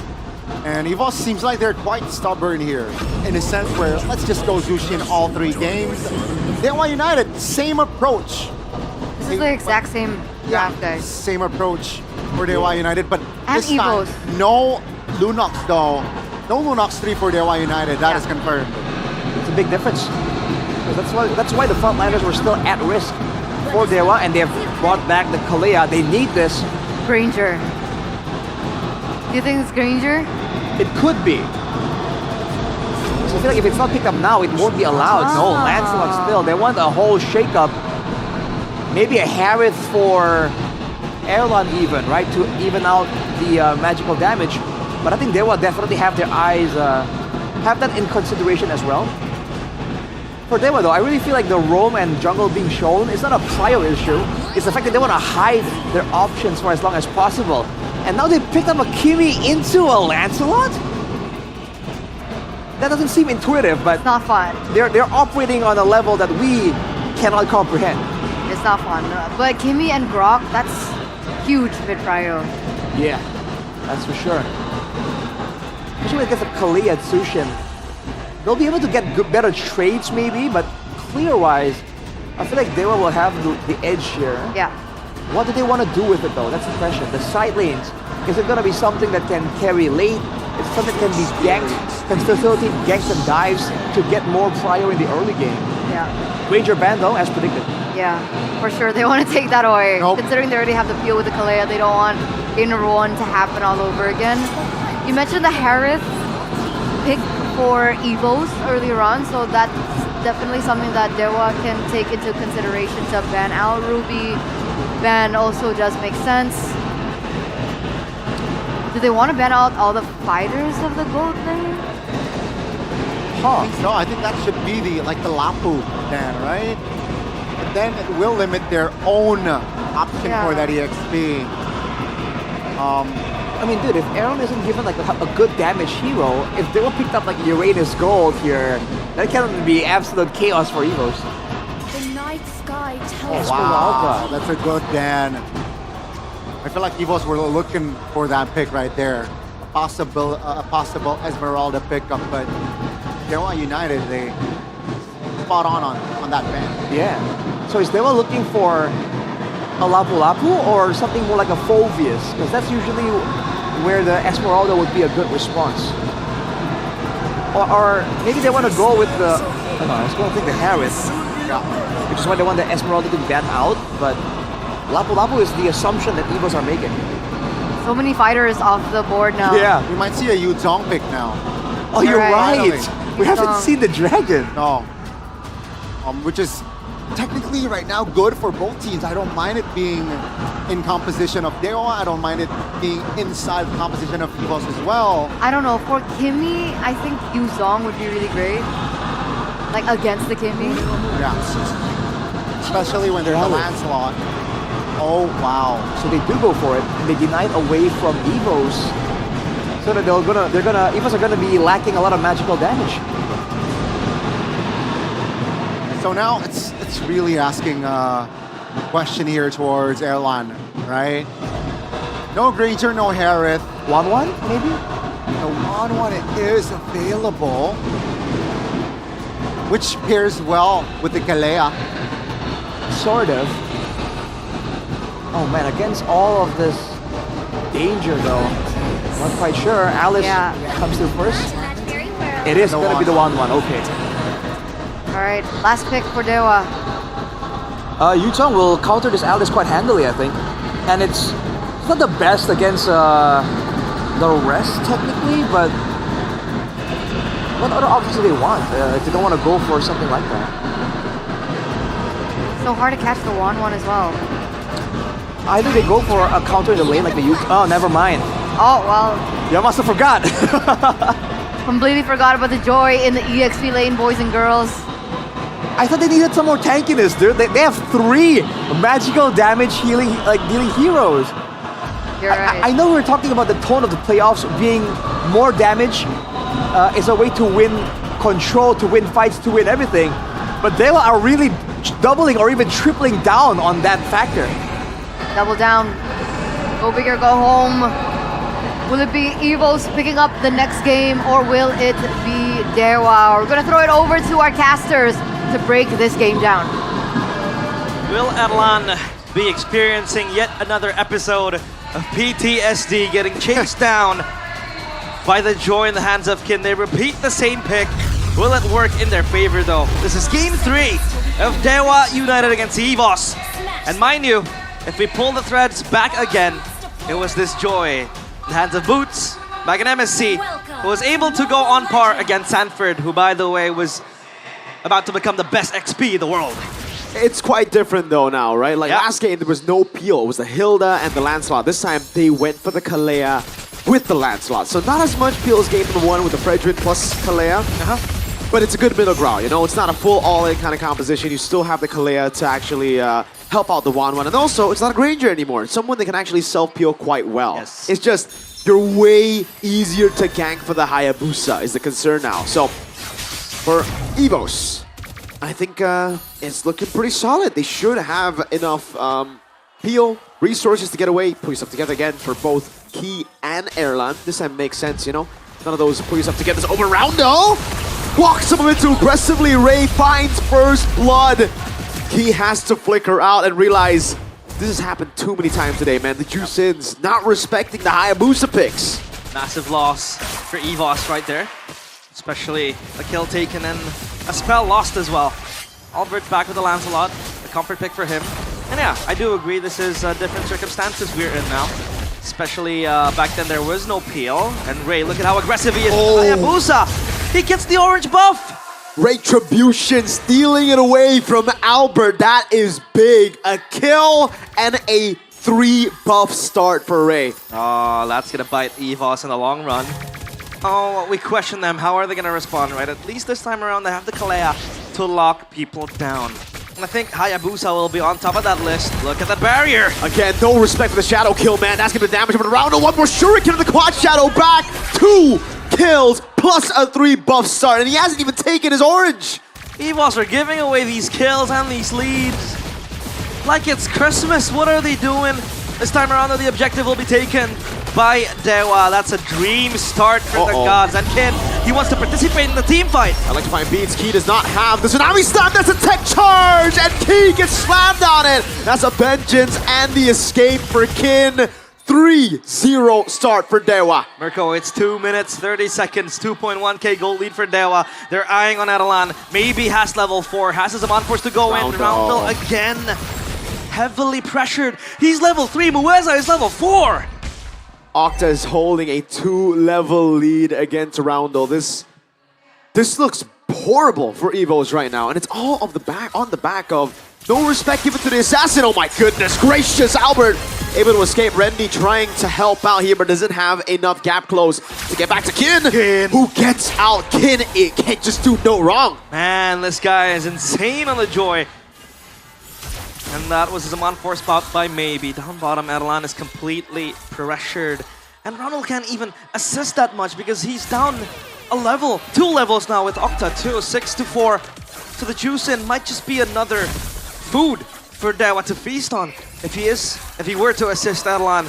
Speaker 15: And Evos seems like they're quite stubborn here. In a sense where, let's just go Zushin all 3 games. Dewa United, same approach.
Speaker 8: This is the exact same draft, guys.
Speaker 15: Same approach for Dewa United, but
Speaker 8: And
Speaker 15: this time,
Speaker 8: Evos.
Speaker 15: no Lunox though. No Lunox 3 for Dewa United, that is confirmed.
Speaker 5: It's a big difference. Because that's why the frontliners were still at risk for Dewa, and they have brought back the Kalea. They need this.
Speaker 8: Granger. Do you think it's Granger?
Speaker 5: It could be. So I feel like if it's not picked up now, it won't be allowed. No, Lancelot still. They want a whole shakeup. Maybe a Harith for Erlon even, right? To even out the magical damage. But I think they will definitely have their eyes, have that in consideration as well. For Dewa though, I really feel like the roam and jungle being shown is not a prior issue. It's the fact that they want to hide their options for as long as possible. And now they picked up a Kimi into a Lancelot? That doesn't seem intuitive, but
Speaker 8: it's not fun.
Speaker 5: They're operating on a level that we cannot comprehend.
Speaker 8: It's not fun. But Kimi and Grok, that's huge mid-prio.
Speaker 5: Yeah, that's for sure. Especially when it gets a Kalea at Sushin. They'll be able to get better trades maybe, but clear-wise, I feel like Dewa will have the edge here.
Speaker 8: Yeah.
Speaker 5: What do they want to do with it though? That's the question. The side lanes, is it going to be something that can carry late? Is it something that can be ganked, can facilitate ganks and dives to get more prio in the early game?
Speaker 8: Yeah.
Speaker 5: Granger ban though, as predicted.
Speaker 8: Yeah, for sure. They want to take that away. Considering they already have the peel with the Kalea, they don't want Inner One to happen all over again. You mentioned the Harith pick for Evos earlier on, so that's definitely something that Dewa can take into consideration to ban out Ruby. Ban also does make sense. Do they want to ban out all the fighters of the gold lane?
Speaker 15: I think so. I think that should be the Lapu ban, right? But then it will limit their own option for that EXP.
Speaker 5: I mean, dude, if Aaron isn't given like a good damage hero, if they were picked up like Uranus Gold here, that can be absolute chaos for Evos.
Speaker 6: The night sky
Speaker 15: Oh, wow, that's a good ban. I feel like Evos were looking for that pick right there. A possible Esmeralda pickup, but Dewa United, they spot on that ban.
Speaker 5: Yeah. So is Dewa looking for a Lapu Lapu or something more like a Phoveus? Because that's usually where the Esmeralda would be a good response. Or maybe they want to go with the... Hold on, I was going to think the Harith. Which is why they want the Esmeralda to ban out, but Lapu Lapu is the assumption that Evos are making.
Speaker 8: So many fighters off the board now.
Speaker 5: Yeah.
Speaker 15: We might see a Yu Zhong pick now.
Speaker 5: Oh, you're right. We haven't
Speaker 8: Zhong.
Speaker 5: seen the dragon.
Speaker 15: No. Which is technically right now good for both teams. I don't mind it being in composition of Dewa. I don't mind it being inside the composition of Evos as well.
Speaker 8: I don't know. For Kimi, I think Yu Zhong would be really great. like against the Kimmy.
Speaker 15: Yeah. Especially when there's a Lancelot. Oh, wow.
Speaker 5: So they do go for it, and they deny it away from Evos. So that Evos are gonna be lacking a lot of magical damage.
Speaker 15: So now it's really asking a question here towards Erlan, right? No Granger, no Harith.
Speaker 5: 1-1, maybe?
Speaker 15: The 1-1 is available, which pairs well with the Kalea.
Speaker 5: Sort of. Oh man, against all of this danger though, not quite sure. Alice comes through first. It is going to be the 1-1, okay.
Speaker 8: All right, last pick for Dewa.
Speaker 5: Yutong will counter this Alice quite handily, I think. And it's not the best against the rest technically, but what other options do they want if they don't want to go for something like that?
Speaker 8: So hard to catch the 1-1 as well.
Speaker 5: Either they go for a counter in the lane like the Oh, never mind.
Speaker 8: Oh, well.
Speaker 5: You must have forgot.
Speaker 8: Completely forgot about the joy in the EXP lane, boys and girls.
Speaker 5: I thought they needed some more tankiness, dude. They have 3 magical damage healing, dealing heroes.
Speaker 8: You're right.
Speaker 5: I know we're talking about the tone of the playoffs being more damage is a way to win control, to win fights, to win everything. But they are really doubling or even tripling down on that factor.
Speaker 8: Double down. Go big or go home. Will it be Evos picking up the next game, or will it be Dewa? We're going to throw it over to our casters to break this game down.
Speaker 14: Will Erlan be experiencing yet another episode of PTSD, getting chased down by the joy in the hands of Kin? They repeat the same pick. Will it work in their favor though? This is game 3 of Dewa United against Evos. And mind you, if we pull the threads back again, it was this joy in the hands of Boots, back in MSC, who was able to go on par against Sanford, who by the way was about to become the best XP in the world.
Speaker 11: It's quite different though now, right? Like last game there was no peel, it was the Hilda and the Lancelot. This time they went for the Kalea with the Lancelot. So not as much peel as game number 1 with the Fredrin plus Kalea. But it's a good middle ground, you know? It's not a full all-in kind of composition. You still have the Kalea to actually help out the 1-1. And also, it's not a Granger anymore. It's someone that can actually self-peel quite well.
Speaker 14: Yes.
Speaker 11: It's just, you're way easier to gank for the Hayabusa is the concern now. So, for Evos, I think it's looking pretty solid. They should have enough peel, resources to get away. Put yourself together again for both Key and Erlan. This time makes sense, you know? None of those put yourself together over Roundo. Walks some of it too aggressively. Ray finds first blood. He has to flicker out and realize this has happened too many times today, man. The Jusins not respecting the Hayabusa picks.
Speaker 14: Massive loss for Evos right there. Especially a kill taken and a spell lost as well. Albert back with the Lancelot, a comfort pick for him. And yeah, I do agree this is different circumstances we're in now. Especially back then there was no peel. And Ray, look at how aggressive he is. Hayabusa, he gets the orange buff.
Speaker 11: Retribution stealing it away from Albert. That is big. A kill and a 3 buff start for Ray.
Speaker 14: Oh, that's gonna bite Evos in the long run. Oh, we question them. How are they gonna respond, right? At least this time around they have the Kalea to lock people down. And I think Hayabusa will be on top of that list. Look at that barrier.
Speaker 11: Again, no respect for the Shadow kill, man. That's gonna be damage over the round. One more Shuriken in the quad Shadow back. 2 kills plus a 3 buff start, and he hasn't even taken his orange.
Speaker 14: Evos are giving away these kills and these leads like it's Christmas. What are they doing? This time around, though, the objective will be taken by Dewa. That's a dream start for the gods. And Kin, he wants to participate in the team fight.
Speaker 11: I like to find beats. Key does not have the Tsunami Stun. That's a tech charge, and Key gets slammed on it. That's a vengeance and the escape for Kin. 3-0 start for Dewa.
Speaker 14: Mirko, it's 2 minutes, 30 seconds, 2.1k gold lead for Dewa. They're eyeing on Erlan. Maybe has level 4. Has his Amon forced to go in. Roundel again. Heavily pressured. He's level 3. Mueza is level 4.
Speaker 11: Octa is holding a 2-level lead against Roundel. This looks horrible for Evos right now, and it's all on the back of no respect given to the assassin. Oh my goodness gracious, Albert able to escape. Randy trying to help out here, but doesn't have enough gap close to get back to Kin. Who gets out? Kin, it can't just do no wrong.
Speaker 14: Man, this guy is insane on the Joy. And that was a unforced spot by Maybe. Down bottom, Erlan is completely pressured. And Ronald can't even assist that much because he's down a level, 2 levels now with Octa too, 6-4. So the Juicin might just be another food for Dewa to feast on. If he were to assist Erlan.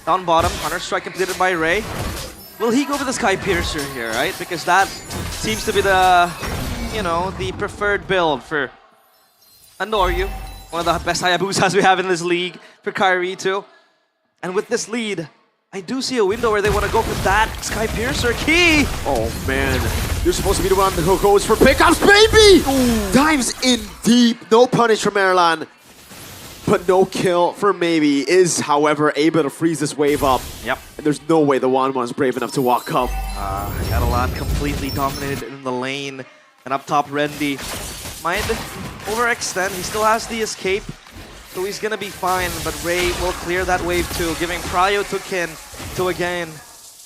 Speaker 14: Down bottom, Hunter Strike completed by Ray. Will he go with the Sky Piercer here, right? Because that seems to be the, the preferred build for Andoryu. One of the best Hayabusas we have in this league for Kyrie too. And with this lead, I do see a window where they want to go for that Sky Piercer key.
Speaker 11: Oh man, you're supposed to be the one who goes for pickups, baby! Ooh. Dives in deep, no punish from Erlan. But no kill for Maybe. Is, however, able to freeze this wave up.
Speaker 14: Yep.
Speaker 11: And there's no way the 1-1 is brave enough to walk up.
Speaker 14: Erlan completely dominated in the lane. And up top, Randy might overextend. He still has the escape. So he's gonna be fine, but Ray will clear that wave too, giving prio to Kin to again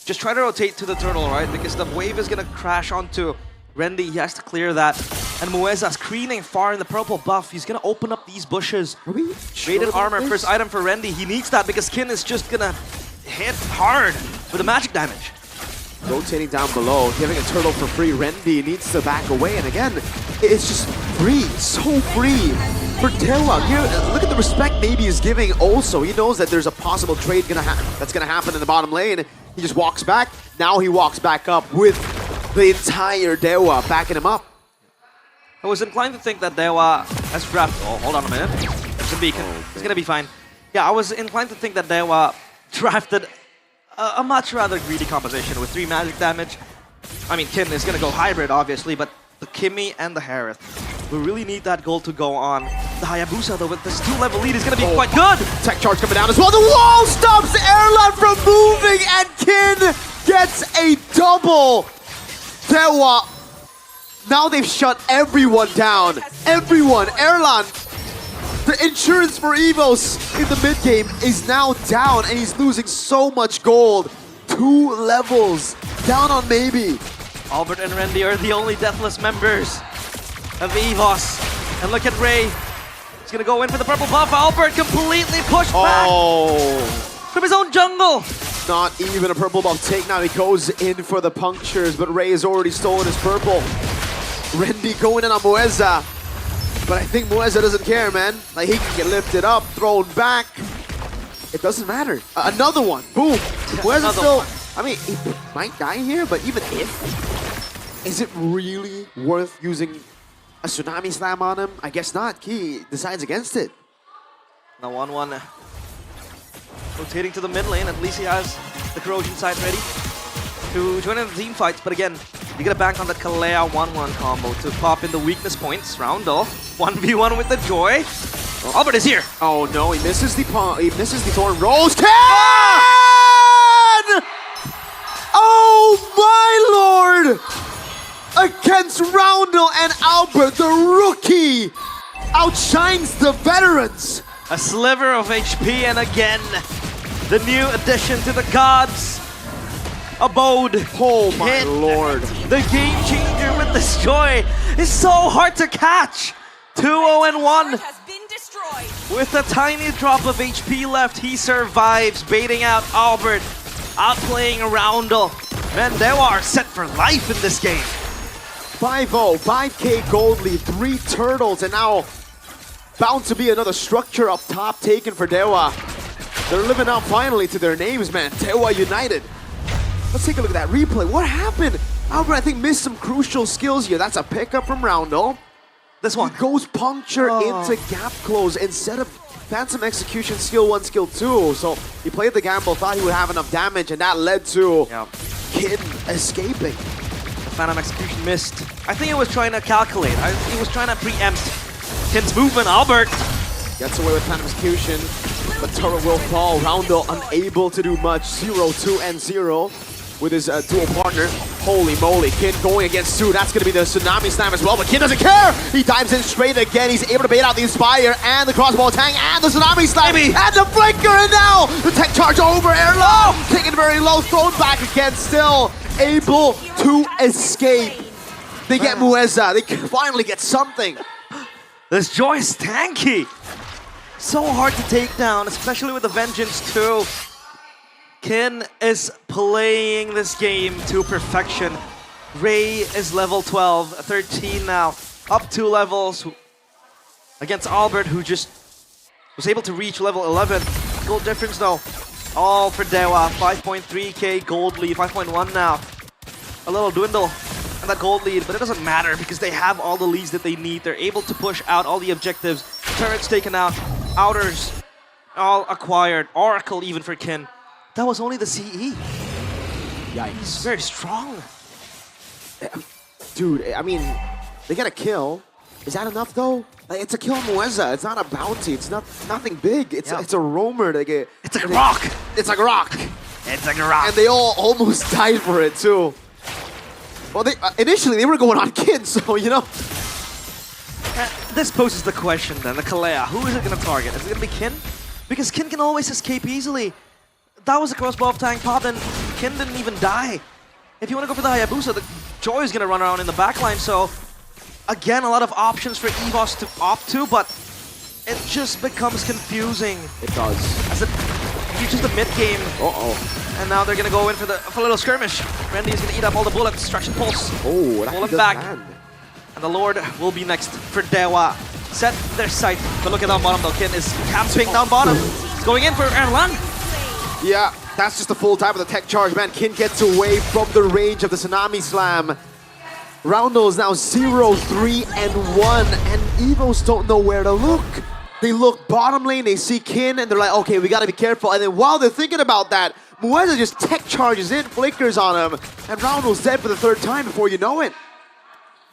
Speaker 14: just try to rotate to the turtle, right? Because the wave is gonna crash onto Randy. He has to clear that. And Mueza screening far in the purple buff. He's gonna open up these bushes. Rated armor, first item for Randy. He needs that because Kin is just gonna hit hard with the magic damage.
Speaker 11: Rotating down below, giving a turtle for free. Randy needs to back away, and again, it's just free, so free for Dewa. Here, look at the respect Maybe is giving also. He knows that there's a possible trade that's gonna happen in the bottom lane. He just walks back. Now he walks back up with the entire Dewa backing him up.
Speaker 14: I was inclined to think that Dewa has drafted. Oh, hold on a minute. There's a beacon. It's gonna be fine. Yeah, I was inclined to think that Dewa drafted a much rather greedy composition with 3 magic damage. I mean, Kin is gonna go hybrid, obviously, but the Kimmy and the Harith, we really need that goal to go on. The Hayabusa, though, with this 2-level lead is gonna be quite good.
Speaker 11: Tech charge coming down as well. The wall stops Erlan from moving, and Kin gets a double. Dewa, now they've shut everyone down. Everyone. Erlan, the insurance for Evos in the mid game is now down, and he's losing so much gold. 2 levels down on Maybe.
Speaker 14: Albert and Randy are the only deathless members of Evos. And look at Ray. He's gonna go in for the purple buff. Albert completely pushed back from his own jungle.
Speaker 11: Not even a purple buff take now. He goes in for the punctures, but Ray has already stolen his purple. Randy going in on Mueza. But I think Mueza doesn't care, man. Like, he can get lifted up, thrown back. It doesn't matter. Another one. Boom. Mueza still... One. I mean, he might die here, but even if... Is it really worth using a Tsunami Slam on him? I guess not. He decides against it.
Speaker 14: Now 1-1. Rotating to the mid lane. At least he has the Corrosion side ready to join in the team fights. But again, you gotta bank on that Kalea 1-1 combo to pop in the weakness points. Roundel 1v1 with the Joy. Albert is here.
Speaker 11: Oh no, he misses the Thorn Rose. Ken! Oh my lord! Against Roundel and Albert, the rookie outshines the veterans.
Speaker 14: A sliver of HP, and again, the new addition to the gods. Abode.
Speaker 11: Oh my lord.
Speaker 14: The game changer with this Joy is so hard to catch. 2-0-1. With a tiny drop of HP left, he survives, baiting out Albert, outplaying Roundel. Man, they are set for life in this game.
Speaker 11: 5-0, 5k gold lead, 3 turtles, and now bound to be another structure up top taken for Dewa. They're living up finally to their names, man. Dewa United. Let's take a look at that replay. What happened? Albert, I think, missed some crucial skills here. That's a pickup from Roundel.
Speaker 14: This one.
Speaker 11: He goes puncture into gap close instead of Phantom Execution skill 1, skill 2. So he played the gamble, thought he would have enough damage, and that led to Kid escaping.
Speaker 14: Phantom Execution missed. I think he was trying to calculate. He was trying to preempt Kid's movement. Albert
Speaker 11: gets away with Phantom Execution, but turret will fall. Roundel unable to do much. 0, 2, and 0. with his dual partner. Holy moly, Kin going against Sue. That's going to be the Tsunami Slam as well, but Kin doesn't care. He dives in straight again. He's able to bait out the Inspire and the Crossbow Tang and the Tsunami Slam and the Blinker, and now the tech charge over Erlo. Taken very low, thrown back again, still able to escape. They get Mueza. They finally get something.
Speaker 14: This Joy is tanky. So hard to take down, especially with the Vengeance too. Kin is playing this game to perfection. Ray is level 12, 13 now, up 2 levels against Albert, who just was able to reach level 11. Gold difference though, all for Dewa. 5.3k gold lead, 5.1 now. A little dwindle in that gold lead, but it doesn't matter because they have all the leads that they need. They're able to push out all the objectives. Turrets taken out, outers all acquired, Oracle even for Kin. That was only the CE.
Speaker 11: Yikes.
Speaker 14: Very strong.
Speaker 11: Dude, I mean, they get a kill. Is that enough though? Like, it's a kill on Mueza. It's not a bounty. It's nothing big. It's a roamer.
Speaker 14: It's a rock.
Speaker 11: It's like a rock.
Speaker 14: It's like a rock.
Speaker 11: And they all almost died for it too. Well, initially they were going on Kin, so you know.
Speaker 14: This poses the question then, the Kalea. Who is it going to target? Is it going to be Kin? Because Kin can always escape easily. That was a crossbow of tank pop, and Kin didn't even die. If you want to go for the Hayabusa, the Joy is going to run around in the backline, so again, a lot of options for EVOS to opt to, but it just becomes confusing.
Speaker 11: It does.
Speaker 14: As it reaches the mid-game. And now they're going to go in for a little skirmish. Randy is going to eat up all the bullets. Destruction Pulse.
Speaker 11: Oh,
Speaker 14: pull him back. And the Lord will be next for Dewa. Set their sight, but look at down bottom though. Kin is camping down bottom. He's going in for Erlan.
Speaker 11: Yeah, that's just the full time of the tech charge, man. Kin gets away from the range of the Tsunami Slam. Roundel is now 0-3-1, and Evos don't know where to look. They look bottom lane, they see Kin, and they're like, okay, we gotta be careful. And then while they're thinking about that, Mueza just tech charges in, flickers on him, and Roundel's dead for the 3rd time before you know it.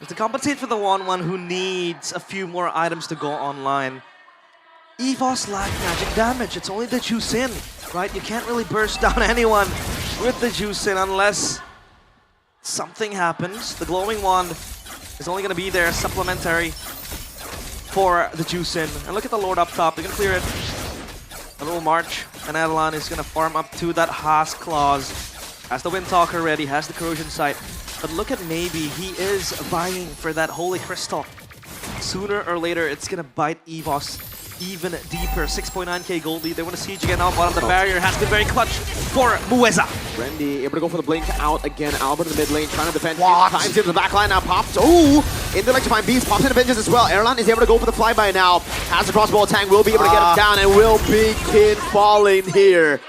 Speaker 14: To compensate for the 1-1 who needs a few more items to go online, EVOS lack magic damage. It's only the Juicin, right? You can't really burst down anyone with the Juicin unless something happens. The Glowing Wand is only going to be there supplementary for the Juicin. And look at the Lord up top. They're going to clear it. A little march. And Adelan is going to farm up to that Haas Claws. Has the Windtalker ready, has the Corrosion Sight. But look at Maybe. He is vying for that Holy Crystal. Sooner or later, it's going to bite EVOS even deeper. 6.9k gold lead. They want to siege again out bottom. The barrier has been very clutch for Mueza.
Speaker 11: Randy able to go for the blink out again. Albert in the mid lane trying to defend. Times into the back line now. Pops. Oh! In the electrifying beast. Pops into Vengeance as well. Erlan is able to go for the flyby now. Has the crossbow tank. Will be able to get him down. And will be Kin falling here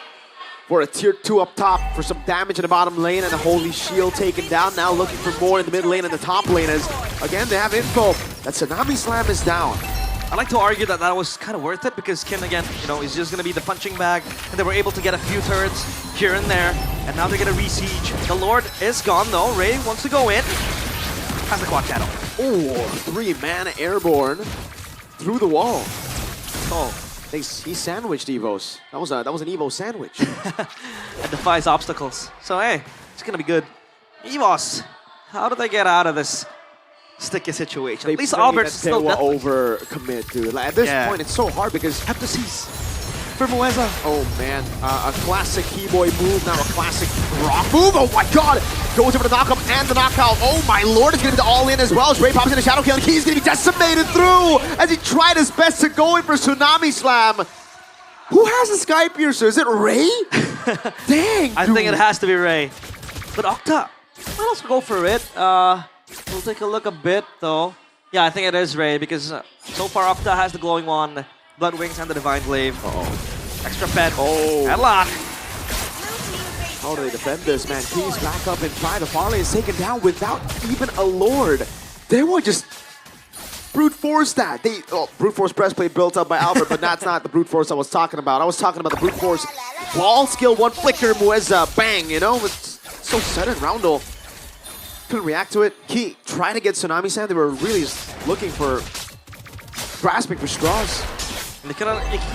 Speaker 11: for a tier 2 up top for some damage in the bottom lane. And the Holy Shield taken down. Now looking for more in the mid lane and the top lane. As again, they have info that Tsunami Slam is down.
Speaker 14: I like to argue that that was kind of worth it because Kin, again, you know, is just going to be the punching bag. And they were able to get a few turrets here and there. And now they're going to re-siege. The Lord is gone, though. Ray wants to go in. Has the quad channel.
Speaker 11: Oh, 3-man airborne through the wall. Oh, he sandwiched Evos. That was an Evo sandwich.
Speaker 14: It defies obstacles. So, hey, it's going to be good. Evos, how do they get out of this sticky situation? At least Albert's still
Speaker 11: over commit, dude. Like, at this point, it's so hard because
Speaker 14: have to seize for Mueza.
Speaker 11: Oh man, a classic Keyboy move now, a classic rock move. Oh my god, goes over the knockup and the knockout. Oh my lord, it's gonna be the all in as well. As Ray pops in a shadow kill, and he's gonna be decimated through as he tried his best to go in for Tsunami Slam. Who has the Sky Piercer? Is it Ray? Dang,
Speaker 14: I think it has to be Ray. But Octa, well, let's go for it. We'll take a look a bit, though. Yeah, I think it is Ray, because so far Octa has the Glowing Wand, Blood Wings, and the Divine Glaive. Extra pet.
Speaker 11: Oh.
Speaker 14: Headlock.
Speaker 11: How do they defend this, man? Keys back up and try. The Farley is taken down without even a Lord. They were just brute force that. Brute force breastplate built up by Albert, but that's not the brute force I was talking about. I was talking about the brute force ball skill, 1 flicker, Mueza, bang, you know? It's so sudden, Roundel couldn't react to it. Key tried to get Tsunami Sand. They were really just looking for, grasping for straws.
Speaker 14: And you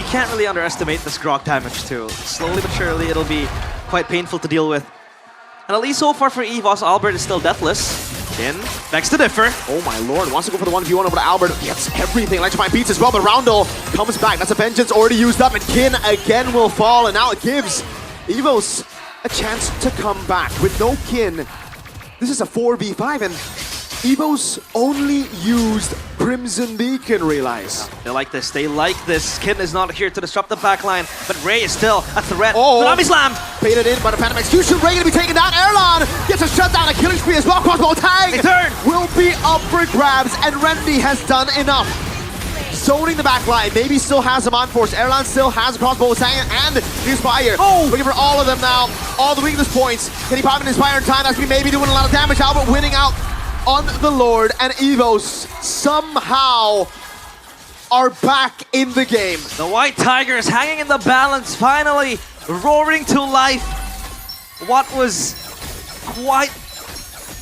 Speaker 14: can't really underestimate this grog damage too. Slowly but surely, it'll be quite painful to deal with. And at least so far for EVOS, Albert is still deathless. Kin begs to differ.
Speaker 11: Oh my lord, wants to go for the 1v1 over to Albert. Gets everything. Electrifying beats as well, but Roundel comes back. That's a vengeance already used up, and Kin again will fall, and now it gives EVOS a chance to come back. With no Kin, this is a 4v5, and EVOS only used Crimson Beacon, realize.
Speaker 14: They like this. They like this. Kin is not here to disrupt the backline, but Ray is still a threat.
Speaker 11: Oh,
Speaker 14: Tsunami Slam!
Speaker 11: Baited in by the Phantom Execution. Ray gonna be taken down. Erlan gets a shutdown, a killing spree as well. Crossbow tag
Speaker 14: They turn.
Speaker 11: will be up for grabs, and Rendy has done enough. Zoning the backline, maybe still has him on force. Erlan still has a crossbow tag and the Inspire.
Speaker 14: Oh!
Speaker 11: Looking for all of them now. All the weakness points. Can he pop an Inspire in time? That's maybe doing a lot of damage. Albert winning out on the Lord, and EVOS somehow are back in the game.
Speaker 14: The White Tigers hanging in the balance, finally roaring to life. What was quite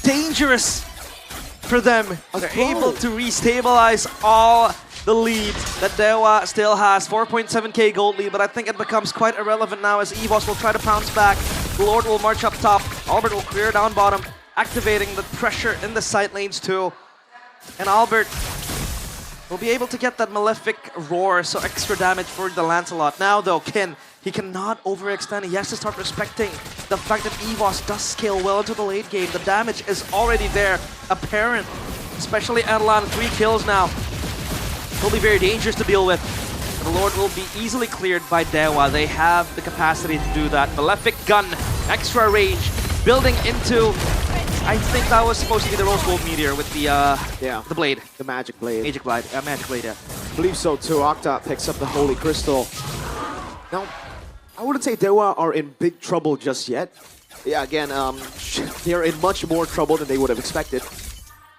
Speaker 14: dangerous for them. They're able to restabilize all the leads that Dewa still has. 4.7k gold lead, but I think it becomes quite irrelevant now as EVOS will try to pounce back. The Lord will march up top. Albert will clear down bottom, activating the pressure in the side lanes too. And Albert will be able to get that Malefic Roar, so extra damage for the Lancelot. Now though, Kin, he cannot overextend. He has to start respecting the fact that EVOS does scale well into the late game. The damage is already there, apparent. Especially Erlan, 3 kills now. Will be very dangerous to deal with. The Lord will be easily cleared by Dewa. They have the capacity to do that. Malefic Gun, extra range, building into... I think that was supposed to be the Rose Gold Meteor with the the blade.
Speaker 11: The Magic Blade.
Speaker 14: Magic Blade, Magic Blade, yeah.
Speaker 11: I believe so too. Octa picks up the Holy Crystal. Now, I wouldn't say Dewa are in big trouble just yet. Yeah, again, they're in much more trouble than they would have expected.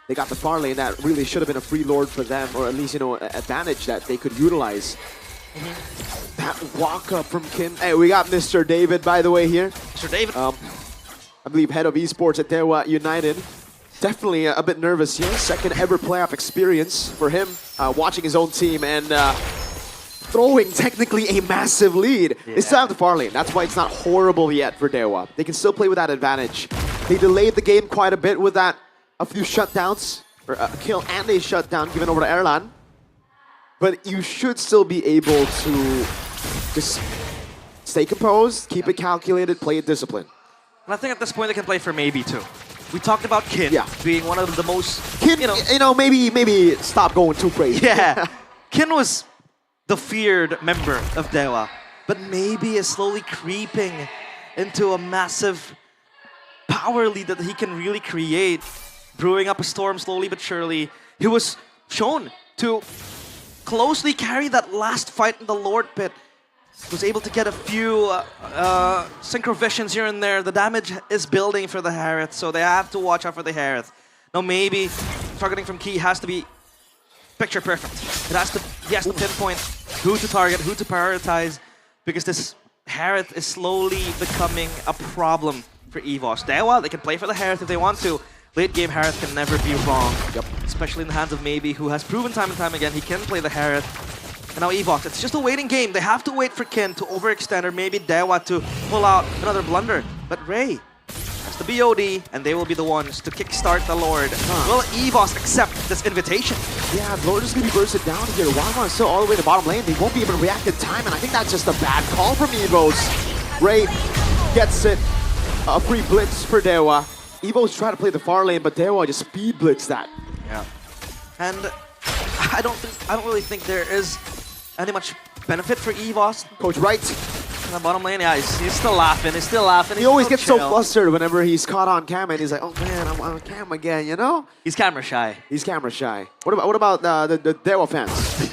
Speaker 11: They got the far lane that really should have been a free Lord for them, or at least, you know, an advantage that they could utilize. That walk up from Kin. Hey, we got Mr. David, by the way, here.
Speaker 14: Mr. David.
Speaker 11: I believe head of esports at Dewa United. Definitely a bit nervous here. Second ever playoff experience for him, watching his own team and throwing technically a massive lead. Yeah. They still have the far lane. That's why it's not horrible yet for Dewa. They can still play with that advantage. They delayed the game quite a bit with that. A few shutdowns, or a kill and a shutdown given over to Erlan. But you should still be able to just stay composed, keep it calculated, play it disciplined.
Speaker 14: And I think at this point they can play for maybe too. We talked about Kin being one of the most...
Speaker 11: Kin, you know, maybe stop going too crazy.
Speaker 14: Yeah. Kin was the feared member of Dewa, but maybe is slowly creeping into a massive power lead that he can really create, brewing up a storm slowly but surely. He was shown to closely carry that last fight in the Lord Pit. Was able to get a few synchro visions here and there. The damage is building for the Harith, so they have to watch out for the Harith. Now maybe targeting from Key has to be picture perfect. He has to pinpoint who to target, who to prioritize, because this Harith is slowly becoming a problem for EVOS. Dewa, they can play for the Harith if they want to. Late game Harith can never be wrong. Yep. Especially in the hands of Maybe, who has proven time and time again he can play the Harith. And now EVOS, it's just a waiting game. They have to wait for Kin to overextend or maybe Dewa to pull out another blunder. But Ray has the BOD, and they will be the ones to kickstart the Lord. Will EVOS accept this invitation?
Speaker 11: Yeah, the Lord is going to be bursted down here. Wildmon is still all the way to the bottom lane. They won't be able to react in time, and I think that's just a bad call from EVOS. Ray gets it. A free blitz for Dewa. EVOS try to play the far lane, but Dewa just speed blitz that.
Speaker 14: Yeah. And I don't really think there is any much benefit for EVOS.
Speaker 11: Coach Wright.
Speaker 14: In the bottom lane, yeah, he's still laughing, he's still laughing.
Speaker 11: He always gets so flustered whenever he's caught on cam, and he's like, oh man, I'm on cam again, you know?
Speaker 14: He's camera shy.
Speaker 11: He's camera shy. What about the Dewa fans?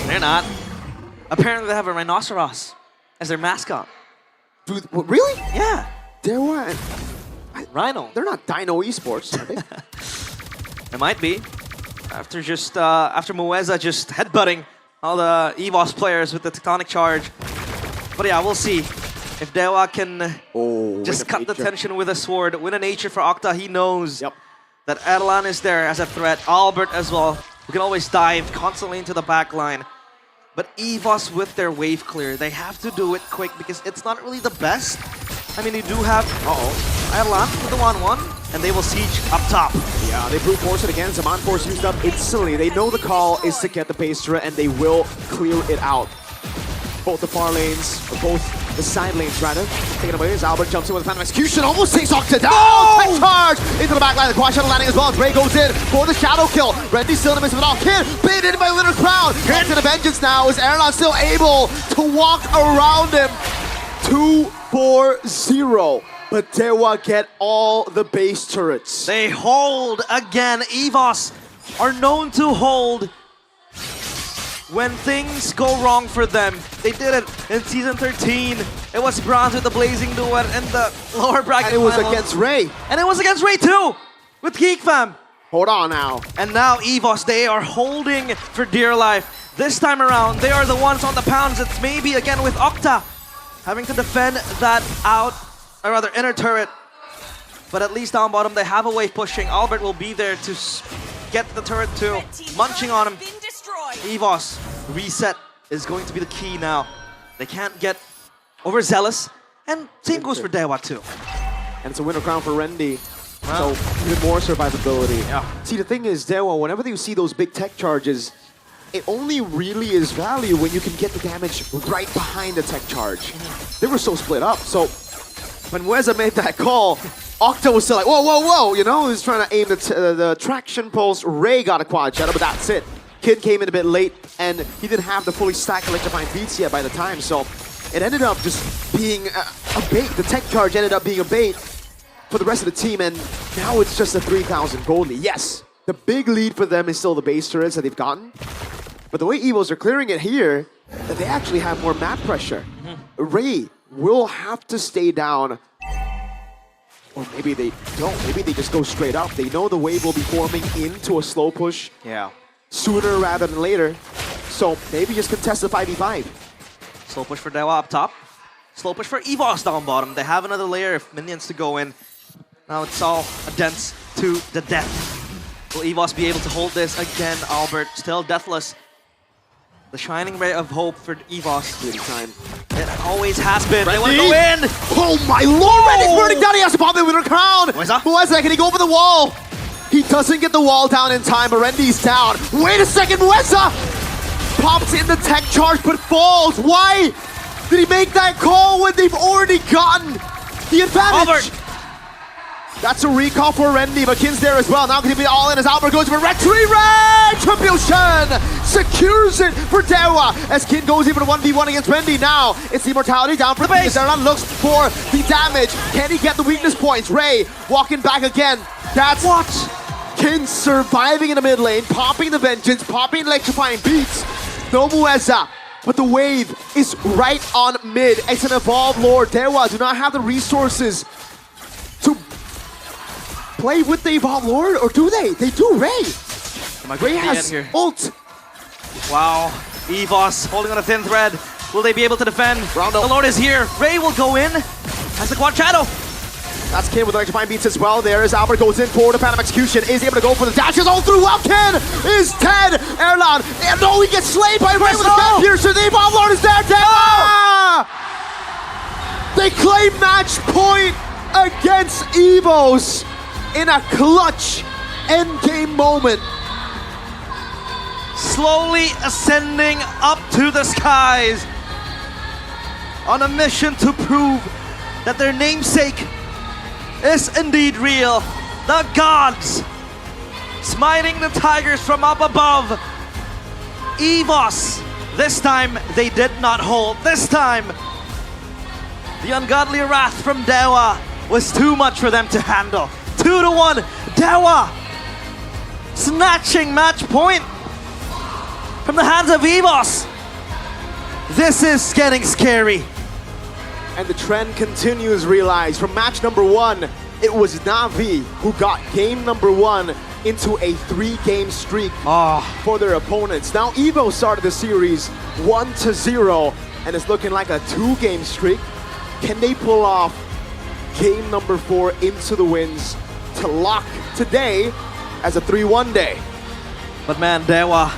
Speaker 14: They're not. Apparently they have a rhinoceros as their mascot.
Speaker 11: Dude, what, really?
Speaker 14: Yeah.
Speaker 11: Dewa and
Speaker 14: Rhino.
Speaker 11: They're not Dino Esports, are they?
Speaker 14: It might be. After Mueza just headbutting all the EVOS players with the Tectonic Charge. But yeah, we'll see if Dewa can just cut the tension with a sword. Win a nature for Octa. He knows that Erlan is there as a threat. Albert as well, who can always dive constantly into the back line. But EVOS with their wave clear, they have to do it quick because it's not really the best I mean, you do have Erlan with the 1-1, and they will siege up top.
Speaker 11: Yeah, they brute force it again. Zaman Force used up instantly. They know the call is to get the base turret, and they will clear it out. Both the far lanes, or both the side lanes rather. Taking away as Albert jumps in with a Phantom Execution, almost takes Octa down! Tech charge! Into the back line, the quad shadow landing as well. Ray goes in for the shadow kill. Randy still in the midst of it all. Kid baited by Litter Crown. Into the vengeance now. Is Erlan still able to walk around him? 2-4-0. But Dewa get all the base turrets.
Speaker 14: They hold again. EVOS are known to hold when things go wrong for them. They did it in Season 13. It was Bronze with the Blazing Duet in the lower bracket
Speaker 11: And it was
Speaker 14: finals.
Speaker 11: against Ray.
Speaker 14: And it was against Ray too, with Geek Fam.
Speaker 11: Hold on now.
Speaker 14: And now EVOS, they are holding for dear life. This time around, they are the ones on the pounds. It's maybe again with Octa having to defend that out, or rather inner turret. But at least down bottom, they have a wave pushing. Albert will be there to get the turret too, munching on him. EVOS reset is going to be the key now. They can't get overzealous, and same goes for Dewa too.
Speaker 11: And it's a winner crown for Rendy. So even more survivability.
Speaker 14: Yeah.
Speaker 11: See, the thing is, Dewa, whenever you see those big tech charges, it only really is value when you can get the damage right behind the tech charge. They were so split up. So when Weza made that call, Octa was still like, whoa, whoa, whoa, you know, he was trying to aim the traction pulse. Ray got a quad shadow, but that's it. Kid came in a bit late, and he didn't have the fully stacked electrifying beats yet by the time, so it ended up just being a bait. The tech charge ended up being a bait for the rest of the team, and now it's just a 3,000 gold lead. Yes, the big lead for them is still the base turrets that they've gotten, but the way EVOs are clearing it here, that they actually have more map pressure. Ray will have to stay down, or maybe they don't. Maybe they just go straight up. They know the wave will be forming into a slow push.
Speaker 14: Yeah.
Speaker 11: Sooner rather than later. So maybe just contest the 5v5.
Speaker 14: Slow push for Dewa up top. Slow push for EVOS down bottom. They have another layer of minions to go in. Now it's all a dance to the death. Will EVOS be able to hold this again? Albert still deathless. The shining ray of hope for EVOS.
Speaker 11: Really time.
Speaker 14: It always has been. They want to
Speaker 11: Randy?
Speaker 14: go in!
Speaker 11: Oh my lord! Randy's burning down. He has to pop the winner crown. Mueza, can he go for the wall? He doesn't get the wall down in time, but Randy's down. Wait a second, Mueza pops in the tech charge, but falls. Why did he make that call when they've already gotten the advantage?
Speaker 14: Albert.
Speaker 11: That's a recall for Randy, but Kin's there as well. Now can he be all in as Albert goes for Retribution! Secures it for Dewa as Kin goes even 1v1 against Randy. Now it's the immortality down for the base. Erlan looks for the damage. Can he get the weakness points? Ray walking back again. That's what? Kin surviving in the mid lane, popping the vengeance, popping electrifying beats. No Mueza, but the wave is right on mid. It's an evolved lord. Dewa do not have the resources to play with the evolved lord, or do they? They do. Ray has ult.
Speaker 14: Wow, EVOS holding on a thin thread. Will they be able to defend? The Lord is here. Ray will go in as the quad shadow.
Speaker 11: That's Kin with electrifying beats as well. There is Albert goes in for the Phantom Execution. Is able to go for the dashes all through. Well, Kin is dead. Erlan, and no, he gets slayed by Ray with the Back Piercer. The evolved lord is there. They claim match point against EVOs in a clutch endgame moment.
Speaker 14: Slowly ascending up to the skies on a mission to prove that their namesake is indeed real. The gods smiting the tigers from up above. EVOS, this time they did not hold. This time, the ungodly wrath from Dewa was too much for them to handle. 2-1, Dewa snatching match point from the hands of EVOS. This is getting scary.
Speaker 11: And the trend continues, realize. From match number 1, it was Na'Vi who got game number 1 into a 3-game streak for their opponents. Now Evo started the series 1-0, and it's looking like a 2-game streak. Can they pull off game number 4 into the wins to lock today as a 3-1 day?
Speaker 14: But man, Dewa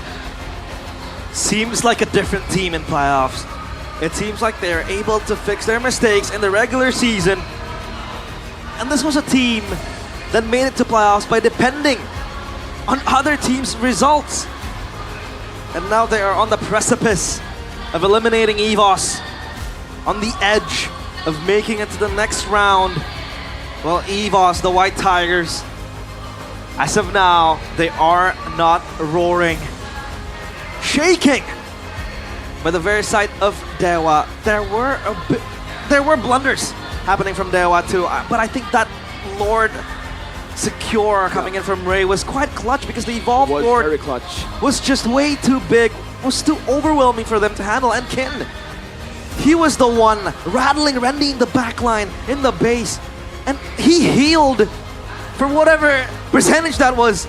Speaker 14: seems like a different team in playoffs. It seems like they're able to fix their mistakes in the regular season. And this was a team that made it to playoffs by depending on other teams' results. And now they are on the precipice of eliminating EVOS, on the edge of making it to the next round. Well, EVOS, the White Tigers, as of now, they are not roaring. Shaking by the very sight of Dewa. There were blunders happening from Dewa too, but I think that Lord secure coming in from Ray was quite clutch because the Evolved Lord
Speaker 11: very clutch.
Speaker 14: was just way too big, was too overwhelming for them to handle. And Kin, he was the one rattling Rendy in the backline, in the base, and he healed for whatever percentage that was,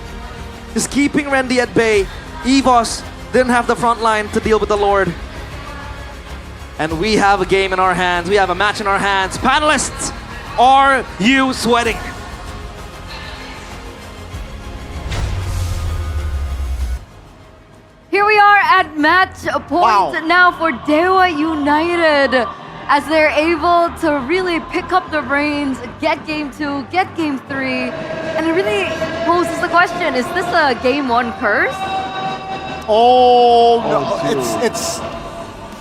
Speaker 14: just keeping Rendy at bay. EVOS didn't have the front line to deal with the Lord. And we have a game in our hands. We have a match in our hands. Panelists, are you sweating?
Speaker 8: Here we are at match point now for Dewa United, as they're able to really pick up the reins, get game 2, get game 3, and it really poses the question, is this a game 1 curse?
Speaker 15: Oh, no, it's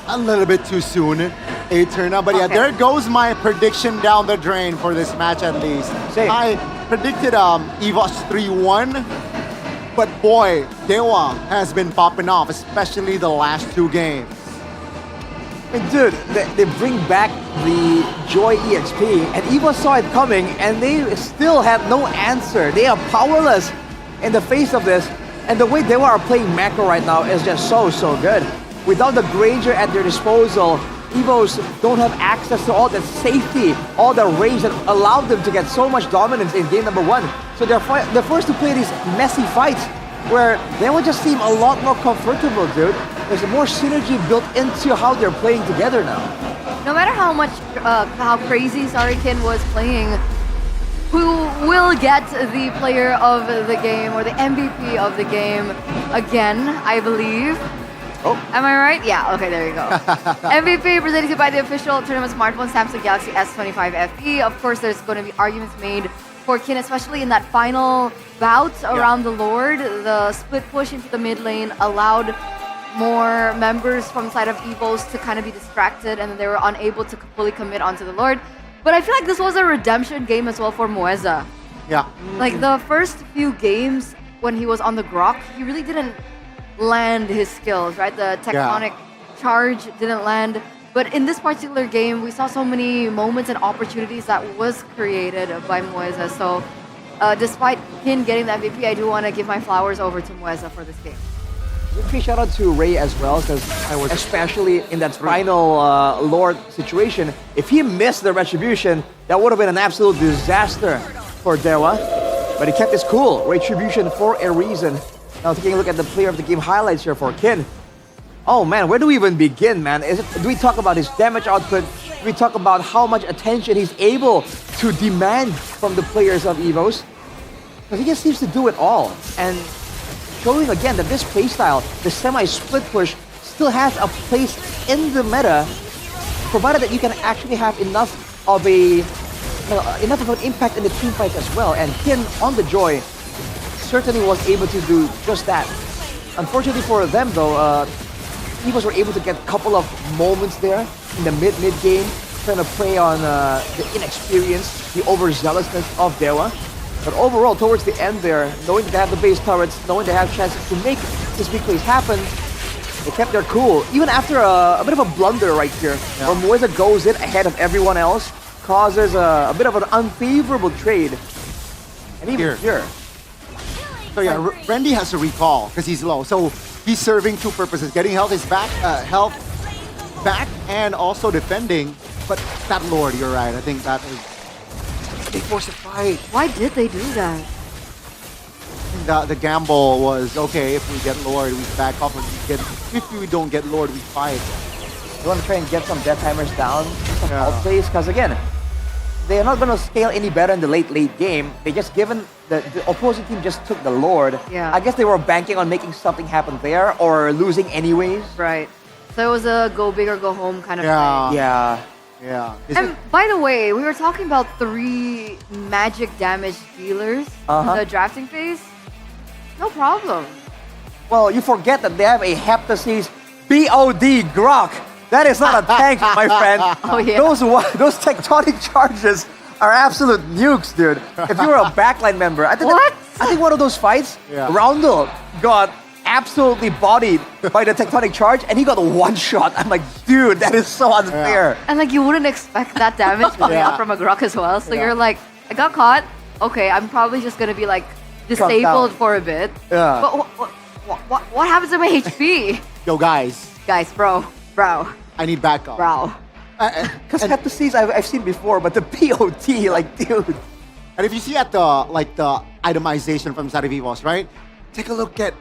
Speaker 15: a little bit too soon, Eterna. But yeah, there goes my prediction down the drain for this match at least. I predicted EVOS 3-1, but boy, Dewa has been popping off, especially the last 2 games.
Speaker 5: I mean, dude, they bring back the Joy EXP, and EVOS saw it coming, and they still have no answer. They are powerless in the face of this, and the way Dewa are playing macro right now is just so good. Without the Granger at their disposal, EVOS don't have access to all that safety, all the range that allowed them to get so much dominance in game number 1. So they're forced to play these messy fights where they will just seem a lot more comfortable, dude. There's more synergy built into how they're playing together now.
Speaker 8: No matter how crazy Kin was playing, who will get the player of the game or the MVP of the game again, I believe.
Speaker 5: Oh.
Speaker 8: Am I right? Yeah, okay, there you go. MVP presented by the official tournament smartphone Samsung Galaxy S25 FE. Of course, there's going to be arguments made for Kin, especially in that final bout around the Lord. The split push into the mid lane allowed more members from the side of EVOS to kind of be distracted, and they were unable to fully commit onto the Lord. But I feel like this was a redemption game as well for Moeza.
Speaker 15: Yeah.
Speaker 8: Like the first few games when he was on the Grok, he really didn't land his skills, right? The tectonic charge didn't land. But in this particular game, we saw so many moments and opportunities that was created by Moeza. So despite Kin getting the MVP, I do want to give my flowers over to Moeza for this game.
Speaker 5: Big shout out to Ray as well, because especially in that final Lord situation, if he missed the Retribution, that would have been an absolute disaster for Dewa. But he kept his cool. Retribution for a reason. Now taking a look at the player of the game highlights here for Kin. Oh man, where do we even begin, man? Do we talk about his damage output? Do we talk about how much attention he's able to demand from the players of EVOS? Because he just seems to do it all. And showing again that this playstyle, the semi-split push, still has a place in the meta, provided that you can actually have enough of an impact in the team fights as well. And Kin on the Joy certainly was able to do just that. Unfortunately for them though, EVOS were able to get a couple of moments there in the mid game, trying to play on the inexperience, the overzealousness of Dewa. But overall, towards the end there, knowing they have the base turrets, knowing they have chances to make these big plays happen, they kept their cool. Even after a bit of a blunder right here, where Moeza goes in ahead of everyone else, causes a bit of an unfavorable trade. And even here.
Speaker 15: So yeah, Rendy has to recall because he's low. So he's serving 2 purposes: getting health back, and also defending. But that Lord, you're right. I think that is. They forced a fight.
Speaker 8: Why did they do that?
Speaker 15: The gamble was, okay, if we get Lord, we back off. If we don't get Lord, we fight.
Speaker 5: You want to try and get some death timers down, some ult plays, because again, they're not going to scale any better in the late game. They just given the opposing team just took the Lord.
Speaker 8: Yeah.
Speaker 5: I guess they were banking on making something happen there or losing anyways.
Speaker 8: Right. So it was a go big or go home kind of
Speaker 15: Yeah.
Speaker 8: thing.
Speaker 15: Yeah.
Speaker 8: And by the way, we were talking about 3 magic damage dealers in the drafting phase. No problem.
Speaker 5: Well, you forget that they have a Heptasis BOD Grok. That is not a tank, my friend.
Speaker 8: Oh, yeah.
Speaker 5: Those tectonic charges are absolute nukes, dude. If you were a backline member, I think one of those fights, Roundel got absolutely bodied by the tectonic charge, and he got one shot. I'm like, dude, that is so unfair.
Speaker 8: And like you wouldn't expect that damage coming out from a Grok as well. So you're like, I got caught. Okay, I'm probably just gonna be like disabled for a bit.
Speaker 15: Yeah.
Speaker 8: But what happens to my HP?
Speaker 15: Yo, guys.
Speaker 8: Guys, bro.
Speaker 15: I need backup.
Speaker 8: Bro.
Speaker 5: Because Heptasis I've seen before, but the POT, like, dude.
Speaker 15: And if you see at the itemization from side of EVOS, right? Take a look at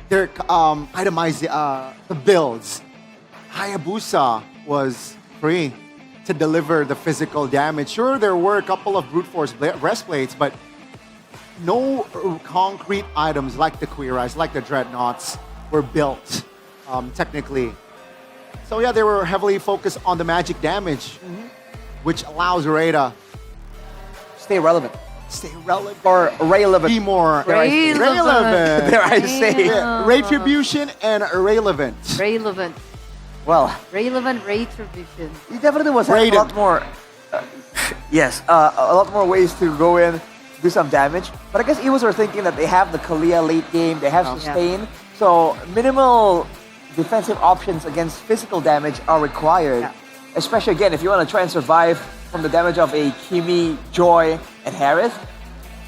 Speaker 15: their the builds. Hayabusa was free to deliver the physical damage. Sure, there were a couple of brute force breastplates, but no concrete items like the Queer Eyes, like the Dreadnoughts, were built technically. So yeah, they were heavily focused on the magic damage, which allows Ray to
Speaker 5: stay relevant.
Speaker 15: Or
Speaker 5: relevant.
Speaker 15: Be more
Speaker 8: relevant.
Speaker 5: Dare I say.
Speaker 15: Yeah, Retribution and relevant.
Speaker 8: Relevant.
Speaker 5: Well,
Speaker 8: Relevant retribution.
Speaker 5: he definitely was having a lot more. A lot more ways to go in, do some damage. But I guess Evos are thinking that they have the Kalia late game, they have sustain, so minimal defensive options against physical damage are required. Especially again, if you want to try and survive from the damage of a Kimi, Joy, and Harris.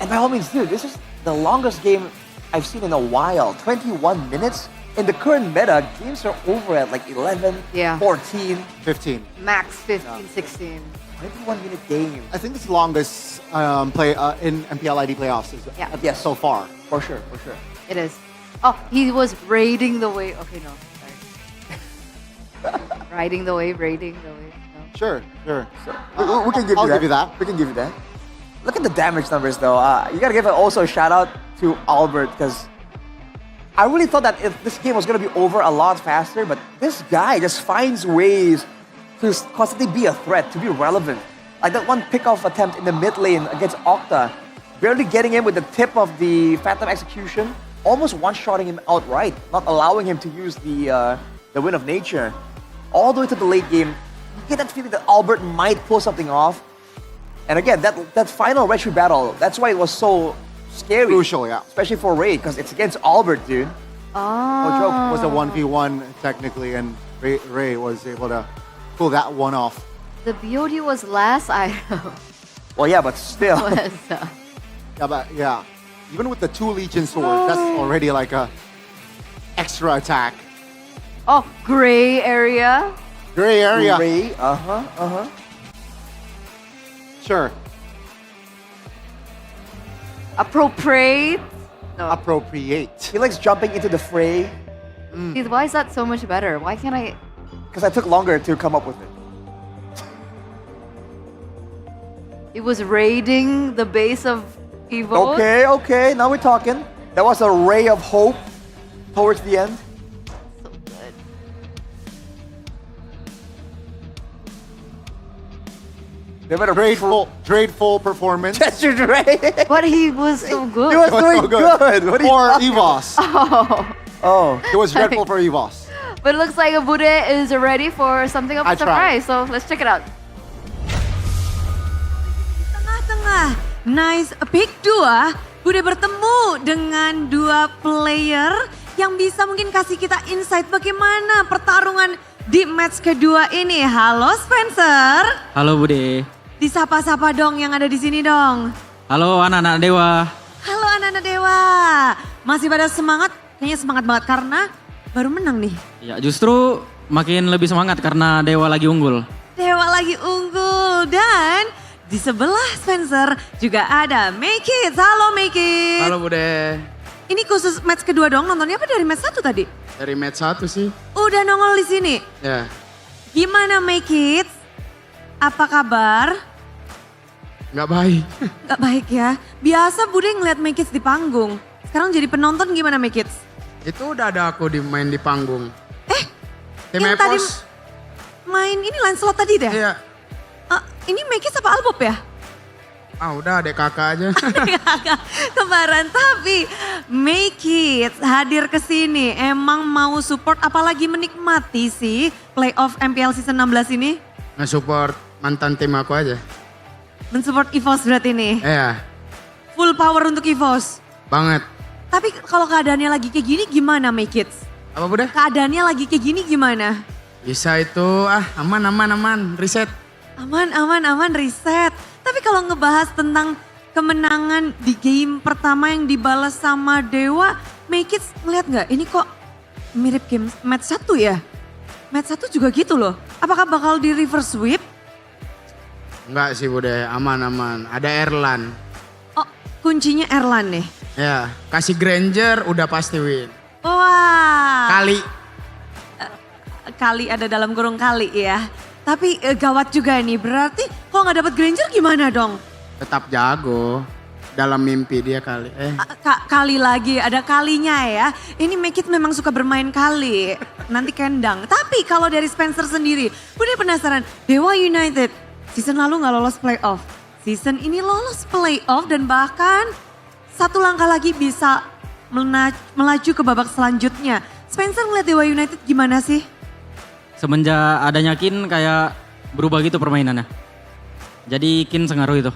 Speaker 5: And by all means, dude, this is the longest game I've seen in a while. 21 minutes. In the current meta, games are over at like 11, 14,
Speaker 15: 15.
Speaker 8: Max 15, 16.
Speaker 5: 21-minute game.
Speaker 15: I think it's the longest play in MPL ID playoffs. Yes, so far.
Speaker 5: For sure.
Speaker 8: It is. Oh, he was raiding the wave. Okay, no. Sorry. Riding the wave, raiding the wave. No.
Speaker 15: Sure.
Speaker 5: So, we can give
Speaker 15: I'll
Speaker 5: you that.
Speaker 15: give you that.
Speaker 5: We can give you that. Look at the damage numbers, though. You gotta give also a shout out to Albert, because I really thought that if this game was gonna be over a lot faster, but this guy just finds ways to constantly be a threat, to be relevant. Like that one pickoff attempt in the mid lane against Octa, barely getting him with the tip of the Phantom Execution, almost one-shotting him outright, not allowing him to use the Wind of Nature. All the way to the late game, you get that feeling that Albert might pull something off. And again, that final retry battle, that's why it was so scary.
Speaker 15: Crucial, yeah.
Speaker 5: Especially for Ray, because it's against Albert, dude.
Speaker 8: Oh.
Speaker 15: No joke. Was a 1v1 technically, and Ray was able to pull that one off.
Speaker 8: The BOD was last item.
Speaker 5: Well, yeah, but still.
Speaker 15: Yeah. Even with the 2 Legion swords, that's already like a extra attack.
Speaker 8: Oh, gray area.
Speaker 15: Gray area.
Speaker 5: Gray,
Speaker 15: Sure.
Speaker 8: Appropriate. No.
Speaker 15: Appropriate.
Speaker 5: He likes jumping into the fray.
Speaker 8: See, why is that so much better? Why can't I?
Speaker 5: Because I took longer to come up with it.
Speaker 8: It was raiding the base of Evo.
Speaker 5: Okay, now we're talking. That was a ray of hope towards the end.
Speaker 8: So good.
Speaker 5: They better
Speaker 15: Dreadful performance.
Speaker 5: That's your Dre.
Speaker 8: But he was so good.
Speaker 5: He was doing good. What are you
Speaker 15: For
Speaker 5: talking about?
Speaker 15: EVOS.
Speaker 5: Oh.
Speaker 15: It was dreadful for EVOS.
Speaker 8: But it looks like Bude is ready for something of a surprise. So let's check it out.
Speaker 17: Tengah-tengah, nice pick 2. Bude bertemu dengan 2 player yang bisa mungkin kasih kita insight bagaimana pertarungan di match kedua ini. Halo Spencer.
Speaker 22: Halo Bude.
Speaker 17: Disapa-sapa dong yang ada di sini dong.
Speaker 22: Halo anak-anak Dewa.
Speaker 17: Halo anak-anak Dewa. Masih pada semangat? Kayaknya semangat banget karena baru menang nih.
Speaker 22: Ya justru makin lebih semangat karena Dewa lagi unggul.
Speaker 17: Dewa lagi unggul dan di sebelah Spencer juga ada Make-It. Halo Make-It.
Speaker 10: Halo Bude.
Speaker 17: Ini khusus match kedua dong, nontonnya apa dari match 1 tadi?
Speaker 10: Dari match 1 sih.
Speaker 17: Udah nongol di sini.
Speaker 10: Ya.
Speaker 17: Gimana Make-It? Apa kabar?
Speaker 10: Nggak baik.
Speaker 17: Gak baik ya. Biasa Bude ngeliat Make-It di panggung. Sekarang jadi penonton gimana Make-It?
Speaker 10: Itu udah ada aku main di panggung. Tim
Speaker 17: yang tadi
Speaker 10: Epos.
Speaker 17: main ini Lancelot tadi deh?
Speaker 10: Iya.
Speaker 17: Ini Mekis apa Albob ya?
Speaker 10: Ah udah adek kakak aja.
Speaker 17: Kembaran, tapi Mekis hadir ke sini emang mau support apalagi menikmati sih playoff MPL season 16 ini?
Speaker 10: Nge-support mantan tim aku aja.
Speaker 17: Mensupport EVOS berarti nih?
Speaker 10: Iya,
Speaker 17: Full power untuk EVOS?
Speaker 10: banget.
Speaker 17: Tapi kalau keadaannya lagi kayak gini gimana Mekis?
Speaker 10: Apa Bude?
Speaker 17: Keadaannya lagi kayak gini gimana?
Speaker 10: Bisa itu, aman, riset.
Speaker 17: Aman, riset. Tapi kalau ngebahas tentang kemenangan di game pertama yang dibalas sama Dewa, Mekis ngeliat nggak? Ini kok mirip game match 1 ya? Match 1 juga gitu loh. Apakah bakal di reverse sweep?
Speaker 10: Enggak sih Bude, aman. Ada Erlan.
Speaker 17: Oh, kuncinya Erlan nih.
Speaker 10: Ya, kasih Granger udah pasti win.
Speaker 17: Wah.
Speaker 10: Kali.
Speaker 17: Ada dalam kurung kali ya. Tapi gawat juga nih, berarti kalau nggak dapat Granger gimana dong?
Speaker 10: Tetap jago. Dalam mimpi dia kali.
Speaker 17: Kali lagi, ada kalinya ya. Ini Mekis memang suka bermain kali. Nanti kendang. Tapi kalau dari Spencer sendiri, udah penasaran. Dewa United season lalu nggak lolos playoff. Season ini lolos playoff dan bahkan satu langkah lagi bisa melaju ke babak selanjutnya. Spencer ngeliat Dewa United gimana sih?
Speaker 22: Semenjak adanya Kin kayak berubah gitu permainannya. Jadi Kin sengaruh itu.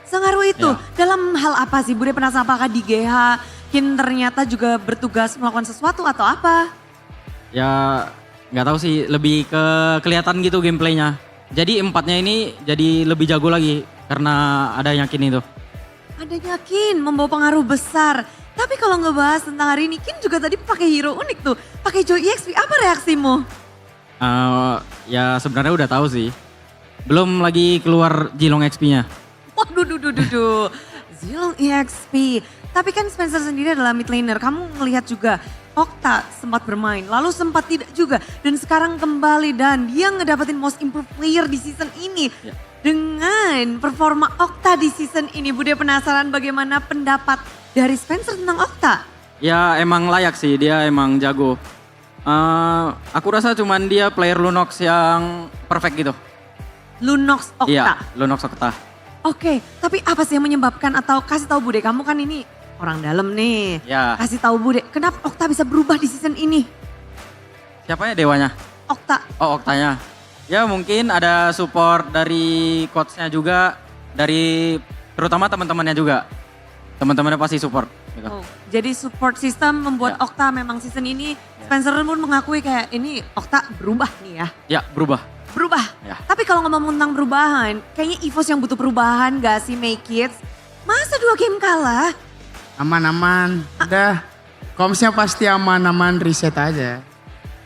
Speaker 17: Sengaruh itu dalam hal apa sih? Bude penasaran apakah di GH Kin ternyata juga bertugas melakukan sesuatu atau apa?
Speaker 22: Ya nggak tahu sih, lebih ke kelihatan gitu gameplaynya. Jadi empatnya ini jadi lebih jago lagi karena adanya Kin itu.
Speaker 17: Adanya Kin membawa pengaruh besar. Tapi kalau ngebahas tentang hari ini, Kin juga tadi pakai hero unik tuh. Pakai Joy EXP, apa reaksimu?
Speaker 22: Ya sebenarnya udah tahu sih. Belum lagi keluar Jilong XP-nya.
Speaker 17: Waduh, Zilong EXP. Tapi kan Spencer sendiri adalah mid laner. Kamu ngelihat juga Okta sempat bermain, lalu sempat tidak juga. Dan sekarang kembali dan dia ngedapetin most improved player di season ini. Dengan performa Okta di season ini, Bude penasaran bagaimana pendapat dari Spencer tentang Okta?
Speaker 22: Ya emang layak sih, dia emang jago. Aku rasa cuman dia player Lunox yang perfect gitu.
Speaker 17: Lunox Okta?
Speaker 22: Iya, Lunox Okta.
Speaker 17: Oke, tapi apa sih yang menyebabkan atau kasih tahu Bude, kamu kan ini orang dalam nih.
Speaker 22: Ya.
Speaker 17: Kasih tahu Bude, kenapa Okta bisa berubah di season ini?
Speaker 22: Siapa ya dewanya?
Speaker 17: Okta.
Speaker 22: Oh, Oktanya. Ya mungkin ada support dari coachnya juga, dari terutama teman-temannya juga. Teman-temannya pasti support. Gitu.
Speaker 17: Oh, jadi support system membuat Okta memang season ini Spencer pun mengakui kayak ini Okta berubah nih ya.
Speaker 22: Ya berubah. Ya.
Speaker 17: Tapi kalau ngomong tentang perubahan, kayaknya EVOS yang butuh perubahan gak sih Make Kids? Masa 2 game kalah?
Speaker 10: Aman. Udah, komsnya pasti aman, riset aja.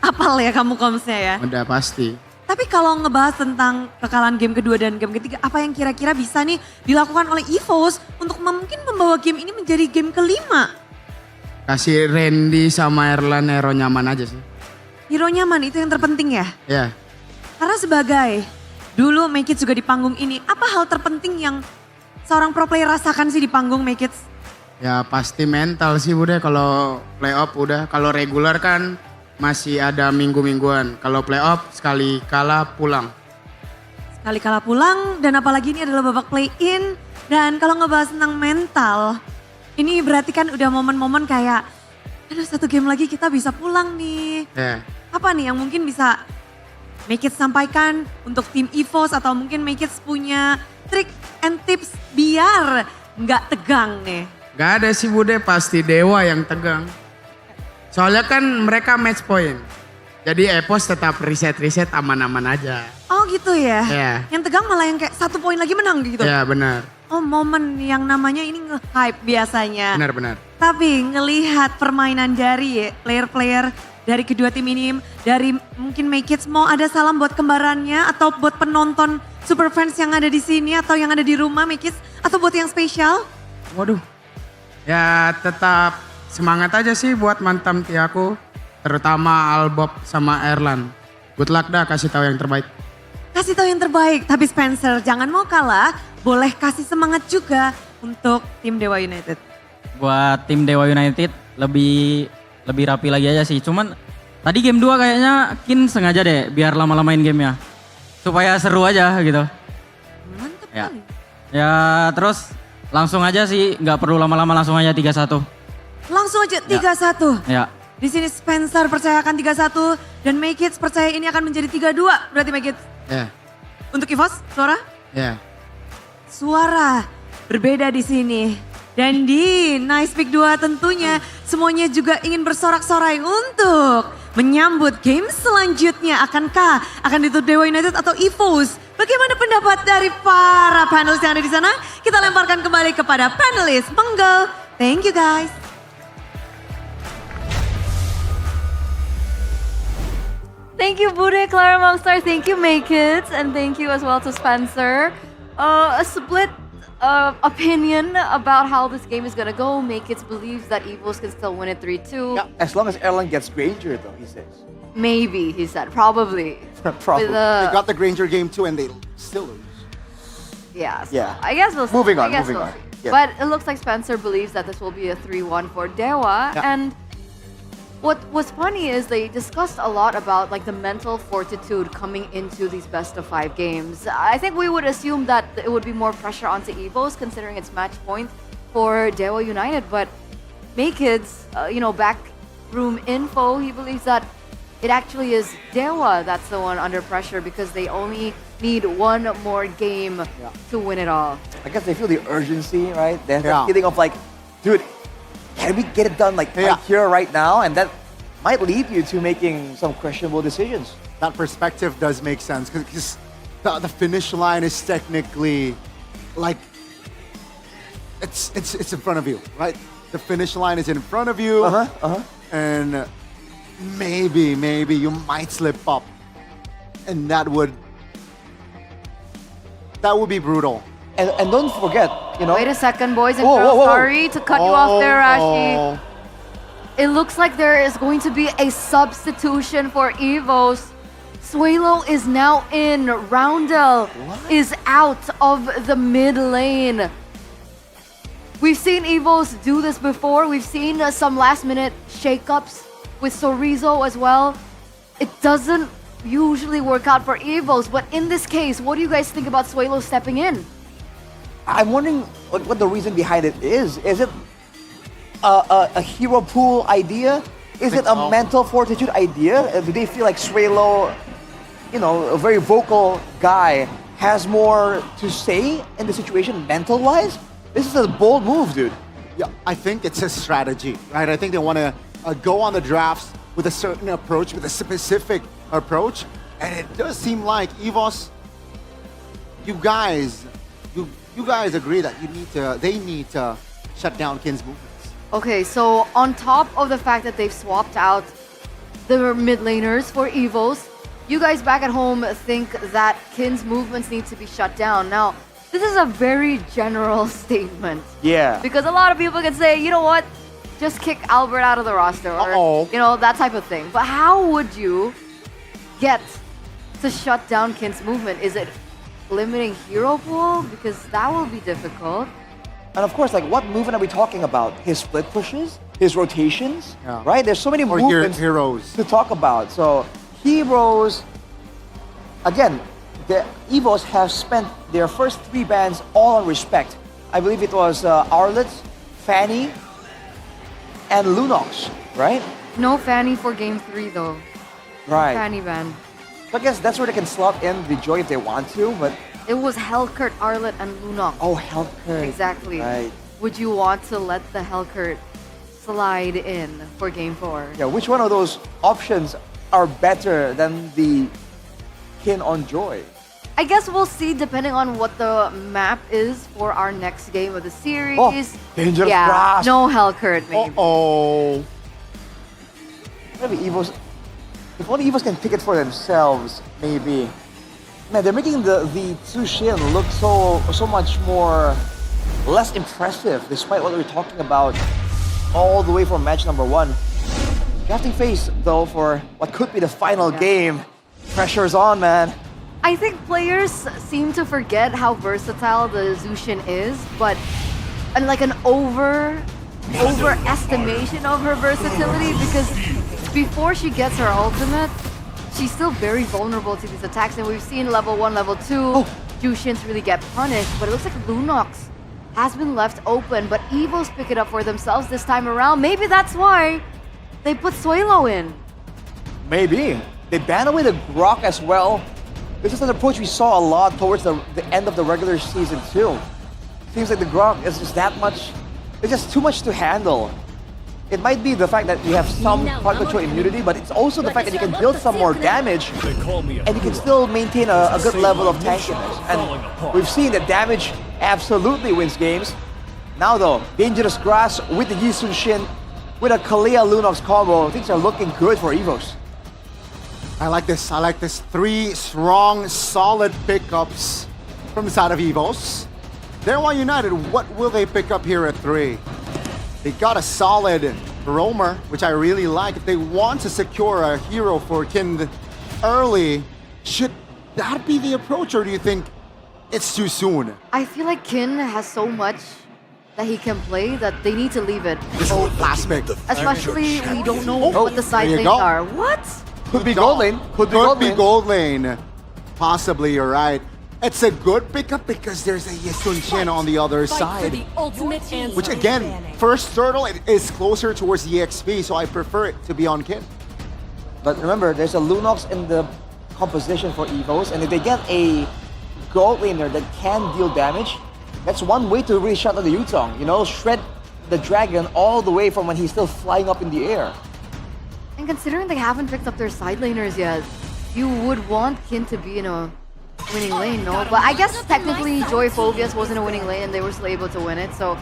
Speaker 17: Apal ya kamu komsnya ya?
Speaker 10: Udah pasti.
Speaker 17: Tapi kalau ngebahas tentang kekalahan game kedua dan game ketiga, apa yang kira-kira bisa nih dilakukan oleh EVOS untuk mungkin membawa game ini menjadi game kelima?
Speaker 10: Kasih Randy sama Erlan hero nyaman aja sih.
Speaker 17: Hero nyaman itu yang terpenting ya?
Speaker 10: Ya.
Speaker 17: Karena sebagai dulu Make It juga di panggung ini, apa hal terpenting yang seorang pro player rasakan sih di panggung Make It?
Speaker 10: Ya pasti mental sih Bude, kalau playoff udah. Kalau regular kan masih ada minggu-mingguan. Kalau playoff sekali kalah pulang.
Speaker 17: Sekali kalah pulang dan apalagi ini adalah babak play-in. Dan kalau ngebahas tentang mental, ini berarti kan udah momen-momen kayak, aduh 1 game lagi kita bisa pulang nih. Apa nih yang mungkin bisa Make It sampaikan untuk tim EVOS atau mungkin Make It punya trik and tips biar nggak tegang nih?
Speaker 10: Gak ada sih Bude, pasti Dewa yang tegang. Soalnya kan mereka match point. Jadi EVOS tetap riset-riset aman-aman aja.
Speaker 17: Oh gitu ya?
Speaker 10: Iya.
Speaker 17: Yang tegang malah yang kayak 1 poin lagi menang gitu?
Speaker 10: Iya benar.
Speaker 17: Oh momen yang namanya ini nge-hype biasanya.
Speaker 10: Benar.
Speaker 17: Tapi ngelihat permainan dari player-player dari kedua tim ini, dari mungkin Make It, mau ada salam buat kembarannya atau buat penonton super fans yang ada di sini atau yang ada di rumah Make It, atau buat yang spesial?
Speaker 10: Waduh. Ya tetap semangat aja sih buat mantan tiaku, terutama Albob sama Erlan. Good luck dah, kasih tahu yang terbaik.
Speaker 17: Kasih tahu yang terbaik, tapi Spencer jangan mau kalah, boleh kasih semangat juga untuk tim Dewa United.
Speaker 22: Buat tim Dewa United lebih rapi lagi aja sih. Cuman Tadi game 2 kayaknya Kin sengaja deh biar lama-lamain gamenya. Supaya seru aja gitu.
Speaker 17: Mantap
Speaker 22: Ya.
Speaker 17: kali.
Speaker 22: Ya terus langsung aja sih, nggak perlu lama-lama, langsung aja 3-1.
Speaker 17: Langsung aja 3-1.
Speaker 22: Ya.
Speaker 17: Di sini Spencer percayakan 3-1 dan Make It percaya ini akan menjadi 3-2. Berarti Make It.
Speaker 10: Ya.
Speaker 17: Untuk Evos, suara?
Speaker 10: Ya.
Speaker 17: Suara berbeda di sini. Dan di Nice Pick 2 tentunya semuanya juga ingin bersorak-sorai untuk menyambut game selanjutnya. Akankah akan ditutup Dewa United atau EVOS? Bagaimana pendapat dari para panelis yang ada di sana? Kita lemparkan kembali kepada panelis. Monggo. Thank you guys.
Speaker 8: Thank you, Bude, Clara Mongstar. Thank you, Make It. And thank you as well to Spencer. A split opinion about how this game is going to go. Make It believes that Evils can still win it 3-2.
Speaker 5: Yeah, as long as Erlang gets Granger, though, he says.
Speaker 8: Maybe, he said. Probably.
Speaker 5: Probably.
Speaker 15: They got the Granger game too, and they still lose.
Speaker 8: Yeah. So
Speaker 5: Yeah.
Speaker 8: I guess we'll see.
Speaker 5: Moving on,
Speaker 8: I guess
Speaker 5: moving
Speaker 8: we'll
Speaker 5: on.
Speaker 8: see.
Speaker 5: Yeah.
Speaker 8: But it looks like Spencer believes that this will be a 3-1 for Dewa.
Speaker 5: Yeah.
Speaker 8: And what was funny is they discussed a lot about like the mental fortitude coming into these best of 5 games. I think we would assume that it would be more pressure onto Evos considering it's match point for Dewa United. But Makeid's, backroom info, he believes that it actually is Dewa that's the one under pressure because they only need one more game to win it all.
Speaker 5: I guess they feel the urgency, right? They have that feeling of like, dude, can we get it done like right here, right now? And that might lead you to making some questionable decisions.
Speaker 15: That perspective does make sense because the finish line is technically like it's in front of you, right? The finish line is in front of you, and maybe you might slip up, and that would be brutal.
Speaker 5: And don't forget,
Speaker 8: Wait a second, boys and
Speaker 5: Whoa,
Speaker 8: girls.
Speaker 5: whoa, whoa, whoa.
Speaker 8: Sorry to cut you off there, Rashi.
Speaker 15: Oh.
Speaker 8: It looks like there is going to be a substitution for Evos. Suelo is now in. Roundel is out of the mid lane. We've seen Evos do this before. We've seen some last minute shakeups with Sorizo as well. It doesn't usually work out for Evos, but in this case, what do you guys think about Suelo stepping in?
Speaker 5: I'm wondering what the reason behind it is. Is it a hero pool idea? Is it a mental fortitude idea? Do they feel like Suelo, a very vocal guy, has more to say in the situation mental-wise? This is a bold move, dude.
Speaker 15: Yeah, I think it's a strategy, right? I think they want to go on the drafts with a certain approach, with a specific approach, and it does seem like Evos, you guys agree that they need to shut down Kin's movements.
Speaker 8: Okay, so on top of the fact that they've swapped out the mid laners for Evos, you guys back at home think that Kin's movements need to be shut down. Now, this is a very general statement.
Speaker 5: Yeah.
Speaker 8: Because a lot of people can say, you know what, just kick Albert out of the roster or, that type of thing. But how would you get to shut down Kin's movement? Is it limiting hero pool? Because that will be difficult.
Speaker 5: And of course, like, what movement are we talking about? His split pushes? His rotations? Right? There's so many movements
Speaker 15: heroes
Speaker 5: to talk about. So, heroes, again, the Evos have spent their first 3 bans all on respect. I believe it was Arlet, Fanny, and Lunox, right?
Speaker 8: No Fanny for game 3 though.
Speaker 5: Right.
Speaker 8: Fanny ban.
Speaker 5: So I guess that's where they can slot in the Joy if they want to, but...
Speaker 8: It was Hellcurt, Arlet, and Lunox.
Speaker 5: Oh, Hellcurt.
Speaker 8: Exactly.
Speaker 5: Right.
Speaker 8: Would you want to let the Hellcurt slide in for game 4?
Speaker 5: Yeah, which one of those options are better than the Kin on Joy?
Speaker 8: I guess we'll see depending on what the map is for our next game of the series.
Speaker 5: Oh, dangerous grass.
Speaker 8: No Hellcurt maybe.
Speaker 5: Maybe Evos... If only Evos can pick it for themselves, maybe. Man, they're making the Tsushin look so much more... less impressive, despite what we were talking about all the way from match number 1. Drafting phase, though, for what could be the final game. Pressure's on, man.
Speaker 8: I think players seem to forget how versatile the Zushin is, but like an overestimation of her versatility because before she gets her ultimate, she's still very vulnerable to these attacks. And we've seen level 1, level 2, Jushins really get punished. But it looks like Lunox has been left open. But Evos pick it up for themselves this time around. Maybe that's why they put Soilo in.
Speaker 5: Maybe. They ban away the Grok as well. This is an approach we saw a lot towards the end of the regular season too. Seems like the Grok is just that much, it's just too much to handle. It might be the fact that you have some part control immunity, but it's also the fact that you can build some more damage and you can still maintain a good level of tankiness. And we've seen that damage absolutely wins games. Now though, Dangerous Grass with the Yisun Shin, with a Kalea Lunox combo, things are looking good for Evos.
Speaker 15: I like this. I like this. 3 strong, solid pickups from the side of Evos. Dewa United, what will they pick up here at 3? They got a solid roamer, which I really like. If they want to secure a hero for Kind early, should that be the approach, or do you think it's too soon?
Speaker 8: I feel like Kin has so much that he can play that they need to leave it.
Speaker 15: Last pick.
Speaker 8: Especially we don't know what the side
Speaker 15: there you
Speaker 8: lanes
Speaker 15: go.
Speaker 8: are. What?
Speaker 5: Could be gold lane.
Speaker 15: Could be gold lane. Possibly, you're right. It's a good pickup because there's a Yisun Shin on the other side. Which again, first turtle is closer towards the EXP, so I prefer it to be on Kin.
Speaker 5: But remember, there's a Lunox in the composition for Evos, and if they get a gold laner that can deal damage, that's one way to really shut down the Yutong. You know, shred the dragon all the way from when he's still flying up in the air.
Speaker 8: And considering they haven't picked up their side laners yet, you would want Kin to be in a winning lane, no? But I guess technically Joy Phobias wasn't a winning lane and they were still able to win it. So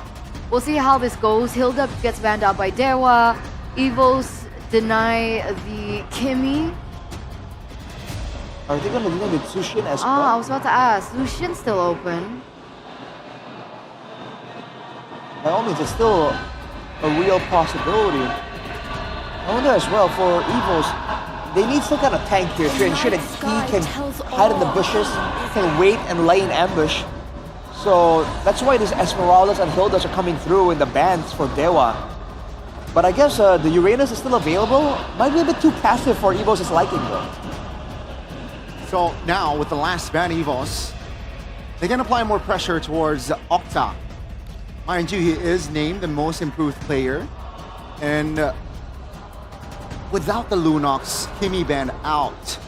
Speaker 8: we'll see how this goes. Hilda gets banned out by Dewa. Evos deny the Kimmy.
Speaker 5: Are they going to deny the Zushin as well?
Speaker 8: I was about to ask. Zushin's still open.
Speaker 5: By all means, it's still a real possibility. I wonder as well, for Evos, they need some kind of tank here to ensure that he can hide in the bushes, can wait and lay in ambush. So that's why these Esmeraldas and Hildas are coming through in the bans for Dewa. But I guess the Uranus is still available. Might be a bit too passive for Evos' liking though.
Speaker 15: So now with the last ban Evos, they can apply more pressure towards Octa. Mind you, he is named the most improved player. And without the Lunox, Kimmy ban out.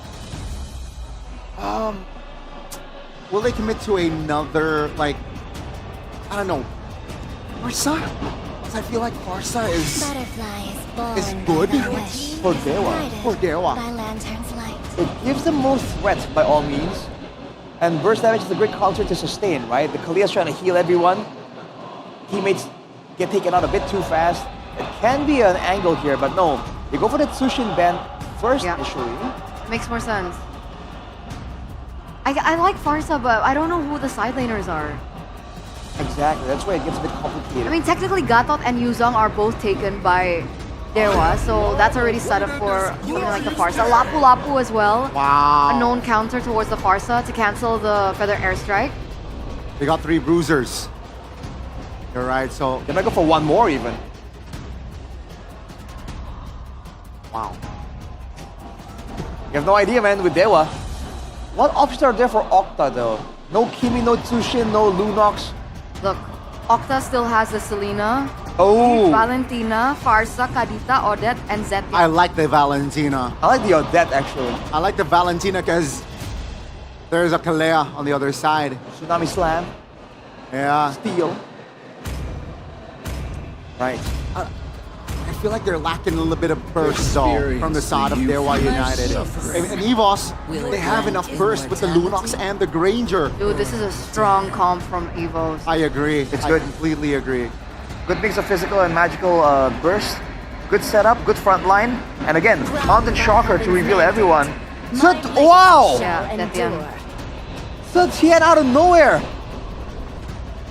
Speaker 15: Will they commit to another, like, I don't know, Farsa? Because I feel like Farsa is good
Speaker 5: for Dewa.
Speaker 15: For Dewa.
Speaker 5: It gives them more threat by all means. And burst damage is a great counter to sustain, right? The Kalia's trying to heal everyone. Teammates get taken out a bit too fast. It can be an angle here, but no. They go for the Tsushin ban first initially.
Speaker 8: Makes more sense. I like Farsa, but I don't know who the side laners are.
Speaker 5: Exactly, that's where it gets a bit complicated.
Speaker 8: I mean, technically Gatot and Yuzong are both taken by Dewa, so that's already set up for something like the Farsa. Lapu Lapu as well.
Speaker 15: Wow.
Speaker 8: A known counter towards the Farsa to cancel the Feather Airstrike.
Speaker 15: They got 3 bruisers. You're right, so...
Speaker 5: They might go for one more even.
Speaker 15: Wow.
Speaker 5: You have no idea, man, with Dewa. What options are there for Octa, though? No Kimi, no Tsushin, no Lunox.
Speaker 8: Look, Octa still has the Selena, Valentina, Farsa, Kadita, Odette, and Zed.
Speaker 15: I like the Valentina.
Speaker 5: I like the Odette, actually.
Speaker 15: I like the Valentina because there's a Kalea on the other side.
Speaker 5: Tsunami Slam.
Speaker 15: Yeah.
Speaker 5: Steel. Right.
Speaker 15: I feel like they're lacking a little bit of burst though from the side of Dewa United. And Evos, they have enough burst with the Lunox and the Granger.
Speaker 8: Dude, this is a strong comp from Evos.
Speaker 15: I agree.
Speaker 5: It's
Speaker 15: I
Speaker 5: good.
Speaker 15: completely agree.
Speaker 5: Good mix of physical and magical burst. Good setup, good front line. And again, Mountain Shocker to reveal everyone. Wow!
Speaker 8: Yeah, Zetian.
Speaker 5: Zetian out of nowhere!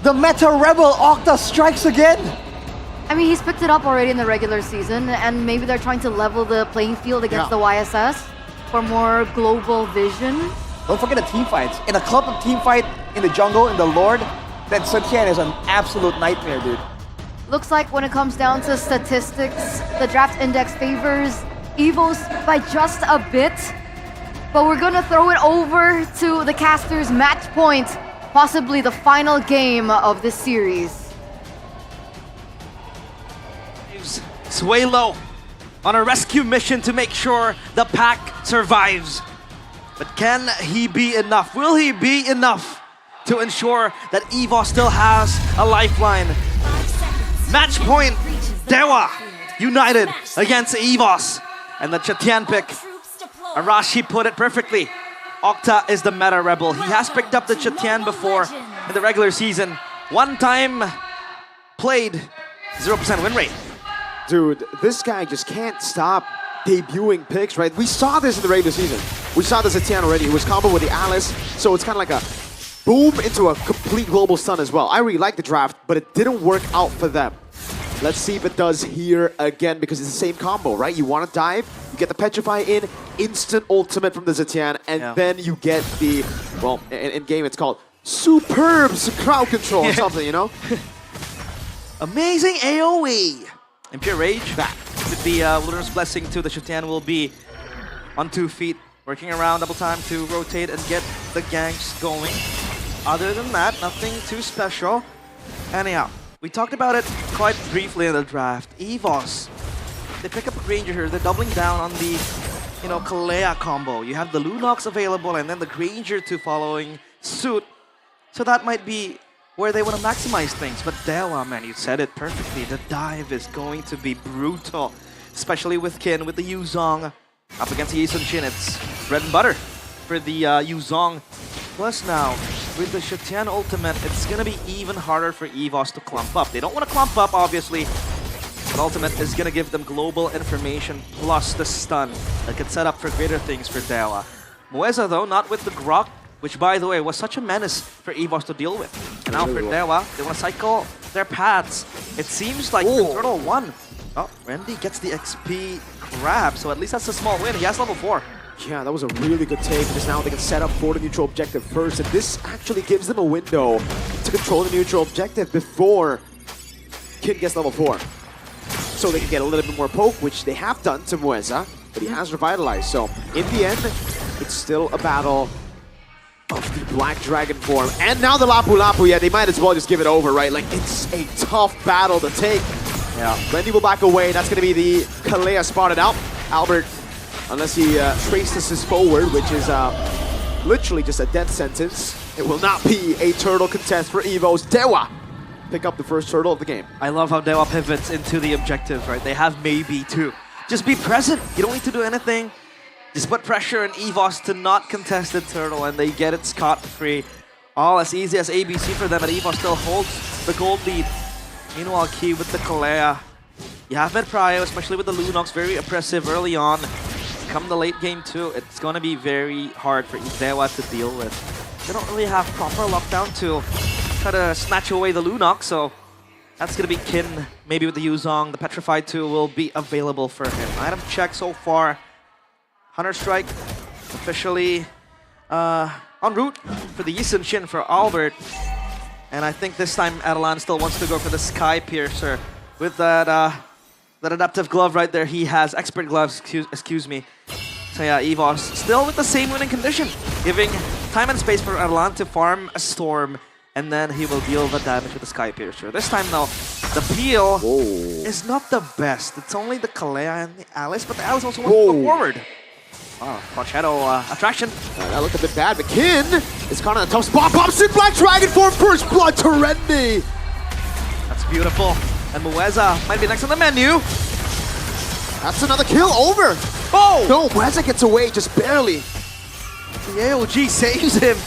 Speaker 5: The Meta Rebel Octa strikes again!
Speaker 8: I mean, he's picked it up already in the regular season, and maybe they're trying to level the playing field against the YSS for more global vision.
Speaker 5: Don't forget the team fights. In a club of team fight in the jungle, in the Lord, that Zetian is an absolute nightmare, dude.
Speaker 8: Looks like when it comes down to statistics, the draft index favors Evos by just a bit. But we're gonna throw it over to the casters' match point, possibly the final game of this series.
Speaker 14: Sway low on a rescue mission to make sure the pack survives. But can he be enough? Will he be enough to ensure that Evo still has a lifeline? Match point, Dewa united against EVOS. And the Chatian pick, Arashi put it perfectly. Octa is the meta rebel. He has picked up the Chatian before in the regular season. One time played, 0% win rate.
Speaker 11: Dude, this guy just can't stop debuting picks, right? We saw this in the regular season. We saw this at Tian already. It was combo with the Alice, so it's kind of like a boom into a complete global stun as well. I really like the draft, but it didn't work out for them. Let's see if it does here again, because it's the same combo, right? You want to dive, you get the Petrify in, instant ultimate from the Zetian, and then you get the, well, in game it's called superb crowd control or something, you know?
Speaker 14: Amazing AoE. And Pure Rage, that with the Wilderness Blessing to the Chatian will be on 2 feet, working around double time to rotate and get the ganks going. Other than that, nothing too special. Anyhow, we talked about it quite briefly in the draft. EVOS, they pick up a Granger here. They're doubling down on the, you know, Kalea combo. You have the Lunox available and then the Granger to following suit. So that might be where they want to maximize things. But Dewa, man, you said it perfectly. The dive is going to be brutal, especially with Kin, with the Yuzong up against the Yisun Shin. It's bread and butter for the Yuzong. Plus now, with the Chatian ultimate, it's going to be even harder for EVOS to clump up. They don't want to clump up, obviously, but ultimate is going to give them global information plus the stun that could set up for greater things for Dewa. Mueza, though, not with the Grok, which, by the way, was such a menace for EVOS to deal with. And now for Dewa, they want to cycle their paths. It seems like the Turtle won. Oh, Randy gets the XP grab, so at least that's a small win. He has level 4.
Speaker 11: Yeah, that was a really good take, because now they can set up for the neutral objective first, and this actually gives them a window to control the neutral objective before Kin gets level 4. So they can get a little bit more poke, which they have done to Mueza, but he has revitalized. So in the end, it's still a battle of the Black Dragon form. And now the Lapu Lapu, yeah, they might as well just give it over, right? Like, it's a tough battle to take. Yeah, Randy will back away. That's going to be the Kalea spotted out. Albert, unless he traces his forward, which is literally just a death sentence, it will not be a turtle contest for Evo's. Dewa pick up the first turtle of the game.
Speaker 14: I love how Dewa pivots into the objectives, right? They have maybe too. Just be present. You don't need to do anything. Just put pressure on EVOS to not contest the turtle, and they get it scot-free. All as easy as ABC for them, and EVOS still holds the gold lead. Meanwhile, Key with the Kalea. You have Medprio, especially with the Lunox, very oppressive early on. Come the late game too, it's going to be very hard for Dewa to deal with. They don't really have proper lockdown to try to snatch away the Lunox, so that's going to be Kin. Maybe with the Yuzong, the Petrified 2 will be available for him. Item check so far. Hunter Strike officially en route for the Yisun Shin for Albert. And I think this time Adelan still wants to go for the Sky Piercer with that that adaptive glove right there. He has expert gloves, excuse me. So yeah, EVOS still with the same winning condition, giving time and space for Adelan to farm a Storm, and then he will deal the damage with the Sky Piercer. This time though, the peel is not the best. It's only the Kalea and the Alice, but the Alice also wants to go forward. Oh, Crouch Shadow attraction.
Speaker 11: That looked a bit bad, but Kin is caught in a tough spot. Pops in Black Dragon for first blood to Rendy.
Speaker 14: That's beautiful. And Mueza might be next on the menu.
Speaker 11: That's another kill over. Oh! No, Mueza gets away just barely.
Speaker 14: The AOG saves him.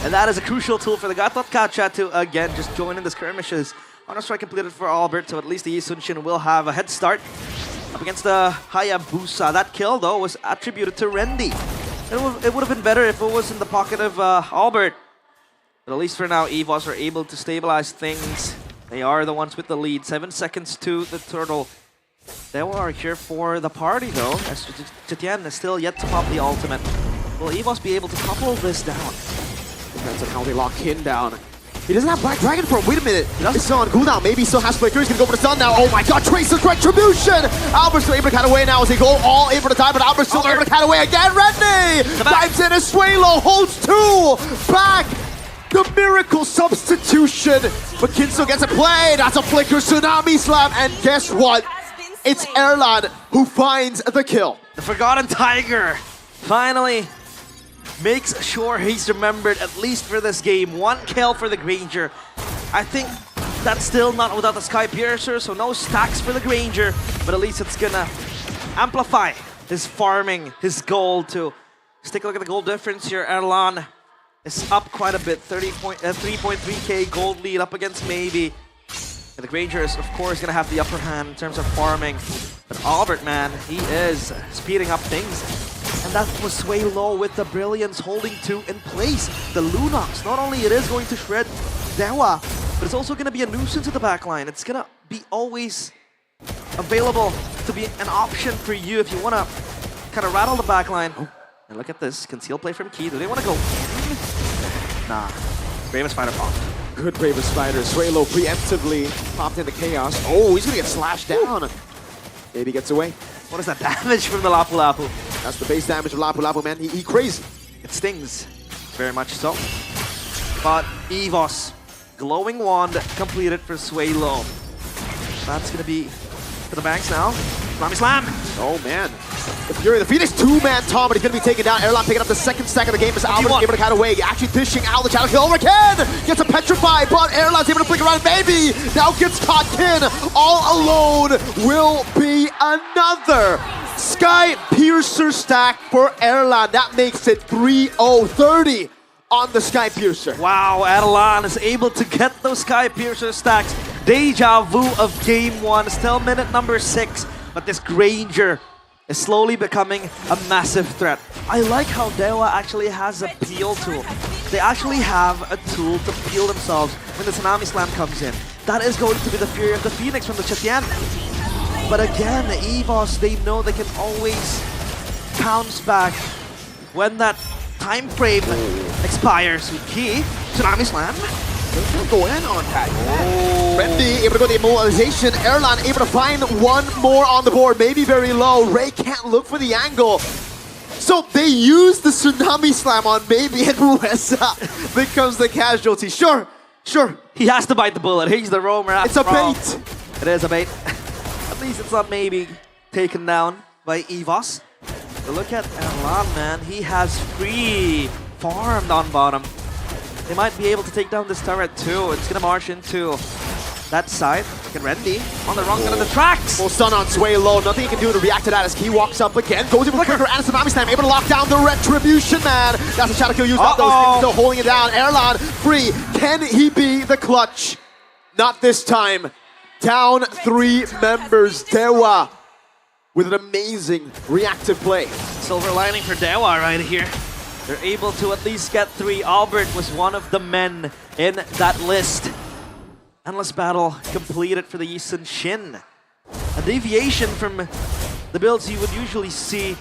Speaker 14: And that is a crucial tool for the Gatot Kacha to, again, just join in the skirmishes. Honor Strike completed for Albert, so at least the Yisun Shin will have a head start up against the Hayabusa. That kill, though, was attributed to Rendy. It would have been better if it was in the pocket of Albert. But at least for now, EVOS are able to stabilize things. They are the ones with the lead. 7 seconds to the turtle. They are here for the party, though, as Chatian is still yet to pop the ultimate. Will EVOS be able to couple this down?
Speaker 11: Depends on how they lock Kin down. He doesn't have Black Dragon for him. Wait a minute. It's still on cooldown. Maybe he still has Flicker. He's gonna go for the stun now. Oh my god, Tracer's Retribution! Albert's still able to cut away now as they go all able to die, but Albert's still able to cut away again. Redney dives in as Swalo holds 2 back. The miracle substitution. But Kinso gets a play. That's a Flicker Tsunami Slam. And guess what? It's Erlan who finds the kill.
Speaker 14: The Forgotten Tiger finally makes sure he's remembered, at least for this game. 1 kill for the Granger. I think that's still not without the Sky Piercer, so no stacks for the Granger, but at least it's gonna amplify his farming, his gold too. Let's take a look at the gold difference here. Erlan is up quite a bit, 3.3k gold lead up against Maybe. And the Granger is, of course, gonna have the upper hand in terms of farming. But Albert, man, he is speeding up things. And that was Sway Low with the Brilliance holding 2 in place. The Lunox, not only it is going to shred Dewa, but it's also going to be a nuisance to the backline. It's going to be always available to be an option for you if you want to kind of rattle the backline. Oh, and look at this. Conceal play from Key. Do they want to go in? Nah. Bravest Spider popped.
Speaker 11: Good Bravest Spider. Sway Low preemptively popped into Chaos. Oh, he's going to get slashed down. Maybe gets away.
Speaker 14: What is that damage from the Lapu Lapu?
Speaker 11: That's the base damage of Lapu Lapu, man. He crazy.
Speaker 14: It stings. Very much so. But Evos, Glowing Wand completed for Sway Low. That's going to be for the banks now. Tsunami Slam.
Speaker 11: Oh, man. The Fury, the Phoenix 2-man Tom, but he's going to be taken down. Erlan picking up the 2nd stack of the game as Albert able to cut away. Actually dishing out the Shadow Kill over Ken. Gets a Petrify, but Erlan's able to flick around. Maybe now gets caught. Ken all alone will be another Sky Piercer stack for Erlan. That makes it 3-0-30 on the Sky Piercer.
Speaker 14: Wow, Erlan is able to get those Sky Piercer stacks. Deja vu of game 1, still minute number 6. But this Granger is slowly becoming a massive threat. I like how Dewa actually has a peel tool. They actually have a tool to peel themselves when the Tsunami Slam comes in. That is going to be the Fury of the Phoenix from the Chetian. But again, the Evos, they know they can always bounce back when that time frame expires. With Key, Tsunami Slam.
Speaker 11: They're going in on that. Rendy able to go the immobilization. Erlan able to find 1 more on the board. Maybe very low. Ray can't look for the angle. So they use the Tsunami Slam on Maybe, and Ruesa becomes the casualty. Sure.
Speaker 14: He has to bite the bullet. He's the roamer.
Speaker 11: It's a bait.
Speaker 14: It is a bait. At least it's not Maybe taken down by Evos. But look at Erlan, man. He has free farmed on bottom. They might be able to take down this turret too. It's gonna march into that side. Look at Rendy on the wrong side of the tracks.
Speaker 11: Full stun on Sway Low. Nothing he can do to react to that as Key walks up again. Goes in with Flicker and Tsunami Slam. Able to lock down the Retribution, man. That's a Shadow Kill used up though. He's still holding it down. Erlan free. Can he be the clutch? Not this time. Down 3 members. Dewa with an amazing reactive play.
Speaker 14: Silver lining for Dewa right here. They're able to at least get 3. Albert was one of the men in that list. Endless Battle completed for the Yisun Shin. A deviation from the builds you would usually see.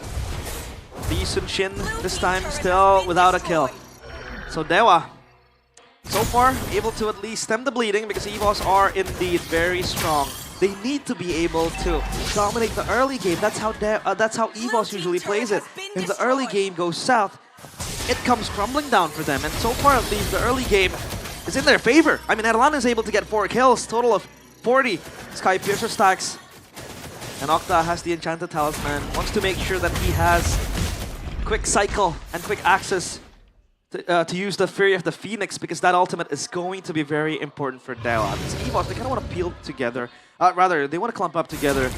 Speaker 14: The Yisun Shin this time still without a kill. So Dewa, so far, able to at least stem the bleeding because Evos are indeed very strong. They need to be able to dominate the early game. That's how Evos usually plays it. If the early game goes south, it comes crumbling down for them. And so far, at least, the early game is in their favor. I mean, Erlan is able to get 4 kills, total of 40 Sky Piercer stacks. And Octa has the Enchanted Talisman, wants to make sure that he has quick cycle and quick access to use the Fury of the Phoenix, because that ultimate is going to be very important for Dewa. Because Evos, they kind of want to peel together. Rather, they want to clump up together.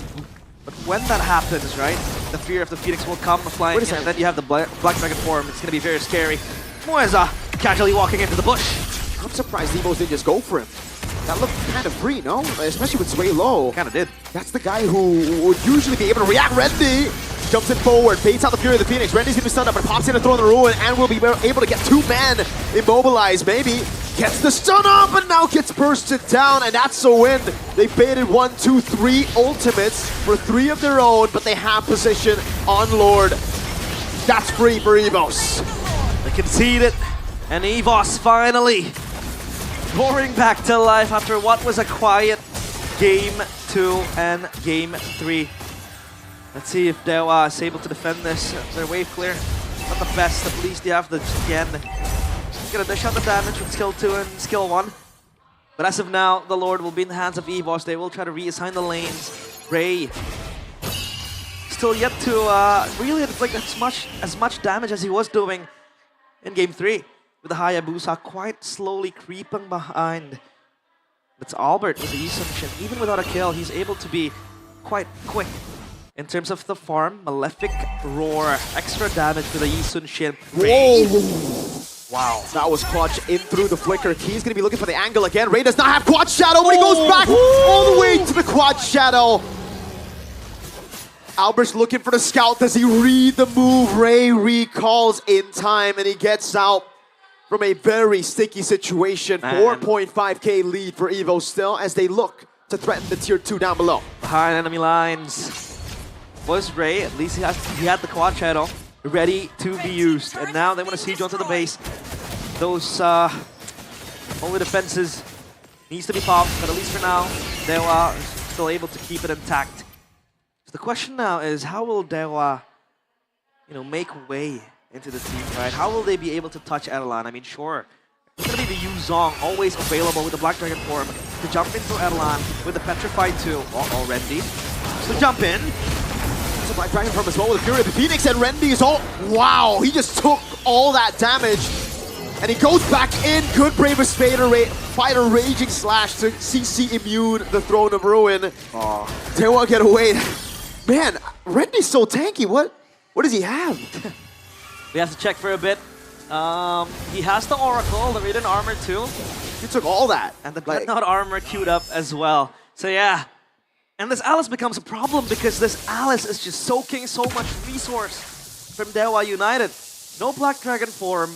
Speaker 14: But when that happens, right, the Fury of the Phoenix will come flying in, and then you have the Black Dragon form. It's going to be very scary. Moeza casually walking into the bush.
Speaker 11: I'm surprised Evos didn't just go for him. That looked kind of free, no? Especially with Sway Low.
Speaker 14: Kind of did.
Speaker 11: That's the guy who would usually be able to react. Rendy jumps in forward, baits out the Fury of the Phoenix. Rendy's gonna be stunned up, but pops in and throw in the ruin, and will be able to get 2 men immobilized. Maybe gets the stun up, and now gets bursted down, and that's a win. They baited 1, 2, 3 ultimates for 3 of their own, but they have position on Lord. That's free for Evos.
Speaker 14: They conceded, and Evos finally roaring back to life after what was a quiet Game 2 and Game 3. Let's see if Dewa is able to defend this. Their wave clear, not the best. At least they have the Gen. Gonna dish out the damage with skill 2 and skill 1. But as of now, the Lord will be in the hands of EVOS. They will try to reassign the lanes. Ray still yet to really inflict as much damage as he was doing in Game 3. With the Hayabusa quite slowly creeping behind. It's Albert with the Isunshin. Even without a kill, he's able to be quite quick in terms of the farm. Malefic Roar, extra damage to the Isunshin.
Speaker 11: Wow, that was clutch in through the flicker. Key's gonna be looking for the angle again. Ray does not have quad shadow, but he goes back all the way to the quad shadow. Albert's looking for the scout. Does he read the move? Ray recalls in time and he gets out from a very sticky situation. 4.5k lead for Evo still as they look to threaten the tier 2 down below.
Speaker 14: Behind enemy lines was Ray. At least he had the quad shadow ready to be used. And now they want to siege onto the base. Those only defenses needs to be popped, but at least for now, Dewa is still able to keep it intact. So the question now is, how will Dewa, make way into the team, right? How will they be able to touch Erlan? I mean, sure, it's gonna be the Yuzong, always available with the Black Dragon form to jump into Erlan with the Petrified 2 already. So jump in.
Speaker 11: The Black Dragon form as well with the Fury of the Phoenix, and Rendy is all... Wow, he just took all that damage. And he goes back in. Good Bravest Fighter Raging Slash to CC immune the Throne of Ruin. Dewa get away. Man, Rendy's so tanky. What does he have?
Speaker 14: We have to check for a bit. He has the Oracle, the Radiant Armor too.
Speaker 11: He took all that.
Speaker 14: And the Dreadnought Armor queued up as well. So yeah. And this Alice becomes a problem because this Alice is just soaking so much resource from Dewa United. No Black Dragon form,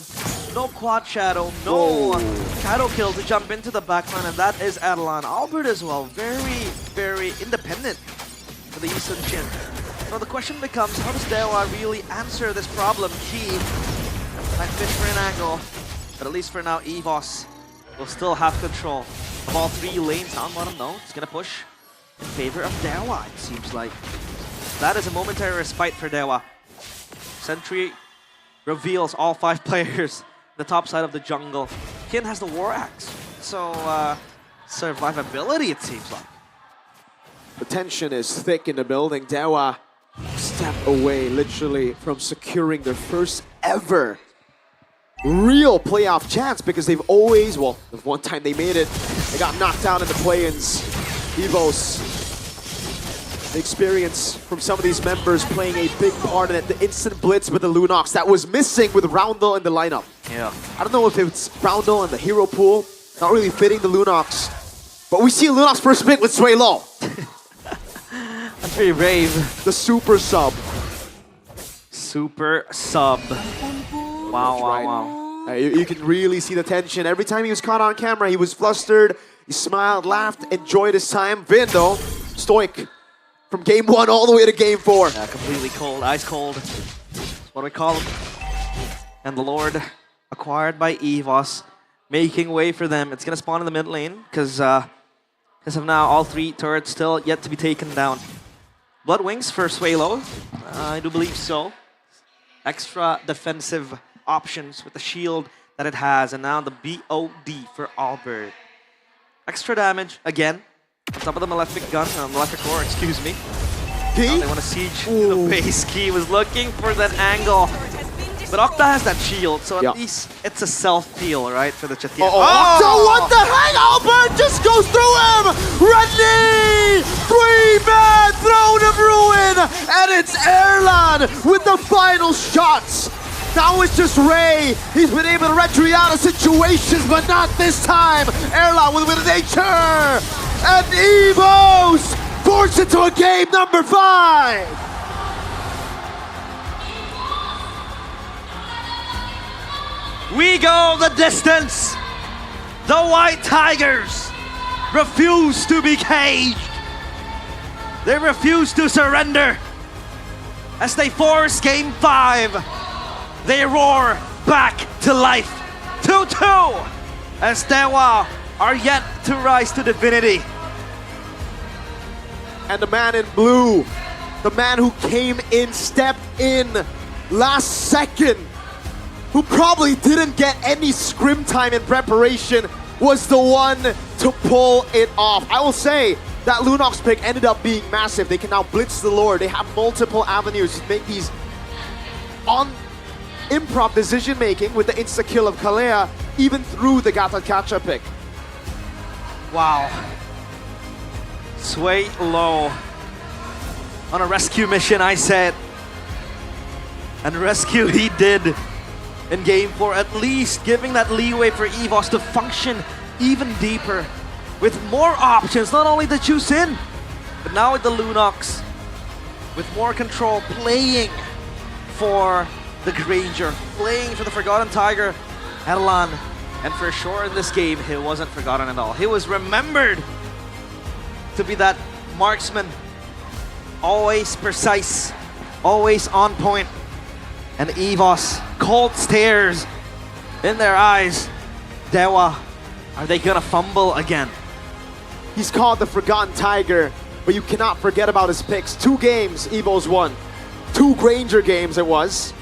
Speaker 14: no Quad Shadow, no Shadow Kill to jump into the backline, and that is Erlan. Albert as well, very, very independent for the Eastern Chin. So the question becomes, how does Dewa really answer this problem? Key might fish for an angle, but at least for now, EVOS will still have control of all 3 lanes. Down bottom, no, it's gonna push in favor of Dewa, it seems like. That is a momentary respite for Dewa. Sentry reveals all 5 players the top side of the jungle. Kin has the War Axe, so survivability, it seems like.
Speaker 11: The tension is thick in the building. Dewa step away, literally, from securing their first ever real playoff chance because they've always, well, the one time they made it, they got knocked out in the play-ins. EVOS, the experience from some of these members playing a big part in it. The instant blitz with the Lunox that was missing with Roundel in the lineup.
Speaker 14: Yeah.
Speaker 11: I don't know if it's Roundel and the hero pool, not really fitting the Lunox, but we see Lunox first pick with Sway Low.
Speaker 14: That's pretty brave.
Speaker 11: The super sub.
Speaker 14: Super sub. Wow.
Speaker 11: You can really see the tension. Every time he was caught on camera, he was flustered. He smiled, laughed, enjoyed his time. Vin, though, stoic from game 1 all the way to game 4.
Speaker 14: Yeah, completely cold, ice cold. What do we call him? And the Lord, acquired by EVOS, making way for them. It's gonna spawn in the mid lane because of now all 3 turrets still yet to be taken down. Blood Wings for Swalo, I do believe so. Extra defensive options with the shield that it has, and now the BOD for Albert. Extra damage again. On top of the Malefic Gun, Malefic Roar, excuse me. Now they want to siege the base. Key was looking for that angle. But Octa has that shield, so at least it's a self-peel, right, for the Chatian.
Speaker 11: Octa, what the heck? Albert just goes through him! Rendy! 3-man Throne of Ruin! And it's Erlan with the final shots! Now it's just Ray. He's been able to retreat out of situations, but not this time. Erlan with nature! And EVOS forced into a game number 5!
Speaker 14: We go the distance. The White Tigers refuse to be caged. They refuse to surrender. As they force game 5, they roar back to life. 2-2 as Dewa are yet to rise to divinity.
Speaker 11: And the man in blue, the man who came in, stepped in last second, who probably didn't get any scrim time in preparation, was the one to pull it off. I will say that Lunox pick ended up being massive. They can now blitz the Lord. They have multiple avenues to make these on improv decision making with the insta kill of Kalea, even through the Gata Kacha pick.
Speaker 14: Wow. Sway low on a rescue mission, I said. And rescue he did in game 4, at least giving that leeway for EVOS to function even deeper with more options, not only to choose in, but now with the Lunox, with more control, playing for the Granger, playing for the Forgotten Tiger, Erlan. And for sure in this game, he wasn't forgotten at all. He was remembered to be that marksman, always precise, always on point. And EVOS, cold stares in their eyes. Dewa, are they gonna fumble again?
Speaker 11: He's called the Forgotten Tiger, but you cannot forget about his picks. 2 games EVO's won. 2 Granger games it was.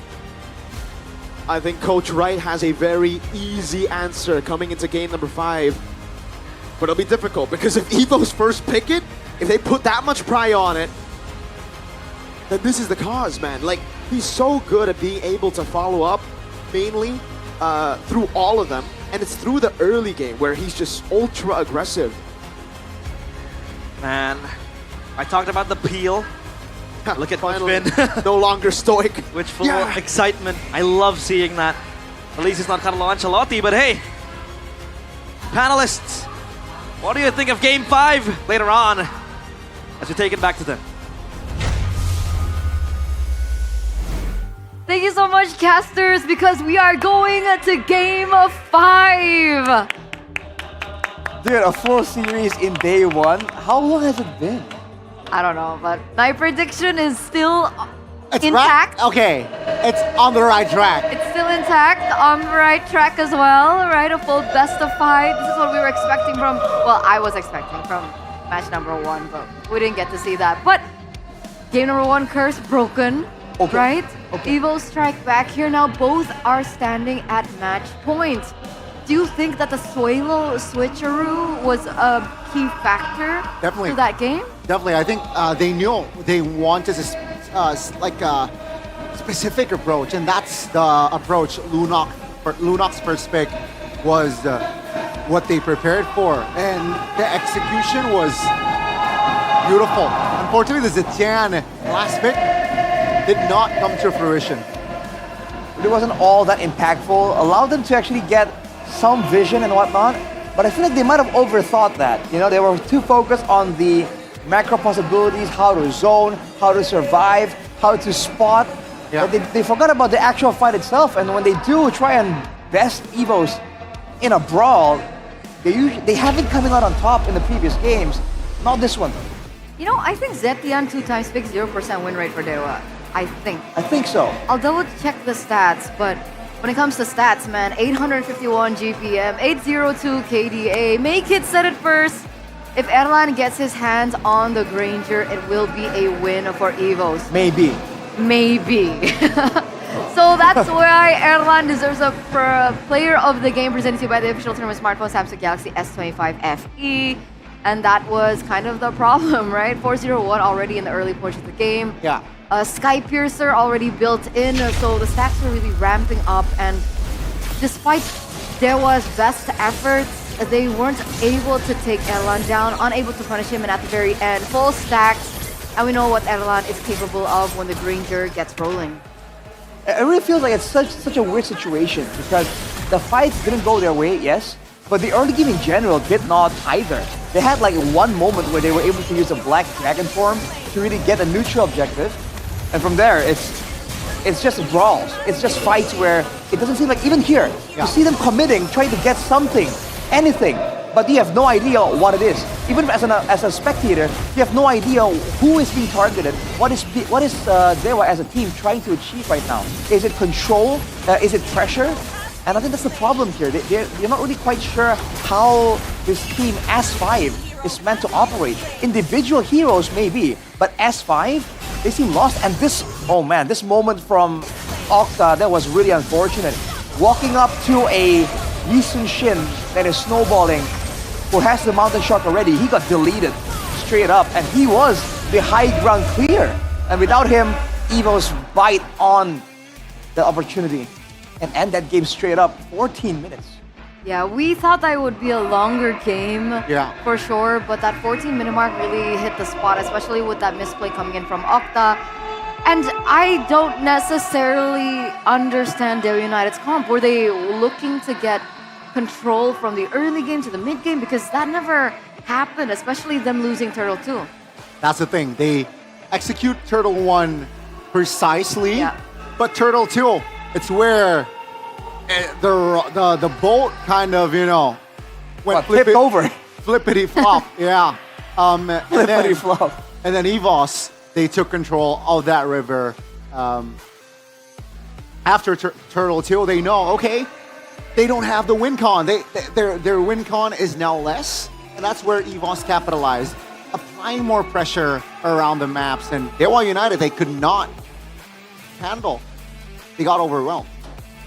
Speaker 11: I think Coach Wright has a very easy answer coming into game number 5. But it'll be difficult because if EVO's first pick it, if they put that much pry on it, then this is the cause, man. Like, he's so good at being able to follow up mainly through all of them. And it's through the early game where he's just ultra aggressive.
Speaker 14: Man, I talked about the peel. Look at
Speaker 11: Finally,
Speaker 14: Finn.
Speaker 11: no longer stoic.
Speaker 14: Which full of excitement. I love seeing that. At least it's not Carlo Ancelotti, but hey, panelists, what do you think of Game 5 later on as we take it back to them?
Speaker 8: Thank you so much, casters, because we are going to Game 5.
Speaker 5: Dude, a full series in day 1? How long has it been?
Speaker 8: I don't know, but my prediction is still
Speaker 15: It's
Speaker 8: intact.
Speaker 15: right? Okay, it's on the right track.
Speaker 8: It's still intact, on the right track as well, right? A full best of 5. This is what we were expecting from, well, I was expecting from match number 1, but we didn't get to see that. But game number 1, curse broken, right? Evo strike back here. Now both are standing at match point. Do you think that the Suelo switcheroo was a key factor to that game?
Speaker 15: Definitely. I think they knew they wanted a specific approach, and that's the approach Lunox first pick was what they prepared for, and the execution was beautiful. Unfortunately, the Zetian last pick did not come to fruition.
Speaker 5: It wasn't all that impactful. Allowed them to actually get some vision and whatnot, but I feel like they might have overthought that. You know, they were too focused on the macro possibilities, how to zone, how to survive, how to spot. Yeah. They forgot about the actual fight itself, and when they do try and best EVOs in a brawl, they haven't coming out on top in the previous games. Not this one.
Speaker 8: You know, I think Zetian 2 times pick 0% win rate for Dewa. I think
Speaker 5: so.
Speaker 8: I'll double check the stats, but when it comes to stats, man, 851 GPM, 802 KDA. Make it set it first. If Erlan gets his hands on the Granger, it will be a win for EVOs.
Speaker 5: Maybe.
Speaker 8: So that's why Erlan deserves a player of the game presented to you by the official tournament smartphone Samsung Galaxy S25 FE. And that was kind of the problem, right? 401 already in the early portion of the game.
Speaker 5: Yeah.
Speaker 8: Sky Piercer already built in, so the stacks were really ramping up. And despite Dewa's best efforts, they weren't able to take Erlan down, unable to punish him, and at the very end, full stacks. And we know what Erlan is capable of when the Granger gets rolling.
Speaker 5: It really feels like it's such a weird situation because the fights didn't go their way, yes, but the early game in general did not either. They had like one moment where they were able to use a black dragon form to really get a neutral objective, and from there it's just brawls. It's just fights where it doesn't seem like, even here, you see them committing, trying to get something, anything, but you have no idea what it is. Even as a spectator, you have no idea who is being targeted. What is Dewa as a team trying to achieve right now? Is it control? Is it pressure? And I think that's the problem here. They're not really quite sure how this team S5 is meant to operate. Individual heroes maybe, but S5, they seem lost. And this, oh man, this moment from Octa, that was really unfortunate. Walking up to a Lee Sun-shin that is snowballing, who has the mountain shock already, he got deleted straight up, and he was the high ground clear. And without him, Evo's bite on the opportunity and end that game straight up, 14 minutes.
Speaker 8: Yeah, we thought that it would be a longer game for sure, but that 14-minute mark really hit the spot, especially with that misplay coming in from Octa. And I don't necessarily understand Daewoo United's comp. Were they looking to get control from the early game to the mid game? Because that never happened, especially them losing Turtle 2.
Speaker 15: That's the thing. They execute Turtle 1 precisely, but Turtle 2, it's where the boat kind of, went
Speaker 5: flipped over.
Speaker 15: Flippity flop, yeah.
Speaker 5: Flippity flop.
Speaker 15: And then EVOS, they took control of that river. After Turtle 2, they know, okay, they don't have the win con. Their win con is now less, and that's where EVOS capitalized, applying more pressure around the maps. And Daewoo United, they could not handle. They got overwhelmed.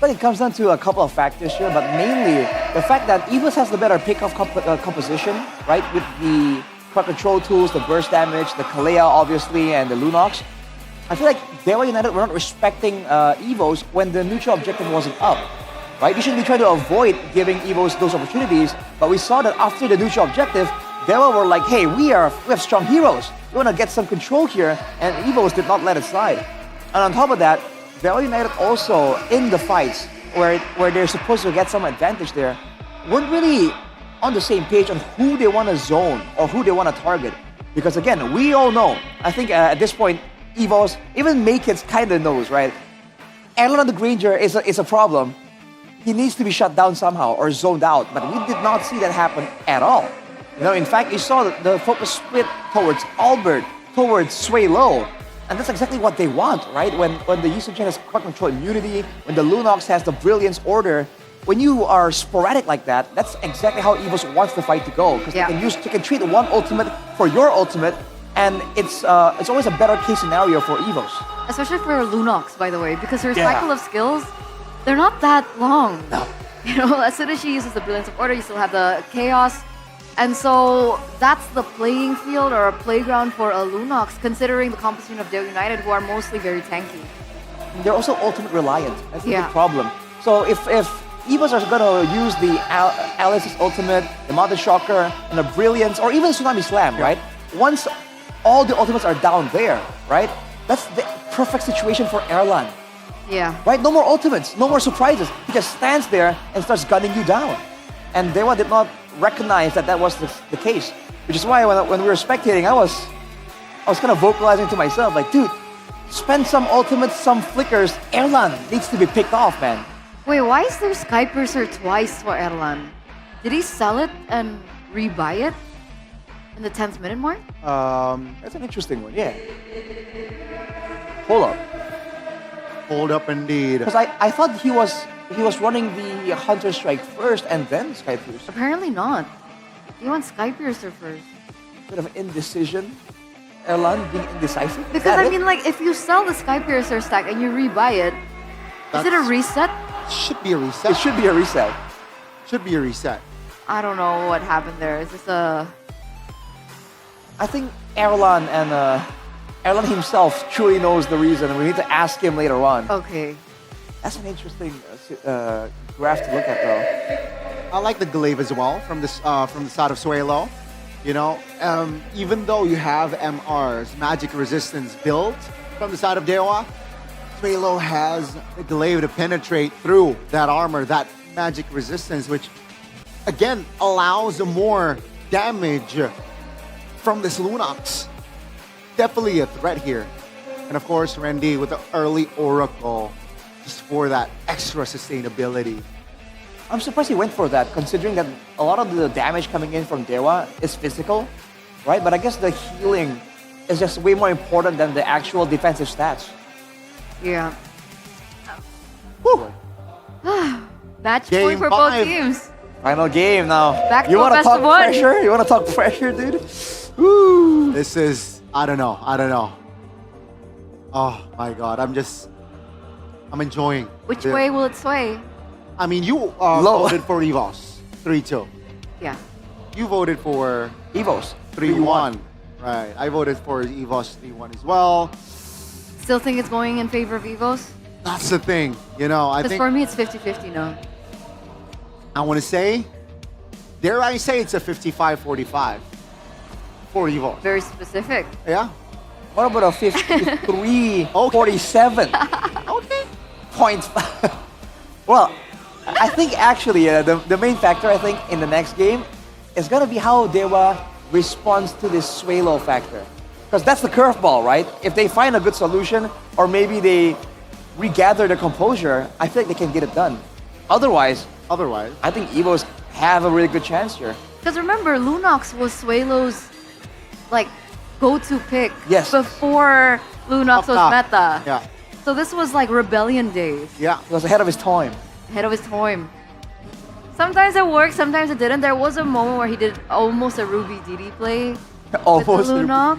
Speaker 5: But it comes down to a couple of factors here, but mainly the fact that EVOS has the better pick-off composition, right? With the quick control tools, the burst damage, the Kalea obviously, and the Lunox. I feel like Daewoo United were not respecting EVOS when the neutral objective wasn't up, right? Usually we try to avoid giving EVOS those opportunities, but we saw that after the neutral objective, Daewoo were like, hey, we have strong heroes. We want to get some control here, and EVOS did not let it slide. And on top of that, Daewoo United also, in the fights where they're supposed to get some advantage there, weren't really on the same page on who they want to zone or who they want to target. Because again, we all know, I think at this point, EVOS, even Makeits kind of knows, right? Erlan the Granger is a problem. He needs to be shut down somehow or zoned out, but we did not see that happen at all. In fact, you saw the focus split towards Albert, towards Sway Low. And that's exactly what they want, right? When the Lee Sun-shin has quick control immunity, when the Lunox has the Brilliance Order, when you are sporadic like that, that's exactly how EVOS wants the fight to go. Because they can treat one ultimate for your ultimate, and it's always a better case scenario for EVOS.
Speaker 8: Especially for Lunox, by the way, because her cycle of skills, they're not that long.
Speaker 5: No.
Speaker 8: As soon as she uses the Brilliance of Order, you still have the Chaos. And so that's the playing field or a playground for a Lunox, considering the composition of Daewoo United, who are mostly very tanky.
Speaker 5: They're also ultimate reliant. That's the big problem. So if EVOS are going to use the Alice's ultimate, the Mountain Shocker, and the Brilliance, or even Tsunami Slam, right? Once all the ultimates are down there, right? That's the perfect situation for Erlan.
Speaker 8: Yeah.
Speaker 5: Right? No more ultimates, no more surprises. He just stands there and starts gunning you down. And Daewoo did not recognize that was the case. Which is why when we were spectating, I was kind of vocalizing to myself, like, dude, spend some ultimates, some flickers. Erlan needs to be picked off, man.
Speaker 8: Wait, why is there Sky Piercer twice for Erlan? Did he sell it and rebuy it in the 10th minute mark?
Speaker 5: That's an interesting one, yeah. Hold up.
Speaker 15: Hold up indeed.
Speaker 5: Because I thought he was running the Hunter Strike first and then Sky Piercer.
Speaker 8: Apparently not. He wants Sky Piercer first.
Speaker 5: Bit of indecision. Erlan being indecisive?
Speaker 8: Because I mean, like, if you sell the Sky Piercer stack and you rebuy it, is it a reset?
Speaker 15: Should be a reset.
Speaker 5: It should be a reset.
Speaker 15: Should be a reset.
Speaker 8: I don't know what happened there. Is this a...
Speaker 5: I think Erlan himself truly knows the reason, and we need to ask him later on.
Speaker 8: Okay.
Speaker 5: That's an interesting graph to look at, though.
Speaker 15: I like the glaive as well from the side of Suelo. Even though you have MR's magic resistance built from the side of Daewoo, Suelo has the glaive to penetrate through that armor, that magic resistance, which again allows more damage from this Lunox. Definitely a threat here. And of course, Randy with the early Oracle, just for that extra sustainability.
Speaker 5: I'm surprised he went for that, considering that a lot of the damage coming in from Daewoo is physical, right? But I guess the healing is just way more important than the actual defensive stats.
Speaker 8: Yeah. Match
Speaker 5: Game
Speaker 8: point for both
Speaker 5: 5.
Speaker 8: teams.
Speaker 5: Final game now.
Speaker 8: Back
Speaker 5: You
Speaker 8: to
Speaker 5: wanna
Speaker 8: best
Speaker 5: talk
Speaker 8: of one.
Speaker 5: pressure? You wanna talk pressure, dude? Woo!
Speaker 15: This is, I don't know. Oh my God, I'm enjoying.
Speaker 8: Which
Speaker 15: the-
Speaker 8: way will it sway?
Speaker 15: I mean, you
Speaker 5: Low.
Speaker 15: voted for EVOS 3-2.
Speaker 8: Yeah.
Speaker 15: You voted for
Speaker 5: EVOS
Speaker 15: 3-1. Right. I voted for EVOS 3-1 as well.
Speaker 8: Still think it's going in favor of Evos?
Speaker 15: That's the thing. You know, I
Speaker 8: Because
Speaker 15: think
Speaker 8: for me, it's 50-50 now.
Speaker 15: I want to say, dare I say it's a 55-45 for EVOS.
Speaker 8: Very specific.
Speaker 15: Yeah.
Speaker 5: What about a 53-47?
Speaker 15: Okay.
Speaker 5: Points. Well, I think actually the main factor I think in the next game is gonna be how Dewa responds to this Swalo factor. Because that's the curveball, right? If they find a good solution or maybe they regather their composure, I feel like they can get it done. Otherwise, I think Evos have a really good chance here.
Speaker 8: Because remember, Lunox was Swalo's like go-to pick before Lunox was meta.
Speaker 15: Yeah.
Speaker 8: So this was like rebellion days.
Speaker 15: Yeah.
Speaker 5: He was ahead of his time.
Speaker 8: Ahead of his time. Sometimes it worked, sometimes it didn't. There was a moment where he did almost a Ruby DD play
Speaker 5: Almost
Speaker 8: with the
Speaker 5: a
Speaker 8: Lunox.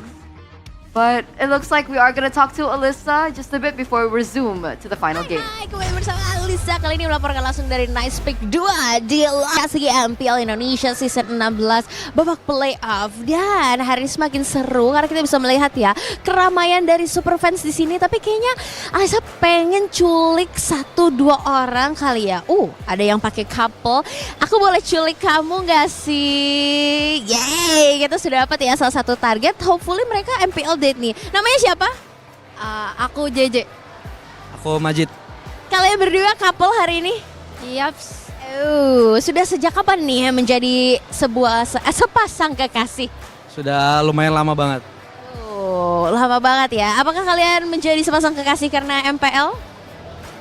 Speaker 8: But it looks like we are going to talk to Alyssa just a bit before we resume to the final game.
Speaker 12: Hai, kembali bersama Alisa. Kali ini melaporkan langsung dari Nice Pick 2 di lokasi MPL Indonesia Season 16 babak playoff. Dan hari ini semakin seru karena kita bisa melihat ya keramaian dari super fans di sini. Tapi kayaknya Alisa pengen culik 1-2 orang kali ya. Ada yang pakai couple. Aku boleh culik kamu gak sih? Yeay, kita sudah dapat ya salah satu target. Hopefully mereka MPL date nih. Namanya siapa? Aku JJ.
Speaker 22: Aku Majid.
Speaker 12: Kalian berdua couple hari ini? Yaps. Sudah sejak kapan nih menjadi sepasang kekasih?
Speaker 22: Sudah lumayan lama banget.
Speaker 12: Lama banget ya. Apakah kalian menjadi sepasang kekasih karena MPL?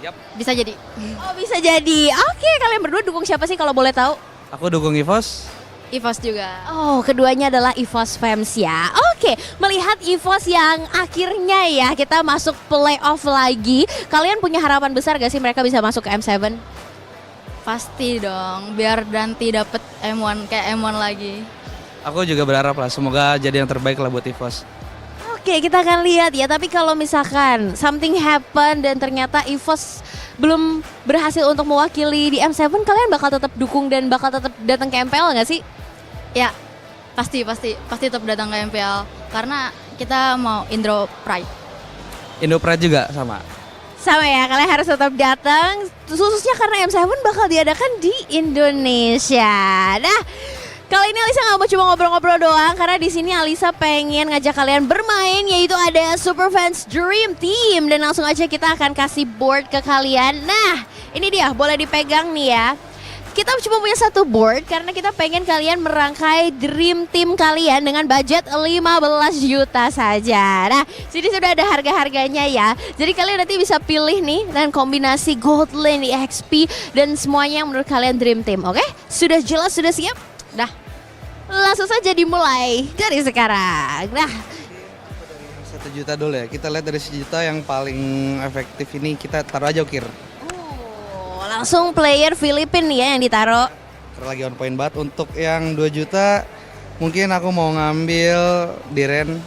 Speaker 22: Yap.
Speaker 12: Bisa jadi. Oh, bisa jadi. Oke, kalian berdua dukung siapa sih kalau boleh tahu?
Speaker 22: Aku dukung EVOS.
Speaker 12: EVOS juga. Oh, keduanya adalah EVOS fans ya. Oke, melihat EVOS yang akhirnya ya kita masuk playoff lagi. Kalian punya harapan besar gak sih mereka bisa masuk ke M7?
Speaker 2: Pasti dong, biar nanti dapet M1 kayak M1 lagi.
Speaker 22: Aku juga berharap lah, semoga jadi yang terbaik lah buat EVOS.
Speaker 12: Oke, kita akan lihat ya. Tapi kalau misalkan something happen dan ternyata EVOS belum berhasil untuk mewakili di M7, kalian bakal tetap dukung dan bakal tetap datang ke MPL nggak sih?
Speaker 2: Ya, pasti tetap datang ke MPL karena kita mau Indo Pride.
Speaker 22: Indo Pride juga sama.
Speaker 12: Sama ya, kalian harus tetap datang. Khususnya karena M7 bakal diadakan di Indonesia. Nah, kali ini Alisa nggak mau cuma ngobrol-ngobrol doang, karena di sini Alisa pengen ngajak kalian bermain, yaitu ada Superfans Dream Team. Dan langsung aja kita akan kasih board ke kalian. Nah, ini dia, boleh dipegang nih ya. Kita cuma punya satu board karena kita pengen kalian merangkai Dream Team kalian dengan budget 15 juta saja. Nah, sini sudah ada harga-harganya ya. Jadi kalian nanti bisa pilih nih dan kombinasi Gold Lane, EXP, dan semuanya yang menurut kalian Dream Team. Oke? Sudah jelas, sudah siap? Dah. Langsung saja dimulai dari sekarang. Nah,
Speaker 22: 1 juta dulu ya, kita lihat dari 1 juta yang paling efektif ini kita taruh aja ukir.
Speaker 12: langsung player Filipina ya yang ditaruh.
Speaker 22: Lagi on point banget. Untuk yang 2 juta mungkin aku mau ngambil Diren,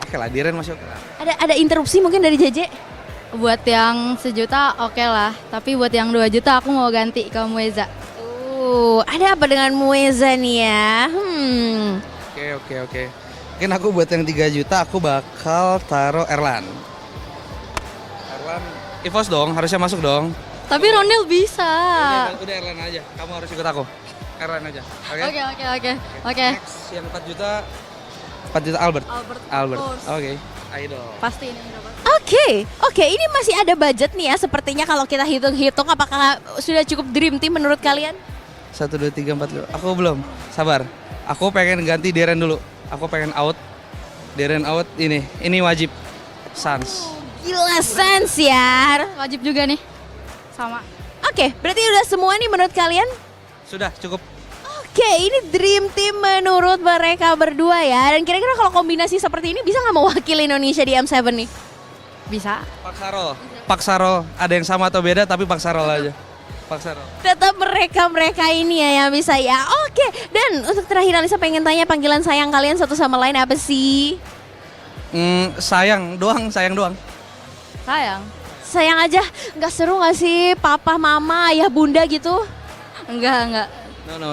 Speaker 22: oke lah, Diren masih oke lah.
Speaker 12: Ada interupsi mungkin dari JJ?
Speaker 2: Buat yang 1 juta oke lah, tapi buat yang 2 juta aku mau ganti ke Mueza.
Speaker 12: Ada apa dengan Mueza nih ya?
Speaker 22: Oke. Mungkin aku buat yang 3 juta aku bakal taruh Erlan. EVOS dong, harusnya masuk dong.
Speaker 2: Tapi Ronel bisa.
Speaker 22: Udah Erlan aja, kamu harus ikut aku. Erlan aja, oke?
Speaker 2: Oke.
Speaker 22: Next yang 4 juta Albert. Oke, idol.
Speaker 2: Pasti ini berapa?
Speaker 12: Oke, ini masih ada budget nih ya. Sepertinya kalau kita hitung-hitung apakah sudah cukup dream team menurut kalian?
Speaker 22: 1, 2, 3, 4, 5. Aku belum, sabar. Aku pengen ganti Diren dulu. Aku pengen out. Diren out ini wajib. Sans.
Speaker 12: Gila Sans ya.
Speaker 2: Wajib juga nih. Sama.
Speaker 12: Oke, berarti udah semua nih menurut kalian?
Speaker 22: Sudah, cukup.
Speaker 12: Oke, ini dream team menurut mereka berdua ya. Dan kira-kira kalau kombinasi seperti ini bisa nggak mewakili Indonesia di M7 nih?
Speaker 2: Bisa.
Speaker 22: Pak Sarol, ada yang sama atau beda tapi Pak Sarol aja.
Speaker 16: paksa dong.
Speaker 12: Tetap mereka ini ya yang bisa ya. Oke, dan untuk terakhir Alisa pengen tanya panggilan sayang kalian satu sama lain apa sih?
Speaker 16: Sayang doang.
Speaker 2: Sayang.
Speaker 12: Sayang aja, nggak seru nggak sih papa, mama, ayah, bunda gitu?
Speaker 2: Enggak.
Speaker 16: No.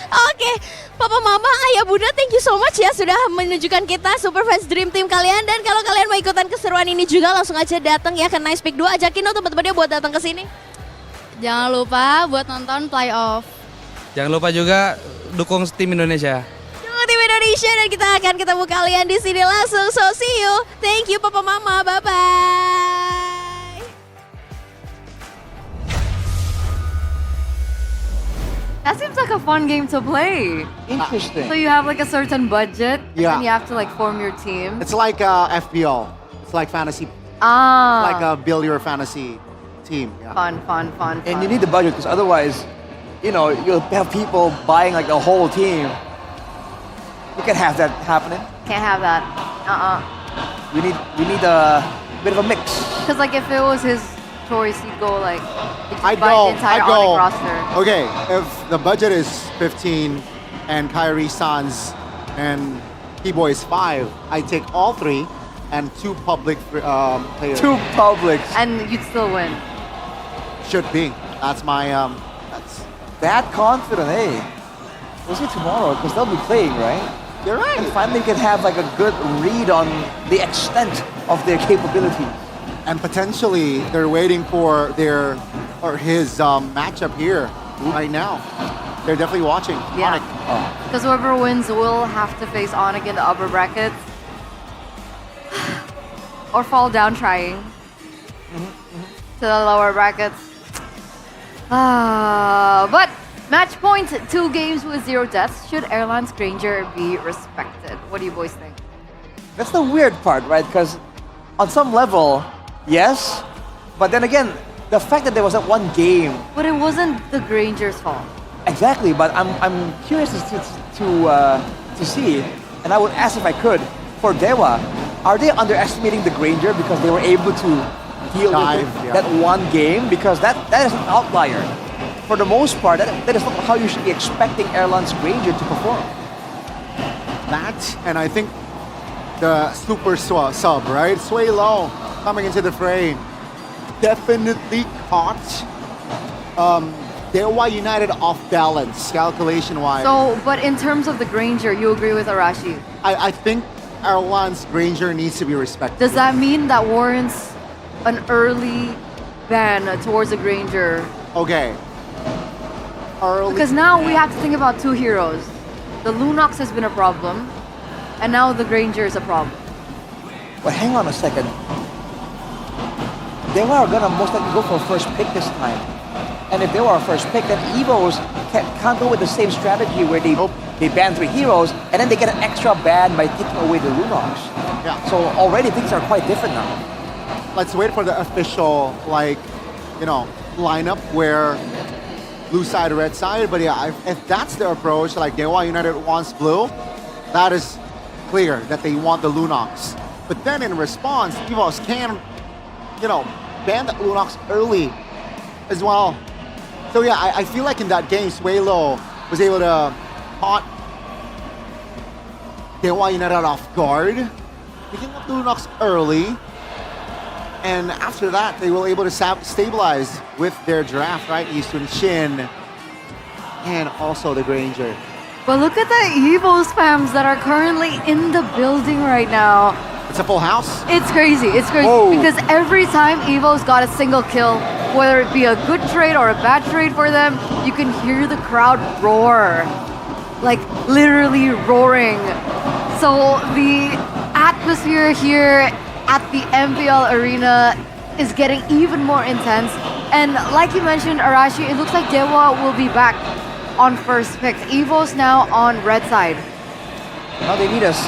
Speaker 12: Oke, papa, mama, ayah, bunda, thank you so much ya sudah menunjukkan kita Superfans Dream Team kalian. Dan kalau kalian mau ikutan keseruan ini juga langsung aja datang ya ke Nice Pick 2. Ajakin dong teman-temannya buat datang ke sini.
Speaker 2: Jangan lupa buat nonton playoff.
Speaker 16: Jangan lupa juga dukung tim Indonesia.
Speaker 12: Dukung tim Indonesia dan kita akan ketemu kalian di sini langsung. So see you. Thank you papa, mama. Bye-bye.
Speaker 8: That seems like a fun game to play.
Speaker 5: Interesting.
Speaker 8: So you have like a certain budget,
Speaker 15: Yeah.
Speaker 8: and you have to like form your team.
Speaker 15: It's like FPL. It's like fantasy.
Speaker 8: Ah.
Speaker 15: Like build your fantasy team. Yeah.
Speaker 8: Fun.
Speaker 20: And you need the budget because otherwise, you'll have people buying like the whole team. You can't have that happening.
Speaker 8: Can't have that.
Speaker 20: We need a bit of a mix.
Speaker 8: Because like if it was his choice, he'd go like he'd just
Speaker 15: I'd
Speaker 8: buy
Speaker 15: go.
Speaker 8: the entire
Speaker 15: I'd go.
Speaker 8: Onyx roster.
Speaker 15: Okay, if the budget is 15 and Kyrie Sans and T-Boy is 5, I take all 3 and 2 public players.
Speaker 20: 2 publics.
Speaker 8: And you'd still win.
Speaker 15: Should be. That's my that's
Speaker 20: That confident, hey. We'll see tomorrow because they'll be playing, right?
Speaker 15: You're right.
Speaker 20: And finally you can have like a good read on the extent of their capabilities.
Speaker 15: and potentially they're waiting for his matchup here right now. They're definitely watching.
Speaker 8: Yeah.
Speaker 15: Onyx.
Speaker 8: Because whoever wins will have to face Onyx in the upper brackets. Or fall down trying. To the lower brackets. But match point, 2 games with 0 deaths. Should Airlines Granger be respected? What do you boys think?
Speaker 20: That's the weird part, right? Because on some level, yes, but then again, the fact that there was that one game.
Speaker 8: But it wasn't the Granger's fault.
Speaker 20: Exactly, but I'm curious to see, and I would ask if I could, for Dewa, are they underestimating the Granger because they were able to deal
Speaker 15: Dive,
Speaker 20: with
Speaker 15: yeah.
Speaker 20: that one game? Because that is an outlier. For the most part, that is not how you should be expecting Airlines Granger to perform.
Speaker 15: That, and I think the super sub, right? Sway Low coming into the fray. Definitely caught Dewa United off balance, calculation-wise.
Speaker 8: So, but in terms of the Granger, you agree with Arashi?
Speaker 15: I think Airlines Granger needs to be respected.
Speaker 8: Does that mean that warrants an early ban towards the Granger?
Speaker 15: Okay. Early.
Speaker 8: Because now we have to think about 2 heroes. The Lunox has been a problem, and now the Granger is a problem.
Speaker 20: But hang on a second. They were gonna most likely go for first pick this time. And if they were a first pick, then Evos can't go with the same strategy where they ban 3 heroes and then they get an extra ban by taking away the Lunox.
Speaker 15: Yeah.
Speaker 20: So already things are quite different now.
Speaker 15: Let's wait for the official, lineup where blue side, red side. But yeah, if that's their approach, like Dewa United wants blue, that is clear that they want the Lunox. But then in response, Evos can, ban the Lunox early as well. So yeah, I feel like in that game, Swaylo was able to caught Dewa United off guard, picking up the Lunox early. And after that, they were able to stabilize with their draft, right? Eastern Shin and also the Granger.
Speaker 8: But look at the Evo spams that are currently in the building right now.
Speaker 15: It's a full house.
Speaker 8: It's crazy. It's crazy.
Speaker 15: Whoa.
Speaker 8: Because every time Evo's got a single kill, whether it be a good trade or a bad trade for them, you can hear the crowd roar. Like literally roaring. So the atmosphere here at the MPL arena is getting even more intense. And like you mentioned, Arashi, it looks like Dewa will be back on first pick. Evo's now on red side.
Speaker 20: Now they need us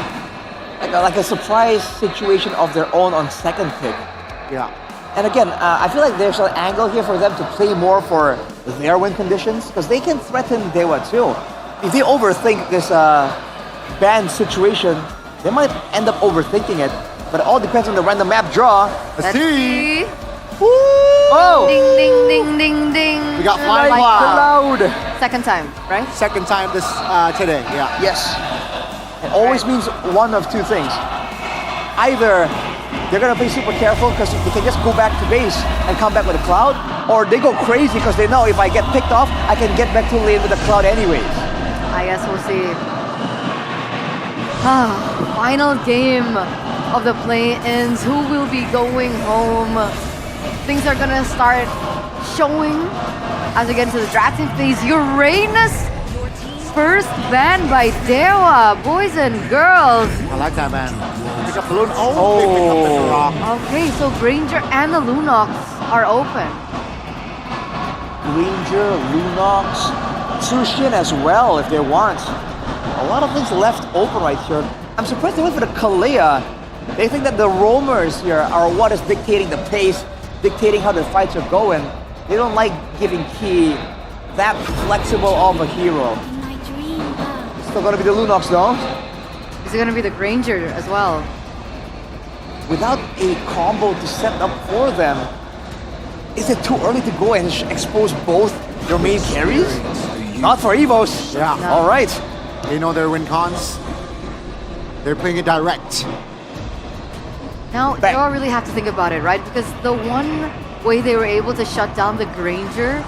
Speaker 20: like a surprise situation of their own on second pick.
Speaker 15: Yeah.
Speaker 20: And again, I feel like there's an angle here for them to play more for their win conditions because they can threaten Dewa too. If they overthink this ban situation, they might end up overthinking it. But it all depends on the random map draw.
Speaker 15: Let's see.
Speaker 20: Woo!
Speaker 5: Oh!
Speaker 8: Ding, ding, ding, ding, ding.
Speaker 15: We got flying
Speaker 5: Like
Speaker 15: cloud.
Speaker 5: cloud.
Speaker 8: Second time, right?
Speaker 15: Second time this today, yeah.
Speaker 5: Yes. It always means one of two things. Either they're gonna play super careful because they can just go back to base and come back with a cloud, or they go crazy because they know if I get picked off, I can get back to lane with a cloud anyways.
Speaker 8: I guess we'll see. Final game of the play-ins. Who will be going home? Things are gonna start showing as we get into the drafting phase. Uranus first ban by Dewa, boys and girls.
Speaker 15: I like that, man. Pick up balloon. Oh, they pick up the rock.
Speaker 8: Okay, so Granger and the Lunox are open.
Speaker 5: Ranger, Lunox, Sushin as well if they want. A lot of things left open right here. I'm surprised they went for the Kalea. They think that the roamers here are what is dictating the pace, dictating how the fights are going. They don't like giving Key that flexible of a hero. Still gonna be the Lunox though.
Speaker 8: Is it gonna be the Granger as well?
Speaker 5: Without a combo to set up for them, is it too early to go and expose both your main carries? Not for Evos.
Speaker 15: Yeah.
Speaker 5: All right.
Speaker 15: They know their win cons. They're playing it direct.
Speaker 8: Now, they all really have to think about it, right? Because the one way they were able to shut down the Granger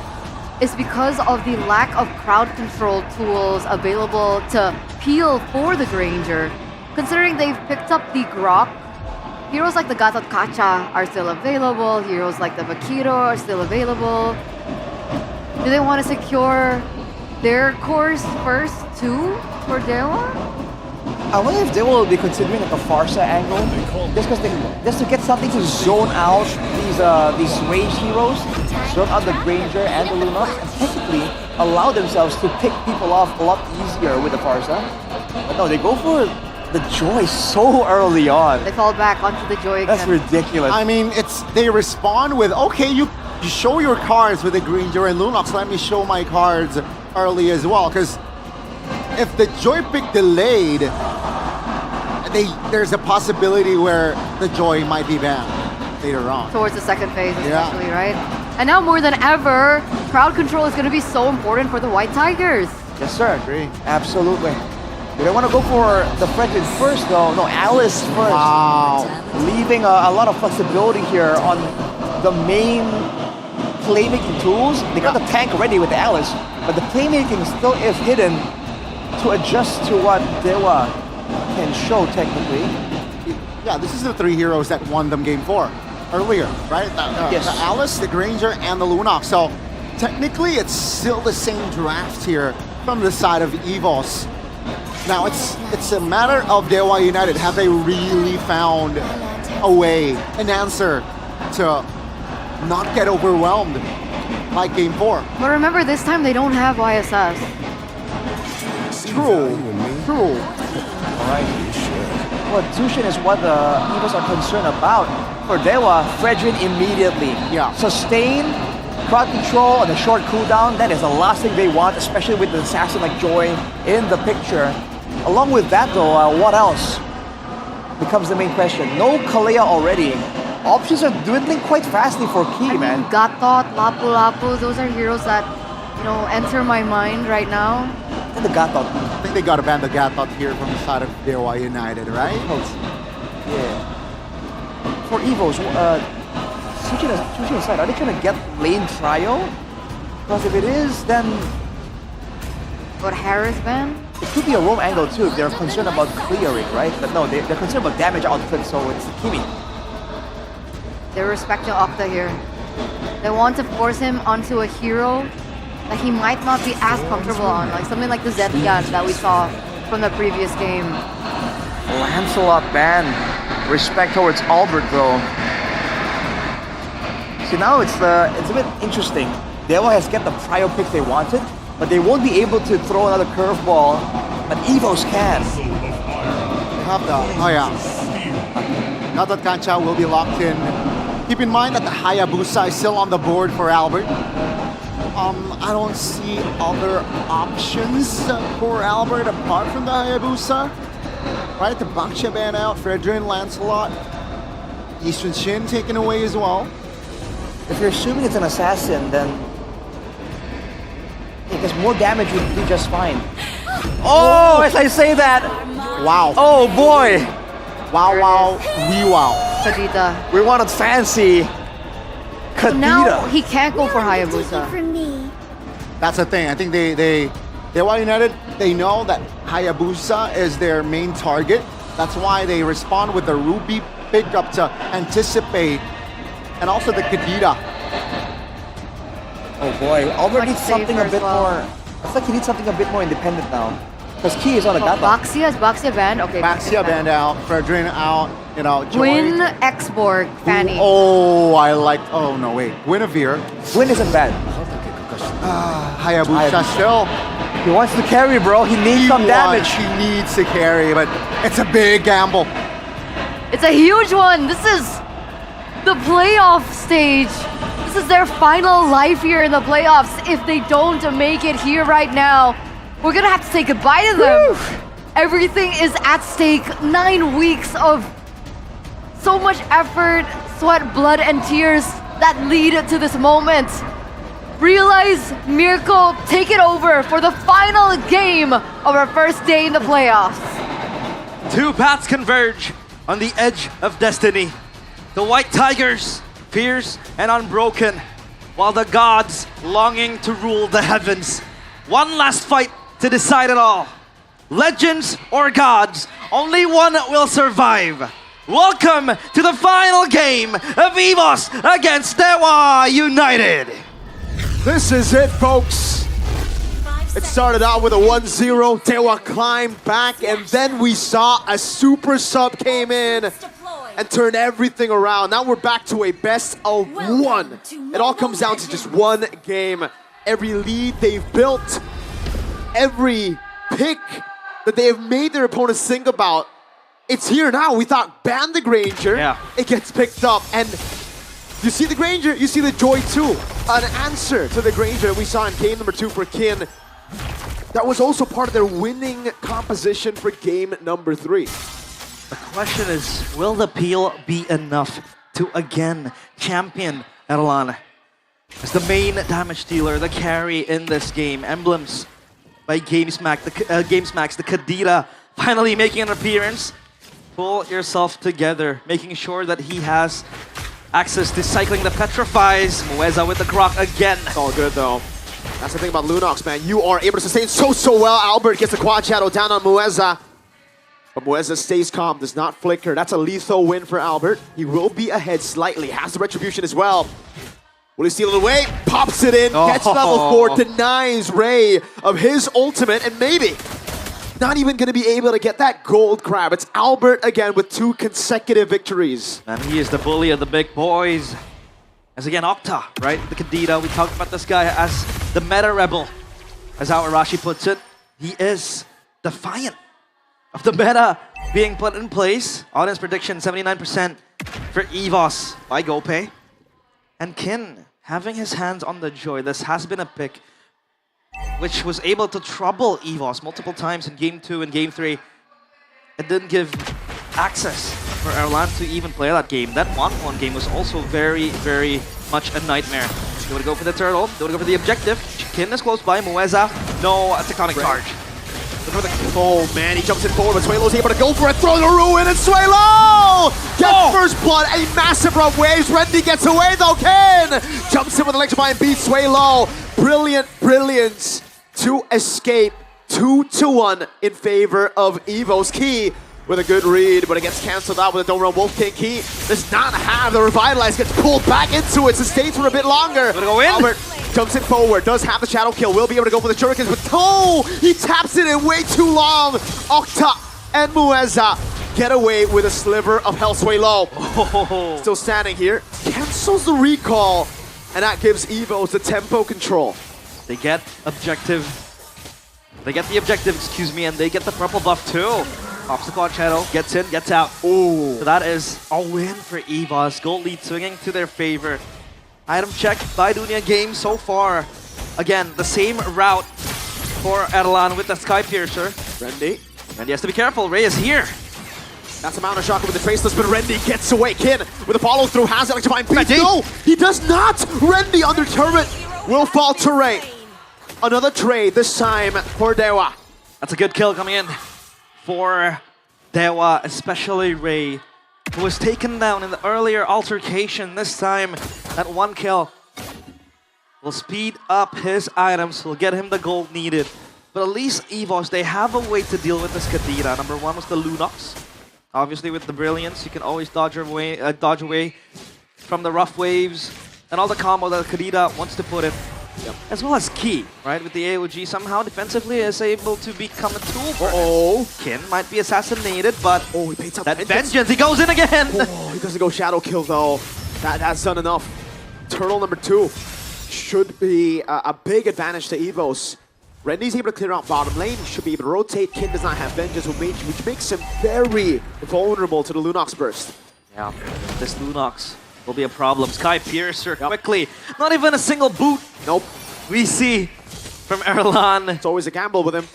Speaker 8: is because of the lack of crowd control tools available to peel for the Granger. Considering they've picked up the Grok, heroes like the Gatot Kacha are still available, heroes like the Bakiro are still available. Do they want to secure their cores first too for Dewa?
Speaker 5: I wonder if they will be considering like a Farsa angle, just to get something to zone out these range heroes, zone out the Granger and the Lunox, and technically allow themselves to pick people off a lot easier with the Farsa. But no, they go for the Joy so early on.
Speaker 8: They fall back onto the Joy again.
Speaker 5: That's ridiculous.
Speaker 15: I mean, they respond with, okay, you show your cards with the Granger and Lunox, let me show my cards early as well, because if the Joy pick delayed, there's a possibility where the Joy might be banned later on.
Speaker 8: Towards the second phase, especially, right? And now more than ever, crowd control is going to be so important for the White Tigers.
Speaker 5: Yes, sir. Agree. Absolutely. They don't want to go for the Fredrin first, though. No, Alice first.
Speaker 15: Wow.
Speaker 5: Leaving a lot of flexibility here on the main playmaking tools. They got the tank ready with the Alice, but the playmaking still is hidden to adjust to what Dewa can show technically.
Speaker 15: Yeah, this is the three heroes that won them game 4 earlier, right?
Speaker 5: Yes.
Speaker 15: The Alice, the Granger, and the Lunox. So technically, it's still the same draft here from the side of EVOS. Now it's a matter of Dewa United. Have they really found a way, an answer to not get overwhelmed like game 4?
Speaker 8: But remember, this time they don't have YSS.
Speaker 15: True.
Speaker 5: Alright. Well, Tushin is what the Evos are concerned about. For Dewa, Fredrin immediately.
Speaker 15: Yeah.
Speaker 5: Sustain, crowd control, and a short cooldown. That is the last thing they want, especially with the assassin like Joy in the picture. Along with that though, what else becomes the main question? No Kalea already. Options are dwindling quite fastly for Key, man.
Speaker 8: Gatot, Lapu Lapu, those are heroes that, enter my mind right now.
Speaker 5: And the Gatot.
Speaker 15: I think they got to ban the Gatot here from the side of Dewa United, right?
Speaker 5: Yeah. For Evos, Sushin aside, are they trying to get lane trial? Because if it is, then
Speaker 8: Got Harris ban?
Speaker 5: it could be a roam angle too if they're concerned about clearing, right? But no, they're concerned about damage output, so it's Kimi.
Speaker 8: They're respecting Octa here. They want to force him onto a hero that he might not be as comfortable on, like something like the Zetian that we saw from the previous game.
Speaker 5: Lancelot ban. Respect towards Albert though. See, now it's a bit interesting. Dewa has get the prior pick they wanted, but they won't be able to throw another curveball, but Evos can.
Speaker 15: They have Gatot Kacha will be locked in. Keep in mind that the Hayabusa is still on the board for Albert. I don't see other options for Albert apart from the Hayabusa. Right, the Baksha ban out, Fredrin, Lancelot, Eastern Shin taken away as well.
Speaker 20: if you're assuming it's an assassin, then because more damage would do just fine. Oh, as I say that,
Speaker 15: Wow.
Speaker 20: oh boy,
Speaker 15: Wow, wow, wow.
Speaker 8: Kadita.
Speaker 20: we wanted fancy
Speaker 8: So now
Speaker 20: Kadita.
Speaker 8: he can't go for Hayabusa.
Speaker 15: That's the thing. I think Dewa United, they know that Hayabusa is their main target. That's why they respond with the Ruby pickup to anticipate. And also the Kadita.
Speaker 20: Oh boy, Albert
Speaker 8: Much
Speaker 20: needs something a
Speaker 8: safer
Speaker 20: bit
Speaker 8: as well.
Speaker 20: more. I feel like he needs something a bit more independent now. Because Key is on a
Speaker 8: Oh,
Speaker 20: gata.
Speaker 8: Baxia, is Baxia banned? Okay.
Speaker 15: Baxia banned out, Fredrin out, you know, Joy.
Speaker 8: Gwyn, Xborg, Fanny.
Speaker 15: Oh, I like. Oh no, wait. Guinevere.
Speaker 20: Gwyn isn't bad.
Speaker 15: Hayabusa still.
Speaker 20: He wants to carry, bro. He needs some damage.
Speaker 15: He needs to carry, but it's a big gamble.
Speaker 8: It's a huge one. This is the playoff stage. This is their final life here in the playoffs. If they don't make it here right now, we're gonna have to say goodbye to them. Everything is at stake. 9 weeks of so much effort, sweat, blood, and tears that lead to this moment. Realize, Miracle, take it over for the final game of our first day in the playoffs.
Speaker 14: Two paths converge on the edge of destiny. The White Tigers, fierce and unbroken, while the gods longing to rule the heavens. One last fight to decide it all. Legends or gods, only one will survive. Welcome to the final game of EVOS against Dewa United.
Speaker 11: This is it, folks. It started out with a 1-0. Dewa climbed back, and then we saw a super sub came in and turned everything around. Now we're back to a best of one. It all comes down to just one game. Every lead they've built, every pick that they have made their opponents think about, it's here now. We thought ban the Granger.
Speaker 14: Yeah.
Speaker 11: It gets picked up, and you see the Granger, you see the Joy too. An answer to the Granger that we saw in game number 2 for Kin. That was also part of their winning composition for game number 3.
Speaker 14: The question is, will the peel be enough to again champion Erlan as the main damage dealer, the carry in this game? Emblems by GameSmack, the Kadita finally making an appearance. Pull yourself together, making sure that he has access to cycling the Petrifies. Mueza with the Croc again.
Speaker 11: It's all good though. That's the thing about Lunox, man. You are able to sustain so well. Albert gets the quad shadow down on Mueza. But Mueza stays calm, does not flicker. That's a lethal win for Albert. He will be ahead slightly. Has the retribution as well. Will he steal it away? Pops it in. Gets level 4. Denies Ray of his ultimate. And maybe not even going to be able to get that gold grab. It's Albert again with 2 consecutive victories.
Speaker 14: And he is the bully of the big boys. As again, Octa, right? The Kadita. We talked about this guy as the meta rebel. As how Arashi puts it, he is defiant of the meta being put in place. Audience prediction, 79% for EVOS by GoPay. And Kin having his hands on the Joy. This has been a pick which was able to trouble EVOS multiple times in Game 2 and Game 3. It didn't give access for Erlan to even play that game. That 1-1 game was also very, very much a nightmare. They would go for the turtle, they would go for the objective. Kin is close by, Mueza, no tectonic charge.
Speaker 11: Oh man, he jumps in forward, but Suelo's able to go for it, throw the ruin, and Suelo gets first blood, a massive rough waves. Rendy gets away though, Ken jumps in with Electrify and beats Suelo. Brilliance to escape. 2-1 in favor of Evo's. Key with a good read, but it gets cancelled out with a Dome Realm Wolf King. Key does not have the Revitalize, gets pulled back into it, sustains for a bit longer.
Speaker 14: Gonna go in.
Speaker 11: Albert jumps in forward, does have the shadow kill, will be able to go for the shurikens, but he taps it in way too long. Octa and Mueza get away with a sliver of health. Suelo still standing here, cancels the recall, and that gives Evos the tempo control.
Speaker 14: They get objective. They get the objective, excuse me, and they get the purple buff too. Pops the quad shadow, gets in, gets out.
Speaker 11: Ooh.
Speaker 14: So that is a win for EVOS. Gold lead swinging to their favor. Item check by Dunia Games so far. Again, the same route for Erlan with the Sky Piercer.
Speaker 11: Rendy
Speaker 14: has to be careful. Ray is here.
Speaker 11: That's a Mount Shocker with the Traceless, but Rendy gets away. Kin with a follow through, has electrifying beat. No, he does not! Rendy under turret will fall to Ray. Another trade, this time for Dewa.
Speaker 14: That's a good kill coming in for Dewa, especially Ray, who was taken down in the earlier altercation. This time, that one kill will speed up his items, will get him the gold needed. But at least EVOS, they have a way to deal with this Kadira. Number one was the Lunox. Obviously, with the Brilliance, you can always dodge away from the rough waves and all the combo that Kadira wants to put in. Yep. As well as Key, right? With the AOG, somehow defensively is able to become a tool for Kin might be assassinated, but
Speaker 11: he paid out
Speaker 14: that vengeance, he goes in again!
Speaker 11: He doesn't go Shadow Kill though. That's done enough. Turtle number 2 should be a big advantage to EVOS. Rendy's able to clear out bottom lane, should be able to rotate. Kin does not have vengeance, which makes him very vulnerable to the Lunox burst.
Speaker 14: Yeah, this Lunox will be a problem. Sky Piercer quickly. Not even a single boot.
Speaker 11: Nope.
Speaker 14: We see from Erlan.
Speaker 11: It's always a gamble with him.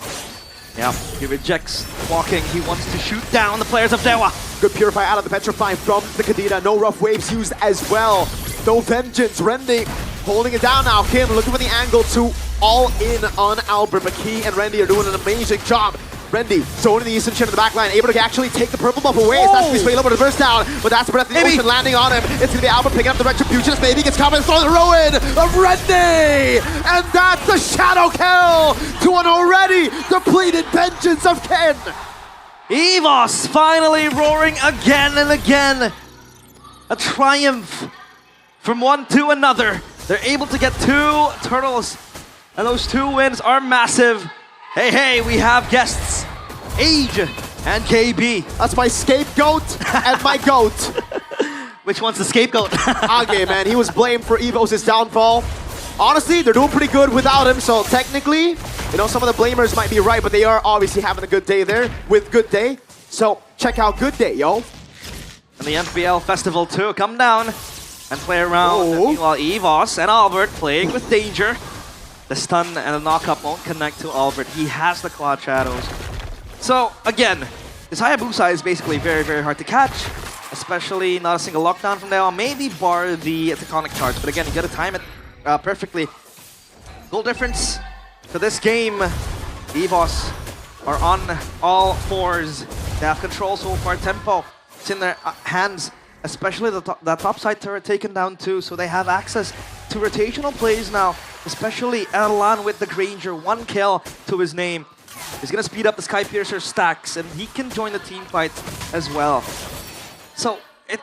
Speaker 14: Yeah, he rejects walking. He wants to shoot down the players of Dewa.
Speaker 11: Good Purify out of the Petrify from the Kadira. No rough waves used as well. No vengeance. Rendy holding it down now. Kin looking for the angle to all in on Albert, but Key and Rendy are doing an amazing job. Rendy zoning the Eastern Shin in the back line, able to actually take the purple buff away. That's going to be Swalo, but the first down, but that's the Breath of the Ocean landing on him. It's going to be Albert picking up the Retribution. Maybe gets covered and throwing the ruin of Rendy! And that's the Shadow Kill to an already depleted vengeance of Kin!
Speaker 14: EVOS finally roaring again and again. A triumph from one to another. They're able to get 2 turtles, and those 2 wins are massive. Hey, we have guests, Age and KB.
Speaker 11: That's my scapegoat and my goat.
Speaker 14: Which one's the scapegoat?
Speaker 11: Age, man, he was blamed for EVOS' downfall. Honestly, they're doing pretty good without him, so technically, you know, some of the blamers might be right, but they are obviously having a good day there with Good Day. So check out Good Day, yo.
Speaker 14: And the MPL Festival too, come down and play around. Meanwhile, EVOS and Albert playing with danger. The stun and the knock-up won't connect to Albert. He has the Cloud Shadows. So, again, this Hayabusa is basically very, very hard to catch. Especially not a single lockdown from Dewa. Maybe bar the Tectonic Charge. But again, you gotta time it perfectly. Goal difference to this game. EVOS are on all fours. They have control so far. Tempo, it's in their hands. Especially that topside turret taken down too. So they have access to rotational plays now. Especially Erlan with the Granger, 1 kill to his name. He's gonna speed up the Sky Piercer stacks, and he can join the team fight as well. So it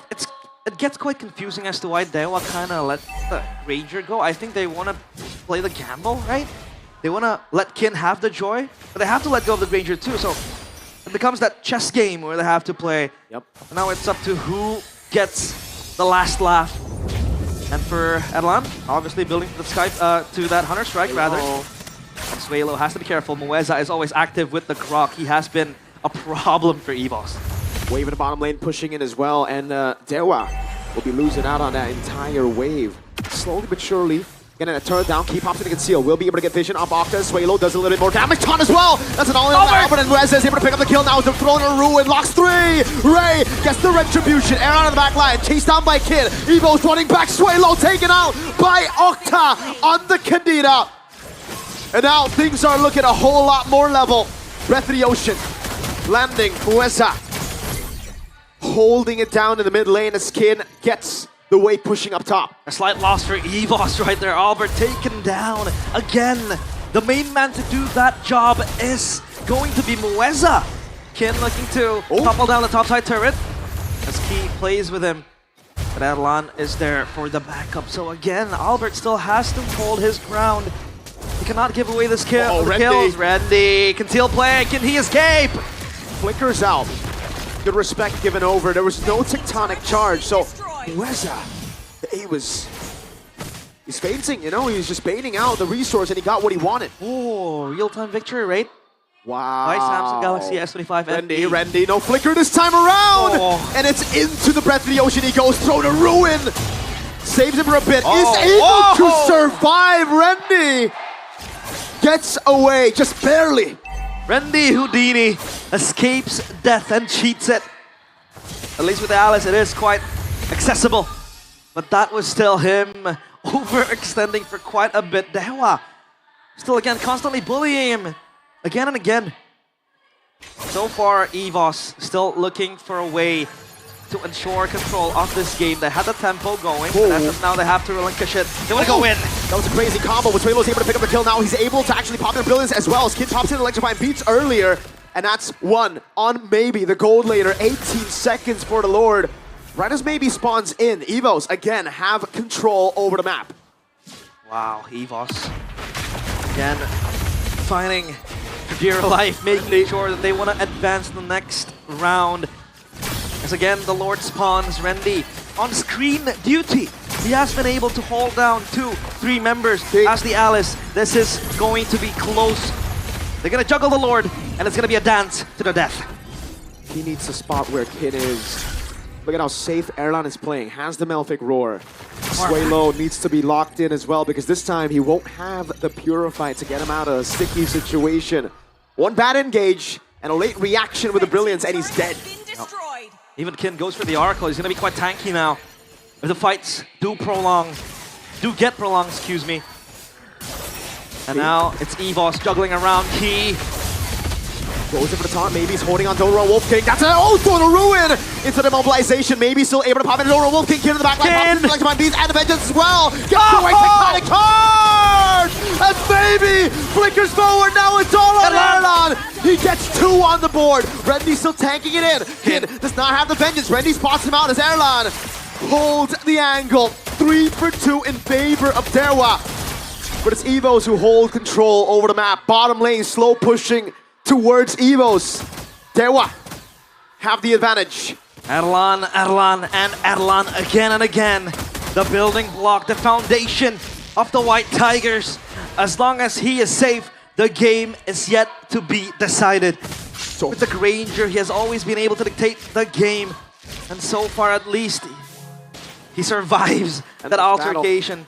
Speaker 14: gets quite confusing as to why Dewa kind of let the Granger go. I think they want to play the gamble, right? They want to let Kin have the joy, but they have to let go of the Granger too. So it becomes that chess game where they have to play.
Speaker 11: Yep.
Speaker 14: And now it's up to who gets the last laugh. And for Erlan, obviously building to the sky, to that Hunter Strike rather. And Swalo has to be careful. Mueza is always active with the Croc. He has been a problem for EVOS.
Speaker 11: Wave in the bottom lane pushing in as well, and Dewa will be losing out on that entire wave. Slowly but surely, getting a turret down, keep pops in the conceal. Will be able to get vision off Octa. Swalo does a little bit more damage. Ton as well! That's an all-in on Albert, and Mueza is able to pick up the kill now with the throwing a ruin. Locks 3! Ray gets the Retribution. Aaron on the back line, chased down by Kin. Evo's running back. Swalo taken out by Octa on the Kadira. And now things are looking a whole lot more level. Breath of the Ocean. Landing, Mueza. Holding it down in the mid lane as Kin gets the wave pushing up top.
Speaker 14: A slight loss for EVOS right there. Albert taken down again. The main man to do that job is going to be Mueza. Kin looking to topple down the topside turret as Key plays with him. But Erlan is there for the backup. So again, Albert still has to hold his ground. He cannot give away this kill. Kills. Rendy. Conceal play. Can he escape?
Speaker 11: Flickers out. Good respect given over. There was no Tectonic Charge. So Mueza, he's fainting, you know? He was just baiting out the resource and he got what he wanted.
Speaker 14: Oh, real-time victory, right?
Speaker 11: Wow.
Speaker 14: By Samsung Galaxy S25
Speaker 11: Rendy, no flicker this time around! And it's into the Breath of the Ocean. He goes, throw to ruin! Saves him for a bit. Is able to survive. Rendy gets away, just barely.
Speaker 14: Rendy Houdini escapes death and cheats it. At least with the Alice, it is quite accessible. But that was still him overextending for quite a bit. Dewa still again constantly bullying him again and again. So far, EVOS still looking for a way to ensure control of this game. They had the tempo going, but as of now they have to relinquish it. They want to go in.
Speaker 11: That was a crazy combo, but Suelo's able to pick up the kill now. He's able to actually pop in Brilliance as well as Kid pops in electrifying beats earlier. And that's one on maybe the gold later. 18 seconds for the Lord. Right as maybe spawns in, EVOS again have control over the map.
Speaker 14: Wow, EVOS again fighting for dear life, making sure that they want to advance the next round. As again, the Lord spawns Rendy on screen duty. He has been able to hold down 2-3 members as the Alice. This is going to be close. They're going to juggle the Lord, and it's going to be a dance to the death.
Speaker 11: He needs to spot where Kid is. Look at how safe Erlan is playing. Has the Melphic Roar. Suelo needs to be locked in as well because this time he won't have the Purify to get him out of a sticky situation. One bad engage and a late reaction with the Brilliance and he's dead.
Speaker 14: Even Kin goes for the Oracle. He's going to be quite tanky now. If the fights do get prolonged, excuse me. And now it's EVOS juggling around Key.
Speaker 11: Goes in for the taunt, maybe he's holding on Dora Wolf King. That's an going to ruin into the mobilization. Maybe still able to pop in Dora Wolf King. Kid in the back line, pops like beats and the Vengeance as well. Gets away, tectonic charge! And maybe flickers forward. Now it's all on Erlan. He gets 2 on the board. Rendy still tanking it in. Kid does not have the Vengeance. Rendy spots him out as Erlan holds the angle. 3 for 2 in favor of Dewa. But it's EVOS who hold control over the map. Bottom lane slow pushing towards EVOS. Dewa have the advantage.
Speaker 14: Erlan, and Erlan again and again. The building block, the foundation of the White Tigers. As long as he is safe, the game is yet to be decided. With the Granger, he has always been able to dictate the game. And so far, at least, he survives that altercation.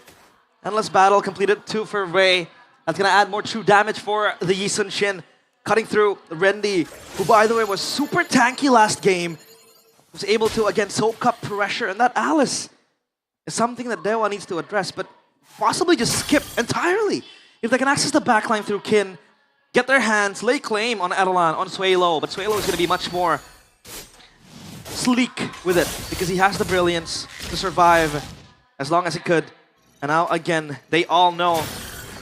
Speaker 14: Endless battle completed 2 for Ray. That's going to add more true damage for the Yi Sun Shin. Cutting through Rendy, who by the way was super tanky last game. Was able to again soak up pressure, and that Alice is something that Dewa needs to address, but possibly just skip entirely. If they can access the backline through Kin, get their hands, lay claim on Erlan, on Suelo, but Suelo is going to be much more sleek with it because he has the Brilliance to survive as long as he could. And now again, they all know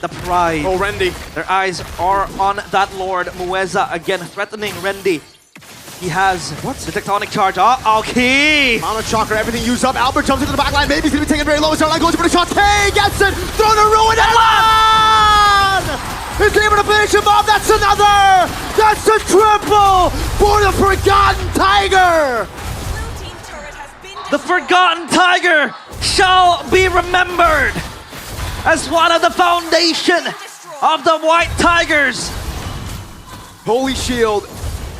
Speaker 14: the pride.
Speaker 11: Oh, Rendy.
Speaker 14: Their eyes are on that Lord. Mueza again threatening Rendy. He has the tectonic charge. Okay.
Speaker 11: Mono Chakra, everything used up. Albert jumps into the back line. Maybe he's going to be taken very low. Starlight goes for the shot. K gets it. Thrown to ruin. Erlan! He's able to finish him off. That's another. That's a triple for the Forgotten Tiger.
Speaker 14: The Forgotten Tiger shall be remembered as one of the foundation of the White Tigers.
Speaker 11: Holy Shield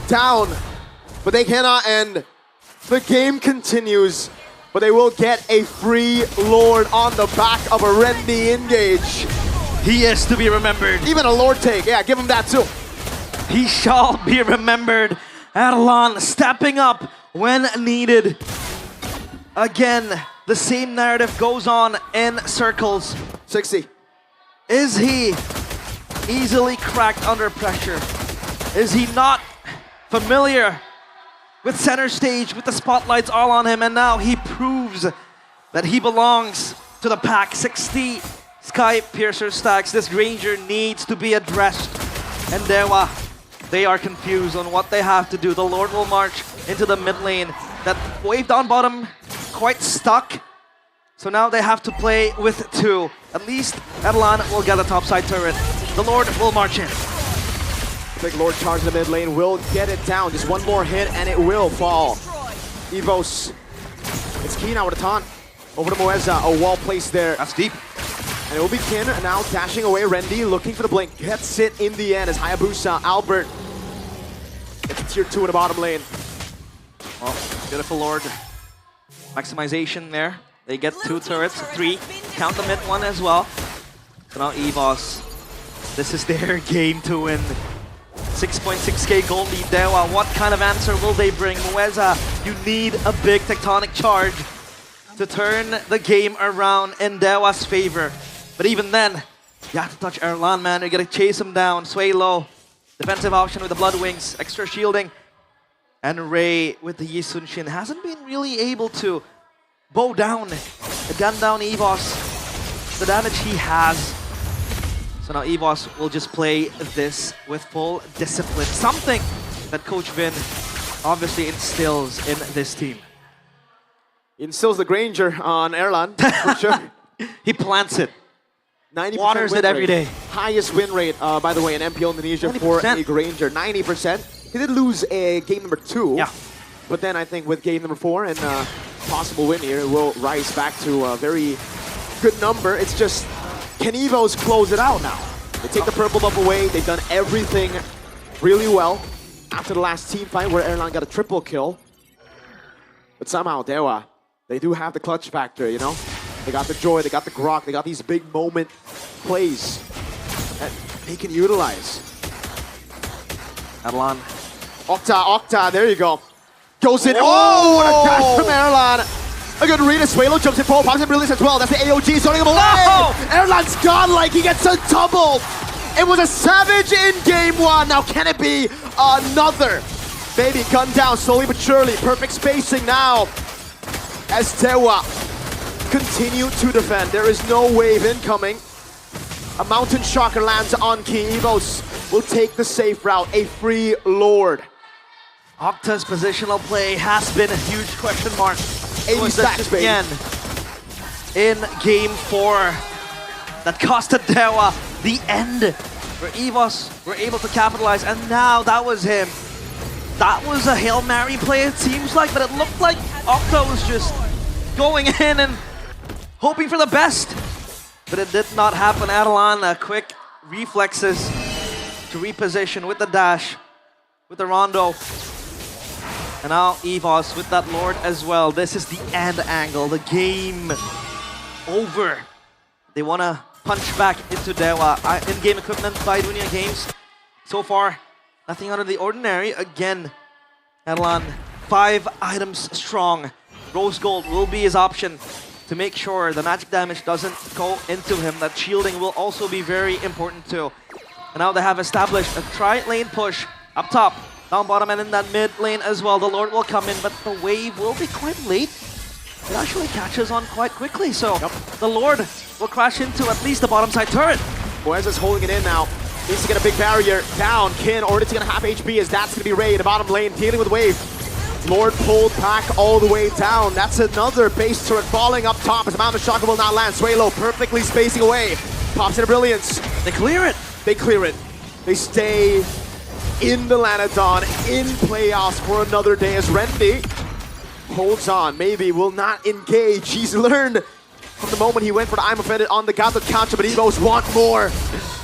Speaker 11: down, but they cannot end. The game continues, but they will get a free Lord on the back of a Rendy engage.
Speaker 14: He is to be remembered.
Speaker 11: Even a Lord take, yeah, give him that too.
Speaker 14: He shall be remembered. Erlan stepping up when needed. Again, the same narrative goes on in circles.
Speaker 11: 60.
Speaker 14: Is he easily cracked under pressure? Is he not familiar with center stage, with the spotlights all on him? And now he proves that he belongs to the pack. 60 Sky Piercer stacks. This Granger needs to be addressed. And Dewa, they are confused on what they have to do. The Lord will march into the mid lane. That wave down bottom, quite stuck. So now they have to play with 2. At least Erlan will get the topside turret. The Lord will march in.
Speaker 11: Big Lord charge in the mid lane, will get it down. Just one more hit and it will fall. EVOS, it's Key now with a taunt. Over to Mueza, a wall placed there.
Speaker 14: That's deep.
Speaker 11: And it will be Kin now dashing away. Rendy looking for the blink. Gets it in the end as Hayabusa, Albert gets tier 2 in the bottom lane.
Speaker 14: Well, beautiful Lord. Maximization there. They get 2 turrets, 3. Count the mid one as well. So now EVOS. This is their game to win. 6.6k gold lead Dewa. What kind of answer will they bring? Mueza You need a big tectonic charge to turn the game around in Dewa's favor. But even then, you have to touch Erlan, man. You're gonna chase him down. Sway low. Defensive option with the Blood Wings. Extra shielding. And Ray with the Yisun Shin hasn't been really able to bow down, gun down EVOS, the damage he has. So now EVOS will just play this with full discipline. Something that Coach Vin obviously instills in this team.
Speaker 11: Instills the Granger on Erlan, for sure.
Speaker 14: He plants it.
Speaker 11: 90%
Speaker 14: Waters
Speaker 11: win
Speaker 14: it every
Speaker 11: rate.
Speaker 14: day.
Speaker 11: Highest win rate, by the way, in MPL Indonesia
Speaker 14: 90%.
Speaker 11: for a Granger, 90%. He did lose a game number 2.
Speaker 14: Yeah.
Speaker 11: But then I think with game number 4 and possible win here, it will rise back to a very good number. It's just, can EVOs close it out now? They take the purple buff away. They've done everything really well after the last team fight where Erlan got a triple kill. But somehow, Dewa, they do have the clutch factor, you know? They got the joy, they got the grok, they got these big moment plays that they can utilize.
Speaker 14: Erlan.
Speaker 11: Octa, there you go. Goes in. Oh, what a dash from Erlan. A good read as Swalo jumps in forward, pops in brilliance as well. That's the AOG starting him away.
Speaker 14: Oh!
Speaker 11: Erlan's godlike, he gets a double. It was a savage in game 1. Now can it be another? Baby, gun down slowly but surely. Perfect spacing now as Dewa continue to defend. There is no wave incoming. A Mountain Shocker lands on Key. EVOS will take the safe route. A free Lord.
Speaker 14: Octa's positional play has been a huge question mark.
Speaker 11: 80 stacks, baby.
Speaker 14: Again, in game 4, that costed Dewa the end, where EVOS were able to capitalize, and now that was him. That was a Hail Mary play, it seems like, but it looked like Octa was just going in and hoping for the best. But it did not happen. Erlan, quick reflexes to reposition with the dash, with the rondo. And now EVOS with that Lord as well. This is the end angle, the game over. They want to punch back into Dewa. In-game equipment by Dunia Games. So far, nothing out of the ordinary. Again, Erlan, 5 items strong. Rose Gold will be his option to make sure the magic damage doesn't go into him. That shielding will also be very important too. And now they have established a tri-lane push up top, down bottom, and in that mid lane as well. The Lord will come in, but the wave will be quite late. It actually catches on quite quickly, so the Lord will crash into at least the bottom side turret.
Speaker 11: Moez is holding it in now. Needs to get a big barrier down. Kin, or it's gonna have HP as that's gonna be Ray in the bottom lane, dealing with wave. Lord pulled back all the way down. That's another base turret falling up top as Mountain Shocker will not land. Swalo perfectly spacing away. Pops in a brilliance.
Speaker 14: They clear it.
Speaker 11: They clear it. They stay in the Lanadon, in playoffs for another day as Rendy holds on. Maybe will not engage. He's learned from the moment he went for the I'm offended on the Gato counter, but EVOs want more.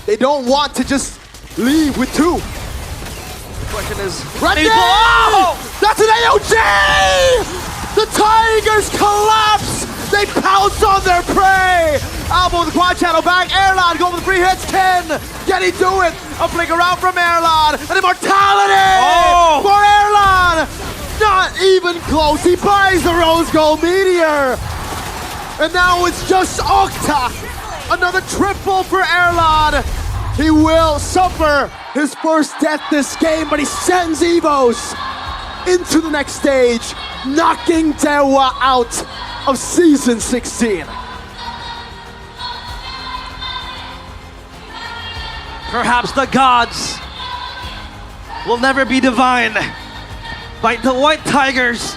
Speaker 11: They don't want to just leave with 2.
Speaker 14: The question is,
Speaker 11: Rendy! Oh! That's an AOG! The Tigers collapse! They pounce on their prey! Albo with the quad channel back. Erlan going with 3 hits. Ken, can he do it? A flicker out from Erlan. An immortality for Erlan! Not even close. He buys the Rose Gold Meteor. And now it's just Octa. Another triple for Erlan. He will suffer his first death this game, but he sends EVOS into the next stage, knocking Dewa out of Season 16.
Speaker 14: perhaps the gods will never be divined by the White Tigers.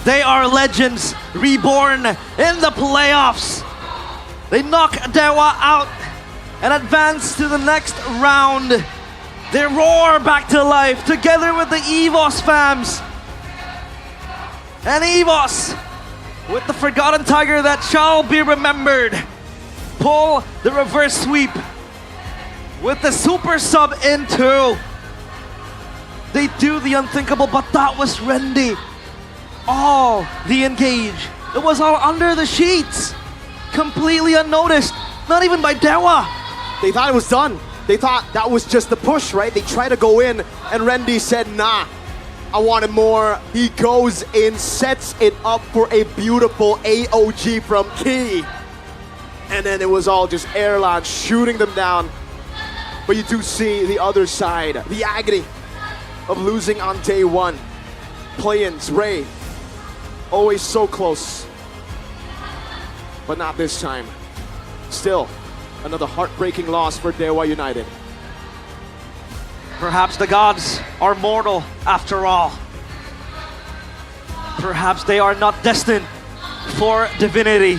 Speaker 14: They are legends reborn in the playoffs. They knock Dewa out and advance to the next round. They roar back to life together with the EVOS fams. And EVOS, with the Forgotten Tiger that shall be remembered, pull the reverse sweep with the super sub in two. They do the unthinkable, but that was Rendy. All the engage. It was all under the sheets. Completely unnoticed. Not even by Dewa.
Speaker 11: They thought it was done. They thought that was just the push, right? They tried to go in, and Rendy said, nah, I wanted more. He goes in, sets it up for a beautiful AOG from Key. And then it was all just Erlan shooting them down. But you do see the other side, the agony of losing on day one. Play-ins, Ray, always so close. But not this time. Still, another heartbreaking loss for Dewa United.
Speaker 14: Perhaps the gods are mortal after all. Perhaps they are not destined for divinity.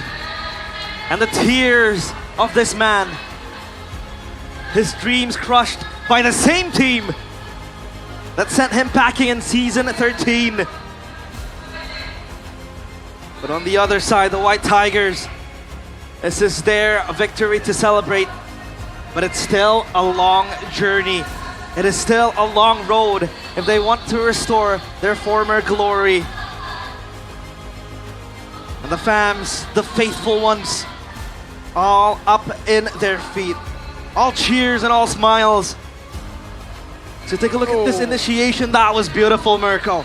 Speaker 14: And the tears of this man, his dreams crushed by the same team that sent him packing in season 13. But on the other side, the White Tigers, this is their victory to celebrate. But it's still a long journey. It is still a long road if they want to restore their former glory. And the fans, the faithful ones, all up in their feet. All cheers and all smiles. So take a look at this initiation. That was beautiful, Mirko.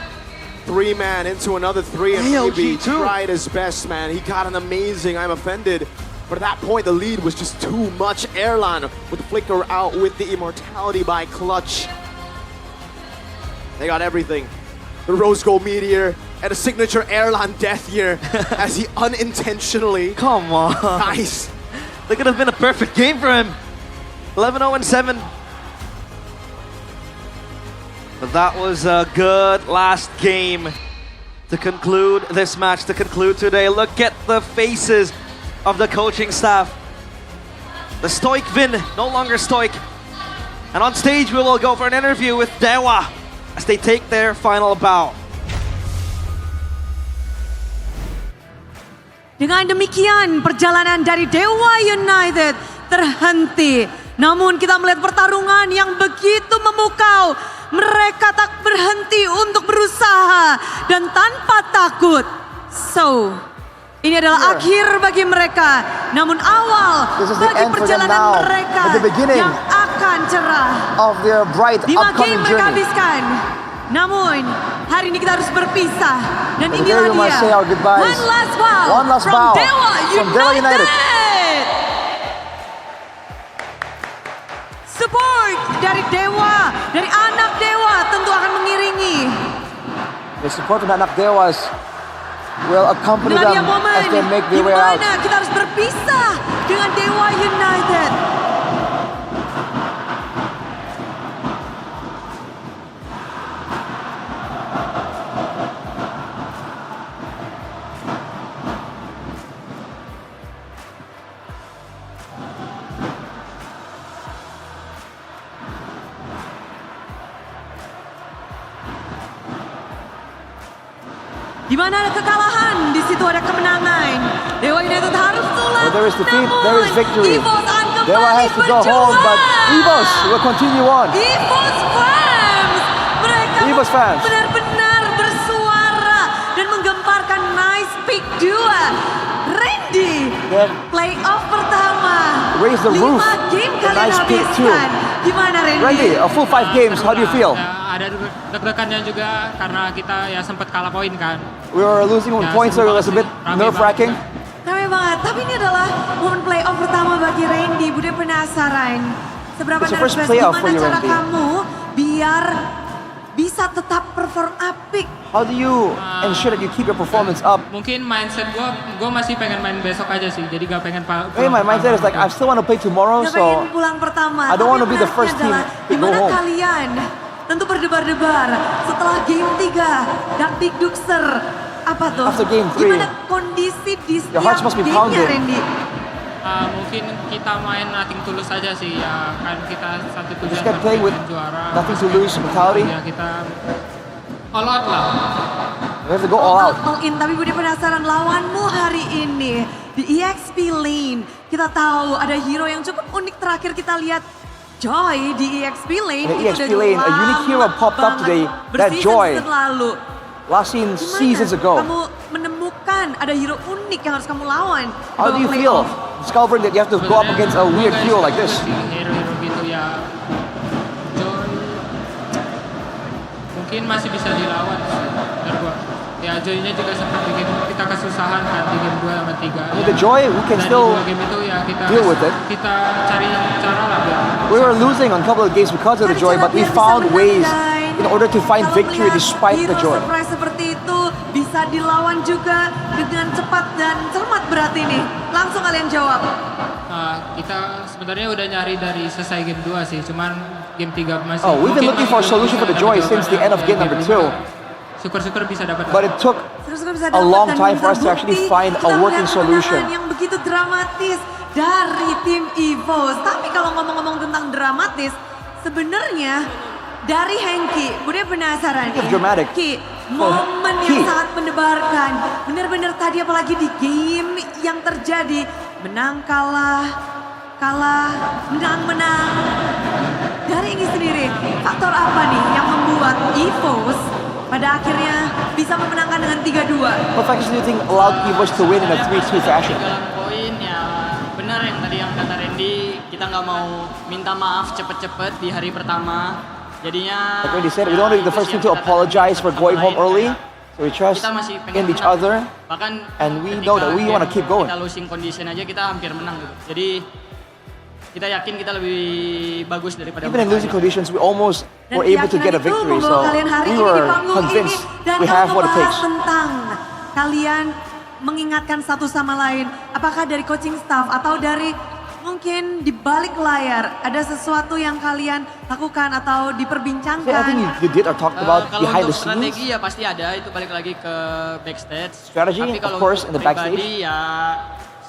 Speaker 11: 3-man into another 3 and
Speaker 14: AOG
Speaker 11: maybe
Speaker 14: too.
Speaker 11: tried his best, man. He got an amazing I'm offended. But at that point, the lead was just too much. Erlan with the flicker out with the immortality by Clutch. They got everything. The Rose Gold Meteor and a signature Erlan death here as he unintentionally...
Speaker 14: Come on.
Speaker 11: Nice.
Speaker 14: That could have been a perfect game for him. 11-0-7. But that was a good last game to conclude this match, to conclude today. Look at the faces of the coaching staff. The stoic Vin, no longer stoic. And on stage, we will go for an interview with Dewa as they take their final bow.
Speaker 17: Dengan demikian, perjalanan dari Dewa United terhenti. Namun kita melihat pertarungan yang begitu memukau. Mereka tak berhenti untuk berusaha dan tanpa takut. So, ini adalah akhir bagi mereka. Namun awal bagi perjalanan mereka yang akan cerah.
Speaker 20: Of their bright
Speaker 17: 5 game
Speaker 20: upcoming
Speaker 17: mereka
Speaker 20: journey.
Speaker 17: habiskan. Namun, hari ini kita harus berpisah. Dan
Speaker 20: But
Speaker 17: inilah
Speaker 20: today we must say
Speaker 17: dia.
Speaker 20: our goodbyes.
Speaker 17: One last bow.
Speaker 20: One last
Speaker 17: from
Speaker 20: bow
Speaker 17: Dewa
Speaker 20: from Dewa United.
Speaker 17: Support dari Dewa, dari anak Dewa tentu akan mengiringi.
Speaker 20: The support of anak Dewas will accompany
Speaker 17: Inilah dia
Speaker 20: them
Speaker 17: momen
Speaker 20: as they make their
Speaker 17: di
Speaker 20: way out.
Speaker 17: mana kita harus berpisah dengan Dewa United. Di mana ada kekalahan, di situ ada kemenangan. Dewa United harus sulap.
Speaker 20: Where there is defeat, there is victory.
Speaker 17: Evos akan
Speaker 20: Dewa
Speaker 17: kembali
Speaker 20: has to go home, but Evos will continue on.
Speaker 17: Evos fans, mereka
Speaker 20: Evos fans.
Speaker 17: benar-benar bersuara dan menggemparkan nice pick 2. Randy, playoff pertama.
Speaker 20: Raise the roof.
Speaker 17: 5 game
Speaker 20: A
Speaker 17: kalian
Speaker 20: nice pick two.
Speaker 17: habiskan. Gimana Randy?
Speaker 20: Randy, a full 5 games, how do you feel?
Speaker 1: Ada deg-degannya juga karena kita ya sempat kalah poin kan.
Speaker 20: We were losing on points, so it was a bit nerve-wracking.
Speaker 17: Rame banget, tapi ini adalah momen playoff pertama bagi Randy. Bude penasaran, seberapa
Speaker 20: It's the first
Speaker 17: nervous,
Speaker 20: playoff for
Speaker 17: gimana
Speaker 20: you,
Speaker 17: cara
Speaker 20: Randy.
Speaker 17: kamu biar bisa tetap perform apik?
Speaker 20: How do you ensure that you keep your performance up?
Speaker 1: Mungkin mindset gue masih pengen main besok aja sih, jadi gak pengen
Speaker 20: Hey, my mindset is like, I still want to play tomorrow,
Speaker 17: Nggak pengen
Speaker 20: so
Speaker 17: pulang pertama.
Speaker 20: I don't
Speaker 17: Tapi
Speaker 20: want to be the
Speaker 17: menariknya
Speaker 20: first team
Speaker 17: adalah
Speaker 20: to go
Speaker 17: gimana
Speaker 20: home.
Speaker 17: kalian tentu berdebar-debar setelah game 3 Dakdik Duxer. Apa tuh?
Speaker 20: After game 3,
Speaker 17: gimana kondisi di
Speaker 20: your hearts
Speaker 17: setiap
Speaker 20: must be
Speaker 17: gamenya
Speaker 20: pounding.
Speaker 17: Randy?
Speaker 1: mungkin kita main nothing tulus aja sih ya, kan kita satu tujuan
Speaker 20: Just kept playing with
Speaker 1: juara.
Speaker 20: nothing to lose mentality.
Speaker 1: Ya kita all out lah.
Speaker 20: We have to go all out.
Speaker 17: All in, tapi Budi penasaran lawanmu hari ini di EXP Lane. Kita tahu ada hero yang cukup unik terakhir kita lihat. Joy di EXP Lane.
Speaker 20: In the
Speaker 17: itu
Speaker 20: EXP
Speaker 17: udah
Speaker 20: Lane, a unique hero
Speaker 17: lama
Speaker 20: popped up
Speaker 17: banget.
Speaker 20: today. That
Speaker 17: Berseason
Speaker 20: Joy,
Speaker 17: lalu.
Speaker 20: last seen seasons ago.
Speaker 17: Kamu menemukan ada hero unik yang harus kamu lawan. di
Speaker 20: How do you
Speaker 17: babak
Speaker 20: feel
Speaker 17: playoff?
Speaker 20: discovering that you have to go up against a weird hero like this?
Speaker 1: Hero-hero gitu ya. Joy mungkin masih bisa dilawan sih, menurut gua. Ya Joy-nya juga sempat bikin kita kesusahan kan di game 2 sama 3.
Speaker 5: With the Joy, we can
Speaker 1: Dari
Speaker 5: still
Speaker 1: 2 game itu ya kita
Speaker 5: deal with it.
Speaker 1: Kita cari cara lah biar.
Speaker 5: We were losing on a couple of games because of the Joy, but we found ways in order to find victory despite the Joy.
Speaker 17: Surprise seperti itu bisa dilawan juga dengan cepat dan cermat berarti nih. Langsung kalian jawab.
Speaker 1: Kita sebenarnya udah nyari dari selesai game 2 sih, cuman game 3 masih.
Speaker 5: Oh, we've been looking for a solution for the Joy since the end of game number 2.
Speaker 1: Syukur-syukur bisa dapat.
Speaker 5: But it took a long time for us to actually find a working solution.
Speaker 17: Yang begitu dramatis dari tim EVOS. Tapi kalau ngomong-ngomong tentang dramatis, sebenarnya dari Hengki, gue penasaran nih.
Speaker 5: Dramatic.
Speaker 17: Ki, momen yang sangat mendebarkan. Benar-benar tadi apalagi di game yang terjadi. Menang, kalah, menang. Dari ini sendiri, faktor apa nih yang membuat EVOS pada akhirnya bisa memenangkan dengan 3-2?
Speaker 5: What factors do you think allowed EVOS to win in a 3-2 fashion?
Speaker 22: Poin ya benar yang tadi yang kata Randy, kita nggak mau minta maaf cepet-cepet di hari pertama. Jadinya
Speaker 5: Like Randy said, we don't want to be the first team to apologize for going home early. So we trust
Speaker 22: kita masih pengen
Speaker 5: in each
Speaker 22: menang.
Speaker 5: other,
Speaker 22: Bahkan
Speaker 5: and we know that we want to keep going.
Speaker 22: Kita losing condition aja kita hampir menang gitu. Jadi kita yakin kita lebih bagus daripada
Speaker 5: Even in losing conditions, we almost were able to get a victory. So
Speaker 17: Kalian hari
Speaker 5: we
Speaker 17: ini di
Speaker 5: were
Speaker 17: panggung
Speaker 5: convinced
Speaker 17: ini dan
Speaker 5: we have what it takes.
Speaker 17: tentang kalian mengingatkan satu sama lain. Apakah dari coaching staff atau dari mungkin di balik layar ada sesuatu yang kalian lakukan atau diperbincangkan?
Speaker 5: Yeah, I think you did or talked about
Speaker 22: kalau
Speaker 5: behind the
Speaker 22: untuk
Speaker 5: scenes.
Speaker 22: strategi ya pasti ada, itu balik lagi ke backstage.
Speaker 5: Strategy,
Speaker 22: Tapi
Speaker 5: of
Speaker 22: kalau
Speaker 5: course,
Speaker 22: untuk
Speaker 5: in the backstage.
Speaker 22: pribadi ya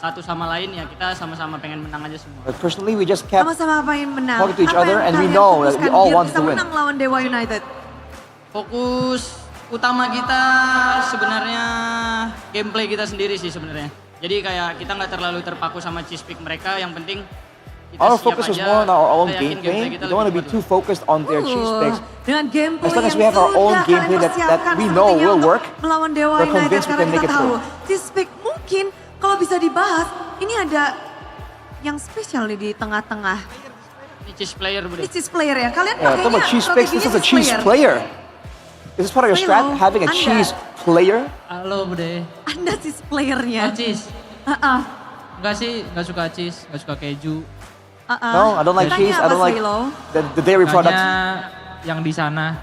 Speaker 22: satu sama lain ya kita sama-sama pengen menang aja semua.
Speaker 5: But personally, we just kept
Speaker 17: Sama-sama pengen menang.
Speaker 5: talking to each
Speaker 17: Apa
Speaker 5: other,
Speaker 17: yang
Speaker 5: and we
Speaker 17: kalian
Speaker 5: know that we
Speaker 17: fokuskan
Speaker 5: all
Speaker 17: biar
Speaker 5: want
Speaker 17: bisa
Speaker 5: to win.
Speaker 17: menang lawan Dewa United?
Speaker 22: Fokus utama kita sebenarnya gameplay kita sendiri sih sebenarnya. Jadi kayak kita nggak terlalu terpaku sama cheese pick mereka, yang penting kita
Speaker 5: Our
Speaker 22: siap
Speaker 5: focus was
Speaker 22: aja,
Speaker 5: more on our own
Speaker 22: kita yakin
Speaker 5: gameplay.
Speaker 22: kita
Speaker 5: We don't want to be
Speaker 22: lebih
Speaker 5: too focused on their cheese picks.
Speaker 17: Dengan gameplay
Speaker 5: As long as
Speaker 17: yang
Speaker 5: we have our own
Speaker 17: sudah
Speaker 5: gameplay
Speaker 17: kalian
Speaker 5: that
Speaker 17: persiapkan
Speaker 5: we know
Speaker 17: sepertinya
Speaker 5: will
Speaker 17: untuk
Speaker 5: work,
Speaker 17: melawan Dewa
Speaker 5: we're
Speaker 17: United,
Speaker 5: convinced we
Speaker 17: karena
Speaker 5: can make
Speaker 17: kita
Speaker 5: it
Speaker 17: tahu
Speaker 5: through.
Speaker 17: Cheesepik mungkin kalau bisa dibahas ini ada yang spesial nih di tengah-tengah.
Speaker 22: Ini cheese player
Speaker 17: Ini cheese player ya. Kalian
Speaker 5: Yeah, talk about cheese picks. This is a cheese player. Is this part of your strat,
Speaker 17: Halo,
Speaker 5: having a
Speaker 17: Anda.
Speaker 5: cheese player?
Speaker 22: Halo Bude.
Speaker 17: Anda cheese playernya.
Speaker 22: Oh cheese. Enggak sih, enggak suka cheese, enggak suka keju.
Speaker 5: No, I don't like cheese. I don't like the dairy products.
Speaker 22: Sukanya yang di sana.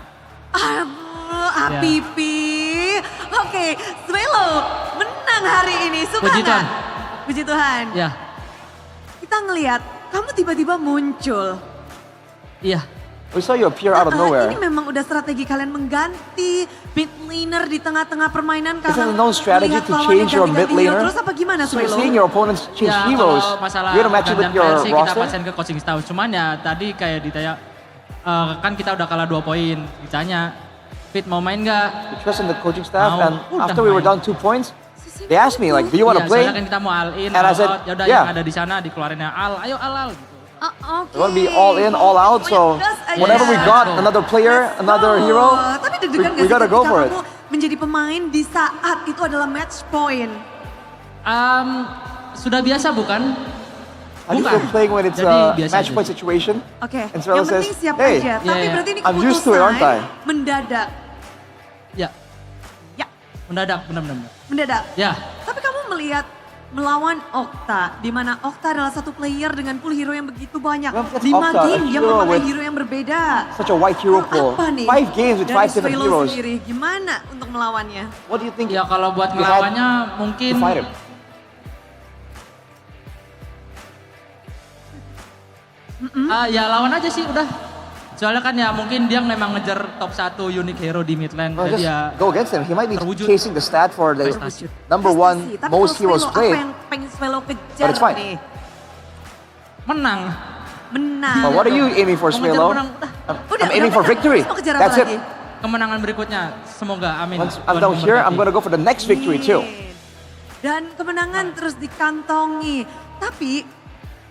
Speaker 17: Apipi. Oke, Swelo menang hari ini. Suka
Speaker 22: Puji Tuhan.
Speaker 17: nggak? Puji Tuhan.
Speaker 22: Ya.
Speaker 17: Kita ngelihat kamu tiba-tiba muncul.
Speaker 22: Iya.
Speaker 5: We saw you appear out of nowhere.
Speaker 17: Ini memang udah strategi kalian mengganti mid laner di tengah-tengah permainan
Speaker 5: Is
Speaker 17: karena
Speaker 5: it a known strategy
Speaker 17: melihat
Speaker 5: to
Speaker 17: lawannya
Speaker 5: change your mid
Speaker 17: ganti-ganti hero.
Speaker 5: laner?
Speaker 17: Terus apa gimana
Speaker 5: So
Speaker 17: Swelo?
Speaker 5: seeing your opponents change
Speaker 22: Ya,
Speaker 5: heroes,
Speaker 22: kalau masalah
Speaker 5: you gotta match it with
Speaker 22: gandang
Speaker 5: your
Speaker 22: player sih kita
Speaker 5: roster.
Speaker 22: pasien ke coaching staff. Cuman ya tadi kayak ditanya, kan kita udah kalah 2 poin. Ditanya, Fit mau main nggak?
Speaker 5: We trust in the coaching staff,
Speaker 22: Mau.
Speaker 5: and
Speaker 22: Udah
Speaker 5: after we were
Speaker 22: main.
Speaker 5: down 2 points, they asked me like, "Do you want to
Speaker 22: Iya,
Speaker 5: play?"
Speaker 22: soalnya kan kita mau all in,
Speaker 5: And I
Speaker 22: all
Speaker 5: said,
Speaker 22: out. Ya udah
Speaker 5: yeah.
Speaker 22: yang ada di sana dikeluarinnya ayo al gitu.
Speaker 5: We want to be all in, all out. So whenever we got another player, another hero,
Speaker 17: Tapi deg-degan
Speaker 5: we
Speaker 17: gak sih
Speaker 5: gotta go
Speaker 17: ketika
Speaker 5: for it.
Speaker 17: kamu menjadi pemain di saat itu adalah match point?
Speaker 22: Sudah biasa bukan?
Speaker 5: How do you feel playing when it's
Speaker 22: Jadi
Speaker 5: a
Speaker 22: biasa
Speaker 5: match
Speaker 22: aja.
Speaker 5: point situation?
Speaker 17: Oke,
Speaker 5: And Swello
Speaker 17: yang penting
Speaker 5: says,
Speaker 17: siap
Speaker 5: "Hey,
Speaker 17: aja. Tapi berarti ini
Speaker 5: I'm used to it, aren't I?"
Speaker 17: keputusan mendadak.
Speaker 22: Ya.
Speaker 17: Ya.
Speaker 22: Mendadak, benar-benar.
Speaker 17: Mendadak.
Speaker 22: Ya.
Speaker 17: Tapi kamu melihat melawan Okta, di mana Okta adalah satu player dengan pool hero yang begitu banyak.
Speaker 5: Well, that's
Speaker 17: 5
Speaker 5: Okta, a
Speaker 17: game dia
Speaker 5: hero
Speaker 17: memakai
Speaker 5: with
Speaker 17: hero yang berbeda.
Speaker 5: Such a white hero pool.
Speaker 17: Apa nih?
Speaker 5: 5 games with
Speaker 17: Dari
Speaker 5: 5 different
Speaker 17: Swello
Speaker 5: heroes.
Speaker 17: sendiri, gimana untuk melawannya?
Speaker 5: What do you think?
Speaker 22: Ya kalau buat
Speaker 5: you had
Speaker 22: melawannya mungkin
Speaker 5: to fight him?
Speaker 22: ya lawan aja sih udah. Soalnya kan ya mungkin dia memang ngejar top 1 unique hero di mid lane.
Speaker 5: No,
Speaker 22: Jadi
Speaker 5: just
Speaker 22: ya
Speaker 5: go against him. He might be
Speaker 22: terwujud.
Speaker 5: chasing the stat for the
Speaker 22: Prestasi.
Speaker 5: number one
Speaker 17: Tapi
Speaker 5: most
Speaker 17: kalau
Speaker 5: heroes
Speaker 17: Swello,
Speaker 5: played.
Speaker 17: apa yang pengen Swello kejar
Speaker 5: But it's fine.
Speaker 17: nih?
Speaker 22: menang.
Speaker 17: Menang.
Speaker 5: Oh, what are you aiming for,
Speaker 22: Mau ngejar
Speaker 5: Swello?
Speaker 22: menang,
Speaker 5: I'm aiming for victory.
Speaker 17: Terus mau kejar apa
Speaker 5: That's it.
Speaker 17: lagi?
Speaker 22: Kemenangan berikutnya semoga amin.
Speaker 5: Once I'm
Speaker 22: Tuhan
Speaker 5: down here, I'm
Speaker 22: memberkati.
Speaker 5: gonna go for the next victory too.
Speaker 17: Dan kemenangan terus dikantongi. Tapi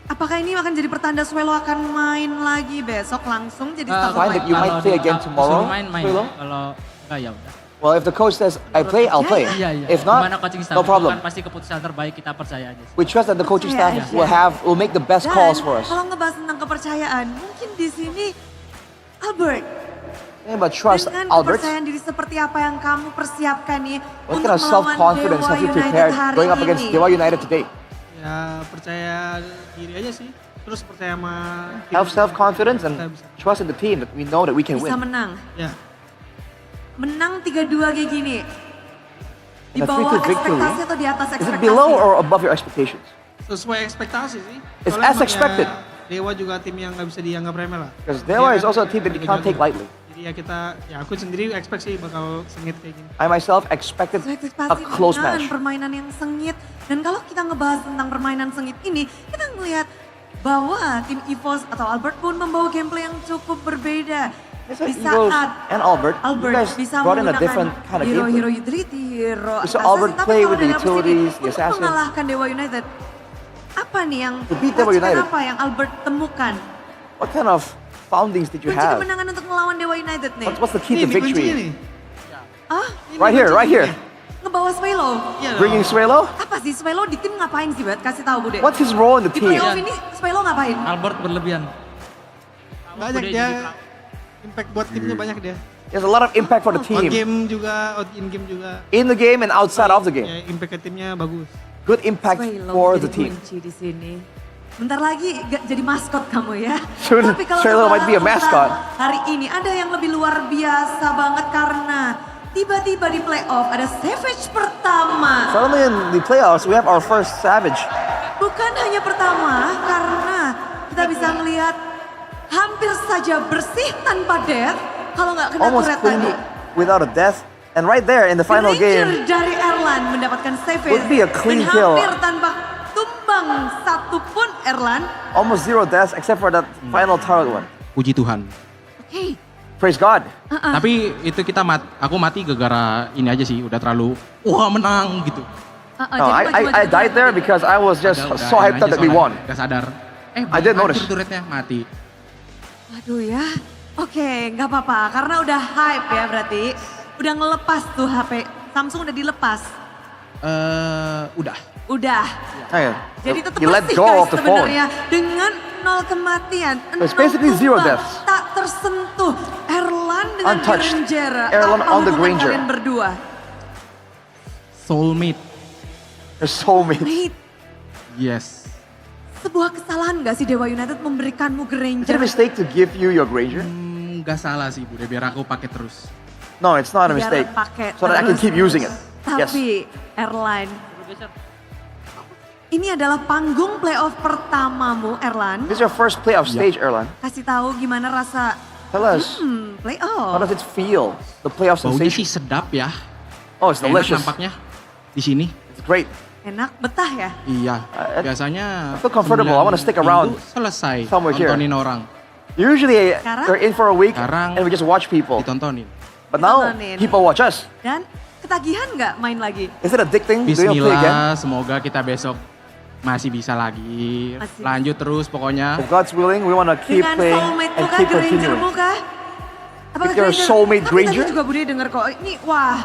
Speaker 17: apakah ini akan jadi pertanda Swello akan main lagi besok langsung jadi starter
Speaker 5: Fine, if you
Speaker 22: Kalau
Speaker 5: might play again
Speaker 22: disuruh
Speaker 5: tomorrow,
Speaker 22: main.
Speaker 5: Swello.
Speaker 22: Kalau enggak ya udah.
Speaker 5: Well, if the coach says I play, I'll play.
Speaker 22: Iya, iya.
Speaker 5: If not,
Speaker 22: Gimana coaching staff
Speaker 5: no
Speaker 22: itu
Speaker 5: problem.
Speaker 22: kan pasti keputusan terbaik, kita percaya aja sih.
Speaker 5: We trust that the coaching
Speaker 17: Percaya
Speaker 5: staff
Speaker 17: aja.
Speaker 5: will make the best
Speaker 17: Dan
Speaker 5: calls for us.
Speaker 17: kalau ngebahas tentang kepercayaan, mungkin di sini Albert.
Speaker 20: But trust,
Speaker 17: Dengan
Speaker 20: Albert.
Speaker 17: kepercayaan diri seperti apa yang kamu persiapkan nih
Speaker 20: What
Speaker 17: untuk
Speaker 20: kind of
Speaker 17: melawan
Speaker 20: self-confidence
Speaker 17: Dewa
Speaker 20: have you
Speaker 17: United
Speaker 20: prepared
Speaker 17: hari
Speaker 20: going up against
Speaker 17: ini?
Speaker 20: Dewa United today?
Speaker 18: Ya percaya diri aja sih. Terus percaya sama tim.
Speaker 20: Have self-confidence and trust in the team that we know that we can
Speaker 17: Bisa
Speaker 20: win.
Speaker 17: menang.
Speaker 18: Ya.
Speaker 17: Menang 3-2 kayak gini. Di
Speaker 20: And a
Speaker 17: bawah
Speaker 20: 3-2 victory,
Speaker 17: ekspektasi atau di atas
Speaker 20: is it
Speaker 17: ekspektasi?
Speaker 20: below or above your expectations?
Speaker 18: Sesuai ekspektasi sih.
Speaker 20: It's
Speaker 18: Soalnya
Speaker 20: as
Speaker 18: emang
Speaker 20: expected.
Speaker 18: ya, Dewa juga tim yang nggak bisa dianggap remeh lah.
Speaker 20: Because Dewa is also a team that you can't take lightly.
Speaker 18: Jadi ya aku sendiri expect sih bakal sengit kayak gini.
Speaker 20: I myself expected a close
Speaker 17: dengan
Speaker 20: match.
Speaker 17: permainan yang sengit. Dan kalau kita ngebahas tentang permainan sengit ini, kita ngelihat bahwa tim EVOS atau Albert pun membawa gameplay yang cukup berbeda. Di
Speaker 20: Eagles
Speaker 17: saat
Speaker 20: and Albert, you guys
Speaker 17: bisa
Speaker 20: brought in a
Speaker 17: menggunakan
Speaker 20: different kind of gameplay.
Speaker 17: hero utility, hero
Speaker 20: We saw
Speaker 17: assassin,
Speaker 20: Albert
Speaker 17: tapi
Speaker 20: play
Speaker 17: kalau
Speaker 20: with the
Speaker 17: dari sini,
Speaker 20: utilities, the
Speaker 17: untuk
Speaker 20: assassins.
Speaker 17: mengalahkan Dewa United, apa nih yang
Speaker 20: To beat Dewa
Speaker 17: racikan
Speaker 20: United.
Speaker 17: apa yang Albert temukan?
Speaker 20: What kind of foundings did you
Speaker 17: Kunci
Speaker 20: have?
Speaker 17: kemenangan untuk melawan Dewa United nih.
Speaker 20: What's the key to victory?
Speaker 17: Ah,
Speaker 20: Right here, right here.
Speaker 17: ngebawa Swelo.
Speaker 20: Bringing Swelo?
Speaker 17: Apa sih Swelo di tim ngapain sih, Bet? Kasih tahu Bude.
Speaker 20: What's his role in the
Speaker 17: Di
Speaker 20: team?
Speaker 17: playoff ini Swelo ngapain?
Speaker 22: Albert berlebihan.
Speaker 18: Banyak dia impact buat timnya banyak dia.
Speaker 20: There's a lot of impact for the
Speaker 18: On
Speaker 20: team.
Speaker 18: game juga, out in game juga.
Speaker 20: In the game and outside of the game.
Speaker 18: Ya, impact ke timnya bagus.
Speaker 20: Good impact
Speaker 17: Swelo
Speaker 20: for
Speaker 17: jadi
Speaker 20: the team.
Speaker 17: kunci di sini. Bentar lagi jadi maskot kamu ya.
Speaker 20: Soon,
Speaker 17: Tapi kalau
Speaker 20: Swelo might be a
Speaker 17: ngebahas
Speaker 20: mascot.
Speaker 17: tentang hari ini ada yang lebih luar biasa banget karena tiba-tiba di playoff ada Savage pertama.
Speaker 20: Suddenly in the playoffs, we have our first Savage.
Speaker 17: Bukan hanya pertama karena kita bisa melihat hampir saja bersih tanpa death kalau nggak kena
Speaker 20: Almost
Speaker 17: turret
Speaker 20: clean
Speaker 17: tadi.
Speaker 20: without a death. And right there in the final
Speaker 17: Ranger
Speaker 20: game,
Speaker 17: dari Erlan mendapatkan Savage
Speaker 20: Would be a clean
Speaker 17: dan
Speaker 20: kill.
Speaker 17: hampir tanpa tumbang satupun Erlan.
Speaker 20: almost 0 deaths except for that final turret one.
Speaker 10: Puji Tuhan.
Speaker 17: Oke.
Speaker 20: Praise God.
Speaker 10: Tapi itu aku mati gara-gara ini aja sih, udah terlalu wah menang gitu.
Speaker 20: No, I died there because I was just so hyped up that we won.
Speaker 10: Gak sadar.
Speaker 20: I didn't notice.
Speaker 10: Turretnya mati.
Speaker 17: Aduh ya. Oke, nggak apa-apa karena udah hype ya berarti. Udah ngelepas tuh HP. Samsung udah dilepas.
Speaker 10: Udah.
Speaker 17: Udah.
Speaker 20: Hey,
Speaker 17: Jadi tetap
Speaker 20: you let
Speaker 17: bersih
Speaker 20: go
Speaker 17: guys
Speaker 20: of the phone.
Speaker 17: sebenarnya dengan 0 kematian.
Speaker 20: It's
Speaker 17: 0
Speaker 20: basically 0
Speaker 17: tumbang,
Speaker 20: deaths.
Speaker 17: Tak tersentuh. Erlan dengan
Speaker 20: Untouched.
Speaker 17: Granger.
Speaker 20: Erlan
Speaker 17: Apa
Speaker 20: on the
Speaker 17: hubungan
Speaker 20: Granger.
Speaker 17: kalian berdua?
Speaker 10: Soulmate.
Speaker 20: They're soulmates.
Speaker 17: Mate,
Speaker 10: Yes.
Speaker 17: sebuah kesalahan gak sih Dewa United memberikanmu
Speaker 20: Is it a
Speaker 17: Granger?
Speaker 20: mistake to give you your Granger?
Speaker 10: Gak salah sih, Bude. Biar aku pakai terus.
Speaker 20: No, it's not a
Speaker 17: Biar
Speaker 20: mistake.
Speaker 17: pakai
Speaker 20: So that I can
Speaker 17: terus.
Speaker 20: keep using it. Yes.
Speaker 17: Tapi Erlan, ini adalah panggung playoff pertamamu Erlan.
Speaker 20: This is your first playoff stage, Erlan.
Speaker 17: Kasih tahu gimana rasa
Speaker 20: Tell us,
Speaker 17: playoff.
Speaker 20: how does it feel? The playoff
Speaker 10: Baunya sih
Speaker 20: sensation.
Speaker 10: sedap ya.
Speaker 20: Oh, it's
Speaker 10: Enak
Speaker 20: delicious.
Speaker 10: nampaknya di sini.
Speaker 20: It's great.
Speaker 17: Enak, betah ya?
Speaker 10: Iya. Biasanya
Speaker 20: I feel comfortable. I want to stick
Speaker 10: 9
Speaker 20: around
Speaker 10: minggu selesai
Speaker 20: somewhere here.
Speaker 10: nontonin orang.
Speaker 20: Usually,
Speaker 17: Sekarang?
Speaker 20: we're in for a week
Speaker 10: Sekarang
Speaker 20: and we just watch people.
Speaker 10: Ditontonin.
Speaker 20: But now,
Speaker 17: Ditontonin.
Speaker 20: people watch us.
Speaker 17: Dan ketagihan nggak main lagi?
Speaker 20: Is it addicting? Do you play again?
Speaker 10: Bismillah, semoga kita besok masih bisa lagi.
Speaker 17: Masih.
Speaker 10: Lanjut terus pokoknya.
Speaker 20: If God's willing, we want to keep
Speaker 17: Dengan
Speaker 20: playing
Speaker 17: soulmate
Speaker 20: and
Speaker 17: muka,
Speaker 20: keep
Speaker 17: Granger
Speaker 20: continuing.
Speaker 17: muka. Apakah
Speaker 20: If you're a soulmate
Speaker 17: Tapi
Speaker 20: Granger?
Speaker 17: tadi juga Budi denger kok, ini wah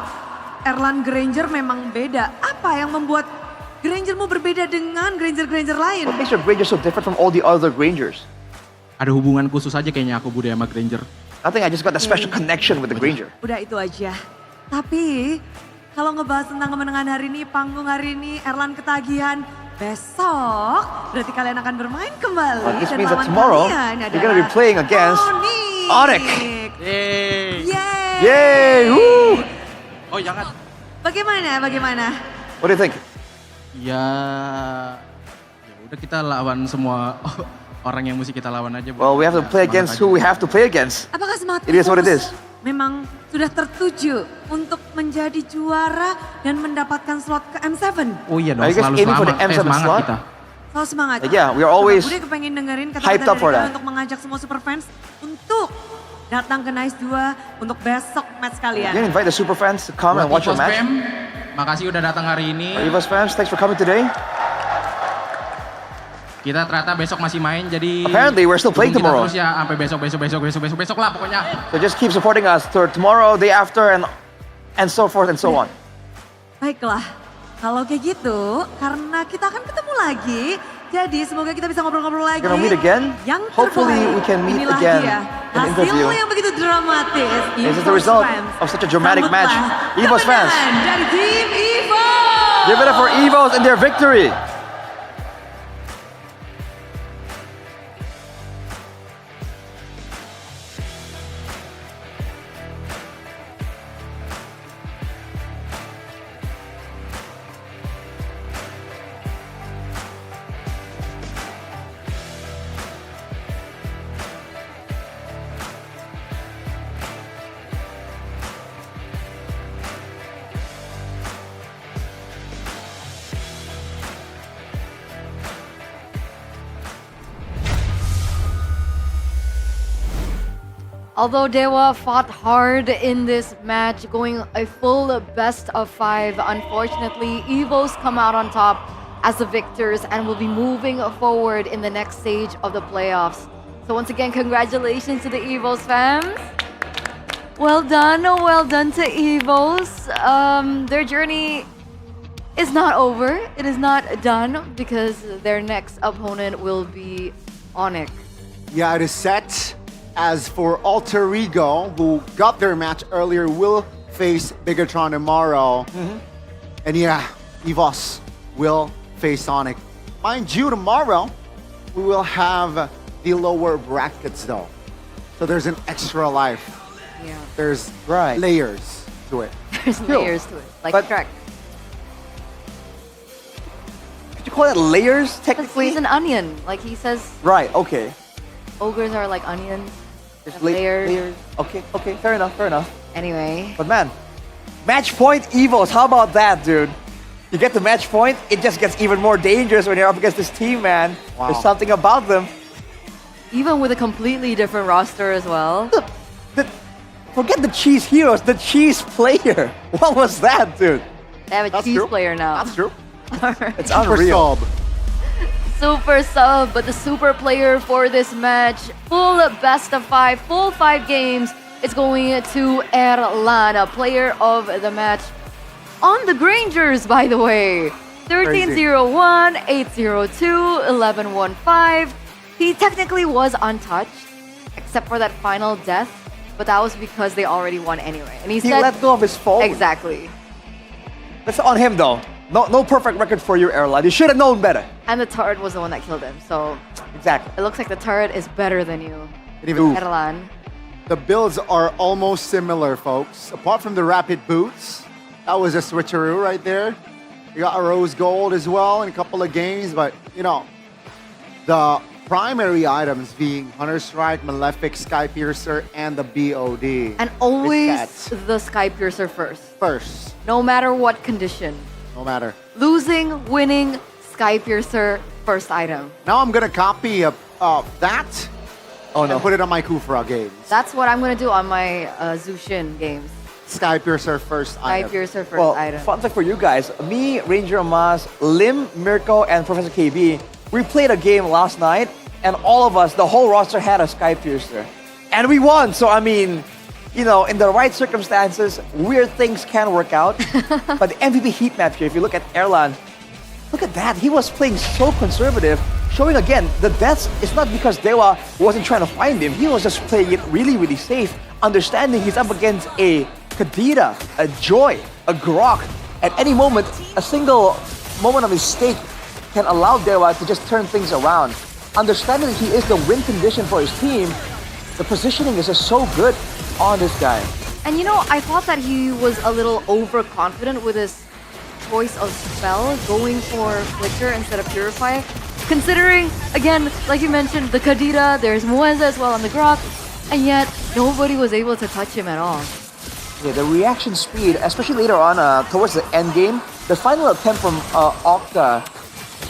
Speaker 17: Erlan Granger memang beda. Apa yang membuat Grangermu berbeda dengan Granger-Granger lain?
Speaker 20: What makes your Granger so different from all the other Grangers?
Speaker 10: Ada hubungan khusus aja kayaknya aku Bude sama Granger.
Speaker 20: I think I just got a special connection with the Granger.
Speaker 17: Udah itu aja. Tapi kalau ngebahas tentang kemenangan hari ini, panggung hari ini, Erlan ketagihan. Besok berarti kalian akan bermain kembali.
Speaker 20: Well, this
Speaker 17: Dan
Speaker 20: means that
Speaker 17: lawan
Speaker 20: tomorrow,
Speaker 17: kalian
Speaker 20: you're going to be
Speaker 17: adalah
Speaker 20: playing against Onyx.
Speaker 10: Yeay.
Speaker 17: Yeay.
Speaker 20: Yay! Woo!
Speaker 10: Oh jangan.
Speaker 17: Bagaimana?
Speaker 20: What do you think?
Speaker 10: Ya udah kita lawan semua orang yang mesti kita lawan aja. Bu.
Speaker 20: Well, we have to play against who we have to play against.
Speaker 17: Apakah semangat
Speaker 20: It is what it
Speaker 17: Eagles
Speaker 20: is.
Speaker 17: memang sudah tertuju untuk menjadi juara dan mendapatkan slot ke M7?
Speaker 10: Oh iya dong,
Speaker 20: Are you guys
Speaker 10: selalu
Speaker 20: aiming for the
Speaker 10: selamat.
Speaker 20: M7
Speaker 10: Semangat
Speaker 20: slot?
Speaker 10: kita.
Speaker 17: Selalu semangat.
Speaker 20: Yeah, we are always
Speaker 17: Budi kepengen dengerin
Speaker 20: hyped
Speaker 17: kata-kata
Speaker 20: up for
Speaker 17: dari
Speaker 20: that.
Speaker 17: kalian untuk mengajak semua super fans untuk datang ke Nice 2 untuk besok match
Speaker 20: You
Speaker 17: kalian.
Speaker 20: can invite the super fans to come and watch your
Speaker 10: Buat
Speaker 20: match.
Speaker 10: Evos Fam, makasih udah datang hari ini.
Speaker 20: Evos fans, thanks for coming today.
Speaker 10: Kita ternyata besok masih main, jadi
Speaker 20: Apparently, we're still playing
Speaker 10: dukung kita
Speaker 20: tomorrow.
Speaker 10: terus ya sampai besok lah pokoknya.
Speaker 20: So just keep supporting us for tomorrow, day after, and so forth and so on.
Speaker 17: Baiklah, kalau kayak gitu karena kita akan ketemu lagi Jadi semoga kita bisa ngobrol-ngobrol lagi.
Speaker 5: Gonna meet again.
Speaker 17: Yang
Speaker 5: Hopefully
Speaker 17: terbaik.
Speaker 5: we can meet
Speaker 17: Inilah
Speaker 5: again
Speaker 17: dia.
Speaker 5: in the interview.
Speaker 17: Hasil yang begitu dramatis.
Speaker 5: This is the result of such a dramatic match. Evos fans,
Speaker 17: Dari tim Evo.
Speaker 5: give it up for Evos and their victory.
Speaker 8: Although Dewa fought hard in this match, going a full best of 5, unfortunately, Evos come out on top as the victors and will be moving forward in the next stage of the playoffs. So once again, congratulations to the Evos fans. Well done to Evos. Their journey is not over. It is not done because their next opponent will be Onyx.
Speaker 15: Yeah, it is set. As for Alter Ego, who got their match earlier, will face Bigatron tomorrow. And yeah, Evos will face Sonic. Mind you, tomorrow, we will have the lower brackets though. So there's an extra life.
Speaker 8: Yeah.
Speaker 15: There's layers to it.
Speaker 8: There's layers to it, like track.
Speaker 5: Could you call it layers, technically?
Speaker 8: He's an onion, like he says.
Speaker 5: Right, okay.
Speaker 8: Ogres are like onions.
Speaker 5: There's
Speaker 8: layers.
Speaker 5: Okay, fair enough.
Speaker 8: Anyway.
Speaker 5: But man, match point Evos, how about that, dude? You get the match point, it just gets even more dangerous when you're up against this team, man.
Speaker 15: Wow.
Speaker 5: There's something about them.
Speaker 8: Even with a completely different roster as well.
Speaker 5: Forget the cheese heroes, the cheese player. What was that, dude?
Speaker 8: They have a cheese player now.
Speaker 15: That's true.
Speaker 5: It's unreal.
Speaker 8: Super sub, but the super player for this match, full best of 5, full 5 games, is going to Erlan, a player of the match. On the Grangers, by the way. 13-0-1, 8-0-2, 11-1-5. He technically was untouched, except for that final death, but that was because they already won anyway. And he said,
Speaker 5: let go of his phone.
Speaker 8: Exactly.
Speaker 5: That's on him, though. No perfect record for you, Erlan. You should have known better.
Speaker 8: And the turret was the one that killed him, so
Speaker 5: exactly.
Speaker 8: It looks like the turret is better than you,
Speaker 15: Even
Speaker 8: Erlan.
Speaker 15: the builds are almost similar, folks. Apart from the rapid boots, that was a switcheroo right there. You got a rose gold as well in a couple of games, but you know, the primary items being Hunter Strike, Malefic, Sky Piercer, and the BOD.
Speaker 8: And always the Sky Piercer first. No matter what condition.
Speaker 15: No matter.
Speaker 8: Losing, winning, Sky Piercer, first item.
Speaker 15: Now I'm gonna copy that and put it on my Kufra games.
Speaker 8: That's what I'm gonna do on my Zushin games.
Speaker 15: Sky Piercer first
Speaker 8: Sky
Speaker 15: item.
Speaker 8: Piercer first item.
Speaker 5: Fun fact for you guys, me, Ranger Amas, Lim, Mirko, and Professor KB, we played a game last night, and all of us, the whole roster had a Sky Piercer. And we won, so I mean, you know, in the right circumstances, weird things can work out. But the MVP heat map here, if you look at Erlan, look at that. He was playing so conservative, showing again, the deaths, it's not because Dewa wasn't trying to find him. He was just playing it really, really safe, understanding he's up against a Kadira, a Joy, a Grok. At any moment, a single moment of mistake can allow Dewa to just turn things around. Understanding that he is the win condition for his team, the positioning is just so good on this guy.
Speaker 8: And you know, I thought that he was a little overconfident with his choice of spell, going for Flicker instead of Purify. Considering, again, like you mentioned, the Kadira, there's Muenza as well on the Grok, and yet nobody was able to touch him at all.
Speaker 5: Yeah, the reaction speed, especially later on towards the end game, the final attempt from Octa,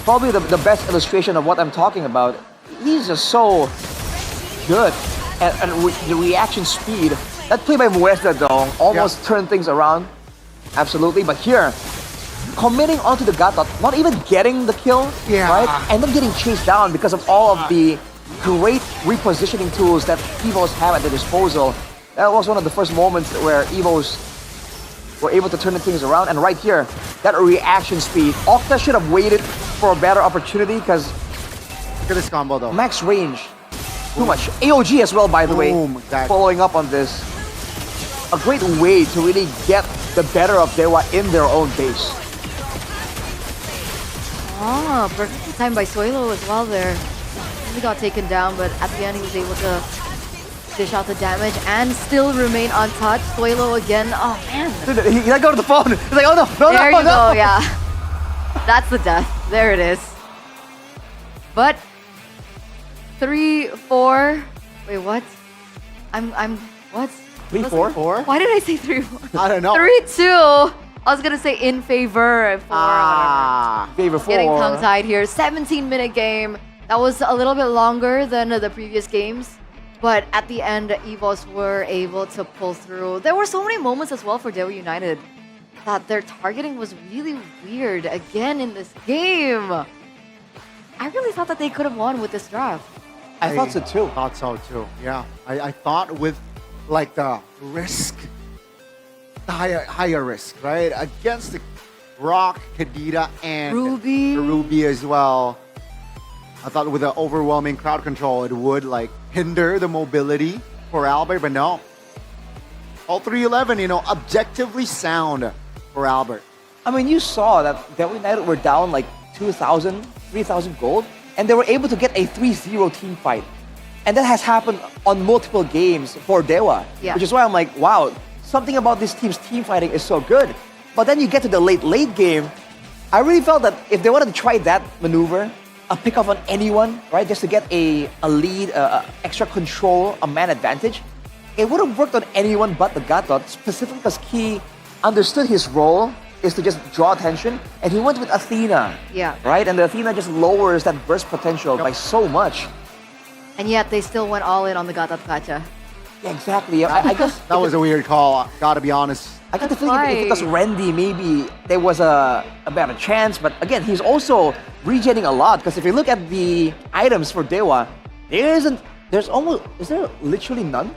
Speaker 5: probably the best illustration of what I'm talking about. He's just so good. And the reaction speed, that play by Muestra though, almost turned things around. Absolutely, but here, committing onto the Gatot, not even getting the kill, right? And then getting chased down because of all of the great repositioning tools that Evos have at their disposal. That was one of the first moments where Evos were able to turn things around. And right here, that reaction speed. Octa should have waited for a better opportunity because
Speaker 15: Look at this combo though.
Speaker 20: Max range. Too much. AOG as well, by the way.
Speaker 15: Exactly.
Speaker 20: Following up on this. A great way to really get the better of Dewa in their own base.
Speaker 8: Ah, perfectly timed by Soilo as well there. He got taken down, but at the end he was able to dish out the damage and still remain untouched. Soilo again. Oh man.
Speaker 20: Dude, he let go of the phone. He's like, oh no, no,
Speaker 8: There
Speaker 20: no,
Speaker 8: you
Speaker 20: no.
Speaker 8: go, yeah. That's the death. There it is. But 3-4. Wait, what? I'm what?
Speaker 20: 3-4?
Speaker 8: Why did I say 3-4?
Speaker 15: I don't know.
Speaker 8: 3-2. I was gonna say in favor 4.
Speaker 20: Favor 4.
Speaker 8: Getting tongue-tied here. 17-minute game. That was a little bit longer than the previous games. But at the end, EVOS were able to pull through. There were so many moments as well for Dewa United that their targeting was really weird again in this game. I really thought that they could have won with this draft.
Speaker 20: I thought so too.
Speaker 15: Thought so too. Yeah. I thought with like the risk, the higher risk, right? Against the Rock, Kadita, and Ruby as well. I thought with the overwhelming crowd control, it would like hinder the mobility for Albert, but no. All 311, you know, objectively sound for Albert.
Speaker 20: I mean, you saw that Dewa United were down like 2,000, 3,000 gold, and they were able to get a 3-0 team fight. And that has happened on multiple games for Dewa.
Speaker 8: Yeah.
Speaker 20: Which is why I'm like, wow, something about this team's team fighting is so good. But then you get to the late game, I really felt that if they wanted to try that maneuver, a pick off on anyone, right, just to get a lead, extra control, a man advantage, it would have worked on anyone but the Gatot, specifically because Key understood his role is to just draw attention, and he went with Athena.
Speaker 8: Yeah.
Speaker 20: Right? And the Athena just lowers that burst potential by so much.
Speaker 8: And yet they still went all in on the Gatot Kacha.
Speaker 20: Yeah, exactly. I guess
Speaker 15: that was a weird call, gotta be honest.
Speaker 20: I got the feeling if it was Randy, maybe there was a better chance. But again, he's also regenerating a lot, because if you look at the items for Dewa, is there literally none?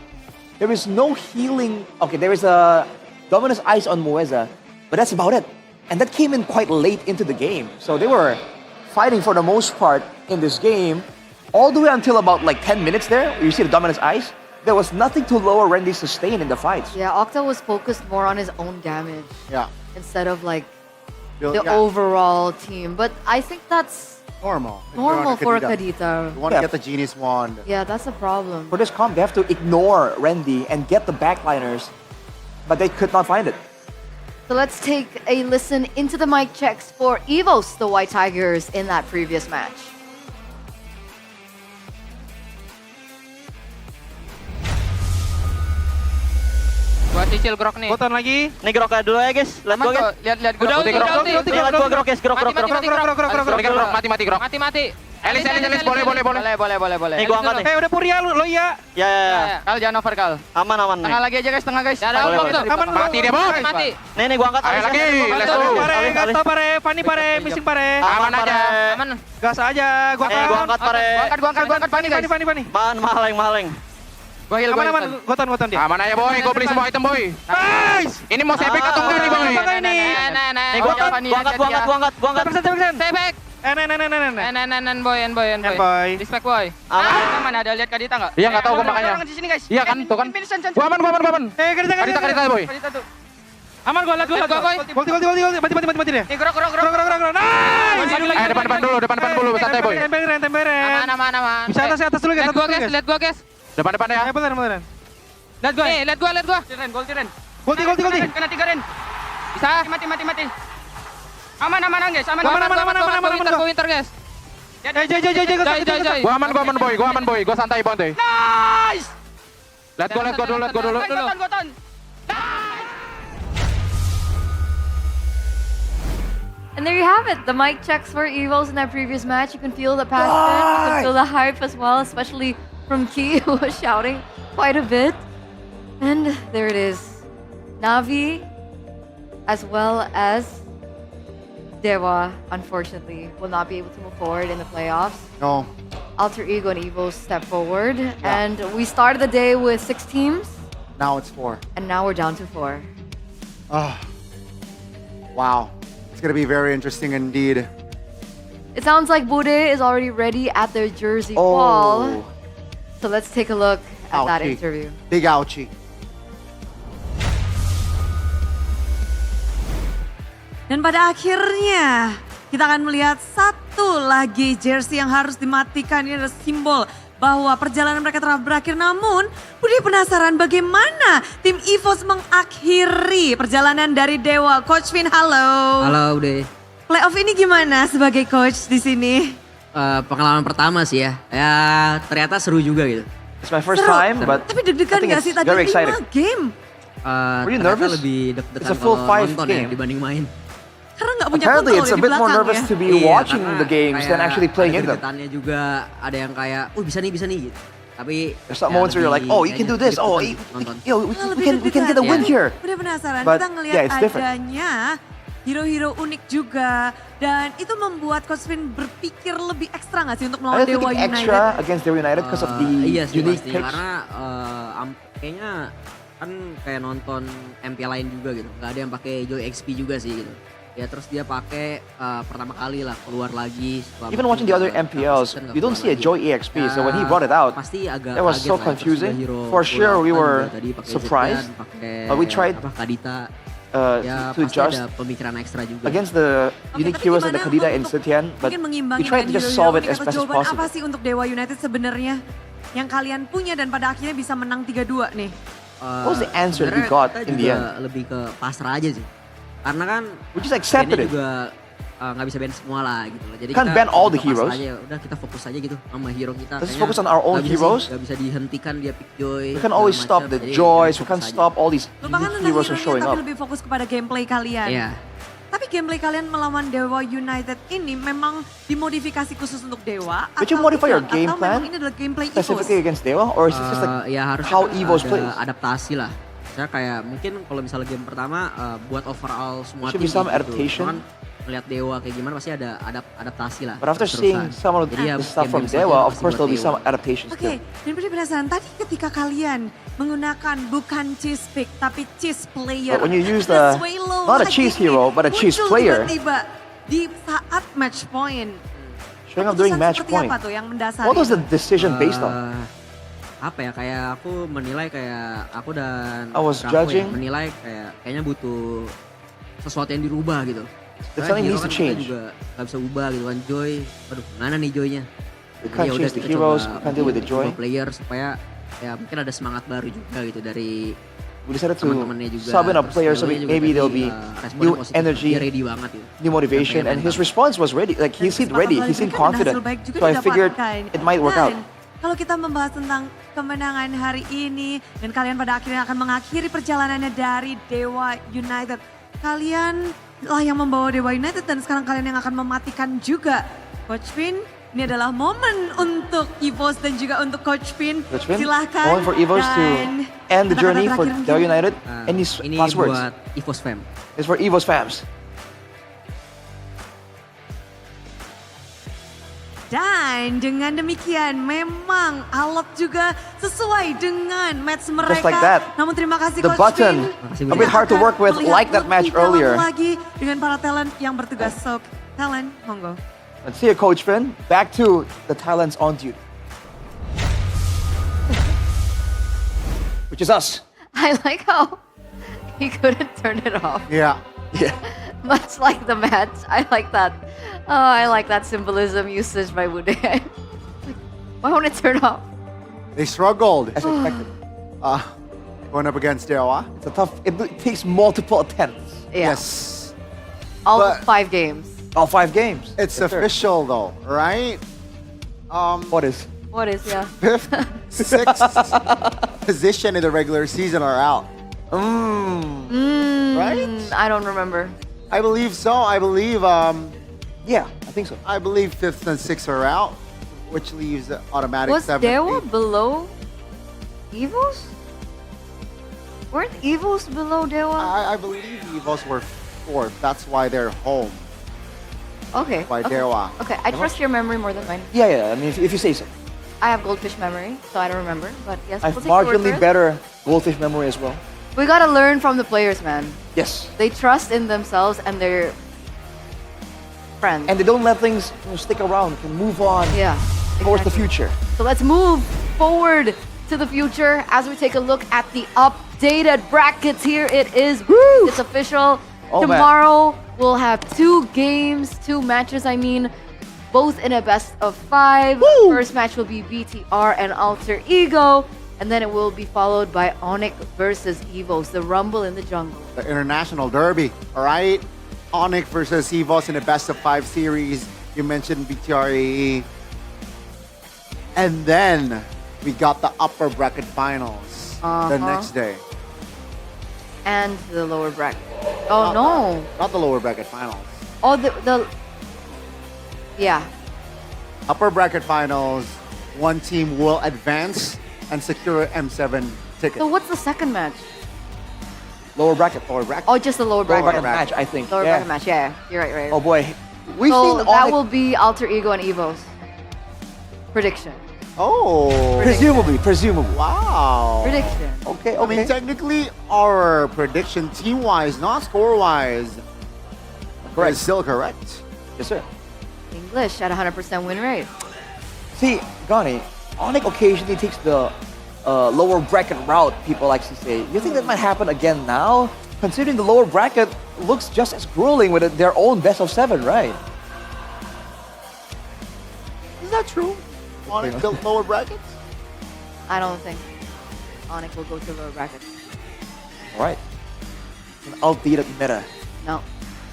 Speaker 20: There is no healing. Okay, there is a Dominus Ice on Mueza, but that's about it. And that came in quite late into the game. So they were fighting for the most part in this game, all the way until about like 10 minutes there, where you see the Dominus Ice. There was nothing to lower Randy's sustain in the fights.
Speaker 8: Yeah, Octa was focused more on his own damage.
Speaker 15: Yeah.
Speaker 8: Instead of like
Speaker 15: Build-
Speaker 8: the
Speaker 15: yeah.
Speaker 8: overall team. But I think that's
Speaker 15: normal.
Speaker 8: normal for Kadita.
Speaker 15: You want to get the Genius Wand.
Speaker 8: Yeah, that's a problem.
Speaker 20: For this comp, they have to ignore Randy and get the backliners, but they could not find it.
Speaker 8: So let's take a listen into the mic checks for EVOS, the White Tigers, in that previous match.
Speaker 7: Gua cicil grok nih.
Speaker 14: Goton lagi. Nih grok dulu ya guys. Lihat gua guys.
Speaker 7: Lihat grok.
Speaker 14: Udah grok. Lihat gua grok guys. Grok.
Speaker 7: Mati grok. Mati. Elis, boleh.
Speaker 14: Nih gua angkat nih.
Speaker 18: Udah Purial lo ya.
Speaker 14: Ya.
Speaker 7: Kal jangan over kal.
Speaker 14: Aman.
Speaker 7: Tengah lagi aja guys, tengah guys.
Speaker 14: Boleh, boleh.
Speaker 7: Aman. Mati dia, Bos. Mati.
Speaker 14: Nih gua angkat.
Speaker 7: Ayo lagi. Let's go.
Speaker 18: Gasto pare, Fanny pare, missing pare.
Speaker 7: Aman aja. Aman.
Speaker 18: Gas aja, gua
Speaker 14: angkat pare.
Speaker 7: Gua angkat Fanny guys.
Speaker 18: Fanny.
Speaker 14: Mahaleng.
Speaker 7: Gua heal.
Speaker 18: Aman, goton dia.
Speaker 7: Aman aja boy, gua beli semua item boy. Nice. Ini mau sepek atau enggak nih boy?
Speaker 14: Nih gua angkat.
Speaker 7: Sepek. Boy. Respect boy. Aman ada lihat Kadita enggak? Iya enggak tahu gua makanya.
Speaker 18: Di sini guys.
Speaker 7: Iya kan tuh kan. Gua aman. Kadita boy.
Speaker 18: Aman gua lihat boy. Mati deh.
Speaker 7: Nih grok.
Speaker 18: Nice.
Speaker 7: Depan dulu, santai boy.
Speaker 18: Temperen.
Speaker 7: Aman.
Speaker 18: Bisa atas dulu guys.
Speaker 7: Lihat gua guys. Depan ya.
Speaker 18: Beneran.
Speaker 7: Lihat gua.
Speaker 18: Tiren.
Speaker 7: Kena 3 Ren. Bisa. Mati. Aman guys. Aman. Gua winter guys.
Speaker 18: Jai.
Speaker 7: Gua aman boy. Gua santai bonte.
Speaker 18: Nice.
Speaker 7: Lihat gua dulu.
Speaker 18: Goton.
Speaker 8: And there you have it, the mic checks for EVOS in that previous match. You can feel the passion, you can feel the hype as well, especially from Key, who was shouting quite a bit. And there it is. Navi, as well as Dewa, unfortunately, will not be able to move forward in the playoffs.
Speaker 15: No.
Speaker 8: Alter Ego and EVOS step forward. And we started the day with 6 teams.
Speaker 15: Now it's 4.
Speaker 8: And now we're down to 4.
Speaker 15: Oh. Wow. It's going to be very interesting indeed.
Speaker 8: It sounds like Bode is already ready at their jersey
Speaker 15: Oh.
Speaker 8: wall. So let's take a look at that
Speaker 15: Ouchie.
Speaker 8: interview.
Speaker 15: Big ouchie.
Speaker 17: Dan pada akhirnya kita akan melihat satu lagi jersey yang harus dimatikan. Ini adalah simbol bahwa perjalanan mereka telah berakhir. Namun Budi penasaran bagaimana tim EVOS mengakhiri perjalanan dari Dewa. Coach Vin, halo.
Speaker 19: Halo Ude.
Speaker 17: Playoff ini gimana sebagai coach di sini?
Speaker 19: Pengalaman pertama sih ya. Ya ternyata seru juga gitu.
Speaker 5: It's my first
Speaker 17: Seru.
Speaker 5: time, but
Speaker 17: Tapi deg-degan
Speaker 5: I think
Speaker 17: gak
Speaker 5: it's
Speaker 17: sih tadi
Speaker 5: very
Speaker 17: 5
Speaker 5: exciting.
Speaker 17: game?
Speaker 5: Were you
Speaker 19: Ternyata
Speaker 5: nervous?
Speaker 19: lebih deg-degan
Speaker 5: It's a full
Speaker 19: kalau
Speaker 5: 5
Speaker 19: nonton ya
Speaker 5: game.
Speaker 19: dibanding main.
Speaker 17: Karena nggak punya
Speaker 5: Apparently,
Speaker 17: kontrol
Speaker 5: it's
Speaker 17: ya
Speaker 5: a
Speaker 17: di
Speaker 5: bit more
Speaker 17: belakang
Speaker 5: nervous
Speaker 17: ya.
Speaker 5: to be
Speaker 19: Iya,
Speaker 5: watching
Speaker 19: karena
Speaker 5: the games than
Speaker 19: kayak
Speaker 5: actually playing in
Speaker 19: ada
Speaker 5: them.
Speaker 19: deg-degannya juga, ada yang kayak, bisa nih gitu. Tapi
Speaker 5: There's some moments where you're like, oh, you can do this. Oh, yo, we can get a win here.
Speaker 17: Udah penasaran,
Speaker 5: But,
Speaker 17: kita ngelihat
Speaker 5: yeah, it's different.
Speaker 17: adanya hero-hero unik juga. Dan itu membuat Coach Vin berpikir lebih ekstra nggak sih untuk
Speaker 5: I
Speaker 17: melawan
Speaker 5: think
Speaker 17: Dewa United?
Speaker 5: extra against Dewa United because of the
Speaker 19: Iya sih
Speaker 5: unique
Speaker 19: pasti,
Speaker 5: picks.
Speaker 19: karena kayaknya kan kayak nonton MPL lain juga gitu. Gak ada yang pakai Joy XP juga sih gitu. Ya terus dia pakai pertama kali lah keluar lagi.
Speaker 5: Even watching the other MPLs, you don't see a Joy EXP. So when he brought it out,
Speaker 19: pasti agak
Speaker 5: that was
Speaker 19: kaget
Speaker 5: so
Speaker 19: lah. Terus
Speaker 5: confusing.
Speaker 19: juga hero
Speaker 5: For sure, we
Speaker 19: Golden
Speaker 5: were
Speaker 19: juga tadi pakai
Speaker 5: surprised.
Speaker 19: Zidane, pakai
Speaker 5: But we tried
Speaker 19: Kadita. Ya
Speaker 5: to
Speaker 19: pasti
Speaker 5: adjust
Speaker 19: ada pemikiran ekstra juga.
Speaker 5: against the unique heroes like the Kadita and Setian, but
Speaker 17: Mungkin
Speaker 5: we
Speaker 17: mengimbangi
Speaker 5: tried to
Speaker 17: dengan
Speaker 5: just
Speaker 17: hero-hero
Speaker 5: solve it
Speaker 17: unik
Speaker 5: as
Speaker 17: atau
Speaker 5: best as
Speaker 17: jawaban
Speaker 5: possible.
Speaker 17: apa sih untuk Dewa United sebenarnya yang kalian punya dan pada akhirnya bisa menang 3-2 nih?
Speaker 5: What was the answer we
Speaker 19: Sebenarnya
Speaker 5: got
Speaker 19: kita
Speaker 5: in the
Speaker 19: juga
Speaker 5: end?
Speaker 19: lebih ke pasrah aja sih. Karena kan
Speaker 5: We just accepted
Speaker 19: bandnya
Speaker 5: it.
Speaker 19: juga nggak bisa band semua lah gitu loh. Jadi
Speaker 5: Can't
Speaker 19: kita
Speaker 5: ban all the
Speaker 19: pasrah
Speaker 5: heroes.
Speaker 19: Aja. Udah kita fokus aja gitu sama hero kita.
Speaker 5: Let's
Speaker 19: Kayaknya
Speaker 5: focus on our own
Speaker 19: nggak bisa
Speaker 5: heroes.
Speaker 19: sih, nggak bisa dihentikan dia pick Joy.
Speaker 5: We can always
Speaker 19: segala
Speaker 5: stop
Speaker 19: macam.
Speaker 5: the
Speaker 19: Jadi
Speaker 5: Joys, we
Speaker 19: fokus
Speaker 5: can't
Speaker 19: aja.
Speaker 5: stop all these
Speaker 17: Lupakan
Speaker 5: unique
Speaker 17: tentang
Speaker 5: heroes who are
Speaker 17: hero-nya
Speaker 5: showing
Speaker 17: tapi
Speaker 5: up.
Speaker 17: lebih fokus kepada gameplay kalian.
Speaker 19: Iya.
Speaker 17: Tapi gameplay kalian melawan Dewa United ini memang dimodifikasi khusus untuk Dewa?
Speaker 5: Did you
Speaker 17: atau
Speaker 5: modify your
Speaker 17: tidak?
Speaker 5: game
Speaker 17: Atau
Speaker 5: plan
Speaker 17: memang ini adalah gameplay EVOS?
Speaker 5: specifically against Dewa, or is it just like
Speaker 19: Ya harusnya
Speaker 5: how
Speaker 19: kan
Speaker 5: EVOS
Speaker 19: ada
Speaker 5: plays?
Speaker 19: adaptasi lah. Saya kayak mungkin kalau misalnya game pertama buat overall semua
Speaker 5: Should
Speaker 19: tim
Speaker 5: be some
Speaker 19: gitu.
Speaker 5: adaptation.
Speaker 19: Kan melihat Dewa kayak gimana pasti ada adaptasi lah.
Speaker 5: But after seeing
Speaker 19: terus-terusan.
Speaker 5: some of
Speaker 19: Jadi ya
Speaker 5: the stuff from
Speaker 19: game-game saja
Speaker 5: Dewa, of
Speaker 19: pasti
Speaker 5: course
Speaker 19: buat
Speaker 5: there'll be
Speaker 19: Dewa.
Speaker 5: some adaptations
Speaker 17: Oke,
Speaker 5: too.
Speaker 17: dan Budi penasaran tadi ketika kalian menggunakan bukan cheese pick tapi cheese player.
Speaker 5: But when you use
Speaker 17: ada
Speaker 5: the-
Speaker 17: Swallow
Speaker 5: not a
Speaker 17: lagi
Speaker 5: cheese
Speaker 17: nih,
Speaker 5: hero, but a cheese
Speaker 17: muncul
Speaker 5: player.
Speaker 17: tiba-tiba di saat match point.
Speaker 5: Showing up during
Speaker 17: Keputusan
Speaker 5: match
Speaker 17: seperti
Speaker 5: point.
Speaker 17: apa tuh yang mendasari?
Speaker 5: What was the decision based on?
Speaker 19: Apa ya, kayak aku menilai kayak aku dan
Speaker 5: I was
Speaker 19: Rafo
Speaker 5: judging.
Speaker 19: ya, menilai kayaknya butuh sesuatu yang dirubah gitu.
Speaker 5: There's
Speaker 19: Soalnya
Speaker 5: something
Speaker 19: hero
Speaker 5: needs to
Speaker 19: kan
Speaker 5: change.
Speaker 19: kita juga gak bisa ubah gitu kan. Joy, aduh mana nih Joynya?
Speaker 5: We can't
Speaker 19: Ya udah,
Speaker 5: change the
Speaker 19: kita
Speaker 5: heroes,
Speaker 19: coba
Speaker 5: we can't deal with the
Speaker 19: ubah
Speaker 5: Joy.
Speaker 19: player supaya ya mungkin ada semangat baru juga gitu dari
Speaker 5: We decided to
Speaker 19: teman-temannya juga.
Speaker 5: sub in a
Speaker 19: Terus
Speaker 5: player so
Speaker 19: Dewa-nya juga
Speaker 5: maybe
Speaker 19: tadi,
Speaker 5: there'll be
Speaker 19: responnya
Speaker 5: new
Speaker 19: positif.
Speaker 5: energy,
Speaker 19: Dia ready banget gitu.
Speaker 5: new motivation, and his response was ready. Like he seemed ready, he seemed confident. So I figured it might work out.
Speaker 17: Dan kalau kita membahas tentang kemenangan hari ini dan kalian pada akhirnya akan mengakhiri perjalanannya dari Dewa United. Kalian lah yang membawa Dewa United dan sekarang kalian yang akan mematikan juga. Coach Vin, ini adalah momen untuk EVOS dan juga untuk Coach Vin.
Speaker 5: Coach Vin,
Speaker 17: Silahkan.
Speaker 5: moment for EVOS to
Speaker 17: dan
Speaker 5: end the
Speaker 17: kata-kata
Speaker 5: journey for
Speaker 17: terakhir
Speaker 5: Dewa
Speaker 17: mungkin.
Speaker 5: United. Any
Speaker 19: Ini
Speaker 5: last words?
Speaker 19: buat EVOS fam.
Speaker 5: It's for EVOS fans.
Speaker 17: Dan dengan demikian memang Alot juga sesuai dengan match mereka.
Speaker 5: Just like that.
Speaker 17: Namun terima kasih
Speaker 5: The
Speaker 17: Coach
Speaker 5: button,
Speaker 17: Vin.
Speaker 5: a bit hard to work with,
Speaker 17: Melihat
Speaker 5: like that match
Speaker 17: lebih dalam
Speaker 5: earlier.
Speaker 17: lagi dengan para talent yang bertugas. So, talent, monggo.
Speaker 5: Let's see you, Coach Finn. Back to the talents on duty, which is us.
Speaker 8: I like how he couldn't turn it off.
Speaker 15: Yeah.
Speaker 5: Yeah.
Speaker 8: Much like the match. I like that. Oh, I like that symbolism usage by Bude. Why won't it turn off?
Speaker 15: They struggled.
Speaker 5: As expected.
Speaker 15: Going up against Dewa.
Speaker 5: It's a tough. It takes multiple attempts.
Speaker 8: Yeah.
Speaker 15: Yes.
Speaker 8: All
Speaker 15: But-
Speaker 8: 5 games.
Speaker 5: All 5 games.
Speaker 15: It's
Speaker 5: Yes, sir.
Speaker 15: official though, right?
Speaker 5: What is?
Speaker 8: What is, yeah.
Speaker 15: Fifth, sixth position in the regular season are out. Right?
Speaker 8: I don't remember.
Speaker 15: I believe so. I believe
Speaker 5: Yeah, I think so.
Speaker 15: I believe fifth and sixth are out, which leaves the automatic
Speaker 8: Was
Speaker 15: seventh.
Speaker 8: Dewa
Speaker 15: eighth.
Speaker 8: below Evos? Weren't Evos below Dewa?
Speaker 15: I believe Evos were fourth. That's why they're home.
Speaker 8: Okay.
Speaker 15: By
Speaker 8: okay.
Speaker 15: Dewa.
Speaker 8: Okay, I trust your memory more than mine.
Speaker 5: Yeah, yeah. I mean, if you say so.
Speaker 8: I have goldfish memory, so I don't remember. But yes,
Speaker 5: I've
Speaker 8: we'll take your word
Speaker 5: marginally
Speaker 8: for it.
Speaker 5: better goldfish memory as well.
Speaker 8: We gotta learn from the players, man.
Speaker 5: Yes.
Speaker 8: They trust in themselves and they're friends.
Speaker 5: And they don't let things stick around, can move on towards the future.
Speaker 8: So let's move forward to the future as we take a look at the updated brackets. Here it is. It's official.
Speaker 5: Oh,
Speaker 8: Tomorrow we'll have two matches, both in a best of 5. First match will be BTR and Alter Ego, and then it will be followed by Onyx versus Evos, the Rumble in the Jungle.
Speaker 15: The international derby, all right? Onyx versus Evos in the best of 5 series. You mentioned BTRAE. And then we got the upper bracket finals the next day.
Speaker 8: And the lower bracket. Oh, no.
Speaker 15: Not the lower bracket finals.
Speaker 8: Oh, yeah.
Speaker 15: Upper bracket finals, one team will advance and secure an M7 ticket.
Speaker 8: So what's the second match?
Speaker 5: Lower bracket.
Speaker 8: Oh, just the lower bracket.
Speaker 5: match, I think.
Speaker 8: Lower bracket match, yeah. You're right.
Speaker 5: Oh boy. We've
Speaker 8: so
Speaker 5: seen
Speaker 8: that
Speaker 5: Onyx.
Speaker 8: will be Alter Ego and Evos. Prediction.
Speaker 15: Oh.
Speaker 5: Presumably.
Speaker 15: Wow.
Speaker 8: Prediction.
Speaker 5: Okay.
Speaker 15: I mean, technically, our prediction team-wise, not score-wise, is still correct.
Speaker 5: Yes, sir.
Speaker 8: English at 100% win rate.
Speaker 5: See, Gani, Onyx occasionally takes the lower bracket route, people like to say. You think that might happen again now? Considering the lower bracket looks just as grueling with their own best of 7, right?
Speaker 15: Is that true? Onyx built lower brackets?
Speaker 8: I don't think Onyx will go to lower bracket.
Speaker 5: All right. An outdated meta.
Speaker 8: No.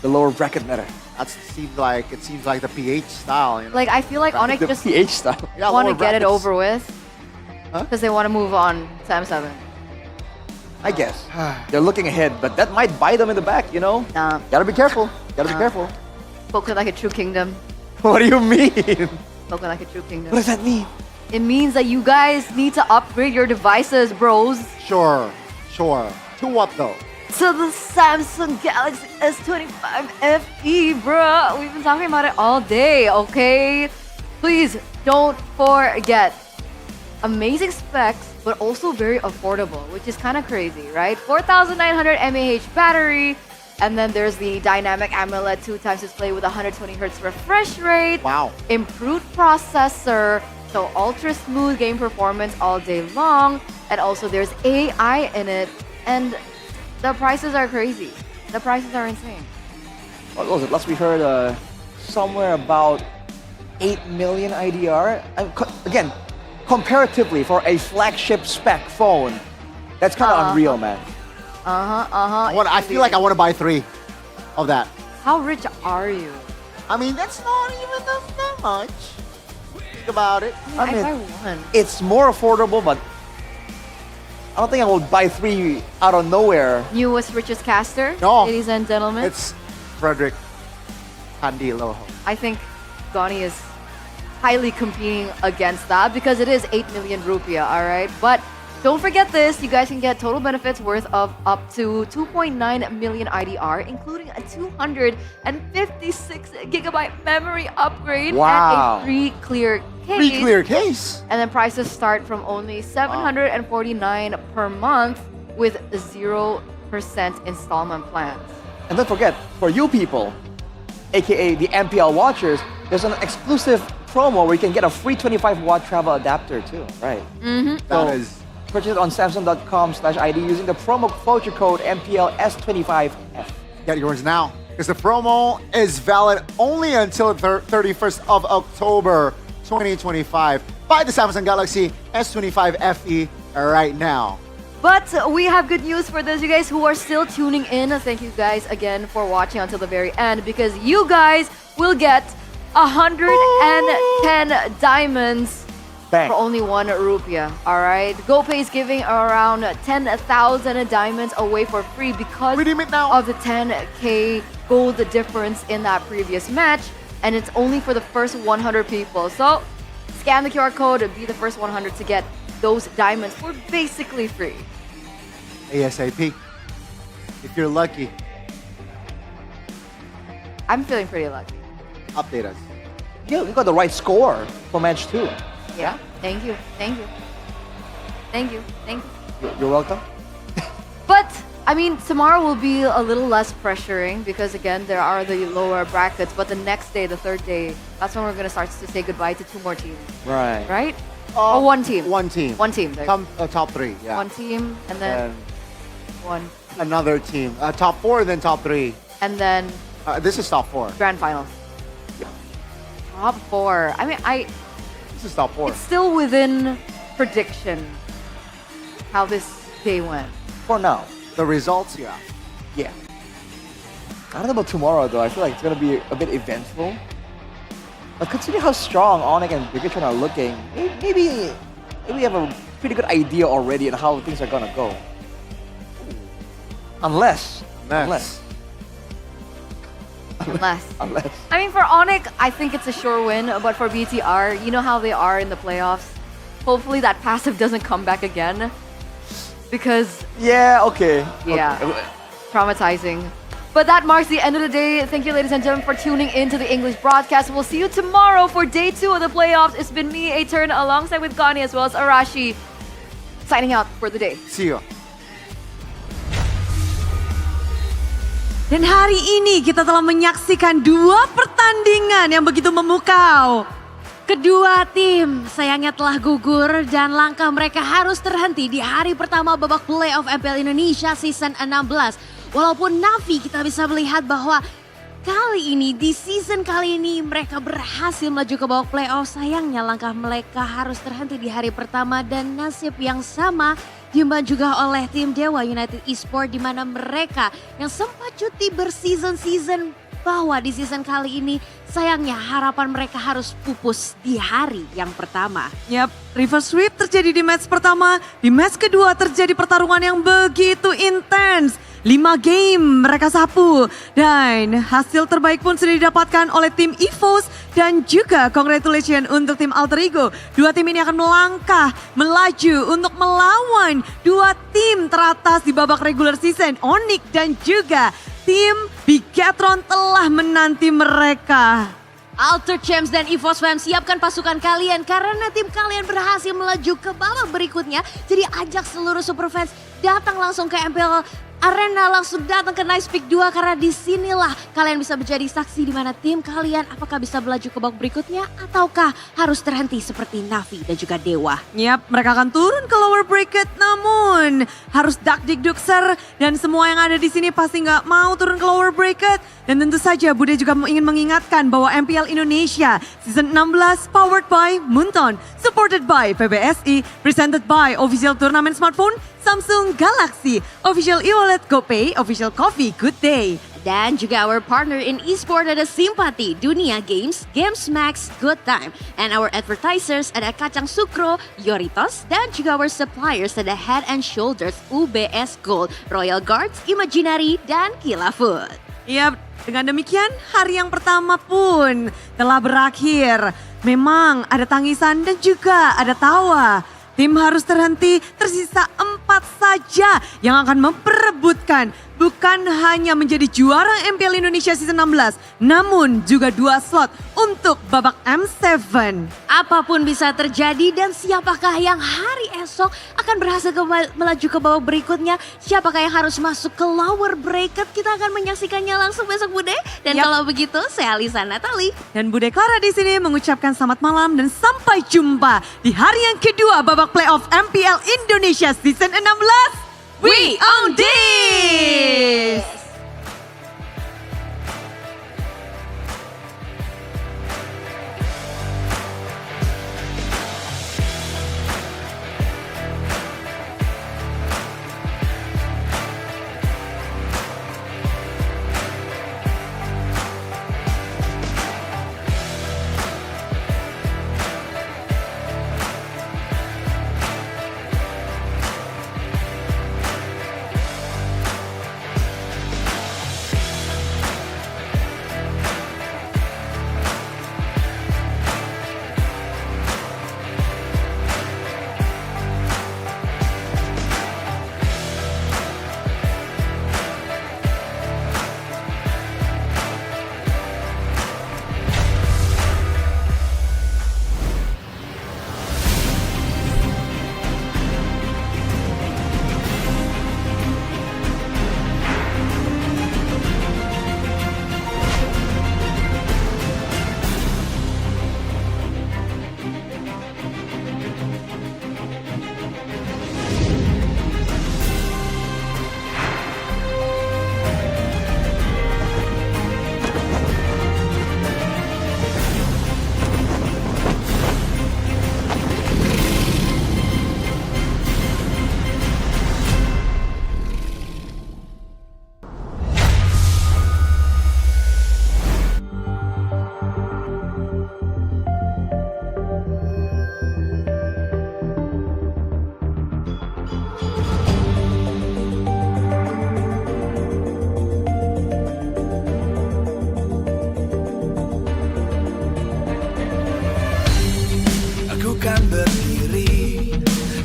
Speaker 5: The lower bracket meta.
Speaker 15: It seems like the PH style. You know?
Speaker 8: Like, I feel like Onyx
Speaker 5: The
Speaker 8: just
Speaker 5: PH style.
Speaker 8: want to
Speaker 15: lower
Speaker 8: get it
Speaker 15: brackets.
Speaker 8: over with. Because they want to move on to M7.
Speaker 5: I guess. They're looking ahead, but that might bite them in the back, you know?
Speaker 8: Nah.
Speaker 5: Gotta be careful. Gotta be careful.
Speaker 8: Spoken like a true kingdom.
Speaker 5: What do you mean?
Speaker 8: Spoken like a true kingdom.
Speaker 5: What does that mean?
Speaker 8: It means that you guys need to upgrade your devices, bros.
Speaker 15: Sure. To what though?
Speaker 8: To the Samsung Galaxy S25 FE, bruh. We've been talking about it all day, okay? Please don't forget. Amazing specs, but also very affordable, which is kind of crazy, right? 4,900 mAh battery, and then there's the dynamic AMOLED 2x display with 120 Hz refresh rate.
Speaker 15: Wow.
Speaker 8: Improved processor, so ultra smooth game performance all day long, and also there's AI in it, and the prices are crazy. The prices are insane.
Speaker 5: What was it? Last we heard somewhere about 8 million IDR. Again, comparatively for a flagship spec phone, that's kind of unreal, man.
Speaker 15: I feel like I want to buy 3 of that.
Speaker 8: How rich are you?
Speaker 15: I mean, that's not even that much. Think about it.
Speaker 5: I mean,
Speaker 8: buy one.
Speaker 5: it's more affordable, but I don't think I would buy 3 out of nowhere.
Speaker 8: Newest richest caster,
Speaker 15: No.
Speaker 8: ladies and gentlemen.
Speaker 15: It's Frederick Handi Loho.
Speaker 8: I think Gani is highly competing against that because it is 8 million rupiah, all right? But don't forget this, you guys can get total benefits worth of up to 2.9 million IDR, including a 256 gigabyte memory upgrade
Speaker 15: Wow.
Speaker 8: and a free clear case.
Speaker 15: Free clear case.
Speaker 8: And then prices start from only 749 per month with 0% installment plans.
Speaker 5: And don't forget, for you people, aka the MPL watchers, there's an exclusive promo where you can get a free 25-watt travel adapter too, right?
Speaker 8: Mm-hmm.
Speaker 15: That is
Speaker 5: purchase it on Samsung.com/ID using the promo voucher code MPLS25F.
Speaker 15: Get yours now, because the promo is valid only until the 31st of October 2025. Buy the Samsung Galaxy S25 FE right now.
Speaker 8: But we have good news for those of you guys who are still tuning in. Thank you guys again for watching until the very end, because you guys will get 110 diamonds
Speaker 5: Bang.
Speaker 8: for only 1 rupiah. All right, GoPay is giving around 10,000 diamonds away for free because of the 10k gold difference in that previous match, and it's only for the first 100 people. So scan the QR code and be the first 100 to get those diamonds for basically free.
Speaker 15: ASAP. If you're lucky,
Speaker 8: I'm feeling pretty lucky.
Speaker 15: update us.
Speaker 5: Yeah, we got the right score for match 2.
Speaker 8: Yeah. Thank you. Thank you. Thank you. Thank you.
Speaker 5: You're welcome.
Speaker 8: But I mean, tomorrow will be a little less pressuring because again, there are the lower brackets. But the next day, the third day, that's when we're gonna start to say goodbye to 2 more teams.
Speaker 20: Right.
Speaker 8: Right? Or one team.
Speaker 15: One team.
Speaker 8: One team. There.
Speaker 15: Top 3. Yeah.
Speaker 8: One team, and then one.
Speaker 15: Another team. Top 4, then top 3.
Speaker 8: And then
Speaker 15: this is top 4.
Speaker 8: grand finals. Top 4. I mean,
Speaker 15: This is top 4.
Speaker 8: it's still within prediction how this day went.
Speaker 20: For now.
Speaker 15: The results, yeah.
Speaker 20: Yeah. I don't know about tomorrow though. I feel like it's gonna be a bit eventful. But considering how strong Onyx and Bigatron are looking, maybe we have a pretty good idea already on how things are gonna go. Unless.
Speaker 8: Unless.
Speaker 20: Unless.
Speaker 8: I mean, for Onyx, I think it's a sure win. But for BTR, you know how they are in the playoffs. Hopefully that passive doesn't come back again. Because...
Speaker 20: Yeah, okay.
Speaker 8: Yeah.
Speaker 20: Okay.
Speaker 8: Traumatizing. But that marks the end of the day. Thank you, ladies and gentlemen, for tuning in to the English broadcast. We'll see you tomorrow for day 2 of the playoffs. It's been me, A-Turn, alongside with Connie as well as Arashi. Signing out for the day.
Speaker 15: See you.
Speaker 17: Dan hari ini kita telah menyaksikan 2 pertandingan yang begitu memukau. Kedua tim sayangnya telah gugur dan langkah mereka harus terhenti di hari pertama babak playoff MPL Indonesia Season 16. Walaupun Navi kita bisa melihat bahwa kali ini di season kali ini mereka berhasil melaju ke babak playoff. Sayangnya langkah mereka harus terhenti di hari pertama dan nasib yang sama diemban juga oleh tim Dewa United Esport di mana mereka yang sempat cuti berseason-season bahwa di season kali ini sayangnya harapan mereka harus pupus di hari yang pertama. Yap, reverse sweep terjadi di match pertama, di match kedua terjadi pertarungan yang begitu intens. 5 game mereka sapu dan hasil terbaik pun sudah didapatkan oleh tim EVOS dan juga congratulations untuk tim Alter Ego. 2 tim ini akan melangkah melaju untuk melawan 2 tim teratas di babak regular season, Onyx dan juga tim Bigatron telah menanti mereka.
Speaker 2: Alter Champs dan EVOS Fam, siapkan pasukan kalian karena tim kalian berhasil melaju ke babak berikutnya. Jadi ajak seluruh super fans datang langsung ke MPL Arena, langsung datang ke Nice Pick 2 karena disinilah kalian bisa menjadi saksi di mana tim kalian apakah bisa melaju ke babak berikutnya ataukah harus terhenti seperti Navi dan juga Dewa.
Speaker 17: Yap, mereka akan turun ke lower bracket namun harus dakdikdukser dan semua yang ada di sini pasti nggak mau turun ke lower bracket. Dan tentu saja Bude juga ingin mengingatkan bahwa MPL Indonesia Season 16 powered by Munton, supported by PBSI, presented by Official Turnamen Smartphone, Samsung Galaxy, Official e-wallet GoPay, Official Coffee Good Day.
Speaker 2: Dan juga our partner in e-sport ada Simpati, Dunia Games, Games Max, Good Time. And our advertisers ada Kacang Sukro, Yoritos, dan juga our suppliers ada Head and Shoulders, UBS Gold, Royal Guards, Imaginary, dan Kila Food.
Speaker 17: Yap, dengan demikian hari yang pertama pun telah berakhir. Memang ada tangisan dan juga ada tawa. Tim harus terhenti, tersisa 4 saja yang akan memperebutkan bukan hanya menjadi juara MPL Indonesia Season 16, namun juga 2 slot untuk babak M7.
Speaker 2: Apapun bisa terjadi dan siapakah yang hari esok akan berhasil melaju ke babak berikutnya, siapakah yang harus masuk ke lower bracket, kita akan menyaksikannya langsung besok Bude. Dan kalau begitu saya Alisa Natali.
Speaker 17: Dan Bude Clara di sini mengucapkan selamat malam dan sampai jumpa di hari yang kedua babak playoff MPL Indonesia Season 16.
Speaker 2: We own this!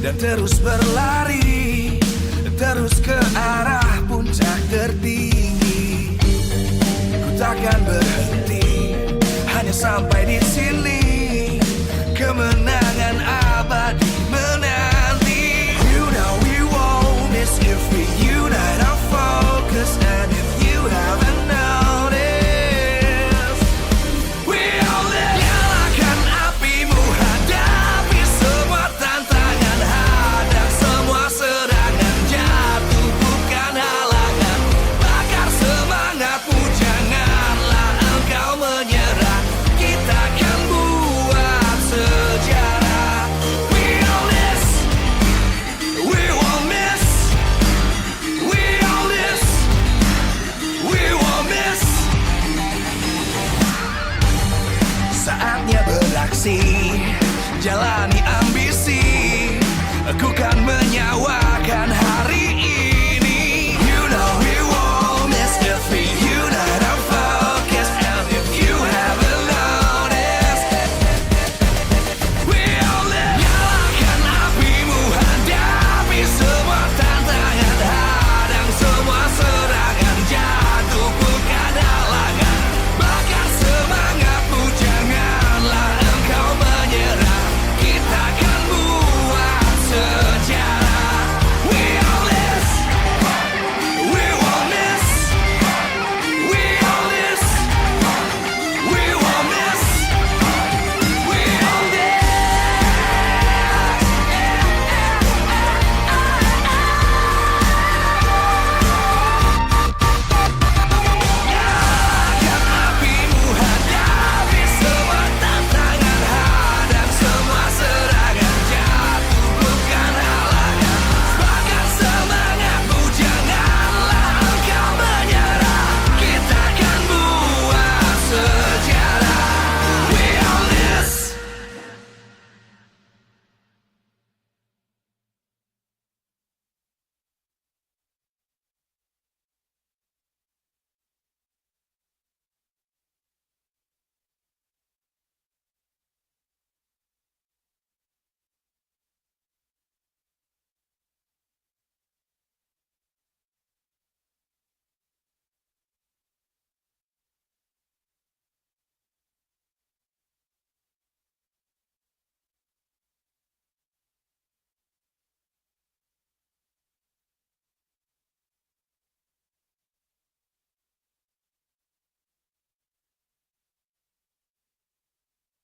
Speaker 4: dan terus berlari, terus ke arah puncak tertinggi. Ku takkan berhenti, hanya sampai di sini. Kemenangan abadi menanti. You know we won't miss if we unite our focus. And if you haven't noticed, we all live. Nyalakan apimu, hadapi semua tantangan, hadang semua serangan, jatuh bukan halangan. Bakar semangatmu, janganlah engkau menyerah. Kita akan buat sejarah. We all this, we won't miss. We all this, we won't miss. Saatnya beraksi, jalani ambisi, aku kan menyawa